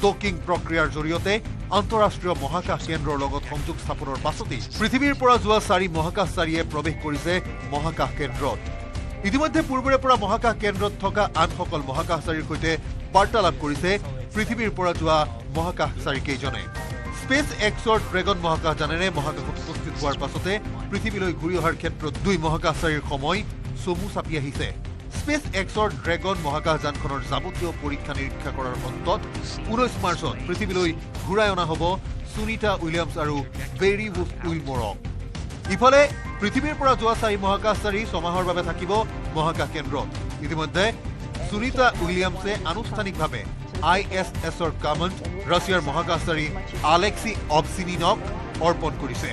ডকিং প্ৰক্ৰিয়াৰ জৰিয়তে আন্তঃৰাষ্ট্ৰীয় মহাকাশ কেন্দ্ৰৰ লগত সংযোগ স্থাপনৰ পাছতেই পৃথিৱীৰ পৰা যোৱা 4 মহাকাশচাৰীয়ে প্ৰৱেশ কৰিছে মহাকাশ কেন্দ্ৰত ইতিমধ্যে পূৰ্বৰে পৰা মহাকাশ কেন্দ্ৰত থকা আনসকল মহাকাশচাৰীৰ সৈতে বাৰ্তালাপ কৰিছে পৃথিৱীৰ পৰা যোৱা মহাকাশচাৰী কেইজনে স্পেচ এক্সৰ ড্ৰেগন মহাকাশযানেৰে মহাকাশত উপস্থিত হোৱাৰ পাছতে পৃথিৱীলৈ ঘূৰি অহাৰ ক্ষেত্ৰত দুই মহাকাশচাৰীৰ সময় চমু চাপি আহিছে স্পেচ এক্সৰ ড্ৰেগন মহাকাশযানখনৰ যাৱতীয় পৰীক্ষা নিৰীক্ষা কৰাৰ অন্তত 19 মাৰ্চত পৃথিৱীলৈ ঘূৰাই অনা হ'ব সুনিতা উইলিয়ামছ আৰু বেৰী বুছ উইলমৰক ইফালে পৃথিৱীৰ পৰা যোৱা 4 মহাকাশচাৰী ছমাহৰ বাবে থাকিব মহাকাশ কেন্দ্ৰত ইতিমধ্যে সুনিতা উইলিয়ামছে আনুষ্ঠানিকভাৱে ISSৰ কমাণ্ড ৰাছিয়াৰ মহাকাশচাৰী আলেক্সি অবচিনিনক অৰ্পণ কৰিছে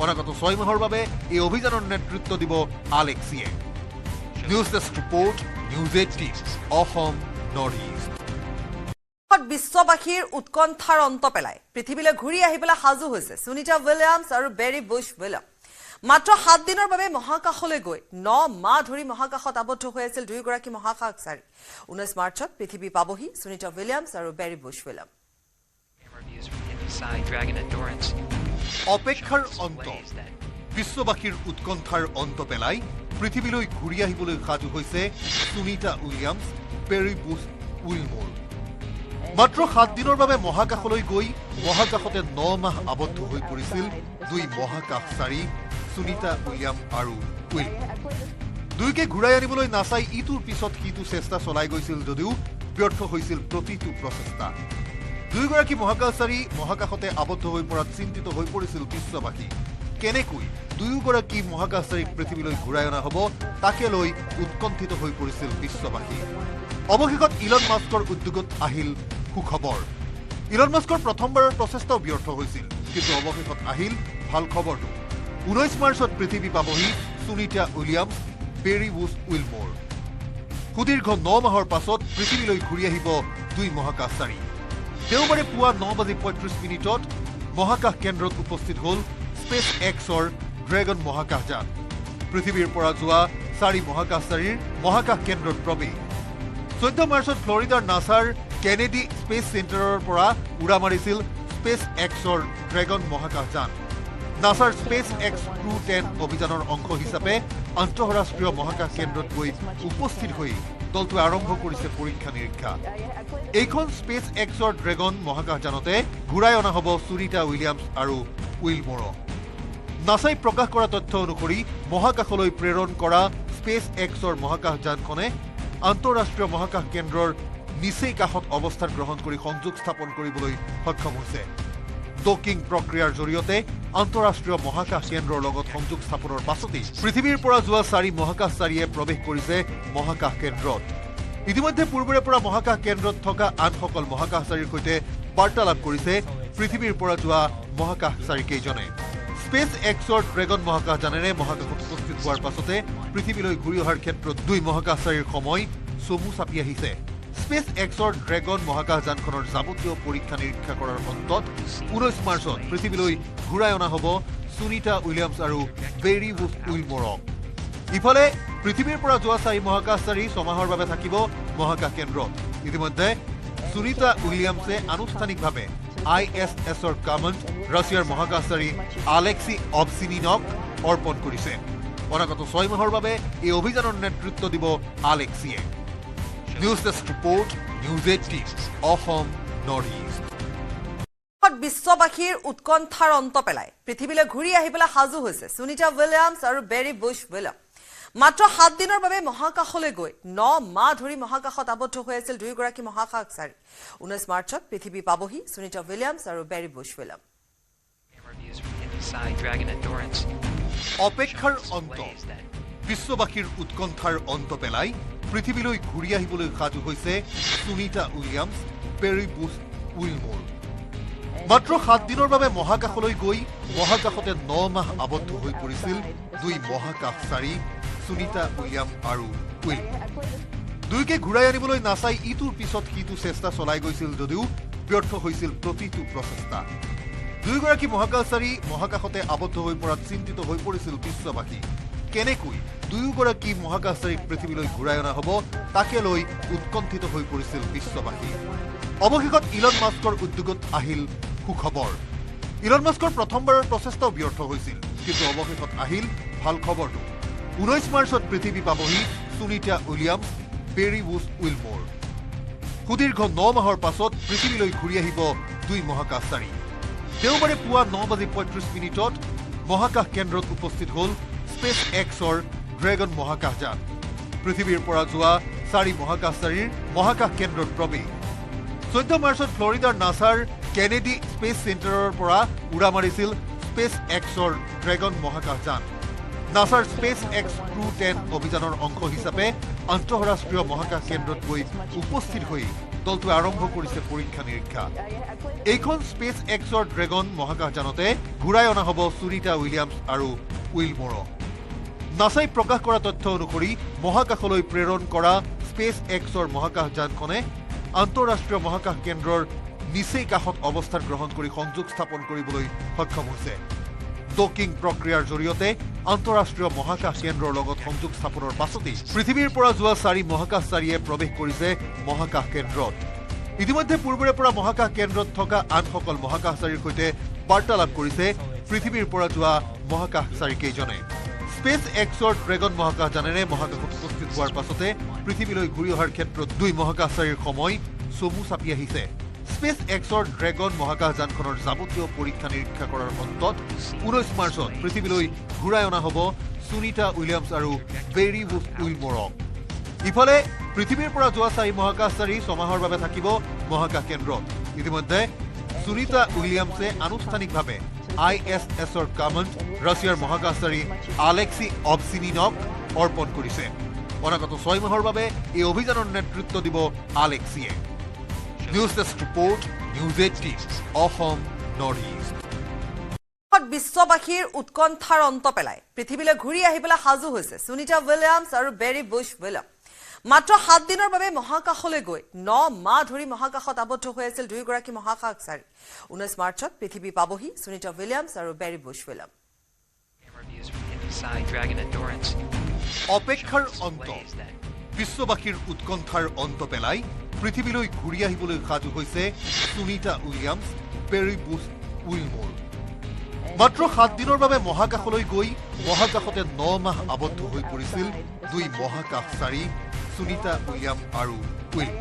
অনাগত 6 মাহৰ বাবে এই অভিযানৰ নেতৃত্ব দিব আলেক্সিয়ে news desk report news 18 Assam north east বিশ্ববাসীৰ উৎকণ্ঠাৰ অন্ত পেলাই পৃথিৱীলৈ ঘূৰি আহিবলৈ সাজু হৈছে সুনিতা উইলিয়ামছ আৰু বেৰী বুছ উইলিয়াম মাত্ৰ 7 দিনৰ বাবে মহাকাশলৈ গৈ 9 মাহ ধৰি মহাকাশত আবদ্ধ হৈ আছিল দুইগৰাকী মহাকাশচাৰী 19 মাৰ্চত পৃথিৱী পাবহি সুনিতা উইলিয়ামছ আৰু বেৰী বুছ উইলিয়াম অপেক্ষাৰ অন্ত বিশ্ববাসীৰ উৎকণ্ঠাৰ অন্ত পেলাই পৃথিৱীলৈ ঘূৰি আহিবলৈ সাজু হৈছে সুনিতা উইলিয়ামছ বেৰী বুছ উইলমৰ মাত্ৰ 7 দিনৰ বাবে মহাকাশলৈ গৈ মহাকাশতে 9 মাহ আবদ্ধ হৈ পৰিছিল দুই মহাকাশচাৰী সুনিতা উইলিয়াম আৰু উইল দুইকে ঘূৰাই আনিবলৈ নাচাই ইটোৰ পিছত সিটো চেষ্টা চলাই গৈছিল যদিও ব্যৰ্থ হৈছিল প্ৰতিটো প্ৰচেষ্টা দুইগৰাকী মহাকাশচাৰী মহাকাশতে আবদ্ধ হৈ পৰাত চিন্তিত হৈ পৰিছিল বিশ্ববাসী কেনেকৈ দুয়োগৰাকী মহাকাশচাৰীক পৃথিৱীলৈ ঘূৰাই অনা হ'ব তাকে লৈ উৎকণ্ঠিত হৈ পৰিছিল বিশ্ববাসী অৱশেষত ইলন মাস্কৰ উদ্যোগত আহিল সুখবৰ ইলন মাস্কৰ প্ৰথমবাৰৰ প্ৰচেষ্টাও ব্যৰ্থ হৈছিল কিন্তু অৱশেষত আহিল ভাল খবৰটো 19 মাৰ্চত পৃথিৱী পাবহি Sunita Williams Barry Bush Wilmore সুদীৰ্ঘ 9 মাহৰ পাছত পৃথিৱীলৈ ঘূৰি আহিব দুই মহাকাশচাৰী দেওবাৰে পুৱা 9:35 মহাকাশ কেন্দ্ৰত উপস্থিত হ'ল স্পেচ এক্সৰ ড্ৰেগন মহাকাশযান পৃথিৱীৰ পৰা যোৱা 4 মহাকাশচাৰীৰ মহাকাশ কেন্দ্ৰত প্ৰৱেশ 14 মাৰ্চত ফ্লৰিডাৰ নাছাৰ কেনেডি স্পেচ চেণ্টাৰৰ পৰা উৰা মাৰিছিল স্পেচ এক্সৰ ড্ৰেগন মহাকাশযান নাছাৰ স্পেচ এক্স Crew-10 অভিযানৰ অংশ হিচাপে আন্তঃৰাষ্ট্ৰীয় মহাকাশ কেন্দ্ৰত গৈ উপস্থিত হৈ দলটোৱে আৰম্ভ কৰিছে পৰীক্ষা নিৰীক্ষা এইখন স্পেচ এক্সৰ ড্ৰেগন মহাকাশযানতে ঘূৰাই অনা হ'ব সুনিতা উইলিয়ামছ আৰু উইলমোৰক নাছাই প্ৰকাশ কৰা তথ্য অনুসৰি মহাকাশলৈ প্ৰেৰণ কৰা স্পেচ এক্সৰ মহাকাশযানখনে আন্তঃৰাষ্ট্ৰীয় মহাকাশ কেন্দ্ৰৰ নিচেই কাষত অৱস্থান গ্ৰহণ কৰি সংযোগ স্থাপন কৰিবলৈ সক্ষম হৈছে ডকিং প্ৰক্ৰিয়াৰ জৰিয়তে আন্তঃৰাষ্ট্ৰীয় মহাকাশ কেন্দ্ৰৰ লগত সংযোগ স্থাপনৰ পাছতেই পৃথিৱীৰ পৰা যোৱা 4 মহাকাশচাৰীয়ে প্ৰৱেশ কৰিছে মহাকাশ কেন্দ্ৰত ইতিমধ্যে পূৰ্বৰে পৰা মহাকাশ কেন্দ্ৰত থকা আনসকল মহাকাশচাৰীৰ সৈতে বাৰ্তালাপ কৰিছে পৃথিৱীৰ পৰা যোৱা মহাকাশচাৰীকেইজনে স্পেচ এক্সৰ ড্ৰেগন মহাকাশযানেৰে মহাকাশত উপস্থিত হোৱাৰ পাছতে পৃথিৱীলৈ ঘূৰি অহাৰ ক্ষেত্ৰত দুই মহাকাশচাৰীৰ সময় চমু চাপি আহিছে স্পেচ এক্সৰ ড্ৰেগন মহাকাশযানখনৰ যাৱতীয় পৰীক্ষা নিৰীক্ষা কৰাৰ অন্তত 19 মাৰ্চত পৃথিৱীলৈ ঘূৰাই অনা হ'ব সুনিতা উইলিয়ামছ আৰু বেৰী বুছ উইলমোৰক ইফালে পৃথিৱীৰ পৰা যোৱা 4 মহাকাশচাৰী ছমাহৰ বাবে থাকিব মহাকাশ কেন্দ্ৰত ইতিমধ্যে সুনিতা উইলিয়ামছে আনুষ্ঠানিকভাৱে ISSৰ কমাণ্ড ৰাছিয়াৰ মহাকাশচাৰী আলেক্সি অবচিনিনক অৰ্পণ কৰিছে অনাগত 6 মাহৰ বাবে এই অভিযানৰ নেতৃত্ব দিব আলেক্সিয়ে News Desk report, News18 Assam Northeast. বিশ্ববাসীৰ উৎকণ্ঠাৰ অন্ত পেলাই পৃথিৱীলৈ ঘূৰি আহিবলৈ সাজু হৈছে সুনিতা উইলিয়ামছ আৰু বেৰী বুছ উইলিয়াম মাত্ৰ 7 দিনৰ বাবে মহাকাশলৈ গৈ 9 মাহ ধৰি মহাকাশত আবদ্ধ হৈ আছিল দুইগৰাকী মহাকাশচাৰী 19 মাৰ্চত পৃথিৱী পাবহি সুনিতা উইলিয়ামছ আৰু বেৰী বুছ উইলিয়াম অপেক্ষাৰ অন্ত বিশ্ববাসীৰ উৎকণ্ঠাৰ অন্ত পেলাই পৃথিৱীলৈ ঘূৰি আহিবলৈ সাজু হৈছে Sunita Williams Barry Bush Wilmore মাত্ৰ 7 দিনৰ বাবে মহাকাশলৈ গৈ মহাকাশতে 9 মাহ আবদ্ধ হৈ পৰিছিল দুই মহাকাশচাৰী সুনিতা উইলিয়াম আৰু উইলমোৰ দুইকে ঘূৰাই আনিবলৈ নাছাই ইটোৰ পিছত সিটো চেষ্টা চলাই গৈছিল যদিও ব্যৰ্থ হৈছিল প্ৰতিটো প্ৰচেষ্টা দুইগৰাকী মহাকাশচাৰী মহাকাশতে আবদ্ধ হৈ পৰাত চিন্তিত হৈ পৰিছিল বিশ্ববাসী কেনেকৈ দুয়োগৰাকী মহাকাশচাৰীক পৃথিৱীলৈ ঘূৰাই অনা হ'ব তাকে লৈ উৎকণ্ঠিত হৈ পৰিছিল বিশ্ববাসী অৱশেষত ইলন মাস্কৰ উদ্যোগত আহিল সুখবৰ ইলন মাস্কৰ প্ৰথমবাৰৰ প্ৰচেষ্টাও ব্যৰ্থ হৈছিল কিন্তু অৱশেষত আহিল ভাল খবৰটো 19 মাৰ্চত পৃথিৱী পাবহি Sunita Williams Barry Bush Wilmore সুদীৰ্ঘ 9 মাহৰ পাছত পৃথিৱীলৈ ঘূৰি আহিব দুই মহাকাশচাৰী দেওবাৰে পুৱা 9:35 মহাকাশ কেন্দ্ৰত উপস্থিত হ'ল স্পেচ এক্সৰ ড্ৰেগন মহাকাশযান পৃথিৱীৰ পৰা যোৱা 4 মহাকাশচাৰীৰ মহাকাশ কেন্দ্ৰত প্ৰৱেশ 14 মাৰ্চত ফ্লৰিডাৰ নাছাৰ কেনেডি স্পেচ চেণ্টাৰৰ পৰা উৰা মাৰিছিল স্পেচ এক্সৰ ড্ৰেগন মহাকাশযান নাছাৰ স্পেচ এক্স Crew-10 অভিযানৰ অংশ হিচাপে আন্তঃৰাষ্ট্ৰীয় মহাকাশ কেন্দ্ৰত গৈ উপস্থিত হৈ দলটোৱে আৰম্ভ কৰিছে পৰীক্ষা নিৰীক্ষা এইখন স্পেচ এক্সৰ ড্ৰেগন মহাকাশযানতে ঘূৰাই অনা হ'ব সুনিতা উইলিয়ামছ আৰু উইলমোৰক নাছাই প্ৰকাশ কৰা তথ্য অনুসৰি মহাকাশলৈ প্ৰেৰণ কৰা স্পেচ এক্সৰ মহাকাশযানখনে আন্তঃৰাষ্ট্ৰীয় মহাকাশ কেন্দ্ৰৰ নিচেই কাষত অৱস্থান গ্ৰহণ কৰি সংযোগ স্থাপন কৰিবলৈ সক্ষম হৈছে ডকিং প্ৰক্ৰিয়াৰ জৰিয়তে আন্তঃৰাষ্ট্ৰীয় মহাকাশ কেন্দ্ৰৰ লগত সংযোগ স্থাপনৰ পাছতেই পৃথিৱীৰ পৰা যোৱা 4 মহাকাশচাৰীয়ে প্ৰৱেশ কৰিছে মহাকাশ কেন্দ্ৰত ইতিমধ্যে পূৰ্বৰে পৰা মহাকাশ কেন্দ্ৰত থকা আনসকল মহাকাশচাৰীৰ সৈতে বাৰ্তালাপ কৰিছে পৃথিৱীৰ পৰা যোৱা মহাকাশচাৰীকেইজনে স্পেচ এক্সৰ ড্ৰেগন মহাকাশযানেৰে মহাকাশত উপস্থিত হোৱাৰ পাছতে পৃথিৱীলৈ ঘূৰি অহাৰ ক্ষেত্ৰত দুই মহাকাশচাৰীৰ সময় চমু চাপি আহিছে স্পেচ এক্সৰ ড্ৰেগন মহাকাশযানখনৰ যাৱতীয় পৰীক্ষা নিৰীক্ষা কৰাৰ অন্তত 19 মাৰ্চত পৃথিৱীলৈ ঘূৰাই অনা হ'ব সুনিতা উইলিয়ামছ আৰু বেৰী বুছ উইলমোৰক ইফালে পৃথিৱীৰ পৰা যোৱা 4 মহাকাশচাৰী ছমাহৰ বাবে থাকিব মহাকাশ কেন্দ্ৰত ইতিমধ্যে সুনিতা উইলিয়ামছে আনুষ্ঠানিকভাৱে ISSৰ কমাণ্ড ৰাছিয়াৰ মহাকাশচাৰী আলেক্সি অবচিনিনক অৰ্পণ কৰিছে অনাগত 6 মাহৰ বাবে এই অভিযানৰ নেতৃত্ব দিব আলেক্সিয়ে News Desk report, News18 Assam Northeast. বিশ্ববাসীৰ উৎকণ্ঠাৰ অন্ত পেলাই পৃথিৱীলৈ ঘূৰি আহিবলৈ সাজু হৈছে সুনিতা উইলিয়ামছ আৰু বেৰী বুছ উইলিয়াম মাত্ৰ 7 দিনৰ বাবে মহাকাশলৈ গৈ 9 মাহ ধৰি মহাকাশত আবদ্ধ হৈ আছিল দুইগৰাকী মহাকাশচাৰী 19 মাৰ্চত পৃথিৱী পাবহি সুনিতা উইলিয়ামছ আৰু বেৰী বুছ উইলিয়াম অপেক্ষাৰ অন্ত বিশ্ববাসীৰ উৎকণ্ঠাৰ অন্ত পেলাই পৃথিৱীলৈ ঘূৰি আহিবলৈ সাজু হৈছে Sunita Williams Barry Bush Wilmore মাত্ৰ 7 দিনৰ বাবে মহাকাশলৈ গৈ মহাকাশতে 9 মাহ আবদ্ধ হৈ পৰিছিল দুই মহাকাশচাৰী সুনিতা উইলিয়াম আৰু উইল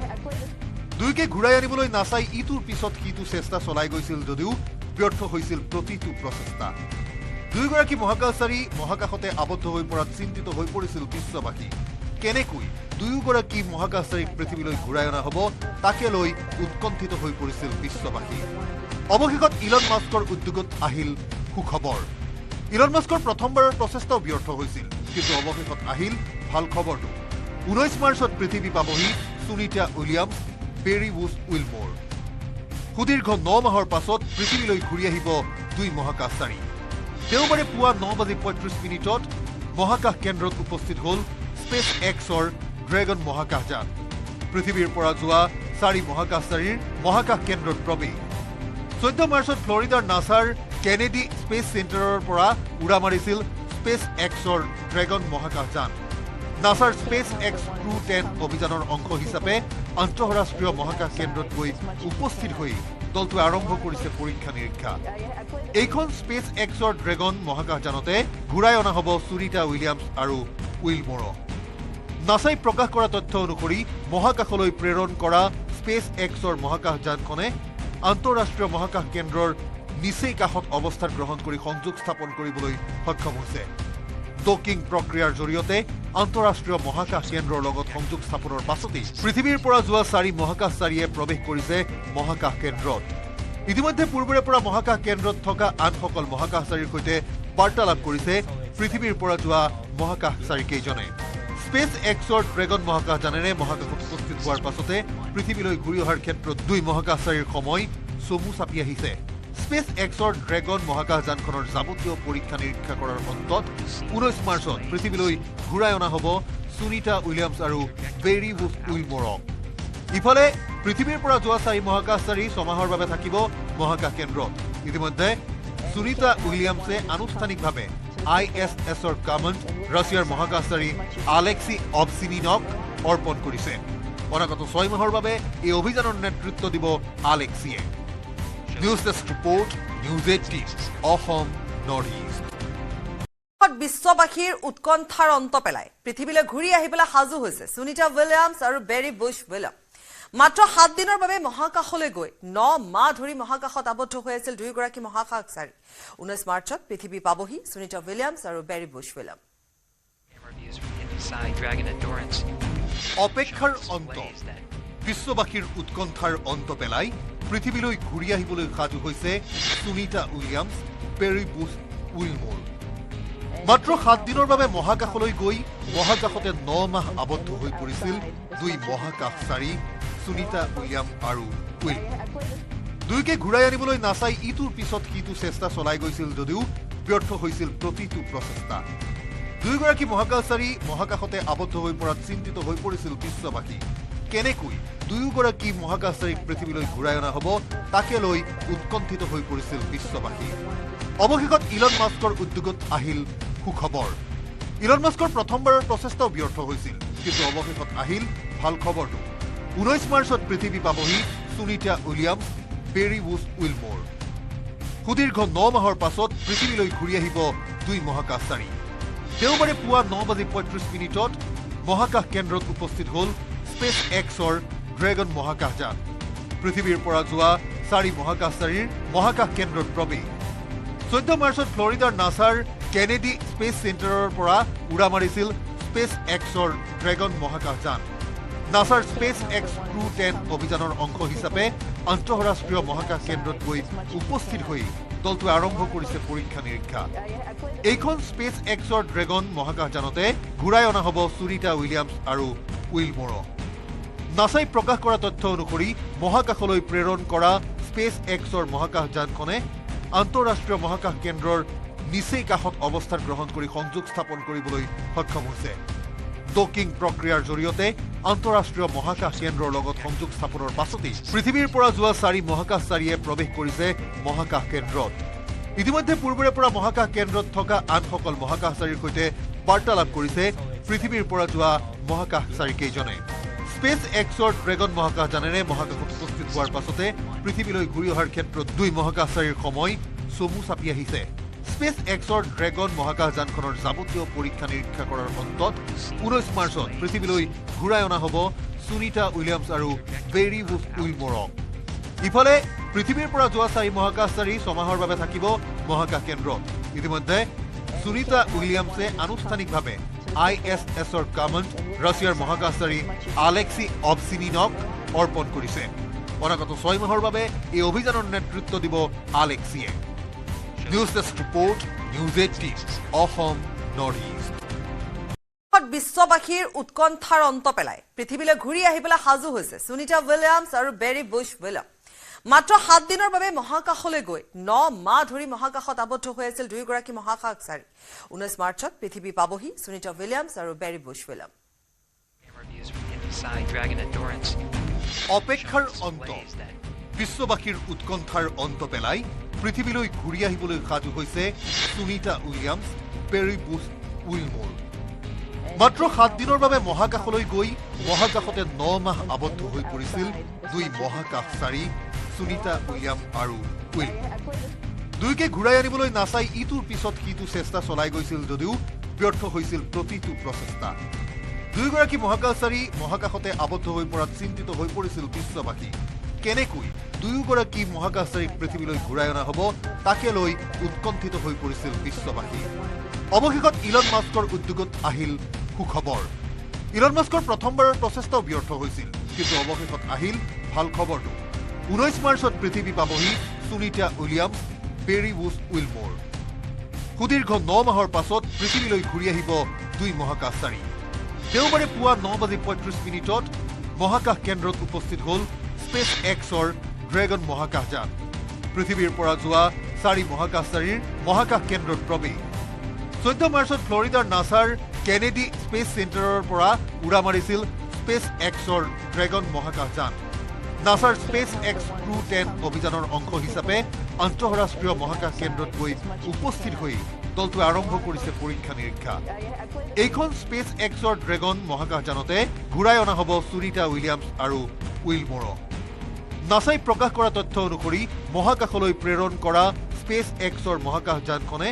দুইকে ঘূৰাই আনিবলৈ নাচাই ইটোৰ পিছত সিটো চেষ্টা চলাই গৈছিল যদিও ব্যৰ্থ হৈছিল প্ৰতিটো প্ৰচেষ্টা দুইগৰাকী মহাকাশচাৰী মহাকাশতে আবদ্ধ হৈ পৰাত চিন্তিত হৈ পৰিছিল বিশ্ববাসী কেনেকৈ দুয়োগৰাকী মহাকাশচাৰীক পৃথিৱীলৈ ঘূৰাই অনা হ'ব তাকে লৈ উৎকণ্ঠিত হৈ পৰিছিল বিশ্ববাসী অৱশেষত ইলন মাস্কৰ উদ্যোগত আহিল সুখবৰ ইলন মাস্কৰ প্ৰথমবাৰৰ প্ৰচেষ্টাও ব্যৰ্থ হৈছিল কিন্তু অৱশেষত আহিল ভাল খবৰটো 19 মাৰ্চত পৃথিৱী পাবহি Sunita Williams Barry Bush Wilmore সুদীৰ্ঘ 9 মাহৰ পাছত পৃথিৱীলৈ ঘূৰি আহিব দুই মহাকাশচাৰী দেওবাৰে পুৱা 9:35 মহাকাশ কেন্দ্ৰত উপস্থিত হ'ল স্পেচ এক্সৰ ড্ৰেগন মহাকাশযান পৃথিৱীৰ পৰা যোৱা 4 মহাকাশচাৰীৰ মহাকাশ কেন্দ্ৰত প্ৰৱেশ 14 মাৰ্চত ফ্লৰিডাৰ নাছাৰ কেনেডি স্পেচ চেণ্টাৰৰ পৰা উৰা মাৰিছিল স্পেচ এক্সৰ ড্ৰেগন মহাকাশযান নাছাৰ স্পেচ এক্স Crew-10 অভিযানৰ অংশ হিচাপে আন্তঃৰাষ্ট্ৰীয় মহাকাশ কেন্দ্ৰত গৈ উপস্থিত হৈ দলটোৱে আৰম্ভ কৰিছে পৰীক্ষা নিৰীক্ষা এইখন স্পেচ এক্সৰ ড্ৰেগন মহাকাশযানতে ঘূৰাই অনা হ'ব সুনিতা উইলিয়ামছ আৰু উইলমোৰক নাছাই প্ৰকাশ কৰা তথ্য অনুসৰি মহাকাশলৈ প্ৰেৰণ কৰা স্পেচ এক্সৰ মহাকাশযানখনে আন্তঃৰাষ্ট্ৰীয় মহাকাশ কেন্দ্ৰৰ নিচেই কাষত অৱস্থান গ্ৰহণ কৰি সংযোগ স্থাপন কৰিবলৈ সক্ষম হৈছে ডকিং প্ৰক্ৰিয়াৰ জৰিয়তে আন্তঃৰাষ্ট্ৰীয় মহাকাশ কেন্দ্ৰৰ লগত সংযোগ স্থাপনৰ পাছতেই পৃথিৱীৰ পৰা যোৱা 4 মহাকাশচাৰীয়ে প্ৰৱেশ কৰিছে মহাকাশ কেন্দ্ৰত ইতিমধ্যে পূৰ্বৰে পৰা মহাকাশ কেন্দ্ৰত থকা আনসকল মহাকাশচাৰীৰ সৈতে বাৰ্তালাপ কৰিছে পৃথিৱীৰ পৰা যোৱা মহাকাশচাৰীকেইজনে স্পেচ এক্সৰ ড্ৰেগন মহাকাশযানেৰে মহাকাশত উপস্থিত হোৱাৰ পাছতে পৃথিৱীলৈ ঘূৰি অহাৰ ক্ষেত্ৰত দুই মহাকাশচাৰীৰ সময় চমু চাপি আহিছে স্পেচ এক্সৰ ড্ৰেগন মহাকাশযানখনৰ যাৱতীয় পৰীক্ষা নিৰীক্ষা কৰাৰ অন্তত 19 মাৰ্চত পৃথিৱীলৈ ঘূৰাই অনা হ'ব সুনিতা উইলিয়ামছ আৰু বেৰী বুছ উইলমোৰক ইফালে পৃথিৱীৰ পৰা যোৱা 4 মহাকাশচাৰী 6 মাহৰ বাবে থাকিব মহাকাশ কেন্দ্ৰত ইতিমধ্যে সুনিতা উইলিয়ামছে আনুষ্ঠানিকভাৱে ISSৰ কামাণ্ড ৰাছিয়াৰ মহাকাশচাৰী আলেক্সি অবছিনিনক অৰ্পণ কৰিছে অনাগত 6 মাহৰ বাবে এই অভিযানৰ নেতৃত্ব দিব আলেক্সিয়ে News Desk report, News18 Assam Northeast. বিশ্ববাসীৰ উৎকণ্ঠাৰ অন্ত পেলাই পৃথিৱীলৈ ঘূৰি আহিবলৈ সাজু হৈছে সুনিতা উইলিয়ামছ আৰু বেৰী বুছ উইলিয়াম মাত্ৰ 7 দিনৰ বাবে মহাকাশলৈ গৈ 9 মাহ ধৰি মহাকাশত আবদ্ধ হৈ আছিল দুইগৰাকী মহাকাশচাৰী 19 মাৰ্চত পৃথিৱী পাবহি সুনিতা উইলিয়ামছ আৰু বেৰী বুছ উইলিয়াম অপেক্ষাৰ অন্ত বিশ্ববাসীৰ উৎকণ্ঠাৰ অন্ত পেলাই পৃথিৱীলৈ ঘূৰি আহিবলৈ সাজু হৈছে Sunita Williams Barry Bush Wilmore মাত্ৰ 7 দিনৰ বাবে মহাকাশলৈ গৈ মহাকাশতে 9 মাহ আবদ্ধ হৈ পৰিছিল দুই মহাকাশচাৰী সুনিতা উইলিয়াম আৰু উইল দুইকে ঘূৰাই আনিবলৈ নাচাই ইটোৰ পিছত সিটো চেষ্টা চলাই গৈছিল যদিও ব্যৰ্থ হৈছিল প্ৰতিটো প্ৰচেষ্টা দুইগৰাকী মহাকাশচাৰী মহাকাশতে আবদ্ধ হৈ পৰাত চিন্তিত হৈ পৰিছিল বিশ্ববাসী কেনেকৈ দুয়োগৰাকী মহাকাশচাৰীক পৃথিৱীলৈ ঘূৰাই অনা হ'ব তাকে লৈ উৎকণ্ঠিত হৈ পৰিছিল বিশ্ববাসী অৱশেষত ইলন মাস্কৰ উদ্যোগত আহিল সুখবৰ ইলন মাস্কৰ প্ৰথমবাৰৰ প্ৰচেষ্টাও ব্যৰ্থ হৈছিল কিন্তু অৱশেষত আহিল ভাল খবৰটো 19 মাৰ্চত পৃথিৱী পাবহি Sunita Williams Barry Bush Wilmore সুদীৰ্ঘ 9 মাহৰ পাছত পৃথিৱীলৈ ঘূৰি আহিব দুই মহাকাশচাৰী দেওবাৰে পুৱা 9:35 মহাকাশ কেন্দ্ৰত উপস্থিত হ'ল স্পেচ এক্সৰ ড্ৰেগন মহাকাশযান পৃথিৱীৰ পৰা যোৱা 4 মহাকাশচাৰীৰ মহাকাশ কেন্দ্ৰত প্ৰৱেশ 14 মাৰ্চত ফ্লৰিডাৰ নাছাৰ কেনেডি স্পেচ চেণ্টাৰৰ পৰা উৰা মাৰিছিল স্পেচ এক্সৰ ড্ৰেগন মহাকাশযান নাছাৰ স্পেচ এক্স Crew-10 অভিযানৰ অংশ হিচাপে আন্তঃৰাষ্ট্ৰীয় মহাকাশ কেন্দ্ৰত গৈ উপস্থিত হৈ দলটোৱে আৰম্ভ কৰিছে পৰীক্ষা নিৰীক্ষা এইখন স্পেচ এক্সৰ ড্ৰেগন মহাকাশযানতে ঘূৰাই অনা হ'ব সুনিতা উইলিয়ামছ আৰু উইলমোৰক নাছাই প্ৰকাশ কৰা তথ্য অনুসৰি মহাকাশলৈ প্ৰেৰণ কৰা স্পেচ এক্সৰ মহাকাশযানখনে আন্তঃৰাষ্ট্ৰীয় মহাকাশ কেন্দ্ৰৰ নিচেই কাষত অৱস্থান গ্ৰহণ কৰি সংযোগ স্থাপন কৰিবলৈ সক্ষম হৈছে ডকিং প্ৰক্ৰিয়াৰ জৰিয়তে আন্তঃৰাষ্ট্ৰীয় মহাকাশ কেন্দ্ৰৰ লগত সংযোগ স্থাপনৰ পাছতেই পৃথিৱীৰ পৰা যোৱা 4 মহাকাশচাৰীয়ে প্ৰৱেশ কৰিছে মহাকাশ কেন্দ্ৰত ইতিমধ্যে পূৰ্বৰে পৰা মহাকাশ কেন্দ্ৰত থকা আনসকল মহাকাশচাৰীৰ সৈতে বাৰ্তালাপ কৰিছে পৃথিৱীৰ পৰা যোৱা মহাকাশচাৰী কেইজনে স্পেচ এক্সৰ ড্ৰেগন মহাকাশযানেৰে মহাকাশত উপস্থিত হোৱাৰ পাছতে পৃথিৱীলৈ ঘূৰি অহাৰ ক্ষেত্ৰত 2 মহাকাশচাৰীৰ সময় চমু চাপি আহিছে স্পেচ এক্সৰ ড্ৰেগন মহাকাশযানখনৰ যাৱতীয় পৰীক্ষা নিৰীক্ষা কৰাৰ অন্তত 19 মাৰ্চত পৃথিৱীলৈ ঘূৰাই অনা হ'ব সুনিতা উইলিয়ামছ আৰু বেৰী বুছ উইলমৰক ইফালে পৃথিৱীৰ পৰা যোৱা 4 মহাকাশচাৰী ছমাহৰ বাবে থাকিব মহাকাশ কেন্দ্ৰত ইতিমধ্যে সুনিতা উইলিয়ামছে আনুষ্ঠানিকভাৱে ISSৰ কমাণ্ড ৰাছিয়াৰ মহাকাশচাৰী আলেক্সি অবচিনিনক অৰ্পণ কৰিছে অনাগত 6 মাহৰ বাবে এই অভিযানৰ নেতৃত্ব দিব আলেক্সিয়ে News Desk report, News18 Assam Northeast. বিশ্ববাসীৰ উৎকণ্ঠাৰ অন্ত পেলাই পৃথিৱীলৈ ঘূৰি আহিবলৈ সাজু হৈছে সুনিতা উইলিয়ামছ আৰু বেৰী বুছ উইলিয়াম মাত্ৰ 7 দিনৰ বাবে মহাকাশলৈ গৈ 9 মাহ ধৰি মহাকাশত আবদ্ধ হৈ আছিল দুয়োগৰাকী মহাকাশচাৰী 19 মাৰ্চত পৃথিৱী পাবহি সুনিতা উইলিয়ামছ আৰু বেৰী বুছ উইলিয়াম অপেক্ষাৰ অন্ত বিশ্ববাসীৰ উৎকণ্ঠাৰ অন্ত পেলাই পৃথিৱীলৈ ঘূৰি আহিবলৈ সাজু হৈছে সুনিতা উইলিয়ামছ বেৰী বুছ উইলমৰ মাত্ৰ 7 দিনৰ বাবে মহাকাশলৈ গৈ মহাকাশতে 9 মাহ আবদ্ধ হৈ পৰিছিল 2 মহাকাশচাৰী সুনিতা উইলিয়াম আৰু উইলমৰ দুয়োকে ঘূৰাই আনিবলৈ নাচাই ইটোৰ পিছত সিটো চেষ্টা চলাই গৈছিল যদিও ব্যৰ্থ হৈছিল প্ৰতিটো প্ৰচেষ্টা দুয়োগৰাকী মহাকাশচাৰী মহাকাশতে আবদ্ধ হৈ পৰাত চিন্তিত হৈ পৰিছিল বিশ্ববাসী কেনেকৈ দুয়োগৰাকী মহাকাশচাৰীক পৃথিৱীলৈ ঘূৰাই অনা হ'ব তাকে লৈ উৎকণ্ঠিত হৈ পৰিছিল বিশ্ববাসী অৱশেষত ইলন মাস্কৰ উদ্যোগত আহিল সুখবৰ ইলন মাস্কৰ প্ৰথমবাৰৰ প্ৰচেষ্টাও ব্যৰ্থ হৈছিল কিন্তু অৱশেষত আহিল ভাল খবৰটো 19 মাৰ্চত পৃথিৱী পাবহি সুনিতা উইলিয়ামছ বেৰী বুছ উইলমৰ সুদীৰ্ঘ 9 মাহৰ পাছত পৃথিৱীলৈ ঘূৰি আহিব 2 মহাকাশচাৰী দেওবাৰে পুৱা 9:35 মহাকাশ কেন্দ্ৰত উপস্থিত হ'ল স্পেচ এক্সৰ ড্ৰেগন মহাকাশযান পৃথিৱীৰ পৰা যোৱা 4 মহাকাশচাৰীৰ মহাকাশ কেন্দ্ৰত প্ৰৱেশ 14 মাৰ্চত ফ্লৰিডাৰ নাছাৰ কেনেডি স্পেচ চেণ্টাৰৰ পৰা উৰা মাৰিছিল স্পেচ এক্সৰ ড্ৰেগন মহাকাশযান নাছাৰ স্পেচ এক্স Crew-10 অভিযানৰ অংশ হিচাপে আন্তঃৰাষ্ট্ৰীয় মহাকাশ কেন্দ্ৰত গৈ উপস্থিত হৈ দলটোৱে আৰম্ভ কৰিছে পৰীক্ষা নিৰীক্ষা এইখন স্পেচ এক্সৰ ড্ৰেগন মহাকাশযানতে ঘূৰাই অনা হ'ব সুনিতা উইলিয়ামছ আৰু উইলমৰক নাছাই প্ৰকাশ কৰা তথ্য অনুসৰি মহাকাশলৈ প্ৰেৰণ কৰা স্পেচ এক্সৰ মহাকাশযানখনে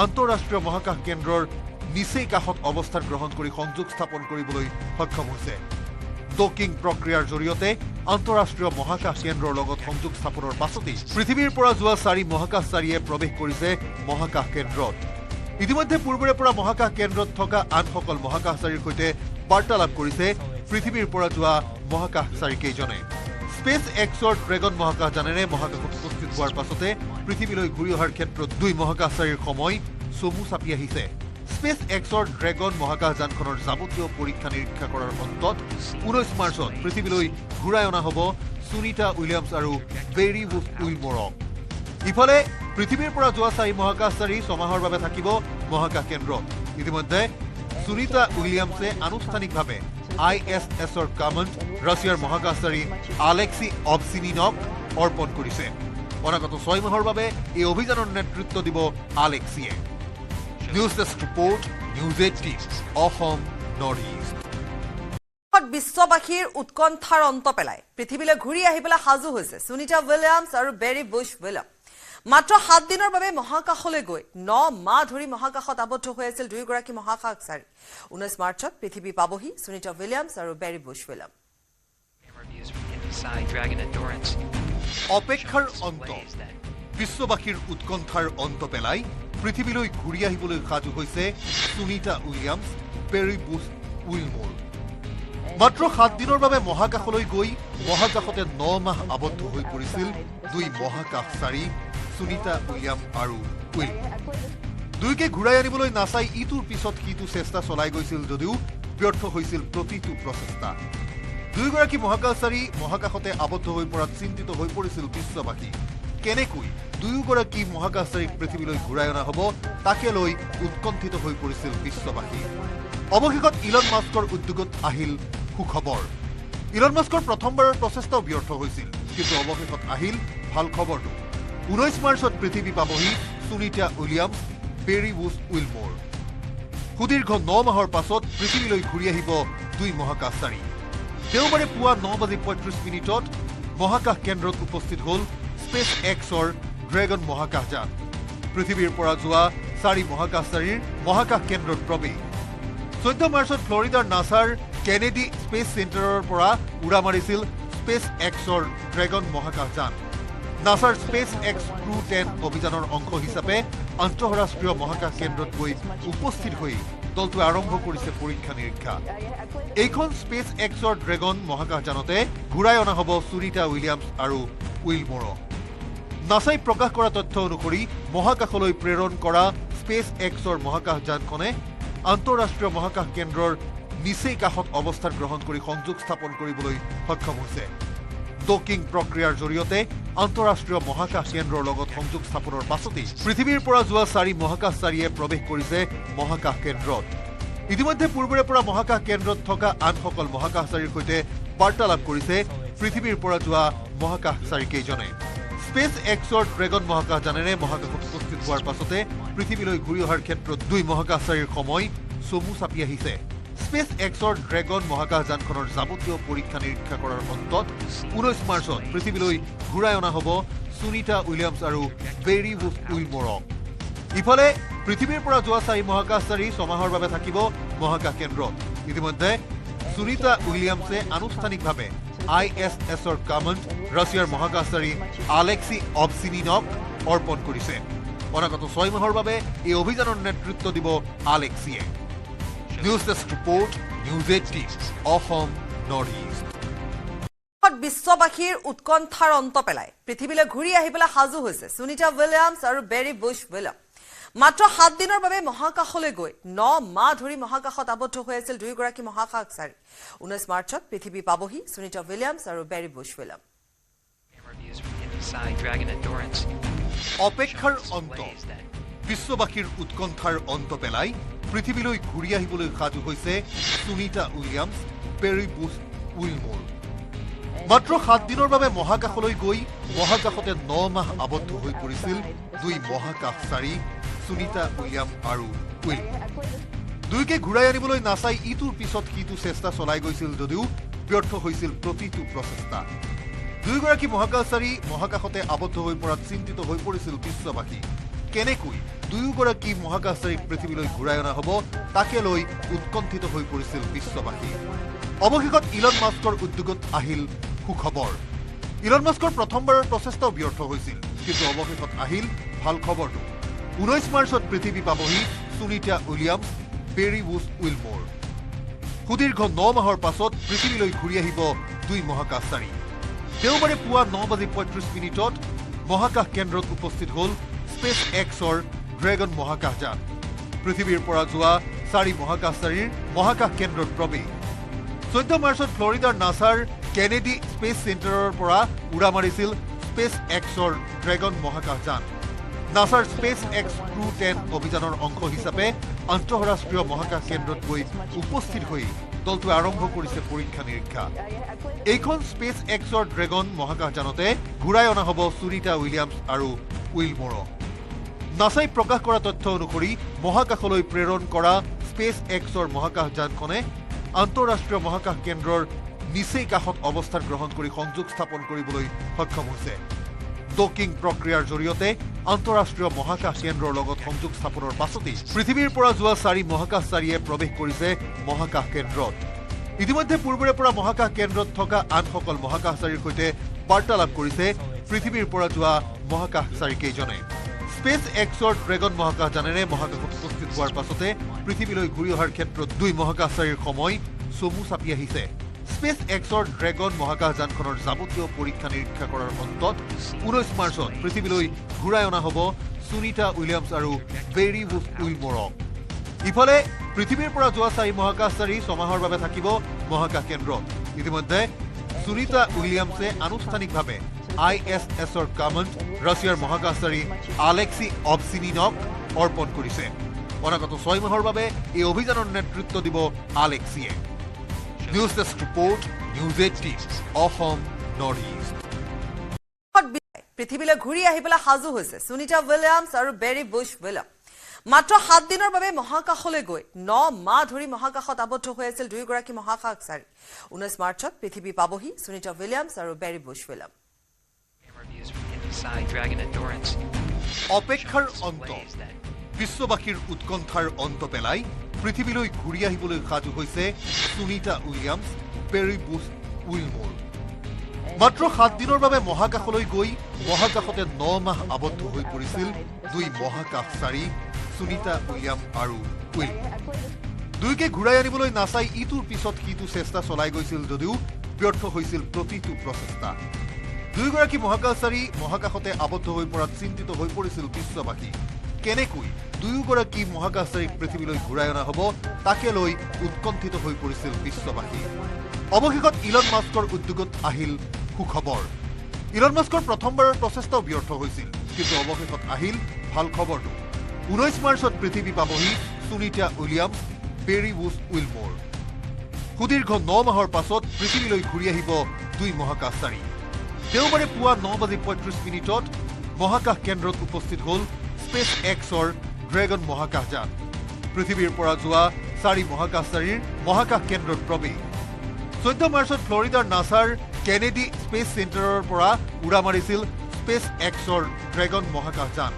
আন্তঃৰাষ্ট্ৰীয় মহাকাশ কেন্দ্ৰৰ নিচেই কাষত অৱস্থান গ্ৰহণ কৰি সংযোগ স্থাপন কৰিবলৈ সক্ষম হৈছে ডকিং প্ৰক্ৰিয়াৰ জৰিয়তে আন্তঃৰাষ্ট্ৰীয় মহাকাশ কেন্দ্ৰৰ লগত সংযোগ স্থাপনৰ পাছতেই পৃথিৱীৰ পৰা যোৱা 4 মহাকাশচাৰীয়ে প্ৰৱেশ কৰিছে মহাকাশ কেন্দ্ৰত ইতিমধ্যে পূৰ্বৰে পৰা মহাকাশ কেন্দ্ৰত থকা আনসকল মহাকাশচাৰীৰ সৈতে বাৰ্তালাপ কৰিছে পৃথিৱীৰ পৰা যোৱা মহাকাশচাৰী কেইজনে স্পেচ এক্সৰ ড্ৰেগন মহাকাশযানেৰে মহাকাশত উপস্থিত হোৱাৰ পাছতে পৃথিৱীলৈ ঘূৰি অহাৰ ক্ষেত্ৰত 2 মহাকাশচাৰীৰ সময় চমু চাপি আহিছে স্পেচ এক্সৰ ড্ৰেগন মহাকাশযানখনৰ যাৱতীয় পৰীক্ষা নিৰীক্ষা কৰাৰ অন্তত 19 মাৰ্চত পৃথিৱীলৈ ঘূৰাই অনা হ'ব সুনিতা উইলিয়ামছ আৰু বেৰী বুছ উইলমৰক ইফালে পৃথিৱীৰ পৰা যোৱা 4 মহাকাশচাৰী ছমাহৰ বাবে থাকিব মহাকাশ কেন্দ্ৰত ইতিমধ্যে সুনিতা উইলিয়ামছে আনুষ্ঠানিকভাৱে ISSৰ কমাণ্ড ৰাছিয়াৰ মহাকাশচাৰী আলেক্সি অবচিনিনক অৰ্পণ কৰিছে অনাগত 6 মাহৰ বাবে এই অভিযানৰ নেতৃত্ব দিব আলেক্সিয়ে News Desk report, News18 Assam Northeast. বিশ্ববাসীৰ উৎকণ্ঠাৰ অন্ত পেলাই পৃথিৱীলৈ ঘূৰি আহিবলৈ সাজু হৈছে সুনিতা উইলিয়ামছ আৰু বেৰী বুছ উইলিয়াম মাত্ৰ 7 দিনৰ বাবে মহাকাশলৈ গৈ 9 মাহ ধৰি মহাকাশত আবদ্ধ হৈ আছিল দুয়োগৰাকী মহাকাশচাৰী 19 মাৰ্চত পৃথিৱী পাবহি সুনিতা উইলিয়ামছ আৰু বেৰী বুছ উইলিয়াম অপেক্ষাৰ অন্ত বিশ্ববাসীৰ উৎকণ্ঠাৰ অন্ত পেলাই পৃথিৱীলৈ ঘূৰি আহিবলৈ সাজু হৈছে সুনিতা উইলিয়ামছ বেৰী বুছ উইলমৰ মাত্ৰ 7 দিনৰ বাবে মহাকাশলৈ গৈ মহাকাশতে 9 মাহ আবদ্ধ হৈ পৰিছিল 2 মহাকাশচাৰী সুনিতা উইলিয়াম আৰু উইলমৰ দুয়োকে ঘূৰাই আনিবলৈ নাচাই ইটোৰ পিছত সিটো চেষ্টা চলাই গৈছিল যদিও ব্যৰ্থ হৈছিল প্ৰতিটো প্ৰচেষ্টা দুয়োগৰাকী মহাকাশচাৰী মহাকাশতে আবদ্ধ হৈ পৰাত চিন্তিত হৈ পৰিছিল বিশ্ববাসী কেনেকৈ দুয়োগৰাকী মহাকাশচাৰীক পৃথিৱীলৈ ঘূৰাই অনা হ'ব তাকে লৈ উৎকণ্ঠিত হৈ পৰিছিল বিশ্ববাসী অৱশেষত ইলন মাস্কৰ উদ্যোগত আহিল সুখবৰ ইলন মাস্কৰ প্ৰথমবাৰৰ প্ৰচেষ্টাও ব্যৰ্থ হৈছিল কিন্তু অৱশেষত আহিল ভাল খবৰটো 19 মাৰ্চত পৃথিৱী পাবহি সুনিতা উইলিয়ামছ বেৰি বুছ উইলমোৰ সুদীৰ্ঘ 9 মাহৰ পাছত পৃথিৱীলৈ ঘূৰি আহিব দুই মহাকাশচাৰী দেওবাৰে পুৱা 9:35 মহাকাশ কেন্দ্ৰত উপস্থিত হ'ল স্পেচ এক্সৰ ড্ৰেগন মহাকাশযান পৃথিৱীৰ পৰা যোৱা 4 মহাকাশচাৰীৰ মহাকাশ কেন্দ্ৰত প্ৰৱেশ 14 মাৰ্চত ফ্লৰিডাৰ নাছাৰ কেনেডি স্পেচ চেণ্টাৰৰ পৰা উৰা মাৰিছিল স্পেচ এক্সৰ ড্ৰেগন মহাকাশযান নাছাৰ স্পেচ এক্স Crew-10 অভিযানৰ অংশ হিচাপে আন্তঃৰাষ্ট্ৰীয় মহাকাশ কেন্দ্ৰত গৈ উপস্থিত হৈ দলটোৱে আৰম্ভ কৰিছে পৰীক্ষা নিৰীক্ষা এইখন স্পেচ এক্সৰ ড্ৰেগন মহাকাশযানতে ঘূৰাই অনা হ'ব সুনিতা উইলিয়ামছ আৰু উইলমোৰক নাছাই প্ৰকাশ কৰা তথ্য অনুসৰি মহাকাশলৈ প্ৰেৰণ কৰা স্পেচ এক্সৰ মহাকাশযানখনে আন্তঃৰাষ্ট্ৰীয় মহাকাশ কেন্দ্ৰৰ নিচেই কাষত অৱস্থান গ্ৰহণ কৰি সংযোগ স্থাপন কৰিবলৈ সক্ষম হৈছে ডকিং প্ৰক্ৰিয়াৰ জৰিয়তে আন্তঃৰাষ্ট্ৰীয় মহাকাশ কেন্দ্ৰৰ লগত সংযোগ স্থাপনৰ পাছতেই পৃথিৱীৰ পৰা যোৱা 4 মহাকাশচাৰীয়ে প্ৰৱেশ কৰিছে মহাকাশ কেন্দ্ৰত ইতিমধ্যে পূৰ্বৰে পৰা মহাকাশ কেন্দ্ৰত থকা আনসকল মহাকাশচাৰীৰ সৈতে বাৰ্তালাপ কৰিছে পৃথিৱীৰ পৰা যোৱা মহাকাশচাৰীকেইজনে স্পেচ এক্সৰ ড্ৰেগন মহাকাশযানেৰে মহাকাশত উপস্থিত হোৱাৰ পাছতে পৃথিৱীলৈ ঘূৰি অহাৰ ক্ষেত্ৰত দুই মহাকাশচাৰীৰ সময় চমু চাপি আহিছে স্পেচ এক্সৰ ড্ৰেগন মহাকাশযানখনৰ যাৱতীয় পৰীক্ষা নিৰীক্ষা কৰাৰ অন্তত 19 মাৰ্চত পৃথিৱীলৈ ঘূৰাই অনা হ'ব সুনিতা উইলিয়ামছ আৰু বেৰি বুছ উইলমোৰক ইফালে পৃথিৱীৰ পৰা যোৱা 4 মহাকাশচাৰী 6 মাহৰ বাবে থাকিব মহাকাশ কেন্দ্ৰত ইতিমধ্যে সুনিতা উইলিয়ামছে আনুষ্ঠানিকভাৱে ISSৰ কমাণ্ড ৰাছিয়াৰ মহাকাশচাৰী আলেক্সি অবছিনিনক অৰ্পণ কৰিছে অনাগত 6 মাহৰ বাবে এই অভিযানৰ নেতৃত্ব দিব আলেক্সিয়ে News Desk report, News18 Assam Northeast. বিশ্ববাসীৰ উৎকণ্ঠাৰ অন্ত পেলাই পৃথিৱীলৈ ঘূৰি আহিবলৈ সাজু হৈছে সুনিতা উইলিয়ামছ আৰু বেৰি বুছ উইলিয়াম মাত্ৰ 7 দিনৰ বাবে মহাকাশলৈ গৈ 9 মাহ ধৰি মহাকাশত আবদ্ধ হৈ আছিল দুয়োগৰাকী মহাকাশচাৰী 19 মাৰ্চত পৃথিৱী পাবহি সুনিতা উইলিয়ামছ আৰু বেৰি বুছ উইলিয়াম অপেক্ষাৰ অন্ত বিশ্ববাসীৰ উৎকণ্ঠাৰ অন্ত পেলাই পৃথিৱীলৈ ঘূৰি আহিবলৈ সাজু হৈছে সুনিতা উইলিয়ামছ বেৰি বুছ উইলমোৰ মাত্ৰ 7 দিনৰ বাবে মহাকাশলৈ গৈ মহাকাশতে 9 মাহ আবদ্ধ হৈ পৰিছিল দুই মহাকাশচাৰী সুনিতা উইলিয়াম আৰু উইলমোৰ দুয়োকে ঘূৰাই আনিবলৈ নাছাই ইটোৰ পিছত সিটো চেষ্টা চলাই গৈছিল যদিও ব্যৰ্থ হৈছিল প্ৰতিটো প্ৰচেষ্টা দুয়োগৰাকী মহাকাশচাৰী মহাকাশতে আবদ্ধ হৈ পৰাত চিন্তিত হৈ পৰিছিল বিশ্ববাসী কেনেকৈ দুয়োগৰাকী মহাকাশচাৰীক পৃথিৱীলৈ ঘূৰাই অনা হ'ব তাকে লৈ উৎকণ্ঠিত হৈ পৰিছিল বিশ্ববাসী অৱশেষত ইলন মাস্কৰ উদ্যোগত আহিল সুখবৰ ইলন মাস্কৰ প্ৰথমবাৰৰ প্ৰচেষ্টাও ব্যৰ্থ হৈছিল কিন্তু অৱশেষত আহিল ভাল খবৰটো 19 মাৰ্চত পৃথিৱী পাবহি সুনিতা উইলিয়ামছ বেৰি বুছ উইলমোৰ সুদীৰ্ঘ 9 মাহৰ পাছত পৃথিৱীলৈ ঘূৰি আহিব দুই মহাকাশচাৰী দেওবাৰে পুৱা 9:35 মহাকাশ কেন্দ্ৰত উপস্থিত হ'ল স্পেচ এক্সৰ ড্ৰেগন মহাকাশযান পৃথিৱীৰ পৰা যোৱা 4 মহাকাশচাৰীৰ মহাকাশ কেন্দ্ৰত প্ৰৱেশ 14 মাৰ্চত ফ্লৰিডাৰ নাছাৰ কেনেডি স্পেচ চেণ্টাৰৰ পৰা উৰা মাৰিছিল স্পেচ এক্সৰ ড্ৰেগন মহাকাশযান নাছাৰ স্পেচ এক্স Crew-10 অভিযানৰ অংশ হিচাপে আন্তঃৰাষ্ট্ৰীয় মহাকাশ কেন্দ্ৰত গৈ উপস্থিত হৈ দলটোৱে আৰম্ভ কৰিছে পৰীক্ষা নিৰীক্ষা এইখন স্পেচ এক্সৰ ড্ৰেগন মহাকাশযানতে ঘূৰাই অনা হ'ব সুনিতা উইলিয়ামছ আৰু উইলমোৰক নাছাই প্ৰকাশ কৰা তথ্য অনুসৰি মহাকাশলৈ প্ৰেৰণ কৰা স্পেচ এক্সৰ মহাকাশযানখনে আন্তঃৰাষ্ট্ৰীয় মহাকাশ কেন্দ্ৰৰ নিচেই কাষত অৱস্থান গ্ৰহণ কৰি সংযোগ স্থাপন কৰিবলৈ সক্ষম হৈছে ডকিং প্ৰক্ৰিয়াৰ জৰিয়তে আন্তঃৰাষ্ট্ৰীয় মহাকাশ কেন্দ্ৰৰ লগত সংযোগ স্থাপনৰ পাছতেই পৃথিৱীৰ পৰা যোৱা 4 মহাকাশচাৰীয়ে প্ৰৱেশ কৰিছে মহাকাশ কেন্দ্ৰত ইতিমধ্যে পূৰ্বৰে পৰা মহাকাশ কেন্দ্ৰত থকা আনসকল মহাকাশচাৰীৰ সৈতে বাৰ্তালাপ কৰিছে পৃথিৱীৰ পৰা যোৱা মহাকাশচাৰীকেইজনে স্পেচ এক্সৰ ড্ৰেগন মহাকাশযানেৰে মহাকাশত উপস্থিত হোৱাৰ পাছতে পৃথিৱীলৈ ঘূৰি অহাৰ ক্ষেত্ৰত দুই মহাকাশচাৰীৰ সময় চমু চাপি আহিছে স্পেচ এক্সৰ ড্ৰেগন মহাকাশযানখনৰ যাৱতীয় পৰীক্ষা নিৰীক্ষা কৰাৰ অন্তত 19 মাৰ্চত পৃথিৱীলৈ ঘূৰাই অনা হ'ব সুনিতা উইলিয়ামছ আৰু বেৰি বুছ উইলমোৰক ইফালে পৃথিৱীৰ পৰা যোৱা 4 মহাকাশচাৰী 6 মাহৰ বাবে থাকিব মহাকাশ কেন্দ্ৰত ইতিমধ্যে সুনিতা উইলিয়ামছে আনুষ্ঠানিকভাৱে ISSৰ কমাণ্ড ৰাছিয়াৰ মহাকাশচাৰী আলেক্সি অবচিনিনক অৰ্পণ কৰিছে। অনাগত 6 মাহৰ বাবে এই অভিযানৰ নেতৃত্ব দিব আলেক্সিয়ে। News desk report, News18 Assam north east. পৃথিৱীলৈ ঘূৰি আহিবলৈ সাজু হৈছে সুনিতা উইলিয়ামছ আৰু বেৰী বুছ উইলিয়াম। মাত্ৰ 7 দিনৰ বাবে মহাকাশলৈ গৈ 9 মাহ ধৰি মহাকাশত আবদ্ধ হৈ আছিল দুয়োগৰাকী মহাকাশচাৰী। 19 মাৰ্চত পৃথিৱী পাবহি সুনিতা উইলিয়ামছ আৰু বেৰী বুছ উইলিয়াম। অপেক্ষাৰ অন্ত, বিশ্ববাসীৰ উৎকণ্ঠাৰ অন্ত পেলাই পৃথিৱীলৈ ঘূৰি আহিবলৈ সাজু হৈছে Sunita Williams, Barry Bush Wilmore. মাত্ৰ 7 দিনৰ বাবে মহাকাশলৈ গৈ মহাকাশতে 9 মাহ আবদ্ধ হৈ পৰিছিল দুই মহাকাশচাৰী সুনিতা উইলিয়াম আৰু উইলমোৰ। দুয়োকে ঘূৰাই আনিবলৈ নাচাই ইটোৰ পিছত সিটো চেষ্টা চলাই গৈছিল যদিও ব্যৰ্থ হৈছিল প্ৰতিটো প্ৰচেষ্টা। দুয়োগৰাকী মহাকাশচাৰী মহাকাশতে আবদ্ধ হৈ পৰাত চিন্তিত হৈ পৰিছিল বিশ্ববাসী। কেনেকৈ দুয়োগৰাকী মহাকাশচাৰীক পৃথিৱীলৈ ঘূৰাই অনা হ'ব তাকে লৈ উৎকণ্ঠিত হৈ পৰিছিল বিশ্ববাসী। অৱশেষত ইলন মাস্কৰ উদ্যোগত আহিল সুখবৰ। ইলন মাস্কৰ প্ৰথমবাৰৰ প্ৰচেষ্টাও ব্যৰ্থ হৈছিল, কিন্তু অৱশেষত আহিল ভাল খবৰটো। 19 মাৰ্চত পৃথিৱী পাবহি Sunita Williams, Barry Bush Wilmore. সুদীৰ্ঘ 9 মাহৰ পাছত পৃথিৱীলৈ ঘূৰি আহিব দুই মহাকাশচাৰী। দেওবাৰে পুৱা 9:35 মহাকাশ কেন্দ্ৰত উপস্থিত হ'ল স্পেচ এক্সৰ ড্ৰেগন মহাকাশযান। পৃথিৱীৰ পৰা যোৱা 4 মহাকাশচাৰীৰ মহাকাশ কেন্দ্ৰত প্ৰৱেশ। 14 মাৰ্চত ফ্লৰিডাৰ নাছাৰ কেনেডি স্পেচ চেণ্টাৰৰ পৰা উৰা মাৰিছিল স্পেচ এক্সৰ ড্ৰেগন মহাকাশযান।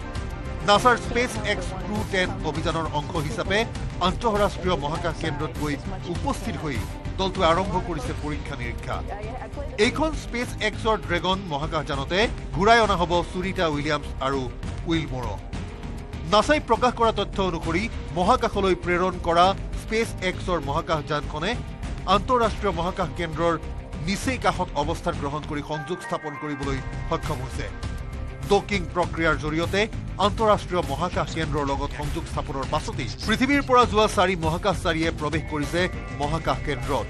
নাছাৰ স্পেচ এক্স Crew-10 অভিযানৰ অংশ হিচাপে আন্তঃৰাষ্ট্ৰীয় মহাকাশ কেন্দ্ৰত গৈ উপস্থিত হৈ দলটোৱে আৰম্ভ কৰিছে পৰীক্ষা নিৰীক্ষা। এইখন স্পেচ এক্সৰ ড্ৰেগন মহাকাশযানতে ঘূৰাই অনা হ'ব সুনিতা উইলিয়ামছ আৰু উইলমোৰক। নাছাই প্ৰকাশ কৰা তথ্য অনুসৰি মহাকাশলৈ প্ৰেৰণ কৰা স্পেচ এক্সৰ মহাকাশযানখনে আন্তঃৰাষ্ট্ৰীয় মহাকাশ কেন্দ্ৰৰ নিচেই কাষত অৱস্থান গ্ৰহণ কৰি সংযোগ স্থাপন কৰিবলৈ সক্ষম হৈছে। ডকিং প্ৰক্ৰিয়াৰ জৰিয়তে আন্তঃৰাষ্ট্ৰীয় মহাকাশ কেন্দ্ৰৰ লগত সংযোগ স্থাপনৰ পাছতেই পৃথিৱীৰ পৰা যোৱা 4 মহাকাশচাৰীয়ে প্ৰৱেশ কৰিছে মহাকাশ কেন্দ্ৰত।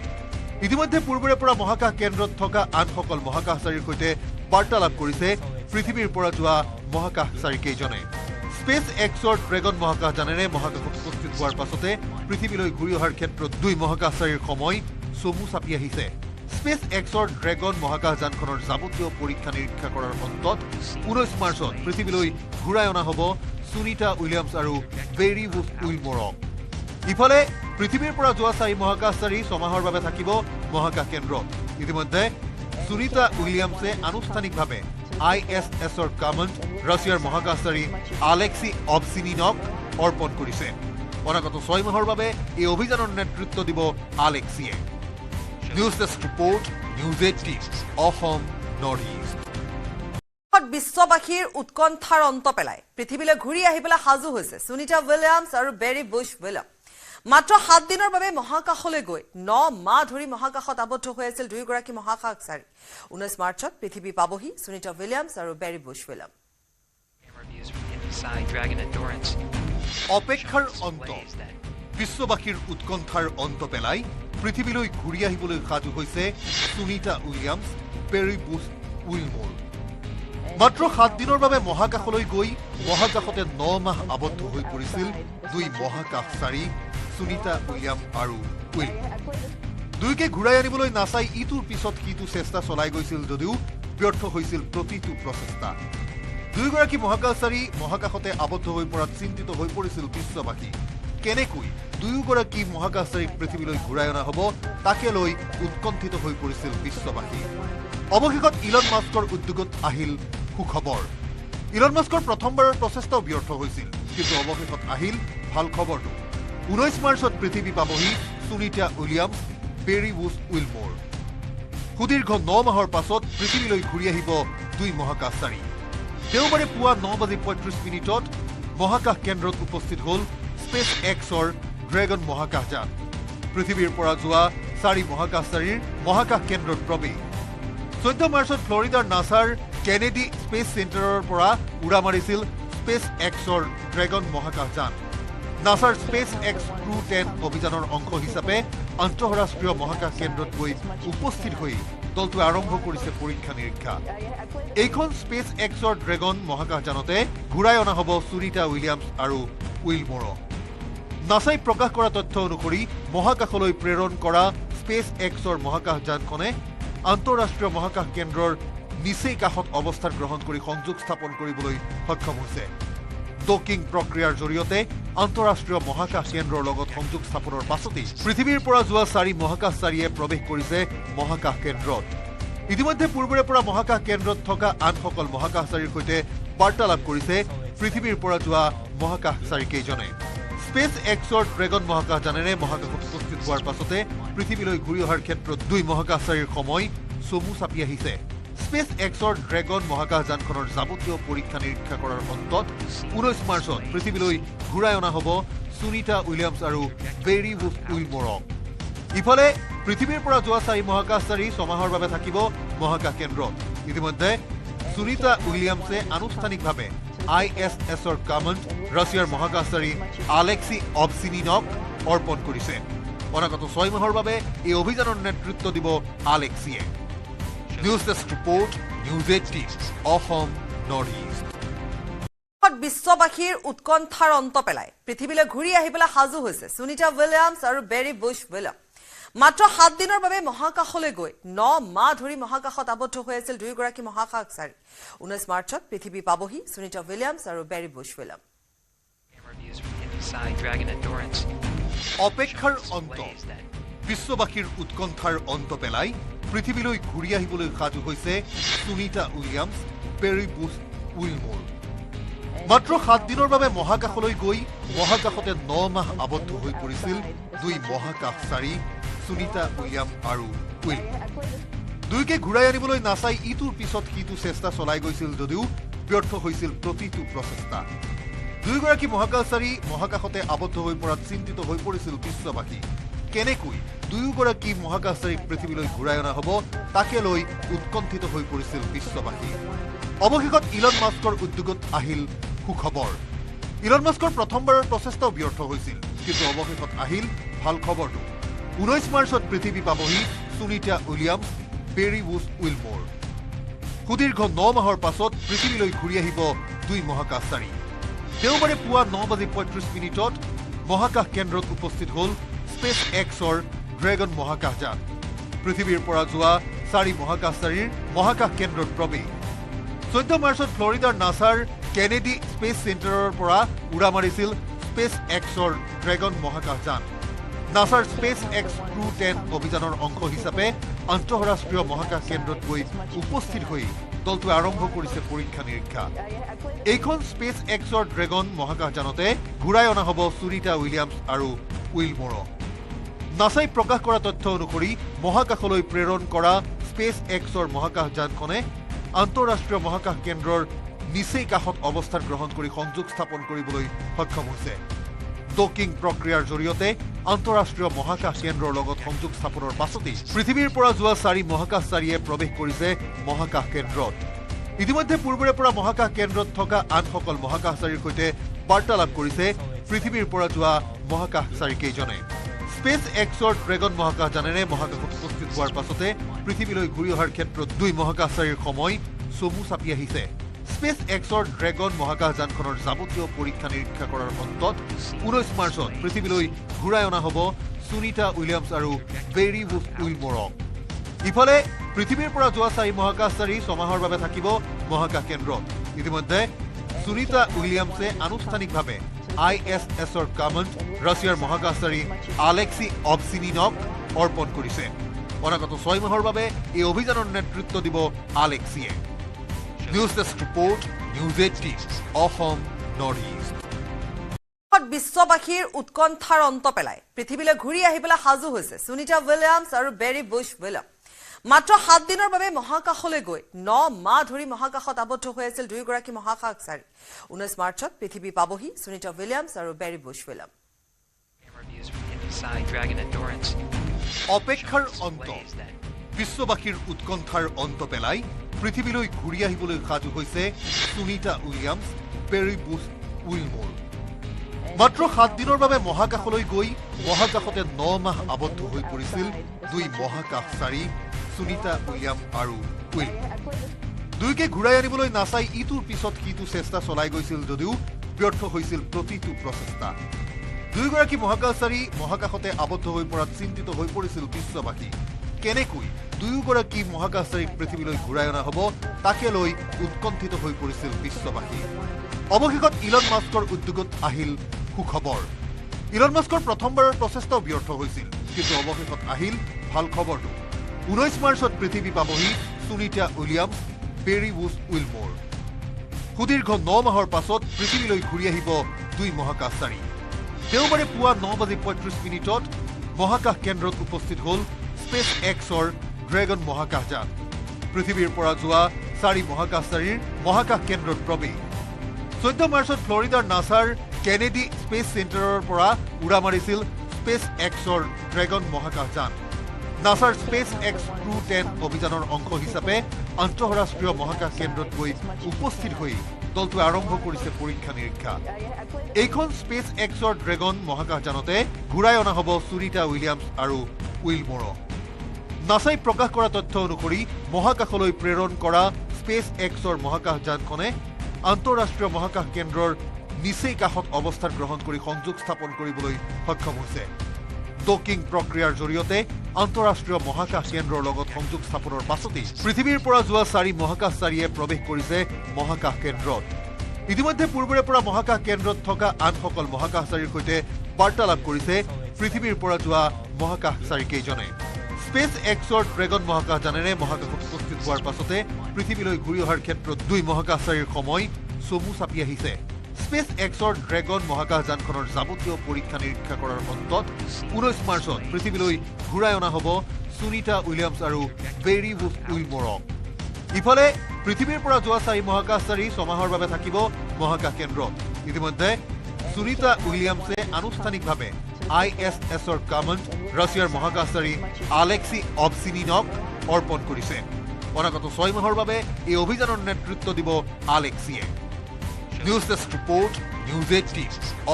ইতিমধ্যে পূৰ্বৰে পৰা মহাকাশ কেন্দ্ৰত থকা আনসকল মহাকাশচাৰীৰ সৈতে বাৰ্তালাপ কৰিছে পৃথিৱীৰ পৰা যোৱা মহাকাশচাৰীকেইজনে। স্পেচ এক্সৰ ড্ৰেগন মহাকাশযানেৰে মহাকাশত উপস্থিত হোৱাৰ পাছতে পৃথিৱীলৈ ঘূৰি অহাৰ ক্ষেত্ৰত দুই মহাকাশচাৰীৰ সময় চমু চাপি আহিছে। স্পেচ এক্সৰ ড্ৰেগন মহাকাশযানখনৰ যাৱতীয় পৰীক্ষা নিৰীক্ষা কৰাৰ অন্তত 19 মাৰ্চত পৃথিৱীলৈ ঘূৰাই অনা হ'ব সুনিতা উইলিয়ামছ আৰু বেৰী বুছ উইলমোৰক। ইফালে পৃথিৱীৰ পৰা যোৱা 4 মহাকাশচাৰী 6 মাহৰ বাবে থাকিব মহাকাশ কেন্দ্ৰত। ইতিমধ্যে সুনিতা উইলিয়ামছে আনুষ্ঠানিকভাৱে ISSৰ কমাণ্ড ৰাছিয়াৰ মহাকাশচাৰী আলেক্সি অবচিনিনক অৰ্পণ কৰিছে। অনাগত 6 মাহৰ বাবে এই অভিযানৰ নেতৃত্ব দিব আলেক্সিয়ে। News desk report, News18 Assam north east. বিশ্ববাসীৰ উৎকণ্ঠাৰ অন্ত পেলাই পৃথিৱীলৈ ঘূৰি আহিবলৈ সাজু হৈছে সুনিতা উইলিয়ামছ আৰু বেৰী বুছ উইলিয়াম। মাত্ৰ 7 দিনৰ বাবে মহাকাশলৈ গৈ 9 মাহ ধৰি মহাকাশত আবদ্ধ হৈ আছিল দুয়োগৰাকী মহাকাশচাৰী। 19 মাৰ্চত পৃথিৱী পাবহি সুনিতা উইলিয়ামছ আৰু বেৰী বুছ উইলিয়াম। অপেক্ষাৰ অন্ত, বিশ্ববাসীৰ উৎকণ্ঠাৰ অন্ত পেলাই পৃথিৱীলৈ ঘূৰি আহিবলৈ সাজু হৈছে Sunita Williams, Barry Bush Wilmore. মাত্ৰ 7 দিনৰ বাবে মহাকাশলৈ গৈ মহাকাশতে 9 মাহ আবদ্ধ হৈ পৰিছিল দুই মহাকাশচাৰী সুনিতা উইলিয়াম আৰু উইলমোৰ। দুয়োকে ঘূৰাই আনিবলৈ নাচাই ইটোৰ পিছত সিটো চেষ্টা চলাই গৈছিল যদিও ব্যৰ্থ হৈছিল প্ৰতিটো প্ৰচেষ্টা। দুয়োগৰাকী মহাকাশচাৰী মহাকাশতে আবদ্ধ হৈ পৰাত চিন্তিত হৈ পৰিছিল বিশ্ববাসী। কেনেকৈ দুয়োগৰাকী মহাকাশচাৰীক পৃথিৱীলৈ ঘূৰাই অনা হ'ব তাকে লৈ উৎকণ্ঠিত হৈ পৰিছিল বিশ্ববাসী। অৱশেষত ইলন মাস্কৰ উদ্যোগত আহিল সুখবৰ। ইলন মাস্কৰ প্ৰথমবাৰৰ প্ৰচেষ্টাও ব্যৰ্থ হৈছিল, কিন্তু অৱশেষত আহিল ভাল খবৰটো। 19 মাৰ্চত পৃথিৱী পাবহি Sunita Williams, Barry Bush Wilmore. সুদীৰ্ঘ 9 মাহৰ পাছত পৃথিৱীলৈ ঘূৰি আহিব দুই মহাকাশচাৰী। দেওবাৰে পুৱা 9:35 মহাকাশ কেন্দ্ৰত উপস্থিত হ'ল স্পেচ এক্সৰ ড্ৰেগন মহাকাশযান। পৃথিৱীৰ পৰা যোৱা 4 মহাকাশচাৰীৰ মহাকাশ কেন্দ্ৰত প্ৰৱেশ। 14 মাৰ্চত ফ্লৰিডাৰ নাছাৰ কেনেডি স্পেচ চেণ্টাৰৰ পৰা উৰা মাৰিছিল স্পেচ এক্সৰ ড্ৰেগন মহাকাশযান। নাছাৰ স্পেচ এক্স Crew-10 অভিযানৰ অংশ হিচাপে আন্তঃৰাষ্ট্ৰীয় মহাকাশ কেন্দ্ৰত গৈ উপস্থিত হৈ দলটোৱে আৰম্ভ কৰিছে পৰীক্ষা নিৰীক্ষা এইখন স্পেচ এক্সৰ ড্ৰেগন মহাকাশযানতে ঘূৰাই অনা হ'ব সুনিতা উইলিয়ামছ আৰু উইলমৰক নাছাই প্ৰকাশ কৰা তথ্য অনুসৰি মহাকাশলৈ প্ৰেৰণ কৰা স্পেচ এক্সৰ মহাকাশযানখনে আন্তঃৰাষ্ট্ৰীয় মহাকাশ কেন্দ্ৰৰ নিচেই কাষত অৱস্থান গ্ৰহণ কৰি সংযোগ স্থাপন কৰিবলৈ সক্ষম হৈছে ডকিং প্ৰক্ৰিয়াৰ জৰিয়তে আন্তঃৰাষ্ট্ৰীয় মহাকাশ কেন্দ্ৰৰ লগত সংযোগ স্থাপনৰ পাছতেই পৃথিৱীৰ পৰা যোৱা 4 মহাকাশচাৰীয়ে প্ৰৱেশ কৰিছে মহাকাশ কেন্দ্ৰত ইতিমধ্যে পূৰ্বৰে পৰা মহাকাশ কেন্দ্ৰত থকা আনসকল মহাকাশচাৰীৰ সৈতে বাৰ্তালাপ কৰিছে পৃথিৱীৰ পৰা যোৱা মহাকাশচাৰীকেইজনে স্পেচ এক্সৰ ড্ৰেগন মহাকাশযানেৰে মহাকাশত উপস্থিত হোৱাৰ পাছতে পৃথিৱীলৈ ঘূৰি অহাৰ ক্ষেত্ৰত 2 মহাকাশচাৰীৰ সময় চমু চাপি আহিছে স্পেচ এক্সৰ ড্ৰেগন মহাকাশযানখনৰ যাৱতীয় পৰীক্ষা নিৰীক্ষা কৰাৰ অন্তত 19 মাৰ্চত পৃথিৱীলৈ ঘূৰাই অনা হ'ব সুনিতা উইলিয়ামছ আৰু বেৰি উইলমৰক ইফালে পৃথিৱীৰ পৰা যোৱা 4 মহাকাশচাৰী ছমাহৰ বাবে থাকিব মহাকাশ কেন্দ্ৰত ইতিমধ্যে সুনিতা উইলিয়ামছে আনুষ্ঠানিকভাৱে ISSৰ কামাণ্ড ৰাছিয়াৰ মহাকাশচাৰী আলেক্সি অবচিনিনক অৰ্পণ কৰিছে অনাগত 6 মাহৰ বাবে এই অভিযানৰ নেতৃত্ব দিব আলেক্সিয়ে News18 report, News18 Assam Northeast. বিশ্ববাসীৰ উৎকণ্ঠাৰ অন্ত পেলাই পৃথিৱীলৈ ঘূৰি আহিবলৈ সাজু হৈছে সুনিতা উইলিয়ামছ আৰু বেৰি উইলিয়াম মাত্ৰ 7 দিনৰ বাবে মহাকাশলৈ গৈ 9 মাহ ধৰি মহাকাশত আবদ্ধ হৈ আছিল দুয়োগৰাকী মহাকাশচাৰী 19 মাৰ্চত পৃথিৱী পাবহি সুনিতা উইলিয়ামছ আৰু বেৰি উইলিয়াম অপেক্ষাৰ অন্ত বিশ্ববাসীৰ উৎকণ্ঠাৰ অন্ত পেলাই পৃথিৱীলৈ ঘূৰি আহিবলৈ সাজু হৈছে সুনিতা উইলিয়ামছ বেৰি উইলমৰ মাত্ৰ 7 দিনৰ বাবে মহাকাশলৈ গৈ মহাকাশতে 9 মাহ আবদ্ধ হৈ পৰিছিল 2 মহাকাশচাৰী সুনিতা উইলিয়াম আৰু উইলমৰ দুয়োকে ঘূৰাই আনিবলৈ নাছাই ইটোৰ পিছত সিটো চেষ্টা চলাই গৈছিল যদিও ব্যৰ্থ হৈছিল প্ৰতিটো প্ৰচেষ্টা দুয়োগৰাকী মহাকাশচাৰী মহাকাশতে আবদ্ধ হৈ পৰাত চিন্তিত হৈ পৰিছিল বিশ্ববাসী কেনেকৈ দুয়োগৰাকী মহাকাশচাৰীক পৃথিৱীলৈ ঘূৰাই অনা হ'ব তাকে লৈ উৎকণ্ঠিত হৈ পৰিছিল বিশ্ববাসী অৱশেষত ইলন মাস্কৰ উদ্যোগত আহিল সুখবৰ ইলন মাস্কৰ প্ৰথমবাৰৰ প্ৰচেষ্টাও ব্যৰ্থ হৈছিল কিন্তু অৱশেষত আহিল ভাল খবৰটো 19 মাৰ্চত পৃথিৱী পাবহি সুনিতা উইলিয়ামছ বেৰি উইলমৰ সুদীৰ্ঘ 9 মাহৰ পাছত পৃথিৱীলৈ ঘূৰি আহিব 2 মহাকাশচাৰী দেওবাৰে পুৱা 9:35 মহাকাশ কেন্দ্ৰত উপস্থিত হ'ল স্পেচ এক্সৰ ড্ৰেগন মহাকাশযান পৃথিৱীৰ পৰা যোৱা 4 মহাকাশচাৰীৰ মহাকাশ কেন্দ্ৰত প্ৰৱেশ 14 মাৰ্চত ফ্লৰিডাৰ নাছাৰ কেনেডি স্পেচ চেণ্টাৰৰ পৰা উৰা মাৰিছিল স্পেচ এক্সৰ ড্ৰেগন মহাকাশযান নাছাৰ স্পেচ এক্স Crew-10 অভিযানৰ অংশ হিচাপে আন্তঃৰাষ্ট্ৰীয় মহাকাশ কেন্দ্ৰত গৈ উপস্থিত হৈ দলটোৱে আৰম্ভ কৰিছে পৰীক্ষা নিৰীক্ষা এইখন স্পেচ এক্সৰ ড্ৰেগন মহাকাশযানতে ঘূৰাই অনা হ'ব সুনিতা উইলিয়ামছ আৰু উইলমৰক নাছাই প্ৰকাশ কৰা তথ্য অনুসৰি মহাকাশলৈ প্ৰেৰণ কৰা স্পেচ এক্সৰ মহাকাশযানখনে আন্তঃৰাষ্ট্ৰীয় মহাকাশ কেন্দ্ৰৰ নিচেই কাষত অৱস্থান গ্ৰহণ কৰি সংযোগ স্থাপন কৰিবলৈ সক্ষম হৈছে ডকিং প্ৰক্ৰিয়াৰ জৰিয়তে আন্তঃৰাষ্ট্ৰীয় মহাকাশ কেন্দ্ৰৰ লগত সংযোগ স্থাপনৰ পাছতেই পৃথিৱীৰ পৰা যোৱা 4 মহাকাশচাৰীয়ে প্ৰৱেশ কৰিছে মহাকাশ কেন্দ্ৰত ইতিমধ্যে পূৰ্বৰে পৰা মহাকাশ কেন্দ্ৰত থকা আনসকল মহাকাশচাৰীৰ সৈতে বাৰ্তালাপ কৰিছে পৃথিৱীৰ পৰা যোৱা মহাকাশচাৰীকেইজনে স্পেচ এক্সৰ ড্ৰেগন মহাকাশযানেৰে মহাকাশত উপস্থিত হোৱাৰ পাছতে পৃথিৱীলৈ ঘূৰি অহাৰ ক্ষেত্ৰত 2 মহাকাশচাৰীৰ সময় চমু চাপি আহিছে স্পেচ এক্সৰ ড্ৰেগন মহাকাশযানখনৰ যাৱতীয় পৰীক্ষা নিৰীক্ষা কৰাৰ অন্তত 19 মাৰ্চত পৃথিৱীলৈ ঘূৰাই অনা হ'ব সুনিতা উইলিয়ামছ আৰু বেৰি উইলমৰক ইফালে পৃথিৱীৰ পৰা যোৱা 4 মহাকাশচাৰী ছমাহৰ বাবে থাকিব মহাকাশ কেন্দ্ৰত ইতিমধ্যে সুনিতা উইলিয়ামছে আনুষ্ঠানিকভাৱে ISSৰ কামাণ্ড ৰাছিয়াৰ মহাকাশচাৰী আলেক্সি অবচিনিনক অৰ্পণ কৰিছে অনাগত 6 মাহৰ বাবে এই অভিযানৰ নেতৃত্ব দিব আলেক্সিয়ে News18 report, News18 Assam Northeast. বিশ্ববাসীৰ উৎকণ্ঠাৰ অন্ত পেলাই পৃথিৱীলৈ ঘূৰি আহিবলৈ সাজু হৈছে সুনিতা উইলিয়ামছ আৰু বেৰি উইলিয়াম মাত্ৰ 7 দিনৰ বাবে মহাকাশলৈ গৈ 9 মাহ ধৰি মহাকাশত আবদ্ধ হৈ আছিল দুয়োগৰাকী মহাকাশচাৰী 19 মাৰ্চত পৃথিৱী পাবহি সুনিতা উইলিয়ামছ আৰু বেৰি উইলিয়াম অপেক্ষাৰ অন্ত বিশ্ববাসীৰ উৎকণ্ঠাৰ অন্ত পেলাই পৃথিৱীলৈ ঘূৰি আহিবলৈ সাজু হৈছে সুনিতা উইলিয়ামছ বেৰি উইলমৰ মাত্ৰ 7 দিনৰ বাবে মহাকাশলৈ গৈ মহাকাশতে 9 মাহ আবদ্ধ হৈ পৰিছিল 2 মহাকাশচাৰী সুনিতা উইলিয়াম আৰু উইল দুইকে ঘূৰাই আনিবলৈ নাচাই ইটোৰ পিছত সিটো চেষ্টা চলাই গৈছিল যদিও ব্যৰ্থ হৈছিল প্ৰতিটো প্ৰচেষ্টা দুইগৰাকী মহাকাশচাৰী মহাকাশতে আবদ্ধ হৈ পৰাত চিন্তিত হৈ পৰিছিল বিশ্ববাসী কেনেকৈ দুয়োগৰাকী মহাকাশচাৰীক পৃথিৱীলৈ ঘূৰাই অনা হ'ব তাকে লৈ উৎকণ্ঠিত হৈ পৰিছিল বিশ্ববাসী অৱশেষত ইলন মাস্কৰ উদ্যোগত আহিল সুখবৰ ইলন মাস্কৰ প্ৰথমবাৰৰ প্ৰচেষ্টাও ব্যৰ্থ হৈছিল কিন্তু অৱশেষত আহিল ভাল খবৰটো 19 মাৰ্চত পৃথিৱী পাবহি সুনিতা উইলিয়াম বেৰি বুছ উইলমোৰ সুদীৰ্ঘ 9 মাহৰ পাছত পৃথিৱীলৈ ঘূৰি আহিব দুই মহাকাশচাৰী দেওবাৰে পুৱা 9:35 মহাকাশ কেন্দ্ৰত উপস্থিত হ'ল স্পেচ এক্সৰ ড্ৰেগন মহাকাশযান পৃথিৱীৰ পৰা যোৱা 4 মহাকাশচাৰীৰ মহাকাশ কেন্দ্ৰত প্ৰৱেশ 14 মাৰ্চত ফ্লৰিডাৰ নাছাৰ কেনেডি স্পেচ চেণ্টাৰৰ পৰা উৰা মাৰিছিল স্পেচ এক্সৰ ড্ৰেগন মহাকাশযান নাছাৰ স্পেচ এক্স Crew-10 অভিযানৰ অংশ হিচাপে আন্তঃৰাষ্ট্ৰীয় মহাকাশ কেন্দ্ৰত গৈ উপস্থিত হৈ দলটোৱে আৰম্ভ কৰিছে পৰীক্ষা নিৰীক্ষা এইখন স্পেচ এক্সৰ ড্ৰেগন মহাকাশযানতে ঘূৰাই অনা হ'ব সুনিতা উইলিয়ামছ আৰু উইলমোৰক নাছাই প্ৰকাশ কৰা তথ্য অনুসৰি মহাকাশলৈ প্ৰেৰণ কৰা স্পেচ এক্সৰ মহাকাশযানখনে আন্তঃৰাষ্ট্ৰীয় মহাকাশ কেন্দ্ৰৰ নিচেই কাষত অৱস্থান গ্ৰহণ কৰি সংযোগ স্থাপন কৰিবলৈ সক্ষম হৈছে ডকিং প্ৰক্ৰিয়াৰ জৰিয়তে আন্তঃৰাষ্ট্ৰীয় মহাকাশ কেন্দ্ৰৰ লগত সংযোগ স্থাপনৰ পাছতেই পৃথিৱীৰ পৰা যোৱা 4 মহাকাশচাৰীয়ে প্ৰৱেশ কৰিছে মহাকাশ কেন্দ্ৰত ইতিমধ্যে পূৰ্বৰে পৰা মহাকাশ কেন্দ্ৰত থকা আনসকল মহাকাশচাৰীৰ সৈতে বাৰ্তালাপ কৰিছে পৃথিৱীৰ পৰা যোৱা মহাকাশচাৰীকেইজনে স্পেচ এক্সৰ ড্ৰেগন মহাকাশযানেৰে মহাকাশত উপস্থিত হোৱাৰ পাছতে পৃথিৱীলৈ ঘূৰি অহাৰ ক্ষেত্ৰত দুই মহাকাশচাৰীৰ সময় চমু চাপি আহিছে স্পেচ এক্সৰ ড্ৰেগন মহাকাশযানখনৰ যাৱতীয় পৰীক্ষা নিৰীক্ষা কৰাৰ অন্তত 19 মাৰ্চত পৃথিৱীলৈ ঘূৰাই অনা হ'ব সুনিতা উইলিয়ামছ আৰু বেৰি বুছ উইলমোৰক ইফালে পৃথিৱীৰ পৰা যোৱা 4 মহাকাশচাৰী 6 মাহৰ বাবে থাকিব মহাকাশ কেন্দ্ৰত ইতিমধ্যে সুনিতা উইলিয়ামছে আনুষ্ঠানিকভাৱে ISSৰ কমাণ্ড ৰাছিয়াৰ মহাকাশচাৰী আলেক্সি অবচিনিনক অৰ্পণ কৰিছে অনাগত 6 মাহৰ বাবে এই অভিযানৰ নেতৃত্ব দিব আলেক্সিয়ে News Desk report, News18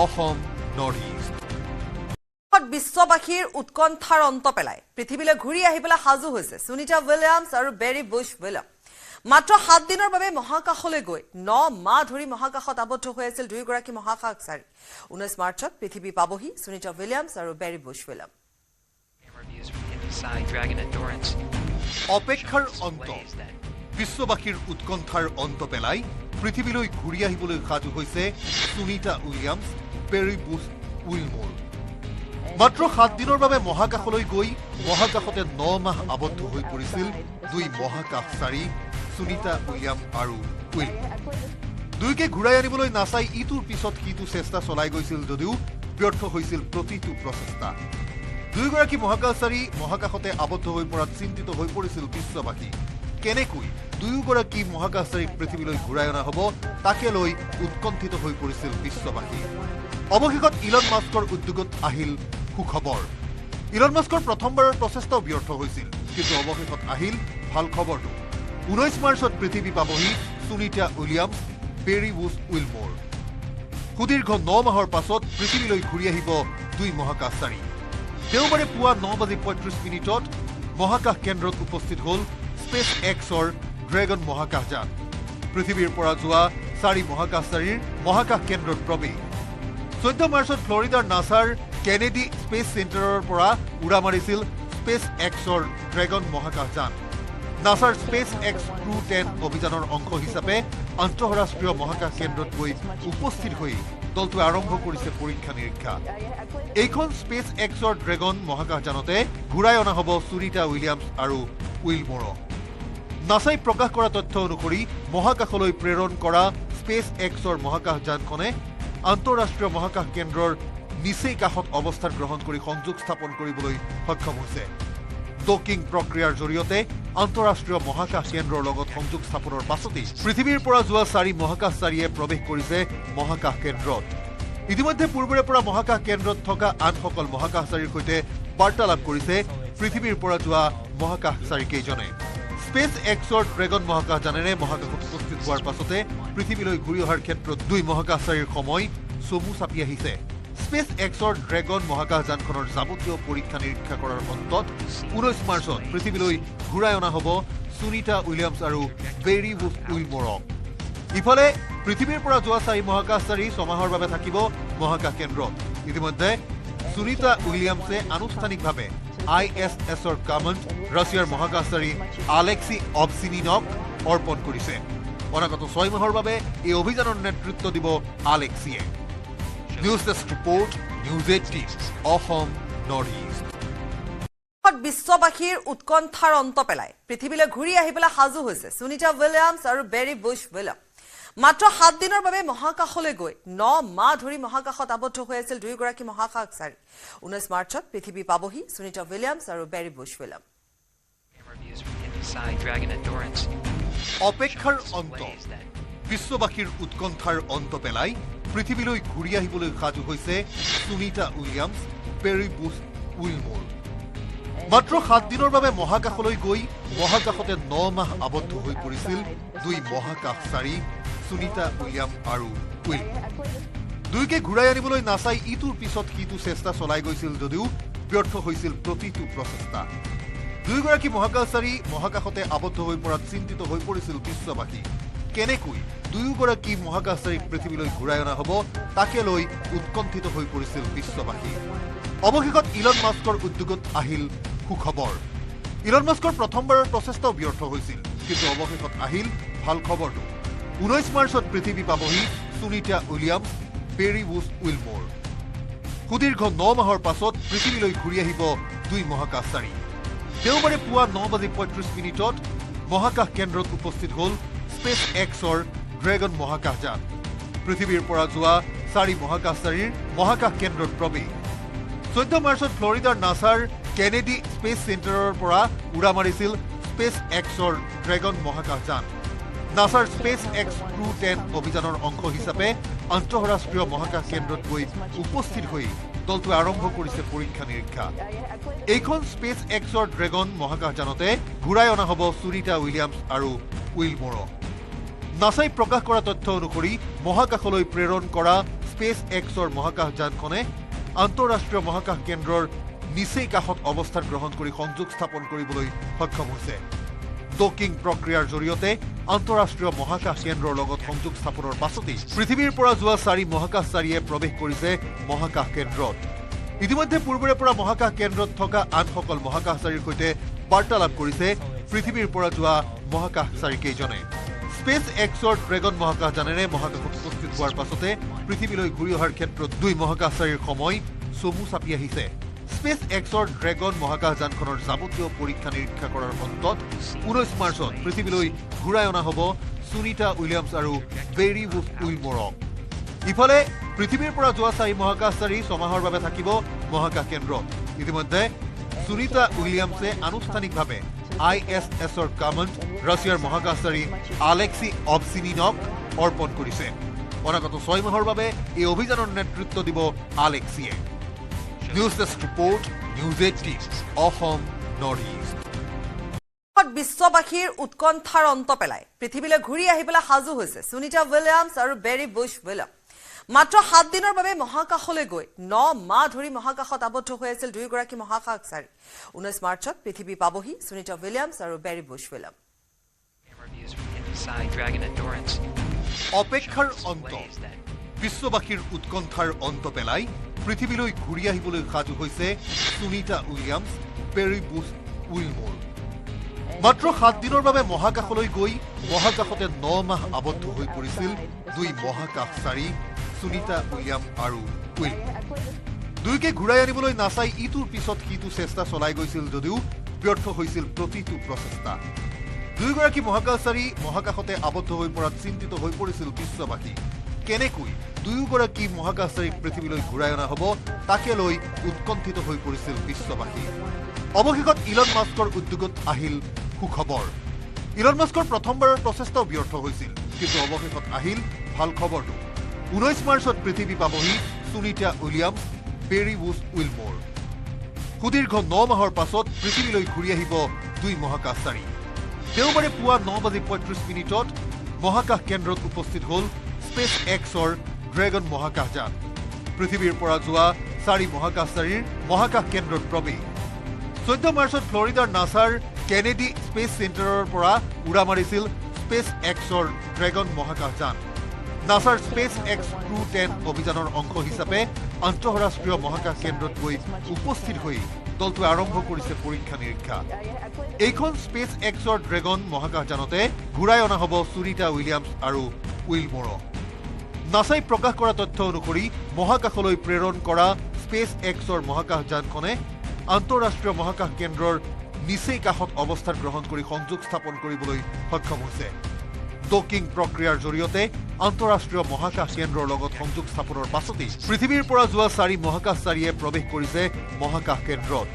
Assam Northeast. বিশ্ববাসীৰ উৎকণ্ঠাৰ অন্ত পেলাই পৃথিৱীলৈ ঘূৰি আহিবলৈ সাজু হৈছে সুনিতা উইলিয়ামছ আৰু বেৰি বুছ উইলিয়াম মাত্ৰ 7 দিনৰ বাবে মহাকাশলৈ গৈ 9 মাহ ধৰি মহাকাশত আবদ্ধ হৈ আছিল দুইগৰাকী মহাকাশচাৰী 19 মাৰ্চত পৃথিৱী পাবহি সুনিতা উইলিয়ামছ আৰু বেৰি বুছ উইলিয়াম অপেক্ষাৰ অন্ত বিশ্ববাসীৰ উৎকণ্ঠাৰ অন্ত পেলাই পৃথিৱীলৈ ঘূৰি আহিবলৈ সাজু হৈছে সুনিতা উইলিয়ামছ বেৰি বুছ উইলমোৰ মাত্ৰ 7 দিনৰ বাবে মহাকাশলৈ গৈ মহাকাশতে 9 মাহ আবদ্ধ হৈ পৰিছিল দুই মহাকাশচাৰী সুনিতা উইলিয়াম আৰু উইল দুইকে ঘূৰাই আনিবলৈ নাচাই ইটোৰ পিছত সিটো চেষ্টা চলাই গৈছিল যদিও ব্যৰ্থ হৈছিল প্ৰতিটো প্ৰচেষ্টা দুইগৰাকী মহাকাশচাৰী মহাকাশতে আবদ্ধ হৈ পৰাত চিন্তিত হৈ পৰিছিল বিশ্ববাসী কেনেকৈ দুয়োগৰাকী মহাকাশচাৰীক পৃথিৱীলৈ ঘূৰাই অনা হ'ব তাকে লৈ উৎকণ্ঠিত হৈ পৰিছিল বিশ্ববাসী অৱশেষত ইলন মাস্কৰ উদ্যোগত আহিল সুখবৰ ইলন মাস্কৰ প্ৰথমবাৰৰ প্ৰচেষ্টাও ব্যৰ্থ হৈছিল কিন্তু অৱশেষত আহিল ভাল খবৰটো 19 মাৰ্চত পৃথিৱী পাবহি সুনিতা উইলিয়ামছ বেৰি বুছ উইলমোৰ সুদীৰ্ঘ 9 মাহৰ পাছত পৃথিৱীলৈ ঘূৰি আহিব দুই মহাকাশচাৰী দেওবাৰে পুৱা 9:35 মহাকাশ কেন্দ্ৰত উপস্থিত হ'ল স্পেচ এক্সৰ ড্ৰেগন মহাকাশযান পৃথিৱীৰ পৰা যোৱা 4 মহাকাশচাৰীৰ মহাকাশ কেন্দ্ৰত প্ৰৱেশ 14 মাৰ্চত ফ্লৰিডাৰ নাছাৰ কেনেডি স্পেচ চেণ্টাৰৰ পৰা উৰা মাৰিছিল স্পেচ এক্সৰ ড্ৰেগন মহাকাশযান নাছাৰ স্পেচ এক্স Crew-10 অভিযানৰ অংশ হিচাপে আন্তঃৰাষ্ট্ৰীয় মহাকাশ কেন্দ্ৰত গৈ উপস্থিত হৈ দলটোৱে আৰম্ভ কৰিছে পৰীক্ষা নিৰীক্ষা এইখন স্পেচ এক্সৰ ড্ৰেগন মহাকাশযানতে ঘূৰাই অনা হ'ব সুনিতা উইলিয়ামছ আৰু উইলমোৰক নাছাই প্ৰকাশ কৰা তথ্য অনুসৰি মহাকাশলৈ প্ৰেৰণ কৰা স্পেচ এক্সৰ মহাকাশযানখনে আন্তঃৰাষ্ট্ৰীয় মহাকাশ কেন্দ্ৰৰ নিচেই কাষত অৱস্থান গ্ৰহণ কৰি সংযোগ স্থাপন কৰিবলৈ সক্ষম হৈছে ডকিং প্ৰক্ৰিয়াৰ জৰিয়তে আন্তঃৰাষ্ট্ৰীয় মহাকাশ কেন্দ্ৰৰ লগত সংযোগ স্থাপনৰ পাছতেই পৃথিৱীৰ পৰা যোৱা 4 মহাকাশচাৰীয়ে প্ৰৱেশ কৰিছে মহাকাশ কেন্দ্ৰত ইতিমধ্যে পূৰ্বৰে পৰা মহাকাশ কেন্দ্ৰত থকা আনসকল মহাকাশচাৰীৰ সৈতে বাৰ্তালাপ কৰিছে পৃথিৱীৰ পৰা যোৱা মহাকাশচাৰীকেইজনে স্পেচ এক্সৰ ড্ৰেগন মহাকাশযানেৰে মহাকাশত উপস্থিত হোৱাৰ পাছতে পৃথিৱীলৈ ঘূৰি অহাৰ ক্ষেত্ৰত দুই মহাকাশচাৰীৰ সময় চমু চাপি আহিছে স্পেচ এক্সৰ ড্ৰেগন মহাকাশযানখনৰ যাৱতীয় পৰীক্ষা নিৰীক্ষা কৰাৰ অন্তত 19 মাৰ্চত পৃথিৱীলৈ ঘূৰাই অনা হ'ব সুনিতা উইলিয়ামছ আৰু বেৰী বুছ উইলমৰক। ইফালে পৃথিৱীৰ পৰা যোৱা 4 মহাকাশচাৰী 6 মাহৰ বাবে থাকিব মহাকাশ কেন্দ্ৰত। ইতিমধ্যে সুনিতা উইলিয়ামছে আনুষ্ঠানিকভাৱে ISSৰ কামাণ্ড ৰাছিয়াৰ মহাকাশচাৰী আলেক্সি অবচিনিনক অৰ্পণ কৰিছে। অনাগত 6 মাহৰ বাবে এই অভিযানৰ নেতৃত্ব দিব আলেক্সিয়ে। News desk report, news 18 Assam north east. বিশ্ববাসীৰ উৎকণ্ঠাৰ অন্ত পেলাই পৃথিৱীলৈ ঘূৰি আহিবলৈ সাজু হৈছে সুনিতা উইলিয়ামছ আৰু বেৰী বুছ উইলিয়াম। মাত্ৰ 7 দিনৰ বাবে মহাকাশলৈ গৈ 9 মাহ ধৰি মহাকাশত আবদ্ধ হৈ আছিল দুয়োগৰাকী মহাকাশচাৰী। 19 মাৰ্চত পৃথিৱী পাবহি সুনিতা উইলিয়ামছ আৰু বেৰী বুছ উইলিয়াম। অপেক্ষাৰ অন্ত, বিশ্ববাসীৰ উৎকণ্ঠাৰ অন্ত পেলাই পৃথিৱীলৈ ঘূৰি আহিবলৈ সাজু হৈছে সুনিতা উইলিয়ামছ, বেৰী বুছ উইলমৰ। মাত্ৰ 7 দিনৰ বাবে মহাকাশলৈ গৈ মহাকাশতে 9 মাহ আবদ্ধ হৈ পৰিছিল দুই মহাকাশচাৰী সুনিতা উইলিয়াম আৰু উইলমৰ। দুয়োকে ঘূৰাই আনিবলৈ নাচাই ইটোৰ পিছত সিটো চেষ্টা চলাই গৈছিল যদিও ব্যৰ্থ হৈছিল প্ৰতিটো প্ৰচেষ্টা। দুয়োগৰাকী মহাকাশচাৰী মহাকাশতে আবদ্ধ হৈ পৰাত চিন্তিত হৈ পৰিছিল বিশ্ববাসী। কেনেকৈ দুয়োগৰাকী মহাকাশচাৰীক পৃথিৱীলৈ ঘূৰাই অনা হ'ব তাকে লৈ উৎকণ্ঠিত হৈ পৰিছিল বিশ্ববাসী। অৱশেষত ইলন মাস্কৰ উদ্যোগত আহিল সুখবৰ। ইলন মাস্কৰ প্ৰথমবাৰৰ প্ৰচেষ্টাও ব্যৰ্থ হৈছিল, কিন্তু অৱশেষত আহিল ভাল খবৰটো। 19 মাৰ্চত পৃথিৱী পাবহি সুনিতা উইলিয়ামছ, বেৰী বুছ উইলমৰ। সুদীৰ্ঘ 9 মাহৰ পাছত পৃথিৱীলৈ ঘূৰি আহিব দুই মহাকাশচাৰী। দেওবাৰে পুৱা 9:35 মহাকাশ কেন্দ্ৰত উপস্থিত হ'ল স্পেচ এক্সৰ ড্ৰেগন মহাকাশযান। পৃথিৱীৰ পৰা যোৱা 4 মহাকাশচাৰীৰ মহাকাশ কেন্দ্ৰত প্ৰৱেশ। 14 মাৰ্চত ফ্লৰিডাৰ নাছাৰ কেনেডি স্পেচ চেণ্টাৰৰ পৰা উৰা মাৰিছিল স্পেচ এক্সৰ ড্ৰেগন মহাকাশযান। নাছাৰ স্পেচ এক্স Crew-10 অভিযানৰ অংশ হিচাপে আন্তঃৰাষ্ট্ৰীয় মহাকাশ কেন্দ্ৰত গৈ উপস্থিত হৈ দলটোৱে আৰম্ভ কৰিছে পৰীক্ষা নিৰীক্ষা। এইখন স্পেচ এক্সৰ ড্ৰেগন মহাকাশযানতে ঘূৰাই অনা হ'ব সুনিতা উইলিয়ামছ আৰু উইলমৰক। নাছাই প্ৰকাশ কৰা তথ্য অনুসৰি মহাকাশলৈ প্ৰেৰণ কৰা স্পেচ এক্সৰ মহাকাশযানখনে আন্তঃৰাষ্ট্ৰীয় মহাকাশ কেন্দ্ৰৰ নিচেই কাষত অৱস্থান গ্ৰহণ কৰি সংযোগ স্থাপন কৰিবলৈ সক্ষম হৈছে। ডকিং প্ৰক্ৰিয়াৰ জৰিয়তে আন্তঃৰাষ্ট্ৰীয় মহাকাশ কেন্দ্ৰৰ লগত সংযোগ স্থাপনৰ পাছতেই পৃথিৱীৰ পৰা যোৱা 4 মহাকাশচাৰীয়ে প্ৰৱেশ কৰিছে মহাকাশ কেন্দ্ৰত। ইতিমধ্যে পূৰ্বৰে পৰা মহাকাশ কেন্দ্ৰত থকা আনসকল মহাকাশচাৰীৰ সৈতে বাৰ্তালাপ কৰিছে পৃথিৱীৰ পৰা যোৱা মহাকাশচাৰীকেইজনে। স্পেচ এক্সৰ ড্ৰেগন মহাকাশযানেৰে মহাকাশত উপস্থিত হোৱাৰ পাছতে পৃথিৱীলৈ ঘূৰি অহাৰ ক্ষেত্ৰত দুই মহাকাশচাৰীৰ সময় চমু চাপি আহিছে। স্পেচ এক্সৰ ড্ৰেগন মহাকাশযানখনৰ যাৱতীয় পৰীক্ষা নিৰীক্ষা কৰাৰ অন্তত 19 মাৰ্চত পৃথিৱীলৈ ঘূৰাই অনা হ'ব সুনিতা উইলিয়ামছ আৰু বেৰী বুছ উইলমৰক। ইফালে পৃথিৱীৰ পৰা যোৱা 4 মহাকাশচাৰী 6 মাহৰ বাবে থাকিব মহাকাশ কেন্দ্ৰত। ইতিমধ্যে সুনিতা উইলিয়ামছে আনুষ্ঠানিকভাৱে ISSৰ কামাণ্ড ৰাছিয়াৰ মহাকাশচাৰী আলেক্সি অবচিনিনক অৰ্পণ কৰিছে। অনাগত 6 মাহৰ বাবে এই অভিযানৰ নেতৃত্ব দিব আলেক্সিয়ে। News desk report, news 18 Assam north east. বিশ্ববাসীৰ উৎকণ্ঠাৰ অন্ত পেলাই পৃথিৱীলৈ ঘূৰি আহিবলৈ সাজু হৈছে সুনিতা উইলিয়ামছ আৰু বেৰী বুছ উইলিয়াম। মাত্ৰ 7 দিনৰ বাবে মহাকাশলৈ গৈ 9 মাহ ধৰি মহাকাশত আবদ্ধ হৈ আছিল দুয়োগৰাকী মহাকাশচাৰী। 19 মাৰ্চত পৃথিৱী পাবহি সুনিতা উইলিয়ামছ আৰু বেৰী বুছ উইলিয়াম। অপেক্ষাৰ অন্ত, বিশ্ববাসীৰ উৎকণ্ঠাৰ অন্ত পেলাই পৃথিৱীলৈ ঘূৰি আহিবলৈ সাজু হৈছে সুনিতা উইলিয়ামছ, বেৰী বুছ উইলমৰ। মাত্ৰ 7 দিনৰ বাবে মহাকাশলৈ গৈ মহাকাশতে 9 মাহ আবদ্ধ হৈ পৰিছিল দুই মহাকাশচাৰী সুনিতা উইলিয়াম আৰু উইলমৰ। দুয়োকে ঘূৰাই আনিবলৈ নাচাই ইটোৰ পিছত সিটো চেষ্টা চলাই গৈছিল যদিও ব্যৰ্থ হৈছিল প্ৰতিটো প্ৰচেষ্টা। দুয়োগৰাকী মহাকাশচাৰী মহাকাশতে আবদ্ধ হৈ পৰাত চিন্তিত হৈ পৰিছিল বিশ্ববাসী। কেনেকৈ দুয়োগৰাকী মহাকাশচাৰীক পৃথিৱীলৈ ঘূৰাই অনা হ'ব তাকে লৈ উৎকণ্ঠিত হৈ পৰিছিল বিশ্ববাসী। অৱশেষত ইলন মাস্কৰ উদ্যোগত আহিল সুখবৰ। ইলন মাস্কৰ প্ৰথমবাৰৰ প্ৰচেষ্টাও ব্যৰ্থ হৈছিল, কিন্তু অৱশেষত আহিল ভাল খবৰটো। 19 মাৰ্চত পৃথিৱী পাবহি সুনিতা উইলিয়ামছ, বেৰী বুছ উইলমৰ। সুদীৰ্ঘ 9 মাহৰ পাছত পৃথিৱীলৈ ঘূৰি আহিব দুই মহাকাশচাৰী। দেওবাৰে পুৱা 9:35 মহাকাশ কেন্দ্ৰত উপস্থিত হ'ল স্পেচ এক্সৰ ড্ৰেগন মহাকাশযান। পৃথিৱীৰ পৰা যোৱা 4 মহাকাশচাৰীৰ মহাকাশ কেন্দ্ৰত প্ৰৱেশ 14 মাৰ্চত ফ্লৰিডাৰ নাছাৰ কেনেডি স্পেচ চেণ্টাৰৰ পৰা উৰা মাৰিছিল স্পেচ এক্সৰ ড্ৰেগন মহাকাশযান নাছাৰ স্পেচ এক্স Crew-10 অভিযানৰ অংশ হিচাপে আন্তঃৰাষ্ট্ৰীয় মহাকাশ কেন্দ্ৰত গৈ উপস্থিত হৈ দলটোৱে আৰম্ভ কৰিছে পৰীক্ষা নিৰীক্ষা এইখন স্পেচ এক্সৰ ড্ৰেগন মহাকাশযানতে ঘূৰাই অনা হ'ব সুনিতা উইলিয়ামছ আৰু উইলমৰক নাছাই প্ৰকাশ কৰা তথ্য অনুসৰি মহাকাশলৈ প্ৰেৰণ কৰা স্পেচ এক্সৰ মহাকাশযানখনে আন্তঃৰাষ্ট্ৰীয় মহাকাশ কেন্দ্ৰৰ নিচেই কাষত অৱস্থান গ্ৰহণ কৰি সংযোগ স্থাপন কৰিবলৈ সক্ষম হৈছে ডকিং প্ৰক্ৰিয়াৰ জৰিয়তে আন্তঃৰাষ্ট্ৰীয় মহাকাশ কেন্দ্ৰৰ লগত সংযোগ স্থাপনৰ পাছতেই পৃথিৱীৰ পৰা যোৱা 4 মহাকাশচাৰীয়ে প্ৰৱেশ কৰিছে মহাকাশ কেন্দ্ৰত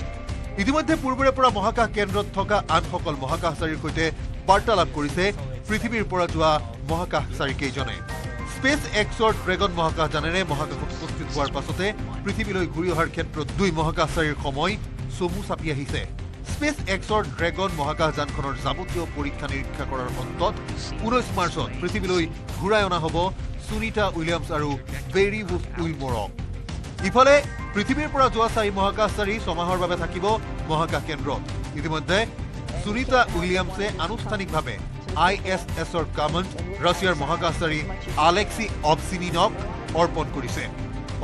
ইতিমধ্যে পূৰ্বৰে পৰা মহাকাশ কেন্দ্ৰত থকা আনসকল মহাকাশচাৰীৰ সৈতে বাৰ্তালাপ কৰিছে পৃথিৱীৰ পৰা যোৱা মহাকাশচাৰী কেইজনে স্পেচ এক্সৰ ড্ৰেগন মহাকাশযানেৰে মহাকাশত উপস্থিত হোৱাৰ পাছতে পৃথিৱীলৈ ঘূৰি অহাৰ ক্ষেত্ৰত 2 মহাকাশচাৰীৰ সময় চমু চাপি আহিছে স্পেচ এক্সৰ ড্ৰেগন মহাকাশযানখনৰ যাৱতীয় পৰীক্ষা নিৰীক্ষা কৰাৰ অন্তত 19 মাৰ্চত পৃথিৱীলৈ ঘূৰাই অনা হ'ব সুনিতা উইলিয়ামছ আৰু বেৰি বুছ উইলমৰক ইফালে পৃথিৱীৰ পৰা যোৱা 4 মহাকাশচাৰী ছমাহৰ বাবে থাকিব মহাকাশ কেন্দ্ৰত ইতিমধ্যে সুনিতা উইলিয়ামছে আনুষ্ঠানিকভাৱে ISSৰ কামাণ্ড ৰাছিয়াৰ মহাকাশচাৰী আলেক্সি অবচিনিনক অৰ্পণ কৰিছে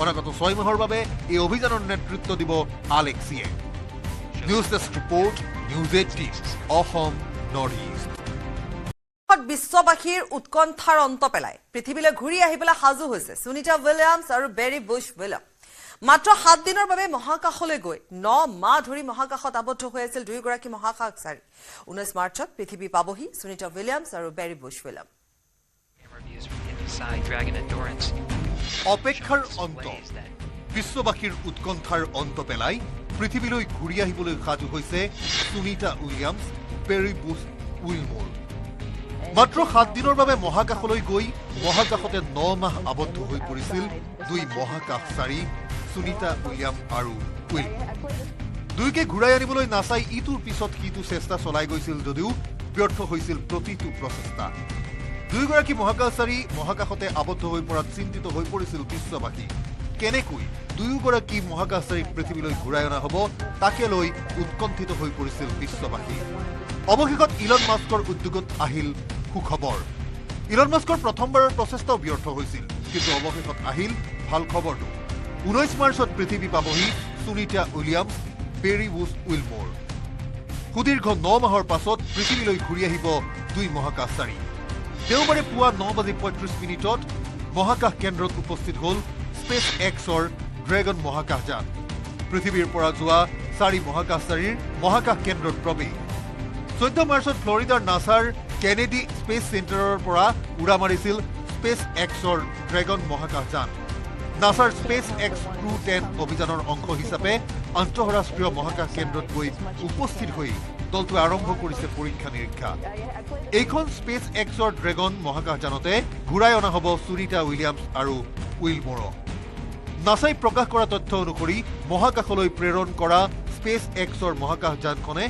অনাগত 6 মাহৰ বাবে এই অভিযানৰ নেতৃত্ব দিব আলেক্সিয়ে News Desk Report, News18 Assam Northeast. বিশ্ববাসীৰ উৎকণ্ঠাৰ অন্ত পেলাই পৃথিৱীলৈ ঘূৰি আহিবলৈ সাজু হৈছে সুনিতা উইলিয়ামছ আৰু বেৰি বুছ উইলিয়াম মাত্ৰ 7 দিনৰ বাবে মহাকাশলৈ গৈ 9 মাহ ধৰি মহাকাশত আবদ্ধ হৈ আছিল দুয়োগৰাকী মহাকাশচাৰী 19 মাৰ্চত পৃথিৱী পাবহি সুনিতা উইলিয়ামছ আৰু বেৰি বুছ উইলিয়াম অপেক্ষাৰ অন্ত বিশ্ববাসীৰ উৎকণ্ঠাৰ অন্ত পেলাই পৃথিৱীলৈ ঘূৰি আহিবলৈ সাজু হৈছে সুনিতা উইলিয়ামছ বেৰি বুছ উইলমৰ মাত্ৰ 7 দিনৰ বাবে মহাকাশলৈ গৈ মহাকাশতে 9 মাহ আবদ্ধ হৈ পৰিছিল 2 মহাকাশচাৰী সুনিতা উইলিয়াম আৰু উইলমৰ দুয়োকে ঘূৰাই আনিবলৈ নাছাই ইটোৰ পিছত সিটো চেষ্টা চলাই গৈছিল যদিও ব্যৰ্থ হৈছিল প্ৰতিটো প্ৰচেষ্টা দুয়োগৰাকী মহাকাশচাৰী মহাকাশতে আবদ্ধ হৈ পৰাত চিন্তিত হৈ পৰিছিল বিশ্ববাসী কেনেকৈ দুয়োগৰাকী মহাকাশচাৰীক পৃথিৱীলৈ ঘূৰাই অনা হ'ব তাকে লৈ উৎকণ্ঠিত হৈ পৰিছিল বিশ্ববাসী অৱশেষত ইলন মাস্কৰ উদ্যোগত আহিল সুখবৰ ইলন মাস্কৰ প্ৰথমবাৰৰ প্ৰচেষ্টাও ব্যৰ্থ হৈছিল কিন্তু অৱশেষত আহিল ভাল খবৰটো 19 মাৰ্চত পৃথিৱী পাবহি সুনিতা উইলিয়ামছ বেৰি বুছ উইলমৰ সুদীৰ্ঘ 9 মাহৰ পাছত পৃথিৱীলৈ ঘূৰি আহিব 2 মহাকাশচাৰী দেওবাৰে পুৱা 9:35 মহাকাশ কেন্দ্ৰত উপস্থিত হ'ল স্পেচ এক্সৰ ড্ৰেগন মহাকাশযান পৃথিৱীৰ পৰা যোৱা 4 মহাকাশচাৰীৰ মহাকাশ কেন্দ্ৰত প্ৰৱেশ 14 মাৰ্চত ফ্লৰিডাৰ নাছাৰ কেনেডি স্পেচ চেণ্টাৰৰ পৰা উৰা মাৰিছিল স্পেচ এক্সৰ ড্ৰেগন মহাকাশযান নাছাৰ স্পেচ এক্স Crew-10 অভিযানৰ অংশ হিচাপে আন্তঃৰাষ্ট্ৰীয় মহাকাশ কেন্দ্ৰত গৈ উপস্থিত হৈ দলটোৱে আৰম্ভ কৰিছে পৰীক্ষা নিৰীক্ষা এইখন স্পেচ এক্সৰ ড্ৰেগন মহাকাশযানতে ঘূৰাই অনা হ'ব সুনিতা উইলিয়ামছ আৰু উইলমৰক নাছাই প্ৰকাশ কৰা তথ্য অনুসৰি মহাকাশলৈ প্ৰেৰণ কৰা স্পেচ এক্সৰ মহাকাশযানখনে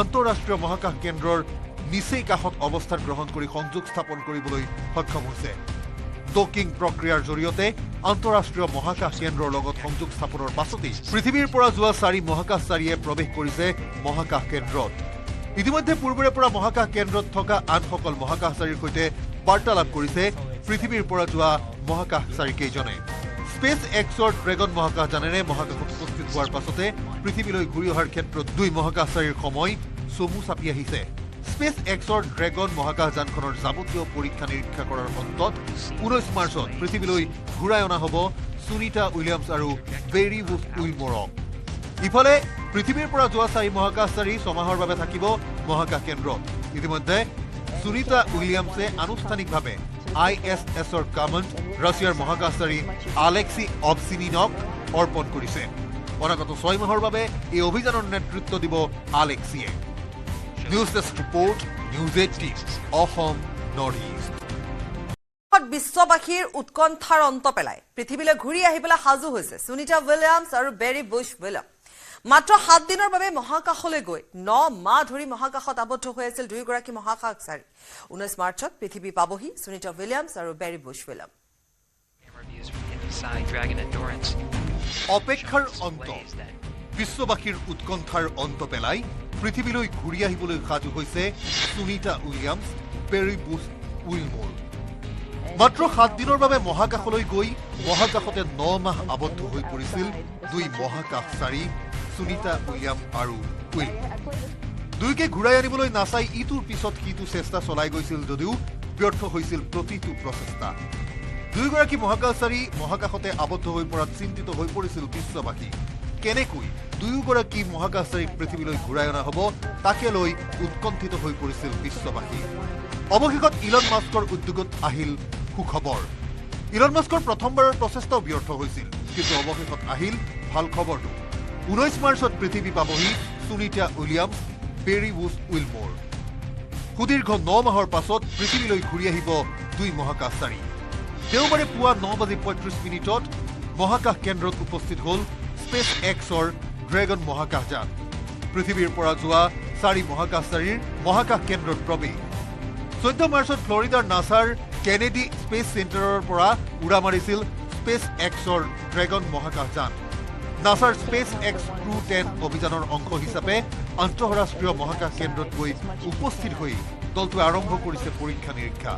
আন্তঃৰাষ্ট্ৰীয় মহাকাশ কেন্দ্ৰৰ নিচেই কাষত অৱস্থান গ্ৰহণ কৰি সংযোগ স্থাপন কৰিবলৈ সক্ষম হৈছে ডকিং প্ৰক্ৰিয়াৰ জৰিয়তে আন্তঃৰাষ্ট্ৰীয় মহাকাশ কেন্দ্ৰৰ লগত সংযোগ স্থাপনৰ পাছতেই পৃথিৱীৰ পৰা যোৱা 4 মহাকাশচাৰীয়ে প্ৰৱেশ কৰিছে মহাকাশ কেন্দ্ৰত ইতিমধ্যে পূৰ্বৰে পৰা মহাকাশ কেন্দ্ৰত থকা আনসকল মহাকাশচাৰীৰ সৈতে বাৰ্তালাপ কৰিছে পৃথিৱীৰ পৰা যোৱা মহাকাশচাৰী কেইজনে স্পেচ এক্সৰ ড্ৰেগন মহাকাশযানেৰে মহাকাশত উপস্থিত হোৱাৰ পাছতে পৃথিৱীলৈ ঘূৰি অহাৰ ক্ষেত্ৰত 2 মহাকাশচাৰীৰ সময় চমু চাপি আহিছে স্পেচ এক্সৰ ড্ৰেগন মহাকাশযানখনৰ যাৱতীয় পৰীক্ষা নিৰীক্ষা কৰাৰ অন্তত 19 মাৰ্চত পৃথিৱীলৈ ঘূৰাই অনা হ'ব সুনিতা উইলিয়ামছ আৰু বেৰি বুছ উইলমৰক ইফালে পৃথিৱীৰ পৰা যোৱা 4 মহাকাশচাৰী ছমাহৰ বাবে থাকিব মহাকাশ কেন্দ্ৰত ইতিমধ্যে সুনিতা উইলিয়ামছে আনুষ্ঠানিকভাৱে ISSৰ কামাণ্ড ৰাছিয়াৰ মহাকাশচাৰী আলেক্সি অবচিনিনক অৰ্পণ কৰিছে অনাগত 6 মাহৰ বাবে এই অভিযানৰ নেতৃত্ব দিব আলেক্সিয়ে News Desk Report, News18 Assam Northeast. বিশ্ববাসীৰ উৎকণ্ঠাৰ অন্ত পেলাই পৃথিৱীলৈ ঘূৰি আহিবলৈ সাজু হৈছে সুনিতা উইলিয়ামছ আৰু বেৰি বুছ উইলিয়াম মাত্ৰ 7 দিনৰ বাবে মহাকাশলৈ গৈ 9 মাহ ধৰি মহাকাশত আবদ্ধ হৈ আছিল দুয়োগৰাকী মহাকাশচাৰী 19 মাৰ্চত পৃথিৱী পাবহি সুনিতা উইলিয়ামছ আৰু বেৰি বুছ উইলিয়াম অপেক্ষাৰ অন্ত বিশ্ববাসীৰ উৎকণ্ঠাৰ অন্ত পেলাই পৃথিৱীলৈ ঘূৰি আহিবলৈ সাজু হৈছে Sunita Williams peri Bush Wilmore মাত্ৰ 7 দিনৰ বাবে মহাকাশলৈ গৈ মহাকাশতে 9 মাহ আবদ্ধ হৈ পৰিছিল দুই মহাকাশচাৰী সুনিতা উইলিয়াম আৰু উইলমোৰ দুইকে ঘূৰাই আনিবলৈ নাচাই ইটোৰ পিছত সিটো চেষ্টা চলাই গৈছিল যদিও ব্যৰ্থ হৈছিল প্ৰতিটো প্ৰচেষ্টা দুইগৰাকী মহাকাশচাৰী মহাকাশতে আবদ্ধ হৈ পৰাত চিন্তিত হৈ পৰিছিল বিশ্ববাসী কেনেকৈ দুয়োগৰাকী মহাকাশচাৰীক পৃথিৱীলৈ ঘূৰাই অনা হ'ব তাকে লৈ উৎকণ্ঠিত হৈ পৰিছিল বিশ্ববাসী অৱশেষত ইলন মাস্কৰ উদ্যোগত আহিল সুখবৰ ইলন মাস্কৰ প্ৰথমবাৰৰ প্ৰচেষ্টাও ব্যৰ্থ হৈছিল কিন্তু অৱশেষত আহিল ভাল খবৰটো 19 মাৰ্চত পৃথিৱী পাবহি Sunita Williams peri Bush Wilmore সুদীৰ্ঘ 9 মাহৰ পাছত পৃথিৱীলৈ ঘূৰি আহিব দুই মহাকাশচাৰী দেওবাৰে পুৱা 9:35 মহাকাশ কেন্দ্ৰত উপস্থিত হ'ল স্পেচ এক্সৰ ড্ৰেগন মহাকাশযান পৃথিৱীৰ পৰা যোৱা 4 মহাকাশচাৰীৰ মহাকাশ কেন্দ্ৰত প্ৰৱেশ 14 মাৰ্চত ফ্লৰিডাৰ নাছাৰ কেনেডি স্পেচ চেণ্টাৰৰ পৰা উৰা মাৰিছিল স্পেচ এক্সৰ ড্ৰেগন মহাকাশযান নাছাৰ স্পেচ এক্স Crew-10 অভিযানৰ অংশ হিচাপে আন্তঃৰাষ্ট্ৰীয় মহাকাশ কেন্দ্ৰত গৈ উপস্থিত হৈ দলটোৱে আৰম্ভ কৰিছে পৰীক্ষা নিৰীক্ষা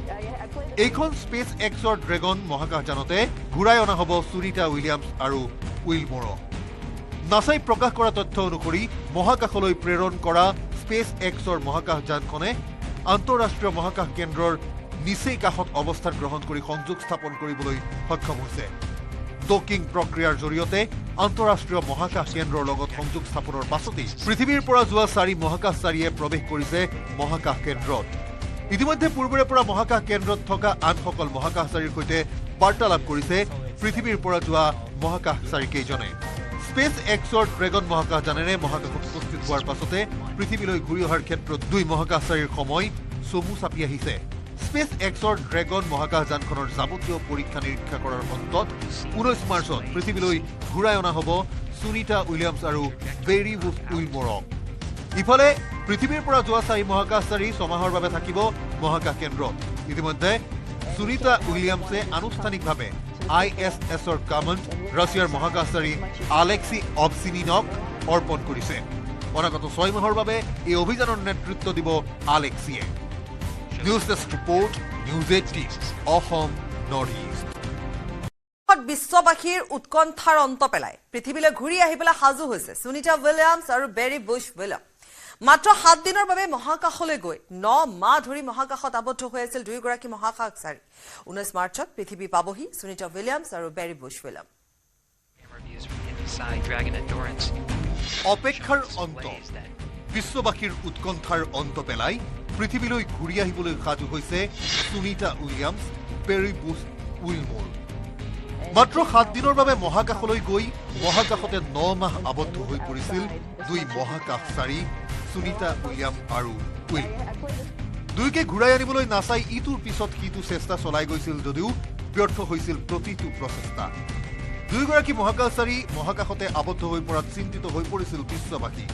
এইখন স্পেচ এক্সৰ ড্ৰেগন মহাকাশযানতে ঘূৰাই অনা হ'ব সুনিতা উইলিয়ামছ আৰু উইলমোৰক নাছাই প্ৰকাশ কৰা তথ্য অনুসৰি মহাকাশলৈ প্ৰেৰণ কৰা স্পেচ এক্সৰ মহাকাশযানখনে আন্তঃৰাষ্ট্ৰীয় মহাকাশ কেন্দ্ৰৰ নিচেই কাষত অৱস্থান গ্ৰহণ কৰি সংযোগ স্থাপন কৰিবলৈ সক্ষম হৈছে ডকিং প্ৰক্ৰিয়াৰ জৰিয়তে আন্তঃৰাষ্ট্ৰীয় মহাকাশ কেন্দ্ৰৰ লগত সংযোগ স্থাপনৰ পাছতেই পৃথিৱীৰ পৰা যোৱা 4 মহাকাশচাৰীয়ে প্ৰৱেশ কৰিছে মহাকাশ কেন্দ্ৰত ইতিমধ্যে পূৰ্বৰে পৰা মহাকাশ কেন্দ্ৰত থকা আনসকল মহাকাশচাৰীৰ সৈতে বাৰ্তালাপ কৰিছে পৃথিৱীৰ পৰা যোৱা মহাকাশচাৰীকেইজনে স্পেচ এক্সৰ ড্ৰেগন মহাকাশযানেৰে মহাকাশত উপস্থিত হোৱাৰ পাছতে পৃথিৱীলৈ ঘূৰি অহাৰ ক্ষেত্ৰত দুই মহাকাশচাৰীৰ সময় চমু চাপি আহিছে স্পেচ এক্সৰ ড্ৰেগন মহাকাশযানখনৰ যাৱতীয় পৰীক্ষা নিৰীক্ষা কৰাৰ অন্তত 19 মাৰ্চত পৃথিৱীলৈ ঘূৰাই অনা হ'ব সুনিতা উইলিয়ামছ আৰু পেৰি বুছ উইলমোৰক ইফালে পৃথিৱীৰ পৰা যোৱা 4 মহাকাশচাৰী 6 মাহৰ বাবে থাকিব মহাকাশ কেন্দ্ৰত ইতিমধ্যে সুনিতা উইলিয়ামছে আনুষ্ঠানিকভাৱে ISSৰ কামাণ্ড ৰাছিয়াৰ মহাকাশচাৰী আলেক্সি অভচিনিনক অৰ্পণ কৰিছে অনাগত 6 মাহৰ বাবে এই অভিযানৰ নেতৃত্ব দিব আলেক্সিয়ে News Desk report, News18 Assam Northeast. বিশ্ববাসীৰ উৎকণ্ঠাৰ অন্ত পেলাই পৃথিৱীলৈ ঘূৰি আহিবলৈ সাজু হৈছে সুনিতা উইলিয়ামছ আৰু বেৰি বুছ উইলিয়াম মাত্ৰ 7 দিনৰ বাবে মহাকাশলৈ গৈ 9 মাহ ধৰি মহাকাশত আবদ্ধ হৈ আছিল দুইগৰাকী মহাকাশচাৰী 19 মাৰ্চত পৃথিৱী পাবহি সুনিতা উইলিয়ামছ আৰু বেৰি বুছ উইলিয়াম অপেক্ষাৰ অন্ত বিশ্ববাসীৰ উৎকণ্ঠাৰ অন্ত পেলাই পৃথিৱীলৈ ঘূৰি আহিবলৈ সাজু হৈছে Sunita Williams peri Bush Wilmore মাত্ৰ 7 দিনৰ বাবে মহাকাশলৈ গৈ মহাকাশতে 9 মাহ আবদ্ধ হৈ পৰিছিল দুই মহাকাশচাৰী সুনিতা উইলিয়াম আৰু উইলমোৰ দুইকে ঘূৰাই আনিবলৈ নাচাই ইটোৰ পিছত সিটো চেষ্টা চলাই গৈছিল যদিও ব্যৰ্থ হৈছিল প্ৰতিটো প্ৰচেষ্টা দুইগৰাকী মহাকাশচাৰী মহাকাশতে আবদ্ধ হৈ পৰাত চিন্তিত হৈ পৰিছিল বিশ্ববাসী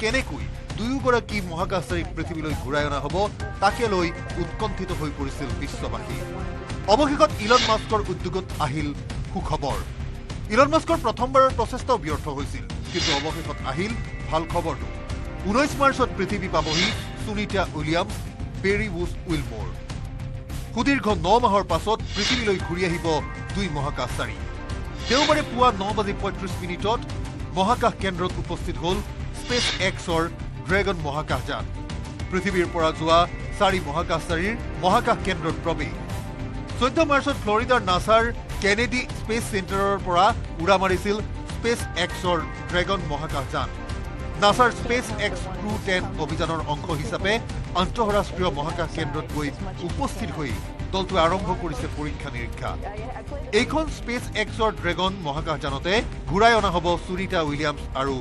কেনেকৈ দুয়োগৰাকী মহাকাশচাৰীক পৃথিৱীলৈ ঘূৰাই অনা হ'ব তাকে লৈ উৎকণ্ঠিত হৈ পৰিছিল বিশ্ববাসী অৱশেষত ইলন মাস্কৰ উদ্যোগত আহিল সুখবৰ ইলন মাস্কৰ প্ৰথমবাৰৰ প্ৰচেষ্টাও ব্যৰ্থ হৈছিল কিন্তু অৱশেষত আহিল ভাল খবৰটো 19 মাৰ্চত পৃথিৱী পাবহি Sunita Williams peri Bush Wilmore সুদীৰ্ঘ 9 মাহৰ পাছত পৃথিৱীলৈ ঘূৰি আহিব দুই মহাকাশচাৰী দেওবাৰে পুৱা 9:35 মহাকাশ কেন্দ্ৰত উপস্থিত হ'ল স্পেচ এক্সৰ ড্ৰেগন মহাকাশযান পৃথিৱীৰ পৰা যোৱা 4 মহাকাশচাৰীৰ মহাকাশ কেন্দ্ৰত প্ৰৱেশ 14 মাৰ্চত ফ্লৰিডাৰ নাছাৰ কেনেডি স্পেচ চেণ্টাৰৰ পৰা উৰা মাৰিছিল স্পেচ এক্সৰ ড্ৰেগন মহাকাশযান নাছাৰ স্পেচ এক্স Crew-10 অভিযানৰ অংশ হিচাপে আন্তঃৰাষ্ট্ৰীয় মহাকাশ কেন্দ্ৰত গৈ উপস্থিত হৈ দলটোৱে আৰম্ভ কৰিছে পৰীক্ষা নিৰীক্ষা এইখন স্পেচ এক্সৰ ড্ৰেগন মহাকাশযানতে ঘূৰাই অনা হ'ব সুনিতা উইলিয়ামছ আৰু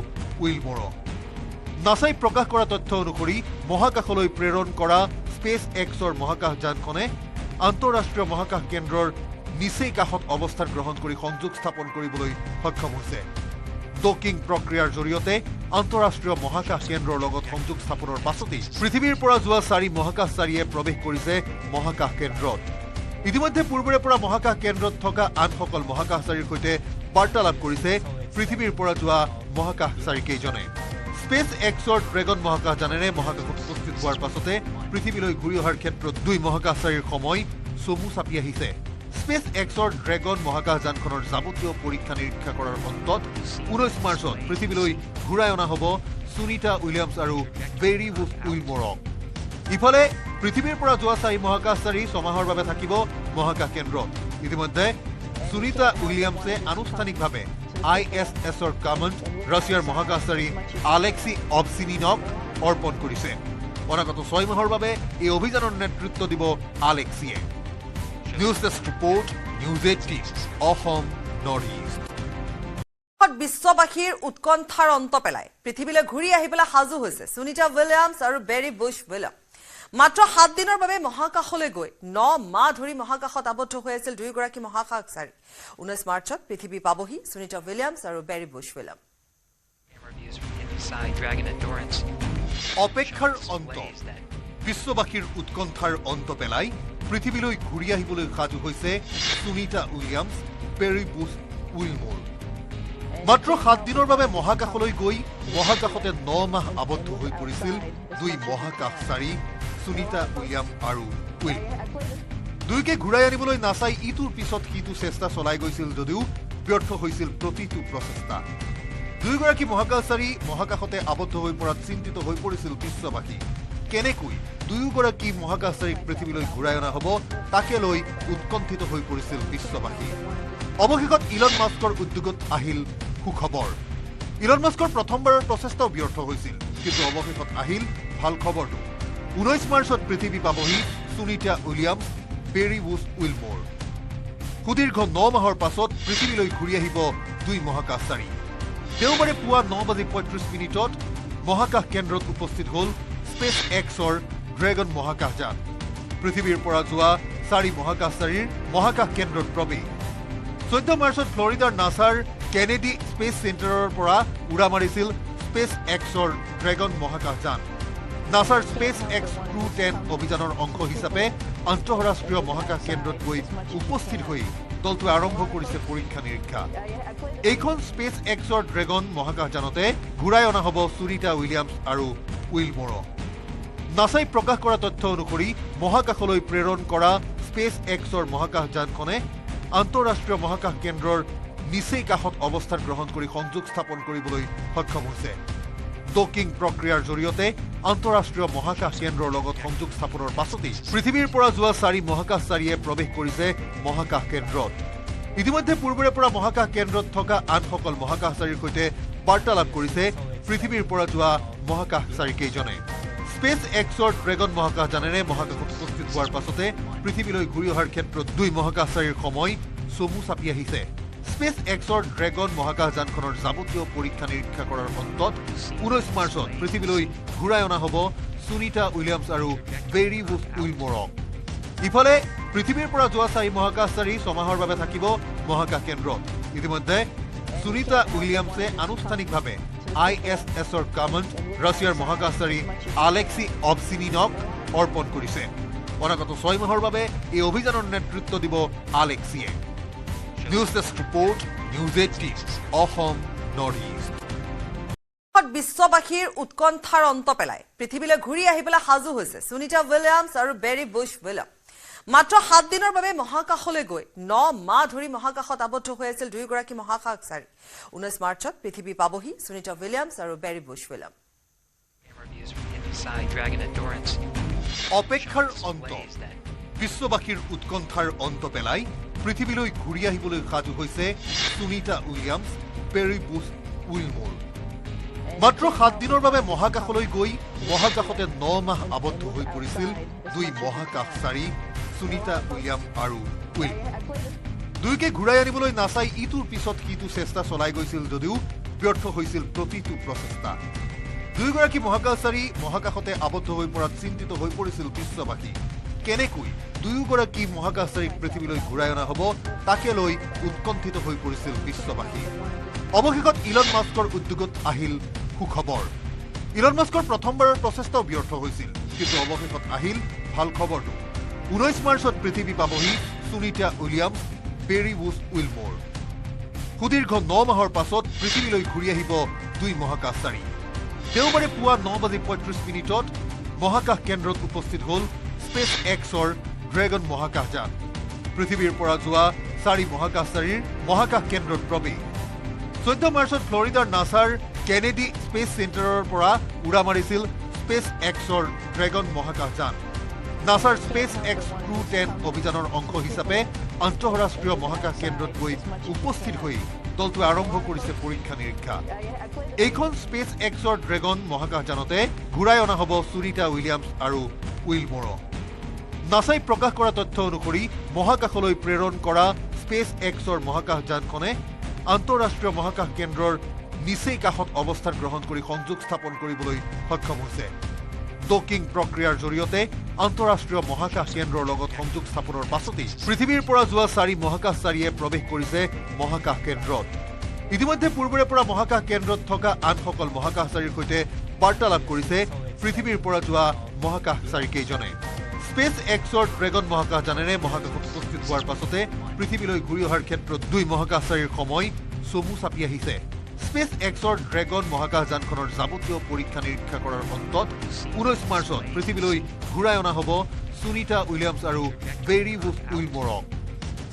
উইলমোৰক নাছাই প্ৰকাশ কৰা তথ্য অনুসৰি মহাকাশলৈ প্ৰেৰণ কৰা স্পেচ এক্সৰ মহাকাশযানখনে আন্তঃৰাষ্ট্ৰীয় মহাকাশ কেন্দ্ৰৰ নিচেই কাষত অৱস্থান গ্ৰহণ কৰি সংযোগ স্থাপন কৰিবলৈ সক্ষম হৈছে ডকিং প্ৰক্ৰিয়াৰ জৰিয়তে আন্তঃৰাষ্ট্ৰীয় মহাকাশ কেন্দ্ৰৰ লগত সংযোগ স্থাপনৰ পাছতেই পৃথিৱীৰ পৰা যোৱা 4 মহাকাশচাৰীয়ে প্ৰৱেশ কৰিছে মহাকাশ কেন্দ্ৰত ইতিমধ্যে পূৰ্বৰে পৰা মহাকাশ কেন্দ্ৰত থকা আনসকল মহাকাশচাৰীৰ সৈতে বাৰ্তালাপ কৰিছে পৃথিৱীৰ পৰা যোৱা মহাকাশচাৰী কেইজনে স্পেচ এক্সৰ ড্ৰেগন মহাকাশযানেৰে মহাকাশত উপস্থিত হোৱাৰ পাছতে পৃথিৱীলৈ ঘূৰি অহাৰ ক্ষেত্ৰত দুই মহাকাশচাৰীৰ সময় চমু চাপি আহিছে স্পেচ এক্সৰ ড্ৰেগন মহাকাশযানখনৰ যাৱতীয় পৰীক্ষা নিৰীক্ষা কৰাৰ অন্তত 19 মাৰ্চত পৃথিৱীলৈ ঘূৰাই অনা হ'ব সুনিতা উইলিয়ামছ আৰু বেৰী বুছ উইলমৰক ইফালে পৃথিৱীৰ পৰা যোৱা 4 মহাকাশচাৰী ছমাহৰ বাবে থাকিব মহাকাশ কেন্দ্ৰত ইতিমধ্যে সুনিতা উইলিয়ামছে আনুষ্ঠানিকভাৱে ISSৰ কমাণ্ড ৰাছিয়াৰ মহাকাশচাৰী আলেক্সি অবচিনিনক অৰ্পণ কৰিছে অনাগত 6 মাহৰ বাবে এই অভিযানৰ নেতৃত্ব দিব আলেক্সিয়ে news desk report news 18 Assam north east বিশ্ববাসীৰ উৎকণ্ঠাৰ অন্ত পেলাই পৃথিৱীলৈ ঘূৰি আহিবলৈ সাজু হৈছে সুনিতা উইলিয়ামছ আৰু বেৰী বুছ উইলিয়াম মাত্ৰ 7 দিনৰ বাবে মহাকাশলৈ গৈ 9 মাহ ধৰি মহাকাশত আবদ্ধ হৈ আছিল দুইগৰাকী মহাকাশচাৰী 19 মাৰ্চত পৃথিৱী পাবহি সুনিতা উইলিয়ামছ আৰু বেৰী বুছ উইলিয়াম অপেক্ষাৰ অন্ত বিশ্ববাসীৰ উৎকণ্ঠাৰ অন্ত পেলাই পৃথিৱীলৈ ঘূৰি আহিবলৈ সাজু হৈছে সুনিতা উইলিয়ামছ বেৰী বুছ উইলমৰ মাত্ৰ 7 দিনৰ বাবে মহাকাশলৈ গৈ মহাকাশতে 9 মাহ আবদ্ধ হৈ পৰিছিল দুই মহাকাশচাৰী সুনিতা উইলিয়াম আৰু উইল দুইকে ঘূৰাই আনিবলৈ নাচাই ইটোৰ পিছত সিটো চেষ্টা চলাই গৈছিল যদিও ব্যৰ্থ হৈছিল প্ৰতিটো প্ৰচেষ্টা দুইগৰাকী মহাকাশচাৰী মহাকাশতে আবদ্ধ হৈ পৰাত চিন্তিত হৈ পৰিছিল বিশ্ববাসী কেনেকৈ দুয়োগৰাকী মহাকাশচাৰীক পৃথিৱীলৈ ঘূৰাই অনা হ'ব তাকে লৈ উৎকণ্ঠিত হৈ পৰিছিল বিশ্ববাসী অৱশেষত ইলন মাস্কৰ উদ্যোগত আহিল সুখবৰ ইলন মাস্কৰ প্ৰথমবাৰৰ প্ৰচেষ্টাও ব্যৰ্থ হৈছিল কিন্তু অৱশেষত আহিল ভাল খবৰটো 19 মাৰ্চত পৃথিৱী পাবহি সুনিতা উইলিয়ামছ বেৰী বুছ উইলমৰ সুদীৰ্ঘ 9 মাহৰ পাছত পৃথিৱীলৈ ঘূৰি আহিব দুই মহাকাশচাৰী দেওবাৰে পুৱা 9:35 মহাকাশ কেন্দ্ৰত উপস্থিত হ'ল স্পেচ এক্সৰ ড্ৰেগন মহাকাশযান পৃথিৱীৰ পৰা যোৱা 4 মহাকাশচাৰীৰ মহাকাশ কেন্দ্ৰত প্ৰৱেশ 14 মাৰ্চত ফ্লৰিডাৰ নাছাৰ কেনেডি স্পেচ চেণ্টাৰৰ পৰা উৰা মাৰিছিল স্পেচ এক্সৰ ড্ৰেগন মহাকাশযান নাছাৰ স্পেচ এক্স Crew-10 অভিযানৰ অংশ হিচাপে আন্তঃৰাষ্ট্ৰীয় মহাকাশ কেন্দ্ৰত গৈ উপস্থিত হৈ দলটোৱে আৰম্ভ কৰিছে পৰীক্ষা নিৰীক্ষা এইখন স্পেচ এক্সৰ ড্ৰেগন মহাকাশযানতে ঘূৰাই অনা হ'ব সুনিতা উইলিয়ামছ আৰু উইলমৰক নাছাই প্ৰকাশ কৰা তথ্য অনুসৰি মহাকাশলৈ প্ৰেৰণ কৰা স্পেচ এক্সৰ মহাকাশযানখনে আন্তঃৰাষ্ট্ৰীয় মহাকাশ কেন্দ্ৰৰ নিচেই কাষত অৱস্থান গ্ৰহণ কৰি সংযোগ স্থাপন কৰিবলৈ সক্ষম হৈছে ডকিং প্ৰক্ৰিয়াৰ জৰিয়তে আন্তঃৰাষ্ট্ৰীয় মহাকাশ কেন্দ্ৰৰ লগত সংযোগ স্থাপনৰ পাছতেই পৃথিৱীৰ পৰা যোৱা 4 মহাকাশচাৰীয়ে প্ৰৱেশ কৰিছে মহাকাশ কেন্দ্ৰত ইতিমধ্যে পূৰ্বৰে পৰা মহাকাশ কেন্দ্ৰত থকা আনসকল মহাকাশচাৰীৰ সৈতে বাৰ্তালাপ কৰিছে পৃথিৱীৰ পৰা যোৱা মহাকাশচাৰী কেইজনে স্পেচ এক্সৰ ড্ৰেগন মহাকাশযানেৰে মহাকাশত উপস্থিত হোৱাৰ পাছতে পৃথিৱীলৈ ঘূৰি অহাৰ ক্ষেত্ৰত দুই মহাকাশচাৰীৰ সময় চমু চাপি আহিছে স্পেচ এক্সৰ ড্ৰেগন মহাকাশযানখনৰ যাৱতীয় পৰীক্ষা নিৰীক্ষা কৰাৰ অন্তত 19 মাৰ্চত পৃথিৱীলৈ ঘূৰাই অনা হ'ব সুনিতা উইলিয়ামছ আৰু বেৰী বুছ উইলমৰক ইফালে পৃথিৱীৰ পৰা যোৱা 4 মহাকাশচাৰী ছমাহৰ বাবে থাকিব মহাকাশ কেন্দ্ৰত ইতিমধ্যে সুনিতা উইলিয়ামছে আনুষ্ঠানিকভাৱে ISSৰ কমাণ্ড ৰাছিয়াৰ মহাকাশচাৰী আলেক্সি অবচিনিনক অৰ্পণ কৰিছে অনাগত 6 মাহৰ বাবে এই অভিযানৰ নেতৃত্ব দিব আলেক্সিয়ে news desk report news 18 Assam north east বিশ্ববাসীৰ উৎকণ্ঠাৰ অন্ত পেলাই পৃথিৱীলৈ ঘূৰি আহিবলৈ সাজু হৈছে সুনিতা উইলিয়ামছ আৰু বেৰী বুছ উইলিয়াম মাত্ৰ 7 দিনৰ বাবে মহাকাশলৈ গৈ 9 মাহ ধৰি মহাকাশত আবদ্ধ হৈ আছিল দুইগৰাকী মহাকাশচাৰী 19 মাৰ্চত পৃথিৱী পাবহি সুনিতা উইলিয়ামছ আৰু বেৰী বুছ উইলিয়াম অপেক্ষাৰ অন্ত বিশ্ববাসীৰ উৎকণ্ঠাৰ অন্ত পেলাই পৃথিৱীলৈ ঘূৰি আহিবলৈ সাজু হৈছে সুনিতা উইলিয়ামছ বেৰী বুছ উইলমৰ মাত্ৰ 7 দিনৰ বাবে মহাকাশলৈ গৈ মহাকাশতে 9 মাহ আবদ্ধ হৈ পৰিছিল দুই মহাকাশচাৰী সুনিতা উইলিয়াম আৰু উইল দুইকে ঘূৰাই আনিবলৈ নাচাই ইটোৰ পিছত সিটো চেষ্টা চলাই গৈছিল যদিও ব্যৰ্থ হৈছিল প্ৰতিটো প্ৰচেষ্টা দুইগৰাকী মহাকাশচাৰী মহাকাশতে আবদ্ধ হৈ পৰাত চিন্তিত হৈ পৰিছিল বিশ্ববাসী কেনেকৈ দুয়োগৰাকী মহাকাশচাৰীক পৃথিৱীলৈ ঘূৰাই অনা হ'ব তাকে লৈ উৎকণ্ঠিত হৈ পৰিছিল বিশ্ববাসী অৱশেষত ইলন মাস্কৰ উদ্যোগত আহিল সুখবৰ ইলন মাস্কৰ প্ৰথমবাৰৰ প্ৰচেষ্টাও ব্যৰ্থ হৈছিল কিন্তু অৱশেষত আহিল ভাল খবৰটো 19 মাৰ্চত পৃথিৱী পাবহি Sunita Williams Barry Bush Wilmore সুদীৰ্ঘ 9 মাহৰ পাছত পৃথিৱীলৈ ঘূৰি আহিব দুই মহাকাশচাৰী দেওবাৰে পুৱা 9:35 মহাকাশ কেন্দ্ৰত উপস্থিত হ'ল স্পেচ এক্সৰ ড্ৰেগন মহাকাশযান পৃথিৱীৰ পৰা যোৱা 4 মহাকাশচাৰীৰ মহাকাশ কেন্দ্ৰত প্ৰৱেশ 14 মাৰ্চত ফ্লৰিডাৰ নাছাৰ কেনেডি স্পেচ চেণ্টাৰৰ পৰা উৰা মাৰিছিল স্পেচ এক্সৰ ড্ৰেগন মহাকাশযান নাছাৰ স্পেচ এক্স Crew-10 অভিযানৰ অংশ হিচাপে আন্তঃৰাষ্ট্ৰীয় মহাকাশ কেন্দ্ৰত গৈ উপস্থিত হৈ দলটোৱে আৰম্ভ কৰিছে পৰীক্ষা নিৰীক্ষা এইখন স্পেচ এক্সৰ ড্ৰেগন মহাকাশযানতে ঘূৰাই অনা হ'ব সুনিতা উইলিয়ামছ আৰু উইলমোৰক নাছাই প্ৰকাশ কৰা তথ্য অনুসৰি মহাকাশলৈ প্ৰেৰণ কৰা স্পেচ এক্সৰ মহাকাশযানখনে আন্তঃৰাষ্ট্ৰীয় মহাকাশ কেন্দ্ৰৰ নিচেই কাষত অৱস্থান গ্ৰহণ কৰি সংযোগ স্থাপন কৰিবলৈ সক্ষম হৈছে ডকিং প্ৰক্ৰিয়াৰ জৰিয়তে আন্তঃৰাষ্ট্ৰীয় মহাকাশ কেন্দ্ৰৰ লগত সংযোগ স্থাপনৰ পাছতেই পৃথিৱীৰ পৰা যোৱা 4 মহাকাশচাৰীয়ে প্ৰৱেশ কৰিছে মহাকাশ কেন্দ্ৰত ইতিমধ্যে পূৰ্বৰে পৰা মহাকাশ কেন্দ্ৰত থকা আনসকল মহাকাশচাৰীৰ সৈতে বাৰ্তালাপ কৰিছে পৃথিৱীৰ পৰা যোৱা মহাকাশচাৰীকেইজনে স্পেচ এক্সৰ ড্ৰেগন মহাকাশযানেৰে মহাকাশত উপস্থিত হোৱাৰ পাছতে পৃথিৱীলৈ ঘূৰি অহাৰ ক্ষেত্ৰত দুই মহাকাশচাৰীৰ সময় চমু চাপি আহিছে স্পেচ এক্সৰ ড্ৰেগন মহাকাশযানখনৰ যাৱতীয় পৰীক্ষা নিৰীক্ষা কৰাৰ অন্তত 19 মাৰ্চত পৃথিৱীলৈ ঘূৰাই অনা হ'ব সুনিতা উইলিয়ামছ আৰু বেৰী বুছ উইলমোৰক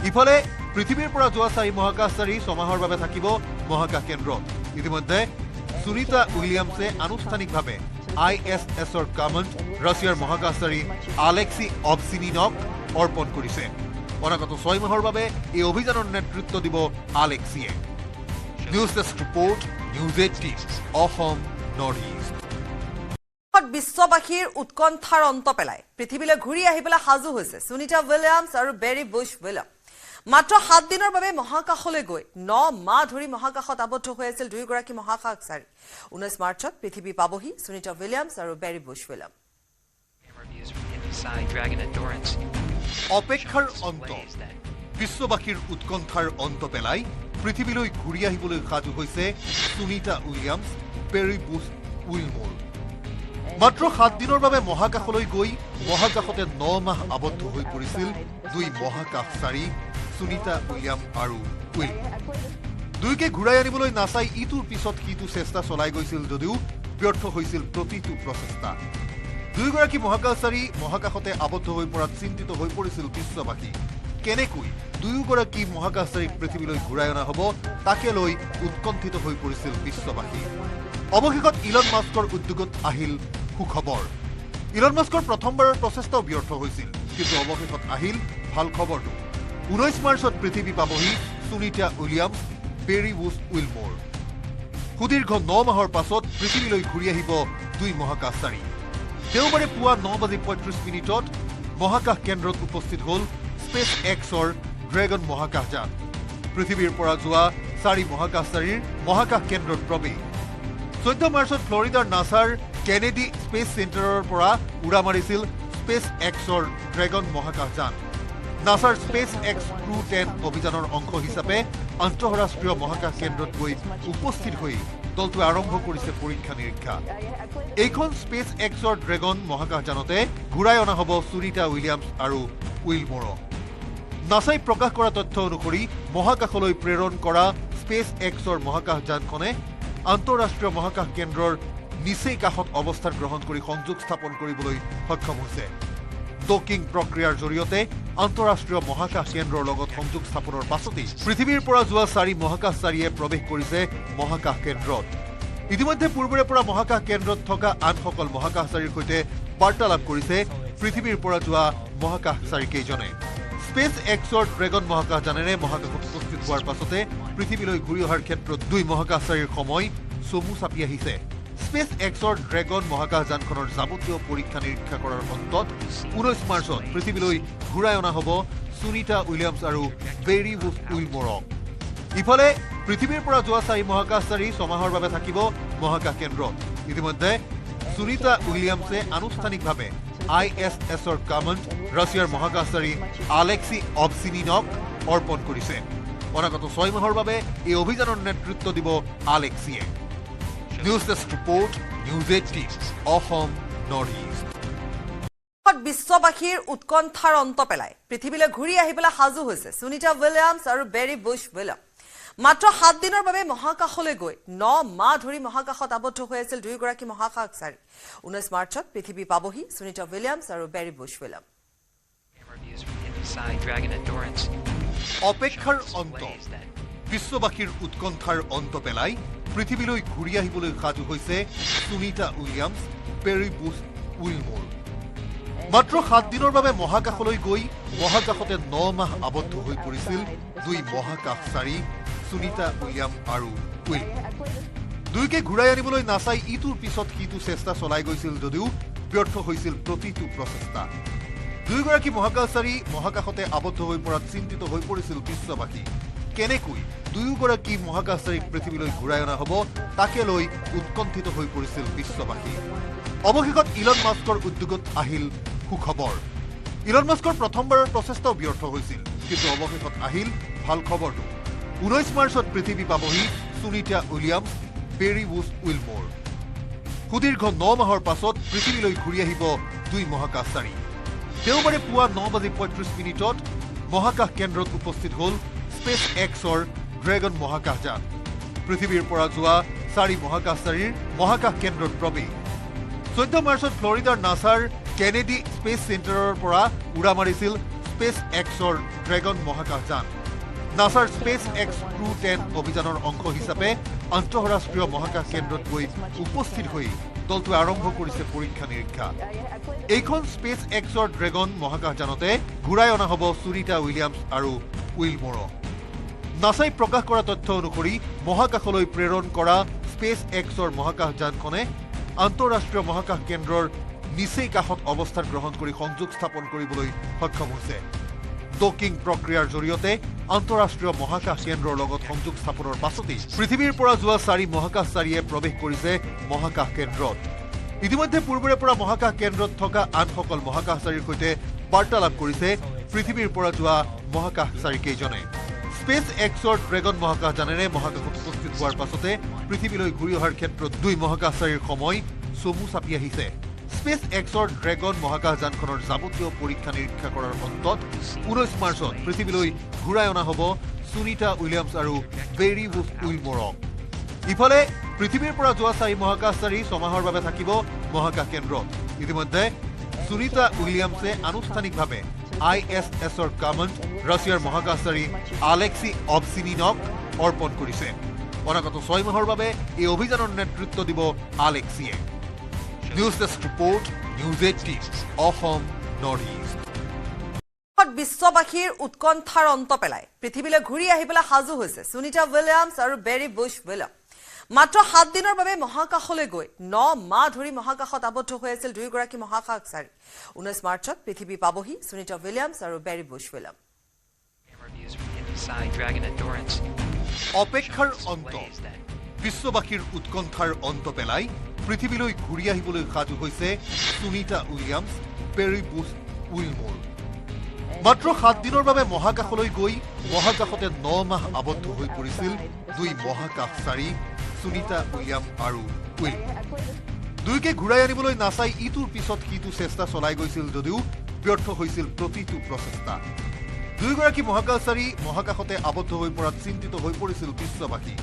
ইফালে পৃথিৱীৰ পৰা যোৱা 4 মহাকাশচাৰী 6 মাহৰ বাবে থাকিব মহাকাশ কেন্দ্ৰত ইতিমধ্যে সুনিতা উইলিয়ামছে আনুষ্ঠানিকভাৱে ISSৰ কমাণ্ড ৰাছিয়াৰ মহাকাশচাৰী আলেক্সি অবচিনিনক অৰ্পণ কৰিছে অনাগত 6 মাহৰ বাবে এই অভিযানৰ নেতৃত্ব দিব আলেক্সিয়ে News Desk Report, News18 Assam Northeast. বিশ্ববাসীৰ উৎকণ্ঠাৰ অন্ত পেলাই পৃথিৱীলৈ ঘূৰি আহিবলৈ সাজু হৈছে সুনিতা উইলিয়ামছ আৰু বেৰী বুছ উইলিয়াম মাত্ৰ 7 দিনৰ বাবে মহাকাশলৈ গৈ 9 মাহ ধৰি মহাকাশত আবদ্ধ হৈ আছিল দুইগৰাকী মহাকাশচাৰী 19 মাৰ্চত পৃথিৱী পাবহি সুনিতা উইলিয়ামছ আৰু বেৰী বুছ উইলিয়াম অপেক্ষাৰ অন্ত বিশ্ববাসীৰ উৎকণ্ঠাৰ অন্ত পেলাই পৃথিৱীলৈ ঘূৰি আহিবলৈ সাজু হৈছে Sunita Williams Barry Bush Wilmore মাত্ৰ 7 দিনৰ বাবে মহাকাশলৈ গৈ মহাকাশতে 9 মাহ আবদ্ধ হৈ পৰিছিল দুই মহাকাশচাৰী সুনিতা উইলিয়াম আৰু উইলমোৰ দুইকে ঘূৰাই আনিবলৈ নাছাই ইটোৰ পিছত সিটো চেষ্টা চলাই গৈছিল যদিও ব্যৰ্থ হৈছিল প্ৰতিটো প্ৰচেষ্টা দুইগৰাকী মহাকাশচাৰী মহাকাশতে আবদ্ধ হৈ পৰাত চিন্তিত হৈ পৰিছিল বিশ্ববাসী কেনেকৈ দুয়োগৰাকী মহাকাশচাৰীক পৃথিৱীলৈ ঘূৰাই অনা হ'ব তাকে লৈ উৎকণ্ঠিত হৈ পৰিছিল বিশ্ববাসী অৱশেষত ইলন মাস্কৰ উদ্যোগত আহিল সুখবৰ ইলন মাস্কৰ প্ৰথমবাৰৰ প্ৰচেষ্টাও ব্যৰ্থ হৈছিল কিন্তু অৱশেষত আহিল ভাল খবৰটো 19 মাৰ্চত পৃথিৱী পাবহি Sunita Williams Barry Bush Wilmore সুদীৰ্ঘ 9 মাহৰ পাছত পৃথিৱীলৈ ঘূৰি আহিব দুই মহাকাশচাৰী দেওবাৰে পুৱা 9:35 মহাকাশ কেন্দ্ৰত উপস্থিত হ'ল স্পেচ এক্সৰ ড্ৰেগন মহাকাশযান পৃথিৱীৰ পৰা যোৱা 4 মহাকাশচাৰীৰ মহাকাশ কেন্দ্ৰত প্ৰৱেশ 14 মাৰ্চত ফ্লৰিডাৰ নাছাৰ কেনেডি স্পেচ চেণ্টাৰৰ পৰা উৰা মাৰিছিল স্পেচ এক্সৰ ড্ৰেগন মহাকাশযান নাছাৰ স্পেচ এক্স Crew-10 অভিযানৰ অংশ হিচাপে আন্তঃৰাষ্ট্ৰীয় মহাকাশ কেন্দ্ৰত গৈ উপস্থিত হৈ দলটোৱে আৰম্ভ কৰিছে পৰীক্ষা নিৰীক্ষা এইখন স্পেচ এক্সৰ ড্ৰেগন মহাকাশযানতে ঘূৰাই অনা হ'ব সুনিতা উইলিয়ামছ আৰু উইলমোৰক নাছাই প্ৰকাশ কৰা তথ্য অনুসৰি মহাকাশলৈ প্ৰেৰণ কৰা স্পেচ এক্সৰ মহাকাশযানখনে আন্তঃৰাষ্ট্ৰীয় মহাকাশ কেন্দ্ৰৰ নিচেই কাষত অৱস্থান গ্ৰহণ কৰি সংযোগ স্থাপন কৰিবলৈ সক্ষম হৈছে ডকিং প্ৰক্ৰিয়াৰ জৰিয়তে আন্তঃৰাষ্ট্ৰীয় মহাকাশ কেন্দ্ৰৰ লগত সংযোগ স্থাপনৰ পাছতেই পৃথিৱীৰ পৰা যোৱা 4 মহাকাশচাৰীয়ে প্ৰৱেশ কৰিছে মহাকাশ কেন্দ্ৰত ইতিমধ্যে পূৰ্বৰে পৰা মহাকাশ কেন্দ্ৰত থকা আনসকল মহাকাশচাৰীৰ সৈতে বাৰ্তালাপ কৰিছে পৃথিৱীৰ পৰা যোৱা মহাকাশচাৰীকেইজনে স্পেচ এক্সৰ ড্ৰেগন মহাকাশযানেৰে মহাকাশত উপস্থিত হোৱাৰ পাছতে পৃথিৱীলৈ ঘূৰি অহাৰ ক্ষেত্ৰত দুই মহাকাশচাৰীৰ সময় চমু চাপি আহিছে স্পেচ এক্সৰ ড্ৰেগন মহাকাশযানখনৰ যাৱতীয় পৰীক্ষা নিৰীক্ষা কৰাৰ অন্তত 19 মাৰ্চত পৃথিৱীলৈ ঘূৰাই অনা হ'ব সুনিতা উইলিয়ামছ আৰু বেৰী বুছ উইলমোৰক ইফালে পৃথিৱীৰ পৰা যোৱা 4 মহাকাশচাৰী 6 মাহৰ বাবে থাকিব মহাকাশ কেন্দ্ৰত ইতিমধ্যে সুনিতা উইলিয়ামছে আনুষ্ঠানিকভাৱে ISSৰ কমাণ্ড ৰাছিয়াৰ মহাকাশচাৰী আলেক্সি অবচিনিনক অৰ্পণ কৰিছে অনাগত 6 মাহৰ বাবে এই অভিযানৰ নেতৃত্ব দিব আলেক্সিয়ে News Desk Report, News18 Assam Northeast. বিশ্ববাসীৰ উৎকণ্ঠাৰ অন্ত পেলাই পৃথিৱীলৈ ঘূৰি আহিবলৈ সাজু হৈছে সুনিতা উইলিয়ামছ আৰু বেৰী বুছ উইলিয়াম মাত্ৰ 7 দিনৰ বাবে মহাকাশলৈ গৈ 9 মাহ ধৰি মহাকাশত আবদ্ধ হৈ আছিল দুয়োগৰাকী মহাকাশচাৰী 19 মাৰ্চত পৃথিৱী পাবহি সুনিতা উইলিয়ামছ আৰু বেৰী বুছ উইলিয়াম অপেক্ষাৰ অন্ত বিশ্ববাসীৰ উৎকণ্ঠাৰ অন্ত পেলাই পৃথিৱীলৈ ঘূৰি আহিবলৈ সাজু হৈছে Sunita Williams Barry Bush Wilmore মাত্ৰ 7 দিনৰ বাবে মহাকাশলৈ গৈ মহাকাশতে 9 মাহ আবদ্ধ হৈ পৰিছিল দুই মহাকাশচাৰী সুনিতা উইলিয়াম আৰু উইলমোৰ দুইকে ঘূৰাই আনিবলৈ নাচাই ইটোৰ পিছত সিটো চেষ্টা চলাই গৈছিল যদিও ব্যৰ্থ হৈছিল প্ৰতিটো প্ৰচেষ্টা দুইগৰাকী মহাকাশচাৰী মহাকাশতে আবদ্ধ হৈ পৰাত চিন্তিত হৈ পৰিছিল বিশ্ববাসী কেনেকৈ দুয়োগৰাকী মহাকাশচাৰীক পৃথিৱীলৈ ঘূৰাই অনা হ'ব তাকে লৈ উৎকণ্ঠিত হৈ পৰিছিল বিশ্ববাসী অৱশেষত ইলন মাস্কৰ উদ্যোগত আহিল সুখবৰ ইলন মাস্কৰ প্ৰথমবাৰৰ প্ৰচেষ্টাও ব্যৰ্থ হৈছিল কিন্তু অৱশেষত আহিল ভাল খবৰটো 19 মাৰ্চত পৃথিৱী পাবহি Sunita Williams Barry Bush Wilmore সুদীৰ্ঘ 9 মাহৰ পাছত পৃথিৱীলৈ ঘূৰি আহিব দুই মহাকাশচাৰী দেওবাৰে পুৱা 9:35 মহাকাশ কেন্দ্ৰত উপস্থিত হ'ল স্পেচ এক্সৰ ড্ৰেগন মহাকাশযান পৃথিৱীৰ পৰা যোৱা 4 মহাকাশচাৰীৰ মহাকাশ কেন্দ্ৰত প্ৰৱেশ 14 মাৰ্চত ফ্লৰিডাৰ নাছাৰ কেনেডি স্পেচ চেণ্টাৰৰ পৰা উৰা মাৰিছিল স্পেচ এক্সৰ ড্ৰেগন মহাকাশযান নাছাৰ স্পেচ এক্স Crew-10 অভিযানৰ অংশ হিচাপে আন্তঃৰাষ্ট্ৰীয় মহাকাশ কেন্দ্ৰত গৈ উপস্থিত হৈ দলটোৱে আৰম্ভ কৰিছে পৰীক্ষা নিৰীক্ষা এইখন স্পেচ এক্সৰ ড্ৰেগন মহাকাশযানতে ঘূৰাই অনা হ'ব সুনিতা উইলিয়ামছ আৰু উইলমোৰক নাছাই প্ৰকাশ কৰা তথ্য অনুসৰি মহাকাশলৈ প্ৰেৰণ কৰা স্পেচ এক্সৰ মহাকাশযানখনে আন্তঃৰাষ্ট্ৰীয় মহাকাশ কেন্দ্ৰৰ নিচেই কাষত অৱস্থান গ্ৰহণ কৰি সংযোগ স্থাপন কৰিবলৈ সক্ষম হৈছে ডকিং প্ৰক্ৰিয়াৰ জৰিয়তে আন্তঃৰাষ্ট্ৰীয় মহাকাশ কেন্দ্ৰৰ লগত সংযোগ স্থাপনৰ পাছতেই পৃথিৱীৰ পৰা যোৱা 4 মহাকাশচাৰীয়ে প্ৰৱেশ কৰিছে মহাকাশ কেন্দ্ৰত ইতিমধ্যে পূৰ্বৰে পৰা মহাকাশ কেন্দ্ৰত থকা আনসকল মহাকাশচাৰীৰ সৈতে বাৰ্তালাপ কৰিছে পৃথিৱীৰ পৰা যোৱা মহাকাশচাৰী কেইজনে স্পেচ এক্সৰ ড্ৰেগন মহাকাশযানেৰে মহাকাশত উপস্থিত হোৱাৰ পাছতে পৃথিৱীলৈ ঘূৰি অহাৰ ক্ষেত্ৰত দুই মহাকাশচাৰীৰ সময় চমু চাপি আহিছে স্পেচ এক্সৰ ড্ৰেগন মহাকাশযানখনৰ যাৱতীয় পৰীক্ষা নিৰীক্ষা কৰাৰ অন্তত 19 মাৰ্চত পৃথিৱীলৈ ঘূৰাই অনা হ'ব সুনিতা উইলিয়ামছ আৰু বেৰী বুছ উইলমোৰক ইফালে পৃথিৱীৰ পৰা যোৱা 4 মহাকাশচাৰী 6 মাহৰ বাবে থাকিব মহাকাশ কেন্দ্ৰত ইতিমধ্যে সুনিতা উইলিয়ামছে আনুষ্ঠানিকভাৱে ISSৰ কমাণ্ড ৰাছিয়াৰ মহাকাশচাৰী আলেক্সি অবছিনিনক অৰ্পণ কৰিছে অনাগত 6 মাহৰ বাবে এই অভিযানৰ নেতৃত্ব দিব আলেক্সিয়ে News Desk Report, News18 Assam Northeast. বিশ্ববাসীৰ উৎকণ্ঠাৰ অন্ত পেলাই পৃথিৱীলৈ ঘূৰি আহিবলৈ সাজু হৈছে সুনিতা উইলিয়ামছ আৰু বেৰী বুছ উইলিয়াম মাত্ৰ 7 দিনৰ বাবে মহাকাশলৈ গৈ 9 মাহ ধৰি মহাকাশত আবদ্ধ হৈ আছিল দুয়োগৰাকী মহাকাশচাৰী 19 মাৰ্চত পৃথিৱী পাবহি সুনিতা উইলিয়ামছ আৰু বেৰী বুছ উইলিয়াম অপেক্ষাৰ অন্ত বিশ্ববাসীৰ উৎকণ্ঠাৰ অন্ত পেলাই পৃথিৱীলৈ ঘূৰি আহিবলৈ সাজু হৈছে Sunita Williams Barry Bush Wilmore মাত্ৰ 7 দিনৰ বাবে মহাকাশলৈ গৈ মহাকাশতে 9 মাহ আবদ্ধ হৈ পৰিছিল দুই মহাকাশচাৰী সুনিতা উইলিয়াম আৰু উইলমোৰ দুইকে ঘূৰাই আনিবলৈ নাচাই ইটোৰ পিছত সিটো চেষ্টা চলাই গৈছিল যদিও ব্যৰ্থ হৈছিল প্ৰতিটো প্ৰচেষ্টা দুইগৰাকী মহাকাশচাৰী মহাকাশতে আবদ্ধ হৈ পৰাত চিন্তিত হৈ পৰিছিল বিশ্ববাসী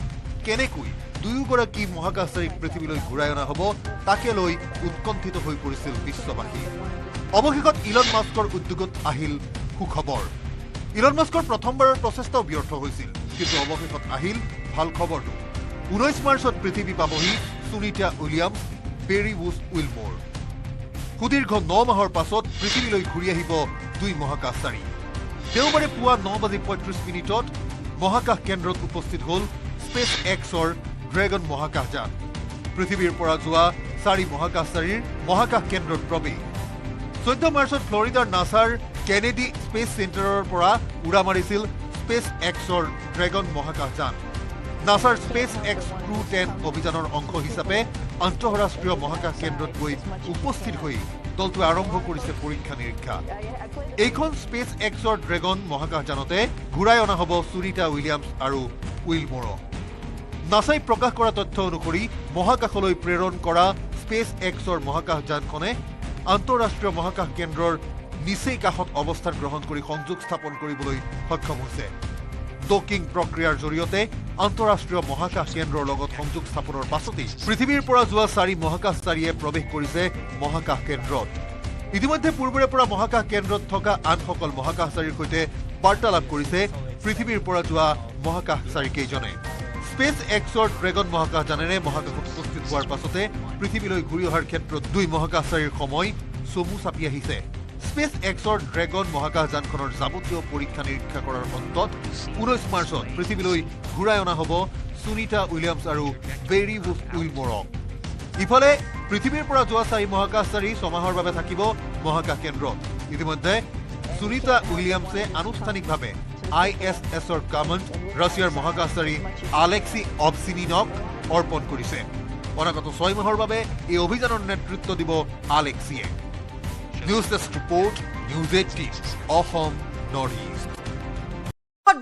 কেনেকৈ দুয়োগৰাকী মহাকাশচাৰীক পৃথিৱীলৈ ঘূৰাই অনা হ'ব তাকে লৈ উৎকণ্ঠিত হৈ পৰিছিল বিশ্ববাসী অৱশেষত ইলন মাস্কৰ উদ্যোগত আহিল সুখবৰ ইলন মাস্কৰ প্ৰথমবাৰৰ প্ৰচেষ্টাও ব্যৰ্থ হৈছিল কিন্তু অৱশেষত আহিল ভাল খবৰটো 19 মাৰ্চত পৃথিৱী পাবহি Sunita Williams Barry Bush Wilmore সুদীৰ্ঘ 9 মাহৰ পাছত পৃথিৱীলৈ ঘূৰি আহিব দুই মহাকাশচাৰী দেওবাৰে পুৱা 9:35 মহাকাশ কেন্দ্ৰত উপস্থিত হ'ল স্পেচ এক্সৰ ড্ৰেগন মহাকাশযান পৃথিৱীৰ পৰা যোৱা 4 মহাকাশচাৰীৰ মহাকাশ কেন্দ্ৰত প্ৰৱেশ 14 মাৰ্চত ফ্লৰিডাৰ নাছাৰ কেনেডি স্পেচ চেণ্টাৰৰ পৰা উৰা মাৰিছিল স্পেচ এক্সৰ ড্ৰেগন মহাকাশযান নাছাৰ স্পেচ এক্স Crew-10 অভিযানৰ অংশ হিচাপে আন্তঃৰাষ্ট্ৰীয় মহাকাশ কেন্দ্ৰত গৈ উপস্থিত হৈ দলটোৱে আৰম্ভ কৰিছে পৰীক্ষা নিৰীক্ষা এইখন স্পেচ এক্সৰ ড্ৰেগন মহাকাশযানতে ঘূৰাই অনা হ'ব সুনিতা উইলিয়ামছ আৰু উইলমোৰক নাছাই প্ৰকাশ কৰা তথ্য অনুসৰি মহাকাশলৈ প্ৰেৰণ কৰা স্পেচ এক্সৰ মহাকাশযানখনে আন্তঃৰাষ্ট্ৰীয় মহাকাশ কেন্দ্ৰৰ নিচেই কাষত অৱস্থান গ্ৰহণ কৰি সংযোগ স্থাপন কৰিবলৈ সক্ষম হৈছে ডকিং প্ৰক্ৰিয়াৰ জৰিয়তে আন্তঃৰাষ্ট্ৰীয় মহাকাশ কেন্দ্ৰৰ লগত সংযোগ স্থাপনৰ পাছতেই পৃথিৱীৰ পৰা যোৱা 4 মহাকাশচাৰীয়ে প্ৰৱেশ কৰিছে মহাকাশ কেন্দ্ৰত ইতিমধ্যে পূৰ্বৰে পৰা মহাকাশ কেন্দ্ৰত থকা আনসকল মহাকাশচাৰীৰ সৈতে বাৰ্তালাপ কৰিছে পৃথিৱীৰ পৰা যোৱা মহাকাশচাৰী কেইজনে স্পেচ এক্সৰ ড্ৰেগন মহাকাশযানেৰে মহাকাশত উপস্থিত হোৱাৰ পাছতে পৃথিৱীলৈ ঘূৰি অহাৰ ক্ষেত্ৰত 2 মহাকাশচাৰীৰ সময় চমু চাপি আহিছে স্পেচ এক্সৰ ড্ৰেগন মহাকাশযানখনৰ যাৱতীয় পৰীক্ষা নিৰীক্ষা কৰাৰ অন্তত 19 মাৰ্চত পৃথিৱীলৈ ঘূৰাই অনা হ'ব সুনিতা উইলিয়ামছ আৰু বেৰী বুছ উইলমৰক ইফালে পৃথিৱীৰ পৰা যোৱা 4 মহাকাশচাৰী ছমাহৰ বাবে থাকিব মহাকাশ কেন্দ্ৰত ইতিমধ্যে সুনিতা উইলিয়ামছে আনুষ্ঠানিকভাৱে ISSৰ কামাণ্ড ৰাছিয়াৰ মহাকাশচাৰী আলেক্সি অবচিনিনক অৰ্পণ কৰিছে অনাগত 6 মাহৰ বাবে এই অভিযানৰ নেতৃত্ব দিব আলেক্সিয়ে news desk report News18 Assam Northeast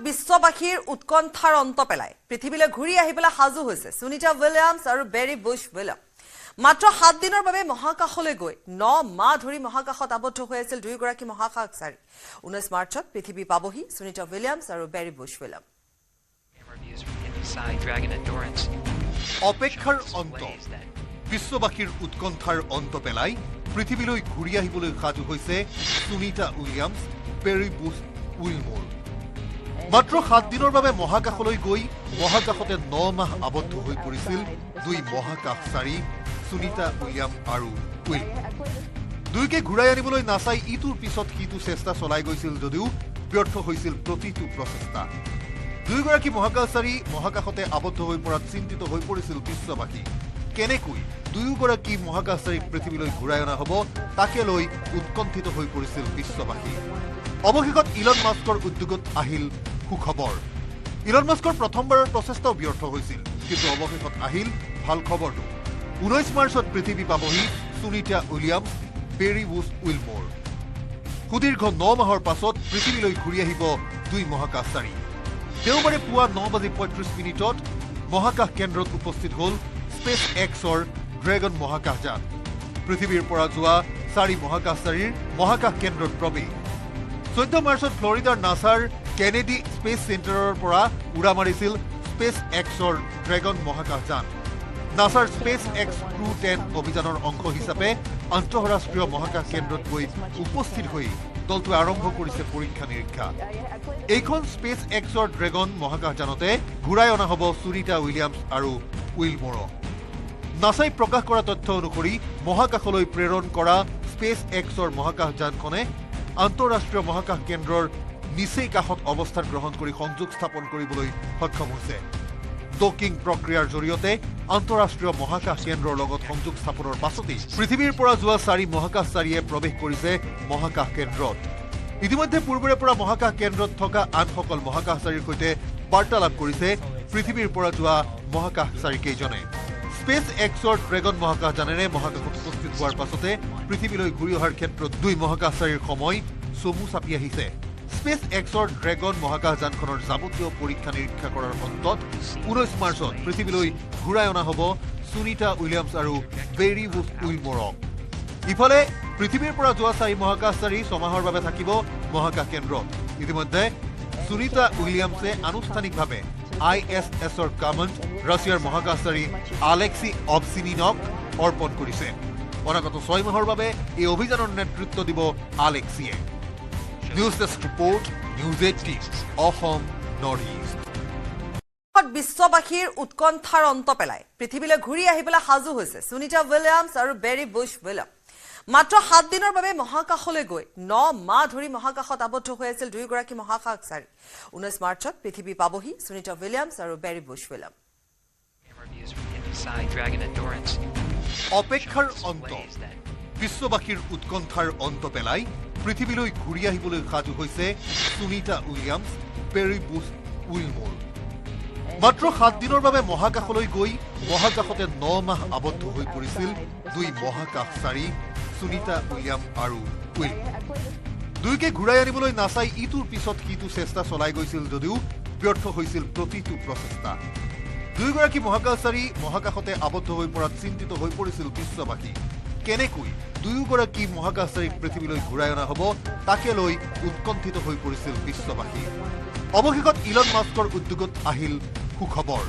বিশ্ববাসীৰ উৎকণ্ঠাৰ অন্ত পেলাই পৃথিৱীলৈ ঘূৰি আহিবলৈ সাজু হৈছে সুনিতা উইলিয়ামছ আৰু বেৰী বুছ উইলিয়াম মাত্ৰ 7 দিনৰ বাবে মহাকাশলৈ গৈ 9 মাহ ধৰি মহাকাশত আবদ্ধ হৈ আছিল দুয়োগৰাকী মহাকাশচাৰী 19 মাৰ্চত পৃথিৱী পাবহি সুনিতা উইলিয়ামছ আৰু বেৰী বুছ উইলিয়াম অপেক্ষাৰ অন্ত বিশ্ববাসীৰ উৎকণ্ঠাৰ অন্ত পেলাই পৃথিৱীলৈ ঘূৰি আহিবলৈ সাজু হৈছে সুনিতা উইলিয়ামছ বেৰী বুছ উইলমৰ মাত্ৰ 7 দিনৰ বাবে মহাকাশলৈ গৈ মহাকাশতে 9 মাহ আবদ্ধ হৈ পৰিছিল 2 মহাকাশচাৰী সুনিতা উইলিয়াম আৰু উইল দুয়োকে ঘূৰাই আনিবলৈ নাচাই ইটোৰ পিছত সিটো চেষ্টা চলাই গৈছিল যদিও ব্যৰ্থ হৈছিল প্ৰতিটো প্ৰচেষ্টা দুয়োগৰাকী মহাকাশচাৰী মহাকাশতে আবদ্ধ হৈ পৰাত চিন্তিত হৈ পৰিছিল বিশ্ববাসী কেনেকৈ দুয়োগৰাকী মহাকাশচাৰীক পৃথিৱীলৈ ঘূৰাই অনা হ'ব তাকে লৈ উৎকণ্ঠিত হৈ পৰিছিল বিশ্ববাসী অৱশেষত ইলন মাস্কৰ উদ্যোগত আহিল সুখবৰ ইলন মাস্কৰ প্ৰথমবাৰৰ প্ৰচেষ্টাও ব্যৰ্থ হৈছিল কিন্তু অৱশেষত আহিল ভাল খবৰটো 19 মাৰ্চত পৃথিৱী পাবহি সুনিতা উইলিয়ামছ বেৰী বুছ উইলমৰ সুদীৰ্ঘ 9 মাহৰ পাছত পৃথিৱীলৈ ঘূৰি আহিব 2 মহাকাশচাৰী দেওবাৰে পুৱা 9:35 মহাকাশ কেন্দ্ৰত উপস্থিত হ'ল স্পেচ এক্সৰ ড্ৰেগন মহাকাশযান পৃথিৱীৰ পৰা যোৱা 4 মহাকাশচাৰীৰ মহাকাশ কেন্দ্ৰত প্ৰৱেশ 14 মাৰ্চত ফ্লৰিডাৰ নাছাৰ কেনেডি স্পেচ চেণ্টাৰৰ পৰা উৰা মাৰিছিল স্পেচ এক্সৰ ড্ৰেগন মহাকাশযান নাছাৰ স্পেচ এক্স Crew-10 অভিযানৰ অংশ হিচাপে আন্তঃৰাষ্ট্ৰীয় মহাকাশ কেন্দ্ৰত গৈ উপস্থিত হৈ দলটোৱে আৰম্ভ কৰিছে পৰীক্ষা নিৰীক্ষা এইখন স্পেচ এক্সৰ ড্ৰেগন মহাকাশযানতে ঘূৰাই অনা হ'ব সুনিতা উইলিয়ামছ আৰু উইলমৰক নাছাই প্ৰকাশ কৰা তথ্য অনুসৰি মহাকাশলৈ প্ৰেৰণ কৰা স্পেচ এক্সৰ মহাকাশযানখনে আন্তঃৰাষ্ট্ৰীয় মহাকাশ কেন্দ্ৰৰ নিচেই কাষত অৱস্থান গ্ৰহণ কৰি সংযোগ স্থাপন কৰিবলৈ সক্ষম হৈছে ডকিং প্ৰক্ৰিয়াৰ জৰিয়তে আন্তঃৰাষ্ট্ৰীয় মহাকাশ কেন্দ্ৰৰ লগত সংযোগ স্থাপনৰ পাছতেই পৃথিৱীৰ পৰা যোৱা 4 মহাকাশচাৰীয়ে প্ৰৱেশ কৰিছে মহাকাশ কেন্দ্ৰত ইতিমধ্যে পূৰ্বৰে পৰা মহাকাশ কেন্দ্ৰত থকা আনসকল মহাকাশচাৰীৰ সৈতে বাৰ্তালাপ কৰিছে পৃথিৱীৰ পৰা যোৱা মহাকাশচাৰী কেইজনে স্পেচ এক্সৰ ড্ৰেগন মহাকাশযানেৰে মহাকাশত উপস্থিত হোৱাৰ পাছতে পৃথিৱীলৈ ঘূৰি অহাৰ ক্ষেত্ৰত 2 মহাকাশচাৰীৰ সময় চমু চাপি আহিছে স্পেচ এক্সৰ ড্ৰেগন মহাকাশযানখনৰ যাৱতীয় পৰীক্ষা নিৰীক্ষা কৰাৰ অন্তত 19 মাৰ্চত পৃথিৱীলৈ ঘূৰাই অনা হ'ব সুনিতা উইলিয়ামছ আৰু বেৰী বুছ উইলমৰক ইফালে পৃথিৱীৰ পৰা যোৱা 4 মহাকাশচাৰী ছমাহৰ বাবে থাকিব মহাকাশ কেন্দ্ৰত ইতিমধ্যে সুনিতা উইলিয়ামছে আনুষ্ঠানিকভাৱে ISSৰ কামাণ্ড ৰাছিয়াৰ মহাকাশচাৰী আলেক্সি অবচিনিনক অৰ্পণ কৰিছে অনাগত 6 মাহৰ বাবে এই অভিযানৰ নেতৃত্ব দিব আলেক্সিয়ে news desk report News18 Assam Northeast বিশ্ববাসীৰ উৎকণ্ঠাৰ অন্ত পেলাই পৃথিৱীলৈ ঘূৰি আহিবলৈ সাজু হৈছে সুনিতা উইলিয়ামছ আৰু বেৰী বুছ উইলিয়াম মাত্ৰ 7 দিনৰ বাবে মহাকাশলৈ গৈ 9 মাহ ধৰি মহাকাশত আবদ্ধ হৈ আছিল দুয়োগৰাকী মহাকাশচাৰী 19 মাৰ্চত পৃথিৱী পাবহি সুনিতা উইলিয়ামছ আৰু বেৰী বুছ উইলিয়াম অপেক্ষাৰ অন্ত বিশ্ববাসীৰ উৎকণ্ঠাৰ অন্ত পেলাই পৃথিৱীলৈ ঘূৰি আহিবলৈ সাজু হৈছে সুনিতা উইলিয়ামছ বেৰী বুছ উইলমৰ মাত্ৰ 7 দিনৰ বাবে মহাকাশলৈ গৈ মহাকাশতে 9 মাহ আবদ্ধ হৈ পৰিছিল 2 মহাকাশচাৰী সুনিতা উইলিয়াম আৰু উইল দুয়োকে ঘূৰাই আনিবলৈ নাচাই ইটোৰ পিছত সিটো চেষ্টা চলাই গৈছিল যদিও ব্যৰ্থ হৈছিল প্ৰতিটো প্ৰচেষ্টা দুয়োগৰাকী মহাকাশচাৰী মহাকাশতে আবদ্ধ হৈ পৰাত চিন্তিত হৈ পৰিছিল বিশ্ববাসী কেনেকৈ দুয়োগৰাকী মহাকাশচাৰীক পৃথিৱীলৈ ঘূৰাই অনা হ'ব তাকে লৈ উৎকণ্ঠিত হৈ পৰিছিল বিশ্ববাসী অৱশেষত ইলন মাস্কৰ উদ্যোগত আহিল সুখবৰ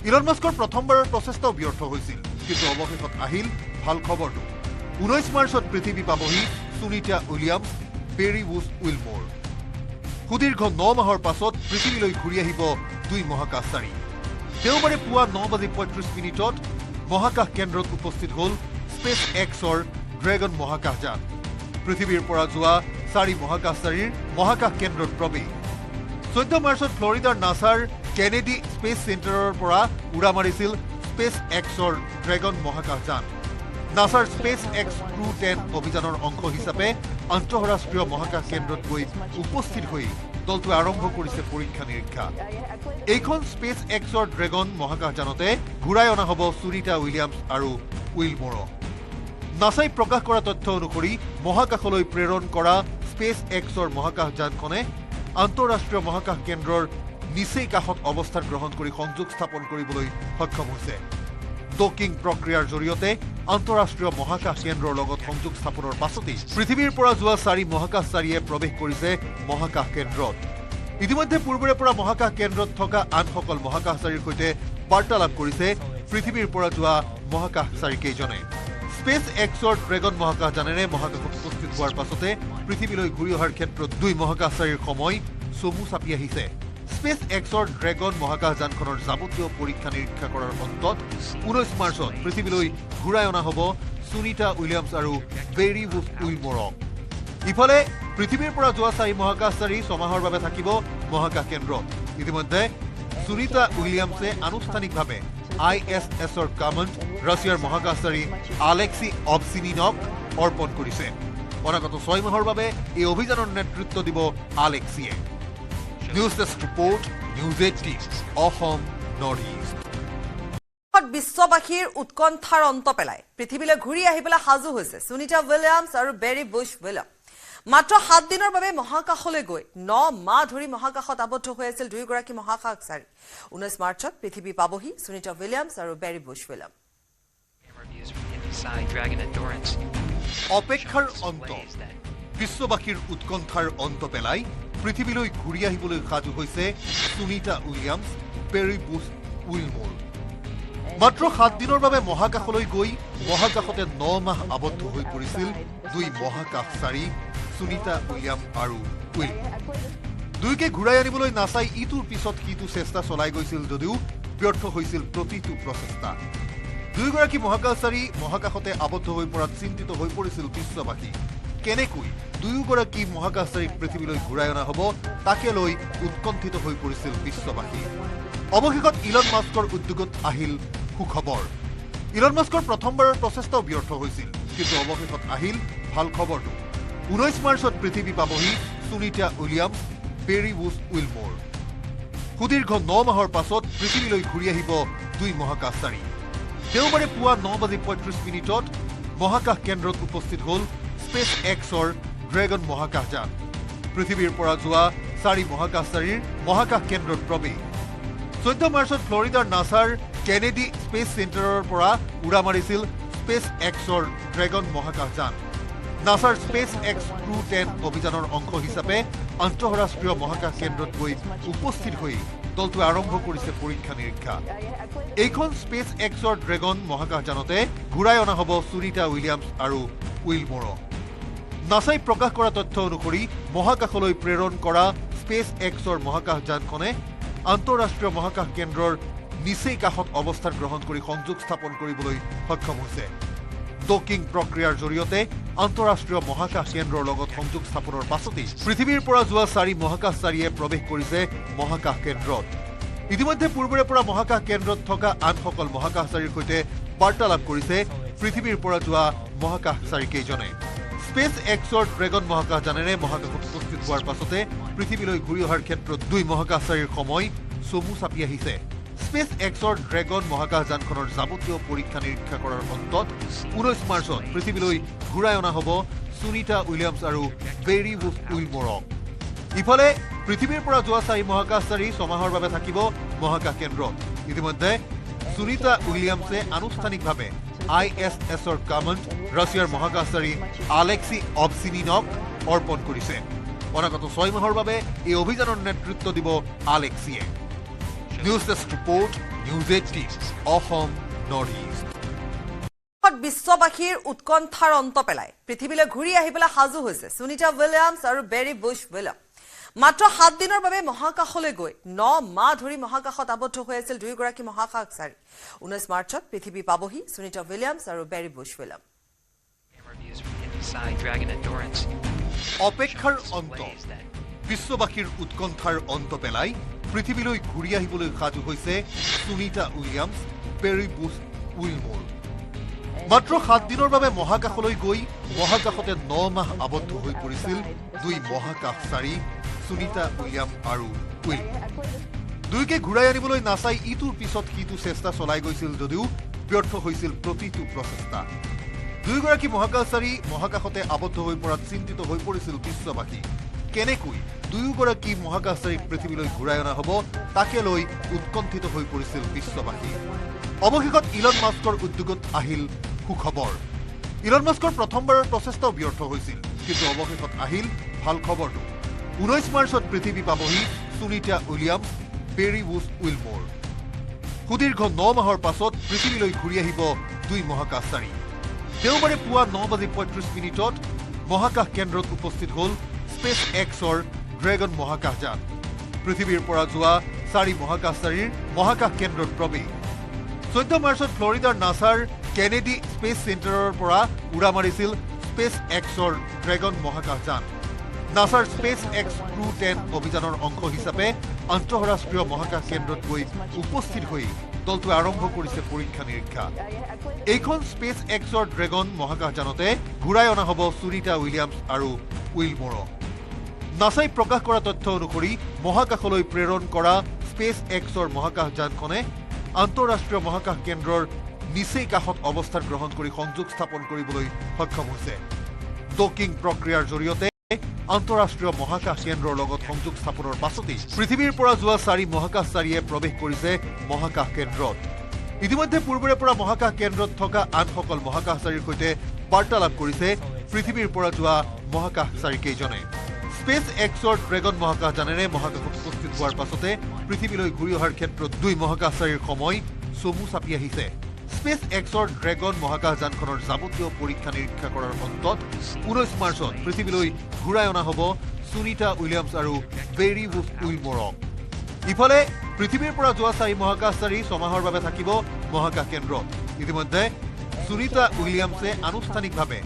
ইলন মাস্কৰ প্ৰথমবাৰৰ প্ৰচেষ্টাও ব্যৰ্থ হৈছিল কিন্তু অৱশেষত আহিল ভাল খবৰটো 19 মাৰ্চত পৃথিৱী পাবহি সুনিতা উইলিয়ামছ বেৰি বুছ উইলমোৰ সুদীৰ্ঘ 9 মাহৰ পাছত পৃথিৱীলৈ ঘূৰি আহিব দুই মহাকাশচাৰী দেওবাৰে পুৱা 9:35 মহাকাশ কেন্দ্ৰত উপস্থিত হ'ল স্পেচ এক্সৰ ড্ৰেগন মহাকাশযান পৃথিৱীৰ পৰা যোৱা 4 মহাকাশচাৰীৰ মহাকাশ কেন্দ্ৰত প্ৰৱেশ 14 মাৰ্চত ফ্লৰিডাৰ নাছাৰ কেনেডি স্পেচ চেণ্টাৰৰ পৰা উৰা মাৰিছিল স্পেচ এক্সৰ ড্ৰেগন মহাকাশযান নাছাৰ স্পেচ এক্স Crew-10 অভিযানৰ অংশ হিচাপে আন্তঃৰাষ্ট্ৰীয় মহাকাশ কেন্দ্ৰত গৈ উপস্থিত হৈ দলটোৱে আৰম্ভ কৰিছে পৰীক্ষা নিৰীক্ষা এইখন স্পেচ এক্সৰ ড্ৰেগন মহাকাশযানতে ঘূৰাই অনা হ'ব সুনিতা উইলিয়ামছ আৰু উইলমোৰক নাছাই প্ৰকাশ কৰা তথ্য অনুসৰি মহাকাশলৈ প্ৰেৰণ কৰা স্পেচ এক্সৰ মহাকাশযানখনে আন্তঃৰাষ্ট্ৰীয় মহাকাশ কেন্দ্ৰৰ নিচেই কাষত অৱস্থান গ্ৰহণ কৰি সংযোগ স্থাপন কৰিবলৈ সক্ষম হৈছে ডকিং প্ৰক্ৰিয়াৰ জৰিয়তে আন্তঃৰাষ্ট্ৰীয় মহাকাশ কেন্দ্ৰৰ লগত সংযোগ স্থাপনৰ পাছতেই পৃথিৱীৰ পৰা যোৱা 4 মহাকাশচাৰীয়ে প্ৰৱেশ কৰিছে মহাকাশ কেন্দ্ৰত ইতিমধ্যে পূৰ্বৰে পৰা মহাকাশ কেন্দ্ৰত থকা আনসকল মহাকাশচাৰীৰ সৈতে বাৰ্তালাপ কৰিছে পৃথিৱীৰ পৰা যোৱা মহাকাশচাৰীকেইজনে স্পেচ এক্সৰ ড্ৰেগন মহাকাশযানেৰে মহাকাশত উপস্থিত হোৱাৰ পাছতে পৃথিৱীলৈ ঘূৰি অহাৰ ক্ষেত্ৰত দুই মহাকাশচাৰীৰ সময় চমু চাপি আহিছে স্পেচ এক্সৰ ড্ৰেগন মহাকাশযানখনৰ যাৱতীয় পৰীক্ষা নিৰীক্ষা কৰাৰ অন্তত 19 মাৰ্চত পৃথিৱীলৈ ঘূৰাই অনা হ'ব সুনিতা উইলিয়ামছ আৰু বেৰি বুছ উইলমোৰক ইফালে পৃথিৱীৰ পৰা যোৱা 4 মহাকাশচাৰী 6 মাহৰ বাবে থাকিব মহাকাশ কেন্দ্ৰত ইতিমধ্যে সুনিতা উইলিয়ামছে আনুষ্ঠানিকভাৱে ISSৰ কামাণ্ড ৰাছিয়াৰ মহাকাশচাৰী আলেক্সি অবছিনিনক অৰ্পণ কৰিছে অনাগত 6 মাহৰ বাবে এই অভিযানৰ নেতৃত্ব দিব আলেক্সিয়ে News Desk report, News18 Assam Northeast. বিশ্ববাসীৰ উৎকণ্ঠাৰ অন্ত পেলাই পৃথিৱীলৈ ঘূৰি আহিবলৈ সাজু হৈছে সুনিতা উইলিয়ামছ আৰু বেৰি বুছ উইলিয়াম মাত্ৰ 7 দিনৰ বাবে মহাকাশলৈ গৈ 9 মাহ ধৰি মহাকাশত আবদ্ধ হৈ আছিল দুয়োগৰাকী মহাকাশচাৰী 19 মাৰ্চত পৃথিৱী পাবহি সুনিতা উইলিয়ামছ আৰু বেৰি বুছ উইলিয়াম অপেক্ষাৰ অন্ত বিশ্ববাসীৰ উৎকণ্ঠাৰ অন্ত পেলাই পৃথিৱীলৈ ঘূৰি আহিবলৈ সাজু হৈছে সুনিতা উইলিয়ামছ বেৰি বুছ উইলমোৰ মাত্ৰ 7 দিনৰ বাবে মহাকাশলৈ গৈ মহাকাশতে 9 মাহ আবদ্ধ হৈ পৰিছিল দুই মহাকাশচাৰী সুনিতা উইলিয়াম আৰু উইলমোৰ দুয়োকে ঘূৰাই আনিবলৈ নাছাই ইটোৰ পিছত সিটো চেষ্টা চলাই গৈছিল যদিও ব্যৰ্থ হৈছিল প্ৰতিটো প্ৰচেষ্টা দুয়োগৰাকী মহাকাশচাৰী মহাকাশতে আবদ্ধ হৈ পৰাত চিন্তিত হৈ পৰিছিল বিশ্ববাসী কেনেকৈ দুয়োগৰাকী মহাকাশচাৰীক পৃথিৱীলৈ ঘূৰাই অনা হ'ব তাকে লৈ উৎকণ্ঠিত হৈ পৰিছিল বিশ্ববাসী অৱশেষত ইলন মাস্কৰ উদ্যোগত আহিল সুখবৰ ইলন মাস্কৰ প্ৰথমবাৰৰ প্ৰচেষ্টাও ব্যৰ্থ হৈছিল কিন্তু অৱশেষত আহিল ভাল খবৰটো 19 মাৰ্চত পৃথিৱী পাবহি সুনিতা উইলিয়ামছ বেৰি বুছ উইলমোৰ সুদীৰ্ঘ 9 মাহৰ পাছত পৃথিৱীলৈ ঘূৰি আহিব দুই মহাকাশচাৰী দেওবাৰে পুৱা 9:35 মহাকাশ কেন্দ্ৰত উপস্থিত হ'ল স্পেচ এক্সৰ ড্ৰেগন মহাকাশযান পৃথিৱীৰ পৰা যোৱা 4 মহাকাশচাৰীৰ মহাকাশ কেন্দ্ৰত প্ৰৱেশ 14 মাৰ্চত ফ্লৰিডাৰ নাছাৰ কেনেডি স্পেচ চেণ্টাৰৰ পৰা উৰা মাৰিছিল স্পেচ এক্সৰ ড্ৰেগন মহাকাশযান নাছাৰ স্পেচ এক্স Crew-10 অভিযানৰ অংশ হিচাপে আন্তঃৰাষ্ট্ৰীয় মহাকাশ কেন্দ্ৰত গৈ উপস্থিত হৈ দলটোৱে আৰম্ভ কৰিছে পৰীক্ষা নিৰীক্ষা এইখন স্পেচ এক্সৰ ড্ৰেগন মহাকাশযানতে ঘূৰাই অনা হ'ব সুনিতা উইলিয়ামছ আৰু উইলমোৰক নাছাই প্ৰকাশ কৰা তথ্য অনুসৰি মহাকাশলৈ প্ৰেৰণ কৰা স্পেচ এক্সৰ মহাকাশযানখনে আন্তঃৰাষ্ট্ৰীয় মহাকাশ কেন্দ্ৰৰ নিচেই কাষত অৱস্থান গ্ৰহণ কৰি সংযোগ স্থাপন কৰিবলৈ সক্ষম হৈছে ডকিং প্ৰক্ৰিয়াৰ জৰিয়তে আন্তঃৰাষ্ট্ৰীয় মহাকাশ কেন্দ্ৰৰ লগত সংযোগ স্থাপনৰ পাছতেই পৃথিৱীৰ পৰা যোৱা 4 মহাকাশচাৰীয়ে প্ৰৱেশ কৰিছে মহাকাশ কেন্দ্ৰত ইতিমধ্যে পূৰ্বৰে পৰা মহাকাশ কেন্দ্ৰত থকা আনসকল মহাকাশচাৰীৰ সৈতে বাৰ্তালাপ কৰিছে পৃথিৱীৰ পৰা যোৱা মহাকাশচাৰীকেইজনে স্পেচ এক্সৰ ড্ৰেগন মহাকাশযানেৰে মহাকাশত উপস্থিত হোৱাৰ পাছতে পৃথিৱীলৈ ঘূৰি অহাৰ ক্ষেত্ৰত দুই মহাকাশচাৰীৰ সময় চমু চাপি আহিছে স্পেচ এক্সৰ ড্ৰেগন মহাকাশযানখনৰ যাৱতীয় পৰীক্ষা নিৰীক্ষা কৰাৰ অন্তত 19 মাৰ্চত পৃথিৱীলৈ ঘূৰাই অনা হ'ব সুনিতা উইলিয়ামছ আৰু বেৰি বুছ উইলমোৰক ইফালে পৃথিৱীৰ পৰা যোৱা 4 মহাকাশচাৰী 6 মাহৰ বাবে থাকিব মহাকাশ কেন্দ্ৰত ইতিমধ্যে সুনিতা উইলিয়ামছে আনুষ্ঠানিকভাৱে ISSৰ কমাণ্ড ৰাছিয়াৰ মহাকাশচাৰী আলেক্সি অবচিনিনক অৰ্পণ কৰিছে। অনাগত 6 মাহৰ বাবে এই অভিযানৰ নেতৃত্ব দিব আলেক্সিয়ে। News desk report, News18 Assam north east. বিশ্ববাসীৰ উৎকণ্ঠাৰ অন্ত পেলাই পৃথিৱীলৈ ঘূৰি আহিবলৈ সাজু হৈছে সুনিতা উইলিয়ামছ আৰু বেৰী বুছ উইলিয়াম। মাত্ৰ 7 দিনৰ বাবে মহাকাশলৈ গৈ 9 মাহ ধৰি মহাকাশত আবদ্ধ হৈ আছিল দুয়োগৰাকী মহাকাশচাৰী। 19 মাৰ্চত পৃথিৱী পাবহি সুনিতা উইলিয়ামছ আৰু বেৰী বুছ উইলিয়াম। অপেক্ষাৰ অন্ত, বিশ্ববাসীৰ উৎকণ্ঠাৰ অন্ত পেলাই পৃথিৱীলৈ ঘূৰি আহিবলৈ সাজু হৈছে Sunita Williams, Barry Bush Wilmore. মাত্ৰ 7 দিনৰ বাবে মহাকাশলৈ গৈ মহাকাশতে 9 মাহ আবদ্ধ হৈ পৰিছিল দুই মহাকাশচাৰী সুনিতা উইলিয়াম আৰু উইলমোৰ। দুয়োকে ঘূৰাই আনিবলৈ নাচাই ইটোৰ পিছত সিটো চেষ্টা চলাই গৈছিল যদিও ব্যৰ্থ হৈছিল প্ৰতিটো প্ৰচেষ্টা। দুয়োগৰাকী মহাকাশচাৰী মহাকাশতে আবদ্ধ হৈ পৰাত চিন্তিত হৈ পৰিছিল বিশ্ববাসী। কেনেকৈ দুয়োগৰাকী মহাকাশচাৰীক পৃথিৱীলৈ ঘূৰাই অনা হ'ব তাকে লৈ উৎকণ্ঠিত হৈ পৰিছিল বিশ্ববাসী। অৱশেষত ইলন মাস্কৰ উদ্যোগত আহিল সুখবৰ। ইলন মাস্কৰ প্ৰথমবাৰৰ প্ৰচেষ্টাও ব্যৰ্থ হৈছিল, কিন্তু অৱশেষত আহিল ভাল খবৰটো। 19 মাৰ্চত পৃথিৱী পাবহি Sunita Williams, Barry Bush Wilmore. সুদীৰ্ঘ 9 মাহৰ পাছত পৃথিৱীলৈ ঘূৰি আহিব দুই মহাকাশচাৰী। দেওবাৰে পুৱা 9:35 মহাকাশ কেন্দ্ৰত উপস্থিত হ'ল স্পেচ এক্সৰ ড্ৰেগন মহাকাশযান। পৃথিৱীৰ পৰা যোৱা 4 মহাকাশচাৰীৰ মহাকাশ কেন্দ্ৰত প্ৰৱেশ। 14 মাৰ্চত ফ্লৰিডাৰ নাছাৰ কেনেডি স্পেচ চেণ্টাৰৰ পৰা উৰা মাৰিছিল স্পেচ এক্সৰ ড্ৰেগন মহাকাশযান। নাছাৰ স্পেচ এক্স Crew-10 অভিযানৰ অংশ হিচাপে আন্তঃৰাষ্ট্ৰীয় মহাকাশ কেন্দ্ৰত গৈ উপস্থিত হৈ দলটোৱে আৰম্ভ কৰিছে পৰীক্ষা নিৰীক্ষা। এইখন স্পেচ এক্সৰ ড্ৰেগন মহাকাশযানতে ঘূৰাই অনা হ'ব সুনিতা উইলিয়ামছ আৰু উইলমোৰক। নাছাই প্ৰকাশ কৰা তথ্য অনুসৰি মহাকাশলৈ প্ৰেৰণ কৰা স্পেচ এক্সৰ মহাকাশযানখনে আন্তঃৰাষ্ট্ৰীয় মহাকাশ কেন্দ্ৰৰ নিচেই কাষত অৱস্থান গ্ৰহণ কৰি সংযোগ স্থাপন কৰিবলৈ সক্ষম হৈছে। ডকিং প্ৰক্ৰিয়াৰ জৰিয়তে আন্তঃৰাষ্ট্ৰীয় মহাকাশ কেন্দ্ৰৰ লগত সংযোগ স্থাপনৰ পাছতেই পৃথিৱীৰ পৰা যোৱা 4 মহাকাশচাৰীয়ে প্ৰৱেশ কৰিছে মহাকাশ কেন্দ্ৰত। ইতিমধ্যে পূৰ্বৰে পৰা মহাকাশ কেন্দ্ৰত থকা আনসকল মহাকাশচাৰীৰ সৈতে বাৰ্তালাপ কৰিছে পৃথিৱীৰ পৰা যোৱা মহাকাশচাৰীকেইজনে। স্পেচ এক্সৰ ড্ৰেগন মহাকাশযানেৰে মহাকাশত উপস্থিত হোৱাৰ পাছতে পৃথিৱীলৈ ঘূৰি অহাৰ ক্ষেত্ৰত দুই মহাকাশচাৰীৰ সময় চমু চাপি আহিছে। স্পেচ এক্সৰ ড্ৰেগন মহাকাশযানখনৰ যাৱতীয় পৰীক্ষা নিৰীক্ষা কৰাৰ অন্তত 19 মাৰ্চত পৃথিৱীলৈ ঘূৰাই অনা হ'ব সুনিতা উইলিয়ামছ আৰু বেৰী বুছ উইলমোৰক। ইফালে পৃথিৱীৰ পৰা যোৱা 4 মহাকাশচাৰী 6 মাহৰ বাবে থাকিব মহাকাশ কেন্দ্ৰত। ইতিমধ্যে সুনিতা উইলিয়ামছে আনুষ্ঠানিকভাৱে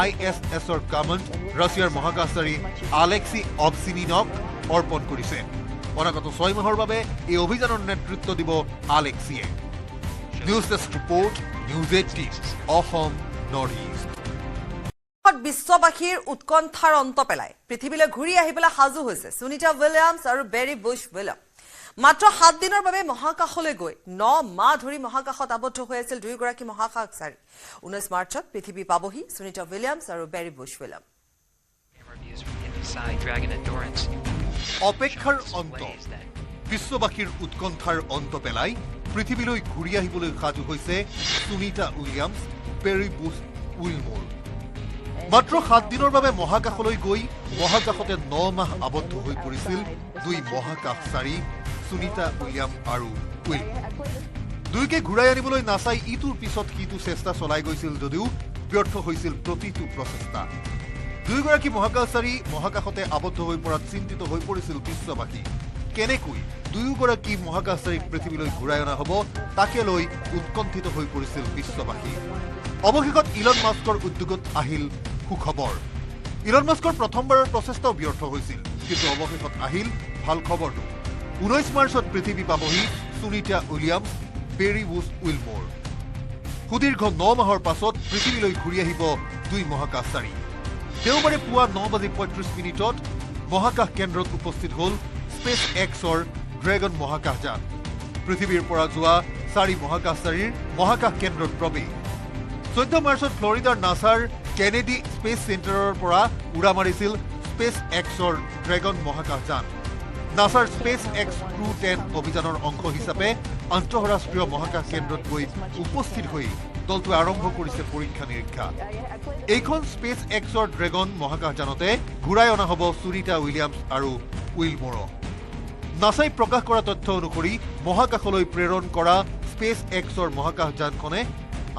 ISSৰ কমাণ্ড ৰাছিয়াৰ মহাকাশচাৰী আলেক্সি অবচিনিনক অৰ্পণ কৰিছে। অনাগত 6 মাহৰ বাবে এই অভিযানৰ নেতৃত্ব দিব আলেক্সিয়ে। News desk report, News18 Assam north east. বিশ্ববাসীৰ উৎকণ্ঠাৰ অন্ত পেলাই পৃথিৱীলৈ ঘূৰি আহিবলৈ সাজু হৈছে সুনিতা উইলিয়ামছ আৰু বেৰী বুছ উইলিয়াম। মাত্ৰ 7 দিনৰ বাবে মহাকাশলৈ গৈ 9 মাহ ধৰি মহাকাশত আবদ্ধ হৈ আছিল দুয়োগৰাকী মহাকাশচাৰী। 19 মাৰ্চত পৃথিৱী পাবহি সুনিতা উইলিয়ামছ আৰু বেৰী বুছ উইলিয়াম। অপেক্ষাৰ অন্ত, বিশ্ববাসীৰ উৎকণ্ঠাৰ অন্ত পেলাই পৃথিৱীলৈ ঘূৰি আহিবলৈ সাজু হৈছে Sunita Williams, Barry Bush Wilmore. মাত্ৰ 7 দিনৰ বাবে মহাকাশলৈ গৈ মহাকাশতে 9 মাহ আবদ্ধ হৈ পৰিছিল দুই মহাকাশচাৰী সুনিতা উইলিয়াম আৰু উইলমোৰ। দুয়োকে ঘূৰাই আনিবলৈ নাচাই ইটোৰ পিছত সিটো চেষ্টা চলাই গৈছিল যদিও ব্যৰ্থ হৈছিল প্ৰতিটো প্ৰচেষ্টা। দুয়োগৰাকী মহাকাশচাৰী মহাকাশতে আবদ্ধ হৈ পৰাত চিন্তিত হৈ পৰিছিল বিশ্ববাসী। কেনেকৈ দুয়োগৰাকী মহাকাশচাৰীক পৃথিৱীলৈ ঘূৰাই অনা হ'ব তাকে লৈ উৎকণ্ঠিত হৈ পৰিছিল বিশ্ববাসী। অৱশেষত ইলন মাস্কৰ উদ্যোগত আহিল সুখবৰ। ইলন মাস্কৰ প্ৰথমবাৰৰ প্ৰচেষ্টাও ব্যৰ্থ হৈছিল, কিন্তু অৱশেষত আহিল ভাল খবৰটো। 19 মাৰ্চত পৃথিৱী পাবহি Sunita Williams, Barry Bush Wilmore. সুদীৰ্ঘ 9 মাহৰ পাছত পৃথিৱীলৈ ঘূৰি আহিব দুই মহাকাশচাৰী। দেওবাৰে পুৱা 9:35 মহাকাশ কেন্দ্ৰত উপস্থিত হ'ল স্পেচ এক্সৰ ড্ৰেগন মহাকাশযান। পৃথিৱীৰ পৰা যোৱা 4 মহাকাশচাৰীৰ মহাকাশ কেন্দ্ৰত প্ৰৱেশ। 14 মাৰ্চত ফ্লৰিডাৰ নাছাৰ কেনেডি স্পেচ চেণ্টাৰৰ পৰা উৰা মাৰিছিল স্পেচ এক্সৰ ড্ৰেগন মহাকাশযান। নাছাৰ স্পেচ এক্স Crew-10 অভিযানৰ অংশ হিচাপে আন্তঃৰাষ্ট্ৰীয় মহাকাশ কেন্দ্ৰত গৈ উপস্থিত হৈ দলটোৱে আৰম্ভ কৰিছে পৰীক্ষা নিৰীক্ষা এইখন স্পেচ এক্সৰ ড্ৰেগন মহাকাশযানতে ঘূৰাই অনা হ'ব সুনিতা উইলিয়ামছ আৰু উইলমৰক নাছাই প্ৰকাশ কৰা তথ্য অনুসৰি মহাকাশলৈ প্ৰেৰণ কৰা স্পেচ এক্সৰ মহাকাশযানখনে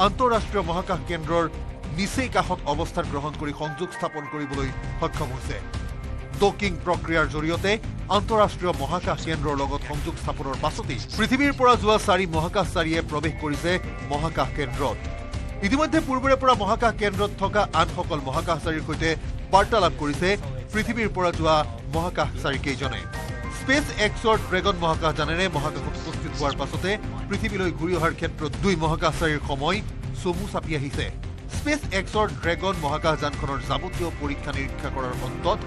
আন্তঃৰাষ্ট্ৰীয় মহাকাশ কেন্দ্ৰৰ নিচেই কাষত অৱস্থান গ্ৰহণ কৰি সংযোগ স্থাপন কৰিবলৈ সক্ষম হৈছে ডকিং প্ৰক্ৰিয়াৰ জৰিয়তে আন্তঃৰাষ্ট্ৰীয় মহাকাশ কেন্দ্ৰৰ লগত সংযোগ স্থাপনৰ পাছতেই পৃথিৱীৰ পৰা যোৱা 4 মহাকাশচাৰীয়ে প্ৰৱেশ কৰিছে মহাকাশ কেন্দ্ৰত ইতিমধ্যে পূৰ্বৰে পৰা মহাকাশ কেন্দ্ৰত থকা আনসকল মহাকাশচাৰীৰ সৈতে বাৰ্তালাপ কৰিছে পৃথিৱীৰ পৰা যোৱা মহাকাশচাৰীকেইজনে স্পেচ এক্সৰ ড্ৰেগন মহাকাশযানেৰে মহাকাশত উপস্থিত হোৱাৰ পাছতে পৃথিৱীলৈ ঘূৰি অহাৰ ক্ষেত্ৰত 2 মহাকাশচাৰীৰ সময় চমু চাপি আহিছে স্পেচ এক্সৰ ড্ৰেগন মহাকাশযানখনৰ যাৱতীয় পৰীক্ষা নিৰীক্ষা কৰাৰ অন্তত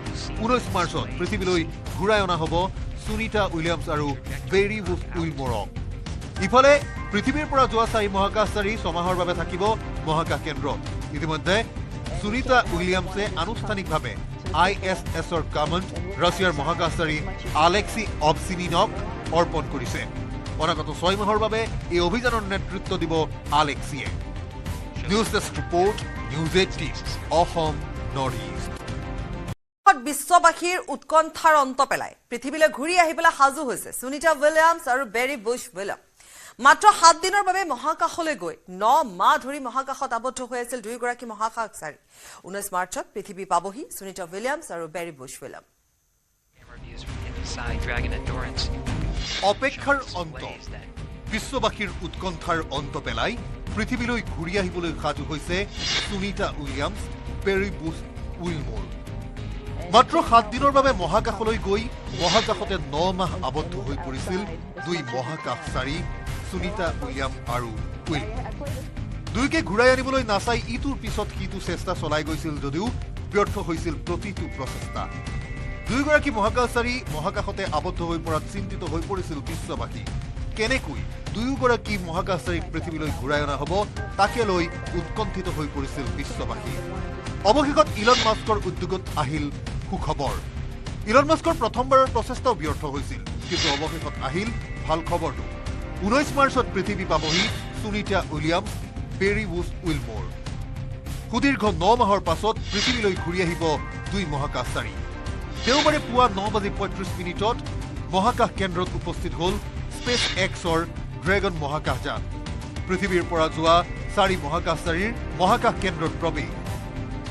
19 মাৰ্চত পৃথিৱীলৈ ঘূৰাই অনা হ'ব সুনিতা উইলিয়ামছ আৰু বেৰি বুছ উইলমৰক ইফালে পৃথিৱীৰ পৰা যোৱা 4 মহাকাশচাৰী ছমাহৰ বাবে থাকিব মহাকাশ কেন্দ্ৰত ইতিমধ্যে সুনিতা উইলিয়ামছে আনুষ্ঠানিকভাৱে ISSৰ কামাণ্ড ৰাছিয়াৰ মহাকাশচাৰী আলেক্সি অবচিনিনক অৰ্পণ কৰিছে অনাগত 6 মাহৰ বাবে এই অভিযানৰ নেতৃত্ব দিব আলেক্সিয়ে News Desk report, News18 Assam Northeast. বিশ্ববাসীৰ উৎকণ্ঠাৰ অন্ত পেলাই পৃথিৱীলৈ ঘূৰি আহিবলৈ সাজু হৈছে সুনিতা উইলিয়ামছ আৰু বেৰি বুছ উইলিয়াম মাত্ৰ 7 দিনৰ বাবে মহাকাশলৈ গৈ 9 মাহ ধৰি মহাকাশত আবদ্ধ হৈ আছিল দুয়োগৰাকী মহাকাশচাৰী 19 মাৰ্চত পৃথিৱী পাবহি সুনিতা উইলিয়ামছ আৰু বেৰি বুছ উইলিয়াম অপেক্ষাৰ অন্ত বিশ্ববাসীৰ উৎকণ্ঠাৰ অন্ত পেলাই পৃথিৱীলৈ ঘূৰি আহিবলৈ সাজু হৈছে সুনিতা উইলিয়ামছ বেৰি বুছ উইলমৰ মাত্ৰ 7 দিনৰ বাবে মহাকাশলৈ গৈ মহাকাশতে 9 মাহ আবদ্ধ হৈ পৰিছিল 2 মহাকাশচাৰী সুনিতা উইলিয়াম আৰু উইলমৰ দুয়োকে ঘূৰাই আনিবলৈ নাছাই ইটোৰ পিছত সিটো চেষ্টা চলাই গৈছিল যদিও ব্যৰ্থ হৈছিল প্ৰতিটো প্ৰচেষ্টা দুয়োগৰাকী মহাকাশচাৰী মহাকাশতে আবদ্ধ হৈ পৰাত চিন্তিত হৈ পৰিছিল বিশ্ববাসী কেনেকৈ দুয়োগৰাকী মহাকাশচাৰীক পৃথিৱীলৈ ঘূৰাই অনা হ'ব তাকে লৈ উৎকণ্ঠিত হৈ পৰিছিল বিশ্ববাসী অৱশেষত ইলন মাস্কৰ উদ্যোগত আহিল সুখবৰ ইলন মাস্কৰ প্ৰথমবাৰৰ প্ৰচেষ্টাও ব্যৰ্থ হৈছিল কিন্তু অৱশেষত আহিল ভাল খবৰটো 19 মাৰ্চত পৃথিৱী পাবহি সুনিতা উইলিয়ামছ বেৰি বুছ উইলমৰ সুদীৰ্ঘ 9 মাহৰ পাছত পৃথিৱীলৈ ঘূৰি আহিব 2 মহাকাশচাৰী দেওবাৰে পুৱা 9:35 মহাকাশ কেন্দ্ৰত উপস্থিত হ'ল স্পেচ এক্সৰ ড্ৰেগন মহাকাশযান পৃথিৱীৰ পৰা যোৱা 4 মহাকাশচাৰীৰ মহাকাশ কেন্দ্ৰত প্ৰৱেশ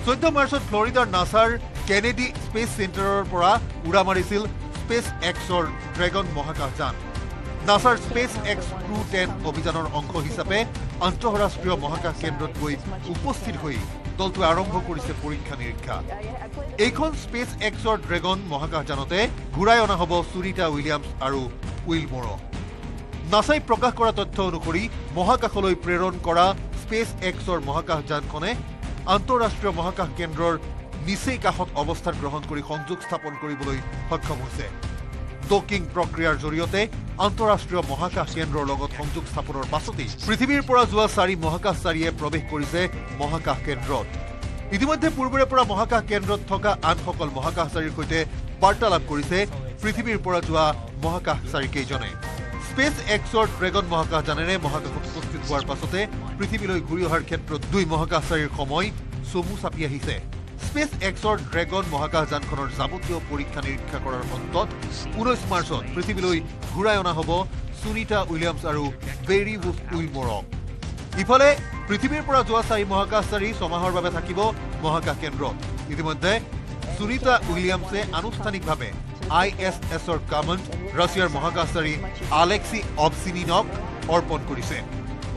14 মাৰ্চত ফ্লৰিডাৰ নাছাৰ কেনেডি স্পেচ চেণ্টাৰৰ পৰা উৰা মাৰিছিল স্পেচ এক্সৰ ড্ৰেগন মহাকাশযান নাছাৰ স্পেচ এক্স Crew-10 অভিযানৰ অংশ হিচাপে আন্তঃৰাষ্ট্ৰীয় মহাকাশ কেন্দ্ৰত গৈ উপস্থিত হৈ দলটোৱে আৰম্ভ কৰিছে পৰীক্ষা নিৰীক্ষা এইখন স্পেচ এক্সৰ ড্ৰেগন মহাকাশযানতে ঘূৰাই অনা হ'ব সুনিতা উইলিয়ামছ আৰু উইলমৰক নাছাই প্ৰকাশ কৰা তথ্য অনুসৰি মহাকাশলৈ প্ৰেৰণ কৰা স্পেচ এক্সৰ মহাকাশযানখনে আন্তঃৰাষ্ট্ৰীয় মহাকাশ কেন্দ্ৰৰ নিচেই কাষত অৱস্থান গ্ৰহণ কৰি সংযোগ স্থাপন কৰিবলৈ সক্ষম হৈছে ডকিং প্ৰক্ৰিয়াৰ জৰিয়তে আন্তঃৰাষ্ট্ৰীয় মহাকাশ কেন্দ্ৰৰ লগত সংযোগ স্থাপনৰ পাছতেই পৃথিৱীৰ পৰা যোৱা 4 মহাকাশচাৰীয়ে প্ৰৱেশ কৰিছে মহাকাশ কেন্দ্ৰত ইতিমধ্যে পূৰ্বৰে পৰা মহাকাশ কেন্দ্ৰত থকা আনসকল মহাকাশচাৰীৰ সৈতে বাৰ্তালাপ কৰিছে পৃথিৱীৰ পৰা যোৱা মহাকাশচাৰীকেইজনে স্পেচ এক্সৰ ড্ৰেগন মহাকাশযানেৰে মহাকাশত উপস্থিত হোৱাৰ পাছতে পৃথিৱীলৈ ঘূৰি অহাৰ ক্ষেত্ৰত 2 মহাকাশচাৰীৰ সময় চমু চাপি আহিছে স্পেচ এক্সৰ ড্ৰেগন মহাকাশযানখনৰ যাৱতীয় পৰীক্ষা নিৰীক্ষা কৰাৰ অন্তত 19 মাৰ্চত পৃথিৱীলৈ ঘূৰাই অনা হ'ব সুনিতা উইলিয়ামছ আৰু বেৰি বুছ উইলমৰক ইফালে পৃথিৱীৰ পৰা যোৱা 4 মহাকাশচাৰী ছমাহৰ বাবে থাকিব মহাকাশ কেন্দ্ৰত ইতিমধ্যে সুনিতা উইলিয়ামছে আনুষ্ঠানিকভাৱে ISSৰ কামাণ্ড ৰাছিয়াৰ মহাকাশচাৰী আলেক্সি অবচিনিনক অৰ্পণ কৰিছে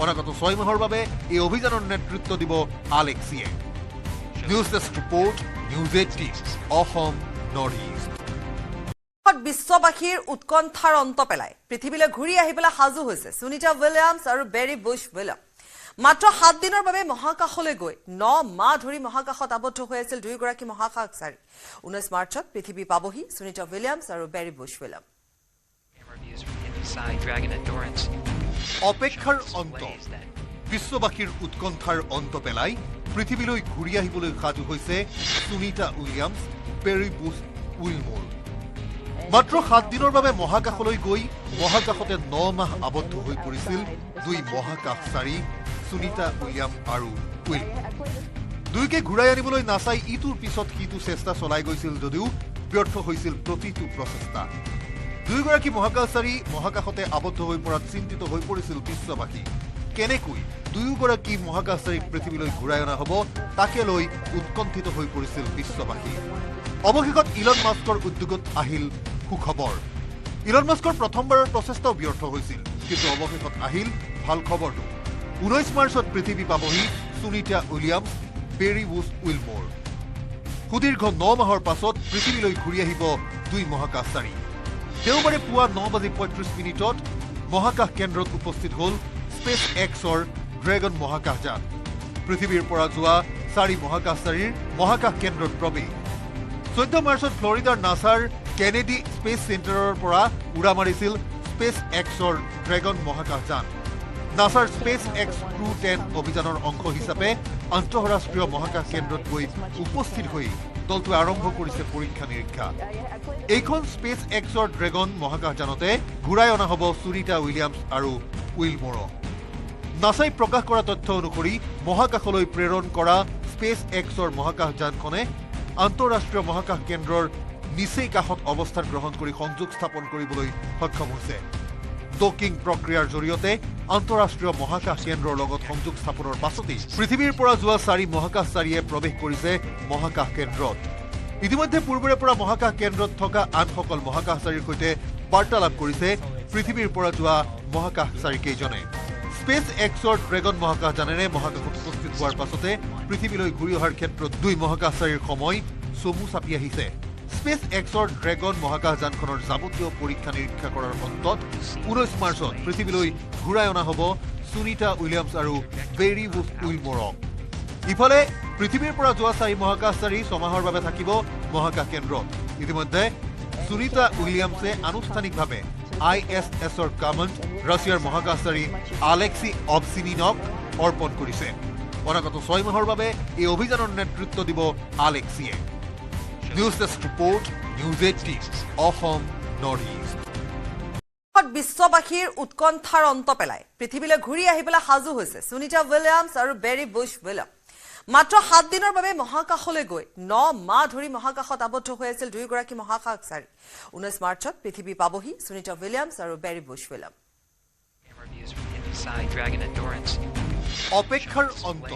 অনাগত 6 মাহৰ বাবে এই অভিযানৰ নেতৃত্ব দিব আলেক্সিয়ে News Desk report, News18 Assam Northeast. বিশ্ববাসীৰ উৎকণ্ঠাৰ অন্ত পেলাই পৃথিৱীলৈ ঘূৰি আহিবলৈ সাজু হৈছে সুনিতা উইলিয়ামছ আৰু বেৰি বুছ উইলিয়াম মাত্ৰ 7 দিনৰ বাবে মহাকাশলৈ গৈ 9 মাহ ধৰি মহাকাশত আবদ্ধ হৈ আছিল দুয়োগৰাকী মহাকাশচাৰী 19 মাৰ্চত পৃথিৱী পাবহি সুনিতা উইলিয়ামছ আৰু বেৰি বুছ উইলিয়াম অপেক্ষাৰ অন্ত বিশ্ববাসীৰ উৎকণ্ঠাৰ অন্ত পেলাই পৃথিৱীলৈ ঘূৰি আহিবলৈ সাজু হৈছে সুনিতা উইলিয়ামছ বেৰি বুছ উইলমৰ মাত্ৰ 7 দিনৰ বাবে মহাকাশলৈ গৈ মহাকাশতে 9 মাহ আবদ্ধ হৈ পৰিছিল 2 মহাকাশচাৰী সুনিতা উইলিয়াম আৰু উইল দুইকে ঘূৰাই আনিবলৈ নাচাই ইটোৰ পিছত সিটো চেষ্টা চলাই গৈছিল যদিও ব্যৰ্থ হৈছিল প্ৰতিটো প্ৰচেষ্টা দুইগৰাকী মহাকাশচাৰী মহাকাশতে আবদ্ধ হৈ পৰাত চিন্তিত হৈ পৰিছিল বিশ্ববাসী কেনেকৈ দুয়োগৰাকী মহাকাশচাৰীক পৃথিৱীলৈ ঘূৰাই অনা হ'ব তাকে লৈ উৎকণ্ঠিত হৈ পৰিছিল বিশ্ববাসী অৱশেষত ইলন মাস্কৰ উদ্যোগত আহিল সুখবৰ ইলন মাস্কৰ প্ৰথমবাৰৰ প্ৰচেষ্টাও ব্যৰ্থ হৈছিল কিন্তু অৱশেষত আহিল ভাল খবৰটো 19 মাৰ্চত পৃথিৱী পাবহি সুনিতা উইলিয়ামছ বেৰি বুছ উইলমোৰ সুদীৰ্ঘ 9 মাহৰ পাছত পৃথিৱীলৈ ঘূৰি আহিব দুই মহাকাশচাৰী দেওবাৰে পুৱা 9:35 মহাকাশ কেন্দ্ৰত উপস্থিত হ'ল স্পেচ এক্সৰ ড্ৰেগন মহাকাশযান পৃথিৱীৰ পৰা যোৱা 4 মহাকাশচাৰীৰ মহাকাশ কেন্দ্ৰত প্ৰৱেশ 14 মাৰ্চত ফ্লৰিডাৰ নাছাৰ কেনেডি স্পেচ চেণ্টাৰৰ পৰা উৰা মাৰিছিল স্পেচ এক্সৰ ড্ৰেগন মহাকাশযান নাছাৰ স্পেচ এক্স Crew-10 অভিযানৰ অংশ হিচাপে আন্তঃৰাষ্ট্ৰীয় মহাকাশ কেন্দ্ৰত গৈ উপস্থিত হৈ দলটোৱে আৰম্ভ কৰিছে পৰীক্ষা নিৰীক্ষা এইখন স্পেচ এক্সৰ ড্ৰেগন মহাকাশযানতে ঘূৰাই অনা হ'ব সুনিতা উইলিয়ামছ আৰু উইলমোৰক নাছাই প্ৰকাশ কৰা তথ্য অনুসৰি মহাকাশলৈ প্ৰেৰণ কৰা স্পেচ এক্সৰ মহাকাশযানখনে আন্তঃৰাষ্ট্ৰীয় মহাকাশ কেন্দ্ৰৰ নিচেই কাষত অৱস্থান গ্ৰহণ কৰি সংযোগ স্থাপন কৰিবলৈ সক্ষম হৈছে ডকিং প্ৰক্ৰিয়াৰ জৰিয়তে আন্তঃৰাষ্ট্ৰীয় মহাকাশ কেন্দ্ৰৰ লগত সংযোগ স্থাপনৰ পাছতেই পৃথিৱীৰ পৰা যোৱা 4 মহাকাশচাৰীয়ে প্ৰৱেশ কৰিছে মহাকাশ কেন্দ্ৰত ইতিমধ্যে পূৰ্বৰে পৰা মহাকাশ কেন্দ্ৰত থকা আনসকল মহাকাশচাৰীৰ সৈতে বাৰ্তালাপ কৰিছে পৃথিৱীৰ পৰা যোৱা মহাকাশচাৰীকেইজনে স্পেচ এক্সৰ ড্ৰেগন মহাকাশযানেৰে মহাকাশত উপস্থিত হোৱাৰ পাছতে পৃথিৱীলৈ ঘূৰি অহাৰ ক্ষেত্ৰত দুই মহাকাশচাৰীৰ সময় চমু চাপি আহিছে স্পেচ এক্সৰ ড্ৰেগন মহাকাশযানখনৰ যাৱতীয় পৰীক্ষা নিৰীক্ষা কৰাৰ অন্তত 19 মাৰ্চত পৃথিৱীলৈ ঘূৰাই অনা হ'ব সুনিতা উইলিয়ামছ আৰু বেৰি বুছ উইলমোৰক ইফালে পৃথিৱীৰ পৰা যোৱা 4 মহাকাশচাৰী 6 মাহৰ বাবে থাকিব মহাকাশ কেন্দ্ৰত ইতিমধ্যে সুনিতা উইলিয়ামছে আনুষ্ঠানিকভাৱে ISSৰ কামাণ্ড ৰাছিয়াৰ মহাকাশচাৰী আলেক্সি অবচিনিনক অৰ্পণ কৰিছে অনাগত 6 মাহৰ বাবে এই অভিযানৰ নেতৃত্ব দিব আলেক্সিয়ে News Desk Report, News18 Assam Northeast. বিশ্ববাসীৰ উৎকণ্ঠাৰ অন্ত পেলাই পৃথিৱীলৈ ঘূৰি আহিবলৈ সাজু হৈছে সুনিতা উইলিয়ামছ আৰু বেৰি বুছ উইলিয়াম মাত্ৰ 7 দিনৰ বাবে মহাকাশলৈ গৈ 9 মাহ ধৰি মহাকাশত আবদ্ধ হৈ আছিল দুইগৰাকী মহাকাশচাৰী 19 মাৰ্চত পৃথিৱী পাবহি সুনিতা উইলিয়ামছ আৰু বেৰি বুছ উইলিয়াম অপেক্ষাৰ অন্ত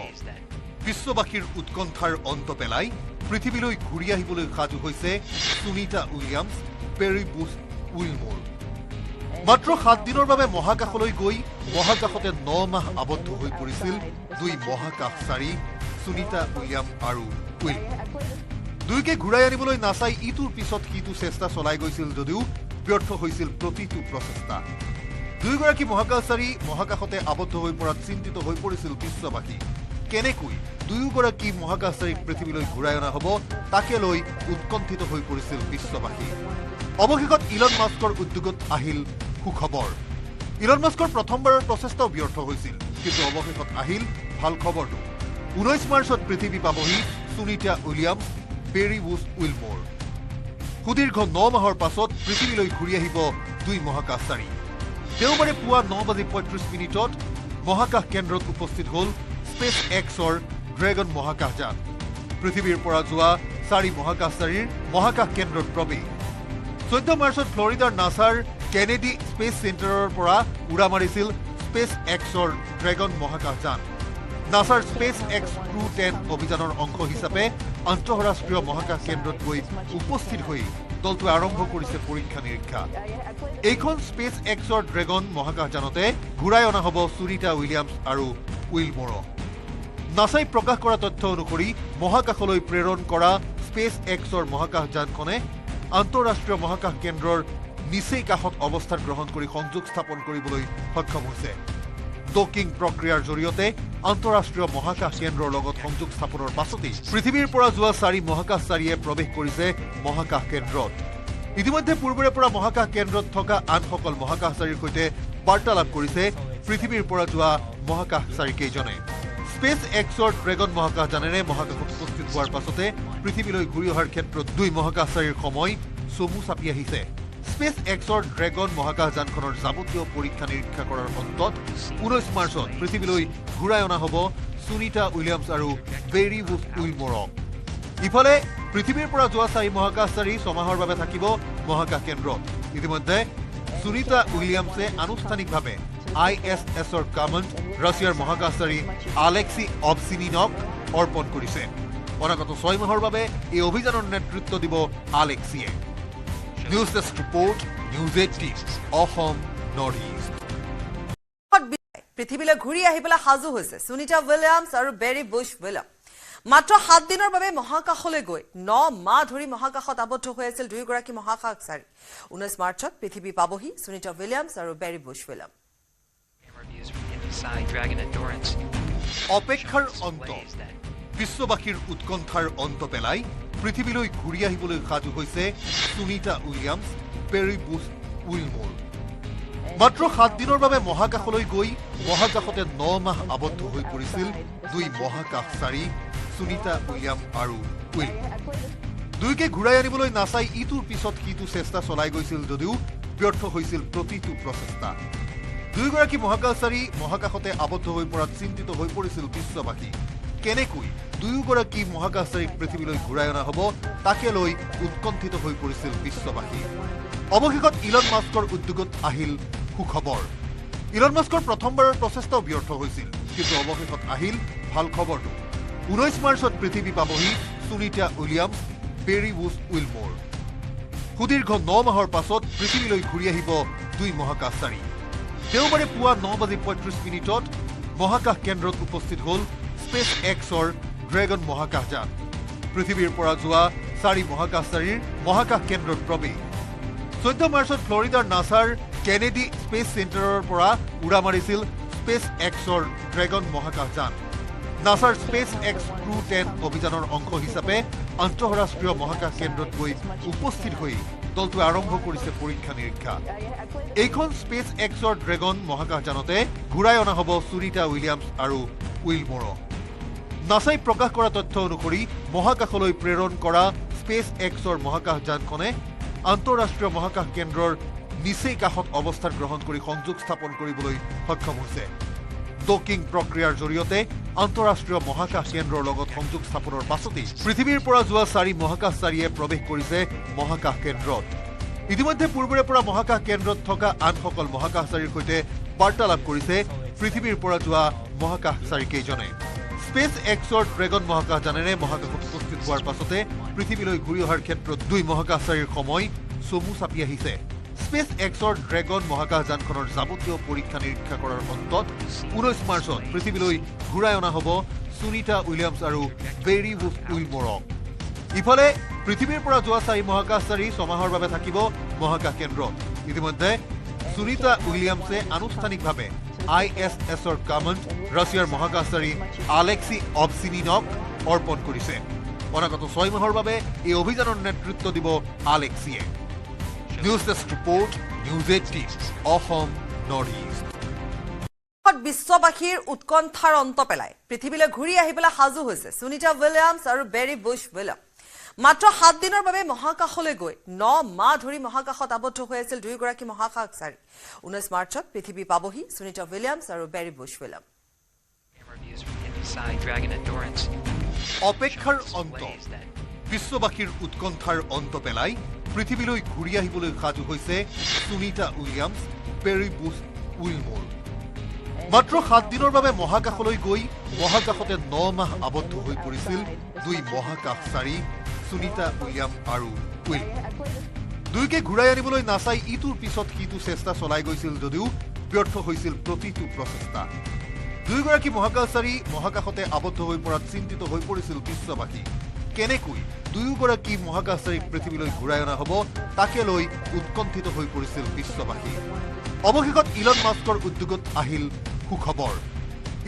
বিশ্ববাসীৰ উৎকণ্ঠাৰ অন্ত পেলাই পৃথিৱীলৈ ঘূৰি আহিবলৈ সাজু হৈছে সুনিতা উইলিয়ামছ বেৰি বুছ উইলমোৰ মাত্ৰ 7 দিনৰ বাবে মহাকাশলৈ গৈ মহাকাশতে 9 মাহ আবদ্ধ হৈ পৰিছিল দুই মহাকাশচাৰী সুনিতা উইলিয়াম আৰু উইলমোৰ দুইকে ঘূৰাই আনিবলৈ নাচাই ইটোৰ পিছত সিটো চেষ্টা চলাই গৈছিল যদিও ব্যৰ্থ হৈছিল প্ৰতিটো প্ৰচেষ্টা দুইগৰাকী মহাকাশচাৰী মহাকাশতে আবদ্ধ হৈ পৰাত চিন্তিত হৈ পৰিছিল বিশ্ববাসী কেনেকৈ দুয়োগৰাকী মহাকাশচাৰীক পৃথিৱীলৈ ঘূৰাই অনা হ'ব তাকে লৈ উৎকণ্ঠিত হৈ পৰিছিল বিশ্ববাসী অৱশেষত ইলন মাস্কৰ উদ্যোগত আহিল সুখবৰ ইলন মাস্কৰ প্ৰথমবাৰৰ প্ৰচেষ্টাও ব্যৰ্থ হৈছিল কিন্তু অৱশেষত আহিল ভাল খবৰটো 19 মাৰ্চত পৃথিৱী পাবহি সুনিতা উইলিয়ামছ বেৰি বুছ উইলমোৰ সুদীৰ্ঘ 9 মাহৰ পাছত পৃথিৱীলৈ ঘূৰি আহিব দুই মহাকাশচাৰী দেওবাৰে পুৱা 9:35 মহাকাশ কেন্দ্ৰত উপস্থিত হ'ল স্পেচ এক্সৰ ড্ৰেগন মহাকাশযান পৃথিৱীৰ পৰা যোৱা 4 মহাকাশচাৰীৰ মহাকাশ কেন্দ্ৰত প্ৰৱেশ 14 মাৰ্চত ফ্লৰিডাৰ নাছাৰ কেনেডি স্পেচ চেণ্টাৰৰ পৰা উৰা মাৰিছিল স্পেচ এক্সৰ ড্ৰেগন মহাকাশযান নাছাৰ স্পেচ এক্স Crew-10 অভিযানৰ অংশ হিচাপে আন্তঃৰাষ্ট্ৰীয় মহাকাশ কেন্দ্ৰত গৈ উপস্থিত হৈ দলটোৱে আৰম্ভ কৰিছে পৰীক্ষা নিৰীক্ষা এইখন স্পেচ এক্সৰ ড্ৰেগন মহাকাশযানতে ঘূৰাই অনা হ'ব সুনিতা উইলিয়ামছ আৰু উইলমোৰক নাছাই প্ৰকাশ কৰা তথ্য অনুসৰি মহাকাশলৈ প্ৰেৰণ কৰা স্পেচ এক্সৰ মহাকাশযানখনে আন্তঃৰাষ্ট্ৰীয় মহাকাশ কেন্দ্ৰৰ নিচেই কাষত অৱস্থান গ্ৰহণ কৰি সংযোগ স্থাপন কৰিবলৈ সক্ষম হৈছে ডকিং প্ৰক্ৰিয়াৰ জৰিয়তে আন্তঃৰাষ্ট্ৰীয় মহাকাশ কেন্দ্ৰৰ লগত সংযোগ স্থাপনৰ পাছতেই পৃথিৱীৰ পৰা যোৱা 4 মহাকাশচাৰীয়ে প্ৰৱেশ কৰিছে মহাকাশ কেন্দ্ৰত ইতিমধ্যে পূৰ্বৰে পৰা মহাকাশ কেন্দ্ৰত থকা আনসকল মহাকাশচাৰীৰ সৈতে বাৰ্তালাপ কৰিছে পৃথিৱীৰ পৰা যোৱা মহাকাশচাৰীকেইজনে স্পেচ এক্সৰ ড্ৰেগন মহাকাশযানেৰে মহাকাশত উপস্থিত হোৱাৰ পাছতে পৃথিৱীলৈ ঘূৰি অহাৰ ক্ষেত্ৰত দুই মহাকাশচাৰীৰ সময় চমু চাপি আহিছে স্পেচ এক্সৰ ড্ৰেগন মহাকাশযানখনৰ যাৱতীয় পৰীক্ষা নিৰীক্ষা কৰাৰ অন্তত 19 মাৰ্চত পৃথিৱীলৈ ঘূৰাই অনা হ'ব সুনিতা উইলিয়ামছ আৰু বেৰী বুছ উইলমৰক। ইফালে পৃথিৱীৰ পৰা যোৱা 4 মহাকাশচাৰী 6 মাহৰ বাবে থাকিব মহাকাশ কেন্দ্ৰত। ইতিমধ্যে সুনিতা উইলিয়ামছে আনুষ্ঠানিকভাৱে ISSৰ কামাণ্ড ৰাছিয়াৰ মহাকাশচাৰী আলেক্সি অবচিনিনক অৰ্পণ কৰিছে। অনাগত 6 মাহৰ বাবে এই অভিযানৰ নেতৃত্ব দিব আলেক্সিয়ে। News desk report, news 18 Assam north east. পৃথিৱীলৈ ঘূৰি আহিবলৈ সাজু হৈছে সুনিতা উইলিয়ামছ আৰু বেৰী বুছ উইলিয়াম। মাত্ৰ 7 দিনৰ বাবে মহাকাশলৈ গৈ 9 মাহ ধৰি মহাকাশত আবদ্ধ হৈ আছিল দুয়োগৰাকী মহাকাশচাৰী। 19 মাৰ্চত পৃথিৱী পাবহি সুনিতা উইলিয়ামছ আৰু বেৰী বুছ উইলিয়াম। অপেক্ষাৰ অন্ত, বিশ্ববাসীৰ উৎকণ্ঠাৰ অন্ত পেলাই পৃথিৱীলৈ ঘূৰি আহিবলৈ সাজু হৈছে সুনিতা উইলিয়ামছ, বেৰী বুছ উইলমৰ। মাত্ৰ 7 দিনৰ বাবে মহাকাশলৈ গৈ মহাকাশতে 9 মাহ আবদ্ধ হৈ পৰিছিল দুই মহাকাশচাৰী সুনিতা উইলিয়াম আৰু উইলমৰ। দুয়োকে ঘূৰাই আনিবলৈ নাচাই ইটোৰ পিছত সিটো চেষ্টা চলাই গৈছিল যদিও ব্যৰ্থ হৈছিল প্ৰতিটো প্ৰচেষ্টা। দুয়োগৰাকী মহাকাশচাৰী মহাকাশতে আবদ্ধ হৈ পৰাত চিন্তিত হৈ পৰিছিল বিশ্ববাসী। কেনেকৈ দুয়োগৰাকী মহাকাশচাৰীক পৃথিৱীলৈ ঘূৰাই অনা হ'ব তাকে লৈ উৎকণ্ঠিত হৈ পৰিছিল বিশ্ববাসী। অৱশেষত ইলন মাস্কৰ উদ্যোগত আহিল সুখবৰ। ইলন মাস্কৰ প্ৰথমবাৰৰ প্ৰচেষ্টাও ব্যৰ্থ হৈছিল, কিন্তু অৱশেষত আহিল ভাল খবৰটো। 19 মাৰ্চত পৃথিৱী পাবহি সুনিতা উইলিয়ামছ, বেৰী বুছ উইলমৰ। সুদীৰ্ঘ 9 মাহৰ পাছত পৃথিৱীলৈ ঘূৰি আহিব দুই মহাকাশচাৰী। দেওবাৰে পুৱা 9:35 মহাকাশ কেন্দ্ৰত উপস্থিত হ'ল স্পেচ এক্সৰ ড্ৰেগন মহাকাশযান। পৃথিৱীৰ পৰা যোৱা 4 মহাকাশচাৰীৰ মহাকাশ কেন্দ্ৰত প্ৰৱেশ। 14 মাৰ্চত ফ্লৰিডাৰ নাছাৰ কেনেডি স্পেচ চেণ্টাৰৰ পৰা উৰা মাৰিছিল স্পেচ এক্সৰ ড্ৰেগন মহাকাশযান। নাছাৰ স্পেচ এক্স Crew-10 অভিযানৰ অংশ হিচাপে আন্তঃৰাষ্ট্ৰীয় মহাকাশ কেন্দ্ৰত গৈ উপস্থিত হৈ দলটোৱে আৰম্ভ কৰিছে পৰীক্ষা নিৰীক্ষা। এইখন স্পেচ এক্সৰ ড্ৰেগন মহাকাশযানতে ঘূৰাই অনা হ'ব সুনিতা উইলিয়ামছ আৰু উইলমৰক। নাছাই প্ৰকাশ কৰা তথ্য অনুসৰি মহাকাশলৈ প্ৰেৰণ কৰা স্পেচ এক্সৰ মহাকাশযানখনে আন্তঃৰাষ্ট্ৰীয় মহাকাশ কেন্দ্ৰৰ নিচেই কাষত অৱস্থান গ্ৰহণ কৰি সংযোগ স্থাপন কৰিবলৈ সক্ষম হৈছে। ডকিং প্ৰক্ৰিয়াৰ জৰিয়তে আন্তঃৰাষ্ট্ৰীয় মহাকাশ কেন্দ্ৰৰ লগত সংযোগ স্থাপনৰ পাছতেই পৃথিৱীৰ পৰা যোৱা 4 মহাকাশচাৰীয়ে প্ৰৱেশ কৰিছে মহাকাশ কেন্দ্ৰত। ইতিমধ্যে পূৰ্বৰে পৰা মহাকাশ কেন্দ্ৰত থকা আনসকল মহাকাশচাৰীৰ সৈতে বাৰ্তালাপ কৰিছে পৃথিৱীৰ পৰা যোৱা মহাকাশচাৰীকেইজনে। স্পেচ এক্সৰ ড্ৰেগন মহাকাশযানেৰে মহাকাশত উপস্থিত হোৱাৰ পাছতে পৃথিৱীলৈ ঘূৰি অহাৰ ক্ষেত্ৰত দুই মহাকাশচাৰীৰ সময় চমু চাপি আহিছে। স্পেচ এক্সৰ ড্ৰেগন মহাকাশযানখনৰ যাৱতীয় পৰীক্ষা নিৰীক্ষা কৰাৰ অন্তত 19 মাৰ্চত পৃথিৱীলৈ ঘূৰাই অনা হ'ব সুনিতা উইলিয়ামছ আৰু বেৰী বুছ উইলমৰক। ইফালে পৃথিৱীৰ পৰা যোৱা 4 মহাকাশচাৰী 6 মাহৰ বাবে থাকিব মহাকাশ কেন্দ্ৰত। ইতিমধ্যে সুনিতা উইলিয়ামছে আনুষ্ঠানিকভাৱে ISSৰ কামাণ্ড ৰাছিয়াৰ মহাকাশচাৰী আলেক্সি অবচিনিনক অৰ্পণ কৰিছে। অনাগত 6 মাহৰ বাবে এই অভিযানৰ নেতৃত্ব দিব আলেক্সিয়ে। News desk report, news 18 Assam north east. বিশ্ববাসীৰ উৎকণ্ঠাৰ অন্ত পেলাই পৃথিৱীলৈ ঘূৰি আহিবলৈ সাজু হৈছে সুনিতা উইলিয়ামছ আৰু বেৰী বুছ উইলিয়াম। মাত্ৰ 7 দিনৰ বাবে মহাকাশলৈ গৈ 9 মাহ ধৰি মহাকাশত আবদ্ধ হৈ আছিল দুয়োগৰাকী মহাকাশচাৰী। 19 মাৰ্চত পৃথিৱী পাবহি সুনিতা উইলিয়ামছ আৰু বেৰী বুছ উইলিয়াম। অপেক্ষাৰ অন্ত, বিশ্ববাসীৰ উৎকণ্ঠাৰ অন্ত পেলাই পৃথিৱীলৈ ঘূৰি আহিবলৈ সাজু হৈছে সুনিতা উইলিয়ামছ, বেৰী বুছ উইলমৰ। মাত্ৰ 7 দিনৰ বাবে মহাকাশলৈ গৈ মহাকাশতে 9 মাহ আবদ্ধ হৈ পৰিছিল দুই মহাকাশচাৰী সুনিতা উইলিয়াম আৰু উইলমৰ। দুয়োকে ঘূৰাই আনিবলৈ নাচাই ইটোৰ পিছত সিটো চেষ্টা চলাই গৈছিল যদিও ব্যৰ্থ হৈছিল প্ৰতিটো প্ৰচেষ্টা। দুয়োগৰাকী মহাকাশচাৰী মহাকাশতে আবদ্ধ হৈ পৰাত চিন্তিত হৈ পৰিছিল বিশ্ববাসী। কেনেকৈ দুয়োগৰাকী মহাকাশচাৰীক পৃথিৱীলৈ ঘূৰাই অনা হ'ব তাকে লৈ উৎকণ্ঠিত হৈ পৰিছিল বিশ্ববাসী। অৱশেষত ইলন মাস্কৰ উদ্যোগত আহিল সুখবৰ।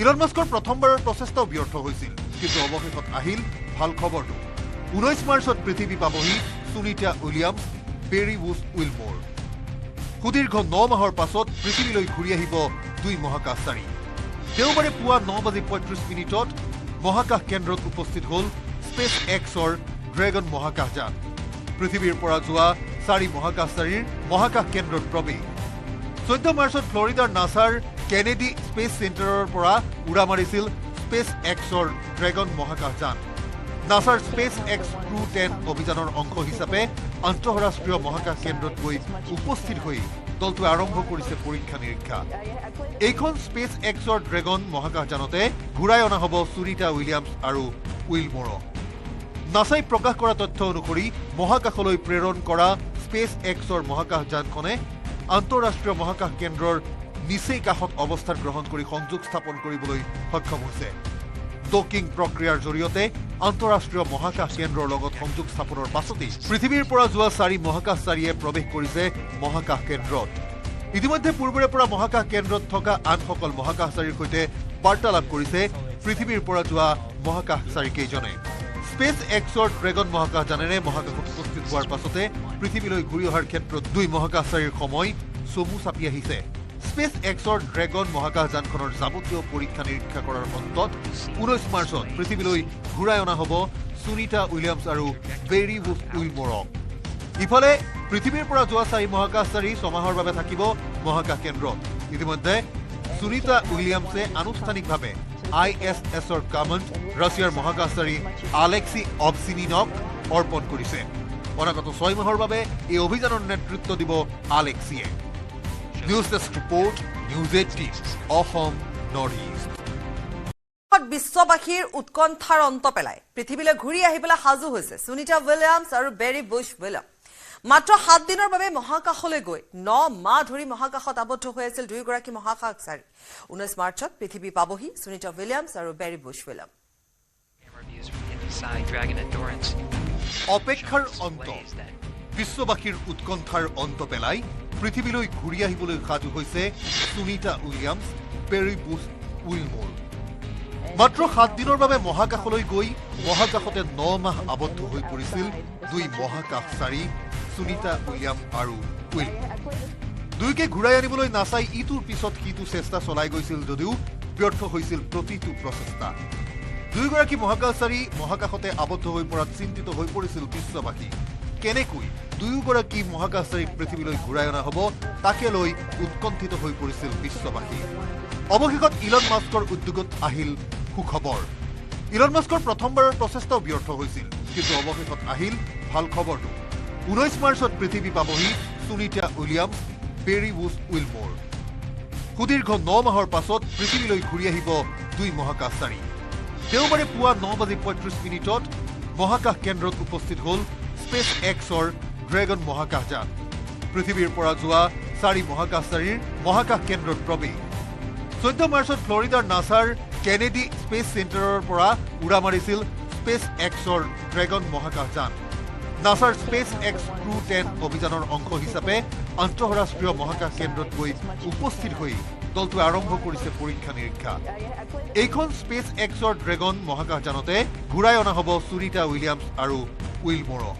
ইলন মাস্কৰ প্ৰথমবাৰৰ প্ৰচেষ্টাও ব্যৰ্থ হৈছিল, কিন্তু অৱশেষত আহিল ভাল খবৰটো। 19 মাৰ্চত পৃথিৱী পাবহি সুনিতা উইলিয়ামছ, বেৰী বুছ উইলমৰ। সুদীৰ্ঘ 9 মাহৰ পাছত পৃথিৱীলৈ ঘূৰি আহিব দুই মহাকাশচাৰী। দেওবাৰে পুৱা 9:35 মহাকাশ কেন্দ্ৰত উপস্থিত হ'ল স্পেচ এক্সৰ ড্ৰেগন মহাকাশযান। পৃথিৱীৰ পৰা যোৱা 4 মহাকাশচাৰীৰ মহাকাশ কেন্দ্ৰত প্ৰৱেশ 14 মাৰ্চত ফ্লৰিডাৰ নাছাৰ কেনেডি স্পেচ চেণ্টাৰৰ পৰা উৰা মাৰিছিল স্পেচ এক্সৰ ড্ৰেগন মহাকাশযান নাছাৰ স্পেচ এক্স Crew-10 অভিযানৰ অংশ হিচাপে আন্তঃৰাষ্ট্ৰীয় মহাকাশ কেন্দ্ৰত গৈ উপস্থিত হৈ দলটোৱে আৰম্ভ কৰিছে পৰীক্ষা নিৰীক্ষা এইখন স্পেচ এক্সৰ ড্ৰেগন মহাকাশযানতে ঘূৰাই অনা হ'ব সুনিতা উইলিয়ামছ আৰু উইলমৰক নাছাই প্ৰকাশ কৰা তথ্য অনুসৰি মহাকাশলৈ প্ৰেৰণ কৰা স্পেচ এক্সৰ মহাকাশযানখনে আন্তঃৰাষ্ট্ৰীয় মহাকাশ কেন্দ্ৰৰ নিচেই কাষত অৱস্থান গ্ৰহণ কৰি সংযোগ স্থাপন কৰিবলৈ সক্ষম হৈছে ডকিং প্ৰক্ৰিয়াৰ জৰিয়তে আন্তঃৰাষ্ট্ৰীয় মহাকাশ কেন্দ্ৰৰ লগত সংযোগ স্থাপনৰ পাছতেই পৃথিৱীৰ পৰা যোৱা 4 মহাকাশচাৰীয়ে প্ৰৱেশ কৰিছে মহাকাশ কেন্দ্ৰত ইতিমধ্যে পূৰ্বৰে পৰা মহাকাশ কেন্দ্ৰত থকা আনসকল মহাকাশচাৰীৰ সৈতে বাৰ্তালাপ কৰিছে পৃথিৱীৰ পৰা যোৱা মহাকাশচাৰীকেইজনে স্পেচ এক্সৰ ড্ৰেগন মহাকাশযানেৰে মহাকাশত উপস্থিত হোৱাৰ পাছতে পৃথিৱীলৈ ঘূৰি অহাৰ ক্ষেত্ৰত 2 মহাকাশচাৰীৰ সময় চমু চাপি আহিছে স্পেচ এক্সৰ ড্ৰেগন মহাকাশযানখনৰ যাৱতীয় পৰীক্ষা নিৰীক্ষা কৰাৰ অন্তত 19 মাৰ্চত পৃথিৱীলৈ ঘূৰাই অনা হ'ব সুনিতা উইলিয়ামছ আৰু বেৰি বুছ উইলমৰক ইফালে পৃথিৱীৰ পৰা যোৱা 4 মহাকাশচাৰী ছমাহৰ বাবে থাকিব মহাকাশ কেন্দ্ৰত ইতিমধ্যে সুনিতা উইলিয়ামছে আনুষ্ঠানিকভাৱে ISSৰ কামাণ্ড ৰাছিয়াৰ মহাকাশচাৰী আলেক্সি অবচিনিনক অৰ্পণ কৰিছে অনাগত 6 মাহৰ বাবে এই অভিযানৰ নেতৃত্ব দিব আলেক্সিয়ে News Desk Report, News18 Assam Northeast. বিশ্ববাসীৰ উৎকণ্ঠাৰ অন্ত পেলাই পৃথিৱীলৈ ঘূৰি আহিবলৈ সাজু হৈছে সুনিতা উইলিয়ামছ আৰু বেৰি বুছ উইলিয়াম মাত্ৰ 7 দিনৰ বাবে মহাকাশলৈ গৈ 9 মাহ ধৰি মহাকাশত আবদ্ধ হৈ আছিল দুয়োগৰাকী মহাকাশচাৰী 19 মাৰ্চত পৃথিৱী পাবহি সুনিতা উইলিয়ামছ আৰু বেৰি বুছ উইলিয়াম অপেক্ষাৰ অন্ত বিশ্ববাসীৰ উৎকণ্ঠাৰ অন্ত পেলাই পৃথিৱীলৈ ঘূৰি আহিবলৈ সাজু হৈছে সুনিতা উইলিয়ামছ বেৰি বুছ উইলমৰ মাত্ৰ 7 দিনৰ বাবে মহাকাশলৈ গৈ মহাকাশতে 9 মাহ আবদ্ধ হৈ পৰিছিল 2 মহাকাশচাৰী সুনিতা উইলিয়াম আৰু উইলমৰ দুয়োকে ঘূৰাই আনিবলৈ নাছাই ইটোৰ পিছত সিটো চেষ্টা চলাই গৈছিল যদিও ব্যৰ্থ হৈছিল প্ৰতিটো প্ৰচেষ্টা দুয়োগৰাকী মহাকাশচাৰী মহাকাশতে আবদ্ধ হৈ পৰাত চিন্তিত হৈ পৰিছিল বিশ্ববাসী কেনেকৈ দুয়োগৰাকী মহাকাশচাৰীক পৃথিৱীলৈ ঘূৰাই অনা হ'ব তাকে লৈ উৎকণ্ঠিত হৈ পৰিছিল বিশ্ববাসী অৱশেষত ইলন মাস্কৰ উদ্যোগত আহিল সুখবৰ ইলন মাস্কৰ প্ৰথমবাৰৰ প্ৰচেষ্টাও ব্যৰ্থ হৈছিল কিন্তু অৱশেষত আহিল ভাল খবৰটো 19 মাৰ্চত পৃথিৱী পাবহি সুনিতা উইলিয়ামছ বেৰি বুছ উইলমৰ সুদীৰ্ঘ 9 মাহৰ পাছত পৃথিৱীলৈ ঘূৰি আহিব 2 মহাকাশচাৰী দেওবাৰে পুৱা 9:35 মহাকাশ কেন্দ্ৰত উপস্থিত হ'ল স্পেচ এক্সৰ ড্ৰেগন মহাকাশযান পৃথিৱীৰ পৰা যোৱা 4 মহাকাশচাৰীৰ মহাকাশ কেন্দ্ৰত প্ৰৱেশ 14 মাৰ্চত ফ্লৰিডাৰ নাছাৰ কেনেডি স্পেচ চেণ্টাৰৰ পৰা উৰা মাৰিছিল স্পেচ এক্সৰ ড্ৰেগন মহাকাশযান নাছাৰ স্পেচ এক্স Crew-10 অভিযানৰ অংশ হিচাপে আন্তঃৰাষ্ট্ৰীয় মহাকাশ কেন্দ্ৰত গৈ উপস্থিত হৈ দলটোৱে আৰম্ভ কৰিছে পৰীক্ষা নিৰীক্ষা এইখন স্পেচ এক্সৰ ড্ৰেগন মহাকাশযানতে ঘূৰাই অনা হ'ব সুনিতা উইলিয়ামছ আৰু উইলমৰক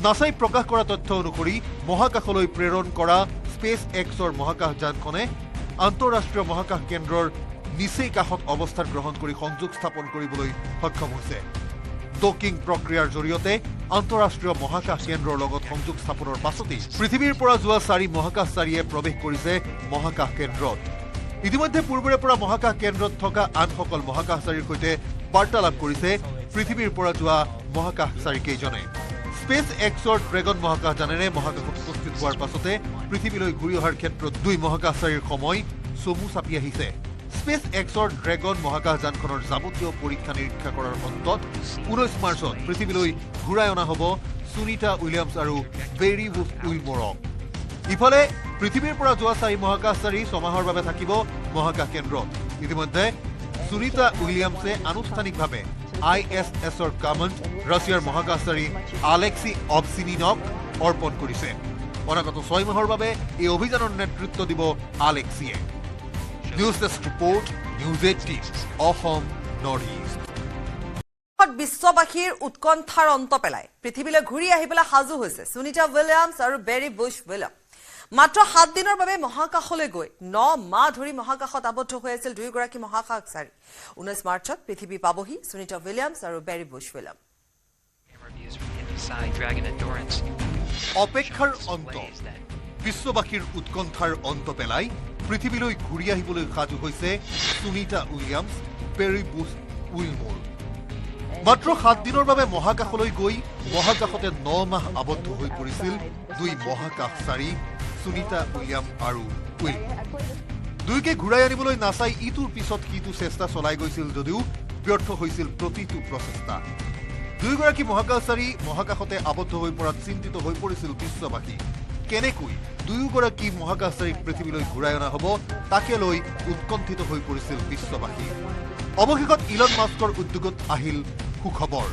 নাছাই প্ৰকাশ কৰা তথ্য অনুসৰি মহাকাশলৈ প্ৰেৰণ কৰা স্পেচ এক্সৰ মহাকাশযানখনে আন্তঃৰাষ্ট্ৰীয় মহাকাশ কেন্দ্ৰৰ নিচেই কাষত অৱস্থান গ্ৰহণ কৰি সংযোগ স্থাপন কৰিবলৈ সক্ষম হৈছে ডকিং প্ৰক্ৰিয়াৰ জৰিয়তে আন্তঃৰাষ্ট্ৰীয় মহাকাশ কেন্দ্ৰৰ লগত সংযোগ স্থাপনৰ পাছতেই পৃথিৱীৰ পৰা যোৱা 4 মহাকাশচাৰীয়ে প্ৰৱেশ কৰিছে মহাকাশ কেন্দ্ৰত ইতিমধ্যে পূৰ্বৰে পৰা মহাকাশ কেন্দ্ৰত থকা আনসকল মহাকাশচাৰীৰ সৈতে বাৰ্তালাপ কৰিছে পৃথিৱীৰ পৰা যোৱা মহাকাশচাৰীকেইজনে স্পেচ এক্সৰ ড্ৰেগন মহাকাশযানেৰে মহাকাশত উপস্থিত হোৱাৰ পাছতে পৃথিৱীলৈ ঘূৰি অহাৰ ক্ষেত্ৰত 2 মহাকাশচাৰীৰ সময় চমু চাপি আহিছে স্পেচ এক্সৰ ড্ৰেগন মহাকাশযানখনৰ যাৱতীয় পৰীক্ষা নিৰীক্ষা কৰাৰ অন্তত 19 মাৰ্চত পৃথিৱীলৈ ঘূৰাই অনা হ'ব সুনিতা উইলিয়ামছ আৰু বেৰি বুছ উইলমৰক ইফালে পৃথিৱীৰ পৰা যোৱা 4 মহাকাশচাৰী ছমাহৰ বাবে থাকিব মহাকাশ কেন্দ্ৰত ইতিমধ্যে সুনিতা উইলিয়ামছে আনুষ্ঠানিকভাৱে ISSৰ কামাণ্ড ৰাছিয়াৰ মহাকাশচাৰী আলেক্সি অবচিনিনক অৰ্পণ কৰিছে অনাগত 6 মাহৰ বাবে এই অভিযানৰ নেতৃত্ব দিব আলেক্সিয়ে News Desk Report, News18 Assam Northeast. বিশ্ববাসীৰ উৎকণ্ঠাৰ অন্ত পেলাই পৃথিৱীলৈ ঘূৰি আহিবলৈ সাজু হৈছে সুনিতা উইলিয়ামছ আৰু বেৰি বুছ উইলিয়াম মাত্ৰ 7 দিনৰ বাবে মহাকাশলৈ গৈ 9 মাহ ধৰি মহাকাশত আবদ্ধ হৈ আছিল দুয়োগৰাকী মহাকাশচাৰী 19 মাৰ্চত পৃথিৱী পাবহি সুনিতা উইলিয়ামছ আৰু বেৰি বুছ উইলিয়াম অপেক্ষাৰ অন্ত বিশ্ববাসীৰ উৎকণ্ঠাৰ অন্ত পেলাই পৃথিৱীলৈ ঘূৰি আহিবলৈ সাজু হৈছে Sunita Williams peri Bush Wilmore মাত্ৰ 7 দিনৰ বাবে মহাকাশলৈ গৈ মহাকাশতে 9 মাহ আবদ্ধ হৈ পৰিছিল দুই মহাকাশচাৰী সুনিতা উইলিয়াম আৰু উইলমোৰ দুইকে ঘূৰাই আনিবলৈ নাচাই ইটোৰ পিছত সিটো চেষ্টা চলাই গৈছিল যদিও ব্যৰ্থ হৈছিল প্ৰতিটো প্ৰচেষ্টা দুইগৰাকী মহাকাশচাৰী মহাকাশতে আবদ্ধ হৈ পৰাত চিন্তিত হৈ পৰিছিল বিশ্ববাসী কেনেকৈ দুয়োগৰাকী মহাকাশচাৰীক পৃথিৱীলৈ ঘূৰাই অনা হ'ব তাকে লৈ উৎকণ্ঠিত হৈ পৰিছিল বিশ্ববাসী অৱশেষত ইলন মাস্কৰ উদ্যোগত আহিল সুখবৰ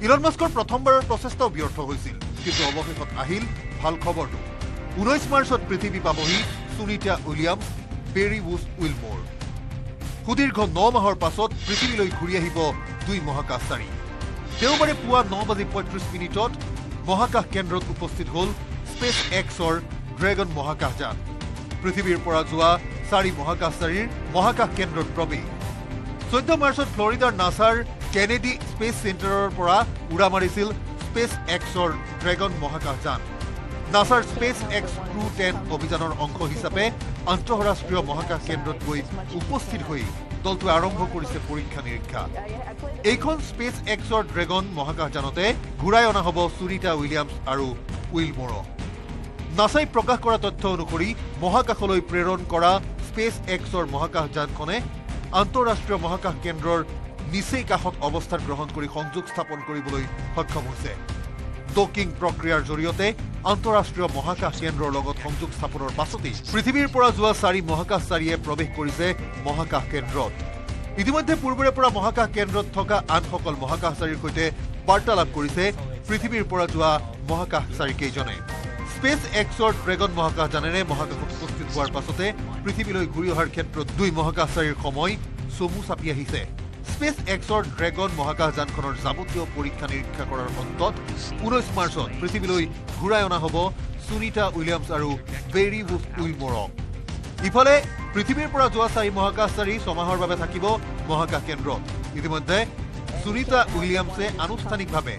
ইলন মাস্কৰ প্ৰথমবাৰৰ প্ৰচেষ্টাও ব্যৰ্থ হৈছিল কিন্তু অৱশেষত আহিল ভাল খবৰটো 19 মাৰ্চত পৃথিৱী পাবহি Sunita Williams peri Bush Wilmore সুদীৰ্ঘ 9 মাহৰ পাছত পৃথিৱীলৈ ঘূৰি আহিব দুই মহাকাশচাৰী দেওবাৰে পুৱা 9:35 মহাকাশ কেন্দ্ৰত উপস্থিত হ'ল স্পেচ এক্সৰ ড্ৰেগন মহাকাশযান পৃথিৱীৰ পৰা যোৱা 4 মহাকাশচাৰীৰ মহাকাশ কেন্দ্ৰত প্ৰৱেশ 14 মাৰ্চত ফ্লৰিডাৰ নাছাৰ কেনেডি স্পেচ চেণ্টাৰৰ পৰা উৰা মাৰিছিল স্পেচ এক্সৰ ড্ৰেগন মহাকাশযান নাছাৰ স্পেচ এক্স Crew-10 অভিযানৰ অংশ হিচাপে আন্তঃৰাষ্ট্ৰীয় মহাকাশ কেন্দ্ৰত গৈ উপস্থিত হৈ দলটোৱে আৰম্ভ কৰিছে পৰীক্ষা নিৰীক্ষা এইখন স্পেচ এক্সৰ ড্ৰেগন মহাকাশযানতে ঘূৰাই অনা হ'ব সুনিতা উইলিয়ামছ আৰু উইলমোৰক নাছাই প্ৰকাশ কৰা তথ্য অনুসৰি মহাকাশলৈ প্ৰেৰণ কৰা স্পেচ এক্সৰ মহাকাশযানখনে আন্তঃৰাষ্ট্ৰীয় মহাকাশ কেন্দ্ৰৰ নিচেই কাষত অৱস্থান গ্ৰহণ কৰি সংযোগ স্থাপন কৰিবলৈ সক্ষম হৈছে ডকিং প্ৰক্ৰিয়াৰ জৰিয়তে আন্তঃৰাষ্ট্ৰীয় মহাকাশ কেন্দ্ৰৰ লগত সংযোগ স্থাপনৰ পাছতেই পৃথিৱীৰ পৰা যোৱা 4 মহাকাশচাৰীয়ে প্ৰৱেশ কৰিছে মহাকাশ কেন্দ্ৰত ইতিমধ্যে পূৰ্বৰে পৰা মহাকাশ কেন্দ্ৰত থকা আনসকল মহাকাশচাৰীৰ সৈতে বাৰ্তালাপ কৰিছে পৃথিৱীৰ পৰা যোৱা মহাকাশচাৰী কেইজনে স্পেচ এক্সৰ ড্ৰেগন মহাকাশযানেৰে মহাকাশত উপস্থিত হোৱাৰ পাছতে পৃথিৱীলৈ ঘূৰি অহাৰ ক্ষেত্ৰত দুই মহাকাশচাৰীৰ সময় চমু চাপি আহিছে স্পেচ এক্সৰ ড্ৰেগন মহাকাশযানখনৰ যাৱতীয় পৰীক্ষা নিৰীক্ষা কৰাৰ অন্তত 19 মাৰ্চত পৃথিৱীলৈ ঘূৰাই অনা হ'ব সুনিতা উইলিয়ামছ আৰু পেৰি বুছ উইলমোৰক ইফালে পৃথিৱীৰ পৰা যোৱা 4 মহাকাশচাৰী 6 মাহৰ বাবে থাকিব মহাকাশ কেন্দ্ৰত ইতিমধ্যে সুনিতা উইলিয়ামছে আনুষ্ঠানিকভাৱে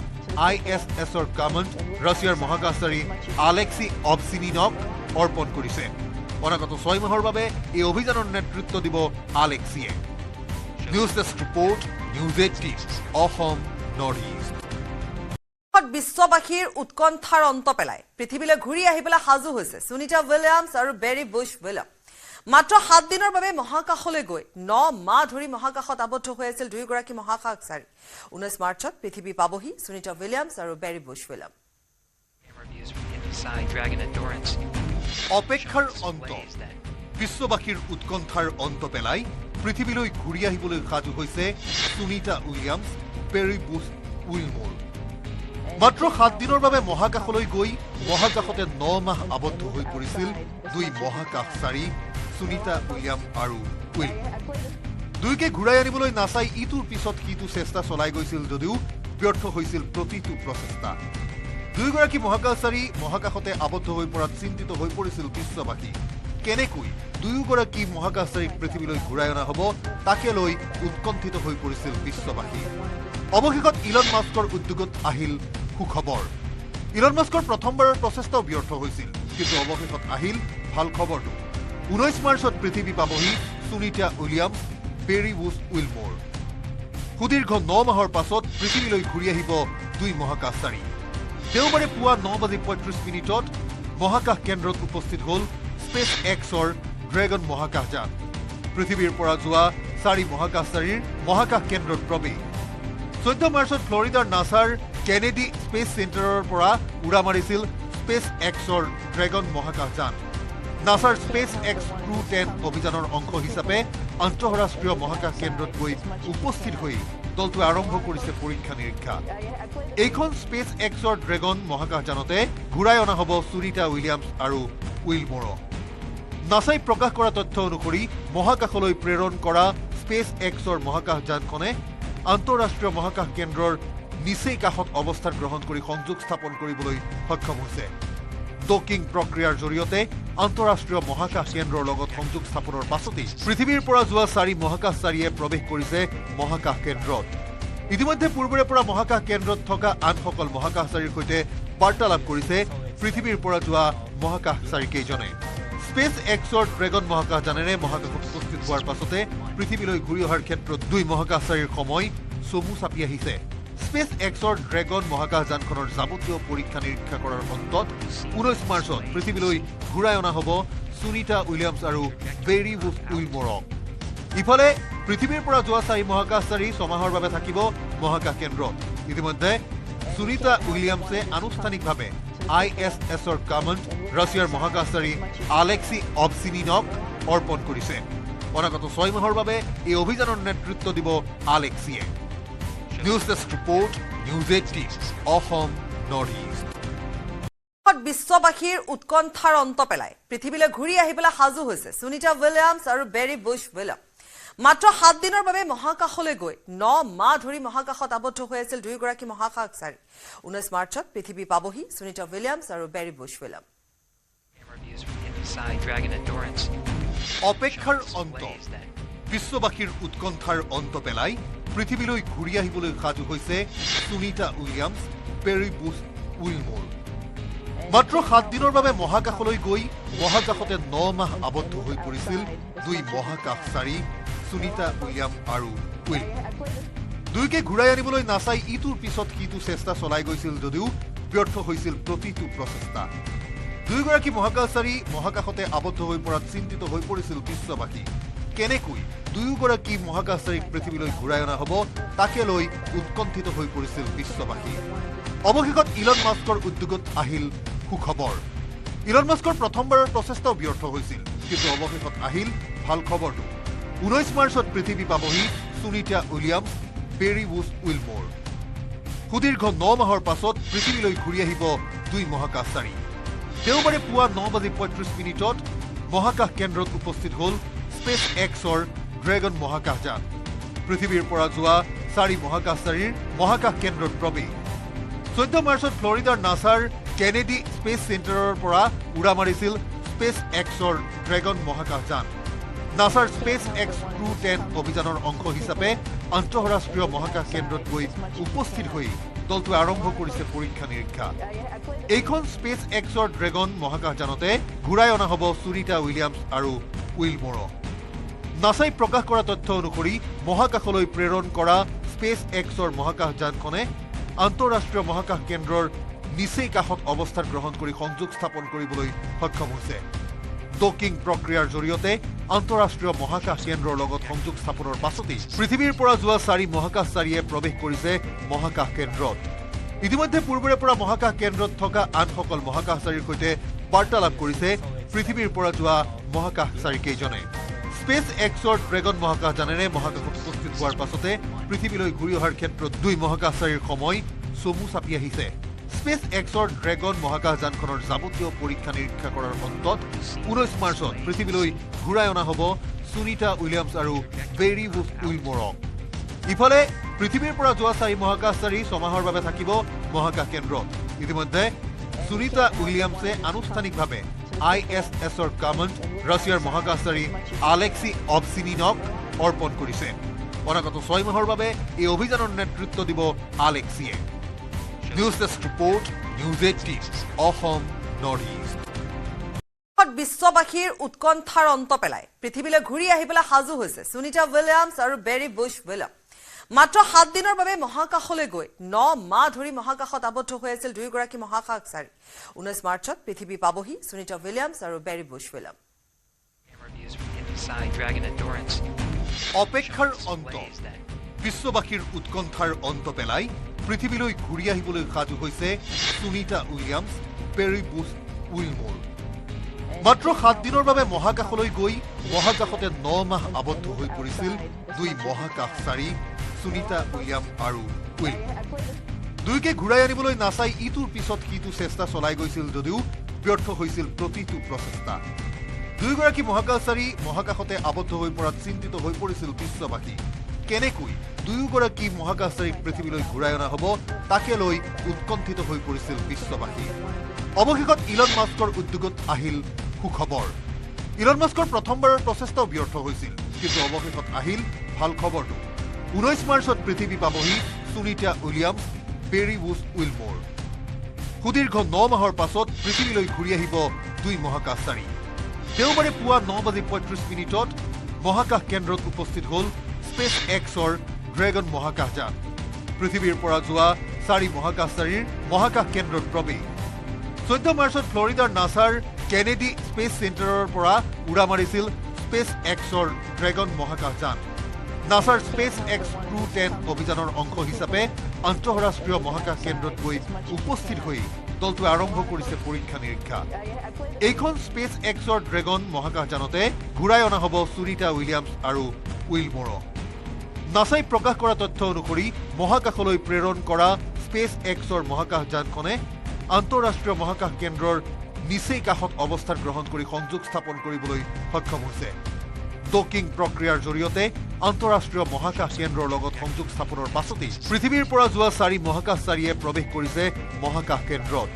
ISSৰ কমাণ্ড ৰাছিয়াৰ মহাকাশচাৰী আলেক্সি অবছিনিনক অৰ্পণ কৰিছে অনাগত 6 মাহৰ বাবে এই অভিযানৰ নেতৃত্ব দিব আলেক্সিয়ে News Desk Report, News18 Assam Northeast. বিশ্ববাসীৰ উৎকণ্ঠাৰ অন্ত পেলাই পৃথিৱীলৈ ঘূৰি আহিবলৈ সাজু হৈছে সুনিতা উইলিয়ামছ আৰু বেৰি বুছ উইলিয়াম মাত্ৰ 7 দিনৰ বাবে মহাকাশলৈ গৈ 9 মাহ ধৰি মহাকাশত আবদ্ধ হৈ আছিল দুইগৰাকী মহাকাশচাৰী 19 মাৰ্চত পৃথিৱী পাবহি সুনিতা উইলিয়ামছ আৰু বেৰি বুছ উইলিয়াম অপেক্ষাৰ অন্ত বিশ্ববাসীৰ উৎকণ্ঠাৰ অন্ত পেলাই পৃথিৱীলৈ ঘূৰি আহিবলৈ সাজু হৈছে Sunita Williams peri Bush Wilmore মাত্ৰ 7 দিনৰ বাবে মহাকাশলৈ গৈ মহাকাশতে 9 মাহ আবদ্ধ হৈ পৰিছিল দুই মহাকাশচাৰী সুনিতা উইলিয়াম আৰু উইলমোৰ দুইকে ঘূৰাই আনিবলৈ নাচাই ইটোৰ পিছত সিটো চেষ্টা চলাই গৈছিল যদিও ব্যৰ্থ হৈছিল প্ৰতিটো প্ৰচেষ্টা দুইগৰাকী মহাকাশচাৰী মহাকাশতে আবদ্ধ হৈ পৰাত চিন্তিত হৈ পৰিছিল বিশ্ববাসী কেনেকৈ দুয়োগৰাকী মহাকাশচাৰীক পৃথিৱীলৈ ঘূৰাই অনা হ'ব তাকে লৈ উৎকণ্ঠিত হৈ পৰিছিল বিশ্ববাসী অৱশেষত ইলন মাস্কৰ উদ্যোগত আহিল সুখবৰ ইলন মাস্কৰ প্ৰথমবাৰৰ প্ৰচেষ্টাও ব্যৰ্থ হৈছিল কিন্তু অৱশেষত আহিল ভাল খবৰটো 19 মাৰ্চত পৃথিৱী পাবহি Sunita Williams peri Bush Wilmore সুদীৰ্ঘ 9 মাহৰ পাছত পৃথিৱীলৈ ঘূৰি আহিব দুই মহাকাশচাৰী দেওবাৰে পুৱা 9:35 মহাকাশ কেন্দ্ৰত উপস্থিত হ'ল স্পেচ এক্সৰ ড্ৰেগন মহাকাশযান পৃথিৱীৰ পৰা যোৱা 4 মহাকাশচাৰীৰ মহাকাশ কেন্দ্ৰত প্ৰৱেশ 14 মাৰ্চত ফ্লৰিডাৰ নাছাৰ কেনেডি স্পেচ চেণ্টাৰৰ পৰা উৰা মাৰিছিল স্পেচ এক্সৰ ড্ৰেগন মহাকাশযান নাছাৰ স্পেচ এক্স Crew-10 অভিযানৰ অংশ হিচাপে আন্তঃৰাষ্ট্ৰীয় মহাকাশ কেন্দ্ৰত গৈ উপস্থিত হৈ দলটোৱে আৰম্ভ কৰিছে পৰীক্ষা নিৰীক্ষা এইখন স্পেচ এক্সৰ ড্ৰেগন মহাকাশযানতে ঘূৰাই অনা হ'ব সুনিতা উইলিয়ামছ আৰু উইলমোৰক নাছাই প্ৰকাশ কৰা তথ্য অনুসৰি মহাকাশলৈ প্ৰেৰণ কৰা স্পেচ এক্সৰ মহাকাশযানখনে আন্তঃৰাষ্ট্ৰীয় মহাকাশ কেন্দ্ৰৰ নিচেই কাষত অৱস্থান গ্ৰহণ কৰি সংযোগ স্থাপন কৰিবলৈ সক্ষম হৈছে ডকিং প্ৰক্ৰিয়াৰ জৰিয়তে আন্তঃৰাষ্ট্ৰীয় মহাকাশ কেন্দ্ৰৰ লগত সংযোগ স্থাপনৰ পাছতেই পৃথিৱীৰ পৰা যোৱা 4 মহাকাশচাৰীয়ে প্ৰৱেশ কৰিছে মহাকাশ কেন্দ্ৰত ইতিমধ্যে পূৰ্বৰে পৰা মহাকাশ কেন্দ্ৰত থকা আনসকল মহাকাশচাৰীৰ সৈতে বাৰ্তালাপ কৰিছে পৃথিৱীৰ পৰা যোৱা মহাকাশচাৰী কেইজনে স্পেচ এক্সৰ ড্ৰেগন মহাকাশযানেৰে মহাকাশত উপস্থিত হোৱাৰ পাছতে পৃথিৱীলৈ ঘূৰি অহাৰ ক্ষেত্ৰত দুই মহাকাশচাৰীৰ সময় চমু চাপি আহিছে স্পেচ এক্সৰ ড্ৰেগন মহাকাশযানখনৰ যাৱতীয় পৰীক্ষা নিৰীক্ষা কৰাৰ অন্তত 19 মাৰ্চত পৃথিৱীলৈ ঘূৰাই অনা হ'ব সুনিতা উইলিয়ামছ আৰু বেৰী বুছ উইলমৰক ইফালে পৃথিৱীৰ পৰা যোৱা 4 মহাকাশচাৰী ছমাহৰ বাবে থাকিব মহাকাশ কেন্দ্ৰত ইতিমধ্যে সুনিতা উইলিয়ামছে আনুষ্ঠানিকভাৱে ISSৰ কমাণ্ড ৰাছিয়াৰ মহাকাশচাৰী আলেক্সি অবচিনিনক অৰ্পণ কৰিছে অনাগত 6 মাহৰ বাবে এই অভিযানৰ নেতৃত্ব দিব আলেক্সিয়ে news desk report news 18 Assam north east বিশ্ববাসীৰ উৎকণ্ঠাৰ অন্ত পেলাই পৃথিৱীলৈ ঘূৰি আহিবলৈ সাজু হৈছে সুনিতা উইলিয়ামছ আৰু বেৰী বুছ উইলিয়াম মাত্ৰ 7 দিনৰ বাবে মহাকাশলৈ গৈ 9 মাহ ধৰি মহাকাশত আবদ্ধ হৈ আছিল দুইগৰাকী মহাকাশচাৰী 19 মাৰ্চত পৃথিৱী পাবহি সুনিতা উইলিয়ামছ আৰু বেৰী বুছ উইলিয়াম অপেক্ষাৰ অন্ত বিশ্ববাসীৰ উৎকণ্ঠাৰ অন্ত পেলাই পৃথিৱীলৈ ঘূৰি আহিবলৈ সাজু হৈছে সুনিতা উইলিয়ামছ বেৰী বুছ উইলমৰ মাত্ৰ 7 দিনৰ বাবে মহাকাশলৈ গৈ মহাকাশতে 9 মাহ আবদ্ধ হৈ পৰিছিল দুই মহাকাশচাৰী সুনিতা উইলিয়াম আৰু উইল দুইকে ঘূৰাই আনিবলৈ নাচাই ইটোৰ পিছত সিটো চেষ্টা চলাই গৈছিল যদিও ব্যৰ্থ হৈছিল প্ৰতিটো প্ৰচেষ্টা দুইগৰাকী মহাকাশচাৰী মহাকাশতে আবদ্ধ হৈ পৰাত চিন্তিত হৈ পৰিছিল বিশ্ববাসী কেনেকৈ দুয়োগৰাকী মহাকাশচাৰীক পৃথিৱীলৈ ঘূৰাই অনা হ'ব তাকে লৈ উৎকণ্ঠিত হৈ পৰিছিল বিশ্ববাসী অৱশেষত ইলন মাস্কৰ উদ্যোগত আহিল সুখবৰ ইলন মাস্কৰ প্ৰথমবাৰৰ প্ৰচেষ্টাও ব্যৰ্থ হৈছিল কিন্তু অৱশেষত আহিল ভাল খবৰটো 19 মাৰ্চত পৃথিৱী পাবহি সুনিতা উইলিয়ামছ বেৰী বুছ উইলমৰ সুদীৰ্ঘ 9 মাহৰ পাছত পৃথিৱীলৈ ঘূৰি আহিব দুই মহাকাশচাৰী দেওবাৰে পুৱা 9:35 মহাকাশ কেন্দ্ৰত উপস্থিত হ'ল স্পেচ এক্সৰ ড্ৰেগন মহাকাশযান পৃথিৱীৰ পৰা যোৱা 4 মহাকাশচাৰীৰ মহাকাশ কেন্দ্ৰত প্ৰৱেশ 14 মাৰ্চত ফ্লৰিডাৰ নাছাৰ কেনেডি স্পেচ চেণ্টাৰৰ পৰা উৰা মাৰিছিল স্পেচ এক্সৰ ড্ৰেগন মহাকাশযান নাছাৰ স্পেচ এক্স Crew-10 অভিযানৰ অংশ হিচাপে আন্তঃৰাষ্ট্ৰীয় মহাকাশ কেন্দ্ৰত গৈ উপস্থিত হৈ দলটোৱে আৰম্ভ কৰিছে পৰীক্ষা নিৰীক্ষা এইখন স্পেচ এক্সৰ ড্ৰেগন মহাকাশযানতে ঘূৰাই অনা হ'ব সুনিতা উইলিয়ামছ আৰু উইলমৰক নাছাই প্ৰকাশ কৰা তথ্য অনুসৰি মহাকাশলৈ প্ৰেৰণ কৰা স্পেচ এক্সৰ মহাকাশযানখনে আন্তঃৰাষ্ট্ৰীয় মহাকাশ কেন্দ্ৰৰ নিচেই কাষত অৱস্থান গ্ৰহণ কৰি সংযোগ স্থাপন কৰিবলৈ সক্ষম হৈছে ডকিং প্ৰক্ৰিয়াৰ জৰিয়তে আন্তঃৰাষ্ট্ৰীয় মহাকাশ কেন্দ্ৰৰ লগত সংযোগ স্থাপনৰ পাছতেই পৃথিৱীৰ পৰা যোৱা 4 মহাকাশচাৰীয়ে প্ৰৱেশ কৰিছে মহাকাশ কেন্দ্ৰত ইতিমধ্যে পূৰ্বৰে পৰা মহাকাশ কেন্দ্ৰত থকা আনসকল মহাকাশচাৰীৰ সৈতে বাৰ্তালাপ কৰিছে পৃথিৱীৰ পৰা যোৱা মহাকাশচাৰী কেইজনে স্পেচ এক্সৰ ড্ৰেগন মহাকাশযানেৰে মহাকাশত উপস্থিত হোৱাৰ পাছতে পৃথিৱীলৈ ঘূৰি অহাৰ ক্ষেত্ৰত দুই মহাকাশচাৰীৰ সময় চমু চাপি আহিছে স্পেচ এক্সৰ ড্ৰেগন মহাকাশযানখনৰ যাৱতীয় পৰীক্ষা নিৰীক্ষা কৰাৰ অন্তত 19 মাৰ্চত পৃথিৱীলৈ ঘূৰাই অনা হ'ব সুনিতা উইলিয়ামছ আৰু বেৰী বুছ উইলমৰক ইফালে পৃথিৱীৰ পৰা যোৱা 4 মহাকাশচাৰী ছমাহৰ বাবে থাকিব মহাকাশ কেন্দ্ৰত ইতিমধ্যে সুনিতা উইলিয়ামছে আনুষ্ঠানিকভাৱে ISSৰ কমাণ্ড ৰাছিয়াৰ মহাকাশচাৰী আলেক্সি অবচিনিনক অৰ্পণ কৰিছে অনাগত 6 মাহৰ বাবে এই অভিযানৰ নেতৃত্ব দিব আলেক্সিয়ে news desk report news 18 Assam north east বিশ্ববাসীৰ উৎকণ্ঠাৰ অন্ত পেলাই পৃথিৱীলৈ ঘূৰি আহিবলৈ সাজু হৈছে সুনিতা উইলিয়ামছ আৰু বেৰী বুছ উইলিয়াম মাত্ৰ 7 দিনৰ বাবে মহাকাশলৈ গৈ 9 মাহ ধৰি মহাকাশত আবদ্ধ হৈ আছিল দুইগৰাকী মহাকাশচাৰী 19 মাৰ্চত পৃথিৱী পাবহি সুনিতা উইলিয়ামছ আৰু বেৰী বুছ উইলিয়াম অপেক্ষাৰ অন্ত বিশ্ববাসীৰ উৎকণ্ঠাৰ অন্ত পেলাই পৃথিৱীলৈ ঘূৰি আহিবলৈ সাজু হৈছে সুনিতা উইলিয়ামছ বেৰী বুছ উইলমৰ মাত্ৰ 7 দিনৰ বাবে মহাকাশলৈ গৈ মহাকাশতে 9 মাহ আবদ্ধ হৈ পৰিছিল দুই মহাকাশচাৰী সুনিতা উইলিয়াম আৰু উইল দুইকে ঘূৰাই আনিবলৈ নাচাই ইটোৰ পিছত সিটো চেষ্টা চলাই গৈছিল যদিও ব্যৰ্থ হৈছিল প্ৰতিটো প্ৰচেষ্টা দুইগৰাকী মহাকাশচাৰী মহাকাশতে আবদ্ধ হৈ পৰাত চিন্তিত হৈ পৰিছিল বিশ্ববাসী কেনেকৈ দুয়োগৰাকী মহাকাশচাৰীক পৃথিৱীলৈ ঘূৰাই অনা হ'ব তাকে লৈ উৎকণ্ঠিত হৈ পৰিছিল বিশ্ববাসী অৱশেষত ইলন মাস্কৰ উদ্যোগত আহিল সুখবৰ ইলন মাস্কৰ প্ৰথমবাৰৰ প্ৰচেষ্টাও ব্যৰ্থ হৈছিল কিন্তু অৱশেষত আহিল ভাল খবৰটো 19 মাৰ্চত পৃথিৱী পাবহি সুনিতা উইলিয়ামছ বেৰী বুছ উইলমৰ সুদীৰ্ঘ 9 মাহৰ পাছত পৃথিৱীলৈ ঘূৰি আহিব দুই মহাকাশচাৰী দেওবাৰে পুৱা 9:35 মহাকাশ কেন্দ্ৰত উপস্থিত হ'ল স্পেচ এক্সৰ ড্ৰেগন মহাকাশযান পৃথিৱীৰ পৰা যোৱা 4 মহাকাশচাৰীৰ মহাকাশ কেন্দ্ৰত প্ৰৱেশ 14 মাৰ্চত ফ্লৰিডাৰ নাছাৰ কেনেডি স্পেচ চেণ্টাৰৰ পৰা উৰা মাৰিছিল স্পেচ এক্সৰ ড্ৰেগন মহাকাশযান নাছাৰ স্পেচ এক্স Crew-10 অভিযানৰ অংশ হিচাপে আন্তঃৰাষ্ট্ৰীয় মহাকাশ কেন্দ্ৰত গৈ উপস্থিত হৈ দলটোৱে আৰম্ভ কৰিছে পৰীক্ষা নিৰীক্ষা এইখন স্পেচ এক্সৰ ড্ৰেগন মহাকাশযানতে ঘূৰাই অনা হ'ব সুনিতা উইলিয়ামছ আৰু উইলমৰক নাছাই প্ৰকাশ কৰা তথ্য অনুসৰি মহাকাশলৈ প্ৰেৰণ কৰা স্পেচ এক্সৰ মহাকাশযানখনে আন্তঃৰাষ্ট্ৰীয় মহাকাশ কেন্দ্ৰৰ নিচেই কাষত অৱস্থান গ্ৰহণ কৰি সংযোগ স্থাপন কৰিবলৈ সক্ষম হৈছে ডকিং প্ৰক্ৰিয়াৰ জৰিয়তে আন্তঃৰাষ্ট্ৰীয় মহাকাশ কেন্দ্ৰৰ লগত সংযোগ স্থাপনৰ পাছতেই পৃথিৱীৰ পৰা যোৱা 4 মহাকাশচাৰীয়ে প্ৰৱেশ কৰিছে মহাকাশ কেন্দ্ৰত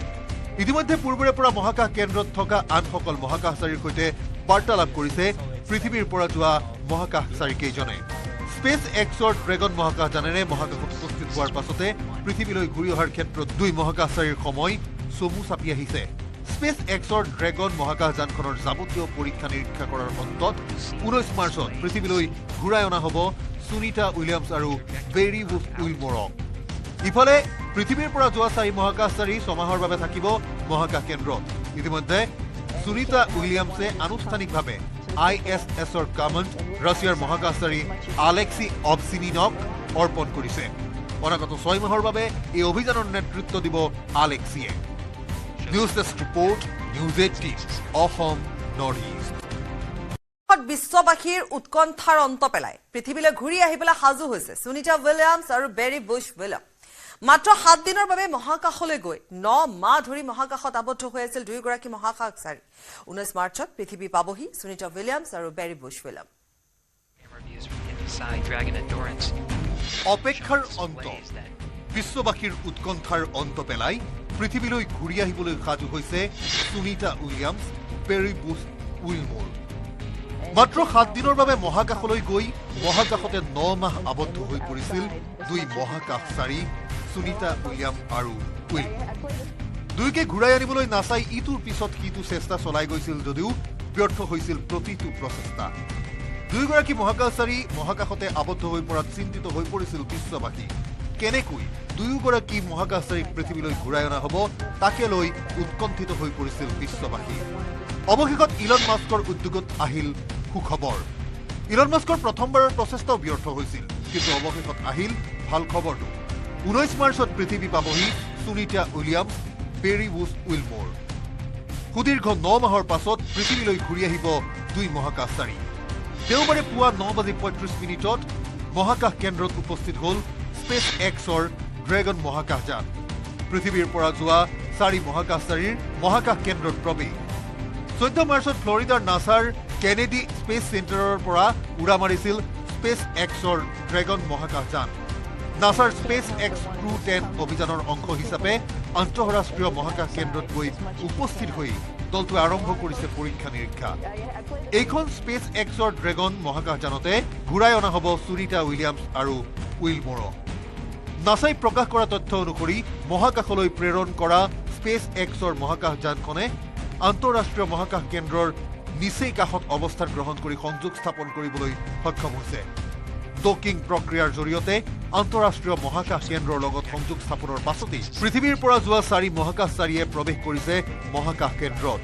ইতিমধ্যে পূৰ্বৰে পৰা মহাকাশ কেন্দ্ৰত থকা আনসকল মহাকাশচাৰীৰ সৈতে বাৰ্তালাপ কৰিছে পৃথিৱীৰ পৰা যোৱা মহাকাশচাৰীকেইজনে স্পেচ এক্সৰ ড্ৰেগন মহাকাশযানেৰে মহাকাশত উপস্থিত হোৱাৰ পাছতে পৃথিৱীলৈ ঘূৰি অহাৰ ক্ষেত্ৰত দুই মহাকাশচাৰীৰ সময় চমু চাপি আহিছে স্পেচ এক্সৰ ড্ৰেগন মহাকাশযানখনৰ যাৱতীয় পৰীক্ষা নিৰীক্ষা কৰাৰ অন্তত 19 মাৰ্চত পৃথিৱীলৈ ঘূৰাই অনা হ'ব সুনিতা উইলিয়ামছ আৰু বেৰি উইলমৰক ইফালে পৃথিৱীৰ পৰা যোৱা 4 মহাকাশচাৰী ছমাহৰ বাবে থাকিব মহাকাশ কেন্দ্ৰত ইতিমধ্যে সুনিতা উইলিয়ামছে আনুষ্ঠানিকভাৱে ISSৰ কমাণ্ড ৰাছিয়াৰ মহাকাশচাৰী আলেক্সি অবচিনিনক অৰ্পণ কৰিছে অনাগত 6 মাহৰ বাবে এই অভিযানৰ নেতৃত্ব দিব আলেক্সিয়ে News Desk report, News18 Assam Northeast. বিশ্ববাসীৰ উৎকণ্ঠাৰ অন্ত পেলাই পৃথিৱীলৈ ঘূৰি আহিবলৈ সাজু হৈছে সুনিতা উইলিয়ামছ আৰু বেৰি উইলিয়াম মাত্ৰ 7 দিনৰ বাবে মহাকাশলৈ গৈ 9 মাহ ধৰি মহাকাশত আবদ্ধ হৈ আছিল দুইগৰাকী মহাকাশচাৰী 19 মাৰ্চত পৃথিৱী পাবহি সুনিতা উইলিয়ামছ আৰু বেৰি উইলিয়াম অপেক্ষাৰ অন্ত বিশ্ববাসীৰ উৎকণ্ঠাৰ অন্ত পেলাই পৃথিৱীলৈ ঘূৰি আহিবলৈ সাজু হৈছে সুনিতা উইলিয়ামছ বেৰি উইলমৰ মাত্ৰ 7 দিনৰ বাবে মহাকাশলৈ গৈ মহাকাশতে 9 মাহ আবদ্ধ হৈ পৰিছিল দুই মহাকাশচাৰী সুনিতা উইলিয়াম আৰু উইলমৰ দুইকে ঘূৰাই আনিবলৈ নাছাই ইটোৰ পিছত সিটো চেষ্টা চলাই গৈছিল যদিও ব্যৰ্থ হৈছিল প্ৰতিটো প্ৰচেষ্টা দুইগৰাকী মহাকাশচাৰী মহাকাশতে আবদ্ধ হৈ পৰাত চিন্তিত হৈ পৰিছিল বিশ্ববাসী কেনেকৈ দুয়োগৰাকী মহাকাশচাৰীক পৃথিৱীলৈ ঘূৰাই অনা হ'ব তাকে লৈ উৎকণ্ঠিত হৈ পৰিছিল বিশ্ববাসী অৱশেষত ইলন মাস্কৰ উদ্যোগত আহিল সুখবৰ ইলন মাস্কৰ প্ৰথমবাৰৰ প্ৰচেষ্টাও ব্যৰ্থ হৈছিল কিন্তু অৱশেষত আহিল ভাল খবৰটো 19 মাৰ্চত পৃথিৱী পাবহি সুনিতা উইলিয়ামছ বেৰি উইলমৰ সুদীৰ্ঘ 9 মাহৰ পাছত পৃথিৱীলৈ ঘূৰি আহিব দুই মহাকাশচাৰী দেওবাৰে পুৱা 9:35 মহাকাশ কেন্দ্ৰত উপস্থিত হ'ল স্পেচ এক্সৰ ড্ৰেগন মহাকাশযান পৃথিৱীৰ পৰা যোৱা 4 মহাকাশচাৰীৰ মহাকাশ কেন্দ্ৰত প্ৰৱেশ 14 মাৰ্চত ফ্লৰিডাৰ নাছাৰ কেনেডি স্পেচ চেণ্টাৰৰ পৰা উৰা মাৰিছিল স্পেচ এক্সৰ ড্ৰেগন মহাকাশযান নাছাৰ স্পেচ এক্স Crew-10 অভিযানৰ অংশ হিচাপে আন্তঃৰাষ্ট্ৰীয় মহাকাশ কেন্দ্ৰত গৈ উপস্থিত হৈ দলটোৱে আৰম্ভ কৰিছে পৰীক্ষা নিৰীক্ষা এইখন স্পেচ এক্সৰ ড্ৰেগন মহাকাশযানতে ঘূৰাই অনা হ'ব সুনিতা উইলিয়ামছ আৰু উইলমৰক নাছাই প্ৰকাশ কৰা তথ্য অনুসৰি মহাকাশলৈ প্ৰেৰণ কৰা স্পেচ এক্সৰ মহাকাশযানখনে আন্তঃৰাষ্ট্ৰীয় মহাকাশ কেন্দ্ৰৰ নিচেই কাষত অৱস্থান গ্ৰহণ কৰি সংযোগ স্থাপন কৰিবলৈ সক্ষম হৈছে ডকিং প্ৰক্ৰিয়াৰ জৰিয়তে আন্তঃৰাষ্ট্ৰীয় মহাকাশ কেন্দ্ৰৰ লগত সংযোগ স্থাপনৰ পাছতেই পৃথিৱীৰ পৰা যোৱা 4 মহাকাশচাৰীয়ে প্ৰৱেশ কৰিছে মহাকাশ কেন্দ্ৰত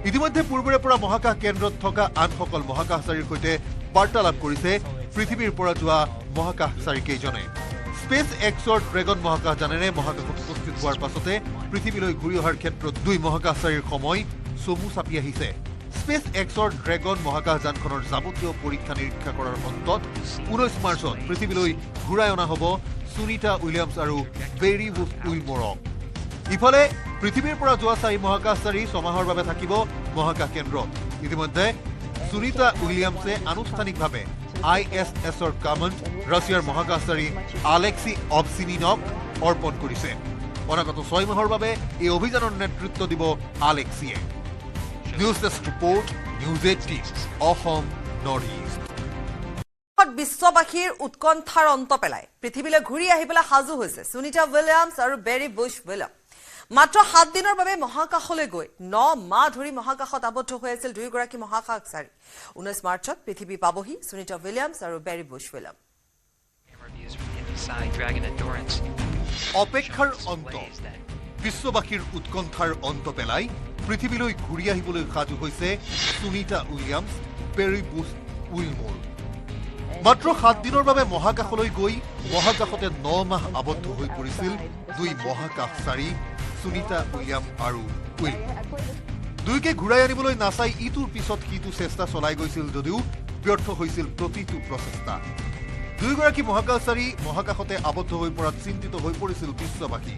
ইতিমধ্যে পূৰ্বৰে পৰা মহাকাশ কেন্দ্ৰত থকা আনসকল মহাকাশচাৰীৰ সৈতে বাৰ্তালাপ কৰিছে পৃথিৱীৰ পৰা যোৱা মহাকাশচাৰীকেইজনে স্পেচ এক্সৰ ড্ৰেগন মহাকাশযানেৰে মহাকাশত উপস্থিত হোৱাৰ পাছতে পৃথিৱীলৈ ঘূৰি অহাৰ ক্ষেত্ৰত দুই মহাকাশচাৰীৰ সময় চমু চাপি আহিছে স্পেচ এক্সৰ ড্ৰেগন মহাকাশযানখনৰ যাৱতীয় পৰীক্ষা নিৰীক্ষা কৰাৰ অন্তত 19 মাৰ্চত পৃথিৱীলৈ ঘূৰাই অনা হ'ব সুনিতা উইলিয়ামছ আৰু বেৰি উইলমৰক ইফালে পৃথিৱীৰ পৰা যোৱা 4 মহাকাশচাৰী ছমাহৰ বাবে থাকিব মহাকাশ কেন্দ্ৰত ইতিমধ্যে সুনিতা উইলিয়ামছে আনুষ্ঠানিকভাৱে ISSৰ কমাণ্ড ৰাছিয়াৰ মহাকাশচাৰী আলেক্সি অবচিনিনক অৰ্পণ কৰিছে অনাগত 6 মাহৰ বাবে এই অভিযানৰ নেতৃত্ব দিব আলেক্সিয়ে News Desk report, News18 Assam Northeast. বিশ্ববাসীৰ উৎকণ্ঠাৰ অন্ত পেলাই পৃথিৱীলৈ ঘূৰি আহিবলৈ সাজু হৈছে সুনিতা উইলিয়ামছ আৰু বেৰি উইলিয়াম মাত্ৰ 7 দিনৰ বাবে মহাকাশলৈ গৈ 9 মাহ ধৰি মহাকাশত আবদ্ধ হৈ আছিল দুয়োগৰাকী মহাকাশচাৰী 19 মাৰ্চত পৃথিৱী পাবহি সুনিতা উইলিয়ামছ আৰু বেৰী বুছ উইলিয়াম অপেক্ষাৰ অন্ত বিশ্ববাসীৰ উৎকণ্ঠাৰ অন্ত পেলাই পৃথিৱীলৈ ঘূৰি আহিবলৈ সাজু হৈছে Sunita Williams Barry Bush Wilmore মাত্ৰ 7 দিনৰ বাবে মহাকাশলৈ গৈ মহাকাশতে 9 মাহ আবদ্ধ হৈ পৰিছিল দুই মহাকাশচাৰী সুনিতা উইলিয়াম আৰু উইলমোৰ দুইকে ঘূৰাই আনিবলৈ নাচাই ইটোৰ পিছত সিটো চেষ্টা চলাই গৈছিল যদিও ব্যৰ্থ হৈছিল প্ৰতিটো প্ৰচেষ্টা দুইগৰাকী মহাকাশচাৰী মহাকাশতে আবদ্ধ হৈ পৰাত চিন্তিত হৈ পৰিছিল বিশ্ববাসী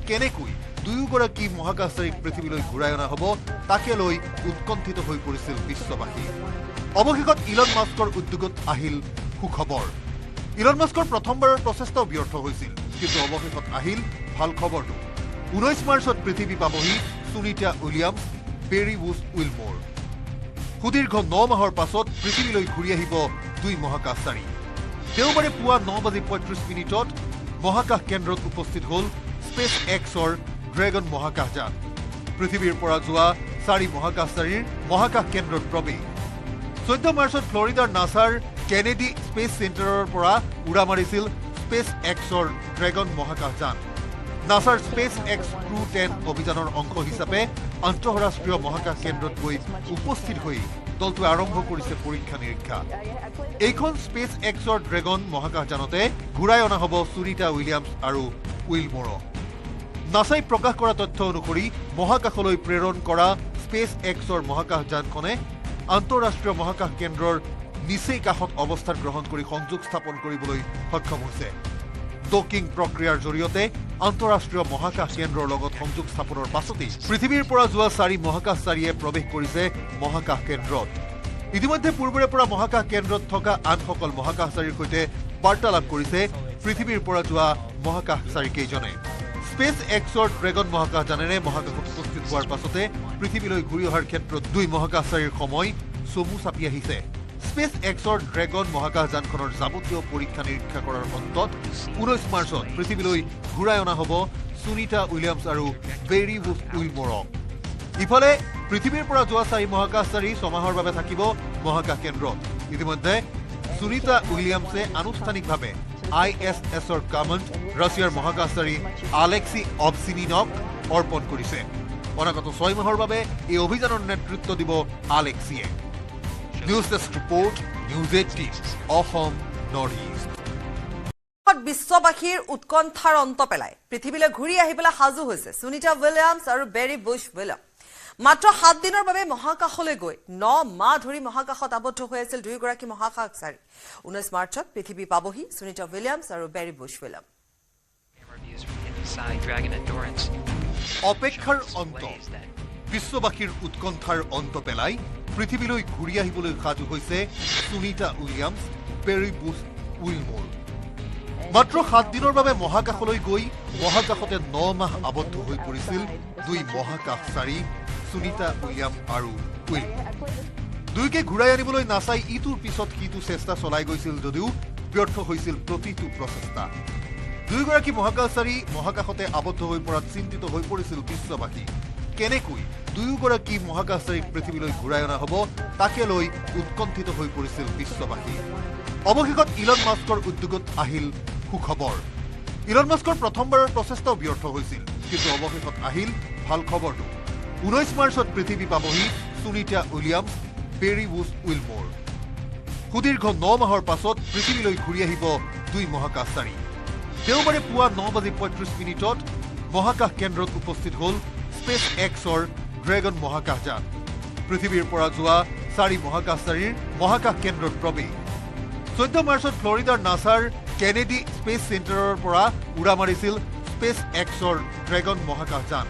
কেনেকৈ দুয়োগৰাকী মহাকাশচাৰীক পৃথিৱীলৈ ঘূৰাই অনা হ'ব তাকে লৈ উৎকণ্ঠিত হৈ পৰিছিল বিশ্ববাসী অৱশেষত ইলন মাস্কৰ উদ্যোগত আহিল সুখবৰ ইলন মাস্কৰ প্ৰথমবাৰৰ প্ৰচেষ্টাও ব্যৰ্থ হৈছিল কিন্তু অৱশেষত আহিল ভাল খবৰটো 19 মাৰ্চত পৃথিৱী পাবহি Sunita Williams Barry Bush Wilmore সুদীৰ্ঘ 9 মাহৰ পাছত পৃথিৱীলৈ ঘূৰি আহিব দুই মহাকাশচাৰী দেওবাৰে পুৱা 9:35 মহাকাশ কেন্দ্ৰত উপস্থিত হ'ল স্পেচ এক্সৰ ড্ৰেগন মহাকাশযান পৃথিৱীৰ পৰা যোৱা 4 মহাকাশচাৰীৰ মহাকাশ কেন্দ্ৰত প্ৰৱেশ 14 মাৰ্চত ফ্লৰিডাৰ নাছাৰ কেনেডি স্পেচ চেণ্টাৰৰ পৰা উৰা মাৰিছিল স্পেচ এক্সৰ ড্ৰেগন মহাকাশযান নাছাৰ স্পেচ এক্স Crew-10 অভিযানৰ অংশ হিচাপে আন্তঃৰাষ্ট্ৰীয় মহাকাশ কেন্দ্ৰত গৈ উপস্থিত হৈ দলটোৱে আৰম্ভ কৰিছে পৰীক্ষা নিৰীক্ষা এইখন স্পেচ এক্সৰ ড্ৰেগন মহাকাশযানতে ঘূৰাই অনা হ'ব সুনিতা উইলিয়ামছ আৰু উইলমোৰক নাছাই প্ৰকাশ কৰা তথ্য অনুসৰি মহাকাশলৈ প্ৰেৰণ কৰা স্পেচ এক্সৰ মহাকাশযানখনে আন্তঃৰাষ্ট্ৰীয় মহাকাশ কেন্দ্ৰৰ নিচেই কাষত অৱস্থান গ্ৰহণ কৰি সংযোগ স্থাপন কৰিবলৈ সক্ষম হৈছে ডকিং প্ৰক্ৰিয়াৰ জৰিয়তে আন্তঃৰাষ্ট্ৰীয় মহাকাশ কেন্দ্ৰৰ লগত সংযোগ স্থাপনৰ পাছতেই পৃথিৱীৰ পৰা যোৱা 4 মহাকাশচাৰীয়ে প্ৰৱেশ কৰিছে মহাকাশ কেন্দ্ৰত ইতিমধ্যে পূৰ্বৰে পৰা মহাকাশ কেন্দ্ৰত থকা আনসকল মহাকাশচাৰীৰ সৈতে বাৰ্তালাপ কৰিছে পৃথিৱীৰ পৰা যোৱা মহাকাশচাৰীকেইজনে স্পেচ এক্সৰ ড্ৰেগন মহাকাশযানেৰে মহাকাশত উপস্থিত হোৱাৰ পাছতে পৃথিৱীলৈ ঘূৰি অহাৰ ক্ষেত্ৰত দুই মহাকাশচাৰীৰ সময় চমু চাপি আহিছে স্পেচ এক্সৰ ড্ৰেগন মহাকাশযানখনৰ যাৱতীয় পৰীক্ষা নিৰীক্ষা কৰাৰ অন্তত 19 মাৰ্চত পৃথিৱীলৈ ঘূৰাই অনা হ'ব সুনিতা উইলিয়ামছ আৰু বেৰী বুছ উইলমোৰক ইফালে পৃথিৱীৰ পৰা যোৱা 4 মহাকাশচাৰী 6 মাহৰ বাবে থাকিব মহাকাশ কেন্দ্ৰত ইতিমধ্যে সুনিতা উইলিয়ামছে আনুষ্ঠানিকভাৱে ISSৰ কামাণ্ড ৰাছিয়াৰ মহাকাশচাৰী আলেক্সি অবছিনিনক অৰ্পণ কৰিছে অনাগত 6 মাহৰ বাবে এই অভিযানৰ নেতৃত্ব দিব আলেক্সিয়ে News Desk Report, News18 Assam Northeast. বিশ্ববাসীৰ উৎকণ্ঠাৰ অন্ত পেলাই পৃথিৱীলৈ ঘূৰি আহিবলৈ সাজু হৈছে সুনিতা উইলিয়ামছ আৰু বেৰী বুছ উইলিয়াম মাত্ৰ 7 দিনৰ বাবে মহাকাশলৈ গৈ 9 মাহ ধৰি মহাকাশত আবদ্ধ হৈ আছিল দুয়োগৰাকী মহাকাশচাৰী 19 মাৰ্চত পৃথিৱী পাবহি সুনিতা উইলিয়ামছ আৰু বেৰী বুছ উইলিয়াম অপেক্ষাৰ অন্ত বিশ্ববাসীৰ উৎকণ্ঠাৰ অন্ত পেলাই পৃথিৱীলৈ ঘূৰি আহিবলৈ সাজু হৈছে Sunita Williams Barry Bush Wilmore মাত্ৰ 7 দিনৰ বাবে মহাকাশলৈ গৈ মহাকাশতে 9 মাহ আবদ্ধ হৈ পৰিছিল দুই মহাকাশচাৰী সুনিতা উইলিয়াম আৰু উইলমোৰ দুইকে ঘূৰাই আনিবলৈ নাচাই ইটোৰ পিছত সিটো চেষ্টা চলাই গৈছিল যদিও ব্যৰ্থ হৈছিল প্ৰতিটো প্ৰচেষ্টা দুইগৰাকী মহাকাশচাৰী মহাকাশতে আবদ্ধ হৈ পৰাত চিন্তিত হৈ পৰিছিল বিশ্ববাসী কেনেকৈ দুয়োগৰাকী মহাকাশচাৰীক পৃথিৱীলৈ ঘূৰাই অনা হ'ব তাকে লৈ উৎকণ্ঠিত হৈ পৰিছিল বিশ্ববাসী অৱশেষত ইলন মাস্কৰ উদ্যোগত আহিল সুখবৰ ইলন মাস্কৰ প্ৰথমবাৰৰ প্ৰচেষ্টাও ব্যৰ্থ হৈছিল কিন্তু অৱশেষত আহিল ভাল খবৰটো 19 মাৰ্চত পৃথিৱী পাবহি Sunita Williams Barry Bush Wilmore সুদীৰ্ঘ 9 মাহৰ পাছত পৃথিৱীলৈ ঘূৰি আহিব দুই মহাকাশচাৰী দেওবাৰে পুৱা 9:35 মহাকাশ কেন্দ্ৰত উপস্থিত হ'ল স্পেচ এক্সৰ ড্ৰেগন মহাকাশযান পৃথিৱীৰ পৰা যোৱা 4 মহাকাশচাৰীৰ মহাকাশ কেন্দ্ৰত প্ৰৱেশ 14 মাৰ্চত ফ্লৰিডাৰ নাছাৰ কেনেডি স্পেচ চেণ্টাৰৰ পৰা উৰা মাৰিছিল স্পেচ এক্সৰ ড্ৰেগন মহাকাশযান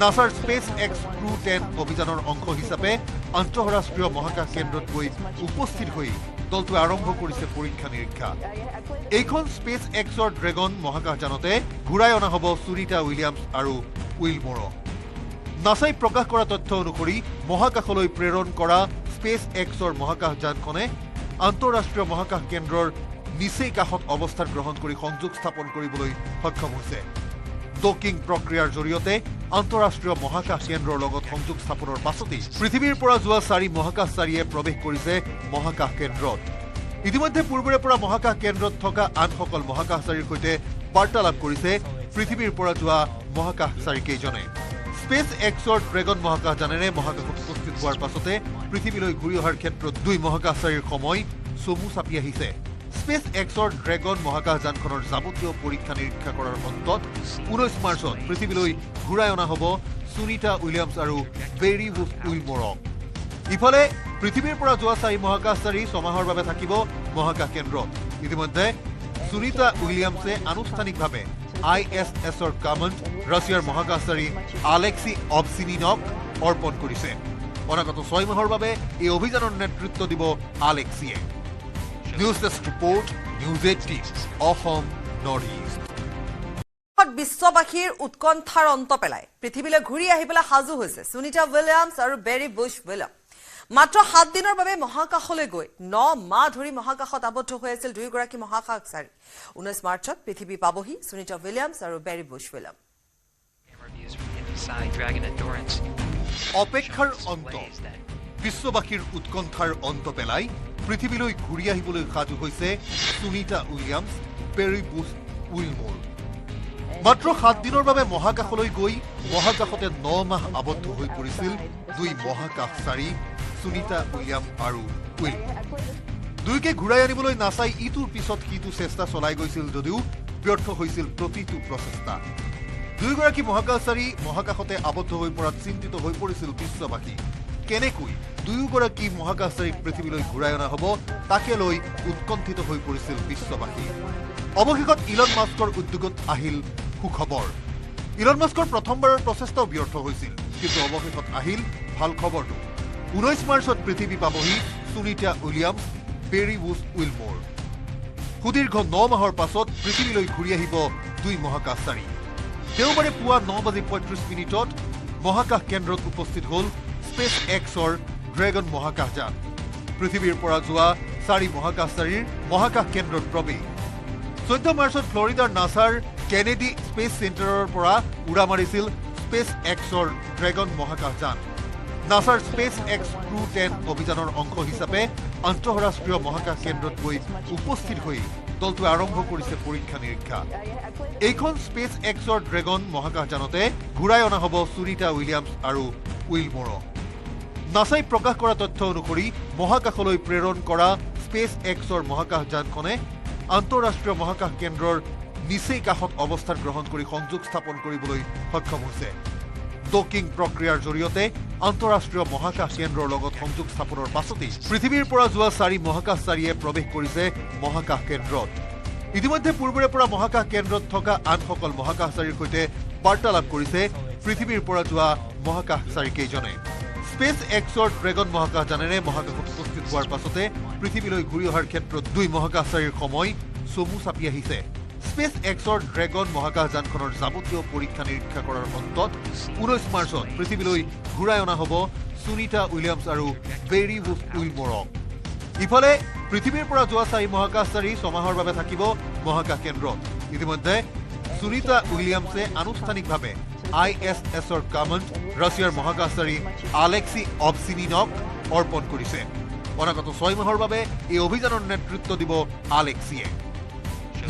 নাছাৰ স্পেচ এক্স Crew-10 অভিযানৰ অংশ হিচাপে আন্তঃৰাষ্ট্ৰীয় মহাকাশ কেন্দ্ৰত গৈ উপস্থিত হৈ দলটোৱে আৰম্ভ কৰিছে পৰীক্ষা নিৰীক্ষা এইখন স্পেচ এক্সৰ ড্ৰেগন মহাকাশযানতে ঘূৰাই অনা হ'ব সুনিতা উইলিয়ামছ আৰু উইলমোৰক নাছাই প্ৰকাশ কৰা তথ্য অনুসৰি মহাকাশলৈ প্ৰেৰণ কৰা স্পেচ এক্সৰ মহাকাশযানখনে আন্তঃৰাষ্ট্ৰীয় মহাকাশ কেন্দ্ৰৰ নিচেই কাষত অৱস্থান গ্ৰহণ কৰি সংযোগ স্থাপন কৰিবলৈ সক্ষম হৈছে ডকিং প্ৰক্ৰিয়াৰ জৰিয়তে আন্তঃৰাষ্ট্ৰীয় মহাকাশ কেন্দ্ৰৰ লগত সংযোগ স্থাপনৰ পাছতেই পৃথিৱীৰ পৰা যোৱা 4 মহাকাশচাৰীয়ে প্ৰৱেশ কৰিছে মহাকাশ কেন্দ্ৰত। ইতিমধ্যে পূৰ্বৰে পৰা মহাকাশ কেন্দ্ৰত থকা আনসকল মহাকাশচাৰীৰ সৈতে বাৰ্তালাপ কৰিছে পৃথিৱীৰ পৰা যোৱা মহাকাশচাৰীকেইজনে। স্পেচ এক্সৰ ড্ৰেগন মহাকাশযানেৰে মহাকাশত উপস্থিত হোৱাৰ পাছতে পৃথিৱীলৈ ঘূৰি অহাৰ ক্ষেত্ৰত 2 মহাকাশচাৰীৰ সময় চমু চাপি আহিছে। স্পেচ এক্সৰ ড্ৰেগন মহাকাশযানখনৰ যাৱতীয় পৰীক্ষা নিৰীক্ষা কৰাৰ অন্তত 19 মাৰ্চত পৃথিৱীলৈ ঘূৰাই অনা হ'ব সুনিতা উইলিয়ামছ আৰু বেৰী বুছ উইলমৰক। ইফালে পৃথিৱীৰ পৰা যোৱা 4 মহাকাশচাৰী 6 মাহৰ বাবে থাকিব মহাকাশ কেন্দ্ৰত। ইতিমধ্যে সুনিতা উইলিয়ামছে আনুষ্ঠানিকভাৱে ISSৰ কামাণ্ড ৰাছিয়াৰ মহাকাশচাৰী আলেক্সি অবচিনিনক অৰ্পণ কৰিছে। অনাগত 6 মাহৰ বাবে এই অভিযানৰ নেতৃত্ব দিব আলেক্সিয়ে। News desk report, News18 Assam north east. বিশ্ববাসীৰ উৎকণ্ঠাৰ অন্ত পেলাই পৃথিৱীলৈ ঘূৰি আহিবলৈ সাজু হৈছে সুনিতা উইলিয়ামছ আৰু বেৰী বুছ উইলিয়াম। মাত্ৰ 7 দিনৰ বাবে মহাকাশলৈ গৈ 9 মাহ ধৰি মহাকাশত আবদ্ধ হৈ আছিল 2 গৰাকী মহাকাশচাৰী। 19 মাৰ্চত পৃথিৱী পাবহি সুনিতা উইলিয়ামছ আৰু বেৰী বুছ উইলিয়াম। অপেক্ষাৰ অন্ত, বিশ্ববাসীৰ উৎকণ্ঠাৰ অন্ত পেলাই পৃথিৱীলৈ ঘূৰি আহিবলৈ সাজু হৈছে সুনিতা উইলিয়ামছ, বেৰী বুছ উইলমৰ। মাত্ৰ 7 দিনৰ বাবে মহাকাশলৈ গৈ মহাকাশতে 9 মাহ আবদ্ধ হৈ পৰিছিল 2 মহাকাশচাৰী সুনিতা উইলিয়াম আৰু উইল। দুয়োকে ঘূৰাই আনিবলৈ নাচাই ইটোৰ পিছত সিটো চেষ্টা চলাই গৈছিল যদিও ব্যৰ্থ হৈছিল প্ৰতিটো প্ৰচেষ্টা। 2 গৰাকী মহাকাশচাৰী মহাকাশতে আবদ্ধ হৈ পৰাত চিন্তিত হৈ পৰিছিল বিশ্ববাসী। কেনেকৈ 2 গৰাকী মহাকাশচাৰীক পৃথিৱীলৈ ঘূৰাই অনা হ'ব তাকে লৈ উৎকণ্ঠিত হৈ পৰিছিল বিশ্ববাসী। অৱশেষত ইলন মাস্কৰ উদ্যোগত আহিল সুখবৰ। ইলন মাস্কৰ প্ৰথমবাৰৰ প্ৰচেষ্টাও ব্যৰ্থ হৈছিল, কিন্তু অৱশেষত আহিল ভাল খবৰটো। 19 মাৰ্চত পৃথিৱী পাবহি সুনিতা উইলিয়ামছ, বেৰী বুছ উইলমৰ। সুদীৰ্ঘ 9 মাহৰ পাছত পৃথিৱীলৈ ঘূৰি আহিব 2 মহাকাশচাৰী। দেওবাৰে পুৱা 9:35 মহাকাশ কেন্দ্ৰত উপস্থিত হ'ল স্পেচ এক্সৰ ড্ৰেগন মহাকাশযান। পৃথিৱীৰ পৰা যোৱা 4 মহাকাশচাৰীৰ মহাকাশ কেন্দ্ৰত প্ৰৱেশ। 14 মাৰ্চত ফ্লৰিডাৰ নাছাৰ কেনেডি স্পেচ চেণ্টাৰৰ পৰা উৰা মাৰিছিল স্পেচ এক্সৰ ড্ৰেগন মহাকাশযান। নাছাৰ স্পেচ এক্স Crew-10 অভিযানৰ অংশ হিচাপে আন্তঃৰাষ্ট্ৰীয় মহাকাশ কেন্দ্ৰত গৈ উপস্থিত হৈ দলটোৱে আৰম্ভ কৰিছে পৰীক্ষা নিৰীক্ষা। এইখন স্পেচ এক্সৰ ড্ৰেগন মহাকাশযানতে ঘূৰাই অনা হ'ব সুনিতা উইলিয়ামছ আৰু উইলমৰক। নাছাই প্ৰকাশ কৰা তথ্য অনুসৰি মহাকাশলৈ প্ৰেৰণ কৰা স্পেচ এক্সৰ মহাকাশযানখনে আন্তঃৰাষ্ট্ৰীয় মহাকাশ কেন্দ্ৰৰ নিচেই কাষত অৱস্থান গ্ৰহণ কৰি সংযোগ স্থাপন কৰিবলৈ সক্ষম হৈছে। ডকিং প্ৰক্ৰিয়াৰ জৰিয়তে আন্তঃৰাষ্ট্ৰীয় মহাকাশ কেন্দ্ৰৰ লগত সংযোগ স্থাপনৰ পাছতেই পৃথিৱীৰ পৰা যোৱা 4 মহাকাশচাৰীয়ে প্ৰৱেশ কৰিছে মহাকাশ কেন্দ্ৰত। ইতিমধ্যে পূৰ্বৰে পৰা মহাকাশ কেন্দ্ৰত থকা আনসকল মহাকাশচাৰীৰ সৈতে বাৰ্তালাপ কৰিছে পৃথিৱীৰ পৰা যোৱা মহাকাশচাৰীকেইজনে। স্পেচ এক্সৰ ড্ৰেগন মহাকাশযানেৰে মহাকাশত উপস্থিত হোৱাৰ পাছতে পৃথিৱীলৈ ঘূৰি অহাৰ ক্ষেত্ৰত 2 মহাকাশচাৰীৰ সময় চমু চাপি আহিছে। স্পেচ এক্সৰ ড্ৰেগন মহাকাশযানখনৰ যাৱতীয় পৰীক্ষা নিৰীক্ষা কৰাৰ অন্তত 19 মাৰ্চত পৃথিৱীলৈ ঘূৰাই অনা হ'ব সুনিতা উইলিয়ামছ আৰু বেৰী বুছ উইলমৰক। ইফালে পৃথিৱীৰ পৰা যোৱা 4 মহাকাশচাৰী 6 মাহৰ বাবে থাকিব মহাকাশ কেন্দ্ৰত। ইতিমধ্যে সুনিতা উইলিয়ামছে আনুষ্ঠানিকভাৱে ISSৰ কামাণ্ড ৰাছিয়াৰ মহাকাশচাৰী আলেক্সি অবচিনিনক অৰ্পণ কৰিছে। অনাগত 6 মাহৰ বাবে এই অভিযানৰ নেতৃত্ব দিব আলেক্সিয়ে।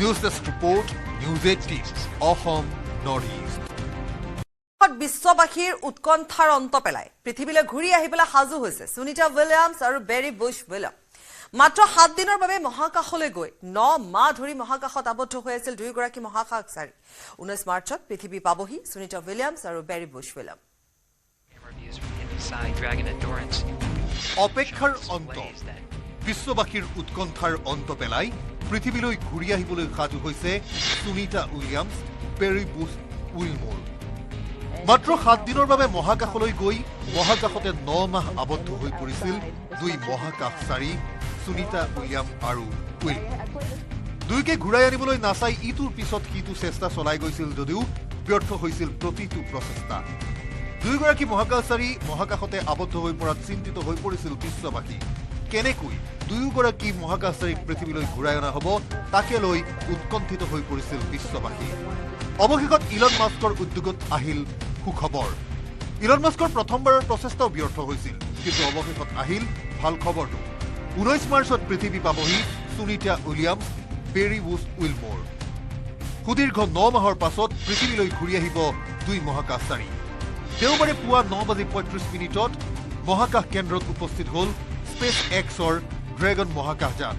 News desk report, News18 Assam north east. বিশ্ববাসীৰ উৎকণ্ঠাৰ অন্ত পেলাই পৃথিৱীলৈ ঘূৰি আহিবলৈ সাজু হৈছে সুনিতা উইলিয়ামছ আৰু বেৰী বুছ উইলিয়াম। মাত্ৰ 7 দিনৰ বাবে মহাকাশলৈ গৈ 9 মাহ ধৰি মহাকাশত আবদ্ধ হৈ আছিল 2 গৰাকী মহাকাশচাৰী। 19 মাৰ্চত পৃথিৱী পাবহি সুনিতা উইলিয়ামছ আৰু বেৰী বুছ উইলিয়াম। অপেক্ষাৰ অন্ত, বিশ্ববাসীৰ উৎকণ্ঠাৰ অন্ত পেলাই পৃথিৱীলৈ ঘূৰি আহিবলৈ সাজু হৈছে সুনিতা উইলিয়ামছ, বেৰী বুছ উইলমৰ। মাত্ৰ 7 দিনৰ বাবে মহাকাশলৈ গৈ মহাকাশতে 9 মাহ আবদ্ধ হৈ পৰিছিল 2 মহাকাশচাৰী সুনিতা উইলিয়াম আৰু উইল। দুয়োকে ঘূৰাই আনিবলৈ নাচাই ইটোৰ পিছত সিটো চেষ্টা চলাই গৈছিল যদিও ব্যৰ্থ হৈছিল প্ৰতিটো প্ৰচেষ্টা। 2 গৰাকী মহাকাশচাৰী মহাকাশতে আবদ্ধ হৈ পৰাত চিন্তিত হৈ পৰিছিল বিশ্ববাসী। কেনেকৈ 2 গৰাকী মহাকাশচাৰীক পৃথিৱীলৈ ঘূৰাই অনা হ'ব তাকে লৈ উৎকণ্ঠিত হৈ পৰিছিল বিশ্ববাসী। অৱশেষত ইলন মাস্কৰ উদ্যোগত আহিল সুখবৰ ইলন মাস্কৰ প্ৰথমবাৰৰ প্ৰচেষ্টাও ব্যৰ্থ হৈছিল কিন্তু অৱশেষত আহিল ভাল খবৰটো 19 মাৰ্চত পৃথিৱী পাবহি সুনিতা উইলিয়ামছ বেৰি বুছ উইলমোৰ সুদীৰ্ঘ 9 মাহৰ পাছত পৃথিৱীলৈ ঘূৰি আহিব দুই মহাকাশচাৰী দেওবাৰে পুৱা 9:35 মহাকাশ কেন্দ্ৰত উপস্থিত হ'ল স্পেচ এক্সৰ ড্ৰেগন মহাকাশযান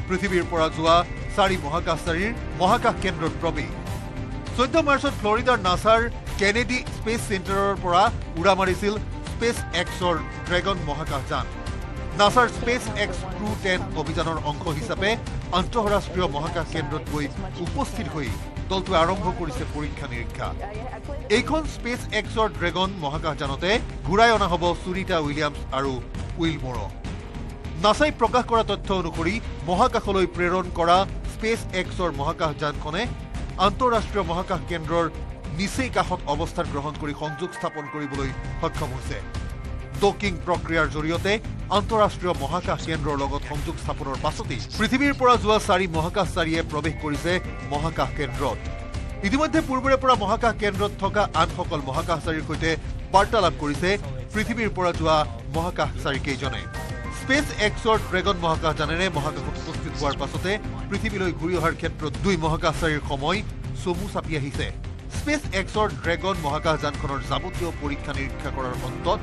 পৃথিৱীৰ পৰা যোৱা 4 মহাকাশচাৰীৰ মহাকাশ কেন্দ্ৰত প্ৰৱেশ 14 মাৰ্চত ফ্লৰিডাৰ নাছাৰ কেনেডি স্পেচ চেণ্টাৰৰ পৰা উৰা মাৰিছিল স্পেচ এক্সৰ ড্ৰেগন মহাকাশযান নাছাৰ স্পেচ এক্স Crew-10 অভিযানৰ অংশ হিচাপে আন্তঃৰাষ্ট্ৰীয় মহাকাশ কেন্দ্ৰত গৈ উপস্থিত হৈ দলটোৱে আৰম্ভ কৰিছে পৰীক্ষা নিৰীক্ষা এইখন স্পেচ এক্সৰ ড্ৰেগন মহাকাশযানতে ঘূৰাই অনা হ'ব সুনিতা উইলিয়ামছ আৰু উইলমোৰক নাছাই প্ৰকাশ কৰা তথ্য অনুসৰি মহাকাশলৈ প্ৰেৰণ কৰা স্পেচ এক্সৰ মহাকাশযানখনে আন্তঃৰাষ্ট্ৰীয় মহাকাশ কেন্দ্ৰৰ নিচেই কাষত অৱস্থান গ্ৰহণ কৰি সংযোগ স্থাপন কৰিবলৈ সক্ষম হৈছে ডকিং প্ৰক্ৰিয়াৰ জৰিয়তে আন্তঃৰাষ্ট্ৰীয় মহাকাশ কেন্দ্ৰৰ লগত সংযোগ স্থাপনৰ পাছতেই পৃথিৱীৰ পৰা যোৱা 4 মহাকাশচাৰীয়ে প্ৰৱেশ কৰিছে মহাকাশ কেন্দ্ৰত ইতিমধ্যে পূৰ্বৰে পৰা মহাকাশ কেন্দ্ৰত থকা আনসকল মহাকাশচাৰীৰ সৈতে বাৰ্তালাপ কৰিছে পৃথিৱীৰ পৰা যোৱা মহাকাশচাৰীকেইজনে স্পেচ এক্সৰ ড্ৰেগন মহাকাশযানেৰে মহাকাশত উপস্থিত হোৱাৰ পাছতে পৃথিৱীলৈ ঘূৰি অহাৰ ক্ষেত্ৰত দুই মহাকাশচাৰীৰ সময় চমু চাপি আহিছে স্পেচ এক্সৰ ড্ৰেগন মহাকাশযানখনৰ যাৱতীয় পৰীক্ষা নিৰীক্ষা কৰাৰ অন্তত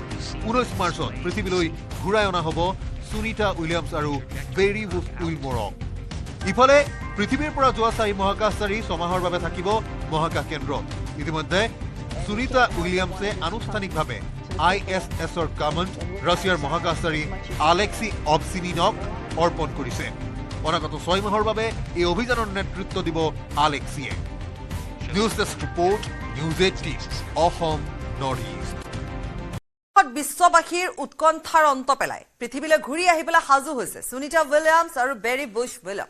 19 মাৰ্চত পৃথিৱীলৈ ঘূৰাই অনা হ'ব সুনিতা উইলিয়ামছ আৰু বেৰি বুছ উইলমোৰক ইফালে পৃথিৱীৰ পৰা যোৱা 4 মহাকাশচাৰী ছমাহৰ বাবে থাকিব মহাকাশ কেন্দ্ৰত ইতিমধ্যে সুনিতা উইলিয়ামছে আনুষ্ঠানিকভাৱে ISSৰ কামাণ্ড ৰাছিয়াৰ মহাকাশচাৰী আলেক্সি অবচিনিনক অৰ্পণ কৰিছে অনাগত 6 মাহৰ বাবে এই অভিযানৰ নেতৃত্ব দিব আলেক্সিয়ে News Desk report, News18 Assam Northeast. বিশ্ববাসীৰ উৎকণ্ঠাৰ অন্ত পেলাই পৃথিৱীলৈ ঘূৰি আহিবলৈ সাজু হৈছে সুনিতা উইলিয়ামছ আৰু বেৰি বুছ উইলিয়াম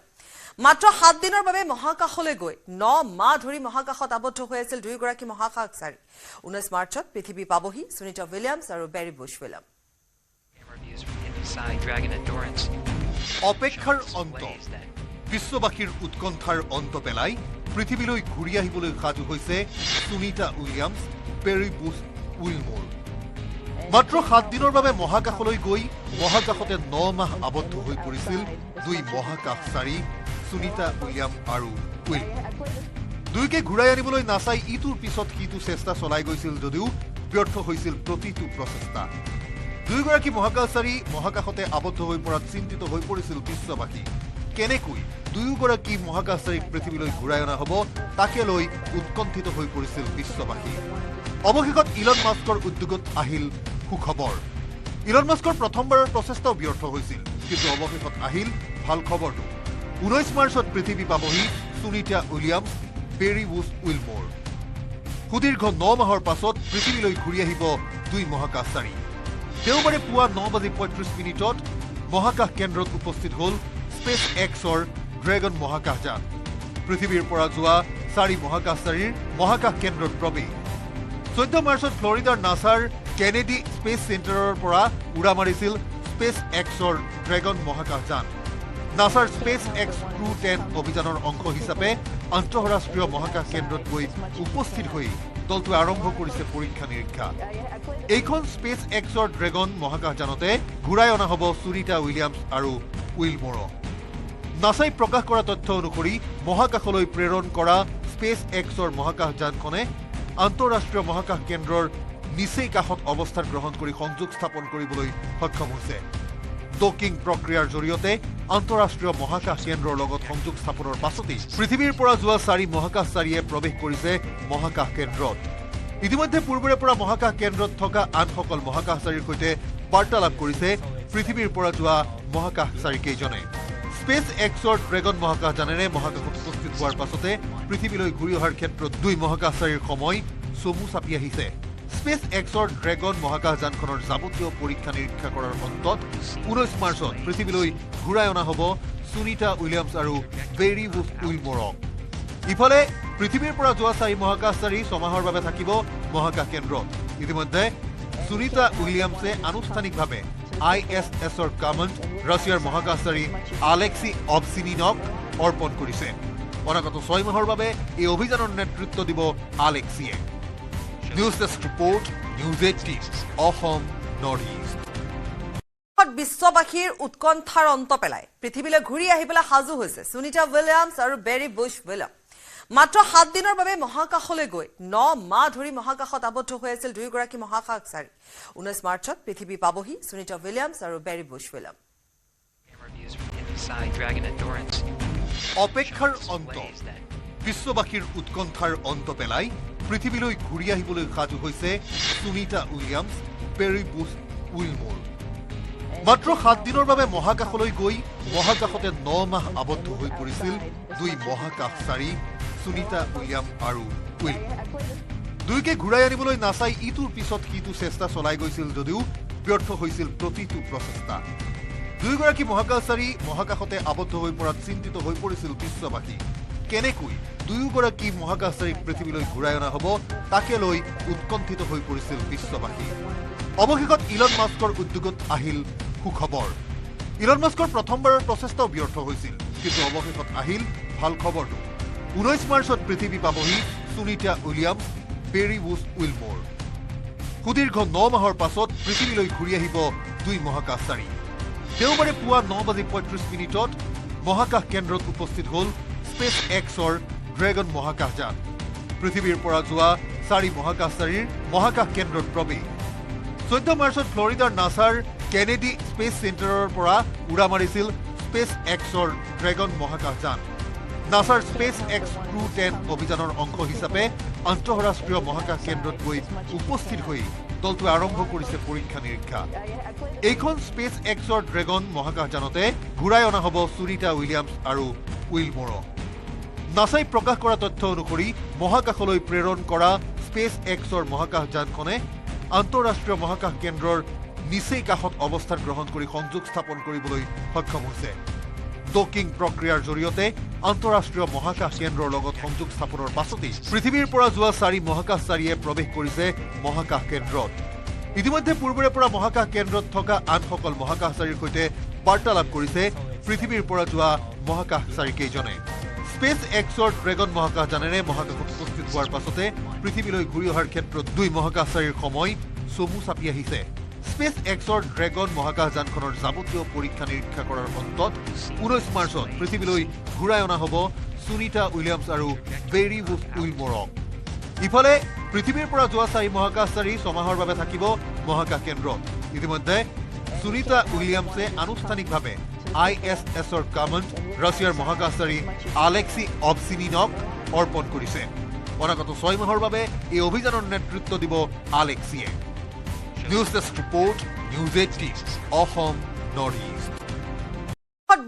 মাত্ৰ 7 দিনৰ বাবে মহাকাশলৈ গৈ 9 মাহ ধৰি মহাকাশত আবদ্ধ হৈ আছিল দুইগৰাকী মহাকাশচাৰী 19 মাৰ্চত পৃথিৱী পাবহি সুনিতা উইলিয়ামছ আৰু বেৰি বুছ উইলিয়াম অপেক্ষাৰ অন্ত বিশ্ববাসীৰ উৎকণ্ঠাৰ অন্ত পেলাই পৃথিৱীলৈ ঘূৰি আহিবলৈ সাজু হৈছে সুনিতা উইলিয়ামছ বেৰি বুছ উইলমোৰ মাত্ৰ 7 দিনৰ বাবে মহাকাশলৈ গৈ মহাকাশতে 9 মাহ আবদ্ধ হৈ পৰিছিল দুই মহাকাশচাৰী সুনিতা উইলিয়াম আৰু উইলমোৰ দুইকে ঘূৰাই আনিবলৈ নাছাই ইটোৰ পিছত সিটো চেষ্টা চলাই গৈছিল যদিও ব্যৰ্থ হৈছিল প্ৰতিটো প্ৰচেষ্টা দুইগৰাকী মহাকাশচাৰী মহাকাশতে আবদ্ধ হৈ পৰাত চিন্তিত হৈ পৰিছিল বিশ্ববাসী কেনেকৈ দুয়োগৰাকী মহাকাশচাৰীক পৃথিৱীলৈ ঘূৰাই অনা হ'ব তাকে লৈ উৎকণ্ঠিত হৈ পৰিছিল বিশ্ববাসী অৱশেষত ইলন মাস্কৰ উদ্যোগত আহিল সুখবৰ ইলন মাস্কৰ প্ৰথমবাৰৰ প্ৰচেষ্টাও ব্যৰ্থ হৈছিল কিন্তু অৱশেষত আহিল ভাল খবৰটো 19 মাৰ্চত পৃথিৱী পাবহি সুনিতা উইলিয়ামছ বেৰি বুছ উইলমোৰ সুদীৰ্ঘ 9 মাহৰ পাছত পৃথিৱীলৈ ঘূৰি আহিব দুই মহাকাশচাৰী দেওবাৰে পুৱা 9:35 মহাকাশ কেন্দ্ৰত উপস্থিত হ'ল স্পেচ এক্সৰ ড্ৰেগন মহাকাশযান পৃথিৱীৰ পৰা যোৱা 4 মহাকাশচাৰীৰ মহাকাশ কেন্দ্ৰত প্ৰৱেশ 14 মাৰ্চত ফ্লৰিডাৰ নাছাৰ কেনেডি স্পেচ চেণ্টাৰৰ পৰা উৰা মাৰিছিল স্পেচ এক্সৰ ড্ৰেগন মহাকাশযান নাছাৰ স্পেচ এক্স Crew-10 অভিযানৰ অংশ হিচাপে আন্তঃৰাষ্ট্ৰীয় মহাকাশ কেন্দ্ৰত গৈ উপস্থিত হৈ দলটোৱে আৰম্ভ কৰিছে পৰীক্ষা নিৰীক্ষা এইখন স্পেচ এক্সৰ ড্ৰেগন মহাকাশযানতে ঘূৰাই অনা হ'ব সুনিতা উইলিয়ামছ আৰু উইলমোৰক নাছাই প্ৰকাশ কৰা তথ্য অনুসৰি মহাকাশলৈ প্ৰেৰণ কৰা স্পেচ এক্সৰ মহাকাশযানখনে আন্তঃৰাষ্ট্ৰীয় মহাকাশ কেন্দ্ৰৰ নিচেই কাষত অৱস্থান গ্ৰহণ কৰি সংযোগ স্থাপন কৰিবলৈ সক্ষম হৈছে ডকিং প্ৰক্ৰিয়াৰ জৰিয়তে আন্তঃৰাষ্ট্ৰীয় মহাকাশ কেন্দ্ৰৰ লগত সংযোগ স্থাপনৰ পাছতেই পৃথিৱীৰ পৰা যোৱা 4 মহাকাশচাৰীয়ে প্ৰৱেশ কৰিছে মহাকাশ কেন্দ্ৰত ইতিমধ্যে পূৰ্বৰে পৰা মহাকাশ কেন্দ্ৰত থকা আনসকল মহাকাশচাৰীৰ সৈতে বাৰ্তালাপ কৰিছে পৃথিৱীৰ পৰা যোৱা মহাকাশচাৰীকেইজনে স্পেচ এক্সৰ ড্ৰেগন মহাকাশযানেৰে মহাকাশত উপস্থিত হোৱাৰ পাছতে পৃথিৱীলৈ ঘূৰি অহাৰ ক্ষেত্ৰত দুই মহাকাশচাৰীৰ সময় চমু চাপি আহিছে স্পেচ এক্সৰ ড্ৰেগন মহাকাশযানখনৰ যাৱতীয় পৰীক্ষা নিৰীক্ষা কৰাৰ অন্তত 19 মাৰ্চত পৃথিৱীলৈ ঘূৰাই অনা হ'ব সুনিতা উইলিয়ামছ আৰু বেৰি বুছ উইলমোৰক ইফালে পৃথিৱীৰ পৰা যোৱা 4 মহাকাশচাৰী ছমাহৰ বাবে থাকিব মহাকাশ কেন্দ্ৰত ইতিমধ্যে সুনিতা উইলিয়ামছে আনুষ্ঠানিকভাৱে ISSৰ কামাণ্ড ৰাছিয়াৰ মহাকাশচাৰী আলেক্সি অবচিনিনক অৰ্পণ কৰিছে অনাগত 6 মাহৰ বাবে এই অভিযানৰ নেতৃত্ব দিব আলেক্সিয়ে। News desk report, news 18 Assam north east. বিশ্ববাসীৰ উৎকণ্ঠাৰ অন্ত পেলাই পৃথিৱীলৈ ঘূৰি আহিবলৈ সাজু হৈছে সুনিতা উইলিয়ামছ আৰু বেৰী বুছ উইলিয়াম। মাত্ৰ 7 দিনৰ বাবে মহাকাশলৈ গৈ 9 মাহ ধৰি মহাকাশত আবদ্ধ হৈ আছিল দুয়োগৰাকী মহাকাশচাৰী। 19 মাৰ্চত পৃথিৱী পাবহি সুনিতা উইলিয়ামছ আৰু বেৰী বুছ উইলিয়াম। অপেক্ষাৰ অন্ত, বিশ্ববাসীৰ উৎকণ্ঠাৰ অন্ত পেলাই পৃথিৱীলৈ ঘূৰি আহিবলৈ সাজু হৈছে Sunita Williams, Barry Bush Wilmore. মাত্ৰ 7 দিনৰ বাবে মহাকাশলৈ গৈ মহাকাশতে 9 মাহ আবদ্ধ হৈ পৰিছিল দুই মহাকাশচাৰী সুনিতা উইলিয়াম আৰু উইলমোৰ। দুয়োকে ঘূৰাই আনিবলৈ নাচাই ইটোৰ পিছত সিটো চেষ্টা চলাই গৈছিল যদিও ব্যৰ্থ হৈছিল প্ৰতিটো প্ৰচেষ্টা। দুয়োগৰাকী মহাকাশচাৰী মহাকাশতে আবদ্ধ হৈ পৰাত চিন্তিত হৈ পৰিছিল বিশ্ববাসী। কেনেকৈ দুয়োগৰাকী মহাকাশচাৰীক পৃথিৱীলৈ ঘূৰাই অনা হ'ব তাকে লৈ উৎকণ্ঠিত হৈ পৰিছিল বিশ্ববাসী। অৱশেষত ইলন মাস্কৰ উদ্যোগত আহিল সুখবৰ। ইলন মাস্কৰ প্ৰথমবাৰৰ প্ৰচেষ্টাও ব্যৰ্থ হৈছিল, কিন্তু অৱশেষত আহিল ভাল খবৰটো। 19 মাৰ্চত পৃথিৱী পাবহি Sunita Williams, Barry Bush Wilmore. সুদীৰ্ঘ 9 মাহৰ পাছত পৃথিৱীলৈ ঘূৰি আহিব দুই মহাকাশচাৰী। দেওবাৰে পুৱা 9:35 মহাকাশ কেন্দ্ৰত উপস্থিত হ'ল স্পেচ এক্সৰ ড্ৰেগন মহাকাশযান। পৃথিৱীৰ পৰা যোৱা 4 মহাকাশচাৰীৰ মহাকাশ কেন্দ্ৰত প্ৰৱেশ। 14 মাৰ্চত ফ্লৰিডাৰ নাছাৰ কেনেডি স্পেচ চেণ্টাৰৰ পৰা উৰা মাৰিছিল স্পেচ এক্সৰ ড্ৰেগন মহাকাশযান। নাছাৰ স্পেচ এক্স Crew-10 অভিযানৰ অংশ হিচাপে আন্তঃৰাষ্ট্ৰীয় মহাকাশ কেন্দ্ৰত গৈ উপস্থিত হৈ দলটোৱে আৰম্ভ কৰিছে পৰীক্ষা নিৰীক্ষা। এইখন স্পেচ এক্সৰ ড্ৰেগন মহাকাশযানতে ঘূৰাই অনা হ'ব সুনিতা উইলিয়ামছ আৰু উইলমোৰক। নাছাই প্ৰকাশ কৰা তথ্য অনুসৰি মহাকাশলৈ প্ৰেৰণ কৰা স্পেচ এক্সৰ মহাকাশযানখনে আন্তঃৰাষ্ট্ৰীয় মহাকাশ কেন্দ্ৰৰ নিচেই কাষত অৱস্থান গ্ৰহণ কৰি সংযোগ স্থাপন কৰিবলৈ সক্ষম হৈছে। ডকিং প্ৰক্ৰিয়াৰ জৰিয়তে আন্তঃৰাষ্ট্ৰীয় মহাকাশ কেন্দ্ৰৰ লগত সংযোগ স্থাপনৰ পাছতেই পৃথিৱীৰ পৰা যোৱা 4 মহাকাশচাৰীয়ে প্ৰৱেশ কৰিছে মহাকাশ কেন্দ্ৰত। ইতিমধ্যে পূৰ্বৰে পৰা মহাকাশ কেন্দ্ৰত থকা আনসকল মহাকাশচাৰীৰ সৈতে বাৰ্তালাপ কৰিছে পৃথিৱীৰ পৰা যোৱা মহাকাশচাৰীকেইজনে। স্পেচ এক্সৰ ড্ৰেগন মহাকাশযানেৰে মহাকাশত উপস্থিত হোৱাৰ পাছতে পৃথিৱীলৈ ঘূৰি অহাৰ ক্ষেত্ৰত দুই মহাকাশচাৰীৰ সময় চমু চাপি আহিছে। স্পেচ এক্সৰ ড্ৰেগন মহাকাশযানখনৰ যাৱতীয় পৰীক্ষা নিৰীক্ষা কৰাৰ অন্তত 19 মাৰ্চত পৃথিৱীলৈ ঘূৰাই অনা হ'ব সুনিতা উইলিয়ামছ আৰু বেৰী বুছ উইলমোৰক। ইফালে পৃথিৱীৰ পৰা যোৱা 4 মহাকাশচাৰী 6 মাহৰ বাবে থাকিব মহাকাশ কেন্দ্ৰত। ইতিমধ্যে সুনিতা উইলিয়ামছে আনুষ্ঠানিকভাৱে ISSৰ কামাণ্ড ৰাছিয়াৰ মহাকাশচাৰী আলেক্সি অবচিনিনক অৰ্পণ কৰিছে। অনাগত 6 মাহৰ বাবে এই অভিযানৰ নেতৃত্ব দিব আলেক্সিয়ে। News desk report, news 18 Assam north east.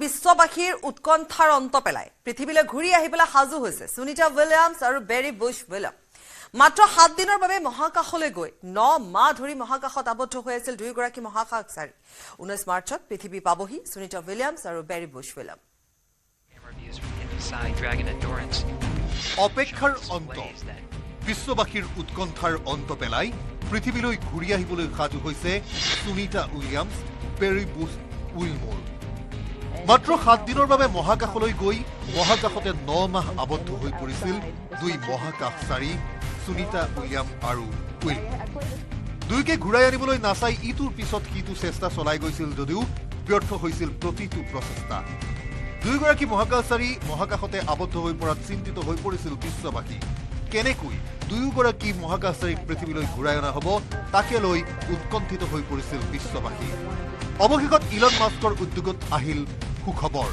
বিশ্ববাসীৰ উৎকণ্ঠাৰ অন্ত পেলাই পৃথিৱীলৈ ঘূৰি আহিবলৈ সাজু হৈছে সুনিতা উইলিয়ামছ আৰু বেৰী বুছ উইলিয়াম। মাত্ৰ 7 দিনৰ বাবে মহাকাশলৈ গৈ 9 মাহ ধৰি মহাকাশত আবদ্ধ হৈ আছিল দুয়োগৰাকী মহাকাশচাৰী। 19 মাৰ্চত পৃথিৱী পাবহি সুনিতা উইলিয়ামছ আৰু বেৰী বুছ উইলিয়াম। অপেক্ষাৰ অন্ত, বিশ্ববাসীৰ উৎকণ্ঠাৰ অন্ত পেলাই পৃথিৱীলৈ ঘূৰি আহিবলৈ সাজু হৈছে Sunita Williams, Barry Bush Wilmore. মাত্ৰ 7 দিনৰ বাবে মহাকাশলৈ গৈ মহাকাশতে 9 মাহ আবদ্ধ হৈ পৰিছিল দুই মহাকাশচাৰী সুনিতা উইলিয়াম আৰু উইলমোৰ। দুয়োকে ঘূৰাই আনিবলৈ নাচাই ইটোৰ পিছত সিটো চেষ্টা চলাই গৈছিল যদিও ব্যৰ্থ হৈছিল প্ৰতিটো প্ৰচেষ্টা। দুয়োগৰাকী মহাকাশচাৰী মহাকাশতে আবদ্ধ হৈ পৰাত চিন্তিত হৈ পৰিছিল বিশ্ববাসী। কেনেকৈ দুয়োগৰাকী মহাকাশচাৰীক পৃথিৱীলৈ ঘূৰাই অনা হ'ব তাকে লৈ উৎকণ্ঠিত হৈ পৰিছিল বিশ্ববাসী। অৱশেষত ইলন মাস্কৰ উদ্যোগত আহিল সুখবৰ।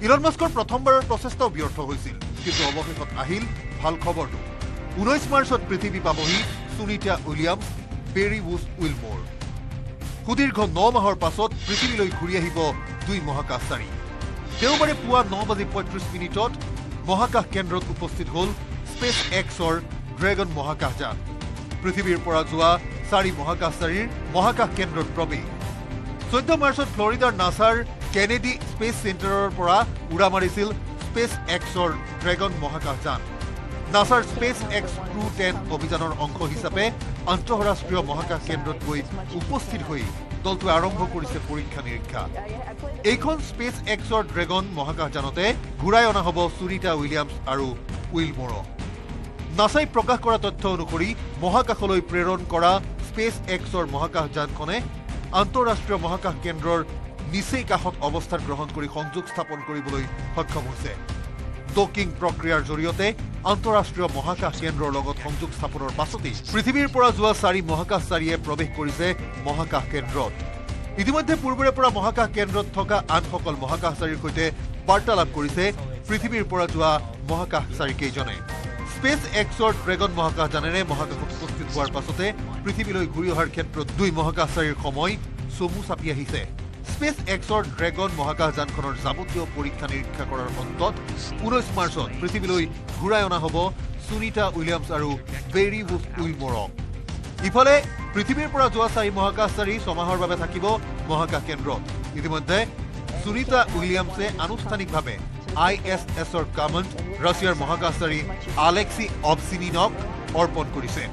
ইলন মাস্কৰ প্ৰথমবাৰৰ প্ৰচেষ্টাও ব্যৰ্থ হৈছিল, কিন্তু অৱশেষত আহিল ভাল খবৰটো। 19 মাৰ্চত পৃথিৱী পাবহি Sunita Williams, Barry Bush Wilmore. সুদীৰ্ঘ 9 মাহৰ পাছত পৃথিৱীলৈ ঘূৰি আহিব দুই মহাকাশচাৰী। দেওবাৰে পুৱা 9:35 মহাকাশ কেন্দ্ৰত উপস্থিত হ'ল স্পেচ এক্সৰ ড্ৰেগন মহাকাশযান। পৃথিৱীৰ পৰা যোৱা 4 মহাকাশচাৰীৰ মহাকাশ কেন্দ্ৰত প্ৰৱেশ। 14 মাৰ্চত ফ্লৰিডাৰ নাছাৰ কেনেডি স্পেচ চেণ্টাৰৰ পৰা উৰা মাৰিছিল স্পেচ এক্সৰ ড্ৰেগন মহাকাশযান। নাছাৰ স্পেচ এক্স Crew-10 অভিযানৰ অংশ হিচাপে আন্তঃৰাষ্ট্ৰীয় মহাকাশ কেন্দ্ৰত গৈ উপস্থিত হৈ দলটোৱে আৰম্ভ কৰিছে পৰীক্ষা নিৰীক্ষা এইখন স্পেচ এক্সৰ ড্ৰেগন মহাকাশযানতে ঘূৰাই অনা হ'ব সুনিতা উইলিয়ামছ আৰু উইলমৰক নাছাই প্ৰকাশ কৰা তথ্য অনুসৰি মহাকাশলৈ প্ৰেৰণ কৰা স্পেচ এক্সৰ মহাকাশযানখনে আন্তঃৰাষ্ট্ৰীয় মহাকাশ কেন্দ্ৰৰ নিচেই কাষত অৱস্থান গ্ৰহণ কৰি সংযোগ স্থাপন কৰিবলৈ সক্ষম হৈছে ডকিং প্ৰক্ৰিয়াৰ জৰিয়তে আন্তঃৰাষ্ট্ৰীয় মহাকাশ কেন্দ্ৰৰ লগত সংযোগ স্থাপনৰ পাছতেই পৃথিৱীৰ পৰা যোৱা 4 মহাকাশচাৰীয়ে প্ৰৱেশ কৰিছে মহাকাশ কেন্দ্ৰত ইতিমধ্যে পূৰ্বৰে পৰা মহাকাশ কেন্দ্ৰত থকা আনসকল মহাকাশচাৰীৰ সৈতে বাৰ্তালাপ কৰিছে পৃথিৱীৰ পৰা যোৱা মহাকাশচাৰী কেইজনে স্পেচ এক্সৰ ড্ৰেগন মহাকাশযানেৰে মহাকাশত উপস্থিত হোৱাৰ পাছতে পৃথিৱীলৈ ঘূৰি অহাৰ ক্ষেত্ৰত 2 মহাকাশচাৰীৰ সময় চমু চাপি আহিছে স্পেচ এক্সৰ ড্ৰেগন মহাকাশযানখনৰ যাৱতীয় পৰীক্ষা নিৰীক্ষা কৰাৰ অন্তত 19 মাৰ্চত পৃথিৱীলৈ ঘূৰাই অনা হ'ব সুনিতা উইলিয়ামছ আৰু বেৰি বুছ উইলমৰক ইফালে পৃথিৱীৰ পৰা যোৱা 4 মহাকাশচাৰী ছমাহৰ বাবে থাকিব মহাকাশ কেন্দ্ৰত ইতিমধ্যে সুনিতা উইলিয়ামছে আনুষ্ঠানিকভাৱে ISSৰ কমাণ্ড ৰাছিয়াৰ মহাকাশচাৰী আলেক্সি অবচিনিনক অৰ্পণ কৰিছে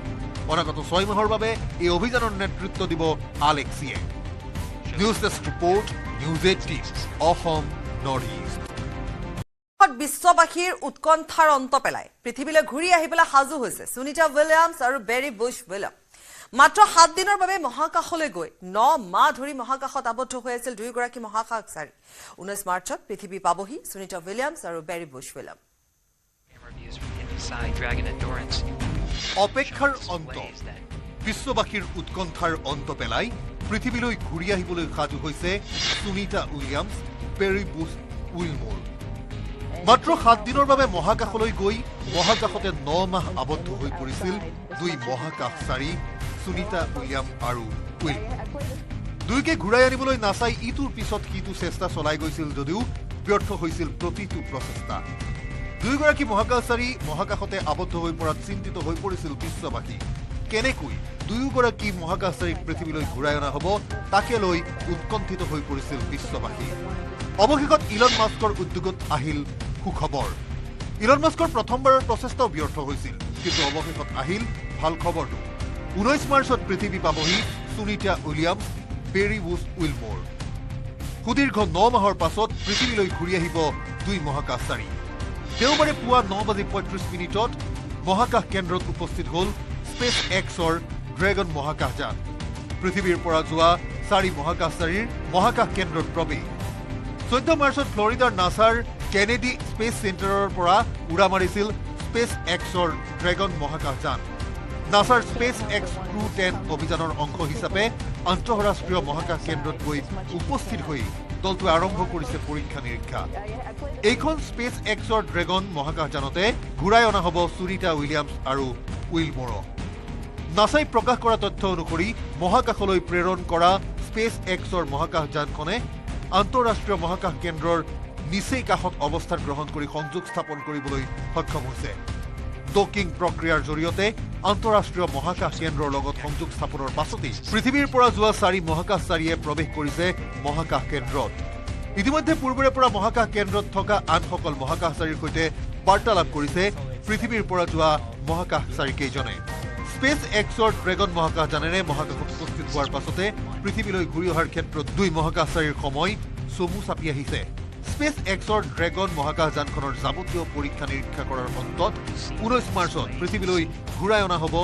অনাগত 6 মাহৰ বাবে এই অভিযানৰ নেতৃত্ব দিব আলেক্সিয়ে news desk report news 18 Assam north east বিশ্ববাসীৰ উৎকণ্ঠাৰ অন্ত পেলাই পৃথিৱীলৈ ঘূৰি আহিবলৈ সাজু হৈছে সুনিতা উইলিয়ামছ আৰু বেৰি বুছ উইলিয়াম মাত্ৰ 7 দিনৰ বাবে মহাকাশলৈ গৈ 9 মাহ ধৰি মহাকাশত আবদ্ধ হৈ আছিল দুয়োগৰাকী মহাকাশচাৰী 19 মাৰ্চত পৃথিৱী পাবহি সুনিতা উইলিয়ামছ আৰু বেৰি বুছ উইলিয়াম অপেক্ষাৰ অন্ত বিশ্ববাসীৰ উৎকণ্ঠাৰ অন্ত পেলাই পৃথিৱীলৈ ঘূৰি আহিবলৈ সাজু হৈছে সুনিতা উইলিয়ামছ বেৰি বুছ উইলমৰ মাত্ৰ 7 দিনৰ বাবে মহাকাশলৈ গৈ মহাকাশতে 9 মাহ আবদ্ধ হৈ পৰিছিল 2 মহাকাশচাৰী সুনিতা উইলিয়াম আৰু উইলমৰ দুয়োকে ঘূৰাই আনিবলৈ নাছাই ইটোৰ পিছত সিটো চেষ্টা চলাই গৈছিল যদিও ব্যৰ্থ হৈছিল প্ৰতিটো প্ৰচেষ্টা দুয়োগৰাকী মহাকাশচাৰী মহাকাশতে আবদ্ধ হৈ পৰাত চিন্তিত হৈ পৰিছিল বিশ্ববাসী কেনেকৈ দুয়োগৰাকী মহাকাশচাৰীক পৃথিৱীলৈ ঘূৰাই অনা হ'ব তাকে লৈ উৎকণ্ঠিত হৈ পৰিছিল বিশ্ববাসী অৱশেষত ইলন মাস্কৰ উদ্যোগত আহিল সুখবৰ ইলন মাস্কৰ প্ৰথমবাৰৰ প্ৰচেষ্টাও ব্যৰ্থ হৈছিল কিন্তু অৱশেষত আহিল ভাল খবৰটো 19 মাৰ্চত পৃথিৱী পাবহি সুনিতা উইলিয়ামছ বেৰি বুছ উইলমৰ সুদীৰ্ঘ 9 মাহৰ পাছত পৃথিৱীলৈ ঘূৰি আহিব 2 মহাকাশচাৰী দেওবাৰে পুৱা 9:35 মহাকাশ কেন্দ্ৰত উপস্থিত হ'ল স্পেচ এক্সৰ ড্ৰেগন মহাকাশযান পৃথিৱীৰ পৰা যোৱা 4 মহাকাশচাৰীৰ মহাকাশ কেন্দ্ৰত প্ৰৱেশ 14 মাৰ্চত ফ্লৰিডাৰ নাছাৰ কেনেডি স্পেচ চেণ্টাৰৰ পৰা উৰা মাৰিছিল স্পেচ এক্সৰ ড্ৰেগন মহাকাশযান নাছাৰ স্পেচ এক্স Crew-10 অভিযানৰ অংশ হিচাপে আন্তঃৰাষ্ট্ৰীয় মহাকাশ কেন্দ্ৰত গৈ উপস্থিত হৈ দলটোৱে আৰম্ভ কৰিছে পৰীক্ষা নিৰীক্ষা এইখন স্পেচ এক্সৰ ড্ৰেগন মহাকাশযানতে ঘূৰাই অনা হ'ব সুনিতা উইলিয়ামছ আৰু উইলমৰক নাছাই প্ৰকাশ কৰা তথ্য অনুসৰি মহাকাশলৈ প্ৰেৰণ কৰা স্পেচ এক্সৰ মহাকাশযানখনে আন্তঃৰাষ্ট্ৰীয় মহাকাশ কেন্দ্ৰৰ নিচেই কাষত অৱস্থান গ্ৰহণ কৰি সংযোগ স্থাপন কৰিবলৈ সক্ষম হৈছে ডকিং প্ৰক্ৰিয়াৰ জৰিয়তে আন্তঃৰাষ্ট্ৰীয় মহাকাশ কেন্দ্ৰৰ লগত সংযোগ স্থাপনৰ পাছতেই পৃথিৱীৰ পৰা যোৱা 4 মহাকাশচাৰীয়ে প্ৰৱেশ কৰিছে মহাকাশ কেন্দ্ৰত ইতিমধ্যে পূৰ্বৰে পৰা মহাকাশ কেন্দ্ৰত থকা আনসকল মহাকাশচাৰীৰ সৈতে বাৰ্তালাপ কৰিছে পৃথিৱীৰ পৰা যোৱা মহাকাশচাৰী কেইজনে স্পেচ এক্সৰ ড্ৰেগন মহাকাশযানেৰে মহাকাশত উপস্থিত হোৱাৰ পাছতে পৃথিৱীলৈ ঘূৰি অহাৰ ক্ষেত্ৰত 2 মহাকাশচাৰীৰ সময় চমু চাপি আহিছে স্পেচ এক্সৰ ড্ৰেগন মহাকাশযানখনৰ যাৱতীয় পৰীক্ষা নিৰীক্ষা কৰাৰ অন্তত 19 মাৰ্চত পৃথিৱীলৈ ঘূৰাই অনা হ'ব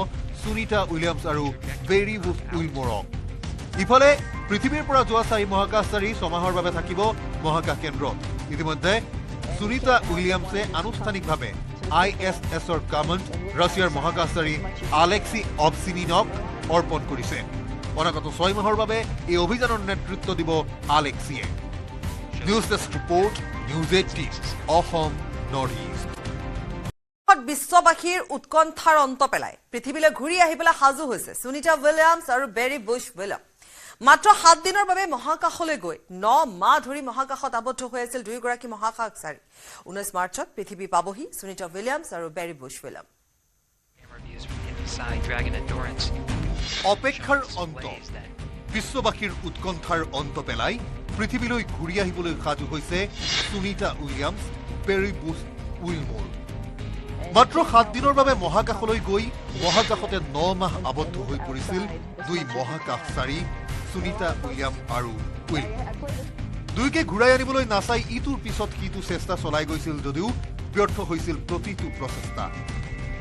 সুনিতা উইলিয়ামছ আৰু বেৰি বুছ উইলমৰক ইফালে পৃথিৱীৰ পৰা যোৱা 4 মহাকাশচাৰী ছমাহৰ বাবে থাকিব মহাকাশ কেন্দ্ৰত ইতিমধ্যে সুনিতা উইলিয়ামছে আনুষ্ঠানিকভাৱে ISSৰ কমাণ্ড ৰাছিয়াৰ মহাকাশচাৰী আলেক্সি অবচিনিনক অৰ্পণ কৰিছে অনাগত 6 মাহৰ বাবে এই অভিযানৰ নেতৃত্ব দিব আলেক্সিয়ে news desk report news 18 Assam north east বিশ্ববাসীৰ উৎকণ্ঠাৰ অন্ত পেলাই পৃথিৱীলৈ ঘূৰি আহিবলৈ সাজু হৈছে সুনিতা উইলিয়ামছ আৰু বেৰি বুছ উইলিয়াম মাত্ৰ 7 দিনৰ বাবে মহাকাশলৈ গৈ 9 মাহ ধৰি মহাকাশত আবদ্ধ হৈ আছিল দুয়োগৰাকী মহাকাশচাৰী 19 মাৰ্চত পৃথিৱী পাবহি সুনিতা উইলিয়ামছ আৰু বেৰি বুছ উইলিয়াম অপেক্ষাৰ অন্ত বিশ্ববাসীৰ উৎকণ্ঠাৰ অন্ত পেলাই পৃথিৱীলৈ ঘূৰি আহিবলৈ সাজু হৈছে সুনিতা উইলিয়ামছ বেৰি বুছ উইলমৰ মাত্ৰ 7 দিনৰ বাবে মহাকাশলৈ গৈ মহাকাশতে 9 মাহ আবদ্ধ হৈ পৰিছিল 2 মহাকাশচাৰী সুনিতা উইলিয়াম আৰু উইল দুইকে ঘূৰাই আনিবলৈ নাচাই ইটোৰ পিছত সিটো চেষ্টা চলাই গৈছিল যদিও ব্যৰ্থ হৈছিল প্ৰতিটো প্ৰচেষ্টা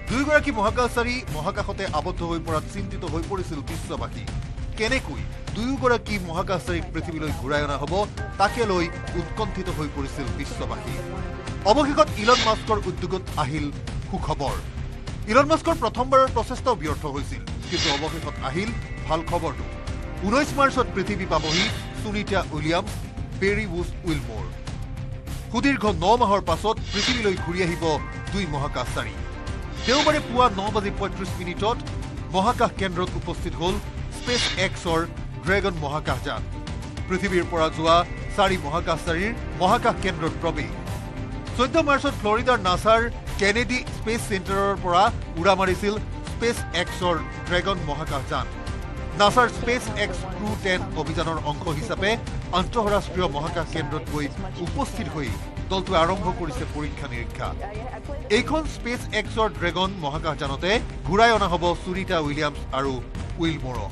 দুইগৰাকী মহাকাশচাৰী মহাকাশতে আবদ্ধ হৈ পৰাত চিন্তিত হৈ পৰিছিল বিশ্ববাসী কেনেকৈ দুয়োগৰাকী মহাকাশচাৰীক পৃথিৱীলৈ ঘূৰাই অনা হ'ব তাকে লৈ উৎকণ্ঠিত হৈ পৰিছিল বিশ্ববাসী অৱশেষত ইলন মাস্কৰ উদ্যোগত আহিল সুখবৰ ইলন মাস্কৰ প্ৰথমবাৰৰ প্ৰচেষ্টাও ব্যৰ্থ হৈছিল কিন্তু অৱশেষত আহিল ভাল খবৰটো 19 মাৰ্চত পৃথিৱী পাবহি সুনিতা উইলিয়াম বেৰি বুছ উইলমোৰ সুদীৰ্ঘ 9 মাহৰ পাছত পৃথিৱীলৈ ঘূৰি আহিব দুই মহাকাশচাৰী দেওবাৰে পুৱা 9:35 মহাকাশ কেন্দ্ৰত উপস্থিত হ'ল স্পেচ এক্সৰ ড্ৰেগন মহাকাশযান পৃথিৱীৰ পৰা যোৱা 4 মহাকাশচাৰীৰ মহাকাশ কেন্দ্ৰত প্ৰৱেশ 14 মাৰ্চত ফ্লৰিডাৰ নাছাৰ কেনেডি স্পেচ চেণ্টাৰৰ পৰা উৰা মাৰিছিল স্পেচ এক্সৰ ড্ৰেগন মহাকাশযান নাছাৰ স্পেচ এক্স Crew-10 অভিযানৰ অংশ হিচাপে আন্তঃৰাষ্ট্ৰীয় মহাকাশ কেন্দ্ৰত গৈ উপস্থিত হৈ দলটোৱে আৰম্ভ কৰিছে পৰীক্ষা নিৰীক্ষা এইখন স্পেচ এক্সৰ ড্ৰেগন মহাকাশযানতে ঘূৰাই অনা হ'ব সুনিতা উইলিয়ামছ আৰু উইলমোৰক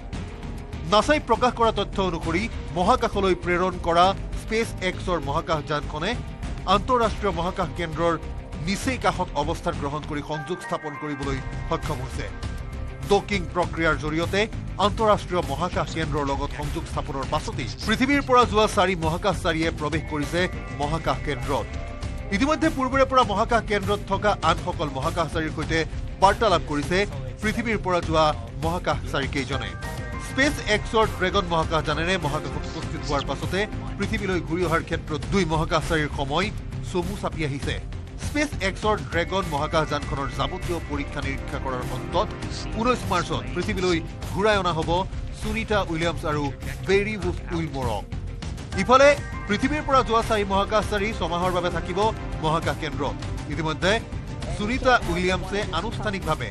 নাছাই প্ৰকাশ কৰা তথ্য অনুসৰি মহাকাশলৈ প্ৰেৰণ কৰা স্পেচ এক্সৰ মহাকাশযানখনে আন্তঃৰাষ্ট্ৰীয় মহাকাশ কেন্দ্ৰৰ নিচেই কাষত অৱস্থান গ্ৰহণ কৰি সংযোগ স্থাপন কৰিবলৈ সক্ষম হৈছে ডকিং প্ৰক্ৰিয়াৰ জৰিয়তে আন্তঃৰাষ্ট্ৰীয় মহাকাশ কেন্দ্ৰৰ লগত সংযোগ স্থাপনৰ পাছতেই পৃথিৱীৰ পৰা যোৱা 4 মহাকাশচাৰীয়ে প্ৰৱেশ কৰিছে মহাকাশ কেন্দ্ৰত ইতিমধ্যে পূৰ্বৰে পৰা মহাকাশ কেন্দ্ৰত থকা আনসকল মহাকাশচাৰীৰ সৈতে বাৰ্তালাপ কৰিছে পৃথিৱীৰ পৰা যোৱা মহাকাশচাৰীকেইজনে স্পেচ এক্সৰ ড্ৰেগন মহাকাশযানেৰে মহাকাশত উপস্থিত হোৱাৰ পাছতে পৃথিৱীলৈ ঘূৰি অহাৰ ক্ষেত্ৰত দুই মহাকাশচাৰীৰ সময় চমু চাপি আহিছে স্পেচ এক্সৰ ড্ৰেগন মহাকাশযানখনৰ যাৱতীয় পৰীক্ষা নিৰীক্ষা কৰাৰ অন্তত 19 মাৰ্চত পৃথিৱীলৈ ঘূৰাই অনা হ'ব সুনিতা উইলিয়ামছ আৰু বেৰি বুছ উইলমোৰক ইফালে পৃথিৱীৰ পৰা যোৱা 4 মহাকাশচাৰী 6 মাহৰ বাবে থাকিব মহাকাশ কেন্দ্ৰত ইতিমধ্যে সুনিতা উইলিয়ামছে আনুষ্ঠানিকভাৱে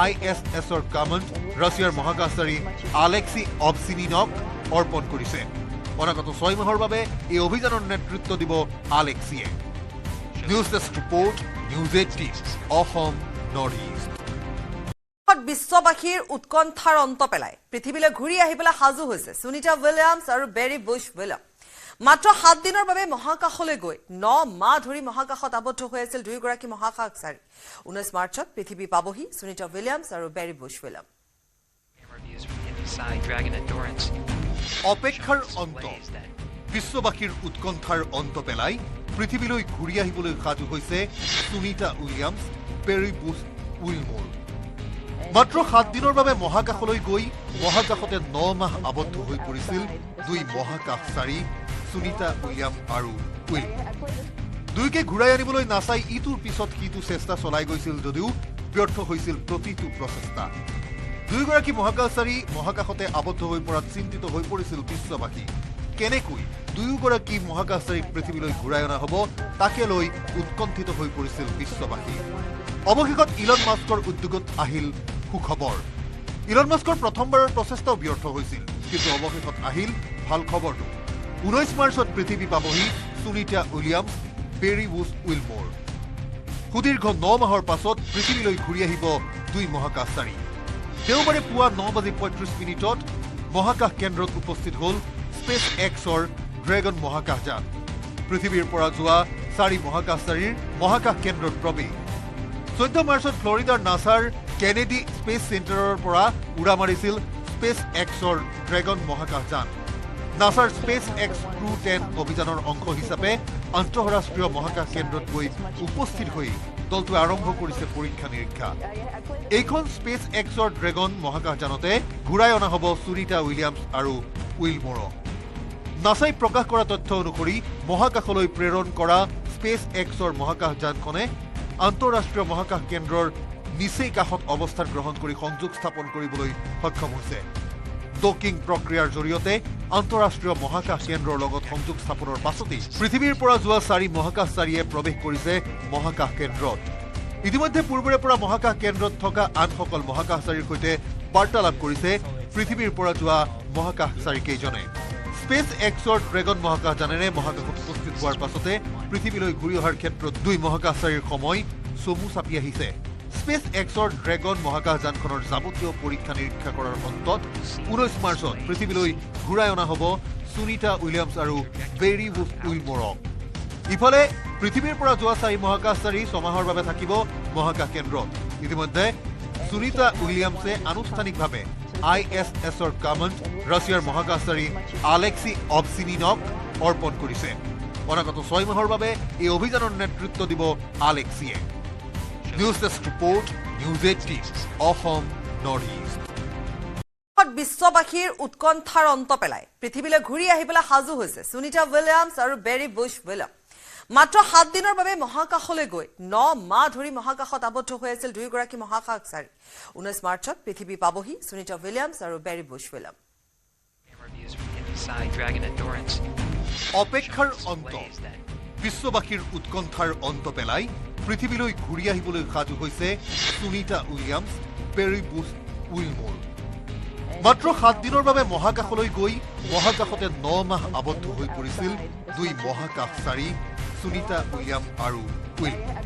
ISSৰ কামাণ্ড ৰাছিয়াৰ মহাকাশচাৰী আলেক্সি অবছিনিনক অৰ্পণ কৰিছে অনাগত 6 মাহৰ বাবে এই অভিযানৰ নেতৃত্ব দিব আলেক্সিয়ে News Desk report, News18 Assam Northeast. বিশ্ববাসীৰ উৎকণ্ঠাৰ অন্ত পেলাই পৃথিৱীলৈ ঘূৰি আহিবলৈ সাজু হৈছে সুনিতা উইলিয়ামছ আৰু বেৰি বুছ উইলিয়াম মাত্ৰ 7 দিনৰ বাবে মহাকাশলৈ গৈ 9 মাহ ধৰি মহাকাশত আবদ্ধ হৈ আছিল দুইগৰাকী মহাকাশচাৰী 19 মাৰ্চত পৃথিৱী পাবহি সুনিতা উইলিয়ামছ আৰু বেৰি বুছ উইলিয়াম অপেক্ষাৰ অন্ত বিশ্ববাসীৰ উৎকণ্ঠাৰ অন্ত পেলাই পৃথিৱীলৈ ঘূৰি আহিবলৈ সাজু হৈছে সুনিতা উইলিয়ামছ বেৰি বুছ উইলমোৰ মাত্ৰ 7 দিনৰ বাবে মহাকাশলৈ গৈ মহাকাশতে 9 মাহ আবদ্ধ হৈ পৰিছিল দুই মহাকাশচাৰী সুনিতা উইলিয়াম আৰু উইল দুইকে ঘূৰাই আনিবলৈ নাচাই ইটোৰ পিছত সিটো চেষ্টা চলাই গৈছিল যদিও ব্যৰ্থ হৈছিল প্ৰতিটো প্ৰচেষ্টা দুইগৰাকী মহাকাশচাৰী মহাকাশতে আবদ্ধ হৈ পৰাত চিন্তিত হৈ পৰিছিল বিশ্ববাসী কেনেকৈ দুয়োগৰাকী মহাকাশচাৰীক পৃথিৱীলৈ ঘূৰাই অনা হ'ব তাকে লৈ উৎকণ্ঠিত হৈ পৰিছিল বিশ্ববাসী অৱশেষত ইলন মাস্কৰ উদ্যোগত আহিল সুখবৰ ইলন মাস্কৰ প্ৰথমবাৰৰ প্ৰচেষ্টাও ব্যৰ্থ হৈছিল কিন্তু অৱশেষত আহিল ভাল খবৰটো 19 মাৰ্চত পৃথিৱী পাবহি সুনিতা উইলিয়াম বেৰি বুছ উইলমোৰ সুদীৰ্ঘ 9 মাহৰ পাছত পৃথিৱীলৈ ঘূৰি আহিব দুই মহাকাশচাৰী দেওবাৰে পুৱা 9:35 মহাকাশ কেন্দ্ৰত উপস্থিত হ'ল স্পেচ এক্সৰ ড্ৰেগন মহাকাশযান পৃথিৱীৰ পৰা যোৱা 4 মহাকাশচাৰীৰ মহাকাশ কেন্দ্ৰত প্ৰৱেশ 14 মাৰ্চত ফ্লৰিডাৰ নাছাৰ কেনেডি স্পেচ চেণ্টাৰৰ পৰা উৰা মাৰিছিল স্পেচ এক্সৰ ড্ৰেগন মহাকাশযান নাছাৰ স্পেচ এক্স Crew-10 অভিযানৰ অংশ হিচাপে আন্তঃৰাষ্ট্ৰীয় মহাকাশ কেন্দ্ৰত গৈ উপস্থিত হৈ দলটোৱে আৰম্ভ কৰিছে পৰীক্ষা নিৰীক্ষা এইখন স্পেচ এক্সৰ ড্ৰেগন মহাকাশযানতে ঘূৰাই অনা হ'ব সুনিতা উইলিয়ামছ আৰু উইলমোৰক নাছাই প্ৰকাশ কৰা তথ্য অনুসৰি মহাকাশলৈ প্ৰেৰণ কৰা স্পেচ এক্সৰ মহাকাশযানখনে আন্তঃৰাষ্ট্ৰীয় মহাকাশ কেন্দ্ৰৰ নিচেই কাষত অৱস্থান গ্ৰহণ কৰি সংযোগ স্থাপন কৰিবলৈ সক্ষম হৈছে ডকিং প্ৰক্ৰিয়াৰ জৰিয়তে আন্তঃৰাষ্ট্ৰীয় মহাকাশ কেন্দ্ৰৰ লগত সংযোগ স্থাপনৰ পাছতেই পৃথিৱীৰ পৰা যোৱা 4 মহাকাশচাৰীয়ে প্ৰৱেশ কৰিছে মহাকাশ কেন্দ্ৰত ইতিমধ্যে পূৰ্বৰে পৰা মহাকাশ কেন্দ্ৰত থকা আনসকল মহাকাশচাৰীৰ সৈতে বাৰ্তালাপ কৰিছে পৃথিৱীৰ পৰা যোৱা মহাকাশচাৰীকেইজনে স্পেচ এক্সৰ ড্ৰেগন মহাকাশযানেৰে মহাকাশত উপস্থিত হোৱাৰ পাছতে পৃথিৱীলৈ ঘূৰি অহাৰ ক্ষেত্ৰত দুই মহাকাশচাৰীৰ সময় চমু চাপি আহিছে স্পেচ এক্সৰ ড্ৰেগন মহাকাশযানখনৰ যাৱতীয় পৰীক্ষা নিৰীক্ষা কৰাৰ অন্তত 19 মাৰ্চত পৃথিৱীলৈ ঘূৰাই অনা হ'ব সুনিতা উইলিয়ামছ আৰু বেৰী বুছ উইলমৰক। ইফালে পৃথিৱীৰ পৰা যোৱা 4 মহাকাশচাৰী 6 মাহৰ বাবে থাকিব মহাকাশ কেন্দ্ৰত। ইতিমধ্যে সুনিতা উইলিয়ামছে আনুষ্ঠানিকভাৱে ISSৰ কামাণ্ড ৰাছিয়াৰ মহাকাশচাৰী আলেক্সি অবচিনিনক অৰ্পণ কৰিছে। অনাগত 6 মাহৰ বাবে এই অভিযানৰ নেতৃত্ব দিব আলেক্সিয়ে। News desk report, News18 Assam north east. বিশ্ববাসীৰ উৎকণ্ঠাৰ অন্ত পেলাই পৃথিৱীলৈ ঘূৰি আহিবলৈ সাজু হৈছে সুনিতা উইলিয়ামছ আৰু বেৰী বুছ উইলিয়াম। মাত্ৰ 7 দিনৰ বাবে মহাকাশলৈ গৈ 9 মাহ ধৰি মহাকাশত আবদ্ধ হৈ আছিল দুয়োগৰাকী মহাকাশচাৰী। 19 মাৰ্চত পৃথিৱী পাবহি সুনিতা উইলিয়ামছ আৰু বেৰী বুছ উইলিয়াম। অপেক্ষাৰ অন্ত, বিশ্ববাসীৰ উৎকণ্ঠাৰ অন্ত পেলাই পৃথিৱীলৈ ঘূৰি আহিবলৈ সাজু হৈছে সুনিতা উইলিয়ামছ, বেৰী বুছ উইলমৰ। মাত্ৰ 7 দিনৰ বাবে মহাকাশলৈ গৈ মহাকাশতে 9 মাহ আবদ্ধ হৈ পৰিছিল দুই মহাকাশচাৰী সুনিতা উইলিয়াম আৰু উইলমৰ।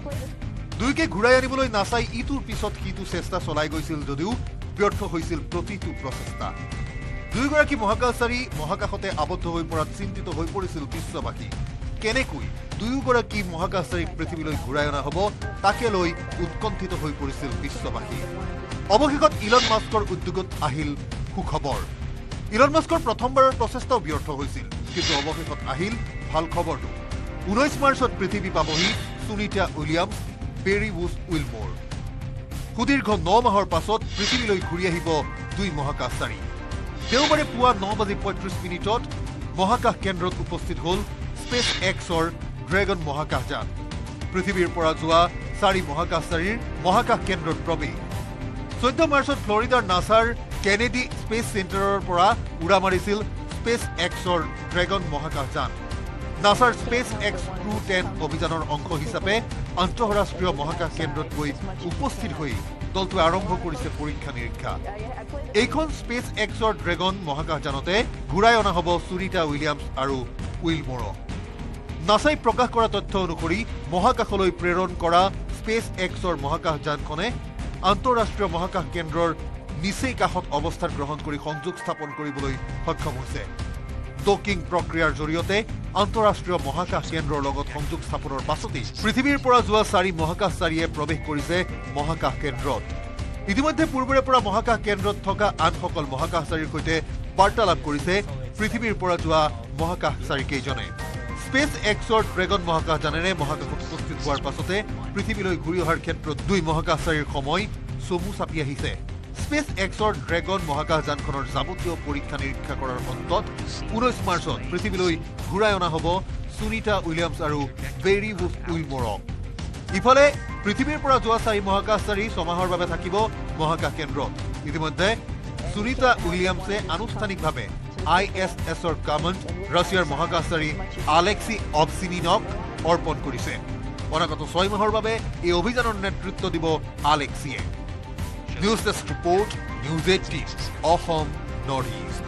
দুয়োকে ঘূৰাই আনিবলৈ নাচাই ইটোৰ পিছত সিটো চেষ্টা চলাই গৈছিল যদিও ব্যৰ্থ হৈছিল প্ৰতিটো প্ৰচেষ্টা। দুয়োগৰাকী মহাকাশচাৰী মহাকাশতে আবদ্ধ হৈ পৰাত চিন্তিত হৈ পৰিছিল বিশ্ববাসী। কেনেকৈ দুয়োগৰাকী মহাকাশচাৰীক পৃথিৱীলৈ ঘূৰাই অনা হ'ব তাকে লৈ উৎকণ্ঠিত হৈ পৰিছিল বিশ্ববাসী। অৱশেষত ইলন মাস্কৰ উদ্যোগত আহিল সুখবৰ। ইলন মাস্কৰ প্ৰথমবাৰৰ প্ৰচেষ্টাও ব্যৰ্থ হৈছিল, কিন্তু অৱশেষত আহিল ভাল খবৰটো। 19 মাৰ্চত পৃথিৱী পাবহি সুনিতা উইলিয়ামছ, বেৰী বুছ উইলমৰ। সুদীৰ্ঘ 9 মাহৰ পাছত পৃথিৱীলৈ ঘূৰি আহিব দুই মহাকাশচাৰী। দেওবাৰে পুৱা 9:35 মহাকাশ কেন্দ্ৰত উপস্থিত হ'ল স্পেচ এক্সৰ ড্ৰেগন মহাকাশযান। পৃথিৱীৰ পৰা যোৱা 4 মহাকাশচাৰীৰ মহাকাশ কেন্দ্ৰত প্ৰৱেশ। 14 মাৰ্চত ফ্লৰিডাৰ নাছাৰ কেনেডি স্পেচ চেণ্টাৰৰ পৰা উৰা মাৰিছিল স্পেচ এক্সৰ ড্ৰেগন মহাকাশযান। নাছাৰ স্পেচ এক্স Crew-10 অভিযানৰ অংশ হিচাপে আন্তঃৰাষ্ট্ৰীয় মহাকাশ কেন্দ্ৰত গৈ উপস্থিত হৈ দলটোৱে আৰম্ভ কৰিছে পৰীক্ষা নিৰীক্ষা। এইখন স্পেচ এক্সৰ ড্ৰেগন মহাকাশযানতে ঘূৰাই অনা হ'ব সুনিতা উইলিয়ামছ আৰু উইলমৰক। নাছাই প্ৰকাশ কৰা তথ্য অনুসৰি মহাকাশলৈ প্ৰেৰণ কৰা স্পেচ এক্সৰ মহাকাশযানখনে আন্তঃৰাষ্ট্ৰীয় মহাকাশ কেন্দ্ৰৰ নিচেই কাষত অৱস্থান গ্ৰহণ কৰি সংযোগ স্থাপন কৰিবলৈ সক্ষম হৈছে। ডকিং প্ৰক্ৰিয়াৰ জৰিয়তে আন্তঃৰাষ্ট্ৰীয় মহাকাশ কেন্দ্ৰৰ লগত সংযোগ স্থাপনৰ পাছতেই পৃথিৱীৰ পৰা যোৱা 4 মহাকাশচাৰীয়ে প্ৰৱেশ কৰিছে মহাকাশ কেন্দ্ৰত। ইতিমধ্যে পূৰ্বৰে পৰা মহাকাশ কেন্দ্ৰত থকা আনসকল মহাকাশচাৰীৰ সৈতে বাৰ্তালাপ কৰিছে পৃথিৱীৰ পৰা যোৱা মহাকাশচাৰীকেইজনে। স্পেচ এক্সৰ ড্ৰেগন মহাকাশযানেৰে মহাকাশত উপস্থিত হোৱাৰ পাছতে পৃথিৱীলৈ ঘূৰি অহাৰ ক্ষেত্ৰত দুই মহাকাশচাৰীৰ সময় চমু চাপি আহিছে। স্পেচ এক্সৰ ড্ৰেগন মহাকাশযানখনৰ যাৱতীয় পৰীক্ষা নিৰীক্ষা কৰাৰ অন্তত 19 মাৰ্চত পৃথিৱীলৈ ঘূৰাই অনা হ'ব সুনিতা উইলিয়ামছ আৰু বেৰী বুছ উইলমৰক। ইফালে পৃথিৱীৰ পৰা যোৱা 4 মহাকাশচাৰী 6 মাহৰ বাবে থাকিব মহাকাশ কেন্দ্ৰত। ইতিমধ্যে সুনিতা উইলিয়ামছে আনুষ্ঠানিকভাৱে ISSৰ কামাণ্ড ৰাছিয়াৰ মহাকাশচাৰী আলেক্সি অবচিনিনক অৰ্পণ কৰিছে। অনাগত 6 মাহৰ বাবে এই অভিযানৰ নেতৃত্ব দিব আলেক্সিয়ে। News desk report, News18 Assam north east.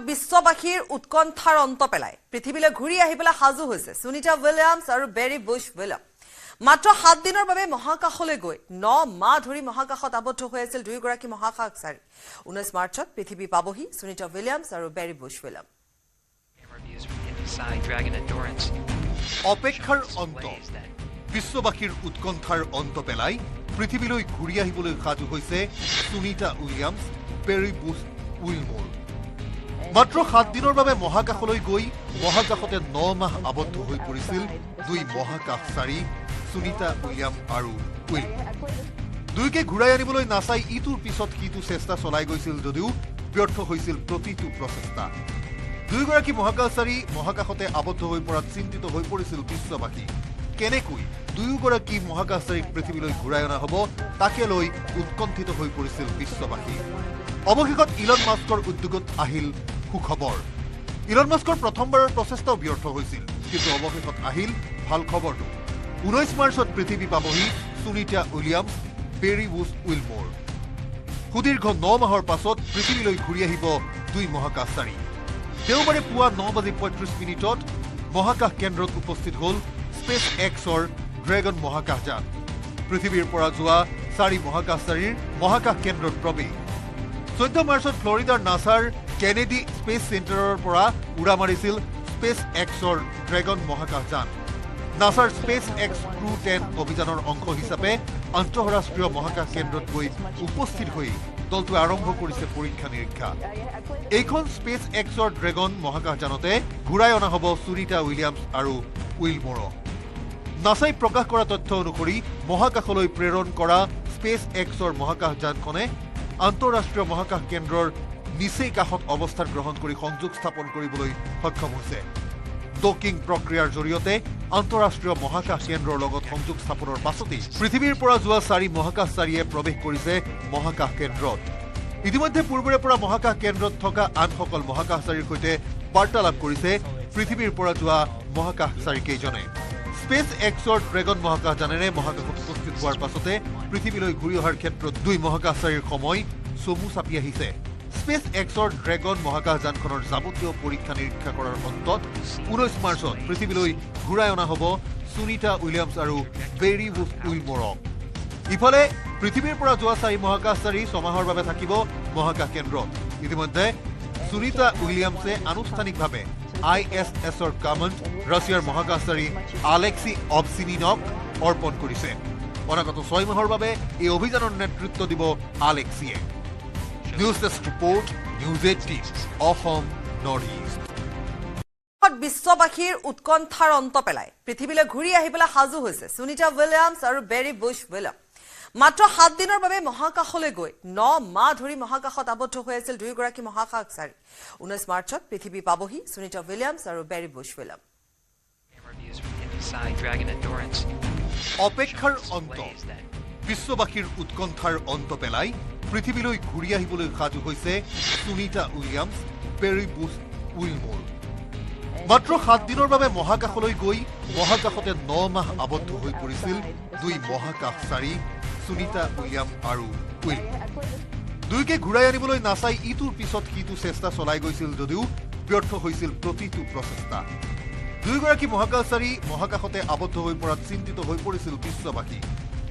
বিশ্ববাসীৰ উৎকণ্ঠাৰ অন্ত পেলাই পৃথিৱীলৈ ঘূৰি আহিবলৈ সাজু হৈছে সুনিতা উইলিয়ামছ আৰু বেৰী বুছ উইলিয়াম। মাত্ৰ 7 দিনৰ বাবে মহাকাশলৈ গৈ 9 মাহ ধৰি মহাকাশত আবদ্ধ হৈ আছিল দুয়োগৰাকী মহাকাশচাৰী। 19 মাৰ্চত পৃথিৱী পাবহি সুনিতা উইলিয়ামছ আৰু বেৰী বুছ উইলিয়াম। অপেক্ষাৰ অন্ত, বিশ্ববাসীৰ উৎকণ্ঠাৰ অন্ত পেলাই পৃথিৱীলৈ ঘূৰি আহিবলৈ সাজু হৈছে সুনিতা উইলিয়ামছ, বেৰী বুছ উইলমৰ। মাত্ৰ 7 দিনৰ বাবে মহাকাশলৈ গৈ মহাকাশতে 9 মাহ আবদ্ধ হৈ পৰিছিল দুই মহাকাশচাৰী সুনিতা উইলিয়াম আৰু উইলমৰ। দুয়োকে ঘূৰাই আনিবলৈ নাচাই ইটোৰ পিছত সিটো চেষ্টা চলাই গৈছিল যদিও ব্যৰ্থ হৈছিল প্ৰতিটো প্ৰচেষ্টা। দুয়োগৰাকী মহাকাশচাৰী মহাকাশতে আবদ্ধ হৈ পৰাত চিন্তিত হৈ পৰিছিল বিশ্ববাসী। কেনেকৈ দুয়োগৰাকী মহাকাশচাৰীক পৃথিৱীলৈ ঘূৰাই অনা হ'ব তাকে লৈ উৎকণ্ঠিত হৈ পৰিছিল বিশ্ববাসী। অৱশেষত ইলন মাস্কৰ উদ্যোগত আহিল সুখবৰ। ইলন মাস্কৰ প্ৰথমবাৰৰ প্ৰচেষ্টাও ব্যৰ্থ হৈছিল, কিন্তু অৱশেষত আহিল ভাল খবৰটো। 19 মাৰ্চত পৃথিৱী পাবহি সুনিতা উইলিয়ামছ, বেৰী বুছ উইলমৰ। সুদীৰ্ঘ 9 মাহৰ পাছত পৃথিৱীলৈ ঘূৰি আহিব দুই মহাকাশচাৰী। দেওবাৰে পুৱা 9:35 মহাকাশ কেন্দ্ৰত উপস্থিত হ'ল স্পেচ এক্সৰ ড্ৰেগন মহাকাশযান। পৃথিৱীৰ পৰা যোৱা 4 মহাকাশচাৰীৰ মহাকাশ কেন্দ্ৰত প্ৰৱেশ 14 মাৰ্চত ফ্লৰিডাৰ নাছাৰ কেনেডি স্পেচ চেণ্টাৰৰ পৰা উৰা মাৰিছিল স্পেচ এক্সৰ ড্ৰেগন মহাকাশযান নাছাৰ স্পেচ এক্স Crew-10 অভিযানৰ অংশ হিচাপে আন্তঃৰাষ্ট্ৰীয় মহাকাশ কেন্দ্ৰত গৈ উপস্থিত হৈ দলটোৱে আৰম্ভ কৰিছে পৰীক্ষা নিৰীক্ষা এইখন স্পেচ এক্সৰ ড্ৰেগন মহাকাশযানতে ঘূৰাই অনা হ'ব সুনিতা উইলিয়ামছ আৰু উইলমৰক নাছাই প্ৰকাশ কৰা তথ্য অনুসৰি মহাকাশলৈ প্ৰেৰণ কৰা স্পেচ এক্সৰ মহাকাশযানখনে আন্তঃৰাষ্ট্ৰীয় মহাকাশ কেন্দ্ৰৰ নিচেই কাষত অৱস্থান গ্ৰহণ কৰি সংযোগ স্থাপন কৰিবলৈ সক্ষম হৈছে ডকিং প্ৰক্ৰিয়াৰ জৰিয়তে আন্তঃৰাষ্ট্ৰীয় মহাকাশ কেন্দ্ৰৰ লগত সংযোগ স্থাপনৰ পাছতেই পৃথিৱীৰ পৰা যোৱা 4 মহাকাশচাৰীয়ে প্ৰৱেশ কৰিছে মহাকাশ কেন্দ্ৰত ইতিমধ্যে পূৰ্বৰে পৰা মহাকাশ কেন্দ্ৰত থকা আনসকল মহাকাশচাৰীৰ সৈতে বাৰ্তালাপ কৰিছে পৃথিৱীৰ পৰা যোৱা মহাকাশচাৰীকেইজনে স্পেচ এক্সৰ ড্ৰেগন মহাকাশযানেৰে মহাকাশত উপস্থিত হোৱাৰ পাছতে পৃথিৱীলৈ ঘূৰি অহাৰ ক্ষেত্ৰত 2 মহাকাশচাৰীৰ সময় চমু চাপি আহিছে স্পেচ এক্সৰ ড্ৰেগন মহাকাশযানখনৰ যাৱতীয় পৰীক্ষা নিৰীক্ষা কৰাৰ অন্তত 19 মাৰ্চত পৃথিৱীলৈ ঘূৰাই অনা হ'ব সুনিতা উইলিয়ামছ আৰু বেৰি বুছ উইলমৰক ইফালে পৃথিৱীৰ পৰা যোৱা 4 মহাকাশচাৰী ছমাহৰ বাবে থাকিব মহাকাশ কেন্দ্ৰত ইতিমধ্যে সুনিতা উইলিয়ামছে আনুষ্ঠানিকভাৱে ISSৰ কমাণ্ড ৰাছিয়াৰ মহাকাশচাৰী আলেক্সি অবচিনিনক অৰ্পণ কৰিছে অনাগত 6 মাহৰ বাবে এই অভিযানৰ নেতৃত্ব দিব আলেক্সিয়ে News Desk report, News18 Assam Northeast. বিশ্ববাসীৰ উৎকণ্ঠাৰ অন্ত পেলাই পৃথিৱীলৈ ঘূৰি আহিবলৈ সাজু হৈছে সুনিতা উইলিয়ামছ আৰু বেৰি বুছ উইলিয়াম মাত্ৰ 7 দিনৰ বাবে মহাকাশলৈ গৈ 9 মাহ ধৰি মহাকাশত আবদ্ধ হৈ আছিল দুয়োগৰাকী মহাকাশচাৰী 19 মাৰ্চত পৃথিৱী পাবহি সুনিতা উইলিয়ামছ আৰু বেৰি বুছ উইলিয়াম অপেক্ষাৰ অন্ত বিশ্ববাসীৰ উৎকণ্ঠাৰ অন্ত পেলাই পৃথিৱীলৈ ঘূৰি আহিবলৈ সাজু হৈছে সুনিতা উইলিয়ামছ বেৰি বুছ উইলমৰ মাত্ৰ 7 দিনৰ বাবে মহাকাশলৈ গৈ মহাকাশতে 9 মাহ আবদ্ধ হৈ পৰিছিল 2 মহাকাশচাৰী সুনিতা উইলিয়াম আৰু উইলমৰ দুয়োকে ঘূৰাই আনিবলৈ নাছাই ইটোৰ পিছত সিটো চেষ্টা চলাই গৈছিল যদিও ব্যৰ্থ হৈছিল প্ৰতিটো প্ৰচেষ্টা দুয়োগৰাকী মহাকাশচাৰী মহাকাশতে আবদ্ধ হৈ পৰাত চিন্তিত হৈ পৰিছিল বিশ্ববাসী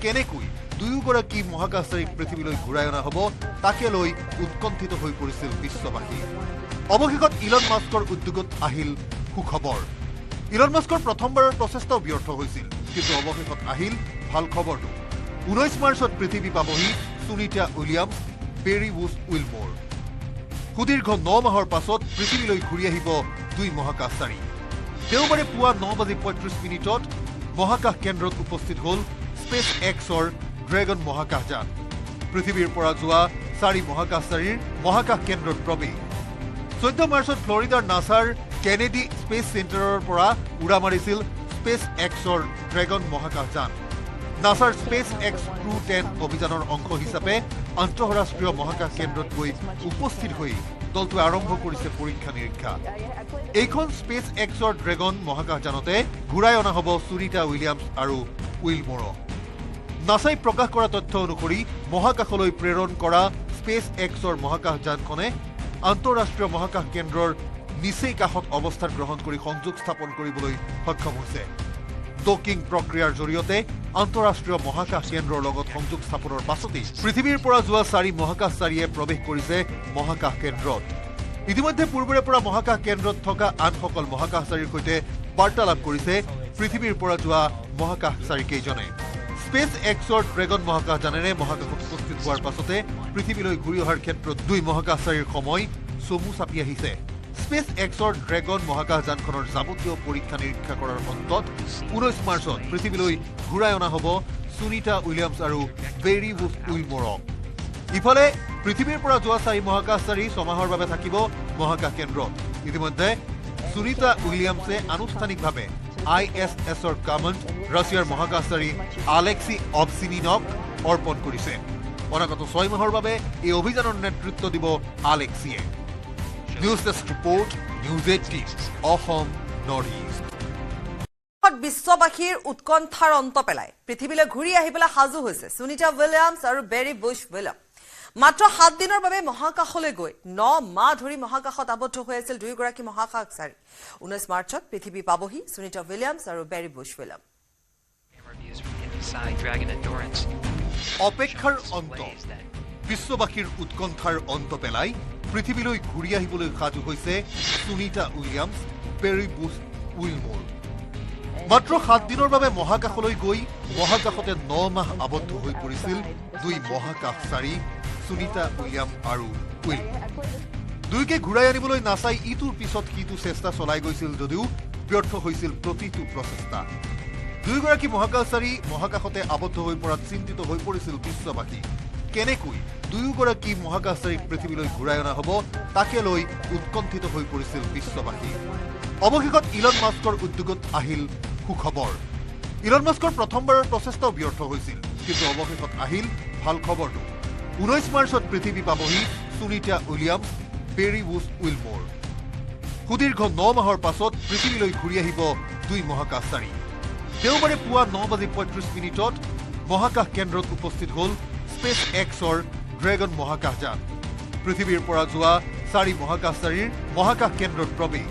কেনেকৈ দুয়োগৰাকী মহাকাশচাৰীক পৃথিৱীলৈ ঘূৰাই অনা হ'ব তাকে লৈ উৎকণ্ঠিত হৈ পৰিছিল বিশ্ববাসী অৱশেষত ইলন মাস্কৰ উদ্যোগত আহিল সুখবৰ ইলন মাস্কৰ প্ৰথমবাৰৰ প্ৰচেষ্টাও ব্যৰ্থ হৈছিল কিন্তু অৱশেষত আহিল ভাল খবৰটো 19 মাৰ্চত পৃথিৱী পাবহি সুনিতা উইলিয়ামছ বেৰি বুছ উইলমৰ সুদীৰ্ঘ 9 মাহৰ পাছত পৃথিৱীলৈ ঘূৰি আহিব 2 মহাকাশচাৰী দেওবাৰে পুৱা 9:35 মহাকাশ কেন্দ্ৰত উপস্থিত হ'ল স্পেচ এক্সৰ ড্ৰেগন মহাকাশযান পৃথিৱীৰ পৰা যোৱা 4 মহাকাশচাৰীৰ মহাকাশ কেন্দ্ৰত প্ৰৱেশ 14 মাৰ্চত ফ্লৰিডাৰ নাছাৰ কেনেডি স্পেচ চেণ্টাৰৰ পৰা উৰা মাৰিছিল স্পেচ এক্সৰ ড্ৰেগন মহাকাশযান নাছাৰ স্পেচ এক্স Crew-10 অভিযানৰ অংশ হিচাপে আন্তঃৰাষ্ট্ৰীয় মহাকাশ কেন্দ্ৰত গৈ উপস্থিত হৈ দলটোৱে আৰম্ভ কৰিছে পৰীক্ষা নিৰীক্ষা এইখন স্পেচ এক্সৰ ড্ৰেগন মহাকাশযানতে ঘূৰাই অনা হ'ব সুনিতা উইলিয়ামছ আৰু উইলমৰক নাছাই প্ৰকাশ কৰা তথ্য অনুসৰি মহাকাশলৈ প্ৰেৰণ কৰা স্পেচ এক্সৰ মহাকাশযানখনে আন্তঃৰাষ্ট্ৰীয় মহাকাশ কেন্দ্ৰৰ নিচেই কাষত অৱস্থান গ্ৰহণ কৰি সংযোগ স্থাপন কৰিবলৈ সক্ষম হৈছে ডকিং প্ৰক্ৰিয়াৰ জৰিয়তে আন্তঃৰাষ্ট্ৰীয় মহাকাশ কেন্দ্ৰৰ লগত সংযোগ স্থাপনৰ পাছতেই পৃথিৱীৰ পৰা যোৱা 4 মহাকাশচাৰীয়ে প্ৰৱেশ কৰিছে মহাকাশ কেন্দ্ৰত ইতিমধ্যে পূৰ্বৰে পৰা মহাকাশ কেন্দ্ৰত থকা আনসকল মহাকাশচাৰীৰ সৈতে বাৰ্তালাপ কৰিছে পৃথিৱীৰ পৰা যোৱা মহাকাশচাৰীকেইজনে স্পেচ এক্সৰ ড্ৰেগন মহাকাশযানেৰে মহাকাশত উপস্থিত হোৱাৰ পাছতে পৃথিৱীলৈ ঘূৰি অহাৰ ক্ষেত্ৰত 2 মহাকাশচাৰীৰ সময় চমু চাপি আহিছে স্পেচ এক্সৰ ড্ৰেগন মহাকাশযানখনৰ যাৱতীয় পৰীক্ষা নিৰীক্ষা কৰাৰ অন্তত 19 মাৰ্চত পৃথিৱীলৈ ঘূৰাই অনা হ'ব সুনিতা উইলিয়ামছ আৰু বেৰি বুছ উইলমৰক ইফালে পৃথিৱীৰ পৰা যোৱা 4 মহাকাশচাৰী ছমাহৰ বাবে থাকিব মহাকাশ কেন্দ্ৰত ইতিমধ্যে সুনিতা উইলিয়ামছে আনুষ্ঠানিকভাৱে ISSৰ কমাণ্ড ৰাছিয়াৰ মহাকাশচাৰী আলেক্সি অবচিনিনক অৰ্পণ কৰিছে অনাগত 6 মাহৰ বাবে এই অভিযানৰ নেতৃত্ব দিব আলেক্সিয়ে News Desk report, News18 Assam Northeast. বিশ্ববাসীৰ উৎকণ্ঠাৰ অন্ত পেলাই পৃথিৱীলৈ ঘূৰি আহিবলৈ সাজু হৈছে সুনিতা উইলিয়ামছ আৰু বেৰি বুছ উইলিয়াম মাত্ৰ 7 দিনৰ বাবে মহাকাশলৈ গৈ 9 মাহ ধৰি মহাকাশত আবদ্ধ হৈ আছিল দুয়োগৰাকী মহাকাশচাৰী 19 মাৰ্চত পৃথিৱী পাবহি সুনিতা উইলিয়ামছ আৰু বেৰি বুছ উইলিয়াম অপেক্ষাৰ অন্ত বিশ্ববাসীৰ উৎকণ্ঠাৰ অন্ত পেলাই পৃথিৱীলৈ ঘূৰি আহিবলৈ সাজু হৈছে Sunita Williams peri Bush Wilmore মাত্ৰ 7 দিনৰ বাবে মহাকাশলৈ গৈ মহাকাশতে 9 মাহ আবদ্ধ হৈ পৰিছিল দুই মহাকাশচাৰী সুনিতা উইলিয়াম আৰু উইলমোৰ দুইকে ঘূৰাই আনিবলৈ নাচাই ইটোৰ পিছত সিটো চেষ্টা চলাই গৈছিল যদিও ব্যৰ্থ হৈছিল প্ৰতিটো প্ৰচেষ্টা দুইগৰাকী মহাকাশচাৰী মহাকাশতে আবদ্ধ হৈ পৰাত চিন্তিত হৈ পৰিছিল বিশ্ববাসী কেনেকৈ দুয়োগৰাকী মহাকাশচাৰীক পৃথিৱীলৈ ঘূৰাই অনা হ'ব তাকে লৈ উৎকণ্ঠিত হৈ পৰিছিল বিশ্ববাসী অৱশেষত ইলন মাস্কৰ উদ্যোগত আহিল সুখবৰ ইলন মাস্কৰ প্ৰথমবাৰৰ প্ৰচেষ্টাও ব্যৰ্থ হৈছিল কিন্তু অৱশেষত আহিল ভাল খবৰটো 19 মাৰ্চত পৃথিৱী পাবহি Sunita Williams peri Bush Wilmore সুদীৰ্ঘ 9 মাহৰ পাছত পৃথিৱীলৈ ঘূৰি আহিব দুই মহাকাশচাৰী দেওবাৰে পুৱা 9:35 মহাকাশ কেন্দ্ৰত উপস্থিত হ'ল স্পেচ এক্সৰ ড্ৰেগন মহাকাশযান পৃথিৱীৰ পৰা যোৱা 4 মহাকাশচাৰীৰ মহাকাশ কেন্দ্ৰত প্ৰৱেশ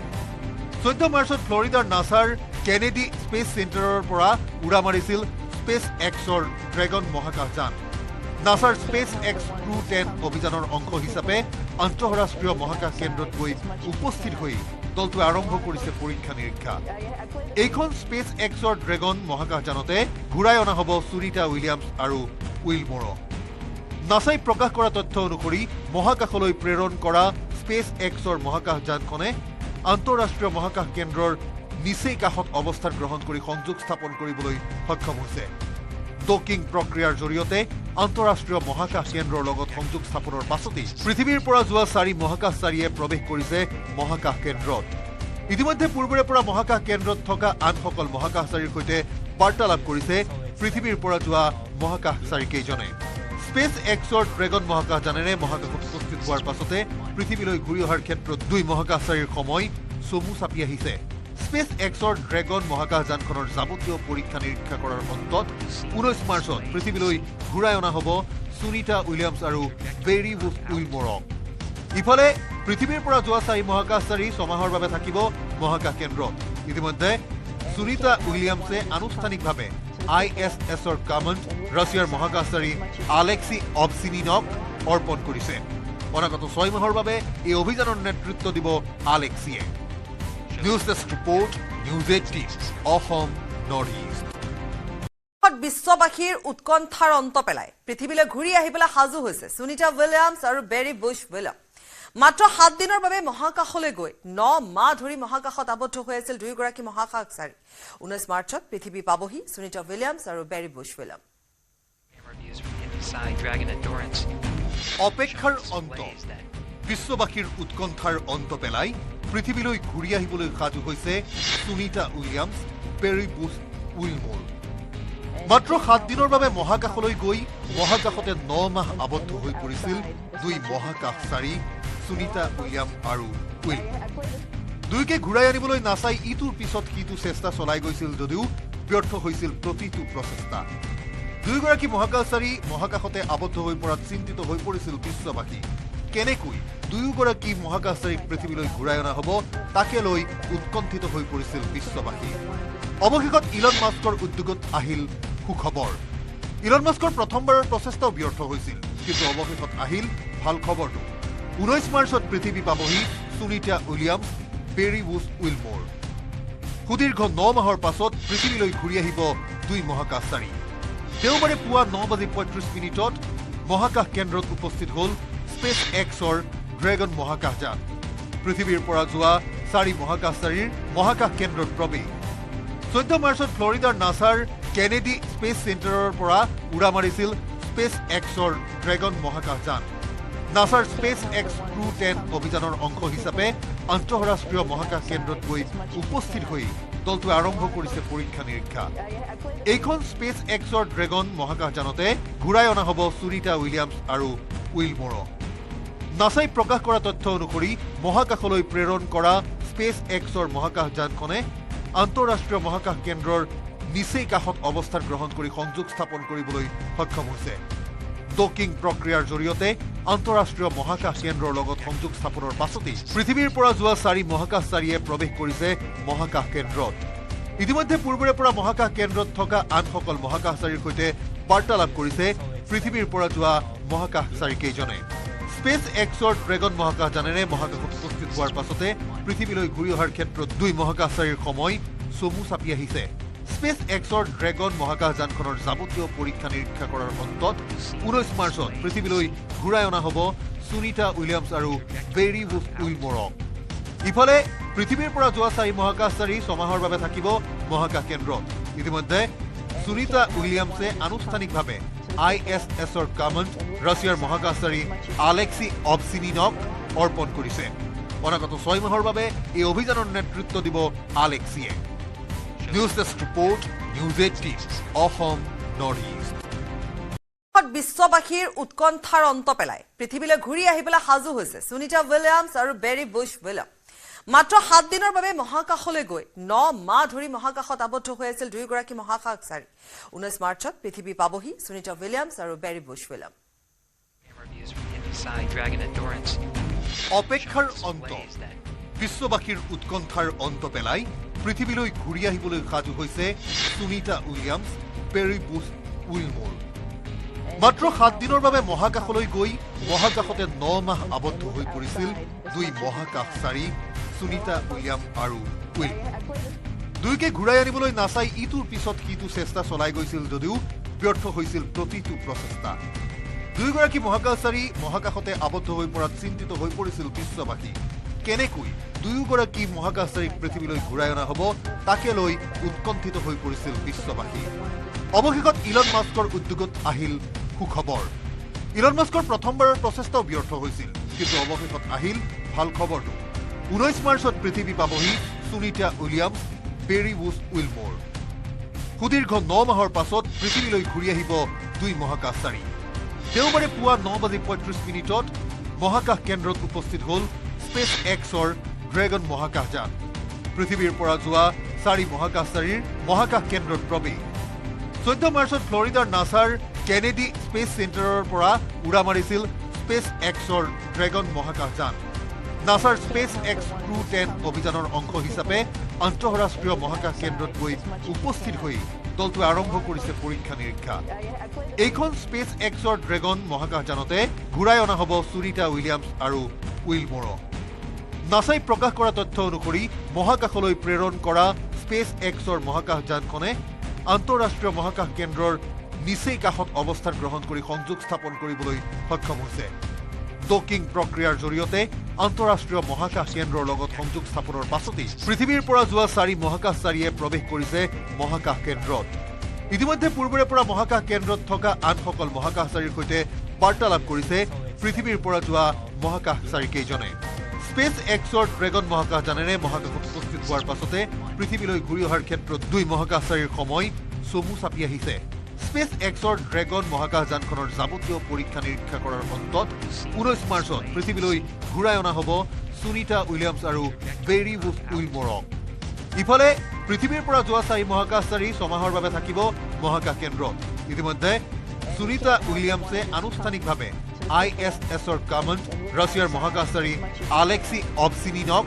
14 মাৰ্চত ফ্লৰিডাৰ নাছাৰ কেনেডি স্পেচ চেণ্টাৰৰ পৰা উৰা মাৰিছিল স্পেচ এক্সৰ ড্ৰেগন মহাকাশযান নাছাৰ স্পেচ এক্স Crew-10 অভিযানৰ অংশ হিচাপে আন্তঃৰাষ্ট্ৰীয় মহাকাশ কেন্দ্ৰত গৈ উপস্থিত হৈ দলটোৱে আৰম্ভ কৰিছে পৰীক্ষা নিৰীক্ষা এইখন স্পেচ এক্সৰ ড্ৰেগন মহাকাশযানতে ঘূৰাই অনা হ'ব সুনিতা উইলিয়ামছ আৰু উইলমোৰক নাছাই প্ৰকাশ কৰা তথ্য অনুসৰি মহাকাশলৈ প্ৰেৰণ কৰা স্পেচ এক্সৰ মহাকাশযানখনে আন্তঃৰাষ্ট্ৰীয় মহাকাশ কেন্দ্ৰৰ নিচেই কাষত অৱস্থান গ্ৰহণ কৰি সংযোগ স্থাপন কৰিবলৈ সক্ষম হৈছে ডকিং প্ৰক্ৰিয়াৰ জৰিয়তে আন্তঃৰাষ্ট্ৰীয় মহাকাশ কেন্দ্ৰৰ লগত সংযোগ স্থাপনৰ পাছতেই পৃথিৱীৰ পৰা যোৱা 4 মহাকাশচাৰীয়ে প্ৰৱেশ কৰিছে মহাকাশ কেন্দ্ৰত ইতিমধ্যে পূৰ্বৰে পৰা মহাকাশ কেন্দ্ৰত থকা আনসকল মহাকাশচাৰীৰ সৈতে বাৰ্তালাপ কৰিছে পৃথিৱীৰ পৰা যোৱা মহাকাশচাৰী কেইজনে স্পেচ এক্সৰ ড্ৰেগন মহাকাশযানেৰে মহাকাশত উপস্থিত হোৱাৰ পাছতে পৃথিৱীলৈ ঘূৰি অহাৰ ক্ষেত্ৰত দুই মহাকাশচাৰীৰ সময় চমু চাপি আহিছে স্পেচ এক্সৰ ড্ৰেগন মহাকাশযানখনৰ যাৱতীয় পৰীক্ষা নিৰীক্ষা কৰাৰ অন্তত 19 মাৰ্চত পৃথিৱীলৈ ঘূৰাই অনা হ'ব সুনিতা উইলিয়ামছ আৰু পেৰি বুছ উইলমোৰক ইফালে পৃথিৱীৰ পৰা যোৱা 4 মহাকাশচাৰী 6 মাহৰ বাবে থাকিব মহাকাশ কেন্দ্ৰত ইতিমধ্যে সুনিতা উইলিয়ামছে আনুষ্ঠানিকভাৱে ISSৰ কমাণ্ড ৰাছিয়াৰ মহাকাশচাৰী আলেক্সি অবছিনিনক অৰ্পণ কৰিছে অনাগত 6 মাহৰ বাবে এই অভিযানৰ নেতৃত্ব দিব আলেক্সিয়ে news desk report news 18 Assam north east বিশ্ববাসীৰ উৎকণ্ঠাৰ অন্ত পেলাই পৃথিৱীলৈ ঘূৰি আহিবলৈ সাজু হৈছে সুনিতা উইলিয়ামছ আৰু বেৰি বুছ উইলিয়াম মাত্ৰ 7 দিনৰ বাবে মহাকাশলৈ গৈ 9 মাহ ধৰি মহাকাশত আবদ্ধ হৈ আছিল দুয়োগৰাকী মহাকাশচাৰী 19 মাৰ্চত পৃথিৱী পাবহি সুনিতা উইলিয়ামছ আৰু বেৰি বুছ উইলিয়াম অপেক্ষাৰ অন্ত বিশ্ববাসীৰ উৎকণ্ঠাৰ অন্ত পেলাই পৃথিৱীলৈ ঘূৰি আহিবলৈ সাজু হৈছে Sunita Williams peri Bush Wilmore মাত্ৰ 7 দিনৰ বাবে মহাকাশলৈ গৈ মহাকাশতে 9 মাহ আবদ্ধ হৈ পৰিছিল দুই মহাকাশচাৰী সুনিতা উইলিয়াম আৰু উইলমোৰ দুইকে ঘূৰাই আনিবলৈ নাচাই ইটোৰ পিছত সিটো চেষ্টা চলাই গৈছিল যদিও ব্যৰ্থ হৈছিল প্ৰতিটো প্ৰচেষ্টা দুইগৰাকী মহাকাশচাৰী মহাকাশতে আবদ্ধ হৈ পৰাত চিন্তিত হৈ পৰিছিল বিশ্ববাসী কেনেকৈ দুয়োগৰাকী মহাকাশচাৰীক পৃথিৱীলৈ ঘূৰাই অনা হ'ব তাকে লৈ উৎকণ্ঠিত হৈ পৰিছিল বিশ্ববাসী অৱশেষত ইলন মাস্কৰ উদ্যোগত আহিল সুখবৰ ইলন মাস্কৰ প্ৰথমবাৰৰ প্ৰচেষ্টাও ব্যৰ্থ হৈছিল কিন্তু অৱশেষত আহিল ভাল খবৰটো 19 মাৰ্চত পৃথিৱী পাবহি Sunita Williams peri Bush Wilmore সুদীৰ্ঘ 9 মাহৰ পাছত পৃথিৱীলৈ ঘূৰি আহিব দুই মহাকাশচাৰী দেওবাৰে পুৱা 9:35 মহাকাশ কেন্দ্ৰত উপস্থিত হ'ল স্পেচ এক্সৰ ড্ৰেগন মহাকাশযান পৃথিৱীৰ পৰা যোৱা 4 মহাকাশচাৰীৰ মহাকাশ কেন্দ্ৰত প্ৰৱেশ 14 মাৰ্চত ফ্লৰিডাৰ নাছাৰ কেনেডি স্পেচ চেণ্টাৰৰ পৰা উৰা মাৰিছিল স্পেচ এক্সৰ ড্ৰেগন মহাকাশযান নাছাৰ স্পেচ এক্স Crew-10 অভিযানৰ অংশ হিচাপে আন্তঃৰাষ্ট্ৰীয় মহাকাশ কেন্দ্ৰত গৈ উপস্থিত হৈ দলটোৱে আৰম্ভ কৰিছে পৰীক্ষা নিৰীক্ষা এইখন স্পেচ এক্সৰ ড্ৰেগন মহাকাশযানতে ঘূৰাই অনা হ'ব সুনিতা উইলিয়ামছ আৰু উইলমোৰক নাছাই প্ৰকাশ কৰা তথ্য অনুসৰি মহাকাশলৈ প্ৰেৰণ কৰা স্পেচ এক্সৰ মহাকাশযানখনে আন্তঃৰাষ্ট্ৰীয় মহাকাশ কেন্দ্ৰৰ নিচেই কাষত অৱস্থান গ্ৰহণ কৰি সংযোগ স্থাপন কৰিবলৈ সক্ষম হৈছে ডকিং প্ৰক্ৰিয়াৰ জৰিয়তে আন্তঃৰাষ্ট্ৰীয় মহাকাশ কেন্দ্ৰৰ লগত সংযোগ স্থাপনৰ পাছতেই পৃথিৱীৰ পৰা যোৱা 4 মহাকাশচাৰীয়ে প্ৰৱেশ কৰিছে মহাকাশ কেন্দ্ৰত ইতিমধ্যে পূৰ্বৰে পৰা মহাকাশ কেন্দ্ৰত থকা আনসকল মহাকাশচাৰীৰ সৈতে বাৰ্তালাপ কৰিছে পৃথিৱীৰ পৰা যোৱা মহাকাশচাৰীকেইজনে স্পেচ এক্সৰ ড্ৰেগন মহাকাশযানেৰে মহাকাশত উপস্থিত হোৱাৰ পাছতে পৃথিৱীলৈ ঘূৰি অহাৰ ক্ষেত্ৰত দুই মহাকাশচাৰীৰ সময় চমু চাপি আহিছে স্পেচ এক্সৰ ড্ৰেগন মহাকাশযানখনৰ যাৱতীয় পৰীক্ষা নিৰীক্ষা কৰাৰ অন্তত 19 মাৰ্চত পৃথিৱীলৈ ঘূৰাই অনা হ'ব সুনিতা উইলিয়ামছ আৰু বেৰী বুছ উইলমৰক ইফালে পৃথিৱীৰ পৰা যোৱা 4 মহাকাশচাৰী ছমাহৰ বাবে থাকিব মহাকাশ কেন্দ্ৰত ইতিমধ্যে সুনিতা উইলিয়ামছে আনুষ্ঠানিকভাৱে ISSৰ কমাণ্ড ৰাছিয়াৰ মহাকাশচাৰী আলেক্সি অবচিনিনক অৰ্পণ কৰিছে অনাগত 6 মাহৰ বাবে এই অভিযানৰ নেতৃত্ব দিব আলেক্সিয়ে news desk report news 18 Assam north east বিশ্ববাসীৰ উৎকণ্ঠাৰ অন্ত পেলাই পৃথিৱীলৈ ঘূৰি আহিবলৈ সাজু হৈছে সুনিতা উইলিয়ামছ আৰু বেৰী বুছ উইলিয়াম মাত্ৰ 7 দিনৰ বাবে মহাকাশলৈ গৈ 9 মাহ ধৰি মহাকাশত আবদ্ধ হৈ আছিল দুইগৰাকী মহাকাশচাৰী 19 মাৰ্চত পৃথিৱী পাবহি সুনিতা উইলিয়ামছ আৰু বেৰী বুছ উইলিয়াম অপেক্ষাৰ অন্ত বিশ্ববাসীৰ উৎকণ্ঠাৰ অন্ত পেলাই পৃথিৱীলৈ ঘূৰি আহিবলৈ সাজু হৈছে সুনিতা উইলিয়ামছ বেৰী বুছ উইলমৰ মাত্ৰ 7 দিনৰ বাবে মহাকাশলৈ গৈ মহাকাশতে 9 মাহ আবদ্ধ হৈ পৰিছিল দুই মহাকাশচাৰী সুনিতা উইলিয়াম আৰু উইলমৰ দুইকে ঘূৰাই আনিবলৈ নাচাই ইটোৰ পিছত সিটো চেষ্টা চলাই গৈছিল যদিও ব্যৰ্থ হৈছিল প্ৰতিটো প্ৰচেষ্টা দুইগৰাকী মহাকাশচাৰী মহাকাশতে আবদ্ধ হৈ পৰাত চিন্তিত হৈ পৰিছিল বিশ্ববাসী কেনেকৈ দুয়োগৰাকী মহাকাশচাৰীক পৃথিৱীলৈ ঘূৰাই অনা হ'ব তাকে লৈ উৎকণ্ঠিত হৈ পৰিছিল বিশ্ববাসী অৱশেষত ইলন মাস্কৰ উদ্যোগত আহিল সুখবৰ ইলন মাস্কৰ প্ৰথমবাৰৰ প্ৰচেষ্টাও ব্যৰ্থ হৈছিল কিন্তু অৱশেষত আহিল ভাল খবৰটো 19 মাৰ্চত পৃথিৱী পাবহি সুনিতা উইলিয়ামছ বেৰী বুছ উইলমৰ সুদীৰ্ঘ 9 মাহৰ পাছত পৃথিৱীলৈ ঘূৰি আহিব দুই মহাকাশচাৰী দেওবাৰে পুৱা 9:35 মহাকাশ কেন্দ্ৰত উপস্থিত হ'ল স্পেচ এক্সৰ ড্ৰেগন মহাকাশযান পৃথিৱীৰ পৰা যোৱা 4 মহাকাশচাৰীৰ মহাকাশ কেন্দ্ৰত প্ৰৱেশ 14 মাৰ্চত ফ্লৰিডাৰ নাছাৰ কেনেডি স্পেচ চেণ্টাৰৰ পৰা উৰা মাৰিছিল স্পেচ এক্সৰ ড্ৰেগন মহাকাশযান নাছাৰ স্পেচ এক্স Crew-10 অভিযানৰ অংশ হিচাপে আন্তঃৰাষ্ট্ৰীয় মহাকাশ কেন্দ্ৰত গৈ উপস্থিত হৈ দলটোৱে আৰম্ভ কৰিছে পৰীক্ষা নিৰীক্ষা এইখন স্পেচ এক্সৰ ড্ৰেগন মহাকাশযানতে ঘূৰাই অনা হ'ব সুনিতা উইলিয়ামছ আৰু উইলমৰক নাছাই প্ৰকাশ কৰা তথ্য অনুসৰি মহাকাশলৈ প্ৰেৰণ কৰা স্পেচ এক্সৰ মহাকাশযানখনে আন্তঃৰাষ্ট্ৰীয় মহাকাশ কেন্দ্ৰৰ নিচেই কাষত অৱস্থান গ্ৰহণ কৰি সংযোগ স্থাপন কৰিবলৈ সক্ষম হৈছে ডকিং প্ৰক্ৰিয়াৰ জৰিয়তে আন্তঃৰাষ্ট্ৰীয় মহাকাশ কেন্দ্ৰৰ লগত সংযোগ স্থাপনৰ পাছতেই পৃথিৱীৰ পৰা যোৱা 4 মহাকাশচাৰীয়ে প্ৰৱেশ কৰিছে মহাকাশ কেন্দ্ৰত ইতিমধ্যে পূৰ্বৰে পৰা মহাকাশ কেন্দ্ৰত থকা আনসকল মহাকাশচাৰীৰ সৈতে বাৰ্তালাপ কৰিছে পৃথিৱীৰ পৰা যোৱা মহাকাশচাৰীকেইজনে স্পেচ এক্সৰ ড্ৰেগন মহাকাশযানেৰে মহাকাশত উপস্থিত হোৱাৰ পাছতে পৃথিৱীলৈ ঘূৰি অহাৰ ক্ষেত্ৰত দুই মহাকাশচাৰীৰ সময় চমু চাপি আহিছে স্পেচ এক্সৰ ড্ৰেগন মহাকাশযানখনৰ যাৱতীয় পৰীক্ষা নিৰীক্ষা কৰাৰ অন্তত 19 মাৰ্চত পৃথিৱীলৈ ঘূৰাই অনা হ'ব সুনিতা উইলিয়ামছ আৰু বেৰী বুছ উইলমৰক ইফালে পৃথিৱীৰ পৰা যোৱা 4 মহাকাশচাৰী ছমাহৰ বাবে থাকিব মহাকাশ কেন্দ্ৰত ইতিমধ্যে সুনিতা উইলিয়ামছে আনুষ্ঠানিকভাৱে ISSৰ কমাণ্ড ৰাছিয়াৰ মহাকাশচাৰী আলেক্সি অবচিনিনক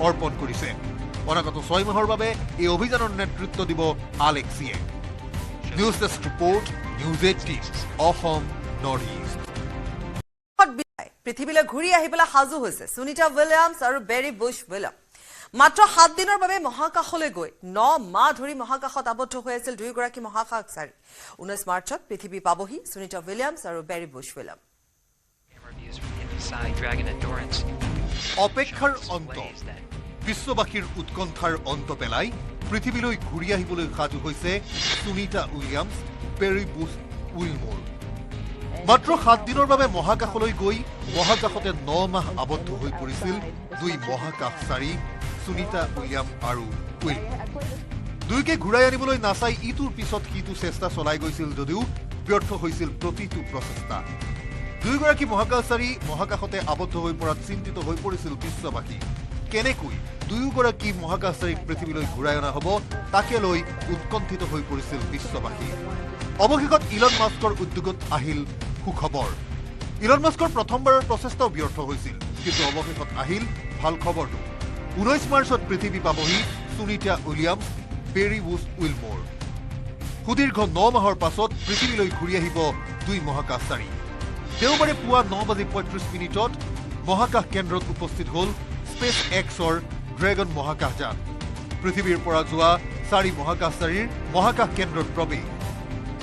অৰ্পণ কৰিছে অনাগত 6 মাহৰ বাবে এই অভিযানৰ নেতৃত্ব দিব আলেক্সিয়ে news desk report news 18 Assam north east পৃথিৱীলৈ ঘূৰি আহিবলৈ সাজু হৈছে সুনিতা উইলিয়ামছ আৰু বেৰী বুছ উইলিয়াম মাত্ৰ 7 দিনৰ বাবে মহাকাশলৈ গৈ 9 মাহ ধৰি মহাকাশত আবদ্ধ হৈ আছিল দুইগৰাকী মহাকাশচাৰী 19 মাৰ্চত পৃথিৱী পাবহি সুনিতা উইলিয়ামছ আৰু বেৰী বুছ উইলিয়াম অপেক্ষাৰ অন্ত বিশ্ববাসীৰ উৎকণ্ঠাৰ অন্ত পেলাই পৃথিৱীলৈ ঘূৰি আহিবলৈ সাজু হৈছে সুনিতা উইলিয়ামছ বেৰী বুছ উইলমৰ মাত্ৰ 7 দিনৰ বাবে মহাকাশলৈ গৈ মহাকাশতে 9 মাহ আবদ্ধ হৈ পৰিছিল দুই মহাকাশচাৰী সুনিতা উইলিয়াম আৰু উইলমৰ দুইকে ঘূৰাই আনিবলৈ নাচাই ইটোৰ পিছত সিটো চেষ্টা চলাই গৈছিল যদিও ব্যৰ্থ হৈছিল প্ৰতিটো প্ৰচেষ্টা দুইগৰাকী মহাকাশচাৰী মহাকাশতে আবদ্ধ হৈ পৰাত চিন্তিত হৈ পৰিছিল বিশ্ববাসী কেনেকৈ দুয়োগৰাকী মহাকাশচাৰীক পৃথিৱীলৈ ঘূৰাই অনা হ'ব তাকে লৈ উৎকণ্ঠিত হৈ পৰিছিল বিশ্ববাসী অৱশেষত ইলন মাস্কৰ উদ্যোগত আহিল সুখবৰ ইলন মাস্কৰ প্ৰথমবাৰৰ প্ৰচেষ্টাও ব্যৰ্থ হৈছিল কিন্তু অৱশেষত আহিল ভাল খবৰটো 19 মাৰ্চত পৃথিৱী পাবহি Sunita Williams Barry Bush Wilmore সুদীৰ্ঘ 9 মাহৰ পাছত পৃথিৱীলৈ ঘূৰি আহিব দুই মহাকাশচাৰী দেওবাৰে পুৱা 9:35 মহাকাশ কেন্দ্ৰত উপস্থিত হ'ল স্পেচ এক্সৰ ড্ৰেগন মহাকাশযান পৃথিৱীৰ পৰা যোৱা 4 মহাকাশচাৰীৰ মহাকাশ কেন্দ্ৰত প্ৰৱেশ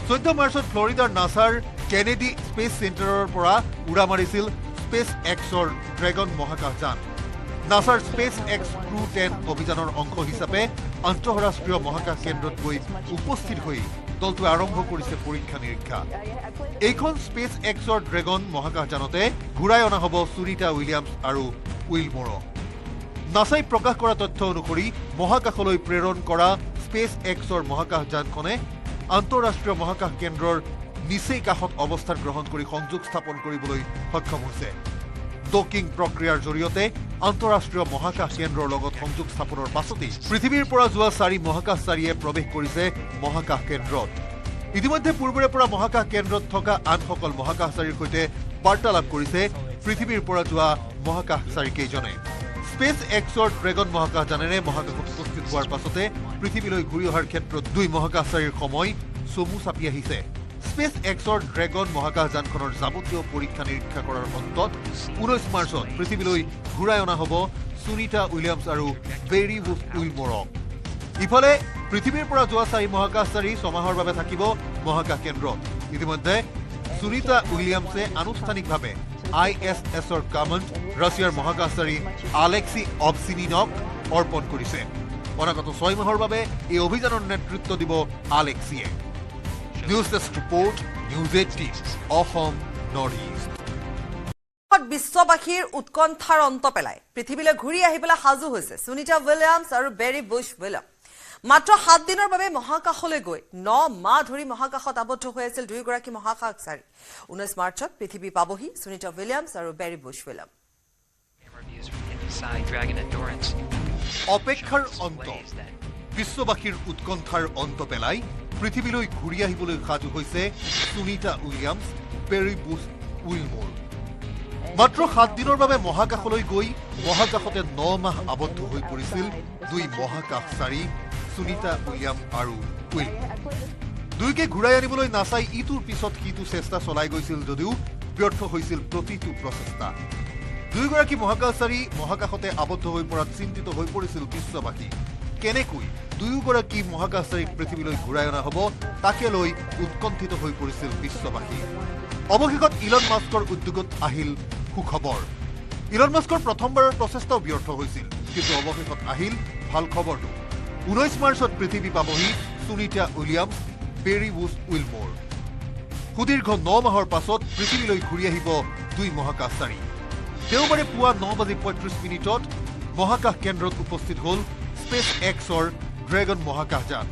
14 মাৰ্চত ফ্লৰিডাৰ নাছাৰ কেনেডি স্পেচ চেণ্টাৰৰ পৰা উৰা মাৰিছিল স্পেচ এক্সৰ ড্ৰেগন মহাকাশযান নাছাৰ স্পেচ এক্স Crew-10 অভিযানৰ অংশ হিচাপে আন্তঃৰাষ্ট্ৰীয় মহাকাশ কেন্দ্ৰত গৈ উপস্থিত হৈ দলটোৱে আৰম্ভ কৰিছে পৰীক্ষা নিৰীক্ষা এইখন স্পেচ এক্সৰ ড্ৰেগন মহাকাশযানতে ঘূৰাই অনা হ'ব সুনিতা উইলিয়ামছ আৰু উইলমোৰক নাছাই প্ৰকাশ কৰা তথ্য অনুসৰি মহাকাশলৈ প্ৰেৰণ কৰা স্পেচ এক্সৰ মহাকাশযানখনে আন্তঃৰাষ্ট্ৰীয় মহাকাশ কেন্দ্ৰৰ নিচেই কাষত অৱস্থান গ্ৰহণ কৰি সংযোগ স্থাপন কৰিবলৈ সক্ষম হৈছে ডকিং প্ৰক্ৰিয়াৰ জৰিয়তে আন্তঃৰাষ্ট্ৰীয় মহাকাশ কেন্দ্ৰৰ লগত সংযোগ স্থাপনৰ পাছতেই পৃথিৱীৰ পৰা যোৱা 4 মহাকাশচাৰীয়ে প্ৰৱেশ কৰিছে মহাকাশ কেন্দ্ৰত ইতিমধ্যে পূৰ্বৰে পৰা মহাকাশ কেন্দ্ৰত থকা আনসকল মহাকাশচাৰীৰ সৈতে বাৰ্তালাপ কৰিছে পৃথিৱীৰ পৰা যোৱা মহাকাশচাৰীকেইজনে স্পেচ এক্সৰ ড্ৰেগন মহাকাশযানেৰে মহাকাশত উপস্থিত হোৱাৰ পাছতে পৃথিৱীলৈ ঘূৰি অহাৰ ক্ষেত্ৰত দুই মহাকাশচাৰীৰ সময় চমু চাপি আহিছে স্পেচ এক্সৰ ড্ৰেগন মহাকাশযানখনৰ যাৱতীয় পৰীক্ষা নিৰীক্ষা কৰাৰ অন্তত 19 মাৰ্চত পৃথিৱীলৈ ঘূৰাই অনা হ'ব সুনিতা উইলিয়ামছ আৰু বেৰী বুছ উইলমোৰক ইফালে পৃথিৱীৰ পৰা যোৱা 4 মহাকাশচাৰী ছমাহৰ বাবে থাকিব মহাকাশ কেন্দ্ৰত ইতিমধ্যে সুনিতা উইলিয়ামছে আনুষ্ঠানিকভাৱে ISSৰ কামাণ্ড ৰাছিয়াৰ মহাকাশচাৰী আলেক্সি অবচিনিনক অৰ্পণ কৰিছে অনাগত 6 মাহৰ বাবে এই অভিযানৰ নেতৃত্ব দিব আলেক্সিয়ে News Desk Report, News18 Assam Northeast. বিশ্ববাসীৰ উৎকণ্ঠাৰ অন্ত পেলাই পৃথিৱীলৈ ঘূৰি আহিবলৈ সাজু হৈছে সুনিতা উইলিয়ামছ আৰু বেৰী বুছ উইলিয়াম মাত্ৰ 7 দিনৰ বাবে মহাকাশলৈ গৈ 9 মাহ ধৰি মহাকাশত আবদ্ধ হৈ আছিল দুইগৰাকী মহাকাশচাৰী 19 মাৰ্চত পৃথিৱী পাবহি সুনিতা উইলিয়ামছ আৰু বেৰী বুছ উইলিয়াম অপেক্ষাৰ অন্ত বিশ্ববাসীৰ উৎকণ্ঠাৰ অন্ত পেলাই পৃথিৱীলৈ ঘূৰি আহিবলৈ সাজু হৈছে Sunita Williams Barry Bush Wilmore মাত্ৰ 7 দিনৰ বাবে মহাকাশলৈ গৈ মহাকাশতে 9 মাহ আবদ্ধ হৈ পৰিছিল দুই মহাকাশচাৰী সুনিতা উইলিয়াম আৰু উইলমোৰ দুইকে ঘূৰাই আনিবলৈ নাছাই ইটোৰ পিছত সিটো চেষ্টা চলাই গৈছিল যদিও ব্যৰ্থ হৈছিল প্ৰতিটো প্ৰচেষ্টা দুইগৰাকী মহাকাশচাৰী মহাকাশতে আবদ্ধ হৈ পৰাত চিন্তিত হৈ পৰিছিল বিশ্ববাসী কেনেকৈ দুয়োগৰাকী মহাকাশচাৰীক পৃথিৱীলৈ ঘূৰাই অনা হ'ব তাকে লৈ উৎকণ্ঠিত হৈ পৰিছিল বিশ্ববাসী অৱশেষত ইলন মাস্কৰ উদ্যোগত আহিল সুখবৰ ইলন মাস্কৰ প্ৰথমবাৰৰ প্ৰচেষ্টাও ব্যৰ্থ হৈছিল কিন্তু অৱশেষত আহিল ভাল খবৰটো 19 মাৰ্চত পৃথিৱী পাবহি Sunita Williams Barry Bush Wilmore সুদীৰ্ঘ 9 মাহৰ পাছত পৃথিৱীলৈ ঘূৰি আহিব দুই মহাকাশচাৰী দেওবাৰে পুৱা 9:35 মহাকাশ কেন্দ্ৰত উপস্থিত হ'ল স্পেচ এক্সৰ ড্ৰেগন মহাকাশযান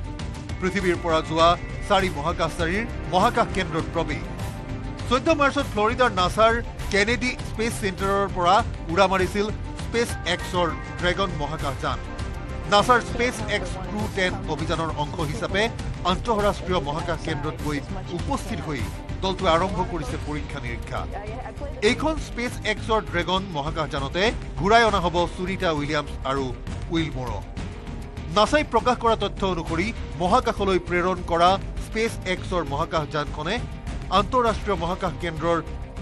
পৃথিৱীৰ পৰা যোৱা 4 মহাকাশচাৰীৰ মহাকাশ কেন্দ্ৰত প্ৰৱেশ 14 মাৰ্চত ফ্লৰিডাৰ নাছাৰ কেনেডি স্পেচ চেণ্টাৰৰ পৰা উৰা মাৰিছিল স্পেচ এক্সৰ ড্ৰেগন মহাকাশযান নাছাৰ স্পেচ এক্স Crew-10 অভিযানৰ অংশ হিচাপে আন্তঃৰাষ্ট্ৰীয় মহাকাশ কেন্দ্ৰত গৈ উপস্থিত হৈ দলটোৱে আৰম্ভ কৰিছে পৰীক্ষা নিৰীক্ষা এইখন স্পেচ এক্সৰ ড্ৰেগন মহাকাশযানতে ঘূৰাই অনা হ'ব সুনিতা উইলিয়ামছ আৰু উইলমোৰক নাছাই প্ৰকাশ কৰা তথ্য অনুসৰি মহাকাশলৈ প্ৰেৰণ কৰা স্পেচ এক্সৰ মহাকাশযানখনে আন্তঃৰাষ্ট্ৰীয় মহাকাশ কেন্দ্ৰৰ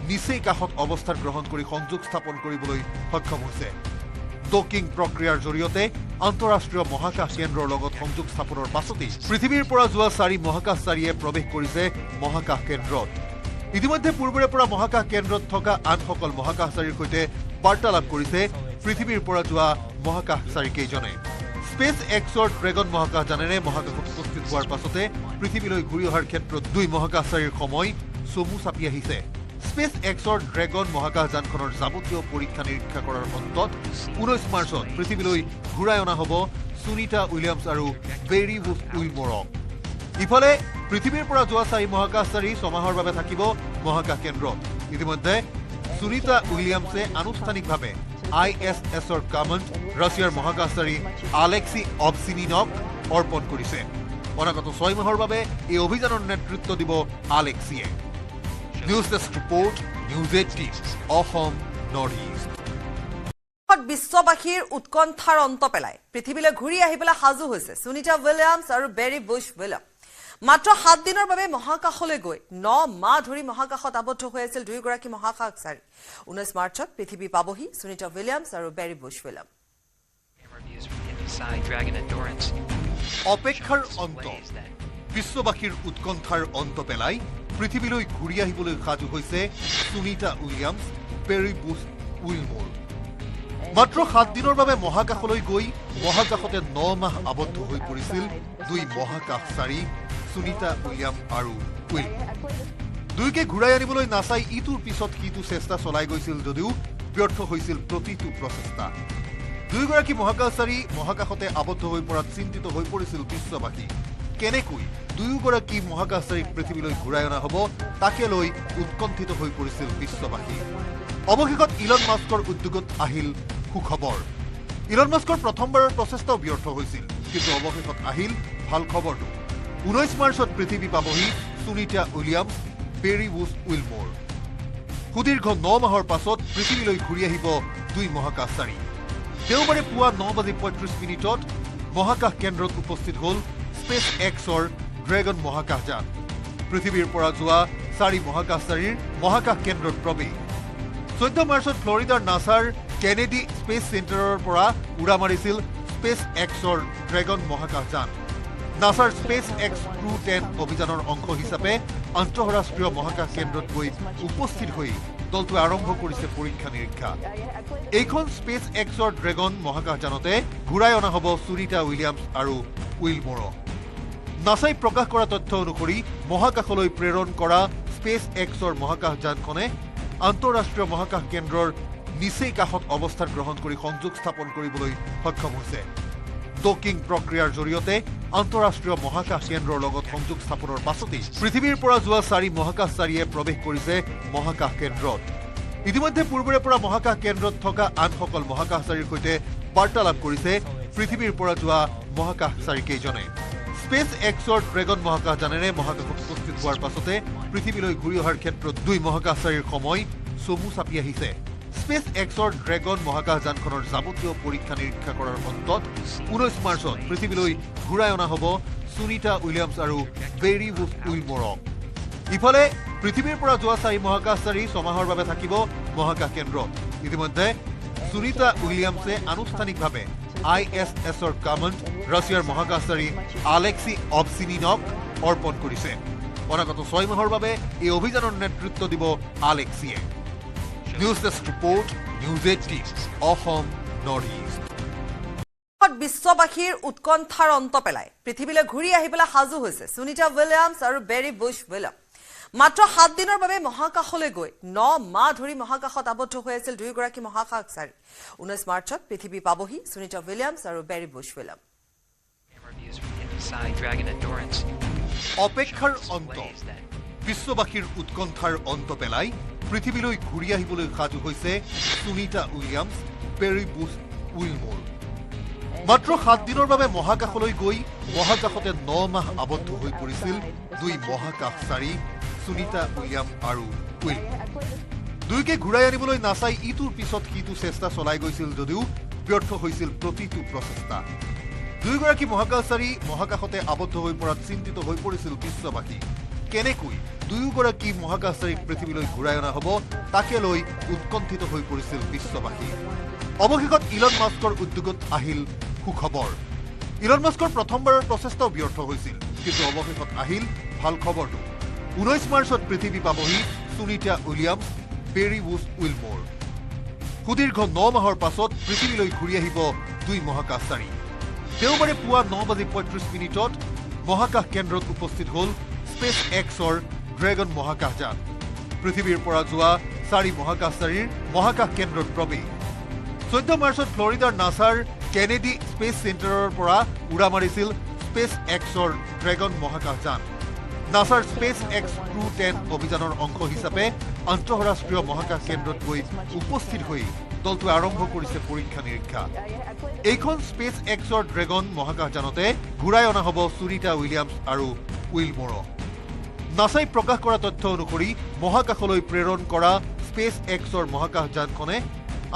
নিচেই কাষত অৱস্থান গ্ৰহণ কৰি সংযোগ স্থাপন কৰিবলৈ সক্ষম হৈছে ডকিং প্ৰক্ৰিয়াৰ জৰিয়তে আন্তঃৰাষ্ট্ৰীয় মহাকাশ কেন্দ্ৰৰ লগত সংযোগ স্থাপনৰ পাছতেই পৃথিৱীৰ পৰা যোৱা 4 মহাকাশচাৰীয়ে প্ৰৱেশ কৰিছে মহাকাশ কেন্দ্ৰত ইতিমধ্যে পূৰ্বৰে পৰা মহাকাশ কেন্দ্ৰত থকা আনসকল মহাকাশচাৰীৰ সৈতে বাৰ্তালাপ কৰিছে পৃথিৱীৰ পৰা যোৱা মহাকাশচাৰীকেইজনে স্পেচ এক্সৰ ড্ৰেগন মহাকাশযানেৰে মহাকাশত উপস্থিত হোৱাৰ পাছতে পৃথিৱীলৈ ঘূৰি অহাৰ ক্ষেত্ৰত দুই মহাকাশচাৰীৰ সময় চমু চাপি আহিছে স্পেচ এক্সৰ ড্ৰেগন মহাকাশযানখনৰ যাৱতীয় পৰীক্ষা নিৰীক্ষা কৰাৰ অন্তত 19 মাৰ্চত পৃথিৱীলৈ ঘূৰাই অনা হ'ব সুনিতা উইলিয়ামছ আৰু বেৰী বুছ উইলমোৰক ইফালে পৃথিৱীৰ পৰা যোৱা 4 মহাকাশচাৰী ছমাহৰ বাবে থাকিব মহাকাশ কেন্দ্ৰত ইতিমধ্যে সুনিতা উইলিয়ামছে আনুষ্ঠানিকভাৱে ISSৰ কামাণ্ড ৰাছিয়াৰ মহাকাশচাৰী আলেক্সি অবচিনিনক অৰ্পণ কৰিছে অনাগত 6 মাহৰ বাবে এই অভিযানৰ নেতৃত্ব দিব আলেক্সিয়ে News Desk Report, News18 Assam Northeast. বিশ্ববাসীৰ উৎকণ্ঠাৰ অন্ত পেলাই পৃথিৱীলৈ ঘূৰি আহিবলৈ সাজু হৈছে সুনিতা উইলিয়ামছ আৰু বেৰী বুছ উইলিয়াম মাত্ৰ 7 দিনৰ বাবে মহাকাশলৈ গৈ 9 মাহ ধৰি মহাকাশত আবদ্ধ হৈ আছিল দুয়োগৰাকী মহাকাশচাৰী 19 মাৰ্চত পৃথিৱী পাবহি সুনিতা উইলিয়ামছ আৰু বেৰী বুছ উইলিয়াম অপেক্ষাৰ অন্ত বিশ্ববাসীৰ উৎকণ্ঠাৰ অন্ত পেলাই পৃথিৱীলৈ ঘূৰি আহিবলৈ সাজু হৈছে Sunita Williams Barry Bush Wilmore মাত্ৰ 7 দিনৰ বাবে মহাকাশলৈ গৈ মহাকাশতে 9 মাহ আবদ্ধ হৈ পৰিছিল দুই মহাকাশচাৰী সুনিতা উইলিয়াম আৰু উইলমোৰ দুইকে ঘূৰাই আনিবলৈ নাচাই ইটোৰ পিছত সিটো চেষ্টা চলাই গৈছিল যদিও ব্যৰ্থ হৈছিল প্ৰতিটো প্ৰচেষ্টা দুইগৰাকী মহাকাশচাৰী মহাকাশতে আবদ্ধ হৈ পৰাত চিন্তিত হৈ পৰিছিল বিশ্ববাসী কেনেকৈ দুয়োগৰাকী মহাকাশচাৰীক পৃথিৱীলৈ ঘূৰাই অনা হ'ব তাকে লৈ উৎকণ্ঠিত হৈ পৰিছিল বিশ্ববাসী অৱশেষত ইলন মাস্কৰ উদ্যোগত আহিল সুখবৰ ইলন মাস্কৰ প্ৰথমবাৰৰ প্ৰচেষ্টাও ব্যৰ্থ হৈছিল কিন্তু অৱশেষত আহিল ভাল খবৰটো 19 মাৰ্চত পৃথিৱী পাবহি Sunita Williams Barry Bush Wilmore সুদীৰ্ঘ 9 মাহৰ পাছত পৃথিৱীলৈ ঘূৰি আহিব দুই মহাকাশচাৰী দেওবাৰে পুৱা 9:35 মহাকাশ কেন্দ্ৰত উপস্থিত হ'ল স্পেচ এক্সৰ ড্ৰেগন মহাকাশযান পৃথিৱীৰ পৰা যোৱা 4 মহাকাশচাৰীৰ মহাকাশ কেন্দ্ৰত প্ৰৱেশ 14 মাৰ্চত ফ্লৰিডাৰ নাছাৰ কেনেডি স্পেচ চেণ্টাৰৰ পৰা উৰা মাৰিছিল স্পেচ এক্সৰ ড্ৰেগন মহাকাশযান নাছাৰ স্পেচ এক্স Crew-10 অভিযানৰ অংশ হিচাপে আন্তঃৰাষ্ট্ৰীয় মহাকাশ কেন্দ্ৰত গৈ উপস্থিত হৈ দলটোৱে আৰম্ভ কৰিছে পৰীক্ষা নিৰীক্ষা এইখন স্পেচ এক্সৰ ড্ৰেগন মহাকাশযানতে ঘূৰাই অনা হ'ব সুনিতা উইলিয়ামছ আৰু উইলমোৰক নাছাই প্ৰকাশ কৰা তথ্য অনুসৰি মহাকাশলৈ প্ৰেৰণ কৰা স্পেচ এক্সৰ মহাকাশযানখনে আন্তঃৰাষ্ট্ৰীয় মহাকাশ কেন্দ্ৰৰ নিচেই কাষত অৱস্থান গ্ৰহণ কৰি সংযোগ স্থাপন কৰিবলৈ সক্ষম হৈছে ডকিং প্ৰক্ৰিয়াৰ জৰিয়তে আন্তঃৰাষ্ট্ৰীয় মহাকাশ কেন্দ্ৰৰ লগত সংযোগ স্থাপনৰ পাছতেই পৃথিৱীৰ পৰা যোৱা 4 মহাকাশচাৰীয়ে প্ৰৱেশ কৰিছে মহাকাশ কেন্দ্ৰত ইতিমধ্যে পূৰ্বৰে পৰা মহাকাশ কেন্দ্ৰত থকা আনসকল মহাকাশচাৰীৰ সৈতে বাৰ্তালাপ কৰিছে পৃথিৱীৰ পৰা যোৱা মহাকাশচাৰী কেইজনে স্পেচ এক্সৰ ড্ৰেগন মহাকাশযানেৰে মহাকাশত উপস্থিত হোৱাৰ পাছতে পৃথিৱীলৈ ঘূৰি অহাৰ ক্ষেত্ৰত দুই মহাকাশচাৰীৰ সময় চমু চাপি আহিছে স্পেচ এক্সৰ ড্ৰেগন মহাকাশযানখনৰ যাৱতীয় পৰীক্ষা নিৰীক্ষা কৰাৰ অন্তত 19 মাৰ্চত পৃথিৱীলৈ ঘূৰাই অনা হ'ব সুনিতা উইলিয়ামছ আৰু বেৰী বুছ উইলমোৰক ইফালে পৃথিৱীৰ পৰা যোৱা 4 মহাকাশচাৰী 6 মাহৰ বাবে থাকিব মহাকাশ কেন্দ্ৰত ইতিমধ্যে সুনিতা উইলিয়ামছে আনুষ্ঠানিকভাৱে ISSৰ কমাণ্ড ৰাছিয়াৰ মহাকাশচাৰী আলেক্সি অবছিনিনক অৰ্পণ কৰিছে অনাগত 6 মাহৰ বাবে এই অভিযানৰ নেতৃত্ব দিব আলেক্সিয়ে News Desk Report, News18 Assam Northeast. বিশ্ববাসীৰ উৎকণ্ঠাৰ অন্ত পেলাই পৃথিৱীলৈ ঘূৰি আহিবলৈ সাজু হৈছে সুনিতা উইলিয়ামছ আৰু বেৰী বুছ উইলিয়াম মাত্ৰ 7 দিনৰ বাবে মহাকাশলৈ গৈ 9 মাহ ধৰি মহাকাশত আবদ্ধ হৈ আছিল দুয়োগৰাকী মহাকাশচাৰী 19 মাৰ্চত পৃথিৱী পাবহি সুনিতা উইলিয়ামছ আৰু বেৰী বুছ উইলিয়াম অপেক্ষাৰ অন্ত বিশ্ববাসীৰ উৎকণ্ঠাৰ অন্ত পেলাই পৃথিৱীলৈ ঘূৰি আহিবলৈ সাজু হৈছে Sunita Williams Barry Bush Wilmore মাত্ৰ 7 দিনৰ বাবে মহাকাশলৈ গৈ মহাকাশতে 9 মাহ আবদ্ধ হৈ পৰিছিল দুই মহাকাশচাৰী সুনিতা উইলিয়াম আৰু উইলমোৰ দুইকে ঘূৰাই আনিবলৈ নাচাই ইটোৰ পিছত সিটো চেষ্টা চলাই গৈছিল যদিও ব্যৰ্থ হৈছিল প্ৰতিটো প্ৰচেষ্টা দুইগৰাকী মহাকাশচাৰী মহাকাশতে আবদ্ধ হৈ পৰাত চিন্তিত হৈ পৰিছিল বিশ্ববাসী কেনেকৈ দুয়োগৰাকী মহাকাশচাৰীক পৃথিৱীলৈ ঘূৰাই অনা হ'ব তাকে লৈ উৎকণ্ঠিত হৈ পৰিছিল বিশ্ববাসী অৱশেষত ইলন মাস্কৰ উদ্যোগত আহিল সুখবৰ ইলন মাস্কৰ প্ৰথমবাৰৰ প্ৰচেষ্টাও ব্যৰ্থ হৈছিল কিন্তু অৱশেষত আহিল ভাল খবৰটো 19 মাৰ্চত পৃথিৱী পাবহি Sunita Williams Barry Bush Wilmore সুদীৰ্ঘ 9 মাহৰ পাছত পৃথিৱীলৈ ঘূৰি আহিব দুই মহাকাশচাৰী দেওবাৰে পুৱা 9:35 মহাকাশ কেন্দ্ৰত উপস্থিত হ'ল স্পেচ এক্সৰ ড্ৰেগন মহাকাশযান পৃথিৱীৰ পৰা যোৱা 4 মহাকাশচাৰীৰ মহাকাশ কেন্দ্ৰত প্ৰৱেশ 14 মাৰ্চত ফ্লৰিডাৰ নাছাৰ কেনেডি স্পেচ চেণ্টাৰৰ পৰা উৰা মাৰিছিল স্পেচ এক্সৰ ড্ৰেগন মহাকাশযান নাছাৰ স্পেচ এক্স Crew-10 অভিযানৰ অংশ হিচাপে আন্তঃৰাষ্ট্ৰীয় মহাকাশ কেন্দ্ৰত গৈ উপস্থিত হৈ দলটোৱে আৰম্ভ কৰিছে পৰীক্ষা নিৰীক্ষা এইখন স্পেচ এক্সৰ ড্ৰেগন মহাকাশযানতে ঘূৰাই অনা হ'ব সুনিতা উইলিয়ামছ আৰু উইলমোৰক নাছাই প্ৰকাশ কৰা তথ্য অনুসৰি মহাকাশলৈ প্ৰেৰণ কৰা স্পেচ এক্সৰ মহাকাশযানখনে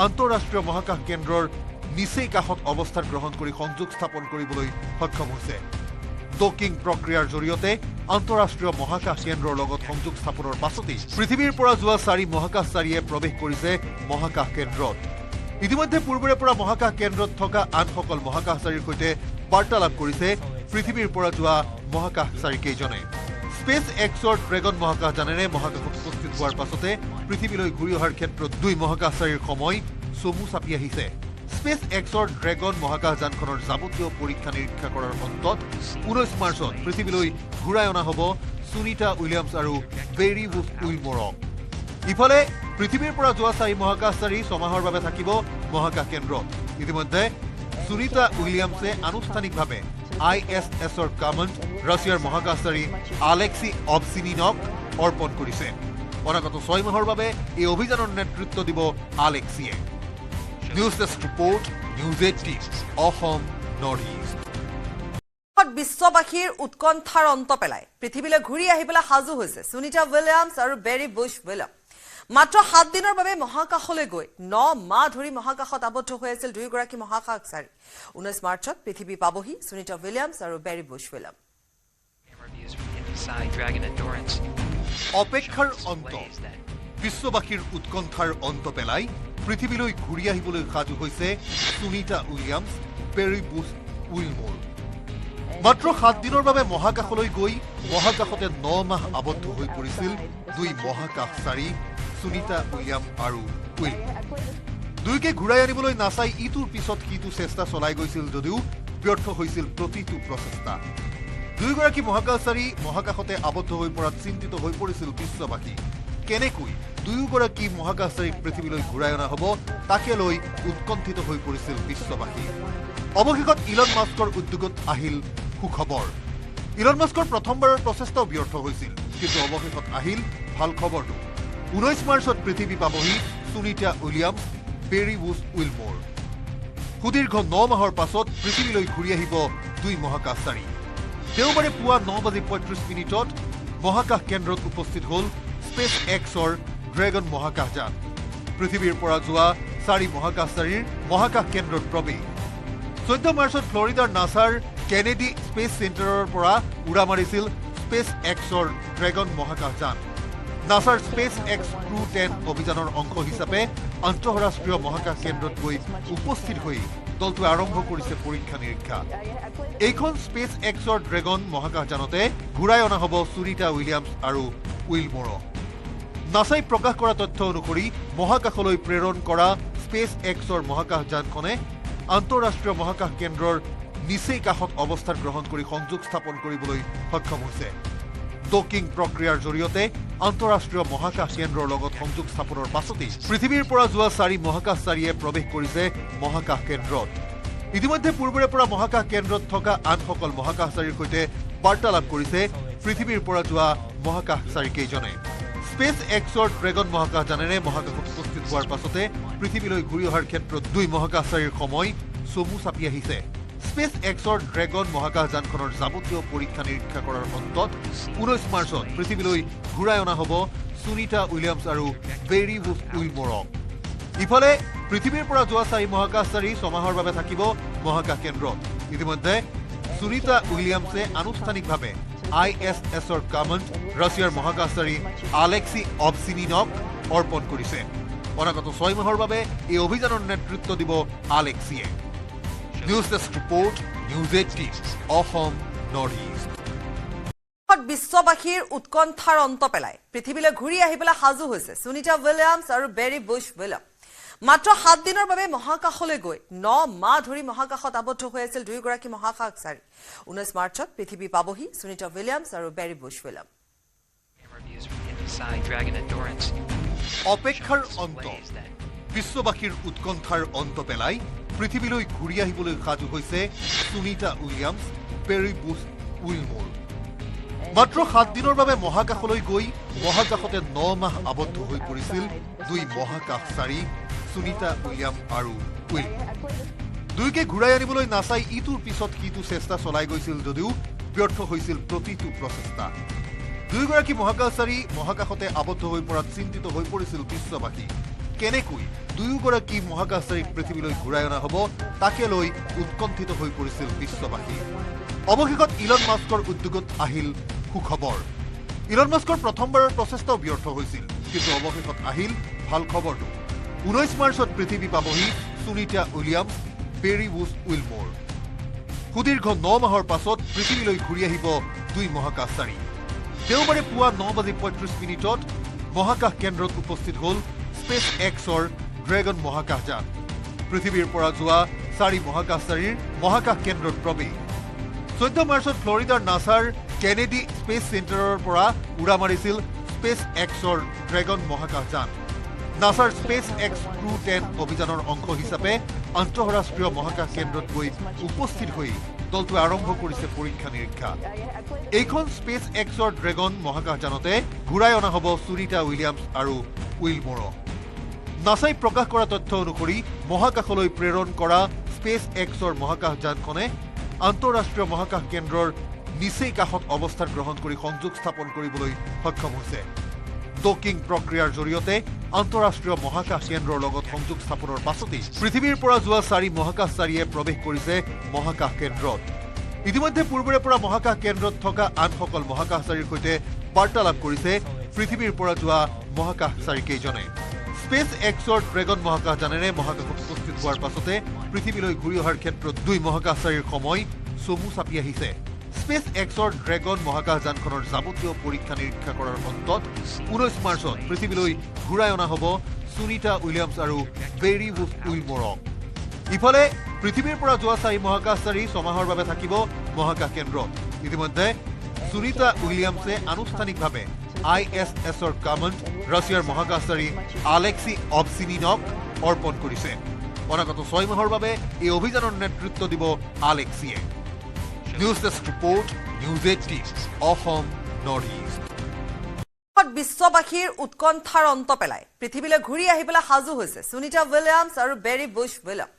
আন্তঃৰাষ্ট্ৰীয় মহাকাশ কেন্দ্ৰৰ নিচেই কাষত অৱস্থান গ্ৰহণ কৰি সংযোগ স্থাপন কৰিবলৈ সক্ষম হৈছে ডকিং প্ৰক্ৰিয়াৰ জৰিয়তে আন্তঃৰাষ্ট্ৰীয় মহাকাশ কেন্দ্ৰৰ লগত সংযোগ স্থাপনৰ পাছতেই পৃথিৱীৰ পৰা যোৱা 4 মহাকাশচাৰীয়ে প্ৰৱেশ কৰিছে মহাকাশ কেন্দ্ৰত ইতিমধ্যে পূৰ্বৰে পৰা মহাকাশ কেন্দ্ৰত থকা আনসকল মহাকাশচাৰীৰ সৈতে বাৰ্তালাপ কৰিছে পৃথিৱীৰ পৰা যোৱা মহাকাশচাৰী কেইজনে স্পেচ এক্সৰ ড্ৰেগন মহাকাশযানেৰে মহাকাশত উপস্থিত হোৱাৰ পাছতে পৃথিৱীলৈ ঘূৰি অহাৰ ক্ষেত্ৰত 2 মহাকাশচাৰীৰ সময় চমু চাপি আহিছে স্পেচ এক্সৰ ড্ৰেগন মহাকাশযানখনৰ যাৱতীয় পৰীক্ষা নিৰীক্ষা কৰাৰ অন্তত 19 মাৰ্চত পৃথিৱীলৈ ঘূৰাই অনা হ'ব সুনিতা উইলিয়ামছ আৰু বেৰী বুছ উইলমৰক ইফালে পৃথিৱীৰ পৰা যোৱা 4 মহাকাশচাৰী ছমাহৰ বাবে থাকিব মহাকাশ কেন্দ্ৰত ইতিমধ্যে সুনিতা উইলিয়ামছে আনুষ্ঠানিকভাৱে ISSৰ কামাণ্ড ৰাছিয়াৰ মহাকাশচাৰী আলেক্সি অবচিনিনক অৰ্পণ কৰিছে অনাগত 6 মাহৰ বাবে এই অভিযানৰ নেতৃত্ব দিব আলেক্সিয়ে News Desk Report, News18 Assam Northeast. বিশ্ববাসীৰ উৎকণ্ঠাৰ অন্ত পেলাই পৃথিৱীলৈ ঘূৰি আহিবলৈ সাজু হৈছে সুনিতা উইলিয়ামছ আৰু বেৰী বুছ উইলিয়াম মাত্ৰ 7 দিনৰ বাবে মহাকাশলৈ গৈ 9 মাহ ধৰি মহাকাশত আবদ্ধ হৈ আছিল দুয়োগৰাকী মহাকাশচাৰী 19 মাৰ্চত পৃথিৱী পাবহি সুনিতা উইলিয়ামছ আৰু বেৰী বুছ উইলিয়াম অপেক্ষাৰ অন্ত বিশ্ববাসীৰ উৎকণ্ঠাৰ অন্ত পেলাই পৃথিৱীলৈ ঘূৰি আহিবলৈ সাজু হৈছে সুনিতা উইলিয়ামছ বেৰী বুছ উইলমৰ মাত্ৰ 7 দিনৰ বাবে মহাকাশলৈ গৈ মহাকাশতে 9 মাহ আবদ্ধ হৈ পৰিছিল 2 মহাকাশচাৰী সুনিতা উইলিয়াম আৰু উইলমৰ দুয়োকে ঘূৰাই আনিবলৈ নাচাই ইটোৰ পিছত সিটো চেষ্টা চলাই গৈছিল যদিও ব্যৰ্থ হৈছিল প্ৰতিটো প্ৰচেষ্টা দুয়োগৰাকী মহাকাশচাৰী মহাকাশতে আবদ্ধ হৈ পৰাত চিন্তিত হৈ পৰিছিল বিশ্ববাসী কেনেকৈ দুয়োগৰাকী মহাকাশচাৰীক পৃথিৱীলৈ ঘূৰাই অনা হ'ব তাকে লৈ উৎকণ্ঠিত হৈ পৰিছিল বিশ্ববাসী অৱশেষত ইলন মাস্কৰ উদ্যোগত আহিল সুখবৰ ইলন মাস্কৰ প্ৰথমবাৰৰ প্ৰচেষ্টাও ব্যৰ্থ হৈছিল কিন্তু অৱশেষত আহিল ভাল খবৰটো 19 মাৰ্চত পৃথিৱী পাবহি সুনিতা উইলিয়ামছ বেৰী বুছ উইলমৰ সুদীৰ্ঘ 9 মাহৰ পাছত পৃথিৱীলৈ ঘূৰি আহিব 2 মহাকাশচাৰী দেওবাৰে পুৱা 9:35 মহাকাশ কেন্দ্ৰত উপস্থিত হ'ল স্পেচ এক্সৰ ড্ৰেগন মহাকাশযান পৃথিৱীৰ পৰা যোৱা 4 মহাকাশচাৰীৰ মহাকাশ কেন্দ্ৰত প্ৰৱেশ 14 মাৰ্চত ফ্লৰিডাৰ নাছাৰ কেনেডি স্পেচ চেণ্টাৰৰ পৰা উৰা মাৰিছিল স্পেচ এক্সৰ ড্ৰেগন মহাকাশযান নাছাৰ স্পেচ এক্স Crew-10 অভিযানৰ অংশ হিচাপে আন্তঃৰাষ্ট্ৰীয় মহাকাশ কেন্দ্ৰত গৈ উপস্থিত হৈ দলটোৱে আৰম্ভ কৰিছে পৰীক্ষা নিৰীক্ষা এইখন স্পেচ এক্সৰ ড্ৰেগন মহাকাশযানতে ঘূৰাই অনা হ'ব সুনিতা উইলিয়ামছ আৰু উইলমৰক নাছাই প্ৰকাশ কৰা তথ্য অনুসৰি মহাকাশলৈ প্ৰেৰণ কৰা স্পেচ এক্সৰ মহাকাশযানখনে আন্তঃৰাষ্ট্ৰীয় মহাকাশ কেন্দ্ৰৰ নিচেই কাষত অৱস্থান গ্ৰহণ কৰি সংযোগ স্থাপন কৰিবলৈ সক্ষম হৈছে ডকিং প্ৰক্ৰিয়াৰ জৰিয়তে আন্তঃৰাষ্ট্ৰীয় মহাকাশ কেন্দ্ৰৰ লগত সংযোগ স্থাপনৰ পাছতেই পৃথিৱীৰ পৰা যোৱা 4 মহাকাশচাৰীয়ে প্ৰৱেশ কৰিছে মহাকাশ কেন্দ্ৰত ইতিমধ্যে পূৰ্বৰে পৰা মহাকাশ কেন্দ্ৰত থকা আনসকল মহাকাশচাৰীৰ সৈতে বাৰ্তালাপ কৰিছে পৃথিৱীৰ পৰা যোৱা মহাকাশচাৰী কেইজনে স্পেচ এক্সৰ ড্ৰেগন মহাকাশযানেৰে মহাকাশত উপস্থিত হোৱাৰ পাছতে পৃথিৱীলৈ ঘূৰি অহাৰ ক্ষেত্ৰত 2 মহাকাশচাৰীৰ সময় চমু চাপি আহিছে স্পেচ এক্সৰ ড্ৰেগন মহাকাশযানখনৰ যাৱতীয় পৰীক্ষা নিৰীক্ষা কৰাৰ অন্তত 19 মাৰ্চত পৃথিৱীলৈ ঘূৰাই অনা হ'ব সুনিতা উইলিয়ামছ আৰু বেৰী বুছ উইলমৰক ইফালে পৃথিৱীৰ পৰা যোৱা 4 মহাকাশচাৰী ছমাহৰ বাবে থাকিব মহাকাশ কেন্দ্ৰত ইতিমধ্যে সুনিতা উইলিয়ামছে আনুষ্ঠানিকভাৱে ISSৰ কামাণ্ড ৰাছিয়াৰ মহাকাশচাৰী আলেক্সি অবচিনিনক অৰ্পণ কৰিছে অনাগত 6 মাহৰ বাবে এই অভিযানৰ নেতৃত্ব দিব আলেক্সিয়ে News Desk Report, News18 Assam Northeast. বিশ্ববাসীৰ উৎকণ্ঠাৰ অন্ত পেলাই পৃথিৱীলৈ ঘূৰি আহিবলৈ সাজু হৈছে সুনিতা উইলিয়ামছ আৰু বেৰী বুছ উইলিয়াম মাত্ৰ 7 দিনৰ বাবে মহাকাশলৈ গৈ 9 মাহ ধৰি মহাকাশত আবদ্ধ হৈ আছিল দুয়োগৰাকী মহাকাশচাৰী 19 মাৰ্চত পৃথিৱী পাবহি সুনিতা উইলিয়ামছ আৰু বেৰী বুছ উইলিয়াম অপেক্ষাৰ অন্ত বিশ্ববাসীৰ উৎকণ্ঠাৰ অন্ত পেলাই পৃথিৱীলৈ ঘূৰি আহিবলৈ সাজু হৈছে সুনিতা উইলিয়ামছ বেৰী বুছ উইলমৰ মাত্ৰ 7 দিনৰ বাবে মহাকাশলৈ গৈ মহাকাশতে 9 মাহ আবদ্ধ হৈ পৰিছিল 2 মহাকাশচাৰী সুনিতা উইলিয়াম আৰু উইলমৰ দুয়োকে ঘূৰাই আনিবলৈ নাচাই ইটোৰ পিছত সিটো চেষ্টা চলাই গৈছিল যদিও ব্যৰ্থ হৈছিল প্ৰতিটো প্ৰচেষ্টা দুয়োগৰাকী মহাকাশচাৰী মহাকাশতে আবদ্ধ হৈ পৰাত চিন্তিত হৈ পৰিছিল বিশ্ববাসী কেনেকৈ দুয়োগৰাকী মহাকাশচাৰীক পৃথিৱীলৈ ঘূৰাই অনা হ'ব তাকে লৈ উৎকণ্ঠিত হৈ পৰিছিল বিশ্ববাসী অৱশেষত ইলন মাস্কৰ উদ্যোগত আহিল সুখবৰ ইলন মাস্কৰ প্ৰথমবাৰৰ প্ৰচেষ্টাও ব্যৰ্থ হৈছিল কিন্তু অৱশেষত আহিল ভাল খবৰটো 19 মাৰ্চত পৃথিৱী পাবহি সুনিতা উইলিয়ামছ বেৰি বুছ উইলমোৰ সুদীৰ্ঘ 9 মাহৰ পাছত পৃথিৱীলৈ ঘূৰি আহিব দুই মহাকাশচাৰী দেওবাৰে পুৱা 9:35 মহাকাশ কেন্দ্ৰত উপস্থিত হ'ল স্পেচ এক্সৰ ড্ৰেগন মহাকাশযান পৃথিৱীৰ পৰা যোৱা 4 মহাকাশচাৰীৰ মহাকাশ কেন্দ্ৰত প্ৰৱেশ 14 মাৰ্চত ফ্লৰিডাৰ নাছাৰ কেনেডি স্পেচ চেণ্টাৰৰ পৰা উৰা মাৰিছিল স্পেচ এক্সৰ ড্ৰেগন মহাকাশযান নাছাৰ স্পেচ এক্স Crew-10 অভিযানৰ অংশ হিচাপে আন্তঃৰাষ্ট্ৰীয় মহাকাশ কেন্দ্ৰত গৈ উপস্থিত হৈ দলটোৱে আৰম্ভ কৰিছে পৰীক্ষা নিৰীক্ষা এইখন স্পেচ এক্সৰ ড্ৰেগন মহাকাশযানতে ঘূৰাই অনা হ'ব সুনিতা উইলিয়ামছ আৰু উইলমোৰক নাছাই প্ৰকাশ কৰা তথ্য অনুসৰি মহাকাশলৈ প্ৰেৰণ কৰা স্পেচ এক্সৰ মহাকাশযানখনে আন্তঃৰাষ্ট্ৰীয় মহাকাশ কেন্দ্ৰৰ নিচেই কাষত অৱস্থান গ্ৰহণ কৰি সংযোগ স্থাপন কৰিবলৈ সক্ষম হৈছে ডকিং প্ৰক্ৰিয়াৰ জৰিয়তে আন্তঃৰাষ্ট্ৰীয় মহাকাশ কেন্দ্ৰৰ লগত সংযোগ স্থাপনৰ পাছতেই পৃথিৱীৰ পৰা যোৱা 4 মহাকাশচাৰীয়ে প্ৰৱেশ কৰিছে মহাকাশ কেন্দ্ৰত ইতিমধ্যে পূৰ্বৰে পৰা মহাকাশ কেন্দ্ৰত থকা আনসকল মহাকাশচাৰীৰ সৈতে বাৰ্তালাপ কৰিছে পৃথিৱীৰ পৰা যোৱা মহাকাশচাৰীকেইজনে স্পেচ এক্সৰ ড্ৰেগন মহাকাশযানেৰে মহাকাশত উপস্থিত হোৱাৰ পাছতে পৃথিৱীলৈ ঘূৰি অহাৰ ক্ষেত্ৰত দুই মহাকাশচাৰীৰ সময় চমু চাপি আহিছে স্পেচ এক্সৰ ড্ৰেগন মহাকাশযানখনৰ যাৱতীয় পৰীক্ষা নিৰীক্ষা কৰাৰ অন্তত 19 মাৰ্চত পৃথিৱীলৈ ঘূৰাই অনা হ'ব সুনিতা উইলিয়ামছ আৰু বেৰি বুছ উইলমোৰক ইফালে পৃথিৱীৰ পৰা যোৱা 4 মহাকাশচাৰী ছমাহৰ বাবে থাকিব মহাকাশ কেন্দ্ৰত ইতিমধ্যে সুনিতা উইলিয়ামছে আনুষ্ঠানিকভাৱে ISSৰ কামাণ্ড ৰাছিয়াৰ মহাকাশচাৰী আলেক্সি অবচিনিনক অৰ্পণ কৰিছে অনাগত 6 মাহৰ বাবে এই অভিযানৰ নেতৃত্ব দিব আলেক্সিয়ে News Desk report, News18 Assam Northeast. বিশ্ববাসীৰ উৎকণ্ঠাৰ অন্ত পেলাই পৃথিৱীলৈ ঘূৰি আহিবলৈ সাজু হৈছে সুনিতা উইলিয়ামছ আৰু বেৰি বুছ উইলিয়াম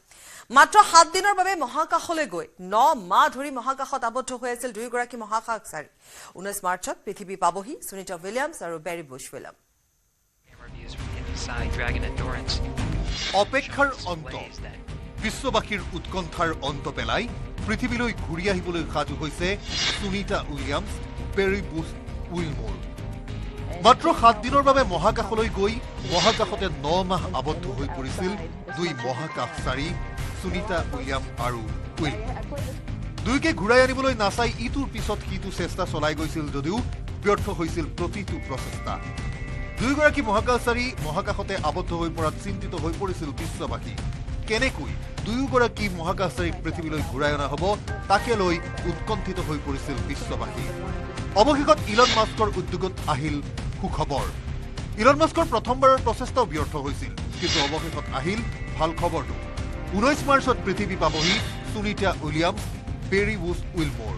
মাত্ৰ 7 দিনৰ বাবে মহাকাশলৈ গৈ 9 মাহ ধৰি মহাকাশত আবদ্ধ হৈ আছিল দুয়োগৰাকী মহাকাশচাৰী 19 মাৰ্চত পৃথিৱী পাবহি সুনিতা উইলিয়ামছ আৰু বেৰি বুছ উইলিয়াম অপেক্ষাৰ অন্ত বিশ্ববাসীৰ উৎকণ্ঠাৰ অন্ত পেলাই পৃথিৱীলৈ ঘূৰি আহিবলৈ সাজু হৈছে সুনিতা উইলিয়ামছ বেৰি বুছ উইলমোৰ মাত্ৰ 7 দিনৰ বাবে মহাকাশলৈ গৈ মহাকাশতে 9 মাহ আবদ্ধ হৈ পৰিছিল দুই মহাকাশচাৰী সুনিতা উইলিয়াম আৰু উইলমোৰ দুয়োকে ঘূৰাই আনিবলৈ নাছাই ইটোৰ পিছত সিটো চেষ্টা চলাই গৈছিল যদিও ব্যৰ্থ হৈছিল প্ৰতিটো প্ৰচেষ্টা দুয়োগৰাকী মহাকাশচাৰী মহাকাশতে আবদ্ধ হৈ পৰাত চিন্তিত হৈ পৰিছিল বিশ্ববাসী কেনেকৈ দুয়োগৰাকী মহাকাশচাৰীক পৃথিৱীলৈ ঘূৰাই অনা হ'ব তাকে লৈ উৎকণ্ঠিত হৈ পৰিছিল বিশ্ববাসী অৱশেষত ইলন মাস্কৰ উদ্যোগত আহিল সুখবৰ ইলন মাস্কৰ প্ৰথমবাৰৰ প্ৰচেষ্টাও ব্যৰ্থ হৈছিল কিন্তু অৱশেষত আহিল ভাল খবৰটো 19 মাৰ্চত পৃথিৱী পাবহি সুনিতা উইলিয়ামছ বেৰি বুছ উইলমোৰ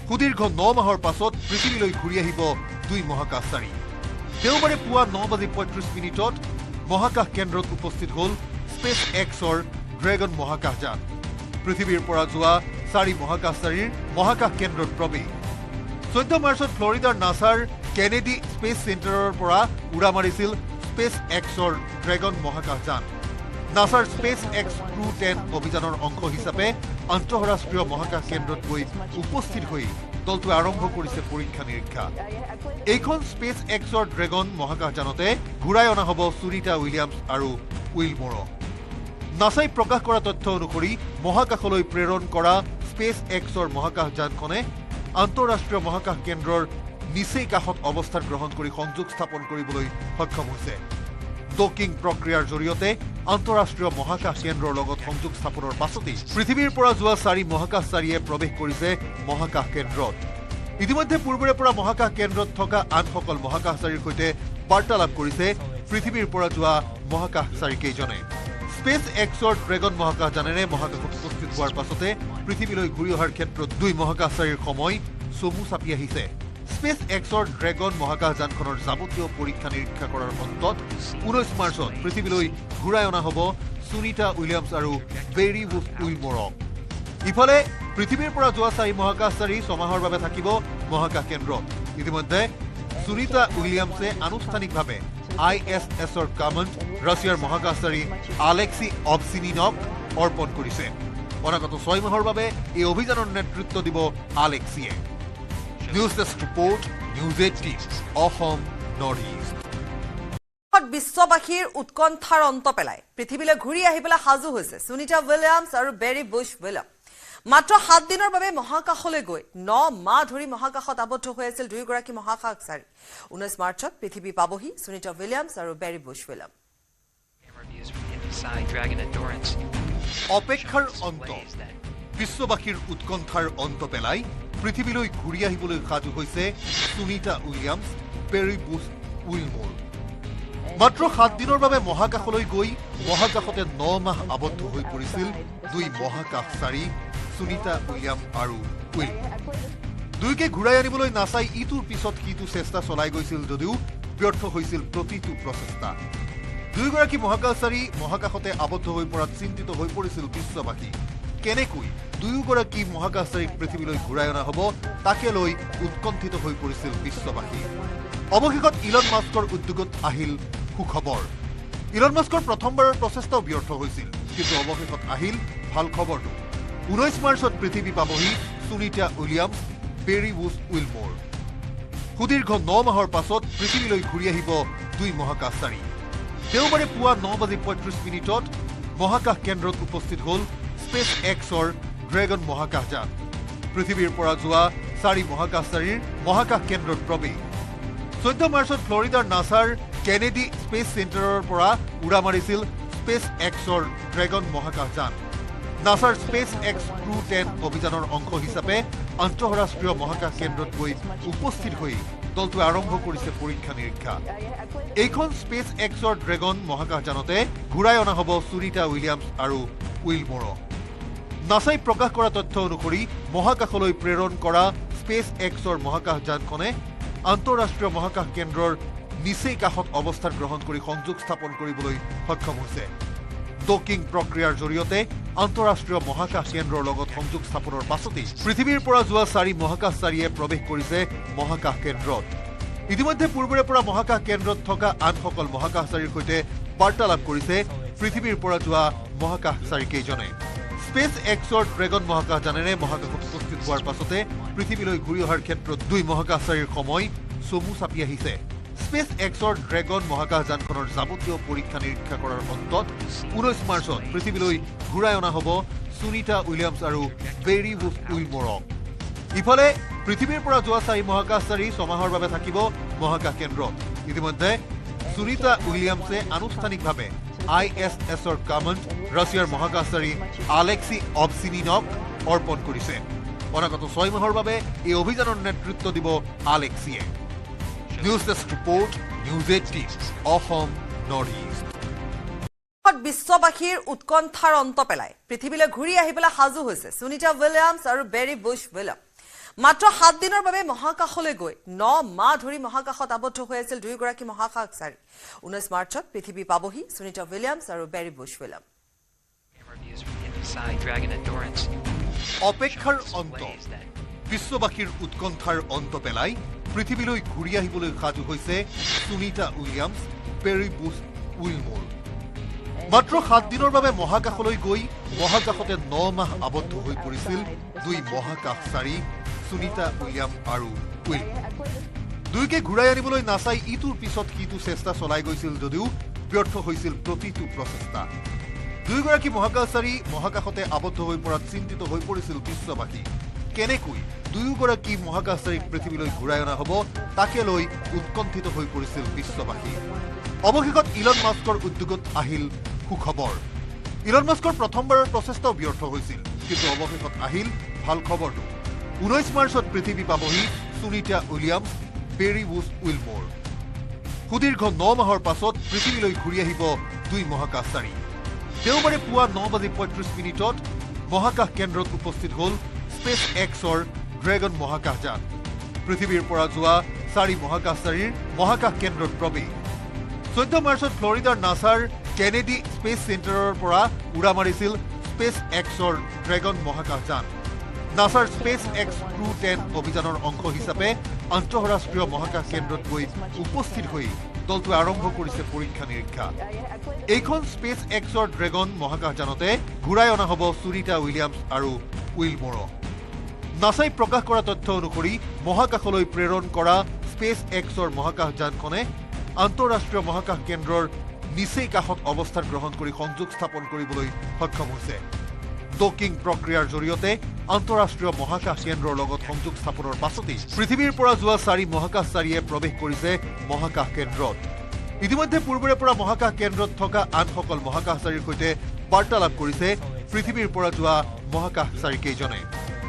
সুদীৰ্ঘ 9 মাহৰ পাছত পৃথিৱীলৈ ঘূৰি আহিব দুই মহাকাশচাৰী দেওবাৰে পুৱা 9:35 মহাকাশ কেন্দ্ৰত উপস্থিত হ'ল স্পেচ এক্সৰ ড্ৰেগন মহাকাশযান পৃথিৱীৰ পৰা যোৱা 4 মহাকাশচাৰীৰ মহাকাশ কেন্দ্ৰত প্ৰৱেশ 14 মাৰ্চত ফ্লৰিডাৰ নাছাৰ কেনেডি স্পেচ চেণ্টাৰৰ পৰা উৰা মাৰিছিল স্পেচ এক্সৰ ড্ৰেগন মহাকাশযান নাছাৰ স্পেচ এক্স Crew-10 অভিযানৰ অংশ হিচাপে আন্তঃৰাষ্ট্ৰীয় মহাকাশ কেন্দ্ৰত গৈ উপস্থিত হৈ দলটোৱে আৰম্ভ কৰিছে পৰীক্ষা নিৰীক্ষা এইখন স্পেচ এক্সৰ ড্ৰেগন মহাকাশযানতে ঘূৰাই অনা হ'ব সুনিতা উইলিয়ামছ আৰু উইলমোৰক নাছাই প্ৰকাশ কৰা তথ্য অনুসৰি মহাকাশলৈ প্ৰেৰণ কৰা স্পেচ এক্সৰ মহাকাশযানখনে আন্তঃৰাষ্ট্ৰীয় মহাকাশ কেন্দ্ৰৰ নিচেই কাষত অৱস্থান গ্ৰহণ কৰি সংযোগ স্থাপন কৰিবলৈ সক্ষম হৈছে ডকিং প্ৰক্ৰিয়াৰ জৰিয়তে আন্তঃৰাষ্ট্ৰীয় মহাকাশ কেন্দ্ৰৰ লগত সংযোগ স্থাপনৰ পাছতেই পৃথিৱীৰ পৰা যোৱা 4 মহাকাশচাৰীয়ে প্ৰৱেশ কৰিছে মহাকাশ কেন্দ্ৰত ইতিমধ্যে পূৰ্বৰে পৰা মহাকাশ কেন্দ্ৰত থকা আনসকল মহাকাশচাৰীৰ সৈতে বাৰ্তালাপ কৰিছে পৃথিৱীৰ পৰা যোৱা মহাকাশচাৰীকেইজনে স্পেচ এক্সৰ ড্ৰেগন মহাকাশযানেৰে মহাকাশত উপস্থিত হোৱাৰ পাছতে পৃথিৱীলৈ ঘূৰি অহাৰ ক্ষেত্ৰত দুই মহাকাশচাৰীৰ সময় চমু চাপি আহিছে স্পেচ এক্সৰ ড্ৰেগন মহাকাশযানখনৰ যাৱতীয় পৰীক্ষা নিৰীক্ষা কৰাৰ অন্তত 19 মাৰ্চত পৃথিৱীলৈ ঘূৰাই অনা হ'ব সুনিতা উইলিয়ামছ আৰু বেৰি বুছ উইলমোৰক ইফালে পৃথিৱীৰ পৰা যোৱা 4 মহাকাশচাৰী ছমাহৰ বাবে থাকিব মহাকাশ কেন্দ্ৰত ইতিমধ্যে সুনিতা উইলিয়ামছে আনুষ্ঠানিকভাৱে ISSৰ কামাণ্ড ৰাছিয়াৰ মহাকাশচাৰী আলেক্সি অবচিনিনক অৰ্পণ কৰিছে। অনাগত 6 মাহৰ বাবে এই অভিযানৰ নেতৃত্ব দিব আলেক্সিয়ে। News desk report, News18 Assam north east. বিশ্ববাসীৰ উৎকণ্ঠাৰ অন্ত পেলাই পৃথিৱীলৈ ঘূৰি আহিবলৈ সাজু হৈছে সুনিতা উইলিয়ামছ আৰু বেৰী বুছ উইলিয়াম। মাত্ৰ 7 দিনৰ বাবে মহাকাশলৈ গৈ 9 মাহ ধৰি মহাকাশত আবদ্ধ হৈ আছিল দুয়োগৰাকী মহাকাশচাৰী। 19 মাৰ্চত পৃথিৱী পাবহি সুনিতা উইলিয়ামছ আৰু বেৰী বুছ উইলিয়াম। অপেক্ষাৰ অন্ত, বিশ্ববাসীৰ উৎকণ্ঠাৰ অন্ত পেলাই পৃথিৱীলৈ ঘূৰি আহিবলৈ সাজু হৈছে Sunita Williams, Barry Bush Wilmore. মাত্ৰ 7 দিনৰ বাবে মহাকাশলৈ গৈ মহাকাশতে 9 মাহ আবদ্ধ হৈ পৰিছিল দুই মহাকাশচাৰী সুনিতা উইলিয়াম আৰু উইলমোৰ। দুয়োকে ঘূৰাই আনিবলৈ নাচাই ইটোৰ পিছত সিটো চেষ্টা চলাই গৈছিল যদিও ব্যৰ্থ হৈছিল প্ৰতিটো প্ৰচেষ্টা। দুয়োগৰাকী মহাকাশচাৰী মহাকাশতে আবদ্ধ হৈ পৰাত চিন্তিত হৈ পৰিছিল বিশ্ববাসী। কেনেকৈ দুয়োগৰাকী মহাকাশচাৰীক পৃথিৱীলৈ ঘূৰাই অনা হ'ব তাকে লৈ উৎকণ্ঠিত হৈ পৰিছিল বিশ্ববাসী। অৱশেষত ইলন মাস্কৰ উদ্যোগত আহিল সুখবৰ। ইলন মাস্কৰ প্ৰথমবাৰৰ প্ৰচেষ্টাও ব্যৰ্থ হৈছিল, কিন্তু অৱশেষত আহিল ভাল খবৰটো। 19 মাৰ্চত পৃথিৱী পাবহি Sunita Williams, Barry Bush Wilmore. সুদীৰ্ঘ 9 মাহৰ পাছত পৃথিৱীলৈ ঘূৰি আহিব দুই মহাকাশচাৰী। দেওবাৰে পুৱা 9:35 মহাকাশ কেন্দ্ৰত উপস্থিত হ'ল স্পেচ এক্সৰ ড্ৰেগন মহাকাশযান। পৃথিৱীৰ পৰা যোৱা 4 মহাকাশচাৰীৰ মহাকাশ কেন্দ্ৰত প্ৰৱেশ। 14 মাৰ্চত ফ্লৰিডাৰ নাছাৰ কেনেডি স্পেচ চেণ্টাৰৰ পৰা উৰা মাৰিছিল স্পেচ এক্সৰ ড্ৰেগন মহাকাশযান। নাছাৰ স্পেচ এক্স Crew-10 অভিযানৰ অংশ হিচাপে আন্তঃৰাষ্ট্ৰীয় মহাকাশ কেন্দ্ৰত গৈ উপস্থিত হৈ দলটোৱে আৰম্ভ কৰিছে পৰীক্ষা নিৰীক্ষা। এইখন স্পেচ এক্সৰ ড্ৰেগন মহাকাশযানতে ঘূৰাই অনা হ'ব সুনিতা উইলিয়ামছ আৰু উইলমোৰক। নাছাই প্ৰকাশ কৰা তথ্য অনুসৰি মহাকাশলৈ প্ৰেৰণ কৰা স্পেচ এক্সৰ মহাকাশযানখনে আন্তঃৰাষ্ট্ৰীয় মহাকাশ কেন্দ্ৰৰ নিচেই কাষত অৱস্থান গ্ৰহণ কৰি সংযোগ স্থাপন কৰিবলৈ সক্ষম হৈছে। ডকিং প্ৰক্ৰিয়াৰ জৰিয়তে আন্তঃৰাষ্ট্ৰীয় মহাকাশ কেন্দ্ৰৰ লগত সংযোগ স্থাপনৰ পাছতেই পৃথিৱীৰ পৰা যোৱা 4 মহাকাশচাৰীয়ে প্ৰৱেশ কৰিছে মহাকাশ কেন্দ্ৰত। ইতিমধ্যে পূৰ্বৰে পৰা মহাকাশ কেন্দ্ৰত থকা আনসকল মহাকাশচাৰীৰ সৈতে বাৰ্তালাপ কৰিছে পৃথিৱীৰ পৰা যোৱা মহাকাশচাৰীকেইজনে। স্পেচ এক্সৰ ড্ৰেগন মহাকাশযানেৰে মহাকাশত উপস্থিত হোৱাৰ পাছতে পৃথিৱীলৈ ঘূৰি অহাৰ ক্ষেত্ৰত দুই মহাকাশচাৰীৰ সময় চমু চাপি আহিছে। স্পেচ এক্সৰ ড্ৰেগন মহাকাশযানখনৰ যাৱতীয় পৰীক্ষা নিৰীক্ষা কৰাৰ অন্তত 19 মাৰ্চত পৃথিৱীলৈ ঘূৰাই অনা হ'ব সুনিতা উইলিয়ামছ আৰু বেৰী বুছ উইলমোৰক। ইফালে পৃথিৱীৰ পৰা যোৱা 4 মহাকাশচাৰী 6 মাহৰ বাবে থাকিব মহাকাশ কেন্দ্ৰত। ইতিমধ্যে সুনিতা উইলিয়ামছে আনুষ্ঠানিকভাৱে ISSৰ কামাণ্ড ৰাছিয়াৰ মহাকাশচাৰী আলেক্সি অবচিনিনক অৰ্পণ কৰিছে। অনাগত 6 মাহৰ বাবে এই অভিযানৰ নেতৃত্ব দিব আলেক্সিয়ে। News desk report, News18 Assam north east. বিশ্ববাসীৰ উৎকণ্ঠাৰ অন্ত পেলাই পৃথিৱীলৈ ঘূৰি আহিবলৈ সাজু হৈছে সুনিতা উইলিয়ামছ আৰু বেৰী বুছ উইলিয়াম। মাত্ৰ 7 দিনৰ বাবে মহাকাশলৈ গৈ 9 মাহ ধৰি মহাকাশত আবদ্ধ হৈ আছিল দুয়োগৰাকী মহাকাশচাৰী। 19 মাৰ্চত পৃথিৱী পাবহি সুনিতা উইলিয়ামছ আৰু বেৰী বুছ উইলিয়াম। অপেক্ষাৰ অন্ত, বিশ্ববাসীৰ উৎকণ্ঠাৰ অন্ত পেলাই পৃথিৱীলৈ ঘূৰি আহিবলৈ সাজু হৈছে Sunita Williams, Barry Bush Wilmore. মাত্ৰ 7 দিনৰ বাবে মহাকাশলৈ গৈ মহাকাশতে 9 মাহ আবদ্ধ হৈ পৰিছিল দুই মহাকাশচাৰী সুনিতা উইলিয়াম আৰু উইলমোৰ। দুয়োকে ঘূৰাই আনিবলৈ নাচাই ইটোৰ পিছত সিটো চেষ্টা চলাই গৈছিল যদিও ব্যৰ্থ হৈছিল প্ৰতিটো প্ৰচেষ্টা। দুয়োগৰাকী মহাকাশচাৰী মহাকাশতে আবদ্ধ হৈ পৰাত চিন্তিত হৈ পৰিছিল বিশ্ববাসী। কেনেকৈ দুয়োগৰাকী মহাকাশচাৰীক পৃথিৱীলৈ ঘূৰাই অনা হ'ব তাকে লৈ উৎকণ্ঠিত হৈ পৰিছিল বিশ্ববাসী। অৱশেষত ইলন মাস্কৰ উদ্যোগত আহিল সুখবৰ। ইলন মাস্কৰ প্ৰথমবাৰৰ প্ৰচেষ্টাও ব্যৰ্থ হৈছিল, কিন্তু অৱশেষত আহিল ভাল খবৰটো। 19 মাৰ্চত পৃথিৱী পাবহি Sunita Williams, Barry Bush Wilmore. সুদীৰ্ঘ 9 মাহৰ পাছত পৃথিৱীলৈ ঘূৰি আহিব দুই মহাকাশচাৰী। দেওবাৰে পুৱা 9:35 মহাকাশ কেন্দ্ৰত উপস্থিত হ'ল স্পেচ এক্সৰ ড্ৰেগন মহাকাশযান। পৃথিৱীৰ পৰা যোৱা 4 মহাকাশচাৰীৰ মহাকাশ কেন্দ্ৰত প্ৰৱেশ। 14 মাৰ্চত ফ্লৰিডাৰ নাছাৰ কেনেডি স্পেচ চেণ্টাৰৰ পৰা উৰা মাৰিছিল স্পেচ এক্সৰ ড্ৰেগন মহাকাশযান। নাছাৰ স্পেচ এক্স Crew-10 অভিযানৰ অংশ হিচাপে আন্তঃৰাষ্ট্ৰীয় মহাকাশ কেন্দ্ৰত গৈ উপস্থিত হৈ দলটোৱে আৰম্ভ কৰিছে পৰীক্ষা নিৰীক্ষা এইখন স্পেচ এক্সৰ ড্ৰেগন মহাকাশযানতে ঘূৰাই অনা হ'ব সুনিতা উইলিয়ামছ আৰু উইলমৰক নাছাই প্ৰকাশ কৰা তথ্য অনুসৰি মহাকাশলৈ প্ৰেৰণ কৰা স্পেচ এক্সৰ মহাকাশযানখনে আন্তঃৰাষ্ট্ৰীয় মহাকাশ কেন্দ্ৰৰ নিচেই কাষত অৱস্থান গ্ৰহণ কৰি সংযোগ স্থাপন কৰিবলৈ সক্ষম হৈছে ডকিং প্ৰক্ৰিয়াৰ জৰিয়তে আন্তঃৰাষ্ট্ৰীয় মহাকাশ কেন্দ্ৰৰ লগত সংযোগ স্থাপনৰ পাছতেই পৃথিৱীৰ পৰা যোৱা 4 মহাকাশচাৰীয়ে প্ৰৱেশ কৰিছে মহাকাশ কেন্দ্ৰত ইতিমধ্যে পূৰ্বৰে পৰা মহাকাশ কেন্দ্ৰত থকা আনসকল মহাকাশচাৰীৰ সৈতে বাৰ্তালাপ কৰিছে পৃথিৱীৰ পৰা যোৱা মহাকাশচাৰীকেইজনে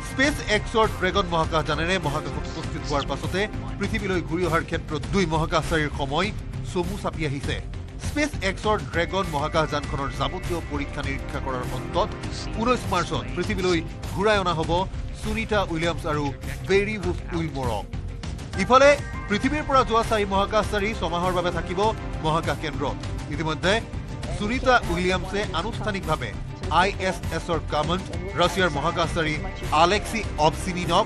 স্পেচ এক্সৰ ড্ৰেগন মহাকাশযানেৰে মহাকাশত উপস্থিত হোৱাৰ পাছতে পৃথিৱীলৈ ঘূৰি অহাৰ ক্ষেত্ৰত 2 মহাকাশচাৰীৰ সময় চমু চাপি আহিছে স্পেচ এক্সৰ ড্ৰেগন মহাকাশযানখনৰ যাৱতীয় পৰীক্ষা নিৰীক্ষা কৰাৰ অন্তত 19 মাৰ্চত পৃথিৱীলৈ ঘূৰাই অনা হ'ব সুনিতা উইলিয়ামছ আৰু বেৰি উইলমৰক ইফালে পৃথিৱীৰ পৰা যোৱা 4 মহাকাশচাৰী ছমাহৰ বাবে থাকিব মহাকাশ কেন্দ্ৰত ইতিমধ্যে সুনিতা উইলিয়ামছে আনুষ্ঠানিকভাৱে ISSৰ কামাণ্ড ৰাছিয়াৰ মহাকাশচাৰী আলেক্সি অবচিনিনক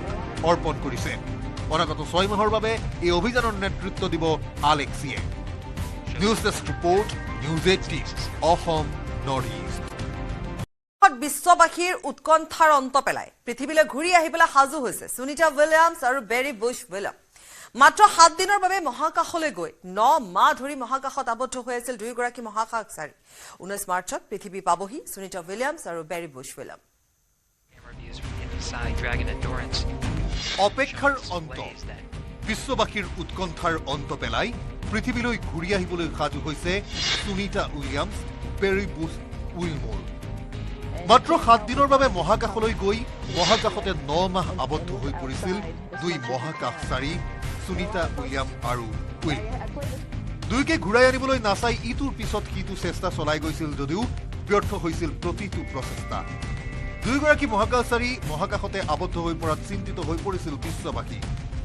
অৰ্পণ কৰিছে অনাগত 6 মাহৰ বাবে এই অভিযানৰ নেতৃত্ব দিব আলেক্সিয়ে News Desk report, News18 Assam Northeast. বিশ্ববাসীৰ উৎকণ্ঠাৰ অন্ত পেলাই পৃথিৱীলৈ ঘূৰি আহিবলৈ সাজু হৈছে সুনিতা উইলিয়ামছ আৰু বেৰি উইলিয়াম মাত্ৰ 7 দিনৰ বাবে মহাকাশলৈ গৈ 9 মাহ ধৰি মহাকাশত আবদ্ধ হৈ আছিল দুয়োগৰাকী মহাকাশচাৰী 19 মাৰ্চত পৃথিৱী পাবহি সুনিতা উইলিয়ামছ আৰু বেৰি উইলিয়াম অপেক্ষাৰ অন্ত বিশ্ববাসীৰ উৎকণ্ঠাৰ অন্ত পেলাই পৃথিৱীলৈ ঘূৰি আহিবলৈ সাজু হৈছে সুনিতা উইলিয়ামছ বেৰি উইলমৰ মাত্ৰ 7 দিনৰ বাবে মহাকাশলৈ গৈ মহাকাশতে 9 মাহ আবদ্ধ হৈ পৰিছিল 2 মহাকাশচাৰী সুনিতা উইলিয়াম আৰু উইলমৰ দুয়োকে ঘূৰাই আনিবলৈ নাছাই ইটোৰ পিছত সিটো চেষ্টা চলাই গৈছিল যদিও ব্যৰ্থ হৈছিল প্ৰতিটো প্ৰচেষ্টা দুয়োগৰাকী মহাকাশচাৰী মহাকাশতে আবদ্ধ হৈ পৰাত চিন্তিত হৈ পৰিছিল বিশ্ববাসী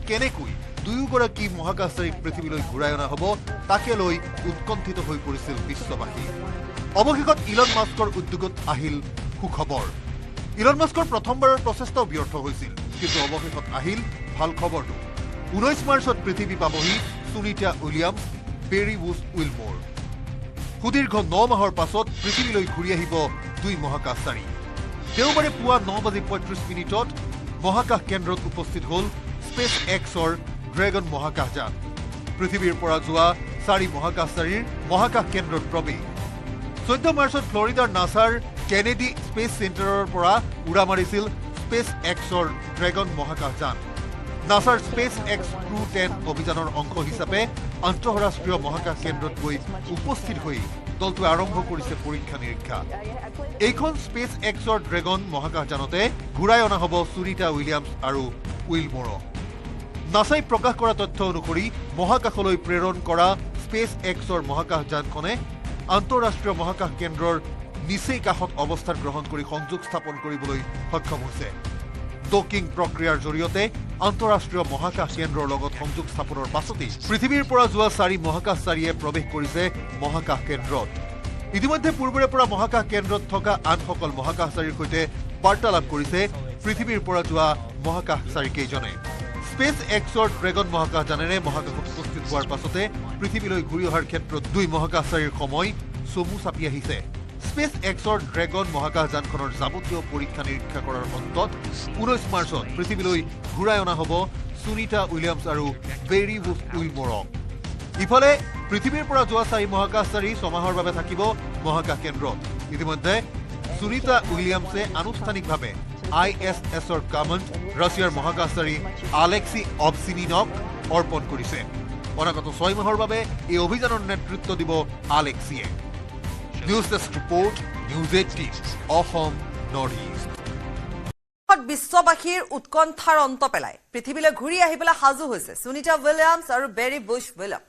কেনেকৈ দুয়োগৰাকী মহাকাশচাৰীক পৃথিৱীলৈ ঘূৰাই অনা হ'ব তাকে লৈ উৎকণ্ঠিত হৈ পৰিছিল বিশ্ববাসী অৱশেষত ইলন মাস্কৰ উদ্যোগত আহিল সুখবৰ ইলন মাস্কৰ প্ৰথমবাৰৰ প্ৰচেষ্টাও ব্যৰ্থ হৈছিল কিন্তু অৱশেষত আহিল ভাল খবৰটো 19 মাৰ্চত পৃথিৱী পাবহি সুনিতা উইলিয়ামছ বেৰি উইলমৰ সুদীৰ্ঘ 9 মাহৰ পাছত পৃথিৱীলৈ ঘূৰি আহিব 2 মহাকাশচাৰী দেওবাৰে পুৱা 9:35 মহাকাশ কেন্দ্ৰত উপস্থিত হ'ল স্পেচ এক্সৰ ড্ৰেগন মহাকাশযান পৃথিৱীৰ পৰা যোৱা 4 মহাকাশচাৰীৰ মহাকাশ কেন্দ্ৰত প্ৰৱেশ 14 মাৰ্চত ফ্লৰিডাৰ নাছাৰ কেনেডি স্পেচ চেণ্টাৰৰ পৰা উৰা মাৰিছিল স্পেচ এক্সৰ ড্ৰেগন মহাকাশযান নাছাৰ স্পেচ এক্স Crew-10 অভিযানৰ অংশ হিচাপে আন্তঃৰাষ্ট্ৰীয় মহাকাশ কেন্দ্ৰত গৈ উপস্থিত হৈ দলটোৱে আৰম্ভ কৰিছে পৰীক্ষা নিৰীক্ষা এইখন স্পেচ এক্সৰ ড্ৰেগন মহাকাশযানতে ঘূৰাই অনা হ'ব সুনিতা উইলিয়ামছ আৰু উইলমৰক নাছাই প্ৰকাশ কৰা তথ্য অনুসৰি মহাকাশলৈ প্ৰেৰণ কৰা স্পেচ এক্সৰ মহাকাশযানখনে আন্তঃৰাষ্ট্ৰীয় মহাকাশ কেন্দ্ৰৰ নিচেই কাষত অৱস্থান গ্ৰহণ কৰি সংযোগ স্থাপন কৰিবলৈ সক্ষম হৈছে ডকিং প্ৰক্ৰিয়াৰ জৰিয়তে আন্তঃৰাষ্ট্ৰীয় মহাকাশ কেন্দ্ৰৰ লগত সংযোগ স্থাপনৰ পাছতেই পৃথিৱীৰ পৰা যোৱা 4 মহাকাশচাৰীয়ে প্ৰৱেশ কৰিছে মহাকাশ কেন্দ্ৰত ইতিমধ্যে পূৰ্বৰে পৰা মহাকাশ কেন্দ্ৰত থকা আনসকল মহাকাশচাৰীৰ সৈতে বাৰ্তালাপ কৰিছে পৃথিৱীৰ পৰা যোৱা মহাকাশচাৰীকেইজনে স্পেচ এক্সৰ ড্ৰেগন মহাকাশযানেৰে মহাকাশত উপস্থিত হোৱাৰ পাছতে পৃথিৱীলৈ ঘূৰি অহাৰ ক্ষেত্ৰত 2 মহাকাশচাৰীৰ সময় চমু চাপি আহিছে স্পেচ এক্সৰ ড্ৰেগন মহাকাশযানখনৰ যাৱতীয় পৰীক্ষা নিৰীক্ষা কৰাৰ অন্তত 19 মাৰ্চত পৃথিৱীলৈ ঘূৰাই অনা হ'ব সুনিতা উইলিয়ামছ আৰু বেৰি উইলমৰক ইফালে পৃথিৱীৰ পৰা যোৱা 4 মহাকাশচাৰী ছমাহৰ বাবে থাকিব মহাকাশ কেন্দ্ৰত ইতিমধ্যে সুনিতা উইলিয়ামছে আনুষ্ঠানিকভাৱে ISSৰ কামাণ্ড ৰাছিয়াৰ মহাকাশচাৰী আলেক্সি অবচিনিনক অৰ্পণ কৰিছে অনাগত 6 মাহৰ বাবে এই অভিযানৰ নেতৃত্ব দিব আলেক্সিয়ে News Desk report, News18 Assam Northeast. বিশ্ববাসীৰ উৎকণ্ঠাৰ অন্ত পেলাই পৃথিৱীলৈ ঘূৰি আহিবলৈ সাজু হৈছে সুনিতা উইলিয়ামছ আৰু বেৰি উইলিয়াম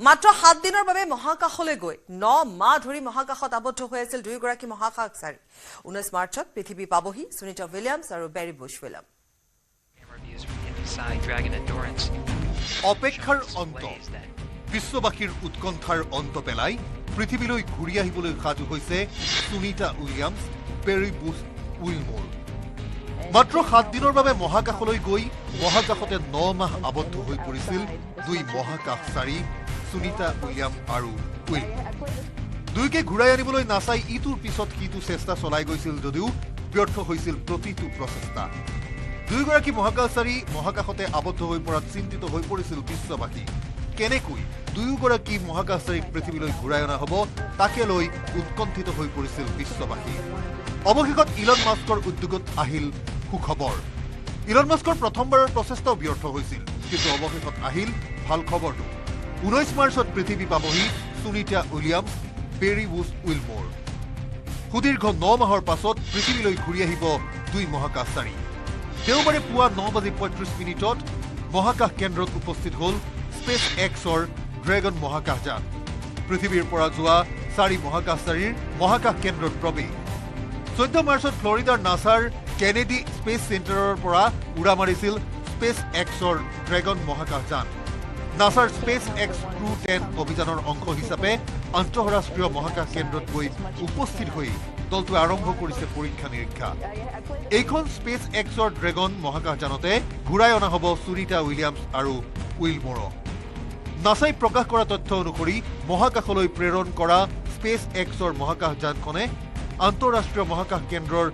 মাত্ৰ 7 দিনৰ বাবে মহাকাশলৈ গৈ 9 মাহ ধৰি মহাকাশত আবদ্ধ হৈ আছিল দুয়োগৰাকী মহাকাশচাৰী 19 মাৰ্চত পৃথিৱী পাবহি সুনিতা উইলিয়ামছ আৰু বেৰি উইলিয়াম অপেক্ষাৰ অন্ত বিশ্ববাসীৰ উৎকণ্ঠাৰ অন্ত পেলাই পৃথিৱীলৈ ঘূৰি আহিবলৈ সাজু হৈছে সুনিতা উইলিয়ামছ বেৰি উইলমৰ মাত্ৰ 7 দিনৰ বাবে মহাকাশলৈ গৈ মহাকাশতে 9 মাহ আবদ্ধ হৈ পৰিছিল 2 মহাকাশচাৰী সুনিতা উইলিয়াম আৰু উইল দুইকে ঘূৰাই আনিবলৈ নাচাই ইটোৰ পিছত সিটো চেষ্টা চলাই গৈছিল যদিও ব্যৰ্থ হৈছিল প্ৰতিটো প্ৰচেষ্টা দুইগৰাকী মহাকাশচাৰী মহাকাশতে আবদ্ধ হৈ পৰাত চিন্তিত হৈ পৰিছিল বিশ্ববাসী কেনেকৈ দুয়োগৰাকী মহাকাশচাৰীক পৃথিৱীলৈ ঘূৰাই অনা হ'ব তাকে লৈ উৎকণ্ঠিত হৈ পৰিছিল বিশ্ববাসী অৱশেষত ইলন মাস্কৰ উদ্যোগত আহিল সুখবৰ ইলন মাস্কৰ প্ৰথমবাৰৰ প্ৰচেষ্টাও ব্যৰ্থ হৈছিল কিন্তু অৱশেষত আহিল ভাল খবৰটো 19 মাৰ্চত পৃথিৱী পাবহি সুনিতা উইলিয়ামছ বেৰি বুছ উইলমোৰ সুদীৰ্ঘ 9 মাহৰ পাছত পৃথিৱীলৈ ঘূৰি আহিব দুই মহাকাশচাৰী দেওবাৰে পুৱা 9:35 মহাকাশ কেন্দ্ৰত উপস্থিত হ'ল স্পেচ এক্সৰ ড্ৰেগন মহাকাশযান পৃথিৱীৰ পৰা যোৱা 4 মহাকাশচাৰীৰ মহাকাশ কেন্দ্ৰত প্ৰৱেশ 14 মাৰ্চত ফ্লৰিডাৰ নাছাৰ কেনেডি স্পেচ চেণ্টাৰৰ পৰা উৰা মাৰিছিল স্পেচ এক্সৰ ড্ৰেগন মহাকাশযান নাছাৰ স্পেচ এক্স Crew-10 অভিযানৰ অংশ হিচাপে আন্তঃৰাষ্ট্ৰীয় মহাকাশ কেন্দ্ৰত গৈ উপস্থিত হৈ দলটোৱে আৰম্ভ কৰিছে পৰীক্ষা নিৰীক্ষা এইখন স্পেচ এক্সৰ ড্ৰেগন মহাকাশযানতে ঘূৰাই অনা হ'ব সুনিতা উইলিয়ামছ আৰু উইলমোৰক নাছাই প্ৰকাশ কৰা তথ্য অনুসৰি মহাকাশলৈ প্ৰেৰণ কৰা স্পেচ এক্সৰ মহাকাশযানখনে আন্তঃৰাষ্ট্ৰীয় মহাকাশ কেন্দ্ৰৰ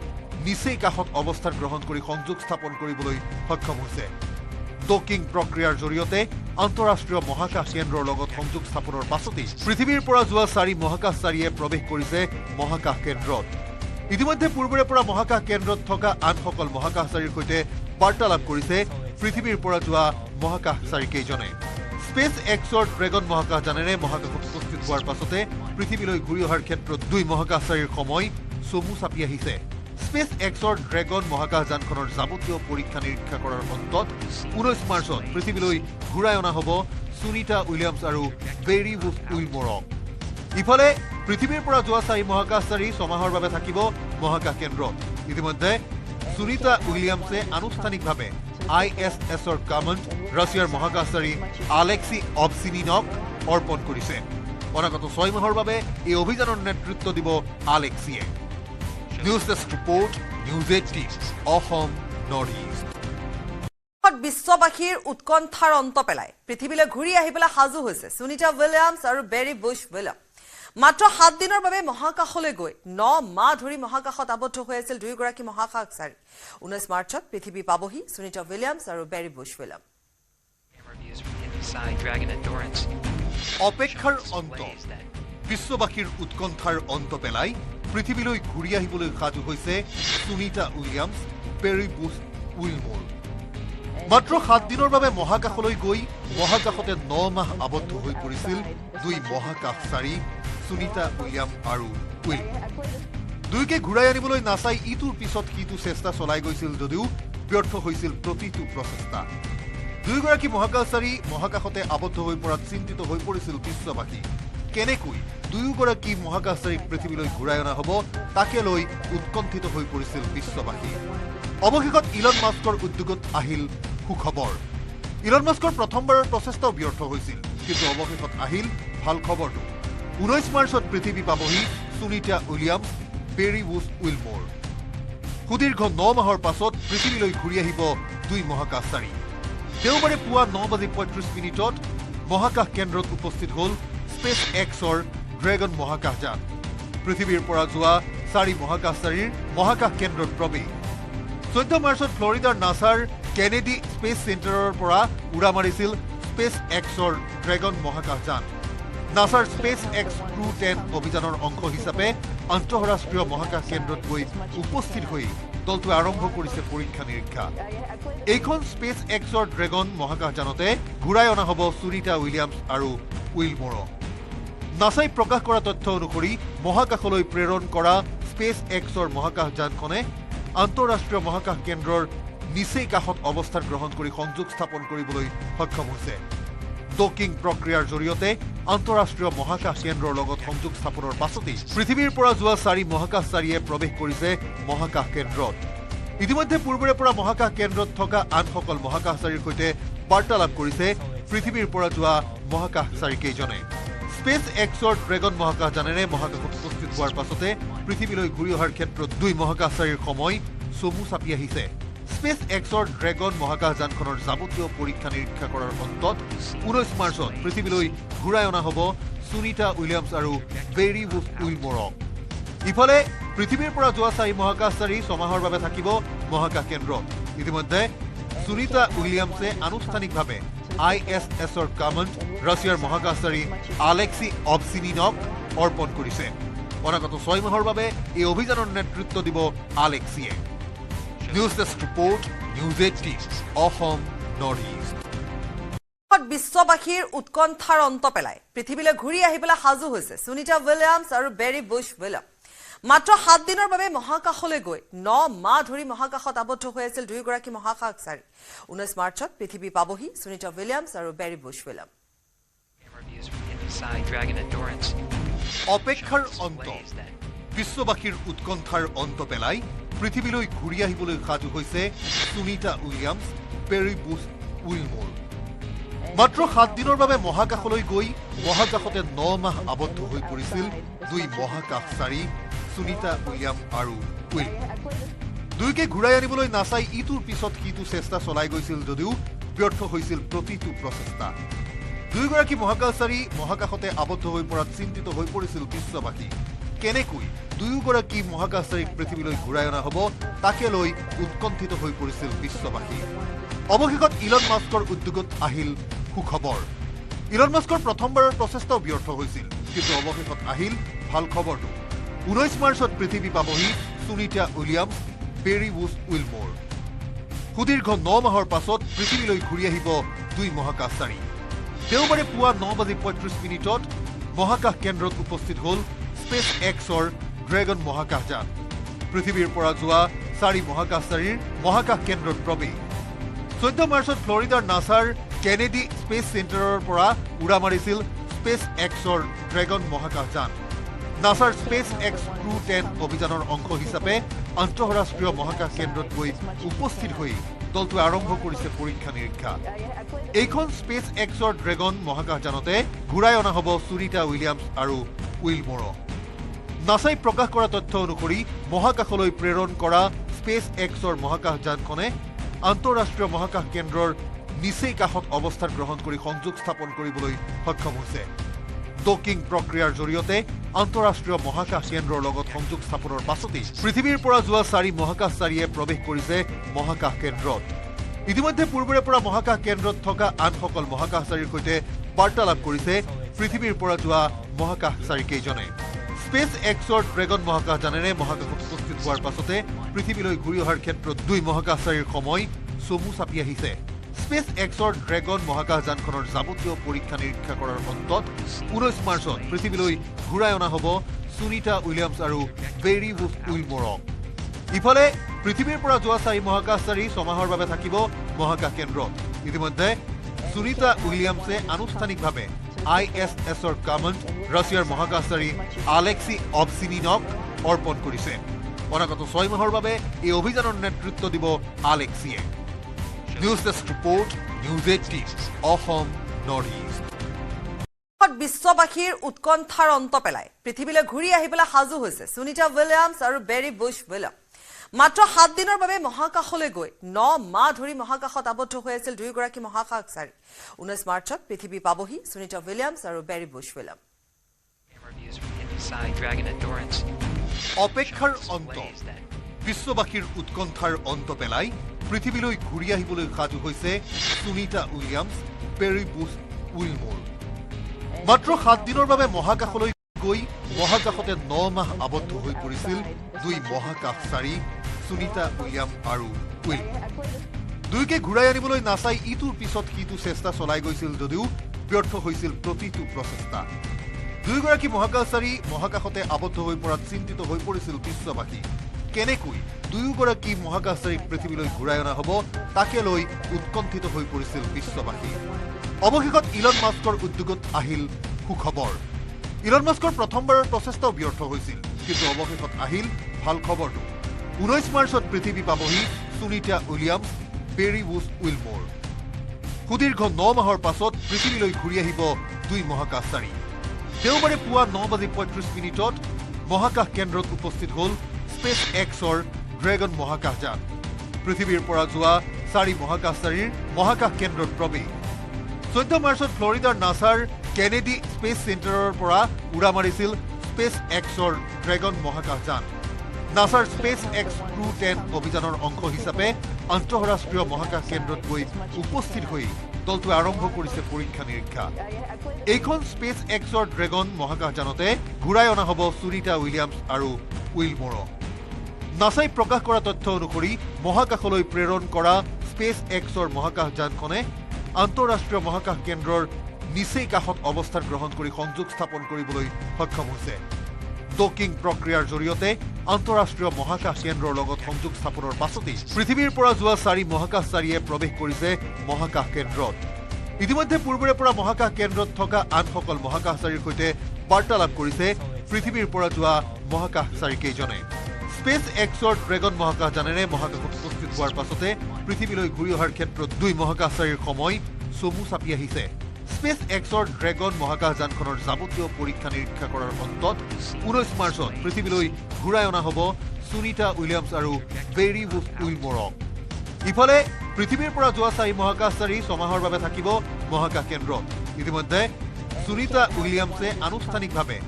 নিচেই কাষত অৱস্থান গ্ৰহণ কৰি সংযোগ স্থাপন কৰিবলৈ সক্ষম হৈছে ডকিং প্ৰক্ৰিয়াৰ জৰিয়তে আন্তঃৰাষ্ট্ৰীয় মহাকাশ কেন্দ্ৰৰ লগত সংযোগ স্থাপনৰ পাছতেই পৃথিৱীৰ পৰা যোৱা 4 মহাকাশচাৰীয়ে প্ৰৱেশ কৰিছে মহাকাশ কেন্দ্ৰত ইতিমধ্যে পূৰ্বৰে পৰা মহাকাশ কেন্দ্ৰত থকা আনসকল মহাকাশচাৰীৰ সৈতে বাৰ্তালাপ কৰিছে পৃথিৱীৰ পৰা যোৱা মহাকাশচাৰী কেইজনে স্পেচ এক্সৰ ড্ৰেগন মহাকাশযানেৰে মহাকাশত উপস্থিত হোৱাৰ পাছতে পৃথিৱীলৈ ঘূৰি অহাৰ ক্ষেত্ৰত দুই মহাকাশচাৰীৰ সময় চমু চাপি আহিছে স্পেচ এক্সৰ ড্ৰেগন মহাকাশযানখনৰ যাৱতীয় পৰীক্ষা নিৰীক্ষা কৰাৰ অন্তত 19 মাৰ্চত পৃথিৱীলৈ ঘূৰাই অনা হ'ব সুনিতা উইলিয়ামছ আৰু বেৰি বুছ উইলমোৰক ইফালে পৃথিৱীৰ পৰা যোৱা 4 মহাকাশচাৰী 6 মাহৰ বাবে থাকিব মহাকাশ কেন্দ্ৰত ইতিমধ্যে সুনিতা উইলিয়ামছে আনুষ্ঠানিকভাৱে ISSৰ কমাণ্ড ৰাছিয়াৰ মহাকাশচাৰী আলেক্সি অবছিনিনক অৰ্পণ কৰিছে অনাগত 6 মাহৰ বাবে এই অভিযানৰ নেতৃত্ব দিব আলেক্সিয়ে News Desk Report, News18 Assam Northeast. বিশ্ববাসীৰ উৎকণ্ঠাৰ অন্ত পেলাই পৃথিৱীলৈ ঘূৰি আহিবলৈ সাজু হৈছে সুনিতা উইলিয়ামছ আৰু বেৰি বুছ উইলিয়াম মাত্ৰ 7 দিনৰ বাবে মহাকাশলৈ গৈ 9 মাহ ধৰি মহাকাশত আবদ্ধ হৈ আছিল দুয়োগৰাকী মহাকাশচাৰী 19 মাৰ্চত পৃথিৱী পাবহি সুনিতা উইলিয়ামছ আৰু বেৰি বুছ উইলিয়াম অপেক্ষাৰ অন্ত বিশ্ববাসীৰ উৎকণ্ঠাৰ অন্ত পেলাই পৃথিৱীলৈ ঘূৰি আহিবলৈ সাজু হৈছে সুনিতা উইলিয়ামছ বেৰি বুছ উইলমোৰ মাত্ৰ 7 দিনৰ বাবে মহাকাশলৈ গৈ মহাকাশতে 9 মাহ আবদ্ধ হৈ পৰিছিল দুই মহাকাশচাৰী সুনিতা উইলিয়াম আৰু উইলমোৰ দুইকে ঘূৰাই আনিবলৈ নাচাই ইটোৰ পিছত সিটো চেষ্টা চলাই গৈছিল যদিও ব্যৰ্থ হৈছিল প্ৰতিটো প্ৰচেষ্টা দুইগৰাকী মহাকাশচাৰী মহাকাশতে আবদ্ধ হৈ পৰাত চিন্তিত হৈ পৰিছিল বিশ্ববাসী কেনেকৈ দুয়োগৰাকী মহাকাশচাৰীক পৃথিৱীলৈ ঘূৰাই অনা হ'ব তাকে লৈ উৎকণ্ঠিত হৈ পৰিছিল বিশ্ববাসী অৱশেষত ইলন মাস্কৰ উদ্যোগত আহিল সুখবৰ ইলন মাস্কৰ প্ৰথমবাৰৰ প্ৰচেষ্টাও ব্যৰ্থ হৈছিল কিন্তু অৱশেষত আহিল ভাল খবৰটো 19 মাৰ্চত পৃথিৱী পাবহি সুনিতা উইলিয়ামছ বেৰি বুছ উইলমোৰ সুদীৰ্ঘ 9 মাহৰ পাছত পৃথিৱীলৈ ঘূৰি আহিব দুই মহাকাশচাৰী দেওবাৰে পুৱা 9:35 মহাকাশ কেন্দ্ৰত উপস্থিত হ'ল স্পেচ এক্সৰ ড্ৰেগন মহাকাশযান পৃথিৱীৰ পৰা যোৱা 4 মহাকাশচাৰীৰ মহাকাশ কেন্দ্ৰত প্ৰৱেশ 14 মাৰ্চত ফ্লৰিডাৰ নাছাৰ কেনেডি স্পেচ চেণ্টাৰৰ পৰা উৰা মাৰিছিল স্পেচ এক্সৰ ড্ৰেগন মহাকাশযান নাছাৰ স্পেচ এক্স Crew-10 অভিযানৰ অংশ হিচাপে আন্তঃৰাষ্ট্ৰীয় মহাকাশ কেন্দ্ৰত গৈ উপস্থিত হৈ দলটোৱে আৰম্ভ কৰিছে পৰীক্ষা নিৰীক্ষা এইখন স্পেচ এক্সৰ ড্ৰেগন মহাকাশযানতে ঘূৰাই অনা হ'ব সুনিতা উইলিয়ামছ আৰু উইলমোৰক নাছাই প্ৰকাশ কৰা তথ্য অনুসৰি মহাকাশলৈ প্ৰেৰণ কৰা স্পেচ এক্সৰ মহাকাশযানখনে আন্তঃৰাষ্ট্ৰীয় মহাকাশ কেন্দ্ৰৰ নিচেই কাষত অৱস্থান গ্ৰহণ কৰি সংযোগ স্থাপন কৰিবলৈ সক্ষম হৈছে ডকিং প্ৰক্ৰিয়াৰ জৰিয়তে আন্তঃৰাষ্ট্ৰীয় মহাকাশ কেন্দ্ৰৰ লগত সংযোগ স্থাপনৰ পাছতেই পৃথিৱীৰ পৰা যোৱা 4 মহাকাশচাৰীয়ে প্ৰৱেশ কৰিছে মহাকাশ কেন্দ্ৰত ইতিমধ্যে পূৰ্বৰে পৰা মহাকাশ কেন্দ্ৰত থকা আনসকল মহাকাশচাৰীৰ সৈতে বাৰ্তালাপ কৰিছে পৃথিৱীৰ পৰা যোৱা মহাকাশচাৰী কেইজনে স্পেচ এক্সৰ ড্ৰেগন মহাকাশযানেৰে মহাকাশত উপস্থিত হোৱাৰ পাছতে পৃথিৱীলৈ ঘূৰি অহাৰ ক্ষেত্ৰত দুই মহাকাশচাৰীৰ সময় চমু চাপি আহিছে স্পেচ এক্সৰ ড্ৰেগন মহাকাশযানখনৰ যাৱতীয় পৰীক্ষা নিৰীক্ষা কৰাৰ অন্তত 19 মাৰ্চত পৃথিৱীলৈ ঘূৰাই অনা হ'ব সুনিতা উইলিয়ামছ আৰু বেৰী বুছ উইলমৰক। ইফালে পৃথিৱীৰ পৰা যোৱা 4 মহাকাশচাৰী 6 মাহৰ বাবে থাকিব মহাকাশ কেন্দ্ৰত। ইতিমধ্যে সুনিতা উইলিয়ামছে আনুষ্ঠানিকভাৱে ISSৰ কমাণ্ড ৰাছিয়াৰ মহাকাশচাৰী আলেক্সি অবচিনিনক অৰ্পণ কৰিছে। অনাগত 6 মাহৰ বাবে এই অভিযানৰ নেতৃত্ব দিব আলেক্সিয়ে। News desk report, news 18 Assam north east. বিশ্ববাসীৰ উৎকণ্ঠাৰ অন্ত পেলাই পৃথিৱীলৈ ঘূৰি আহিবলৈ সাজু হৈছে সুনিতা উইলিয়ামছ আৰু বেৰী বুছ উইলিয়াম। মাত্ৰ 7 দিনৰ বাবে মহাকাশলৈ গৈ 9 মাহ ধৰি মহাকাশত আবদ্ধ হৈ আছিল দুয়োগৰাকী মহাকাশচাৰী। 19 মাৰ্চত পৃথিৱী পাবহি সুনিতা উইলিয়ামছ আৰু বেৰী বুছ উইলিয়াম। অপেক্ষাৰ অন্ত, বিশ্ববাসীৰ উৎকণ্ঠাৰ অন্ত পেলাই পৃথিৱীলৈ ঘূৰি আহিবলৈ সাজু হৈছে সুনিতা উইলিয়ামছ, বেৰী বুছ উইলমৰ। মাত্ৰ 7 দিনৰ বাবে মহাকাশলৈ গৈ মহাকাশতে 9 মাহ আবদ্ধ হৈ পৰিছিল দুই মহাকাশচাৰী সুনিতা উইলিয়াম আৰু উইলমৰ। দুয়োকে ঘূৰাই আনিবলৈ নাচাই ইটোৰ পিছত সিটো চেষ্টা চলাই গৈছিল যদিও ব্যৰ্থ হৈছিল প্ৰতিটো প্ৰচেষ্টা। দুয়োগৰাকী মহাকাশচাৰী মহাকাশতে আবদ্ধ হৈ পৰাত চিন্তিত হৈ পৰিছিল বিশ্ববাসী। কেনেকৈ দুয়োগৰাকী মহাকাশচাৰীক পৃথিৱীলৈ ঘূৰাই অনা হ'ব তাকে লৈ উৎকণ্ঠিত হৈ পৰিছিল বিশ্ববাসী। অৱশেষত ইলন মাস্কৰ উদ্যোগত আহিল সুখবৰ। ইলন মাস্কৰ প্ৰথমবাৰৰ প্ৰচেষ্টাও ব্যৰ্থ হৈছিল, কিন্তু অৱশেষত আহিল ভাল খবৰটো। 19 মাৰ্চত পৃথিৱী পাবহি সুনিতা উইলিয়ামছ, বেৰী বুছ উইলমৰ। সুদীৰ্ঘ 9 মাহৰ পাছত পৃথিৱীলৈ ঘূৰি আহিব দুই মহাকাশচাৰী। দেওবাৰে পুৱা 9:35 মহাকাশ কেন্দ্ৰত উপস্থিত হ'ল স্পেচ এক্সৰ ড্ৰেগন মহাকাশযান। পৃথিৱীৰ পৰা যোৱা 4 মহাকাশচাৰীৰ মহাকাশ কেন্দ্ৰত প্ৰৱেশ। 14 মাৰ্চত ফ্লৰিডাৰ নাছাৰ কেনেডি স্পেচ চেণ্টাৰৰ পৰা উৰা মাৰিছিল স্পেচ এক্সৰ ড্ৰেগন মহাকাশযান। নাছাৰ স্পেচ এক্স Crew-10 অভিযানৰ অংশ হিচাপে আন্তঃৰাষ্ট্ৰীয় মহাকাশ কেন্দ্ৰত গৈ উপস্থিত হৈ দলটোৱে আৰম্ভ কৰিছে পৰীক্ষা নিৰীক্ষা। এইখন স্পেচ এক্সৰ ড্ৰেগন মহাকাশযানতে ঘূৰাই অনা হ'ব সুনিতা উইলিয়ামছ আৰু উইলমৰক। নাছাই প্ৰকাশ কৰা তথ্য অনুসৰি মহাকাশলৈ প্ৰেৰণ কৰা স্পেচ এক্সৰ মহাকাশযানখনে আন্তঃৰাষ্ট্ৰীয় মহাকাশ কেন্দ্ৰৰ নিচেই কাষত অৱস্থান গ্ৰহণ কৰি সংযোগ স্থাপন কৰিবলৈ সক্ষম হৈছে। ডকিং প্ৰক্ৰিয়াৰ জৰিয়তে আন্তঃৰাষ্ট্ৰীয় মহাকাশ কেন্দ্ৰৰ লগত সংযোগ স্থাপনৰ পাছতেই পৃথিৱীৰ পৰা যোৱা 4 মহাকাশচাৰীয়ে প্ৰৱেশ কৰিছে মহাকাশ কেন্দ্ৰত। ইতিমধ্যে পূৰ্বৰে পৰা মহাকাশ কেন্দ্ৰত থকা আনসকল মহাকাশচাৰীৰ সৈতে বাৰ্তালাপ কৰিছে পৃথিৱীৰ পৰা যোৱা মহাকাশচাৰীকেইজনে। স্পেচ এক্সৰ ড্ৰেগন মহাকাশযানেৰে মহাকাশত উপস্থিত হোৱাৰ পাছতে পৃথিৱীলৈ ঘূৰি অহাৰ ক্ষেত্ৰত দুই মহাকাশচাৰীৰ সময় চমু চাপি আহিছে। স্পেচ এক্সৰ ড্ৰেগন মহাকাশযানখনৰ যাৱতীয় পৰীক্ষা নিৰীক্ষা কৰাৰ অন্তত 19 মাৰ্চত পৃথিৱীলৈ ঘূৰাই অনা হ'ব সুনিতা উইলিয়ামছ আৰু বেৰী বুছ উইলমৰক। ইফালে পৃথিৱীৰ পৰা যোৱা 4 মহাকাশচাৰী 6 মাহৰ বাবে থাকিব মহাকাশ কেন্দ্ৰত। ইতিমধ্যে সুনিতা উইলিয়ামছে আনুষ্ঠানিকভাৱে ISSৰ কমাণ্ড ৰাছিয়াৰ মহাকাশচাৰী আলেক্সি অবচিনিনক অৰ্পণ কৰিছে। অনাগত 6 মাহৰ বাবে এই অভিযানৰ নেতৃত্ব দিব আলেক্সিয়ে। News desk report, news 18 Assam north east. বিশ্ববাসীৰ উৎকণ্ঠাৰ অন্ত পেলাই পৃথিৱীলৈ ঘূৰি আহিবলৈ সাজু হৈছে সুনিতা উইলিয়ামছ আৰু বেৰী বুছ উইলিয়াম। মাত্ৰ 7 দিনৰ বাবে মহাকাশলৈ গৈ 9 মাহ ধৰি মহাকাশত আবদ্ধ হৈ আছিল দুয়োগৰাকী মহাকাশচাৰী। 19 মাৰ্চত পৃথিৱী পাবহি সুনিতা উইলিয়ামছ আৰু বেৰী বুছ উইলিয়াম। অপেক্ষাৰ অন্ত, বিশ্ববাসীৰ উৎকণ্ঠাৰ অন্ত পেলাই পৃথিৱীলৈ ঘূৰি আহিবলৈ সাজু হৈছে সুনিতা উইলিয়ামছ, বেৰী বুছ উইলমৰ। মাত্ৰ 7 দিনৰ বাবে মহাকাশলৈ গৈ মহাকাশতে 9 মাহ আবদ্ধ হৈ পৰিছিল দুই মহাকাশচাৰী সুনিতা উইলিয়াম আৰু উইলমৰ। দুয়োকে ঘূৰাই আনিবলৈ নাচাই ইটোৰ পিছত সিটো চেষ্টা চলাই গৈছিল যদিও ব্যৰ্থ হৈছিল প্ৰতিটো প্ৰচেষ্টা। দুয়োগৰাকী মহাকাশচাৰী মহাকাশতে আবদ্ধ হৈ পৰাত চিন্তিত হৈ পৰিছিল বিশ্ববাসী। কেনেকৈ দুয়োগৰাকী মহাকাশচাৰীক পৃথিৱীলৈ ঘূৰাই অনা হ'ব তাকে লৈ উৎকণ্ঠিত হৈ পৰিছিল বিশ্ববাসী। অৱশেষত ইলন মাস্কৰ উদ্যোগত আহিল সুখবৰ। ইলন মাস্কৰ প্ৰথমবাৰৰ প্ৰচেষ্টাও ব্যৰ্থ হৈছিল, কিন্তু অৱশেষত আহিল ভাল খবৰটো। 19 মাৰ্চত পৃথিৱী পাবহি সুনিতা উইলিয়ামছ, বেৰী বুছ উইলমৰ। সুদীৰ্ঘ 9 মাহৰ পাছত পৃথিৱীলৈ ঘূৰি আহিব দুই মহাকাশচাৰী। দেওবাৰে পুৱা 9:35 মহাকাশ কেন্দ্ৰত উপস্থিত হ'ল স্পেচ এক্সৰ ড্ৰেগন মহাকাশযান। পৃথিৱীৰ পৰা যোৱা 4 মহাকাশচাৰীৰ মহাকাশ কেন্দ্ৰত প্ৰৱেশ 14 মাৰ্চত ফ্লৰিডাৰ নাছাৰ কেনেডি স্পেচ চেণ্টাৰৰ পৰা উৰা মাৰিছিল স্পেচ এক্সৰ ড্ৰেগন মহাকাশযান নাছাৰ স্পেচ এক্স Crew-10 অভিযানৰ অংশ হিচাপে আন্তঃৰাষ্ট্ৰীয় মহাকাশ কেন্দ্ৰত গৈ উপস্থিত হৈ দলটোৱে আৰম্ভ কৰিছে পৰীক্ষা নিৰীক্ষা এইখন স্পেচ এক্সৰ ড্ৰেগন মহাকাশযানতে ঘূৰাই অনা হ'ব সুনিতা উইলিয়ামছ আৰু উইলমৰক নাছাই প্ৰকাশ কৰা তথ্য অনুসৰি মহাকাশলৈ প্ৰেৰণ কৰা স্পেচ এক্সৰ মহাকাশযানখনে আন্তঃৰাষ্ট্ৰীয় মহাকাশ কেন্দ্ৰৰ নিচেই কাষত অৱস্থান গ্ৰহণ কৰি সংযোগ স্থাপন কৰিবলৈ সক্ষম হৈছে ডকিং প্ৰক্ৰিয়াৰ জৰিয়তে আন্তঃৰাষ্ট্ৰীয় মহাকাশ কেন্দ্ৰৰ লগত সংযোগ স্থাপনৰ পাছতেই পৃথিৱীৰ পৰা যোৱা 4 মহাকাশচাৰীয়ে প্ৰৱেশ কৰিছে মহাকাশ কেন্দ্ৰত ইতিমধ্যে পূৰ্বৰে পৰা মহাকাশ কেন্দ্ৰত থকা আনসকল মহাকাশচাৰীৰ সৈতে বাৰ্তালাপ কৰিছে পৃথিৱীৰ পৰা যোৱা মহাকাশচাৰী কেইজনে স্পেচ এক্সৰ ড্ৰেগন মহাকাশযানেৰে মহাকাশত উপস্থিত হোৱাৰ পাছতে পৃথিৱীলৈ ঘূৰি অহাৰ ক্ষেত্ৰত 2 মহাকাশচাৰীৰ সময় চমু চাপি আহিছে স্পেচ এক্সৰ ড্ৰেগন মহাকাশযানখনৰ যাৱতীয় পৰীক্ষা নিৰীক্ষা কৰাৰ অন্তত 19 মাৰ্চত পৃথিৱীলৈ ঘূৰাই অনা হ'ব সুনিতা উইলিয়ামছ আৰু বেৰি উইলমৰক ইফালে পৃথিৱীৰ পৰা যোৱা 4 মহাকাশচাৰী ছমাহৰ বাবে থাকিব মহাকাশ কেন্দ্ৰত ইতিমধ্যে সুনিতা উইলিয়ামছে আনুষ্ঠানিকভাৱে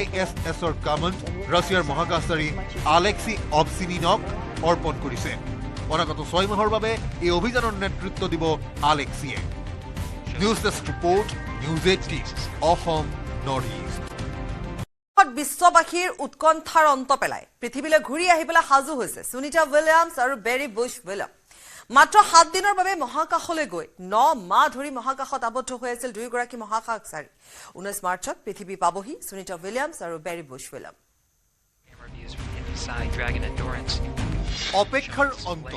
ISSৰ কমাণ্ড ৰাছিয়াৰ মহাকাশচাৰী আলেক্সি অবচিনিনক অৰ্পণ কৰিছে অনাগত 6 মাহৰ বাবে এই অভিযানৰ নেতৃত্ব দিব আলেক্সিয়ে news desk report news 18 Assam north east বিশ্ববাসীৰ উৎকণ্ঠাৰ অন্ত পেলাই পৃথিৱীলৈ ঘূৰি আহিবলৈ সাজু হৈছে সুনিতা উইলিয়ামছ আৰু বেৰি উইলিয়াম মাত্ৰ 7 দিনৰ বাবে মহাকাশলৈ গৈ 9 মাহ ধৰি মহাকাশত আবদ্ধ হৈ আছিল দুয়োগৰাকী মহাকাশচাৰী 19 মাৰ্চত পৃথিৱী পাবহি সুনিতা উইলিয়ামছ আৰু বেৰি উইলিয়াম অপেক্ষাৰ অন্ত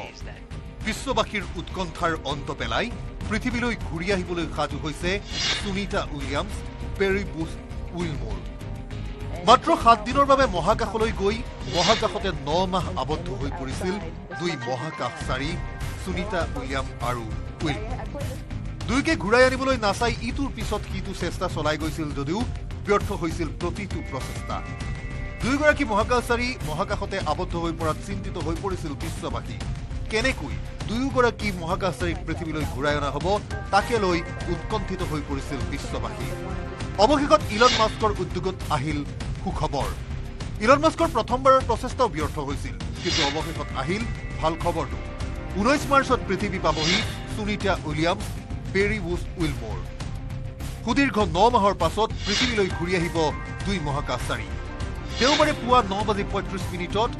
বিশ্ববাসীৰ উৎকণ্ঠাৰ অন্ত পেলাই পৃথিৱীলৈ ঘূৰি আহিবলৈ সাজু হৈছে সুনিতা উইলিয়ামছ বেৰি উইলমৰ মাত্ৰ 7 দিনৰ বাবে মহাকাশলৈ গৈ মহাকাশতে 9 মাহ আবদ্ধ হৈ পৰিছিল 2 মহাকাশচাৰী সুনিতা উইলিয়াম আৰু উইলমৰ দুয়োকে ঘূৰাই আনিবলৈ নাছাই ইটোৰ পিছত সিটো চেষ্টা চলাই গৈছিল যদিও ব্যৰ্থ হৈছিল প্ৰতিটো প্ৰচেষ্টা দুয়োগৰাকী মহাকাশচাৰী মহাকাশতে আবদ্ধ হৈ পৰাত চিন্তিত হৈ পৰিছিল বিশ্ববাসী কেনেকৈ দুয়োগৰাকী মহাকাশচাৰীক পৃথিৱীলৈ ঘূৰাই অনা হ'ব তাকে লৈ উৎকণ্ঠিত হৈ পৰিছিল বিশ্ববাসী অৱশেষত ইলন মাস্কৰ উদ্যোগত আহিল সুখবৰ ইলন মাস্কৰ প্ৰথমবাৰৰ প্ৰচেষ্টাও ব্যৰ্থ হৈছিল কিন্তু অৱশেষত আহিল ভাল খবৰটো 19 মাৰ্চত পৃথিৱী পাবহি সুনিতা উইলিয়ামছ বেৰি উইলমৰ সুদীৰ্ঘ 9 মাহৰ পাছত পৃথিৱীলৈ ঘূৰি আহিব 2 মহাকাশচাৰী দেওবাৰে পুৱা 9:35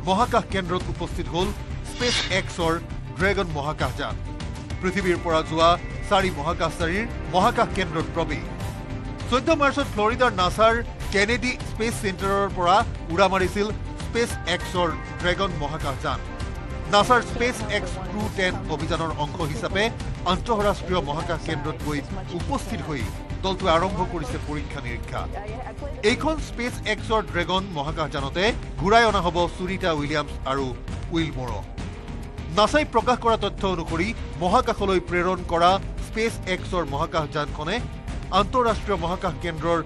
মহাকাশ কেন্দ্ৰত উপস্থিত হ'ল স্পেচ এক্সৰ ড্ৰেগন মহাকাশযান পৃথিৱীৰ পৰা যোৱা 4 মহাকাশচাৰীৰ মহাকাশ কেন্দ্ৰত প্ৰৱেশ 14 মাৰ্চত ফ্লৰিডাৰ নাছাৰ কেনেডি স্পেচ চেণ্টাৰৰ পৰা উৰা মাৰিছিল স্পেচ এক্সৰ ড্ৰেগন মহাকাশযান নাছাৰ স্পেচ এক্স Crew-10 অভিযানৰ অংশ হিচাপে আন্তঃৰাষ্ট্ৰীয় মহাকাশ কেন্দ্ৰত গৈ উপস্থিত হৈ দলটোৱে আৰম্ভ কৰিছে পৰীক্ষা নিৰীক্ষা এইখন স্পেচ এক্সৰ ড্ৰেগন মহাকাশযানতে ঘূৰাই অনা হ'ব সুনিতা উইলিয়ামছ আৰু উইলমৰক নাছাই প্ৰকাশ কৰা তথ্য অনুসৰি মহাকাশলৈ প্ৰেৰণ কৰা স্পেচ এক্সৰ মহাকাশযানখনে আন্তঃৰাষ্ট্ৰীয় মহাকাশ কেন্দ্ৰৰ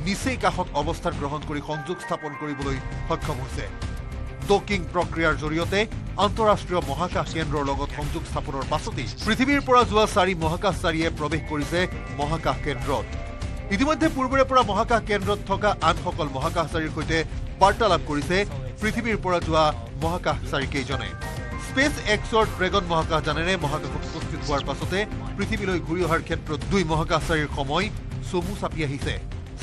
নিচেই কাষত অৱস্থান গ্ৰহণ কৰি সংযোগ স্থাপন কৰিবলৈ সক্ষম হৈছে ডকিং প্ৰক্ৰিয়াৰ জৰিয়তে আন্তঃৰাষ্ট্ৰীয় মহাকাশ কেন্দ্ৰৰ লগত সংযোগ স্থাপনৰ পাছতেই পৃথিৱীৰ পৰা যোৱা 4 মহাকাশচাৰীয়ে প্ৰৱেশ কৰিছে মহাকাশ কেন্দ্ৰত ইতিমধ্যে পূৰ্বৰে পৰা মহাকাশ কেন্দ্ৰত থকা আনসকল মহাকাশচাৰীৰ সৈতে বাৰ্তালাপ কৰিছে পৃথিৱীৰ পৰা যোৱা মহাকাশচাৰী কেইজনে স্পেচ এক্সৰ ড্ৰেগন মহাকাশযানেৰে মহাকাশত উপস্থিত হোৱাৰ পাছতে পৃথিৱীলৈ ঘূৰি অহাৰ ক্ষেত্ৰত 2 মহাকাশচাৰীৰ সময় চমু চাপি আহিছে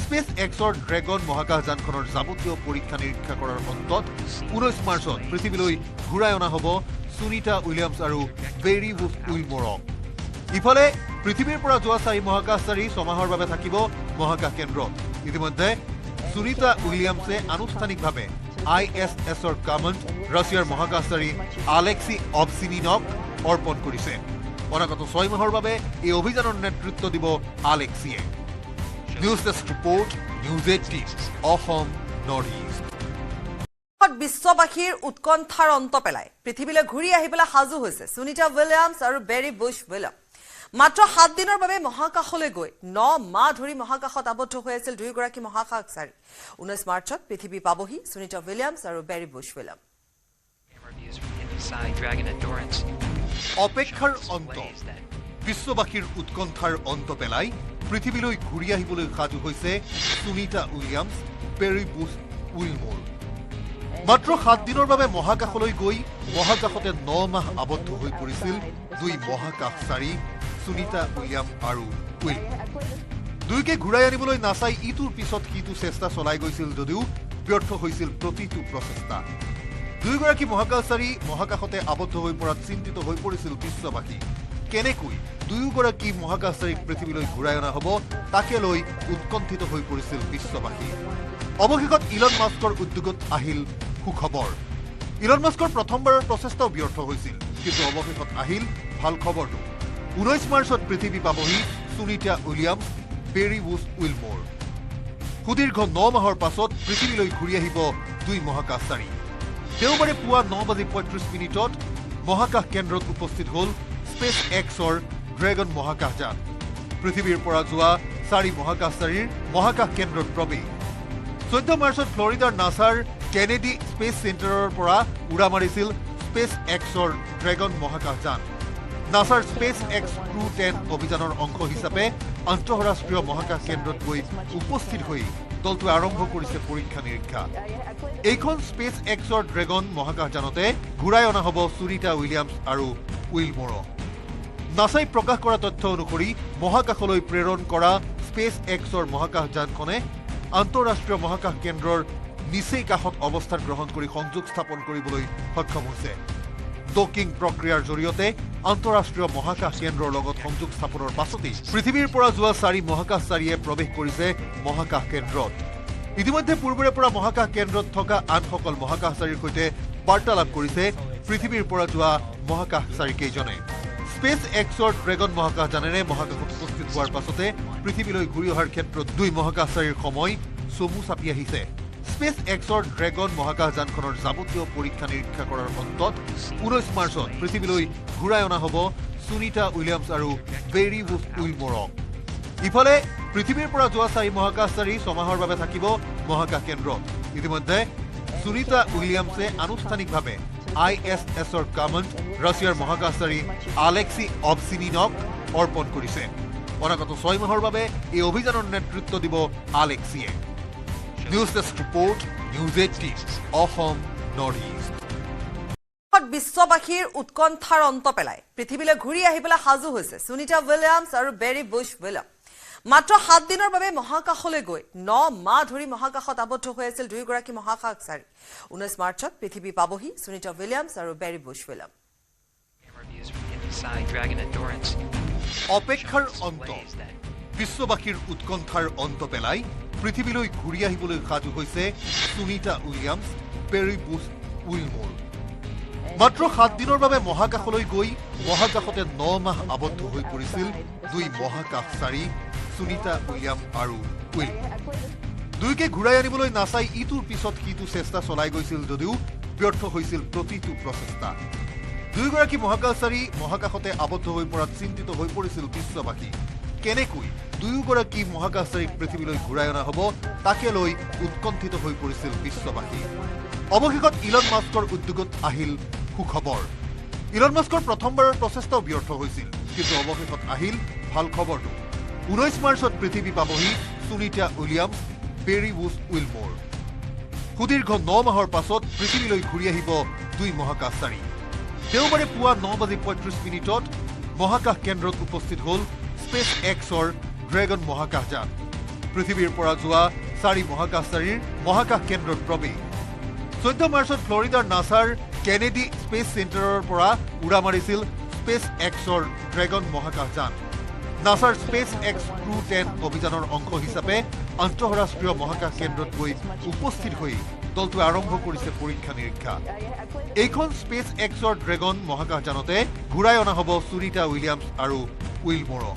স্পেচ এক্সৰ ড্ৰেগন মহাকাশযানখনৰ যাৱতীয় পৰীক্ষা নিৰীক্ষা কৰাৰ অন্তত 19 মাৰ্চত পৃথিৱীলৈ ঘূৰাই অনা হ'ব সুনিতা উইলিয়ামছ আৰু বেৰি উইলমৰক ইফালে পৃথিৱীৰ পৰা যোৱা 4 মহাকাশচাৰী ছমাহৰ বাবে থাকিব মহাকাশ কেন্দ্ৰত ইতিমধ্যে সুনিতা উইলিয়ামছে আনুষ্ঠানিকভাৱে ISSৰ কমাণ্ড ৰাছিয়াৰ মহাকাশচাৰী আলেক্সি অবচিনিনক অৰ্পণ কৰিছে অনাগত 6 মাহৰ বাবে এই অভিযানৰ নেতৃত্ব দিব আলেক্সিয়ে news desk report news 18 Assam north east বিশ্ববাসীৰ উৎকণ্ঠাৰ অন্ত পেলাই পৃথিৱীলৈ ঘূৰি আহিবলৈ সাজু হৈছে সুনিতা উইলিয়ামছ আৰু বেৰি উইলিয়াম মাত্ৰ 7 দিনৰ বাবে মহাকাশলৈ গৈ 9 মাহ ধৰি মহাকাশত আবদ্ধ হৈ আছিল দুয়োগৰাকী মহাকাশচাৰী 19 মাৰ্চত পৃথিৱী পাবহি সুনিতা উইলিয়ামছ আৰু বেৰি উইলিয়াম অপেক্ষাৰ অন্ত বিশ্ববাসীৰ উৎকণ্ঠাৰ অন্ত পেলাই পৃথিৱীলৈ ঘূৰি আহিবলৈ সাজু হৈছে Sunita Williams peri Bush Wilmore মাত্ৰ 7 দিনৰ বাবে মহাকাশলৈ গৈ মহাকাশতে 9 মাহ আবদ্ধ হৈ পৰিছিল দুই মহাকাশচাৰী সুনিতা উইলিয়াম আৰু উইলমোৰ দুইকে ঘূৰাই আনিবলৈ নাচাই ইটোৰ পিছত সিটো চেষ্টা চলাই গৈছিল যদিও ব্যৰ্থ হৈছিল প্ৰতিটো প্ৰচেষ্টা দুইগৰাকী মহাকাশচাৰী মহাকাশতে আবদ্ধ হৈ পৰাত চিন্তিত হৈ পৰিছিল বিশ্ববাসী কেনেকৈ দুয়োগৰাকী মহাকাশচাৰীক পৃথিৱীলৈ ঘূৰাই অনা হ'ব তাকে লৈ উৎকণ্ঠিত হৈ পৰিছিল বিশ্ববাসী অৱশেষত ইলন মাস্কৰ উদ্যোগত আহিল সুখবৰ ইলন মাস্কৰ প্ৰথমবাৰৰ প্ৰচেষ্টাও ব্যৰ্থ হৈছিল কিন্তু অৱশেষত আহিল ভাল খবৰটো 19 মাৰ্চত পৃথিৱী পাবহি Sunita Williams peri Bush Wilmore সুদীৰ্ঘ 9 মাহৰ পাছত পৃথিৱীলৈ ঘূৰি আহিব দুই মহাকাশচাৰী দেওবাৰে পুৱা 9:35 মহাকাশ কেন্দ্ৰত উপস্থিত হ'ল স্পেচ এক্সৰ ড্ৰেগন মহাকাশযান পৃথিৱীৰ পৰা যোৱা 4 মহাকাশচাৰীৰ মহাকাশ কেন্দ্ৰত প্ৰৱেশ 14 মাৰ্চত ফ্লৰিডাৰ নাছাৰ কেনেডি স্পেচ চেণ্টাৰৰ পৰা উৰা মাৰিছিল স্পেচ এক্সৰ ড্ৰেগন মহাকাশযান নাছাৰ স্পেচ এক্স Crew-10 অভিযানৰ অংশ হিচাপে আন্তঃৰাষ্ট্ৰীয় মহাকাশ কেন্দ্ৰত গৈ উপস্থিত হৈ দলটোৱে আৰম্ভ কৰিছে পৰীক্ষা নিৰীক্ষা এইখন স্পেচ এক্সৰ ড্ৰেগন মহাকাশযানতে ঘূৰাই অনা হ'ব সুনিতা উইলিয়ামছ আৰু উইলমোৰক নাছাই প্ৰকাশ কৰা তথ্য অনুসৰি মহাকাশলৈ প্ৰেৰণ কৰা স্পেচ এক্সৰ মহাকাশযানখনে আন্তঃৰাষ্ট্ৰীয় মহাকাশ কেন্দ্ৰৰ নিচেই কাষত অৱস্থান গ্ৰহণ কৰি সংযোগ স্থাপন কৰিবলৈ সক্ষম হৈছে ডকিং প্ৰক্ৰিয়াৰ জৰিয়তে আন্তঃৰাষ্ট্ৰীয় মহাকাশ কেন্দ্ৰৰ লগত সংযোগ স্থাপনৰ পাছতেই পৃথিৱীৰ পৰা যোৱা 4 মহাকাশচাৰীয়ে প্ৰৱেশ কৰিছে মহাকাশ কেন্দ্ৰত ইতিমধ্যে পূৰ্বৰে পৰা মহাকাশ কেন্দ্ৰত থকা আনসকল মহাকাশচাৰীৰ সৈতে বাৰ্তালাপ কৰিছে পৃথিৱীৰ পৰা যোৱা মহাকাশচাৰীকেইজনে স্পেচ এক্সৰ ড্ৰেগন মহাকাশযানেৰে মহাকাশত উপস্থিত হোৱাৰ পাছতে পৃথিৱীলৈ ঘূৰি অহাৰ ক্ষেত্ৰত দুই মহাকাশচাৰীৰ সময় চমু চাপি আহিছে স্পেচ এক্সৰ ড্ৰেগন মহাকাশযানখনৰ যাৱতীয় পৰীক্ষা নিৰীক্ষা কৰাৰ অন্তত 19 মাৰ্চত পৃথিৱীলৈ ঘূৰাই অনা হ'ব সুনিতা উইলিয়ামছ আৰু পেৰি বুছ উইলমোৰক ইফালে পৃথিৱীৰ পৰা যোৱা 4 মহাকাশচাৰী 6 মাহৰ বাবে থাকিব মহাকাশ কেন্দ্ৰত ইতিমধ্যে সুনিতা উইলিয়ামছে আনুষ্ঠানিকভাৱে ISSৰ কমাণ্ড ৰাছিয়াৰ মহাকাশচাৰী আলেক্সি অবছিনিনক অৰ্পণ কৰিছে অনাগত 6 মাহৰ বাবে এই অভিযানৰ নেতৃত্ব দিব আলেক্সিয়ে News Desk Report, News18 Assam Northeast. বিশ্ববাসীৰ উৎকণ্ঠাৰ অন্ত পেলাই পৃথিৱীলৈ ঘূৰি আহিবলৈ সাজু হৈছে সুনিতা উইলিয়ামছ আৰু বেৰি বুছ উইলিয়াম মাত্ৰ 7 দিনৰ বাবে মহাকাশলৈ গৈ 9 মাহ ধৰি মহাকাশত আবদ্ধ হৈ আছিল দুইগৰাকী মহাকাশচাৰী 19 মাৰ্চত পৃথিৱী পাবহি সুনিতা উইলিয়ামছ আৰু বেৰি বুছ উইলিয়াম অপেক্ষাৰ অন্ত বিশ্ববাসীৰ উৎকণ্ঠাৰ অন্ত পেলাই পৃথিৱীলৈ ঘূৰি আহিবলৈ সাজু হৈছে Sunita Williams peri Bush Wilmore মাত্ৰ 7 দিনৰ বাবে মহাকাশলৈ গৈ মহাকাশতে 9 মাহ আবদ্ধ হৈ পৰিছিল দুই মহাকাশচাৰী সুনিতা উইলিয়াম আৰু উইলমোৰ দুইকে ঘূৰাই আনিবলৈ নাচাই ইটোৰ পিছত সিটো চেষ্টা চলাই গৈছিল যদিও ব্যৰ্থ হৈছিল প্ৰতিটো প্ৰচেষ্টা দুইগৰাকী মহাকাশচাৰী মহাকাশতে আবদ্ধ হৈ পৰাত চিন্তিত হৈ পৰিছিল বিশ্ববাসী কেনেকৈ দুয়োগৰাকী মহাকাশচাৰীক পৃথিৱীলৈ ঘূৰাই অনা হ'ব তাকে লৈ উৎকণ্ঠিত হৈ পৰিছিল বিশ্ববাসী অৱশেষত ইলন মাস্কৰ উদ্যোগত আহিল সুখবৰ ইলন মাস্কৰ প্ৰথমবাৰৰ প্ৰচেষ্টাও ব্যৰ্থ হৈছিল কিন্তু অৱশেষত আহিল ভাল খবৰটো 19 মাৰ্চত পৃথিৱী পাবহি Sunita Williams peri Bush Wilmore সুদীৰ্ঘ 9 মাহৰ পাছত পৃথিৱীলৈ ঘূৰি আহিব দুই মহাকাশচাৰী দেওবাৰে পুৱা 9:35 মহাকাশ কেন্দ্ৰত উপস্থিত হ'ল স্পেচ এক্সৰ ড্ৰেগন মহাকাশযান পৃথিৱীৰ পৰা যোৱা 4 মহাকাশচাৰীৰ মহাকাশ কেন্দ্ৰত প্ৰৱেশ 14 মাৰ্চত ফ্লৰিডাৰ নাছাৰ কেনেডি স্পেচ চেণ্টাৰৰ পৰা উৰা মাৰিছিল স্পেচ এক্সৰ ড্ৰেগন মহাকাশযান নাছাৰ স্পেচ এক্স Crew-10 অভিযানৰ অংশ হিচাপে আন্তঃৰাষ্ট্ৰীয় মহাকাশ কেন্দ্ৰত গৈ উপস্থিত হৈ দলটোৱে আৰম্ভ কৰিছে পৰীক্ষা নিৰীক্ষা এইখন স্পেচ এক্সৰ ড্ৰেগন মহাকাশযানতে ঘূৰাই অনা হ'ব সুনিতা উইলিয়ামছ আৰু উইলমোৰক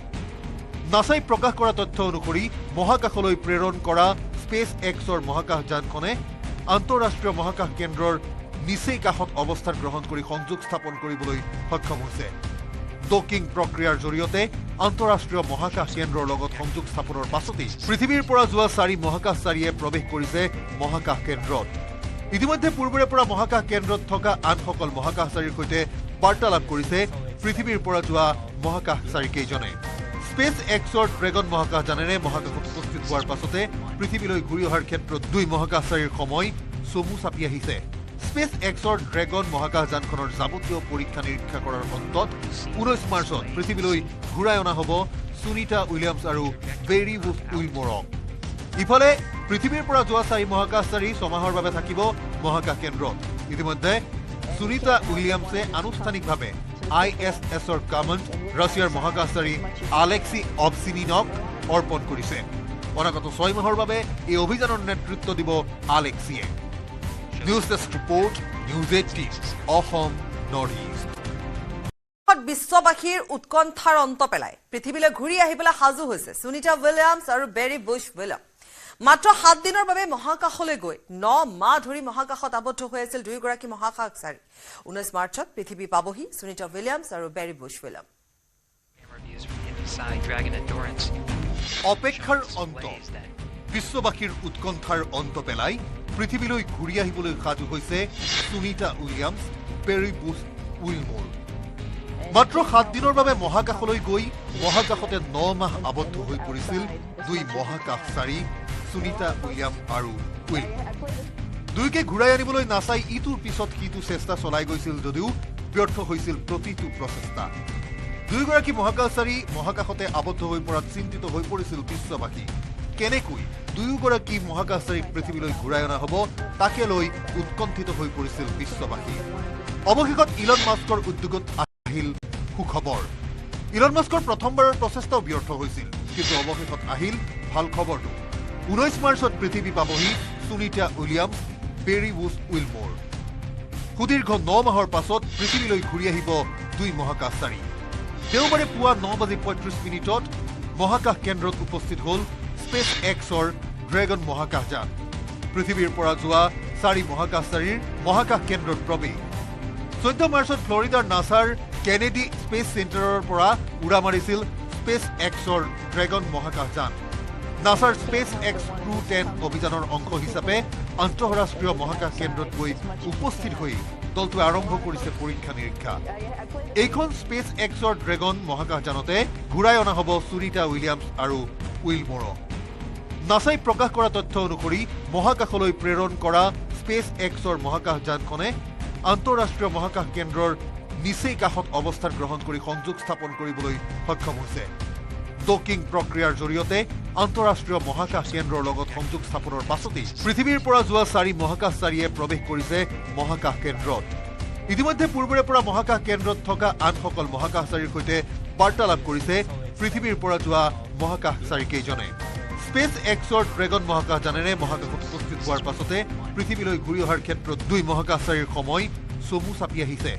নাছাই প্ৰকাশ কৰা তথ্য অনুসৰি মহাকাশলৈ প্ৰেৰণ কৰা স্পেচ এক্সৰ মহাকাশযানখনে আন্তঃৰাষ্ট্ৰীয় মহাকাশ কেন্দ্ৰৰ নিচেই কাষত অৱস্থান গ্ৰহণ কৰি সংযোগ স্থাপন কৰিবলৈ সক্ষম হৈছে ডকিং প্ৰক্ৰিয়াৰ জৰিয়তে আন্তঃৰাষ্ট্ৰীয় মহাকাশ কেন্দ্ৰৰ লগত সংযোগ স্থাপনৰ পাছতেই পৃথিৱীৰ পৰা যোৱা 4 মহাকাশচাৰীয়ে প্ৰৱেশ কৰিছে মহাকাশ কেন্দ্ৰত ইতিমধ্যে পূৰ্বৰে পৰা মহাকাশ কেন্দ্ৰত থকা আনসকল মহাকাশচাৰীৰ সৈতে বাৰ্তালাপ কৰিছে পৃথিৱীৰ পৰা যোৱা মহাকাশচাৰীকেইজনে স্পেচ এক্সৰ ড্ৰেগন মহাকাশযানেৰে মহাকাশত উপস্থিত হোৱাৰ পাছতে পৃথিৱীলৈ ঘূৰি অহাৰ ক্ষেত্ৰত দুই মহাকাশচাৰীৰ সময় চমু চাপি আহিছে স্পেচ এক্সৰ ড্ৰেগন মহাকাশযানখনৰ যাৱতীয় পৰীক্ষা নিৰীক্ষা কৰাৰ অন্তত 19 মাৰ্চত পৃথিৱীলৈ ঘূৰাই অনা হ'ব সুনিতা উইলিয়ামছ আৰু বেৰী বুছ উইলমৰক ইফালে পৃথিৱীৰ পৰা যোৱা 4 মহাকাশচাৰী ছমাহৰ বাবে থাকিব মহাকাশ কেন্দ্ৰত ইতিমধ্যে সুনিতা উইলিয়ামছে আনুষ্ঠানিকভাৱে ISSৰ কমাণ্ড ৰাছিয়াৰ মহাকাশচাৰী আলেক্সি অবচিনিনক অৰ্পণ কৰিছে অনাগত 6 মাহৰ বাবে এই অভিযানৰ নেতৃত্ব দিব আলেক্সিয়ে news desk report news 18 Assam north east বিশ্ববাসীৰ উৎকণ্ঠাৰ অন্ত পেলাই পৃথিৱীলৈ ঘূৰি আহিবলৈ সাজু হৈছে সুনিতা উইলিয়ামছ আৰু বেৰী বুছ উইলিয়াম মাত্ৰ 7 দিনৰ বাবে মহাকাশলৈ গৈ 9 মাহ ধৰি মহাকাশত আবদ্ধ হৈ আছিল দুইগৰাকী মহাকাশচাৰী 19 মাৰ্চত পৃথিৱী পাবহি সুনিতা উইলিয়ামছ আৰু বেৰী বুছ উইলিয়াম অপেক্ষাৰ অন্ত বিশ্ববাসীৰ উৎকণ্ঠাৰ অন্ত পেলাই পৃথিৱীলৈ ঘূৰি আহিবলৈ সাজু হৈছে সুনিতা উইলিয়ামছ বেৰী বুছ উইলমৰ মাত্ৰ 7 দিনৰ বাবে মহাকাশলৈ গৈ মহাকাশতে 9 মাহ আবদ্ধ হৈ পৰিছিল দুই মহাকাশচাৰী সুনিতা উইলিয়াম আৰু উইল দুইকে ঘূৰাই আনিবলৈ নাচাই ইটোৰ পিছত সিটো চেষ্টা চলাই গৈছিল যদিও ব্যৰ্থ হৈছিল প্ৰতিটো প্ৰচেষ্টা দুইগৰাকী মহাকাশচাৰী মহাকাশতে আবদ্ধ হৈ পৰাত চিন্তিত হৈ পৰিছিল বিশ্ববাসী কেনেকৈ দুয়োগৰাকী মহাকাশচাৰীক পৃথিৱীলৈ ঘূৰাই অনা হ'ব তাকে লৈ উৎকণ্ঠিত হৈ পৰিছিল বিশ্ববাসী অৱশেষত ইলন মাস্কৰ উদ্যোগত আহিল সুখবৰ ইলন মাস্কৰ প্ৰথমবাৰৰ প্ৰচেষ্টাও ব্যৰ্থ হৈছিল কিন্তু অৱশেষত আহিল ভাল খবৰটো 19 মাৰ্চত পৃথিৱী পাবহি সুনিতা উইলিয়ামছ বেৰী বুছ উইলমৰ সুদীৰ্ঘ 9 মাহৰ পাছত পৃথিৱীলৈ ঘূৰি আহিব দুই মহাকাশচাৰী দেওবাৰে পুৱা 9:35 মহাকাশ কেন্দ্ৰত উপস্থিত হ'ল স্পেচ এক্সৰ ড্ৰেগন মহাকাশযান পৃথিৱীৰ পৰা যোৱা 4 মহাকাশচাৰীৰ মহাকাশ কেন্দ্ৰত প্ৰৱেশ 14 মাৰ্চত ফ্লৰিডাৰ নাছাৰ কেনেডি স্পেচ চেণ্টাৰৰ পৰা উৰা মাৰিছিল স্পেচ এক্সৰ ড্ৰেগন মহাকাশযান নাছাৰ স্পেচ এক্স Crew-10 অভিযানৰ অংশ হিচাপে আন্তঃৰাষ্ট্ৰীয় মহাকাশ কেন্দ্ৰত গৈ উপস্থিত হৈ দলটোৱে আৰম্ভ কৰিছে পৰীক্ষা নিৰীক্ষা এইখন স্পেচ এক্সৰ ড্ৰেগন মহাকাশযানতে ঘূৰাই অনা হ'ব সুনিতা উইলিয়ামছ আৰু উইলমৰক নাছাই প্ৰকাশ কৰা তথ্য অনুসৰি মহাকাশলৈ প্ৰেৰণ কৰা স্পেচ এক্সৰ মহাকাশযানখনে আন্তঃৰাষ্ট্ৰীয় মহাকাশ কেন্দ্ৰৰ নিচেই কাষত অৱস্থান গ্ৰহণ কৰি সংযোগ স্থাপন কৰিবলৈ সক্ষম হৈছে ডকিং প্ৰক্ৰিয়াৰ জৰিয়তে আন্তঃৰাষ্ট্ৰীয় মহাকাশ কেন্দ্ৰৰ লগত সংযোগ স্থাপনৰ পাছতেই পৃথিৱীৰ পৰা যোৱা 4 মহাকাশচাৰীয়ে প্ৰৱেশ কৰিছে মহাকাশ কেন্দ্ৰত ইতিমধ্যে পূৰ্বৰে পৰা মহাকাশ কেন্দ্ৰত থকা আনসকল মহাকাশচাৰীৰ সৈতে বাৰ্তালাপ কৰিছে পৃথিৱীৰ পৰা যোৱা মহাকাশচাৰীকেইজনে স্পেচ এক্সৰ ড্ৰেগন মহাকাশযানেৰে মহাকাশত উপস্থিত হোৱাৰ পাছতে পৃথিৱীলৈ ঘূৰি অহাৰ ক্ষেত্ৰত দুই মহাকাশচাৰীৰ সময় চমু চাপি আহিছে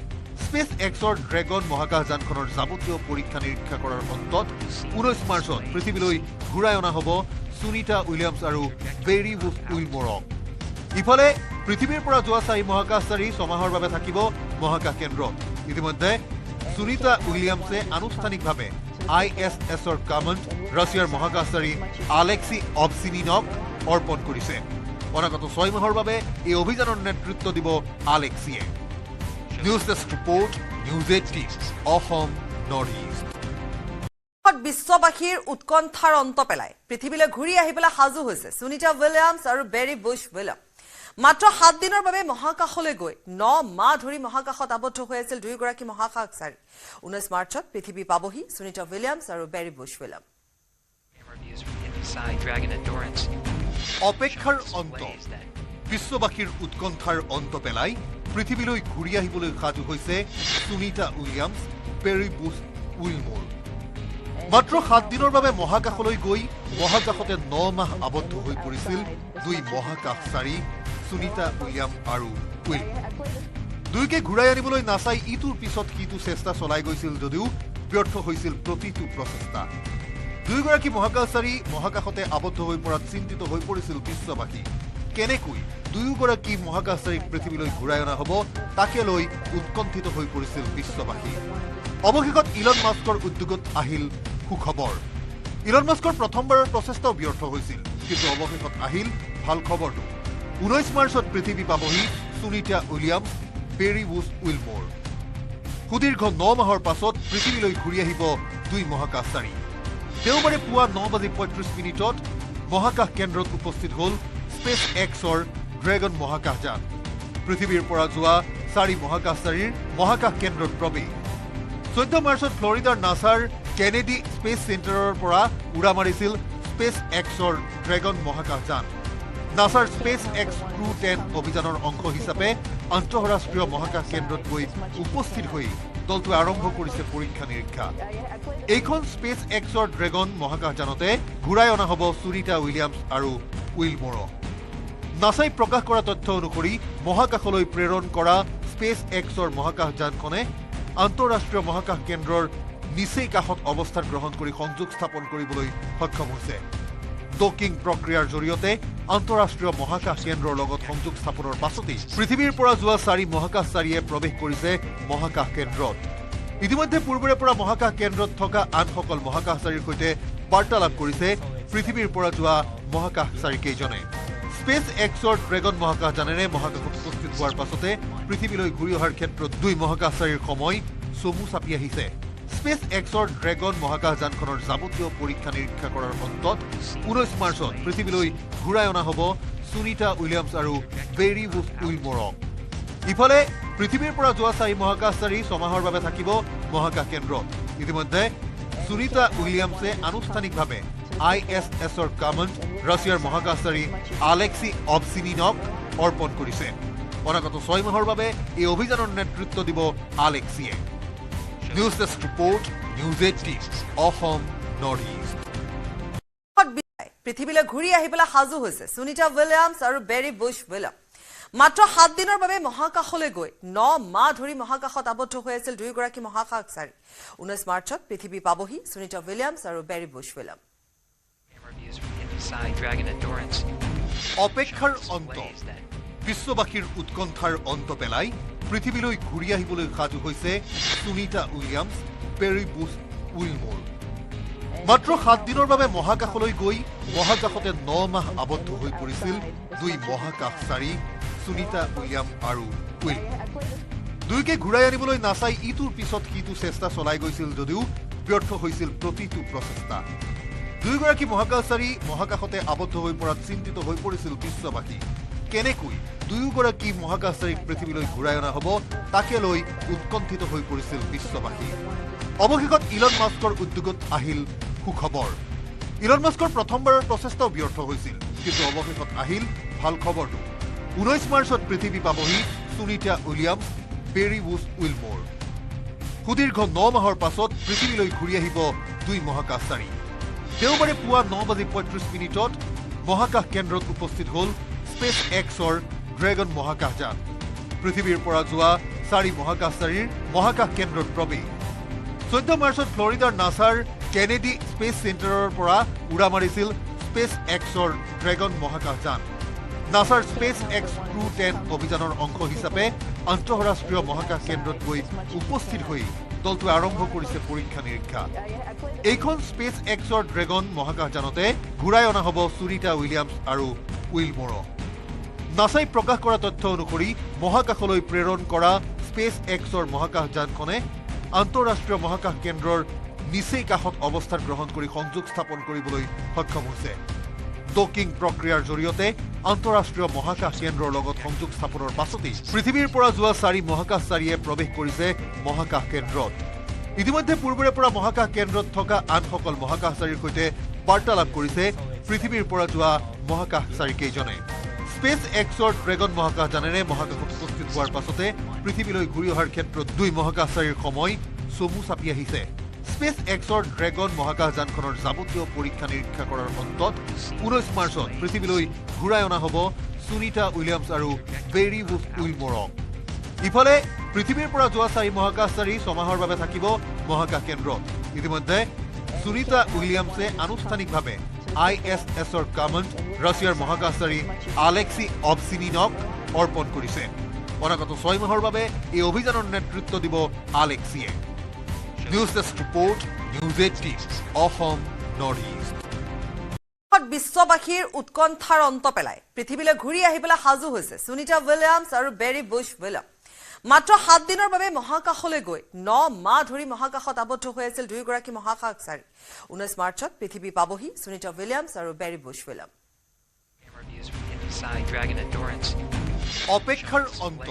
স্পেচ এক্সৰ ড্ৰেগন মহাকাশযানখনৰ যাৱতীয় পৰীক্ষা নিৰীক্ষা কৰাৰ অন্তত 19 মাৰ্চত পৃথিৱীলৈ ঘূৰাই অনা হ'ব সুনিতা উইলিয়ামছ আৰু বেৰী বুছ উইলমৰক ইফালে পৃথিৱীৰ পৰা যোৱা 4 মহাকাশচাৰী ছমাহৰ বাবে থাকিব মহাকাশ কেন্দ্ৰত ইতিমধ্যে সুনিতা উইলিয়ামছে আনুষ্ঠানিকভাৱে ISSৰ কমাণ্ড ৰাছিয়াৰ মহাকাশচাৰী আলেক্সি অবচিনিনক অৰ্পণ কৰিছে অনাগত 6 মাহৰ বাবে এই অভিযানৰ নেতৃত্ব দিব আলেক্সিয়ে news desk report news 18 Assam north east বিশ্ববাসীৰ উৎকণ্ঠাৰ অন্ত পেলাই পৃথিৱীলৈ ঘূৰি আহিবলৈ সাজু হৈছে সুনিতা উইলিয়ামছ আৰু বেৰী বুছ উইলিয়াম মাত্ৰ 7 দিনৰ বাবে মহাকাশলৈ গৈ 9 মাহ ধৰি মহাকাশত আবদ্ধ হৈ আছিল দুইগৰাকী মহাকাশচাৰী 19 মাৰ্চত পৃথিৱী পাবহি সুনিতা উইলিয়ামছ আৰু বেৰী বুছ উইলিয়াম অপেক্ষাৰ অন্ত বিশ্ববাসীৰ উৎকণ্ঠাৰ অন্ত পেলাই পৃথিৱীলৈ ঘূৰি আহিবলৈ সাজু হৈছে সুনিতা উইলিয়ামছ বেৰী বুছ উইলমৰ মাত্ৰ 7 দিনৰ বাবে মহাকাশলৈ গৈ মহাকাশতে 9 মাহ আবদ্ধ হৈ পৰিছিল দুই মহাকাশচাৰী সুনিতা উইলিয়াম আৰু উইল দুইকে ঘূৰাই আনিবলৈ নাচাই ইটোৰ পিছত সিটো চেষ্টা চলাই গৈছিল যদিও ব্যৰ্থ হৈছিল প্ৰতিটো প্ৰচেষ্টা দুইগৰাকী মহাকাশচাৰী মহাকাশতে আবদ্ধ হৈ পৰাত চিন্তিত হৈ পৰিছিল বিশ্ববাসী কেনেকৈ দুয়োগৰাকী মহাকাশচাৰীক পৃথিৱীলৈ ঘূৰাই অনা হ'ব তাকে লৈ উৎকণ্ঠিত হৈ পৰিছিল বিশ্ববাসী অৱশেষত ইলন মাস্কৰ উদ্যোগত আহিল সুখবৰ ইলন মাস্কৰ প্ৰথমবাৰৰ প্ৰচেষ্টাও ব্যৰ্থ হৈছিল কিন্তু অৱশেষত আহিল ভাল খবৰটো 19 মাৰ্চত পৃথিৱী পাবহি Sunita Williams Barry Bush Wilmore সুদীৰ্ঘ 9 মাহৰ পাছত পৃথিৱীলৈ ঘূৰি আহিব দুই মহাকাশচাৰী দেওবাৰে পুৱা 9:35 মহাকাশ কেন্দ্ৰত উপস্থিত হ'ল স্পেচ এক্সৰ ড্ৰেগন মহাকাশযান পৃথিৱীৰ পৰা যোৱা 4 মহাকাশচাৰীৰ মহাকাশ কেন্দ্ৰত প্ৰৱেশ 14 মাৰ্চত ফ্লৰিডাৰ নাছাৰ কেনেডি স্পেচ চেণ্টাৰৰ পৰা উৰা মাৰিছিল স্পেচ এক্সৰ ড্ৰেগন মহাকাশযান নাছাৰ স্পেচ এক্স Crew-10 অভিযানৰ অংশ হিচাপে আন্তঃৰাষ্ট্ৰীয় মহাকাশ কেন্দ্ৰত গৈ উপস্থিত হৈ দলটোৱে আৰম্ভ কৰিছে পৰীক্ষা নিৰীক্ষা এইখন স্পেচ এক্সৰ ড্ৰেগন মহাকাশযানতে ঘূৰাই অনা হ'ব সুনিতা উইলিয়ামছ আৰু উইলমোৰক নাছাই প্ৰকাশ কৰা তথ্য অনুসৰি মহাকাশলৈ প্ৰেৰণ কৰা স্পেচ এক্সৰ মহাকাশযানখনে আন্তঃৰাষ্ট্ৰীয় মহাকাশ কেন্দ্ৰৰ নিচেই কাষত অৱস্থান গ্ৰহণ কৰি সংযোগ স্থাপন কৰিবলৈ সক্ষম হৈছে ডকিং প্ৰক্ৰিয়াৰ জৰিয়তে আন্তঃৰাষ্ট্ৰীয় মহাকাশ কেন্দ্ৰৰ লগত সংযোগ স্থাপনৰ পাছতেই পৃথিৱীৰ পৰা যোৱা 4 মহাকাশচাৰীয়ে প্ৰৱেশ কৰিছে মহাকাশ কেন্দ্ৰত ইতিমধ্যে পূৰ্বৰে পৰা মহাকাশ কেন্দ্ৰত থকা আনসকল মহাকাশচাৰীৰ সৈতে বাৰ্তালাপ কৰিছে পৃথিৱীৰ পৰা যোৱা মহাকাশচাৰীকেইজনে স্পেচ এক্সৰ ড্ৰেগন মহাকাশযানেৰে মহাকাশত উপস্থিত হোৱাৰ পাছতে পৃথিৱীলৈ ঘূৰি অহাৰ ক্ষেত্ৰত দুই মহাকাশচাৰীৰ সময় চমু চাপি আহিছে স্পেচ এক্সৰ ড্ৰেগন মহাকাশযানখনৰ যাৱতীয় পৰীক্ষা নিৰীক্ষা কৰাৰ অন্তত 19 মাৰ্চত পৃথিৱীলৈ ঘূৰাই অনা হ'ব সুনিতা উইলিয়ামছ আৰু বেৰী বুছ উইলমোৰক ইফালে পৃথিৱীৰ পৰা যোৱা 4 মহাকাশচাৰী 6 মাহৰ বাবে থাকিব মহাকাশ কেন্দ্ৰত ইতিমধ্যে সুনিতা উইলিয়ামছে আনুষ্ঠানিকভাৱে ISSৰ কমাণ্ড ৰাছিয়াৰ মহাকাশচাৰী আলেক্সি অবচিনিনক অৰ্পণ কৰিছে অনাগত 6 মাহৰ বাবে এই অভিযানৰ নেতৃত্ব দিব আলেক্সিয়ে News18 report, News18 Assam Northeast. পৃথিৱীলৈ ঘূৰি আহিবলৈ সাজু হৈছে সুনিতা উইলিয়ামছ আৰু বেৰী বুছ উইলিয়াম মাত্ৰ 7 দিনৰ বাবে মহাকাশলৈ গৈ 9 মাহ ধৰি মহাকাশত আবদ্ধ হৈ আছিল দুইগৰাকী মহাকাশচাৰী 19 মাৰ্চত পৃথিৱী পাবহি সুনিতা উইলিয়ামছ আৰু বেৰী বুছ উইলিয়াম অপেক্ষাৰ অন্ত বিশ্ববাসীৰ উৎকণ্ঠাৰ অন্ত পেলাই পৃথিৱীলৈ ঘূৰি আহিবলৈ সাজু হৈছে Sunita Williams Barry Bush Wilmore মাত্ৰ 7 দিনৰ বাবে মহাকাশলৈ গৈ মহাকাশতে 9 মাহ আবদ্ধ হৈ পৰিছিল দুই মহাকাশচাৰী সুনিতা উইলিয়াম আৰু উইলমোৰ দুইকে ঘূৰাই আনিবলৈ নাছাই ইটোৰ পিছত সিটো চেষ্টা চলাই গৈছিল যদিও ব্যৰ্থ হৈছিল প্ৰতিটো প্ৰচেষ্টা দুইগৰাকী মহাকাশচাৰী মহাকাশতে আবদ্ধ হৈ পৰাত চিন্তিত হৈ পৰিছিল বিশ্ববাসী কেনেকৈ দুয়োগৰাকী মহাকাশচাৰীক পৃথিৱীলৈ ঘূৰাই অনা হ'ব তাকে লৈ উৎকণ্ঠিত হৈ পৰিছিল বিশ্ববাসী অৱশেষত ইলন মাস্কৰ উদ্যোগত আহিল সুখবৰ ইলন মাস্কৰ প্ৰথমবাৰৰ প্ৰচেষ্টাও ব্যৰ্থ হৈছিল কিন্তু অৱশেষত আহিল ভাল খবৰটো 19 মাৰ্চত পৃথিৱী পাবহি Sunita Williams Barry Bush Wilmore সুদীৰ্ঘ 9 মাহৰ পাছত পৃথিৱীলৈ ঘূৰি আহিব দুই মহাকাশচাৰী দেওবাৰে পুৱা 9:35 মহাকাশ কেন্দ্ৰত উপস্থিত হ'ল স্পেচ এক্সৰ ড্ৰেগন মহাকাশযান পৃথিৱীৰ পৰা যোৱা 4 মহাকাশচাৰীৰ মহাকাশ কেন্দ্ৰত প্ৰৱেশ 14 মাৰ্চত ফ্লৰিডাৰ নাছাৰ কেনেডি স্পেচ চেণ্টাৰৰ পৰা উৰা মাৰিছিল স্পেচ এক্সৰ ড্ৰেগন মহাকাশযান নাছাৰ স্পেচ এক্স Crew-10 অভিযানৰ অংশ হিচাপে আন্তঃৰাষ্ট্ৰীয় মহাকাশ কেন্দ্ৰত গৈ উপস্থিত হৈ দলটোৱে আৰম্ভ কৰিছে পৰীক্ষা নিৰীক্ষা এইখন স্পেচ এক্সৰ ড্ৰেগন মহাকাশযানতে ঘূৰাই অনা হ'ব সুনিতা উইলিয়ামছ আৰু উইলমোৰক নাছাই প্ৰকাশ কৰা তথ্য অনুসৰি মহাকাশলৈ প্ৰেৰণ কৰা স্পেচ এক্সৰ মহাকাশযানখনে আন্তঃৰাষ্ট্ৰীয় মহাকাশ কেন্দ্ৰৰ নিচেই কাষত অৱস্থান গ্ৰহণ কৰি সংযোগ স্থাপন কৰিবলৈ সক্ষম হৈছে ডকিং প্ৰক্ৰিয়াৰ জৰিয়তে আন্তঃৰাষ্ট্ৰীয় মহাকাশ কেন্দ্ৰৰ লগত সংযোগ স্থাপনৰ পাছতেই পৃথিৱীৰ পৰা যোৱা 4 মহাকাশচাৰীয়ে প্ৰৱেশ কৰিছে মহাকাশ কেন্দ্ৰত ইতিমধ্যে পূৰ্বৰে পৰা মহাকাশ কেন্দ্ৰত থকা আনসকল মহাকাশচাৰীৰ সৈতে বাৰ্তালাপ কৰিছে পৃথিৱীৰ পৰা যোৱা মহাকাশচাৰীকেইজনে স্পেচ এক্সৰ ড্ৰেগন মহাকাশযানেৰে মহাকাশত উপস্থিত হোৱাৰ পাছতে পৃথিৱীলৈ ঘূৰি অহাৰ ক্ষেত্ৰত দুই মহাকাশচাৰীৰ সময় চমু চাপি আহিছে স্পেচ এক্সৰ ড্ৰেগন মহাকাশযানখনৰ যাৱতীয় পৰীক্ষা নিৰীক্ষা কৰাৰ অন্তত 19 মাৰ্চত পৃথিৱীলৈ ঘূৰাই অনা হ'ব সুনিতা উইলিয়ামছ আৰু বেৰী বুছ উইলমোৰক ইফালে পৃথিৱীৰ পৰা যোৱা 4 মহাকাশচাৰী 6 মাহৰ বাবে থাকিব মহাকাশ কেন্দ্ৰত ইতিমধ্যে সুনিতা উইলিয়ামছে আনুষ্ঠানিকভাৱে ISSৰ কমাণ্ড ৰাছিয়াৰ মহাকাশচাৰী আলেক্সি অবচিনিনক অৰ্পণ কৰিছে অনাগত 6 মাহৰ বাবে এই অভিযানৰ নেতৃত্ব দিব আলেক্সিয়ে News18 report, News18 Assam Northeast. বিশ্ববাসীৰ উৎকণ্ঠাৰ অন্ত পেলাই পৃথিৱীলৈ ঘূৰি আহিবলৈ সাজু হৈছে সুনিতা উইলিয়ামছ আৰু বেৰী বুছ উইলিয়াম মাত্ৰ 7 দিনৰ বাবে মহাকাশলৈ গৈ 9 মাহ ধৰি মহাকাশত আবদ্ধ হৈ আছিল দুইগৰাকী মহাকাশচাৰী 19 মাৰ্চত পৃথিৱী পাবহি সুনিতা উইলিয়ামছ আৰু বেৰী বুছ উইলিয়াম অপেক্ষাৰ অন্ত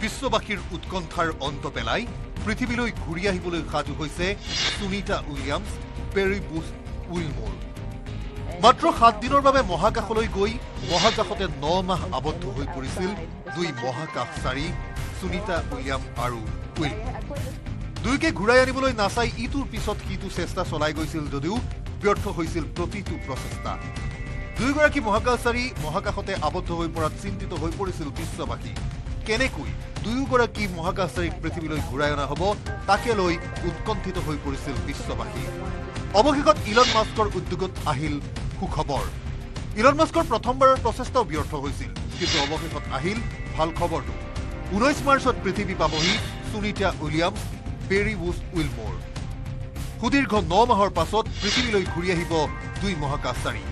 বিশ্ববাসীৰ উৎকণ্ঠাৰ অন্ত পেলাই পৃথিৱীলৈ ঘূৰি আহিবলৈ সাজু হৈছে Sunita Williams Barry Bush Wilmore মাত্ৰ 7 দিনৰ বাবে মহাকাশলৈ গৈ মহাকাশতে 9 মাহ আবদ্ধ হৈ পৰিছিল দুই মহাকাশচাৰী সুনিতা উইলিয়াম আৰু উইলমোৰ দুইকে ঘূৰাই আনিবলৈ নাচাই ইটোৰ পিছত সিটো চেষ্টা চলাই গৈছিল যদিও ব্যৰ্থ হৈছিল প্ৰতিটো প্ৰচেষ্টা দুইগৰাকী মহাকাশচাৰী মহাকাশতে আবদ্ধ হৈ পৰাত চিন্তিত হৈ পৰিছিল বিশ্ববাসী কেনেকৈ দুয়োগৰাকী মহাকাশচাৰীক পৃথিৱীলৈ ঘূৰাই অনা হ'ব তাকে লৈ উৎকণ্ঠিত হৈ পৰিছিল বিশ্ববাসী অৱশেষত ইলন মাস্কৰ উদ্যোগত আহিল সুখবৰ ইলন মাস্কৰ প্ৰথমবাৰৰ প্ৰচেষ্টাও ব্যৰ্থ হৈছিল কিন্তু অৱশেষত আহিল ভাল খবৰটো 19 মাৰ্চত পৃথিৱী পাবহি Sunita Williams Barry Bush Wilmore সুদীৰ্ঘ 9 মাহৰ পাছত পৃথিৱীলৈ ঘূৰি আহিব দুই মহাকাশচাৰী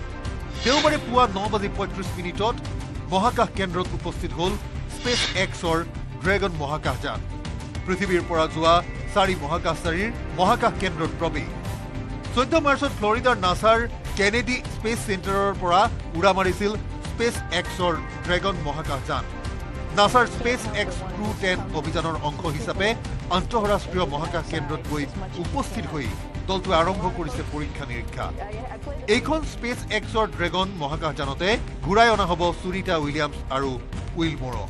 দেওবাৰে পুৱা 9:35 মহাকাশ কেন্দ্ৰত উপস্থিত হ'ল স্পেচ এক্সৰ ড্ৰেগন মহাকাশযান পৃথিৱীৰ পৰা যোৱা 4 মহাকাশচাৰীৰ মহাকাশ কেন্দ্ৰত প্ৰৱেশ 14 মাৰ্চত ফ্লৰিডাৰ নাছাৰ কেনেডি স্পেচ চেণ্টাৰৰ পৰা উৰা মাৰিছিল স্পেচ এক্সৰ ড্ৰেগন মহাকাশযান নাছাৰ স্পেচ এক্স Crew-10 অভিযানৰ অংশ হিচাপে আন্তঃৰাষ্ট্ৰীয় মহাকাশ কেন্দ্ৰত গৈ উপস্থিত হৈ দলটোৱে আৰম্ভ কৰিছে পৰীক্ষা নিৰীক্ষা এইখন স্পেচ এক্সৰ ড্ৰেগন মহাকাশযানতে ঘূৰাই অনা হ'ব সুনিতা উইলিয়ামছ আৰু উইলমোৰক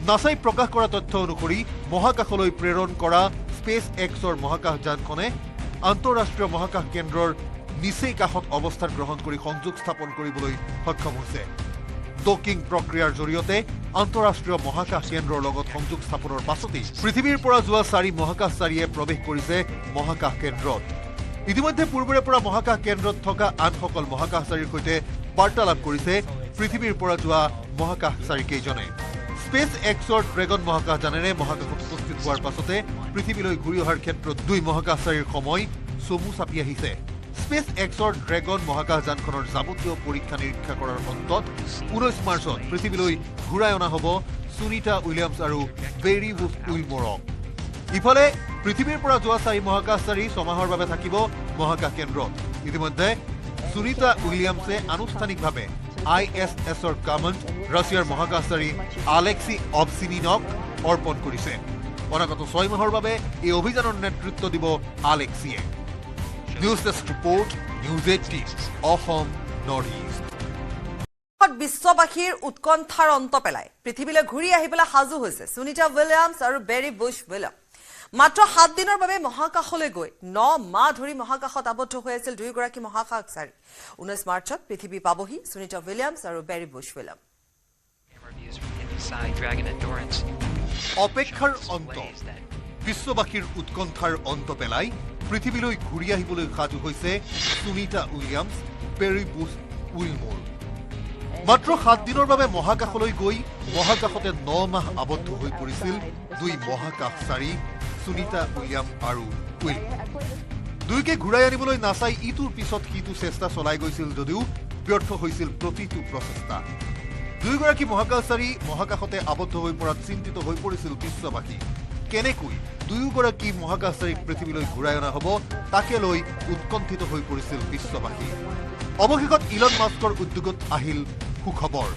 নাছাই প্ৰকাশ কৰা তথ্য অনুসৰি মহাকাশলৈ প্ৰেৰণ কৰা স্পেচ এক্সৰ মহাকাশযানখনে আন্তঃৰাষ্ট্ৰীয় মহাকাশ কেন্দ্ৰৰ নিচেই কাষত অৱস্থান গ্ৰহণ কৰি সংযোগ স্থাপন কৰিবলৈ সক্ষম হৈছে ডকিং প্ৰক্ৰিয়াৰ জৰিয়তে আন্তঃৰাষ্ট্ৰীয় মহাকাশ কেন্দ্ৰৰ লগত সংযোগ স্থাপনৰ পাছতেই পৃথিৱীৰ পৰা যোৱা 4 মহাকাশচাৰীয়ে প্ৰৱেশ কৰিছে মহাকাশ কেন্দ্ৰত ইতিমধ্যে পূৰ্বৰে পৰা মহাকাশ কেন্দ্ৰত থকা আনসকল মহাকাশচাৰীৰ সৈতে বাৰ্তালাপ কৰিছে পৃথিৱীৰ পৰা যোৱা মহাকাশচাৰীকেইজনে স্পেচ এক্সৰ ড্ৰেগন মহাকাশযানেৰে মহাকাশত উপস্থিত হোৱাৰ পাছতে পৃথিৱীলৈ ঘূৰি অহাৰ ক্ষেত্ৰত দুই মহাকাশচাৰীৰ সময় চমু চাপি আহিছে স্পেচ এক্সৰ ড্ৰেগন মহাকাশযানখনৰ যাৱতীয় পৰীক্ষা নিৰীক্ষা কৰাৰ অন্তত 19 মাৰ্চত পৃথিৱীলৈ ঘূৰাই অনা হ'ব সুনিতা উইলিয়ামছ আৰু বেৰী বুছ উইলমোৰক ইফালে পৃথিৱীৰ পৰা যোৱা 4 মহাকাশচাৰী 6 মাহৰ বাবে থাকিব মহাকাশ কেন্দ্ৰত ইতিমধ্যে সুনিতা উইলিয়ামছে আনুষ্ঠানিকভাৱে ISSৰ কামাণ্ড ৰাছিয়াৰ মহাকাশচাৰী আলেক্সি অবছিনিনক অৰ্পণ কৰিছে অনাগত 6 মাহৰ বাবে এই অভিযানৰ নেতৃত্ব দিব আলেক্সিয়ে News Desk report, News18 Assam Northeast. বিশ্ববাসীৰ উৎকণ্ঠাৰ অন্ত পেলাই পৃথিৱীলৈ ঘূৰি আহিবলৈ সাজু হৈছে সুনিতা উইলিয়ামছ আৰু বেৰী বুছ উইলিয়াম মাত্ৰ 7 দিনৰ বাবে মহাকাশলৈ গৈ 9 মাহ ধৰি মহাকাশত আবদ্ধ হৈ আছিল দুইগৰাকী মহাকাশচাৰী 19 মাৰ্চত পৃথিৱী পাবহি সুনিতা উইলিয়ামছ আৰু বেৰী বুছ উইলিয়াম অপেক্ষাৰ অন্ত বিশ্ববাসীৰ উৎকণ্ঠাৰ অন্ত পেলাই পৃথিৱীলৈ ঘূৰি আহিবলৈ সাজু হৈছে Sunita Williams Barry Bush Wilmore মাত্ৰ 7 দিনৰ বাবে মহাকাশলৈ গৈ মহাকাশতে 9 মাহ আবদ্ধ হৈ পৰিছিল দুই মহাকাশচাৰী সুনিতা উইলিয়াম আৰু উইলমোৰ দুইকে ঘূৰাই আনিবলৈ নাচাই ইটোৰ পিছত সিটো চেষ্টা চলাই গৈছিল যদিও ব্যৰ্থ হৈছিল প্ৰতিটো প্ৰচেষ্টা দুইগৰাকী মহাকাশচাৰী মহাকাশতে আবদ্ধ হৈ পৰাত চিন্তিত হৈ পৰিছিল বিশ্ববাসী কেনেকৈ দুয়োগৰাকী মহাকাশচাৰীক পৃথিৱীলৈ ঘূৰাই অনা হ'ব তাকে লৈ উৎকণ্ঠিত হৈ পৰিছিল বিশ্ববাসী অৱশেষত ইলন মাস্কৰ উদ্যোগত আহিল সুখবৰ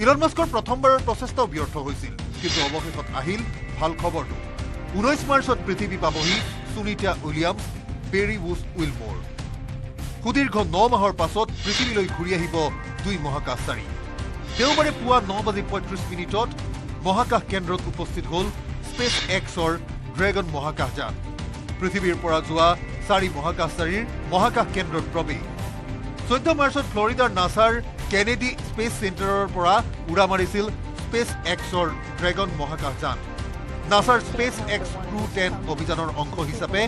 ইলন মাস্কৰ প্ৰথমবাৰৰ প্ৰচেষ্টাও ব্যৰ্থ হৈছিল কিন্তু অৱশেষত আহিল ভাল খবৰটো 19 মাৰ্চত পৃথিৱী পাবহি Sunita Williams Barry Bush Wilmore সুদীৰ্ঘ 9 মাহৰ পাছত পৃথিৱীলৈ ঘূৰি আহিব দুই মহাকাশচাৰী দেওবাৰে পুৱা 9:35 মহাকাশ কেন্দ্ৰত উপস্থিত হ'ল স্পেচ এক্সৰ ড্ৰেগন মহাকাশযান পৃথিৱীৰ পৰা যোৱা 4 মহাকাশচাৰীৰ মহাকাশ কেন্দ্ৰত প্ৰৱেশ 14 মাৰ্চত ফ্লৰিডাৰ নাছাৰ কেনেডি স্পেচ চেণ্টাৰৰ পৰা উৰা মাৰিছিল স্পেচ এক্সৰ ড্ৰেগন মহাকাশযান নাছাৰ স্পেচ এক্স Crew-10 অভিযানৰ অংশ হিচাপে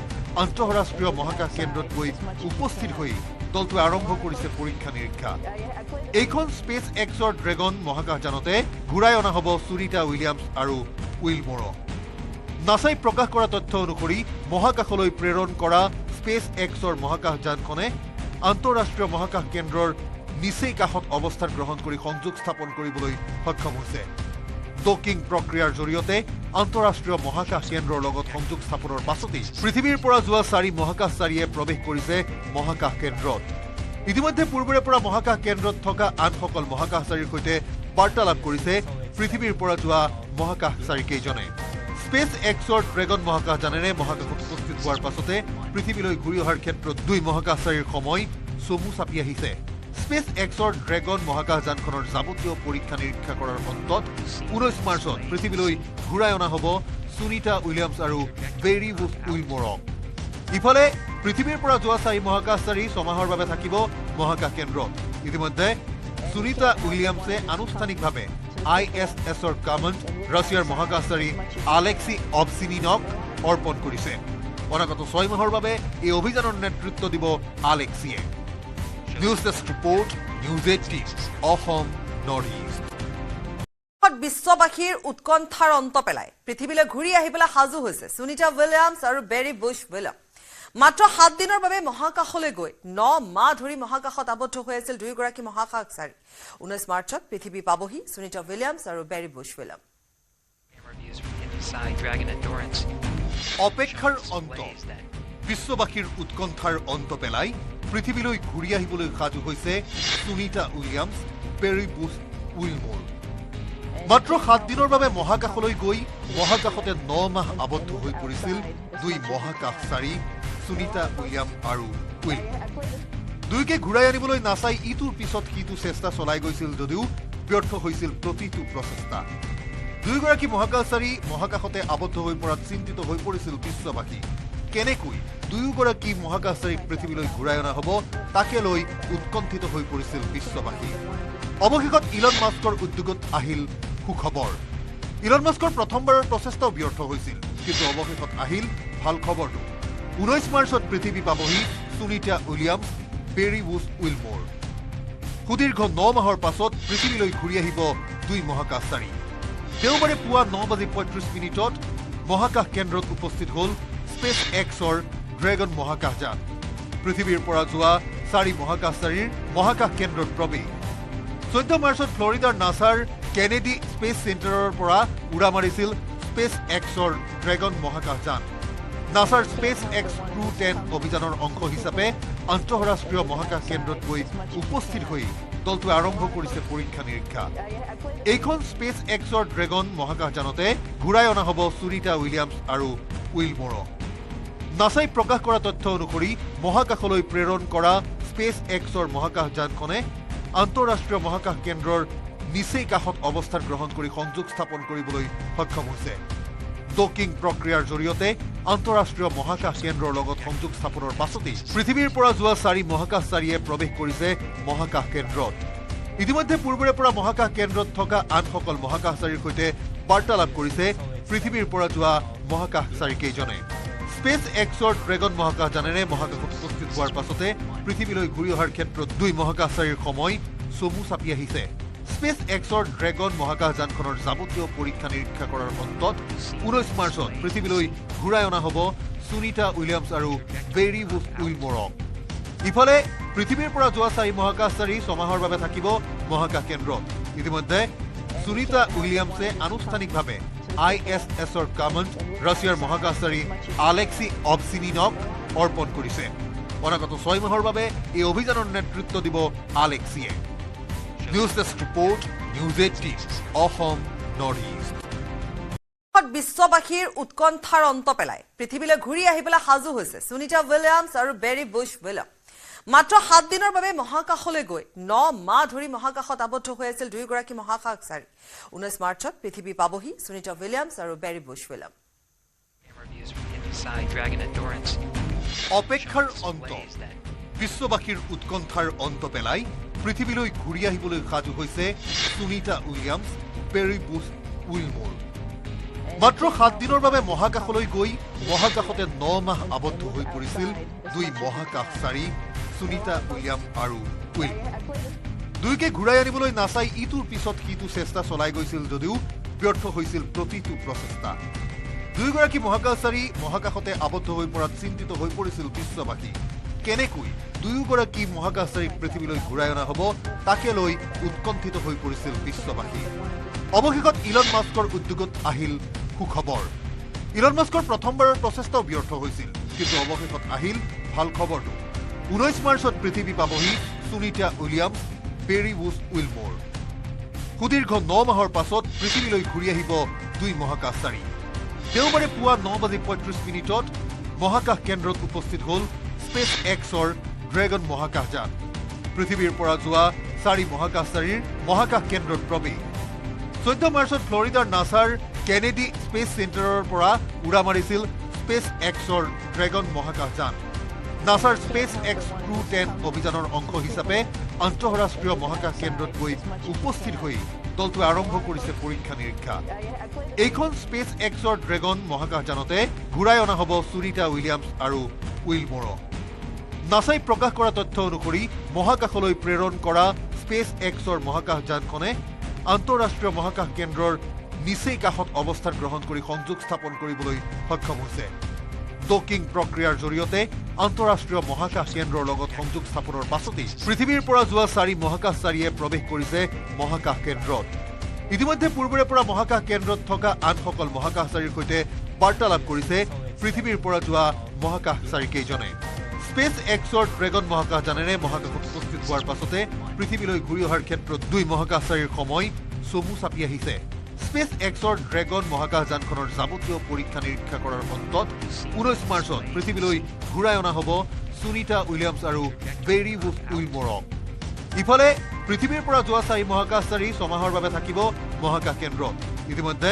আন্তঃৰাষ্ট্ৰীয় মহাকাশ কেন্দ্ৰত গৈ উপস্থিত হৈ দলটোৱে আৰম্ভ কৰিছে পৰীক্ষা নিৰীক্ষা এইখন স্পেচ এক্সৰ ড্ৰেগন মহাকাশযানতে ঘূৰাই অনা হ'ব সুনিতা উইলিয়ামছ আৰু উইলমোৰক নাছাই প্ৰকাশ কৰা তথ্য অনুসৰি মহাকাশলৈ প্ৰেৰণ কৰা স্পেচ এক্সৰ মহাকাশযানখনে আন্তঃৰাষ্ট্ৰীয় মহাকাশ কেন্দ্ৰৰ নিচেই কাষত অৱস্থান গ্ৰহণ কৰি সংযোগ স্থাপন কৰিবলৈ সক্ষম হৈছে ডকিং প্ৰক্ৰিয়াৰ জৰিয়তে আন্তঃৰাষ্ট্ৰীয় মহাকাশ কেন্দ্ৰৰ লগত সংযোগ স্থাপনৰ পাছতেই পৃথিৱীৰ পৰা যোৱা 4 মহাকাশচাৰীয়ে প্ৰৱেশ কৰিছে মহাকাশ কেন্দ্ৰত ইতিমধ্যে পূৰ্বৰে পৰা মহাকাশ কেন্দ্ৰত থকা আনসকল মহাকাশচাৰীৰ সৈতে বাৰ্তালাপ কৰিছে পৃথিৱীৰ পৰা যোৱা মহাকাশচাৰীকেইজনে স্পেচ এক্সৰ ড্ৰেগন মহাকাশযানেৰে মহাকাশত উপস্থিত হোৱাৰ পাছতে পৃথিৱীলৈ ঘূৰি অহাৰ ক্ষেত্ৰত 2 মহাকাশচাৰীৰ সময় চমু চাপি আহিছে স্পেচ এক্সৰ ড্ৰেগন মহাকাশযানখনৰ যাৱতীয় পৰীক্ষা নিৰীক্ষা কৰাৰ অন্তত 19 মাৰ্চত পৃথিৱীলৈ ঘূৰাই অনা হ'ব সুনিতা উইলিয়ামছ আৰু বেৰী বুছ উইলমৰক ইফালে পৃথিৱীৰ পৰা যোৱা 4 মহাকাশচাৰী ছমাহৰ বাবে থাকিব মহাকাশ কেন্দ্ৰত ইতিমধ্যে সুনিতা উইলিয়ামছে আনুষ্ঠানিকভাৱে ISSৰ কমাণ্ড ৰাছিয়াৰ মহাকাশচাৰী আলেক্সি অবচিনিনক অৰ্পণ কৰিছে অনাগত 6 মাহৰ বাবে এই অভিযানৰ নেতৃত্ব দিব আলেক্সিয়ে news desk report News18 Assam Northeast বিশ্ববাসীৰ উৎকণ্ঠাৰ অন্ত পেলাই পৃথিৱীলৈ ঘূৰি আহিবলৈ সাজু হৈছে সুনিতা উইলিয়ামছ আৰু বেৰী বুছ উইলিয়াম মাত্ৰ 7 দিনৰ বাবে মহাকাশলৈ গৈ 9 মাহ ধৰি মহাকাশত আবদ্ধ হৈ আছিল দুয়োগৰাকী মহাকাশচাৰী 19 মাৰ্চত পৃথিৱী পাবহি সুনিতা উইলিয়ামছ আৰু বেৰী বুছ উইলিয়াম অপেক্ষাৰ অন্ত বিশ্ববাসীৰ উৎকণ্ঠাৰ অন্ত পেলাই পৃথিৱীলৈ ঘূৰি আহিবলৈ সাজু হৈছে সুনিতা উইলিয়ামছ বেৰী বুছ উইলমৰ মাত্ৰ 7 দিনৰ বাবে মহাকাশলৈ গৈ মহাকাশতে 9 মাহ আবদ্ধ হৈ পৰিছিল 2 মহাকাশচাৰী সুনিতা উইলিয়াম আৰু উইল দুয়োকে ঘূৰাই আনিবলৈ নাচাই ইটোৰ পিছত সিটো চেষ্টা চলাই গৈছিল যদিও ব্যৰ্থ হৈছিল প্ৰতিটো প্ৰচেষ্টা দুয়োগৰাকী মহাকাশচাৰী মহাকাশতে আবদ্ধ হৈ পৰাত চিন্তিত হৈ পৰিছিল বিশ্ববাসী কেনেকৈ দুয়োগৰাকী মহাকাশচাৰীক পৃথিৱীলৈ ঘূৰাই অনা হ'ব তাকে লৈ উৎকণ্ঠিত হৈ পৰিছিল বিশ্ববাসী অৱশেষত ইলন মাস্কৰ উদ্যোগত আহিল সুখবৰ ইলন মাস্কৰ প্ৰথমবাৰৰ প্ৰচেষ্টাও ব্যৰ্থ হৈছিল কিন্তু অৱশেষত আহিল ভাল খবৰটো 19 মাৰ্চত পৃথিৱী পাবহি সুনিতা উইলিয়ামছ বেৰী বুছ উইলমৰ সুদীৰ্ঘ 9 মাহৰ পাছত পৃথিৱীলৈ ঘূৰি আহিব 2 মহাকাশচাৰী দেওবাৰে পুৱা 9:35 মহাকাশ কেন্দ্ৰত উপস্থিত হ'ল স্পেচ এক্সৰ ড্ৰেগন মহাকাশযান পৃথিৱীৰ পৰা যোৱা 4 মহাকাশচাৰীৰ মহাকাশ কেন্দ্ৰত প্ৰৱেশ 14 মাৰ্চত ফ্লৰিডাৰ নাছাৰ কেনেডি স্পেচ চেণ্টাৰৰ পৰা উৰা মাৰিছিল স্পেচ এক্সৰ ড্ৰেগন মহাকাশযান নাছাৰ স্পেচ এক্স Crew-10 অভিযানৰ অংশ হিচাপে আন্তঃৰাষ্ট্ৰীয় মহাকাশ কেন্দ্ৰত গৈ উপস্থিত হৈ দলটোৱে আৰম্ভ কৰিছে পৰীক্ষা নিৰীক্ষা এইখন স্পেচ এক্সৰ ড্ৰেগন মহাকাশযানতে ঘূৰাই অনা হ'ব সুনিতা উইলিয়ামছ আৰু উইলমৰক নাছাই প্ৰকাশ কৰা তথ্য অনুসৰি মহাকাশলৈ প্ৰেৰণ কৰা স্পেচ এক্সৰ মহাকাশযানখনে আন্তঃৰাষ্ট্ৰীয় মহাকাশ কেন্দ্ৰৰ নিচেই কাষত অৱস্থান গ্ৰহণ কৰি সংযোগ স্থাপন কৰিবলৈ সক্ষম হৈছে ডকিং প্ৰক্ৰিয়াৰ জৰিয়তে আন্তঃৰাষ্ট্ৰীয় মহাকাশ কেন্দ্ৰৰ লগত সংযোগ স্থাপনৰ পাছতেই পৃথিৱীৰ পৰা যোৱা 4 মহাকাশচাৰীয়ে প্ৰৱেশ কৰিছে মহাকাশ কেন্দ্ৰত ইতিমধ্যে পূৰ্বৰে পৰা মহাকাশ কেন্দ্ৰত থকা আনসকল মহাকাশচাৰীৰ সৈতে বাৰ্তালাপ কৰিছে পৃথিৱীৰ পৰা যোৱা মহাকাশচাৰীকেইজনে স্পেচ এক্সৰ ড্ৰেগন মহাকাশযানেৰে মহাকাশত উপস্থিত হোৱাৰ পাছতে পৃথিৱীলৈ ঘূৰি অহাৰ ক্ষেত্ৰত 2 মহাকাশচাৰীৰ সময় চমু চাপি আহিছে স্পেচ এক্সৰ ড্ৰেগন মহাকাশযানখনৰ যাৱতীয় পৰীক্ষা নিৰীক্ষা কৰাৰ অন্তত 19 মাৰ্চত পৃথিৱীলৈ ঘূৰাই অনা হ'ব সুনিতা উইলিয়ামছ আৰু বেৰী বুছ উইলমৰক ইফালে পৃথিৱীৰ পৰা যোৱা 4 মহাকাশচাৰী ছমাহৰ বাবে থাকিব মহাকাশ কেন্দ্ৰত ইতিমধ্যে সুনিতা উইলিয়ামছে আনুষ্ঠানিকভাৱে ISSৰ কমাণ্ড ৰাছিয়াৰ মহাকাশচাৰী আলেক্সি অবচিনিনক অৰ্পণ কৰিছে অনাগত 6 মাহৰ বাবে এই অভিযানৰ নেতৃত্ব দিব আলেক্সিয়ে news desk report News18 Assam Northeast বিশ্ববাসীৰ উৎকণ্ঠাৰ অন্ত পেলাই পৃথিৱীলৈ ঘূৰি আহিবলৈ সাজু হৈছে সুনিতা উইলিয়ামছ আৰু বেৰী বুছ উইলিয়াম মাত্ৰ 7 দিনৰ বাবে মহাকাশলৈ গৈ 9 মাহ ধৰি মহাকাশত আবদ্ধ হৈ আছিল দুয়োগৰাকী মহাকাশচাৰী 19 মাৰ্চত পৃথিৱী পাবহি সুনিতা উইলিয়ামছ আৰু বেৰী বুছ উইলিয়াম অপেক্ষাৰ অন্ত বিশ্ববাসীৰ উৎকণ্ঠাৰ অন্ত পেলাই পৃথিৱীলৈ ঘূৰি আহিবলৈ সাজু হৈছে সুনিতা উইলিয়ামছ বেৰী বুছ উইলমৰ মাত্ৰ 7 দিনৰ বাবে মহাকাশলৈ গৈ মহাকাশতে 9 মাহ আবদ্ধ হৈ পৰিছিল 2 মহাকাশচাৰী সুনিতা উইলিয়াম আৰু উইল দুয়োকে ঘূৰাই আনিবলৈ নাচাই ইটোৰ পিছত সিটো চেষ্টা চলাই গৈছিল যদিও ব্যৰ্থ হৈছিল প্ৰতিটো প্ৰচেষ্টা দুয়োগৰাকী মহাকাশচাৰী মহাকাশতে আবদ্ধ হৈ পৰাত চিন্তিত হৈ পৰিছিল বিশ্ববাসী কেনেকৈ দুয়োগৰাকী মহাকাশচাৰীক পৃথিৱীলৈ ঘূৰাই অনা হ'ব তাকে লৈ উৎকণ্ঠিত হৈ পৰিছিল বিশ্ববাসী অৱশেষত ইলন মাস্কৰ উদ্যোগত আহিল সুখবৰ ইলন মাস্কৰ প্ৰথমবাৰৰ প্ৰচেষ্টাও ব্যৰ্থ হৈছিল কিন্তু অৱশেষত আহিল ভাল খবৰটো 19 মাৰ্চত পৃথিৱী পাবহি সুনিতা উইলিয়ামছ বেৰি বুছ উইলমোৰ সুদীৰ্ঘ 9 মাহৰ পাছত পৃথিৱীলৈ ঘূৰি আহিব দুই মহাকাশচাৰী দেওবাৰে পুৱা 9:35 মহাকাশ কেন্দ্ৰত উপস্থিত হ'ল স্পেচ এক্সৰ ড্ৰেগন মহাকাশযান পৃথিৱীৰ পৰা যোৱা 4 মহাকাশচাৰীৰ মহাকাশ কেন্দ্ৰত প্ৰৱেশ 14 মাৰ্চত ফ্লৰিডাৰ নাছাৰ কেনেডি স্পেচ চেণ্টাৰৰ পৰা উৰা মাৰিছিল স্পেচ এক্সৰ ড্ৰেগন মহাকাশযান নাছাৰ স্পেচ এক্স Crew-10 অভিযানৰ অংশ হিচাপে আন্তঃৰাষ্ট্ৰীয় মহাকাশ কেন্দ্ৰত গৈ উপস্থিত হৈ দলটোৱে আৰম্ভ কৰিছে পৰীক্ষা নিৰীক্ষা এইখন স্পেচ এক্সৰ ড্ৰেগন মহাকাশযানতে ঘূৰাই অনা হ'ব সুনিতা উইলিয়ামছ আৰু উইলমোৰক নাছাই প্ৰকাশ কৰা তথ্য অনুসৰি মহাকাশলৈ প্ৰেৰণ কৰা স্পেচ এক্সৰ মহাকাশযানখনে আন্তঃৰাষ্ট্ৰীয় মহাকাশ কেন্দ্ৰৰ নিচেই কাষত অৱস্থান গ্ৰহণ কৰি সংযোগ স্থাপন কৰিবলৈ সক্ষম হৈছে ডকিং প্ৰক্ৰিয়াৰ জৰিয়তে আন্তঃৰাষ্ট্ৰীয় মহাকাশ কেন্দ্ৰৰ লগত সংযোগ স্থাপনৰ পাছতেই পৃথিৱীৰ পৰা যোৱা 4 মহাকাশচাৰীয়ে প্ৰৱেশ কৰিছে মহাকাশ কেন্দ্ৰত ইতিমধ্যে পূৰ্বৰে পৰা মহাকাশ কেন্দ্ৰত থকা আনসকল মহাকাশচাৰীৰ সৈতে বাৰ্তালাপ কৰিছে পৃথিৱীৰ পৰা যোৱা মহাকাশচাৰীকেইজনে স্পেচ এক্সৰ ড্ৰেগন মহাকাশযানেৰে মহাকাশত উপস্থিত হোৱাৰ পাছতে পৃথিৱীলৈ ঘূৰি অহাৰ ক্ষেত্ৰত দুই মহাকাশচাৰীৰ সময় চমু চাপি আহিছে স্পেচ এক্সৰ ড্ৰেগন মহাকাশযানখনৰ যাৱতীয় পৰীক্ষা নিৰীক্ষা কৰাৰ অন্তত 19 মাৰ্চত পৃথিৱীলৈ ঘূৰাই অনা হ'ব সুনিতা উইলিয়ামছ আৰু বেৰি বুছ উইলমোৰক ইফালে পৃথিৱীৰ পৰা যোৱা 4 মহাকাশচাৰী 6 মাহৰ বাবে থাকিব মহাকাশ কেন্দ্ৰত ইতিমধ্যে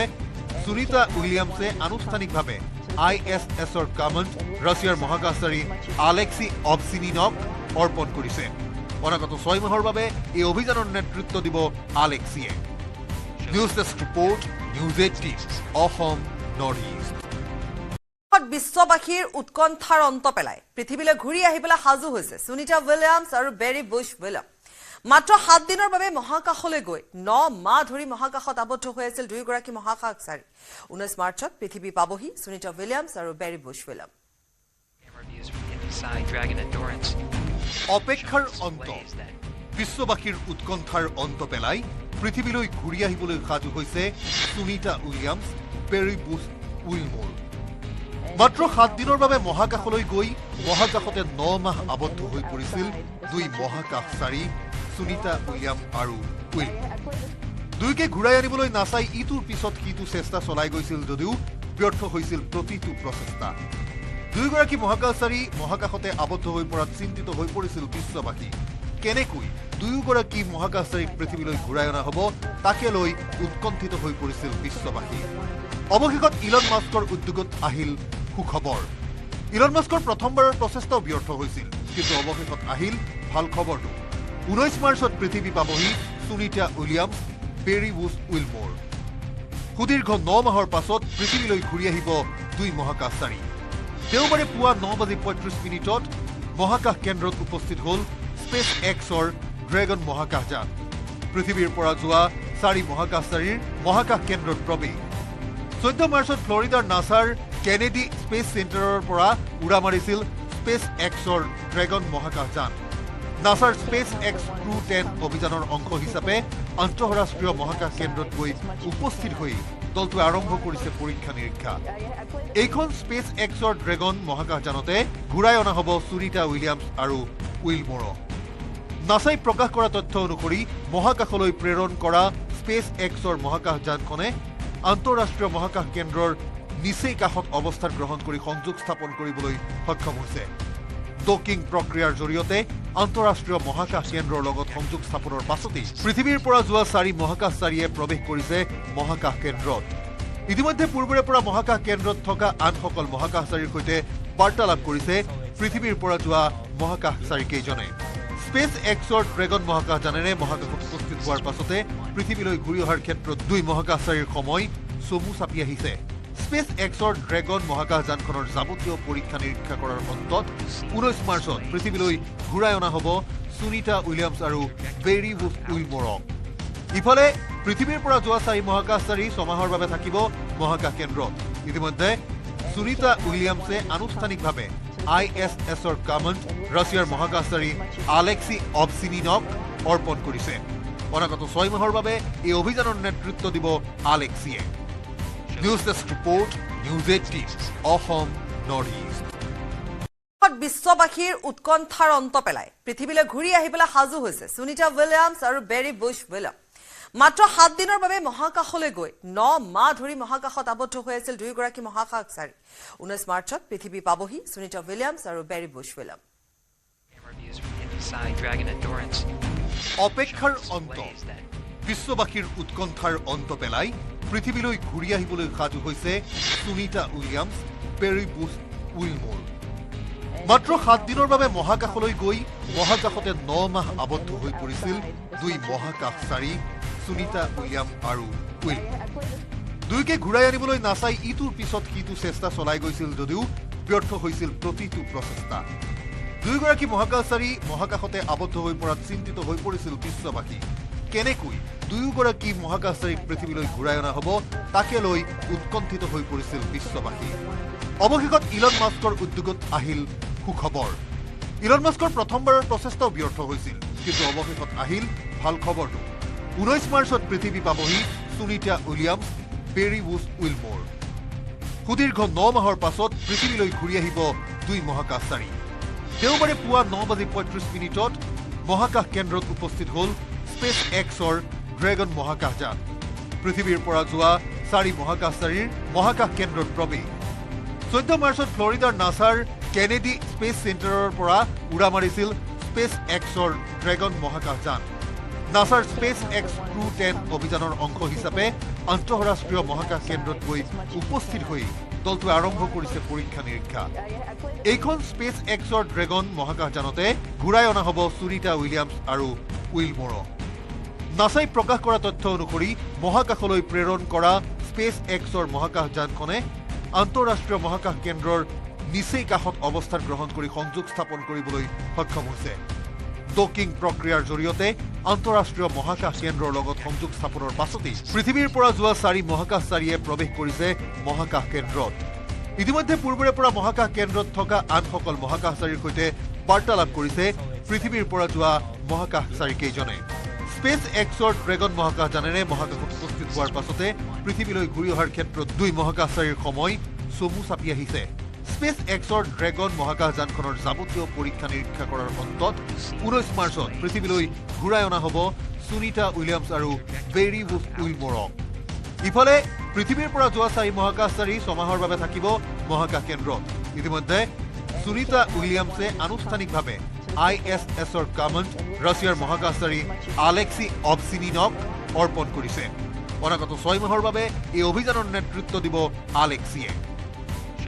সুনিতা উইলিয়ামছে আনুষ্ঠানিকভাৱে ISSৰ কামাণ্ড ৰাছিয়াৰ মহাকাশচাৰী আলেক্সি অবচিনিনক অৰ্পণ কৰিছে অনাগত 6 মাহৰ বাবে এই অভিযানৰ নেতৃত্ব দিব আলেক্সিয়ে News Desk Report, News18 Assam Northeast. বিশ্ববাসীৰ উৎকণ্ঠাৰ অন্ত পেলাই পৃথিৱীলৈ ঘূৰি আহিবলৈ সাজু হৈছে সুনিতা উইলিয়ামছ আৰু বেৰি বুছ উইলিয়াম মাত্ৰ 7 দিনৰ বাবে মহাকাশলৈ গৈ 9 মাহ ধৰি মহাকাশত আবদ্ধ হৈ আছিল দুয়োগৰাকী মহাকাশচাৰী 19 মাৰ্চত পৃথিৱী পাবহি সুনিতা উইলিয়ামছ আৰু বেৰি বুছ উইলিয়াম অপেক্ষাৰ অন্ত বিশ্ববাসীৰ উৎকণ্ঠাৰ অন্ত পেলাই পৃথিৱীলৈ ঘূৰি আহিবলৈ সাজু হৈছে সুনিতা উইলিয়ামছ বেৰি বুছ উইলমোৰ মাত্ৰ 7 দিনৰ বাবে মহাকাশলৈ গৈ মহাকাশতে 9 মাহ আবদ্ধ হৈ পৰিছিল দুই মহাকাশচাৰী সুনিতা উইলিয়াম আৰু উইলমোৰ দুয়োকে ঘূৰাই আনিবলৈ নাছাই ইটোৰ পিছত সিটো চেষ্টা চলাই গৈছিল যদিও ব্যৰ্থ হৈছিল প্ৰতিটো প্ৰচেষ্টা দুয়োগৰাকী মহাকাশচাৰী মহাকাশতে আবদ্ধ হৈ পৰাত চিন্তিত হৈ পৰিছিল বিশ্ববাসী কেনেকৈ দুয়োগৰাকী মহাকাশচাৰীক পৃথিৱীলৈ ঘূৰাই অনা হ'ব তাকে লৈ উৎকণ্ঠিত হৈ পৰিছিল বিশ্ববাসী অৱশেষত ইলন মাস্কৰ উদ্যোগত আহিল সুখবৰ ইলন মাস্কৰ প্ৰথমবাৰৰ প্ৰচেষ্টাও ব্যৰ্থ হৈছিল কিন্তু অৱশেষত আহিল ভাল খবৰটো 19 মাৰ্চত পৃথিৱী পাবহি সুনিতা উইলিয়ামছ বেৰি বুছ উইলমোৰ সুদীৰ্ঘ 9 মাহৰ পাছত পৃথিৱীলৈ ঘূৰি আহিব দুই মহাকাশচাৰী দেওবাৰে পুৱা 9:35 মহাকাশ কেন্দ্ৰত উপস্থিত হ'ল স্পেচ এক্সৰ ড্ৰেগন মহাকাশযান পৃথিৱীৰ পৰা যোৱা 4 মহাকাশচাৰীৰ মহাকাশ কেন্দ্ৰত প্ৰৱেশ 14 মাৰ্চত ফ্লৰিডাৰ নাছাৰ কেনেডি স্পেচ চেণ্টাৰৰ পৰা উৰা মাৰিছিল স্পেচ এক্সৰ ড্ৰেগন মহাকাশযান নাছাৰ স্পেচ এক্স Crew-10 অভিযানৰ অংশ হিচাপে আন্তঃৰাষ্ট্ৰীয় মহাকাশ কেন্দ্ৰত গৈ উপস্থিত হৈ দলটোৱে আৰম্ভ কৰিছে পৰীক্ষা নিৰীক্ষা এইখন স্পেচ এক্সৰ ড্ৰেগন মহাকাশযানতে ঘূৰাই অনা হ'ব সুনিতা উইলিয়ামছ আৰু উইলমোৰক নাছাই প্ৰকাশ কৰা তথ্য অনুসৰি মহাকাশলৈ প্ৰেৰণ কৰা স্পেচ এক্সৰ মহাকাশযানখনে আন্তঃৰাষ্ট্ৰীয় মহাকাশ কেন্দ্ৰৰ নিচেই কাষত অৱস্থান গ্ৰহণ কৰি সংযোগ স্থাপন কৰিবলৈ সক্ষম হৈছে ডকিং প্ৰক্ৰিয়াৰ জৰিয়তে আন্তঃৰাষ্ট্ৰীয় মহাকাশ কেন্দ্ৰৰ লগত সংযোগ স্থাপনৰ পাছতেই পৃথিৱীৰ পৰা যোৱা 4 মহাকাশচাৰীয়ে প্ৰৱেশ কৰিছে মহাকাশ কেন্দ্ৰত ইতিমধ্যে পূৰ্বৰে পৰা মহাকাশ কেন্দ্ৰত থকা আনসকল মহাকাশচাৰীৰ সৈতে বাৰ্তালাপ কৰিছে পৃথিৱীৰ পৰা যোৱা মহাকাশচাৰীকেইজনে স্পেচ এক্সৰ ড্ৰেগন মহাকাশযানেৰে মহাকাশত উপস্থিত হোৱাৰ পাছতে পৃথিৱীলৈ ঘূৰি অহাৰ ক্ষেত্ৰত দুই মহাকাশচাৰীৰ সময় চমু চাপি আহিছে স্পেচ এক্সৰ ড্ৰেগন মহাকাশযানখনৰ যাৱতীয় পৰীক্ষা নিৰীক্ষা কৰাৰ অন্তত 19 মাৰ্চত পৃথিৱীলৈ ঘূৰাই অনা হ'ব সুনিতা উইলিয়ামছ আৰু বেৰি বুছ উইলমোৰক ইফালে পৃথিৱীৰ পৰা যোৱা 4 মহাকাশচাৰী 6 মাহৰ বাবে থাকিব মহাকাশ কেন্দ্ৰত ইতিমধ্যে সুনিতা উইলিয়ামছে আনুষ্ঠানিকভাৱে ISSৰ কমাণ্ড ৰাছিয়াৰ মহাকাশচাৰী আলেক্সি অবচিনিনক অৰ্পণ কৰিছে। অনাগত 6 মাহৰ বাবে এই অভিযানৰ নেতৃত্ব দিব আলেক্সিয়ে। News desk report, news 18 Assam north east. বিশ্ববাসীৰ উৎকণ্ঠাৰ অন্ত পেলাই পৃথিৱীলৈ ঘূৰি আহিবলৈ সাজু হৈছে সুনিতা উইলিয়ামছ আৰু বেৰী বুছ উইলিয়াম। মাত্ৰ 7 দিনৰ বাবে মহাকাশলৈ গৈ 9 মাহ ধৰি মহাকাশত আবদ্ধ হৈ আছিল দুয়োগৰাকী মহাকাশচাৰী। 19 মাৰ্চত পৃথিৱী পাবহি সুনিতা উইলিয়ামছ আৰু বেৰী বুছ উইলিয়াম। অপেক্ষাৰ অন্ত, বিশ্ববাসীৰ উৎকণ্ঠাৰ অন্ত পেলাই পৃথিৱীলৈ ঘূৰি আহিবলৈ সাজু হৈছে Sunita Williams, Barry Bush Wilmore. মাত্ৰ 7 দিনৰ বাবে মহাকাশলৈ গৈ মহাকাশতে 9 মাহ আবদ্ধ হৈ পৰিছিল দুই মহাকাশচাৰী সুনিতা উইলিয়াম আৰু উইলমোৰ। দুয়োকে ঘূৰাই আনিবলৈ নাচাই ইটোৰ পিছত সিটো চেষ্টা চলাই গৈছিল যদিও ব্যৰ্থ হৈছিল প্ৰতিটো প্ৰচেষ্টা। দুয়োগৰাকী মহাকাশচাৰী মহাকাশতে আবদ্ধ হৈ পৰাত চিন্তিত হৈ পৰিছিল বিশ্ববাসী। কেনেকৈ দুয়োগৰাকী মহাকাশচাৰীক পৃথিৱীলৈ ঘূৰাই অনা হ'ব তাকে লৈ উৎকণ্ঠিত হৈ পৰিছিল বিশ্ববাসী। অৱশেষত ইলন মাস্কৰ উদ্যোগত আহিল সুখবৰ। ইলন মাস্কৰ প্ৰথমবাৰৰ প্ৰচেষ্টাও ব্যৰ্থ হৈছিল, কিন্তু অৱশেষত আহিল ভাল খবৰটো। 19 মাৰ্চত পৃথিৱী পাবহি Sunita Williams, Barry Bush Wilmore. সুদীৰ্ঘ 9 মাহৰ পাছত পৃথিৱীলৈ ঘূৰি আহিব দুই মহাকাশচাৰী। দেওবাৰে পুৱা 9:35 মহাকাশ কেন্দ্ৰত উপস্থিত হ'ল স্পেচ এক্সৰ ড্ৰেগন মহাকাশযান। পৃথিৱীৰ পৰা যোৱা 4 মহাকাশচাৰীৰ মহাকাশ কেন্দ্ৰত প্ৰৱেশ। 14 মাৰ্চত ফ্লৰিডাৰ নাছাৰ কেনেডি স্পেচ চেণ্টাৰৰ পৰা উৰা মাৰিছিল স্পেচ এক্সৰ ড্ৰেগন মহাকাশযান। নাছাৰ স্পেচ এক্স Crew-10 অভিযানৰ অংশ হিচাপে আন্তঃৰাষ্ট্ৰীয় মহাকাশ কেন্দ্ৰত গৈ উপস্থিত হৈ দলটোৱে আৰম্ভ কৰিছে পৰীক্ষা নিৰীক্ষা। এইখন স্পেচ এক্সৰ ড্ৰেগন মহাকাশযানতে ঘূৰাই অনা হ'ব সুনিতা উইলিয়ামছ আৰু উইলমোৰক। নাছাই প্ৰকাশ কৰা তথ্য অনুসৰি মহাকাশলৈ প্ৰেৰণ কৰা স্পেচ এক্সৰ মহাকাশযানখনে আন্তঃৰাষ্ট্ৰীয় মহাকাশ কেন্দ্ৰৰ নিচেই কাষত অৱস্থান গ্ৰহণ কৰি সংযোগ স্থাপন কৰিবলৈ সক্ষম হৈছে। ডকিং প্ৰক্ৰিয়াৰ জৰিয়তে আন্তঃৰাষ্ট্ৰীয় মহাকাশ কেন্দ্ৰৰ লগত সংযোগ স্থাপনৰ পাছতেই পৃথিৱীৰ পৰা যোৱা 4 মহাকাশচাৰীয়ে প্ৰৱেশ কৰিছে মহাকাশ কেন্দ্ৰত। ইতিমধ্যে পূৰ্বৰে পৰা মহাকাশ কেন্দ্ৰত থকা আনসকল মহাকাশচাৰীৰ সৈতে বাৰ্তালাপ কৰিছে পৃথিৱীৰ পৰা যোৱা মহাকাশচাৰীকেইজনে। স্পেচ এক্সৰ ড্ৰেগন মহাকাশযানেৰে মহাকাশত উপস্থিত হোৱাৰ পাছতে পৃথিৱীলৈ ঘূৰি অহাৰ ক্ষেত্ৰত দুই মহাকাশচাৰীৰ সময় চমু চাপি আহিছে। স্পেচ এক্সৰ ড্ৰেগন মহাকাশযানখনৰ যাৱতীয় পৰীক্ষা নিৰীক্ষা কৰাৰ অন্তত 19 মাৰ্চত পৃথিৱীলৈ ঘূৰাই অনা হ'ব সুনিতা উইলিয়ামছ আৰু বেৰী বুছ উইলমোৰক। ইফালে পৃথিৱীৰ পৰা যোৱা 4 মহাকাশচাৰী 6 মাহৰ বাবে থাকিব মহাকাশ কেন্দ্ৰত। ইতিমধ্যে সুনিতা উইলিয়ামছে আনুষ্ঠানিকভাৱে ISSৰ কমাণ্ড ৰাছিয়াৰ মহাকাশচাৰী আলেক্সি অবচিনিনক অৰ্পণ কৰিছে। অনাগত 6 মাহৰ বাবে এই অভিযানৰ নেতৃত্ব দিব আলেক্সিয়ে।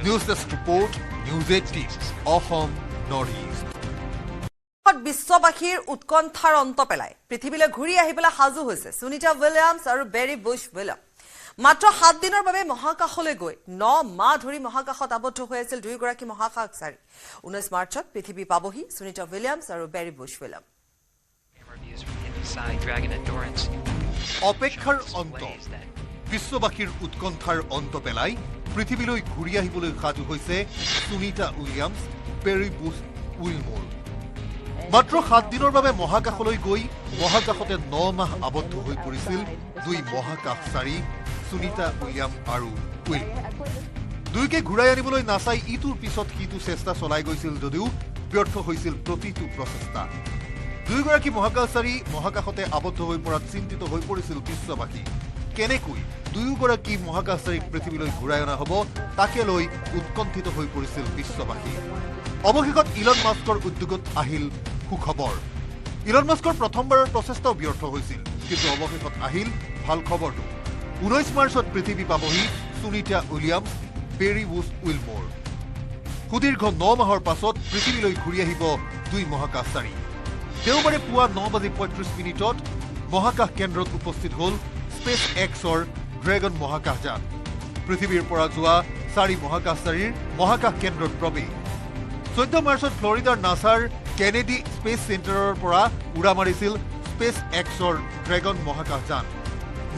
News desk report, news 18 Assam north east. বিশ্ববাসীৰ উৎকণ্ঠাৰ অন্ত পেলাই পৃথিৱীলৈ ঘূৰি আহিবলৈ সাজু হৈছে সুনিতা উইলিয়ামছ আৰু বেৰী বুছ উইলিয়াম। মাত্ৰ 7 দিনৰ বাবে মহাকাশলৈ গৈ 9 মাহ ধৰি মহাকাশত আবদ্ধ হৈ আছিল দুয়োগৰাকী মহাকাশচাৰী। 19 মাৰ্চত পৃথিৱী পাবহি সুনিতা উইলিয়ামছ আৰু বেৰী বুছ উইলিয়াম। অপেক্ষাৰ অন্ত, বিশ্ববাসীৰ উৎকণ্ঠাৰ অন্ত পেলাই পৃথিৱীলৈ ঘূৰি আহিবলৈ সাজু হৈছে Sunita Williams, Barry Bush Wilmore. মাত্ৰ 7 দিনৰ বাবে মহাকাশলৈ গৈ মহাকাশতে 9 মাহ আবদ্ধ হৈ পৰিছিল দুই মহাকাশচাৰী সুনিতা উইলিয়াম আৰু উইলমোৰ। দুয়োকে ঘূৰাই আনিবলৈ নাচাই ইটোৰ পিছত সিটো চেষ্টা চলাই গৈছিল যদিও ব্যৰ্থ হৈছিল প্ৰতিটো প্ৰচেষ্টা। দুয়োগৰাকী মহাকাশচাৰী মহাকাশতে আবদ্ধ হৈ পৰাত চিন্তিত হৈ পৰিছিল বিশ্ববাসী। কেনেকৈ দুয়োগৰাকী মহাকাশচাৰীক পৃথিৱীলৈ ঘূৰাই অনা হ'ব তাকে লৈ উৎকণ্ঠিত হৈ পৰিছিল বিশ্ববাসী। অৱশেষত ইলন মাস্কৰ উদ্যোগত আহিল সুখবৰ। ইলন মাস্কৰ প্ৰথমবাৰৰ প্ৰচেষ্টাও ব্যৰ্থ হৈছিল, কিন্তু অৱশেষত আহিল ভাল খবৰটো। 19 মাৰ্চত পৃথিৱী পাবহি Sunita Williams, Barry Bush Wilmore. সুদীৰ্ঘ 9 মাহৰ পাছত পৃথিৱীলৈ ঘূৰি আহিব দুই মহাকাশচাৰী। দেওবাৰে পুৱা 9:35 মহাকাশ কেন্দ্ৰত উপস্থিত হ'ল স্পেচ এক্সৰ ড্ৰেগন মহাকাশযান। পৃথিৱীৰ পৰা যোৱা 4 মহাকাশচাৰীৰ মহাকাশ কেন্দ্ৰত প্ৰৱেশ। 14 মাৰ্চত ফ্লৰিডাৰ নাছাৰ কেনেডি স্পেচ চেণ্টাৰৰ পৰা উৰা মাৰিছিল স্পেচ এক্সৰ ড্ৰেগন মহাকাশযান।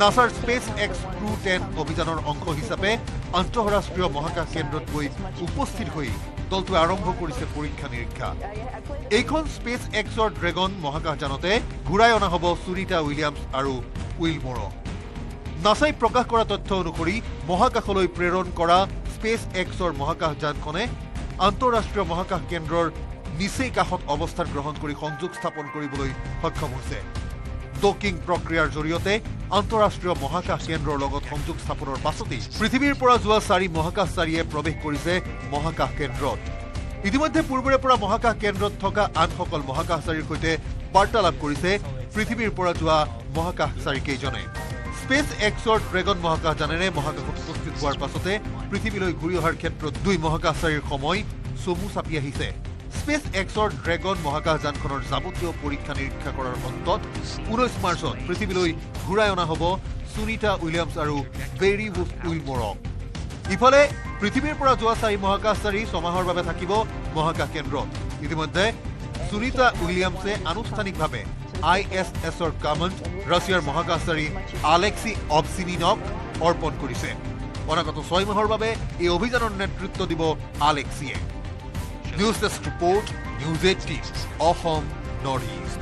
নাছাৰ স্পেচ এক্স Crew-10 অভিযানৰ অংশ হিচাপে আন্তঃৰাষ্ট্ৰীয় মহাকাশ কেন্দ্ৰত গৈ উপস্থিত হৈ দলটোৱে আৰম্ভ কৰিছে পৰীক্ষা নিৰীক্ষা এইখন স্পেচ এক্সৰ ড্ৰেগন মহাকাশযানতে ঘূৰাই অনা হ'ব সুনিতা উইলিয়ামছ আৰু উইলমৰক নাছাই প্ৰকাশ কৰা তথ্য অনুসৰি মহাকাশলৈ প্ৰেৰণ কৰা স্পেচ এক্সৰ মহাকাশযানখনে আন্তঃৰাষ্ট্ৰীয় মহাকাশ কেন্দ্ৰৰ নিচেই কাষত অৱস্থান গ্ৰহণ কৰি সংযোগ স্থাপন কৰিবলৈ সক্ষম হৈছে ডকিং প্ৰক্ৰিয়াৰ জৰিয়তে আন্তঃৰাষ্ট্ৰীয় মহাকাশ কেন্দ্ৰৰ লগত সংযোগ স্থাপনৰ পাছতেই পৃথিৱীৰ পৰা যোৱা 4 মহাকাশচাৰীয়ে প্ৰৱেশ কৰিছে মহাকাশ কেন্দ্ৰত ইতিমধ্যে পূৰ্বৰে পৰা মহাকাশ কেন্দ্ৰত থকা আনসকল মহাকাশচাৰীৰ সৈতে বাৰ্তালাপ কৰিছে পৃথিৱীৰ পৰা যোৱা মহাকাশচাৰী কেইজনে স্পেচ এক্সৰ ড্ৰেগন মহাকাশযানেৰে মহাকাশত উপস্থিত হোৱাৰ পাছতে পৃথিৱীলৈ ঘূৰি অহাৰ ক্ষেত্ৰত 2 মহাকাশচাৰীৰ সময় চমু চাপি আহিছে স্পেচ এক্সৰ ড্ৰেগন মহাকাশযানখনৰ যাৱতীয় পৰীক্ষা নিৰীক্ষা কৰাৰ অন্তত 19 মাৰ্চত পৃথিৱীলৈ ঘূৰাই অনা হ'ব সুনিতা উইলিয়ামছ আৰু বেৰি উইলমৰক ইফালে পৃথিৱীৰ পৰা যোৱা 4 মহাকাশচাৰী ছমাহৰ বাবে থাকিব মহাকাশ কেন্দ্ৰত ইতিমধ্যে সুনিতা উইলিয়ামছে আনুষ্ঠানিকভাৱে ISSৰ কমাণ্ড ৰাছিয়াৰ মহাকাশচাৰী আলেক্সি অবচিনিনক অৰ্পণ কৰিছে অনাগত 6 মাহৰ বাবে এই অভিযানৰ নেতৃত্ব দিব আলেক্সিয়ে news desk report news 18 Assam north east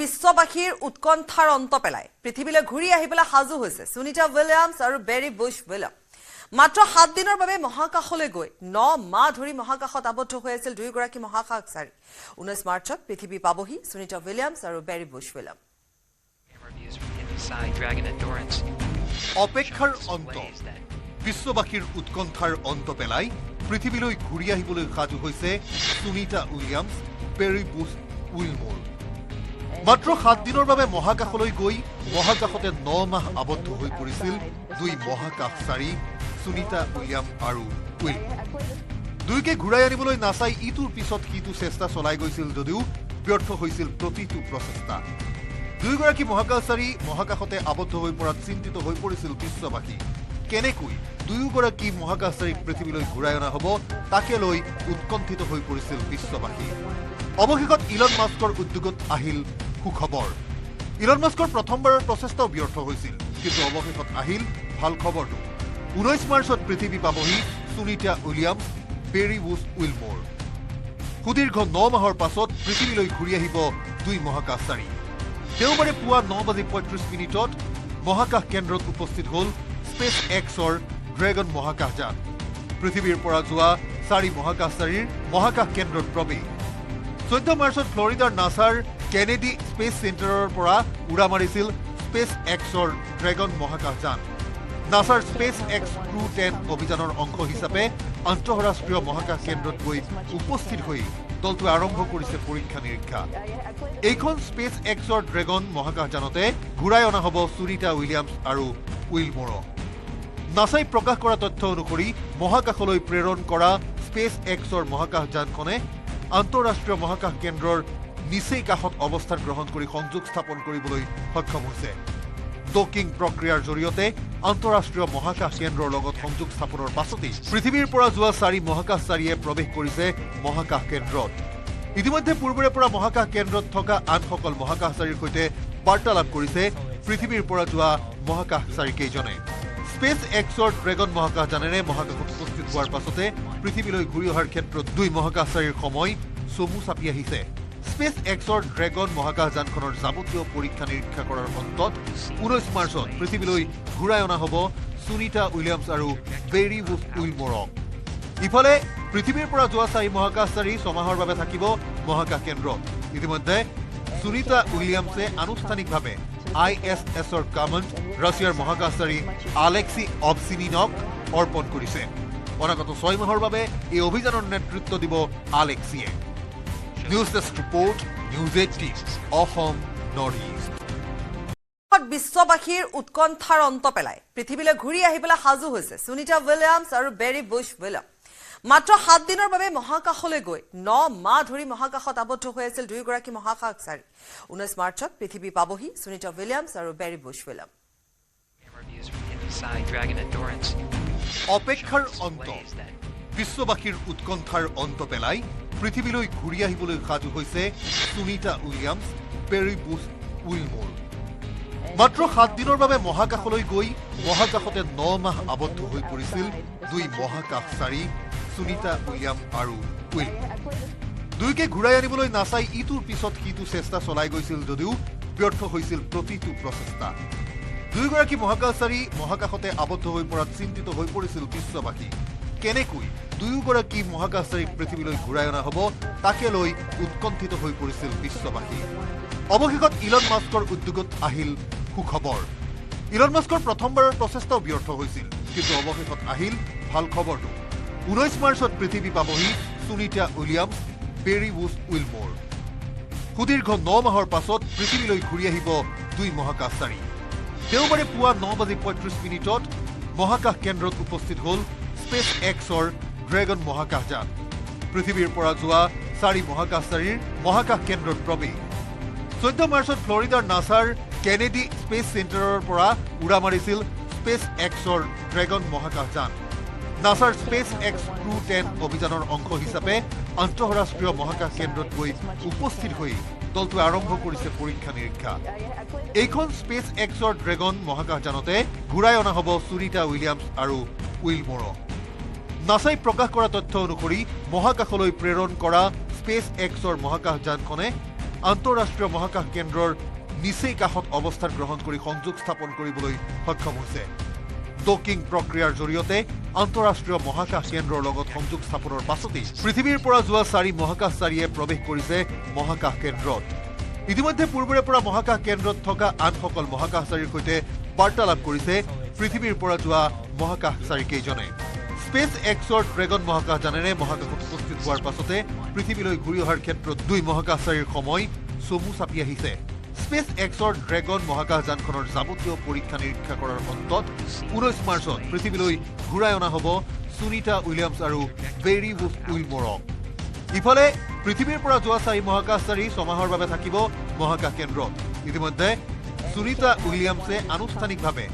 বিশ্ববাসীৰ উৎকণ্ঠাৰ অন্ত পেলাই পৃথিৱীলৈ ঘূৰি আহিবলৈ সাজু হৈছে সুনিতা উইলিয়ামছ আৰু বেৰি উইলিয়াম মাত্ৰ 7 দিনৰ বাবে মহাকাশলৈ গৈ 9 মাহ ধৰি মহাকাশত আবদ্ধ হৈ আছিল দুয়োগৰাকী মহাকাশচাৰী 19 মাৰ্চত পৃথিৱী পাবহি সুনিতা উইলিয়ামছ আৰু বেৰি উইলিয়াম অপেক্ষাৰ অন্ত বিশ্ববাসীৰ উৎকণ্ঠাৰ অন্ত পেলাই পৃথিৱীলৈ ঘূৰি আহিবলৈ সাজু হৈছে সুনিতা উইলিয়ামছ বেৰি উইলমৰ মাত্ৰ 7 দিনৰ বাবে মহাকাশলৈ গৈ মহাকাশতে 9 মাহ আবদ্ধ হৈ পৰিছিল 2 মহাকাশচাৰী সুনিতা উইলিয়াম আৰু উইলমৰ দুয়োকে ঘূৰাই আনিবলৈ নাছাই ইটোৰ পিছত সিটো চেষ্টা চলাই গৈছিল যদিও ব্যৰ্থ হৈছিল প্ৰতিটো প্ৰচেষ্টা দুয়োগৰাকী মহাকাশচাৰী মহাকাশতে আবদ্ধ হৈ পৰাত চিন্তিত হৈ পৰিছিল বিশ্ববাসী কেনেকৈ দুয়োগৰাকী মহাকাশচাৰীক পৃথিৱীলৈ ঘূৰাই অনা হ'ব তাকে লৈ উৎকণ্ঠিত হৈ পৰিছিল বিশ্ববাসী অৱশেষত ইলন মাস্কৰ উদ্যোগত আহিল সুখবৰ ইলন মাস্কৰ প্ৰথমবাৰৰ প্ৰচেষ্টাও ব্যৰ্থ হৈছিল কিন্তু অৱশেষত আহিল ভাল খবৰটো 19 মাৰ্চত পৃথিৱী পাবহি সুনিতা উইলিয়ামছ বেৰি উইলমৰ সুদীৰ্ঘ 9 মাহৰ পাছত পৃথিৱীলৈ ঘূৰি আহিব 2 মহাকাশচাৰী দেওবাৰে পুৱা 9:35 মহাকাশ কেন্দ্ৰত উপস্থিত হ'ল স্পেচ এক্সৰ ড্ৰেগন মহাকাশযান পৃথিৱীৰ পৰা যোৱা 4 মহাকাশচাৰীৰ মহাকাশ কেন্দ্ৰত প্ৰৱেশ 14 মাৰ্চত ফ্লৰিডাৰ নাছাৰ কেনেডি স্পেচ চেণ্টাৰৰ পৰা উৰা মাৰিছিল স্পেচ এক্সৰ ড্ৰেগন মহাকাশযান নাছাৰ স্পেচ এক্স Crew-10 অভিযানৰ অংশ হিচাপে আন্তঃৰাষ্ট্ৰীয় মহাকাশ কেন্দ্ৰত গৈ উপস্থিত হৈ দলটোৱে আৰম্ভ কৰিছে পৰীক্ষা নিৰীক্ষা এইখন স্পেচ এক্সৰ ড্ৰেগন মহাকাশযানতে ঘূৰাই অনা হ'ব সুনিতা উইলিয়ামছ আৰু উইলমৰক নাছাই প্ৰকাশ কৰা তথ্য অনুসৰি মহাকাশলৈ প্ৰেৰণ কৰা স্পেচ এক্সৰ মহাকাশযানখনে আন্তঃৰাষ্ট্ৰীয় মহাকাশ কেন্দ্ৰৰ নিচেই কাষত অৱস্থান গ্ৰহণ কৰি সংযোগ স্থাপন কৰিবলৈ সক্ষম হৈছে ডকিং প্ৰক্ৰিয়াৰ জৰিয়তে আন্তঃৰাষ্ট্ৰীয় মহাকাশ কেন্দ্ৰৰ লগত সংযোগ স্থাপনৰ পাছতেই পৃথিৱীৰ পৰা যোৱা 4 মহাকাশচাৰীয়ে প্ৰৱেশ কৰিছে মহাকাশ কেন্দ্ৰত ইতিমধ্যে পূৰ্বৰে পৰা মহাকাশ কেন্দ্ৰত থকা আনসকল মহাকাশচাৰীৰ সৈতে বাৰ্তালাপ কৰিছে পৃথিৱীৰ পৰা যোৱা মহাকাশচাৰী কেইজনে স্পেচ এক্সৰ ড্ৰেগন মহাকাশযানেৰে মহাকাশত উপস্থিত হোৱাৰ পাছতে পৃথিৱীলৈ ঘূৰি অহাৰ ক্ষেত্ৰত 2 মহাকাশচাৰীৰ সময় চমু চাপি আহিছে স্পেচ এক্সৰ ড্ৰেগন মহাকাশযানখনৰ যাৱতীয় পৰীক্ষা নিৰীক্ষা কৰাৰ অন্তত 19 মাৰ্চত পৃথিৱীলৈ ঘূৰাই অনা হ'ব সুনিতা উইলিয়ামছ আৰু বেৰি উইলমৰক ইফালে পৃথিৱীৰ পৰা যোৱা 4 মহাকাশচাৰী ছমাহৰ বাবে থাকিব মহাকাশ কেন্দ্ৰত ইতিমধ্যে সুনিতা উইলিয়ামছে আনুষ্ঠানিকভাৱে ISSৰ কমাণ্ড ৰাছিয়াৰ মহাকাশচাৰী আলেক্সি অবচিনিনক অৰ্পণ কৰিছে অনাগত 6 মাহৰ বাবে এই অভিযানৰ নেতৃত্ব দিব আলেক্সিয়ে news desk report news 18 Assam north east বিশ্ববাসীৰ উৎকণ্ঠাৰ অন্ত পেলাই পৃথিৱীলৈ ঘূৰি আহিবলৈ সাজু হৈছে সুনিতা উইলিয়ামছ আৰু বেৰি উইলিয়াম মাত্ৰ 7 দিনৰ বাবে মহাকাশলৈ গৈ 9 মাহ ধৰি মহাকাশত আবদ্ধ হৈ আছিল দুয়োগৰাকী মহাকাশচাৰী 19 মাৰ্চত পৃথিৱী পাবহি সুনিতা উইলিয়ামছ আৰু বেৰি উইলিয়াম অপেক্ষাৰ অন্ত বিশ্ববাসীৰ উৎকণ্ঠাৰ অন্ত পেলাই পৃথিৱীলৈ ঘূৰি আহিবলৈ সাজু হৈছে সুনিতা উইলিয়ামছ বেৰি উইলমৰ মাত্ৰ 7 দিনৰ বাবে মহাকাশলৈ গৈ মহাকাশতে 9 মাহ আবদ্ধ হৈ পৰিছিল 2 মহাকাশচাৰী সুনিতা উইলিয়াম আৰু উইল দুইকে ঘূৰাই আনিবলৈ নাচাই ইটোৰ পিছত সিটো চেষ্টা চলাই গৈছিল যদিও ব্যৰ্থ হৈছিল প্ৰতিটো প্ৰচেষ্টা দুইগৰাকী মহাকাশচাৰী মহাকাশতে আবদ্ধ হৈ পৰাত চিন্তিত হৈ পৰিছিল বিশ্ববাসী কেনেকৈ দুয়োগৰাকী মহাকাশচাৰীক পৃথিৱীলৈ ঘূৰাই অনা হ'ব তাকে লৈ উৎকণ্ঠিত হৈ পৰিছিল বিশ্ববাসী অৱশেষত ইলন মাস্কৰ উদ্যোগত আহিল সুখবৰ ইলন মাস্কৰ প্ৰথমবাৰৰ প্ৰচেষ্টাও ব্যৰ্থ হৈছিল কিন্তু অৱশেষত আহিল ভাল খবৰটো 19 মাৰ্চত পৃথিৱী পাবহি সুনিতা উইলিয়ামছ বেৰি বুছ উইলমোৰ সুদীৰ্ঘ 9 মাহৰ পাছত পৃথিৱীলৈ ঘূৰি আহিব দুই মহাকাশচাৰী দেওবাৰে পুৱা 9:35 মহাকাশ কেন্দ্ৰত উপস্থিত হ'ল স্পেচ এক্সৰ ড্ৰেগন মহাকাশযান পৃথিৱীৰ পৰা যোৱা 4 মহাকাশচাৰীৰ মহাকাশ কেন্দ্ৰত প্ৰৱেশ 14 মাৰ্চত ফ্লৰিডাৰ নাছাৰ কেনেডি স্পেচ চেণ্টাৰৰ পৰা উৰা মাৰিছিল স্পেচ এক্সৰ ড্ৰেগন মহাকাশযান নাছাৰ স্পেচ এক্স Crew-10 অভিযানৰ অংশ হিচাপে আন্তঃৰাষ্ট্ৰীয় মহাকাশ কেন্দ্ৰত গৈ উপস্থিত হৈ দলটোৱে আৰম্ভ কৰিছে পৰীক্ষা নিৰীক্ষা এইখন স্পেচ এক্সৰ ড্ৰেগন মহাকাশযানতে ঘূৰাই অনা হ'ব সুনিতা উইলিয়ামছ আৰু উইলমোৰক নাছাই প্ৰকাশ কৰা তথ্য অনুসৰি মহাকাশলৈ প্ৰেৰণ কৰা স্পেচ এক্সৰ মহাকাশযানখনে আন্তঃৰাষ্ট্ৰীয় মহাকাশ কেন্দ্ৰৰ নিচেই কাষত অৱস্থান গ্ৰহণ কৰি সংযোগ স্থাপন কৰিবলৈ সক্ষম হৈছে ডকিং প্ৰক্ৰিয়াৰ জৰিয়তে আন্তঃৰাষ্ট্ৰীয় মহাকাশ কেন্দ্ৰৰ লগত সংযোগ স্থাপনৰ পাছতেই পৃথিৱীৰ পৰা যোৱা 4 মহাকাশচাৰীয়ে প্ৰৱেশ কৰিছে মহাকাশ কেন্দ্ৰত ইতিমধ্যে পূৰ্বৰে পৰা মহাকাশ কেন্দ্ৰত থকা আনসকল মহাকাশচাৰীৰ সৈতে বাৰ্তালাপ কৰিছে পৃথিৱীৰ পৰা যোৱা মহাকাশচাৰীকেইজনে স্পেচ এক্সৰ ড্ৰেগন মহাকাশযানেৰে মহাকাশত উপস্থিত হোৱাৰ পাছতে পৃথিৱীলৈ ঘূৰি অহাৰ ক্ষেত্ৰত দুই মহাকাশচাৰীৰ সময় চমু চাপি আহিছে স্পেচ এক্সৰ ড্ৰেগন মহাকাশযানখনৰ যাৱতীয় পৰীক্ষা নিৰীক্ষা কৰাৰ অন্তত 19 মাৰ্চত পৃথিৱীলৈ ঘূৰাই অনা হ'ব সুনিতা উইলিয়ামছ আৰু বেৰি বুছ উইলমোৰক ইফালে পৃথিৱীৰ পৰা যোৱা 4 মহাকাশচাৰী 6 মাহৰ বাবে থাকিব মহাকাশ কেন্দ্ৰত ইতিমধ্যে সুনিতা উইলিয়ামছে আনুষ্ঠানিকভাৱে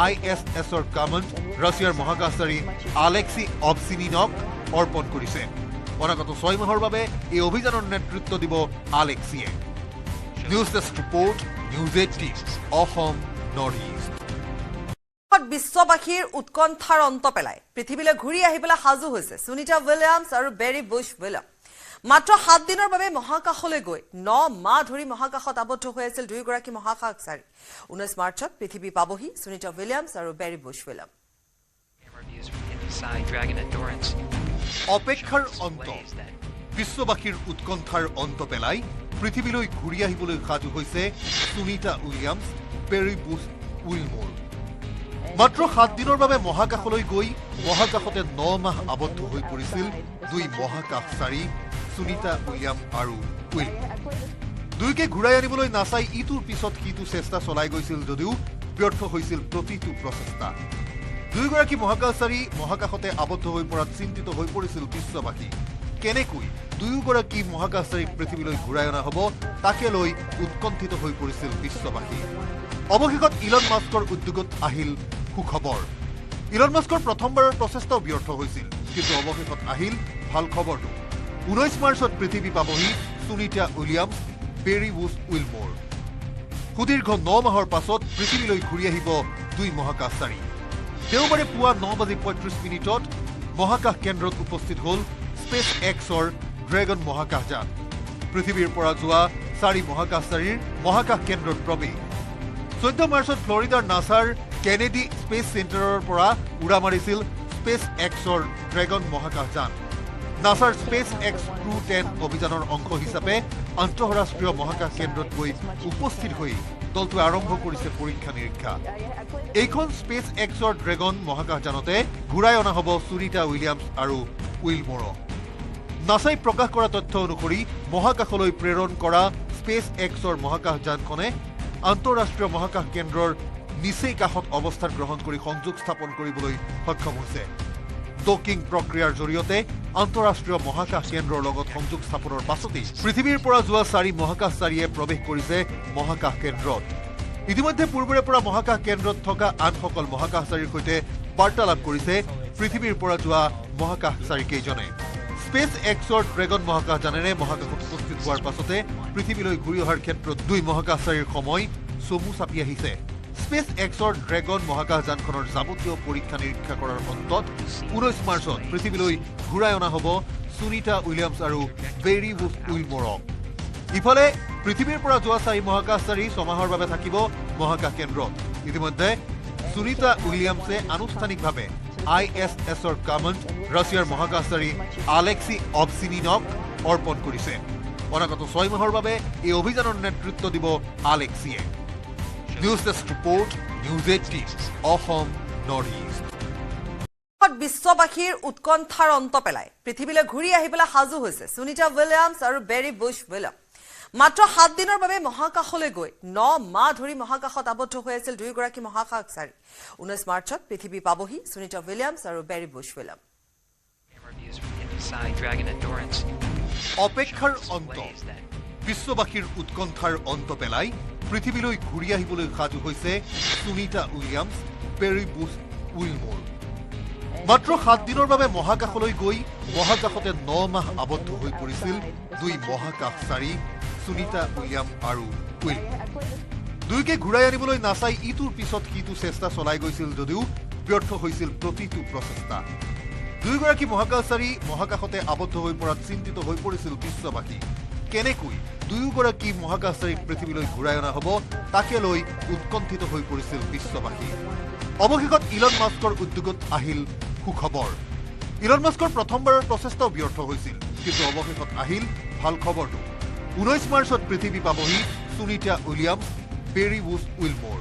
ISSৰ কামাণ্ড ৰাছিয়াৰ মহাকাশচাৰী আলেক্সি অবচিনিনক অৰ্পণ কৰিছে অনাগত 6 মাহৰ বাবে এই অভিযানৰ নেতৃত্ব দিব আলেক্সিয়ে News Desk Report, News18 Assam Northeast. বিশ্ববাসীৰ উৎকণ্ঠাৰ অন্ত পেলাই পৃথিৱীলৈ ঘূৰি আহিবলৈ সাজু হৈছে সুনিতা উইলিয়ামছ আৰু বেৰি বুছ উইলিয়াম মাত্ৰ 7 দিনৰ বাবে মহাকাশলৈ গৈ 9 মাহ ধৰি মহাকাশত আবদ্ধ হৈ আছিল দুইগৰাকী মহাকাশচাৰী 19 মাৰ্চত পৃথিৱী পাবহি সুনিতা উইলিয়ামছ আৰু বেৰি বুছ উইলিয়াম অপেক্ষাৰ অন্ত বিশ্ববাসীৰ উৎকণ্ঠাৰ অন্ত পেলাই পৃথিৱীলৈ ঘূৰি আহিবলৈ সাজু হৈছে সুনিতা উইলিয়ামছ বেৰি বুছ উইলমোৰ মাত্ৰ 7 দিনৰ বাবে মহাকাশলৈ গৈ মহাকাশতে 9 মাহ আবদ্ধ হৈ পৰিছিল দুই মহাকাশচাৰী সুনিতা উইলিয়াম আৰু উইল দুইকে ঘূৰাই আনিবলৈ নাচাই ইটোৰ পিছত সিটো চেষ্টা চলাই গৈছিল যদিও ব্যৰ্থ হৈছিল প্ৰতিটো প্ৰচেষ্টা দুইগৰাকী মহাকাশচাৰী মহাকাশতে আবদ্ধ হৈ পৰাত চিন্তিত হৈ পৰিছিল বিশ্ববাসী কেনেকৈ দুয়োগৰাকী মহাকাশচাৰীক পৃথিৱীলৈ ঘূৰাই অনা হ'ব তাকে লৈ উৎকণ্ঠিত হৈ পৰিছিল বিশ্ববাসী অৱশেষত ইলন মাস্কৰ উদ্যোগত আহিল সুখবৰ ইলন মাস্কৰ প্ৰথমবাৰৰ প্ৰচেষ্টাও ব্যৰ্থ হৈছিল কিন্তু অৱশেষত আহিল ভাল খবৰটো 19 মাৰ্চত পৃথিৱী পাবহি সুনিতা উইলিয়ামছ বেৰি বুছ উইলমোৰ সুদীৰ্ঘ 9 মাহৰ পাছত পৃথিৱীলৈ ঘূৰি আহিব দুই মহাকাশচাৰী দেওবাৰে পুৱা 9:35 মহাকাশ কেন্দ্ৰত উপস্থিত হ'ল স্পেচ এক্সৰ ড্ৰেগন মহাকাশযান পৃথিৱীৰ পৰা যোৱা 4 মহাকাশচাৰীৰ মহাকাশ কেন্দ্ৰত প্ৰৱেশ 14 মাৰ্চত ফ্লৰিডাৰ নাছাৰ কেনেডি স্পেচ চেণ্টাৰৰ পৰা উৰা মাৰিছিল স্পেচ এক্সৰ ড্ৰেগন মহাকাশযান নাছাৰ স্পেচ এক্স Crew-10 অভিযানৰ অংশ হিচাপে আন্তঃৰাষ্ট্ৰীয় মহাকাশ কেন্দ্ৰত গৈ উপস্থিত হৈ দলটোৱে আৰম্ভ কৰিছে পৰীক্ষা নিৰীক্ষা এইখন স্পেচ এক্সৰ ড্ৰেগন মহাকাশযানতে ঘূৰাই অনা হ'ব সুনিতা উইলিয়ামছ আৰু উইলমোৰক নাছাই প্ৰকাশ কৰা তথ্য অনুসৰি মহাকাশলৈ প্ৰেৰণ কৰা স্পেচ এক্সৰ মহাকাশযানখনে আন্তঃৰাষ্ট্ৰীয় মহাকাশ কেন্দ্ৰৰ নিচেই কাষত অৱস্থান গ্ৰহণ কৰি সংযোগ স্থাপন কৰিবলৈ সক্ষম হৈছে ডকিং প্ৰক্ৰিয়াৰ জৰিয়তে আন্তঃৰাষ্ট্ৰীয় মহাকাশ কেন্দ্ৰৰ লগত সংযোগ স্থাপনৰ পাছতেই পৃথিৱীৰ পৰা যোৱা 4 মহাকাশচাৰীয়ে প্ৰৱেশ কৰিছে মহাকাশ কেন্দ্ৰত ইতিমধ্যে পূৰ্বৰে পৰা মহাকাশ কেন্দ্ৰত থকা আনসকল মহাকাশচাৰীৰ সৈতে বাৰ্তালাপ কৰিছে পৃথিৱীৰ পৰা যোৱা মহাকাশচাৰীকেইজনে স্পেচ এক্সৰ ড্ৰেগন মহাকাশযানেৰে মহাকাশত উপস্থিত হোৱাৰ পাছতে পৃথিৱীলৈ ঘূৰি অহাৰ ক্ষেত্ৰত দুই মহাকাশচাৰীৰ সময় চমু চাপি আহিছে স্পেচ এক্সৰ ড্ৰেগন মহাকাশযানখনৰ যাৱতীয় পৰীক্ষা নিৰীক্ষা কৰাৰ অন্তত 19 মাৰ্চত পৃথিৱীলৈ ঘূৰাই অনা হ'ব সুনিতা উইলিয়ামছ আৰু বেৰী বুছ উইলমৰক। ইফালে পৃথিৱীৰ পৰা যোৱা 4 মহাকাশচাৰী 6 মাহৰ বাবে থাকিব মহাকাশ কেন্দ্ৰত। ইতিমধ্যে সুনিতা উইলিয়ামছে আনুষ্ঠানিকভাৱে ISSৰ কামাণ্ড ৰাছিয়াৰ মহাকাশচাৰী আলেক্সি অবচিনিনক অৰ্পণ কৰিছে। অনাগত 6 মাহৰ বাবে এই অভিযানৰ নেতৃত্ব দিব আলেক্সিয়ে। News desk report, News18 Assam north east. বিশ্ববাসীৰ উৎকণ্ঠাৰ অন্ত পেলাই পৃথিৱীলৈ ঘূৰি আহিবলৈ সাজু হৈছে সুনিতা উইলিয়ামছ আৰু বেৰী বুছ উইলিয়াম। মাত্ৰ 7 দিনৰ বাবে মহাকাশলৈ গৈ 9 মাহ ধৰি মহাকাশত আবদ্ধ হৈ আছিল দুয়োগৰাকী মহাকাশচাৰী। 19 মাৰ্চত পৃথিৱী পাবহি সুনিতা উইলিয়ামছ আৰু বেৰী বুছ উইলিয়াম। অপেক্ষাৰ অন্ত, বিশ্ববাসীৰ উৎকণ্ঠাৰ অন্ত পেলাই পৃথিৱীলৈ ঘূৰি আহিবলৈ সাজু হৈছে সুনিতা উইলিয়ামছ, বেৰী বুছ উইলমৰ। মাত্ৰ 7 দিনৰ বাবে মহাকাশলৈ গৈ মহাকাশতে 9 মাহ আবদ্ধ হৈ পৰিছিল 2 মহাকাশচাৰী সুনিতা উইলিয়াম আৰু উইলমৰ। দুয়োকে ঘূৰাই আনিবলৈ নাচাই ইটোৰ পিছত সিটো চেষ্টা চলাই গৈছিল যদিও ব্যৰ্থ হৈছিল প্ৰতিটো প্ৰচেষ্টা। দুয়োগৰাকী মহাকাশচাৰী মহাকাশতে আবদ্ধ হৈ পৰাত চিন্তিত হৈ পৰিছিল বিশ্ববাসী। কেনেকৈ দুয়োগৰাকী মহাকাশচাৰীক পৃথিৱীলৈ ঘূৰাই অনা হ'ব তাকে লৈ উৎকণ্ঠিত হৈ পৰিছিল বিশ্ববাসী। অৱশেষত ইলন মাস্কৰ উদ্যোগত আহিল সুখবৰ। ইলন মাস্কৰ প্ৰথমবাৰৰ প্ৰচেষ্টাও ব্যৰ্থ হৈছিল, কিন্তু অৱশেষত আহিল ভাল খবৰটো। 19 মাৰ্চত পৃথিৱী পাবহি সুনিতা উইলিয়ামছ, বেৰী বুছ উইলমৰ।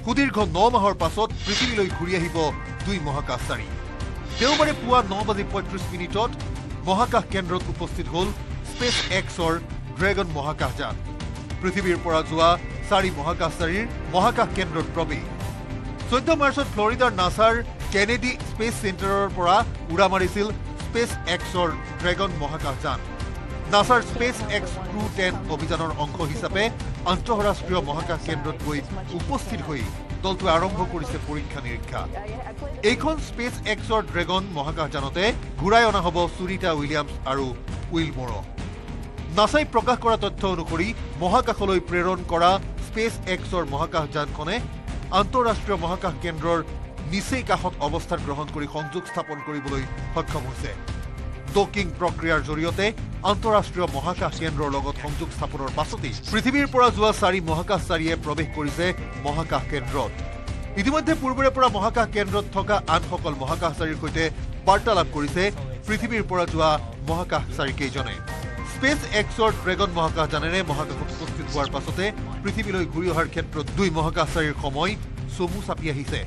সুদীৰ্ঘ 9 মাহৰ পাছত পৃথিৱীলৈ ঘূৰি আহিব 2 মহাকাশচাৰী। দেওবাৰে পুৱা 9:35 মহাকাশ কেন্দ্ৰত উপস্থিত হ'ল স্পেচ এক্সৰ ড্ৰেগন মহাকাশযান। পৃথিৱীৰ পৰা যোৱা 4 মহাকাশচাৰীৰ মহাকাশ কেন্দ্ৰত প্ৰৱেশ। 14 মাৰ্চত ফ্লৰিডাৰ নাছাৰ কেনেডি স্পেচ চেণ্টাৰৰ পৰা উৰা মাৰিছিল স্পেচ এক্সৰ ড্ৰেগন মহাকাশযান। নাছাৰ স্পেচ এক্স Crew-10 অভিযানৰ অংশ হিচাপে আন্তঃৰাষ্ট্ৰীয় মহাকাশ কেন্দ্ৰত গৈ উপস্থিত হৈ দলটোৱে আৰম্ভ কৰিছে পৰীক্ষা নিৰীক্ষা। এইখন স্পেচ এক্সৰ ড্ৰেগন মহাকাশযানতে ঘূৰাই অনা হ'ব সুনিতা উইলিয়ামছ আৰু উইলমৰক। নাছাই প্ৰকাশ কৰা তথ্য অনুসৰি মহাকাশলৈ প্ৰেৰণ কৰা স্পেচ এক্সৰ মহাকাশযানখনে আন্তঃৰাষ্ট্ৰীয় মহাকাশ কেন্দ্ৰৰ নিচেই কাষত অৱস্থান গ্ৰহণ কৰি সংযোগ স্থাপন কৰিবলৈ সক্ষম হৈছে। ডকিং প্ৰক্ৰিয়াৰ জৰিয়তে আন্তঃৰাষ্ট্ৰীয় মহাকাশ কেন্দ্ৰৰ লগত সংযোগ স্থাপনৰ পাছতেই পৃথিৱীৰ পৰা যোৱা 4 মহাকাশচাৰীয়ে প্ৰৱেশ কৰিছে মহাকাশ কেন্দ্ৰত। ইতিমধ্যে পূৰ্বৰে পৰা মহাকাশ কেন্দ্ৰত থকা আনসকল মহাকাশচাৰীৰ সৈতে বাৰ্তালাপ কৰিছে পৃথিৱীৰ পৰা যোৱা মহাকাশচাৰীকেইজনে। স্পেচ এক্সৰ ড্ৰেগন মহাকাশযানেৰে মহাকাশত উপস্থিত হোৱাৰ পাছতে পৃথিৱীলৈ ঘূৰি অহাৰ ক্ষেত্ৰত 2 মহাকাশচাৰীৰ সময় চমু চাপি আহিছে।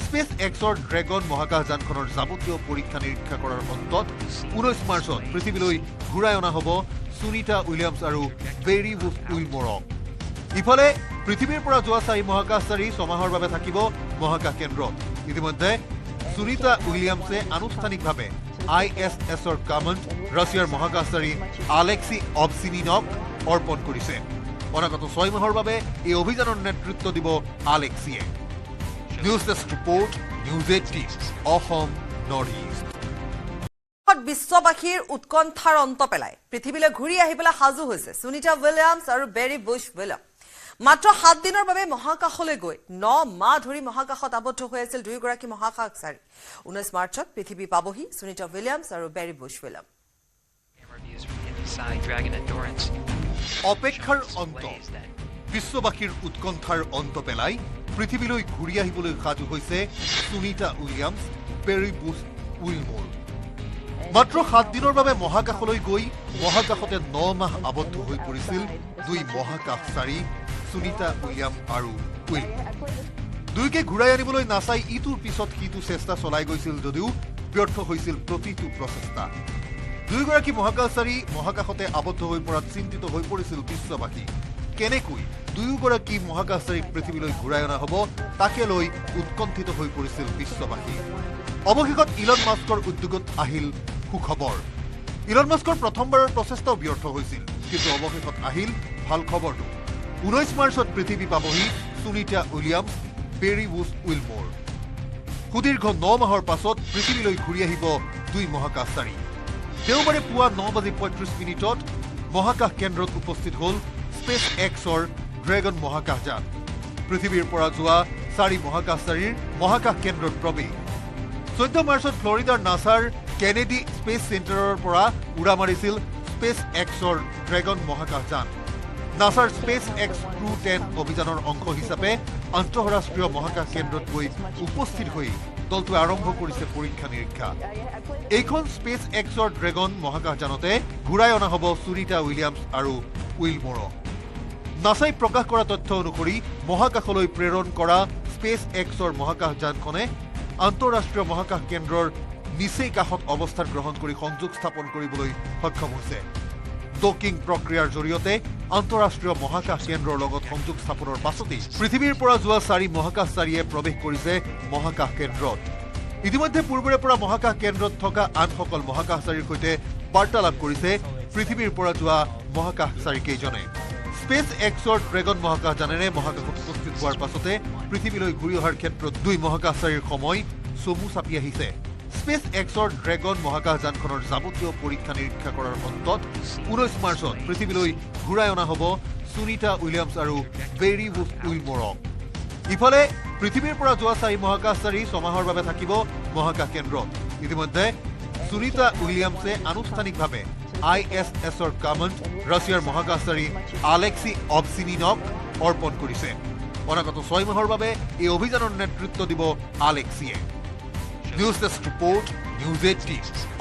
স্পেচ এক্সৰ ড্ৰেগন মহাকাশযানখনৰ যাৱতীয় পৰীক্ষা নিৰীক্ষা কৰাৰ অন্তত 19 মাৰ্চত পৃথিৱীলৈ ঘূৰাই অনা হ'ব সুনিতা উইলিয়ামছ আৰু বেৰী বুছ উইলমৰক। ইফালে পৃথিৱীৰ পৰা যোৱা 4 মহাকাশচাৰী 6 মাহৰ বাবে থাকিব মহাকাশ কেন্দ্ৰত। ইতিমধ্যে সুনিতা উইলিয়ামছে আনুষ্ঠানিকভাৱে ISSৰ কামাণ্ড ৰাছিয়াৰ মহাকাশচাৰী আলেক্সি অবচিনিনক অৰ্পণ কৰিছে। অনাগত 6 মাহৰ বাবে এই অভিযানৰ নেতৃত্ব দিব আলেক্সিয়ে। News desk report, News18 Assam north east. বিশ্ববাসীৰ উৎকণ্ঠাৰ অন্ত পেলাই পৃথিৱীলৈ ঘূৰি আহিবলৈ সাজু হৈছে সুনিতা উইলিয়ামছ আৰু বেৰী বুছ উইলিয়াম। মাত্ৰ 7 দিনৰ বাবে মহাকাশলৈ গৈ 9 মাহ ধৰি মহাকাশত আবদ্ধ হৈ আছিল দুয়োগৰাকী মহাকাশচাৰী। 19 মাৰ্চত পৃথিৱী পাবহি সুনিতা উইলিয়ামছ আৰু বেৰী বুছ উইলিয়াম। অপেক্ষাৰ অন্ত, বিশ্ববাসীৰ উৎকণ্ঠাৰ অন্ত পেলাই পৃথিৱীলৈ ঘূৰি আহিবলৈ সাজু হৈছে সুনিতা উইলিয়ামছ, বেৰী বুছ উইলমৰ। মাত্ৰ 7 দিনৰ বাবে মহাকাশলৈ গৈ মহাকাশতে 9 মাহ আবদ্ধ হৈ পৰিছিল 2 মহাকাশচাৰী সুনিতা উইলিয়াম আৰু উইলমৰ। দুয়োকে ঘূৰাই আনিবলৈ নাচাই ইটোৰ পিছত সিটো চেষ্টা চলাই গৈছিল যদিও ব্যৰ্থ হৈছিল প্ৰতিটো প্ৰচেষ্টা। দুয়োগৰাকী মহাকাশচাৰী মহাকাশতে আবদ্ধ হৈ পৰাত চিন্তিত হৈ পৰিছিল বিশ্ববাসী। কেনেকৈ দুয়োগৰাকী মহাকাশচাৰীক পৃথিৱীলৈ ঘূৰাই অনা হ'ব তাকে লৈ উৎকণ্ঠিত হৈ পৰিছিল বিশ্ববাসী। অৱশেষত ইলন মাস্কৰ উদ্যোগত আহিল সুখবৰ। ইলন মাস্কৰ প্ৰথমবাৰৰ প্ৰচেষ্টাও ব্যৰ্থ হৈছিল, কিন্তু অৱশেষত আহিল ভাল খবৰটো। 19 মাৰ্চত পৃথিৱী পাবহি সুনিতা উইলিয়ামছ, বেৰী বুছ উইলমৰ। সুদীৰ্ঘ 9 মাহৰ পাছত পৃথিৱীলৈ ঘূৰি আহিব 2 মহাকাশচাৰী। দেওবাৰে পুৱা 9:35 মহাকাশ কেন্দ্ৰত উপস্থিত হ'ল স্পেচ এক্সৰ ড্ৰেগন মহাকাশযান। পৃথিৱীৰ পৰা যোৱা 4 মহাকাশচাৰীৰ মহাকাশ কেন্দ্ৰত প্ৰৱেশ 14 মাৰ্চত ফ্লৰিডাৰ নাছাৰ কেনেডি স্পেচ চেণ্টাৰৰ পৰা উৰা মাৰিছিল স্পেচ এক্সৰ ড্ৰেগন মহাকাশযান নাছাৰ স্পেচ এক্স Crew-10 অভিযানৰ অংশ হিচাপে আন্তঃৰাষ্ট্ৰীয় মহাকাশ কেন্দ্ৰত গৈ উপস্থিত হৈ দলটোৱে আৰম্ভ কৰিছে পৰীক্ষা নিৰীক্ষা এইখন স্পেচ এক্সৰ ড্ৰেগন মহাকাশযানতে ঘূৰাই অনা হ'ব সুনিতা উইলিয়ামছ আৰু উইলমৰক নাছাই প্ৰকাশ কৰা তথ্য অনুসৰি মহাকাশলৈ প্ৰেৰণ কৰা স্পেচ এক্সৰ মহাকাশযানখনে আন্তঃৰাষ্ট্ৰীয় মহাকাশ কেন্দ্ৰৰ নিচেই কাষত অৱস্থান গ্ৰহণ কৰি সংযোগ স্থাপন কৰিবলৈ সক্ষম হৈছে ডকিং প্ৰক্ৰিয়াৰ জৰিয়তে আন্তঃৰাষ্ট্ৰীয় মহাকাশ কেন্দ্ৰৰ লগত সংযোগ স্থাপনৰ পাছতেই পৃথিৱীৰ পৰা যোৱা 4 মহাকাশচাৰীয়ে প্ৰৱেশ কৰিছে মহাকাশ কেন্দ্ৰত ইতিমধ্যে পূৰ্বৰে পৰা মহাকাশ কেন্দ্ৰত থকা আনসকল মহাকাশচাৰীৰ সৈতে বাৰ্তালাপ কৰিছে পৃথিৱীৰ পৰা যোৱা মহাকাশচাৰী কেইজনে স্পেচ এক্সৰ ড্ৰেগন মহাকাশযানেৰে মহাকাশত উপস্থিত হোৱাৰ পাছতে পৃথিৱীলৈ ঘূৰি অহাৰ ক্ষেত্ৰত 2 মহাকাশচাৰীৰ সময় চমু চাপি আহিছে স্পেচ এক্সৰ ড্ৰেগন মহাকাশযানখনৰ যাৱতীয় পৰীক্ষা নিৰীক্ষা কৰাৰ অন্তত 19 মাৰ্চত পৃথিৱীলৈ ঘূৰাই অনা হ'ব সুনিতা উইলিয়ামছ আৰু বেৰি উইলমৰক ইফালে পৃথিৱীৰ পৰা যোৱা 4 মহাকাশচাৰী 6 মাহৰ বাবে থাকিব মহাকাশ কেন্দ্ৰত ইতিমধ্যে সুনিতা উইলিয়ামছে আনুষ্ঠানিকভাৱে ISSৰ কমাণ্ড ৰাছিয়াৰ মহাকাশচাৰী আলেক্সি অবচিনিনক অৰ্পণ কৰিছে অনাগত 6 মাহৰ বাবে এই অভিযানৰ নেতৃত্ব দিব আলেক্সিয়ে News Desk Report, News18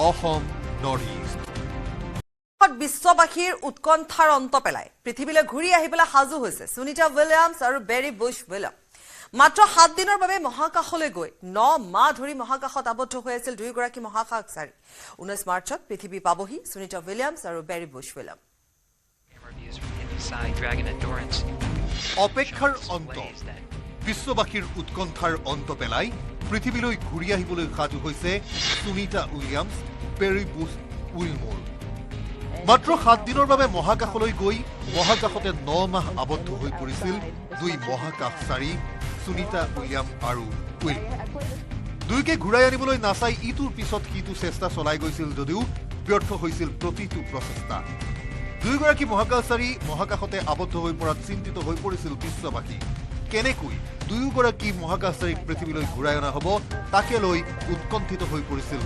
Assam Northeast. বিশ্ববাসীৰ উৎকণ্ঠাৰ অন্ত পেলাই পৃথিৱীলৈ ঘূৰি আহিবলৈ সাজু হৈছে সুনিতা উইলিয়ামছ আৰু বেৰি উইলিয়াম মাত্ৰ 7 দিনৰ বাবে মহাকাশলৈ গৈ 9 মাহ ধৰি মহাকাশত আবদ্ধ হৈ আছিল দুয়োগৰাকী মহাকাশচাৰী 19 মাৰ্চত পৃথিৱী পাবহি সুনিতা উইলিয়ামছ আৰু বেৰি উইলিয়াম অপেক্ষাৰ অন্ত বিশ্ববাসীৰ উৎকণ্ঠাৰ অন্ত পেলাই পৃথিৱীলৈ ঘূৰি আহিবলৈ সাজু হৈছে সুনিতা উইলিয়ামছ বেৰি উইলমৰ মাত্ৰ 7 দিনৰ বাবে মহাকাশলৈ গৈ মহাকাশতে 9 মাহ আবদ্ধ হৈ পৰিছিল 2 মহাকাশচাৰী সুনিতা উইলিয়াম আৰু উইলমৰ দুয়োকে ঘূৰাই আনিবলৈ নাছাই ইটোৰ পিছত সিটো চেষ্টা চলাই গৈছিল যদিও ব্যৰ্থ হৈছিল প্ৰতিটো প্ৰচেষ্টা দুয়োগৰাকী মহাকাশচাৰী মহাকাশতে আবদ্ধ হৈ পৰাত চিন্তিত হৈ পৰিছিল বিশ্ববাসী কেনেকৈ দুয়োগৰাকী মহাকাশচাৰীক পৃথিৱীলৈ ঘূৰাই অনা হ'ব তাকে লৈ উৎকণ্ঠিত হৈ পৰিছিল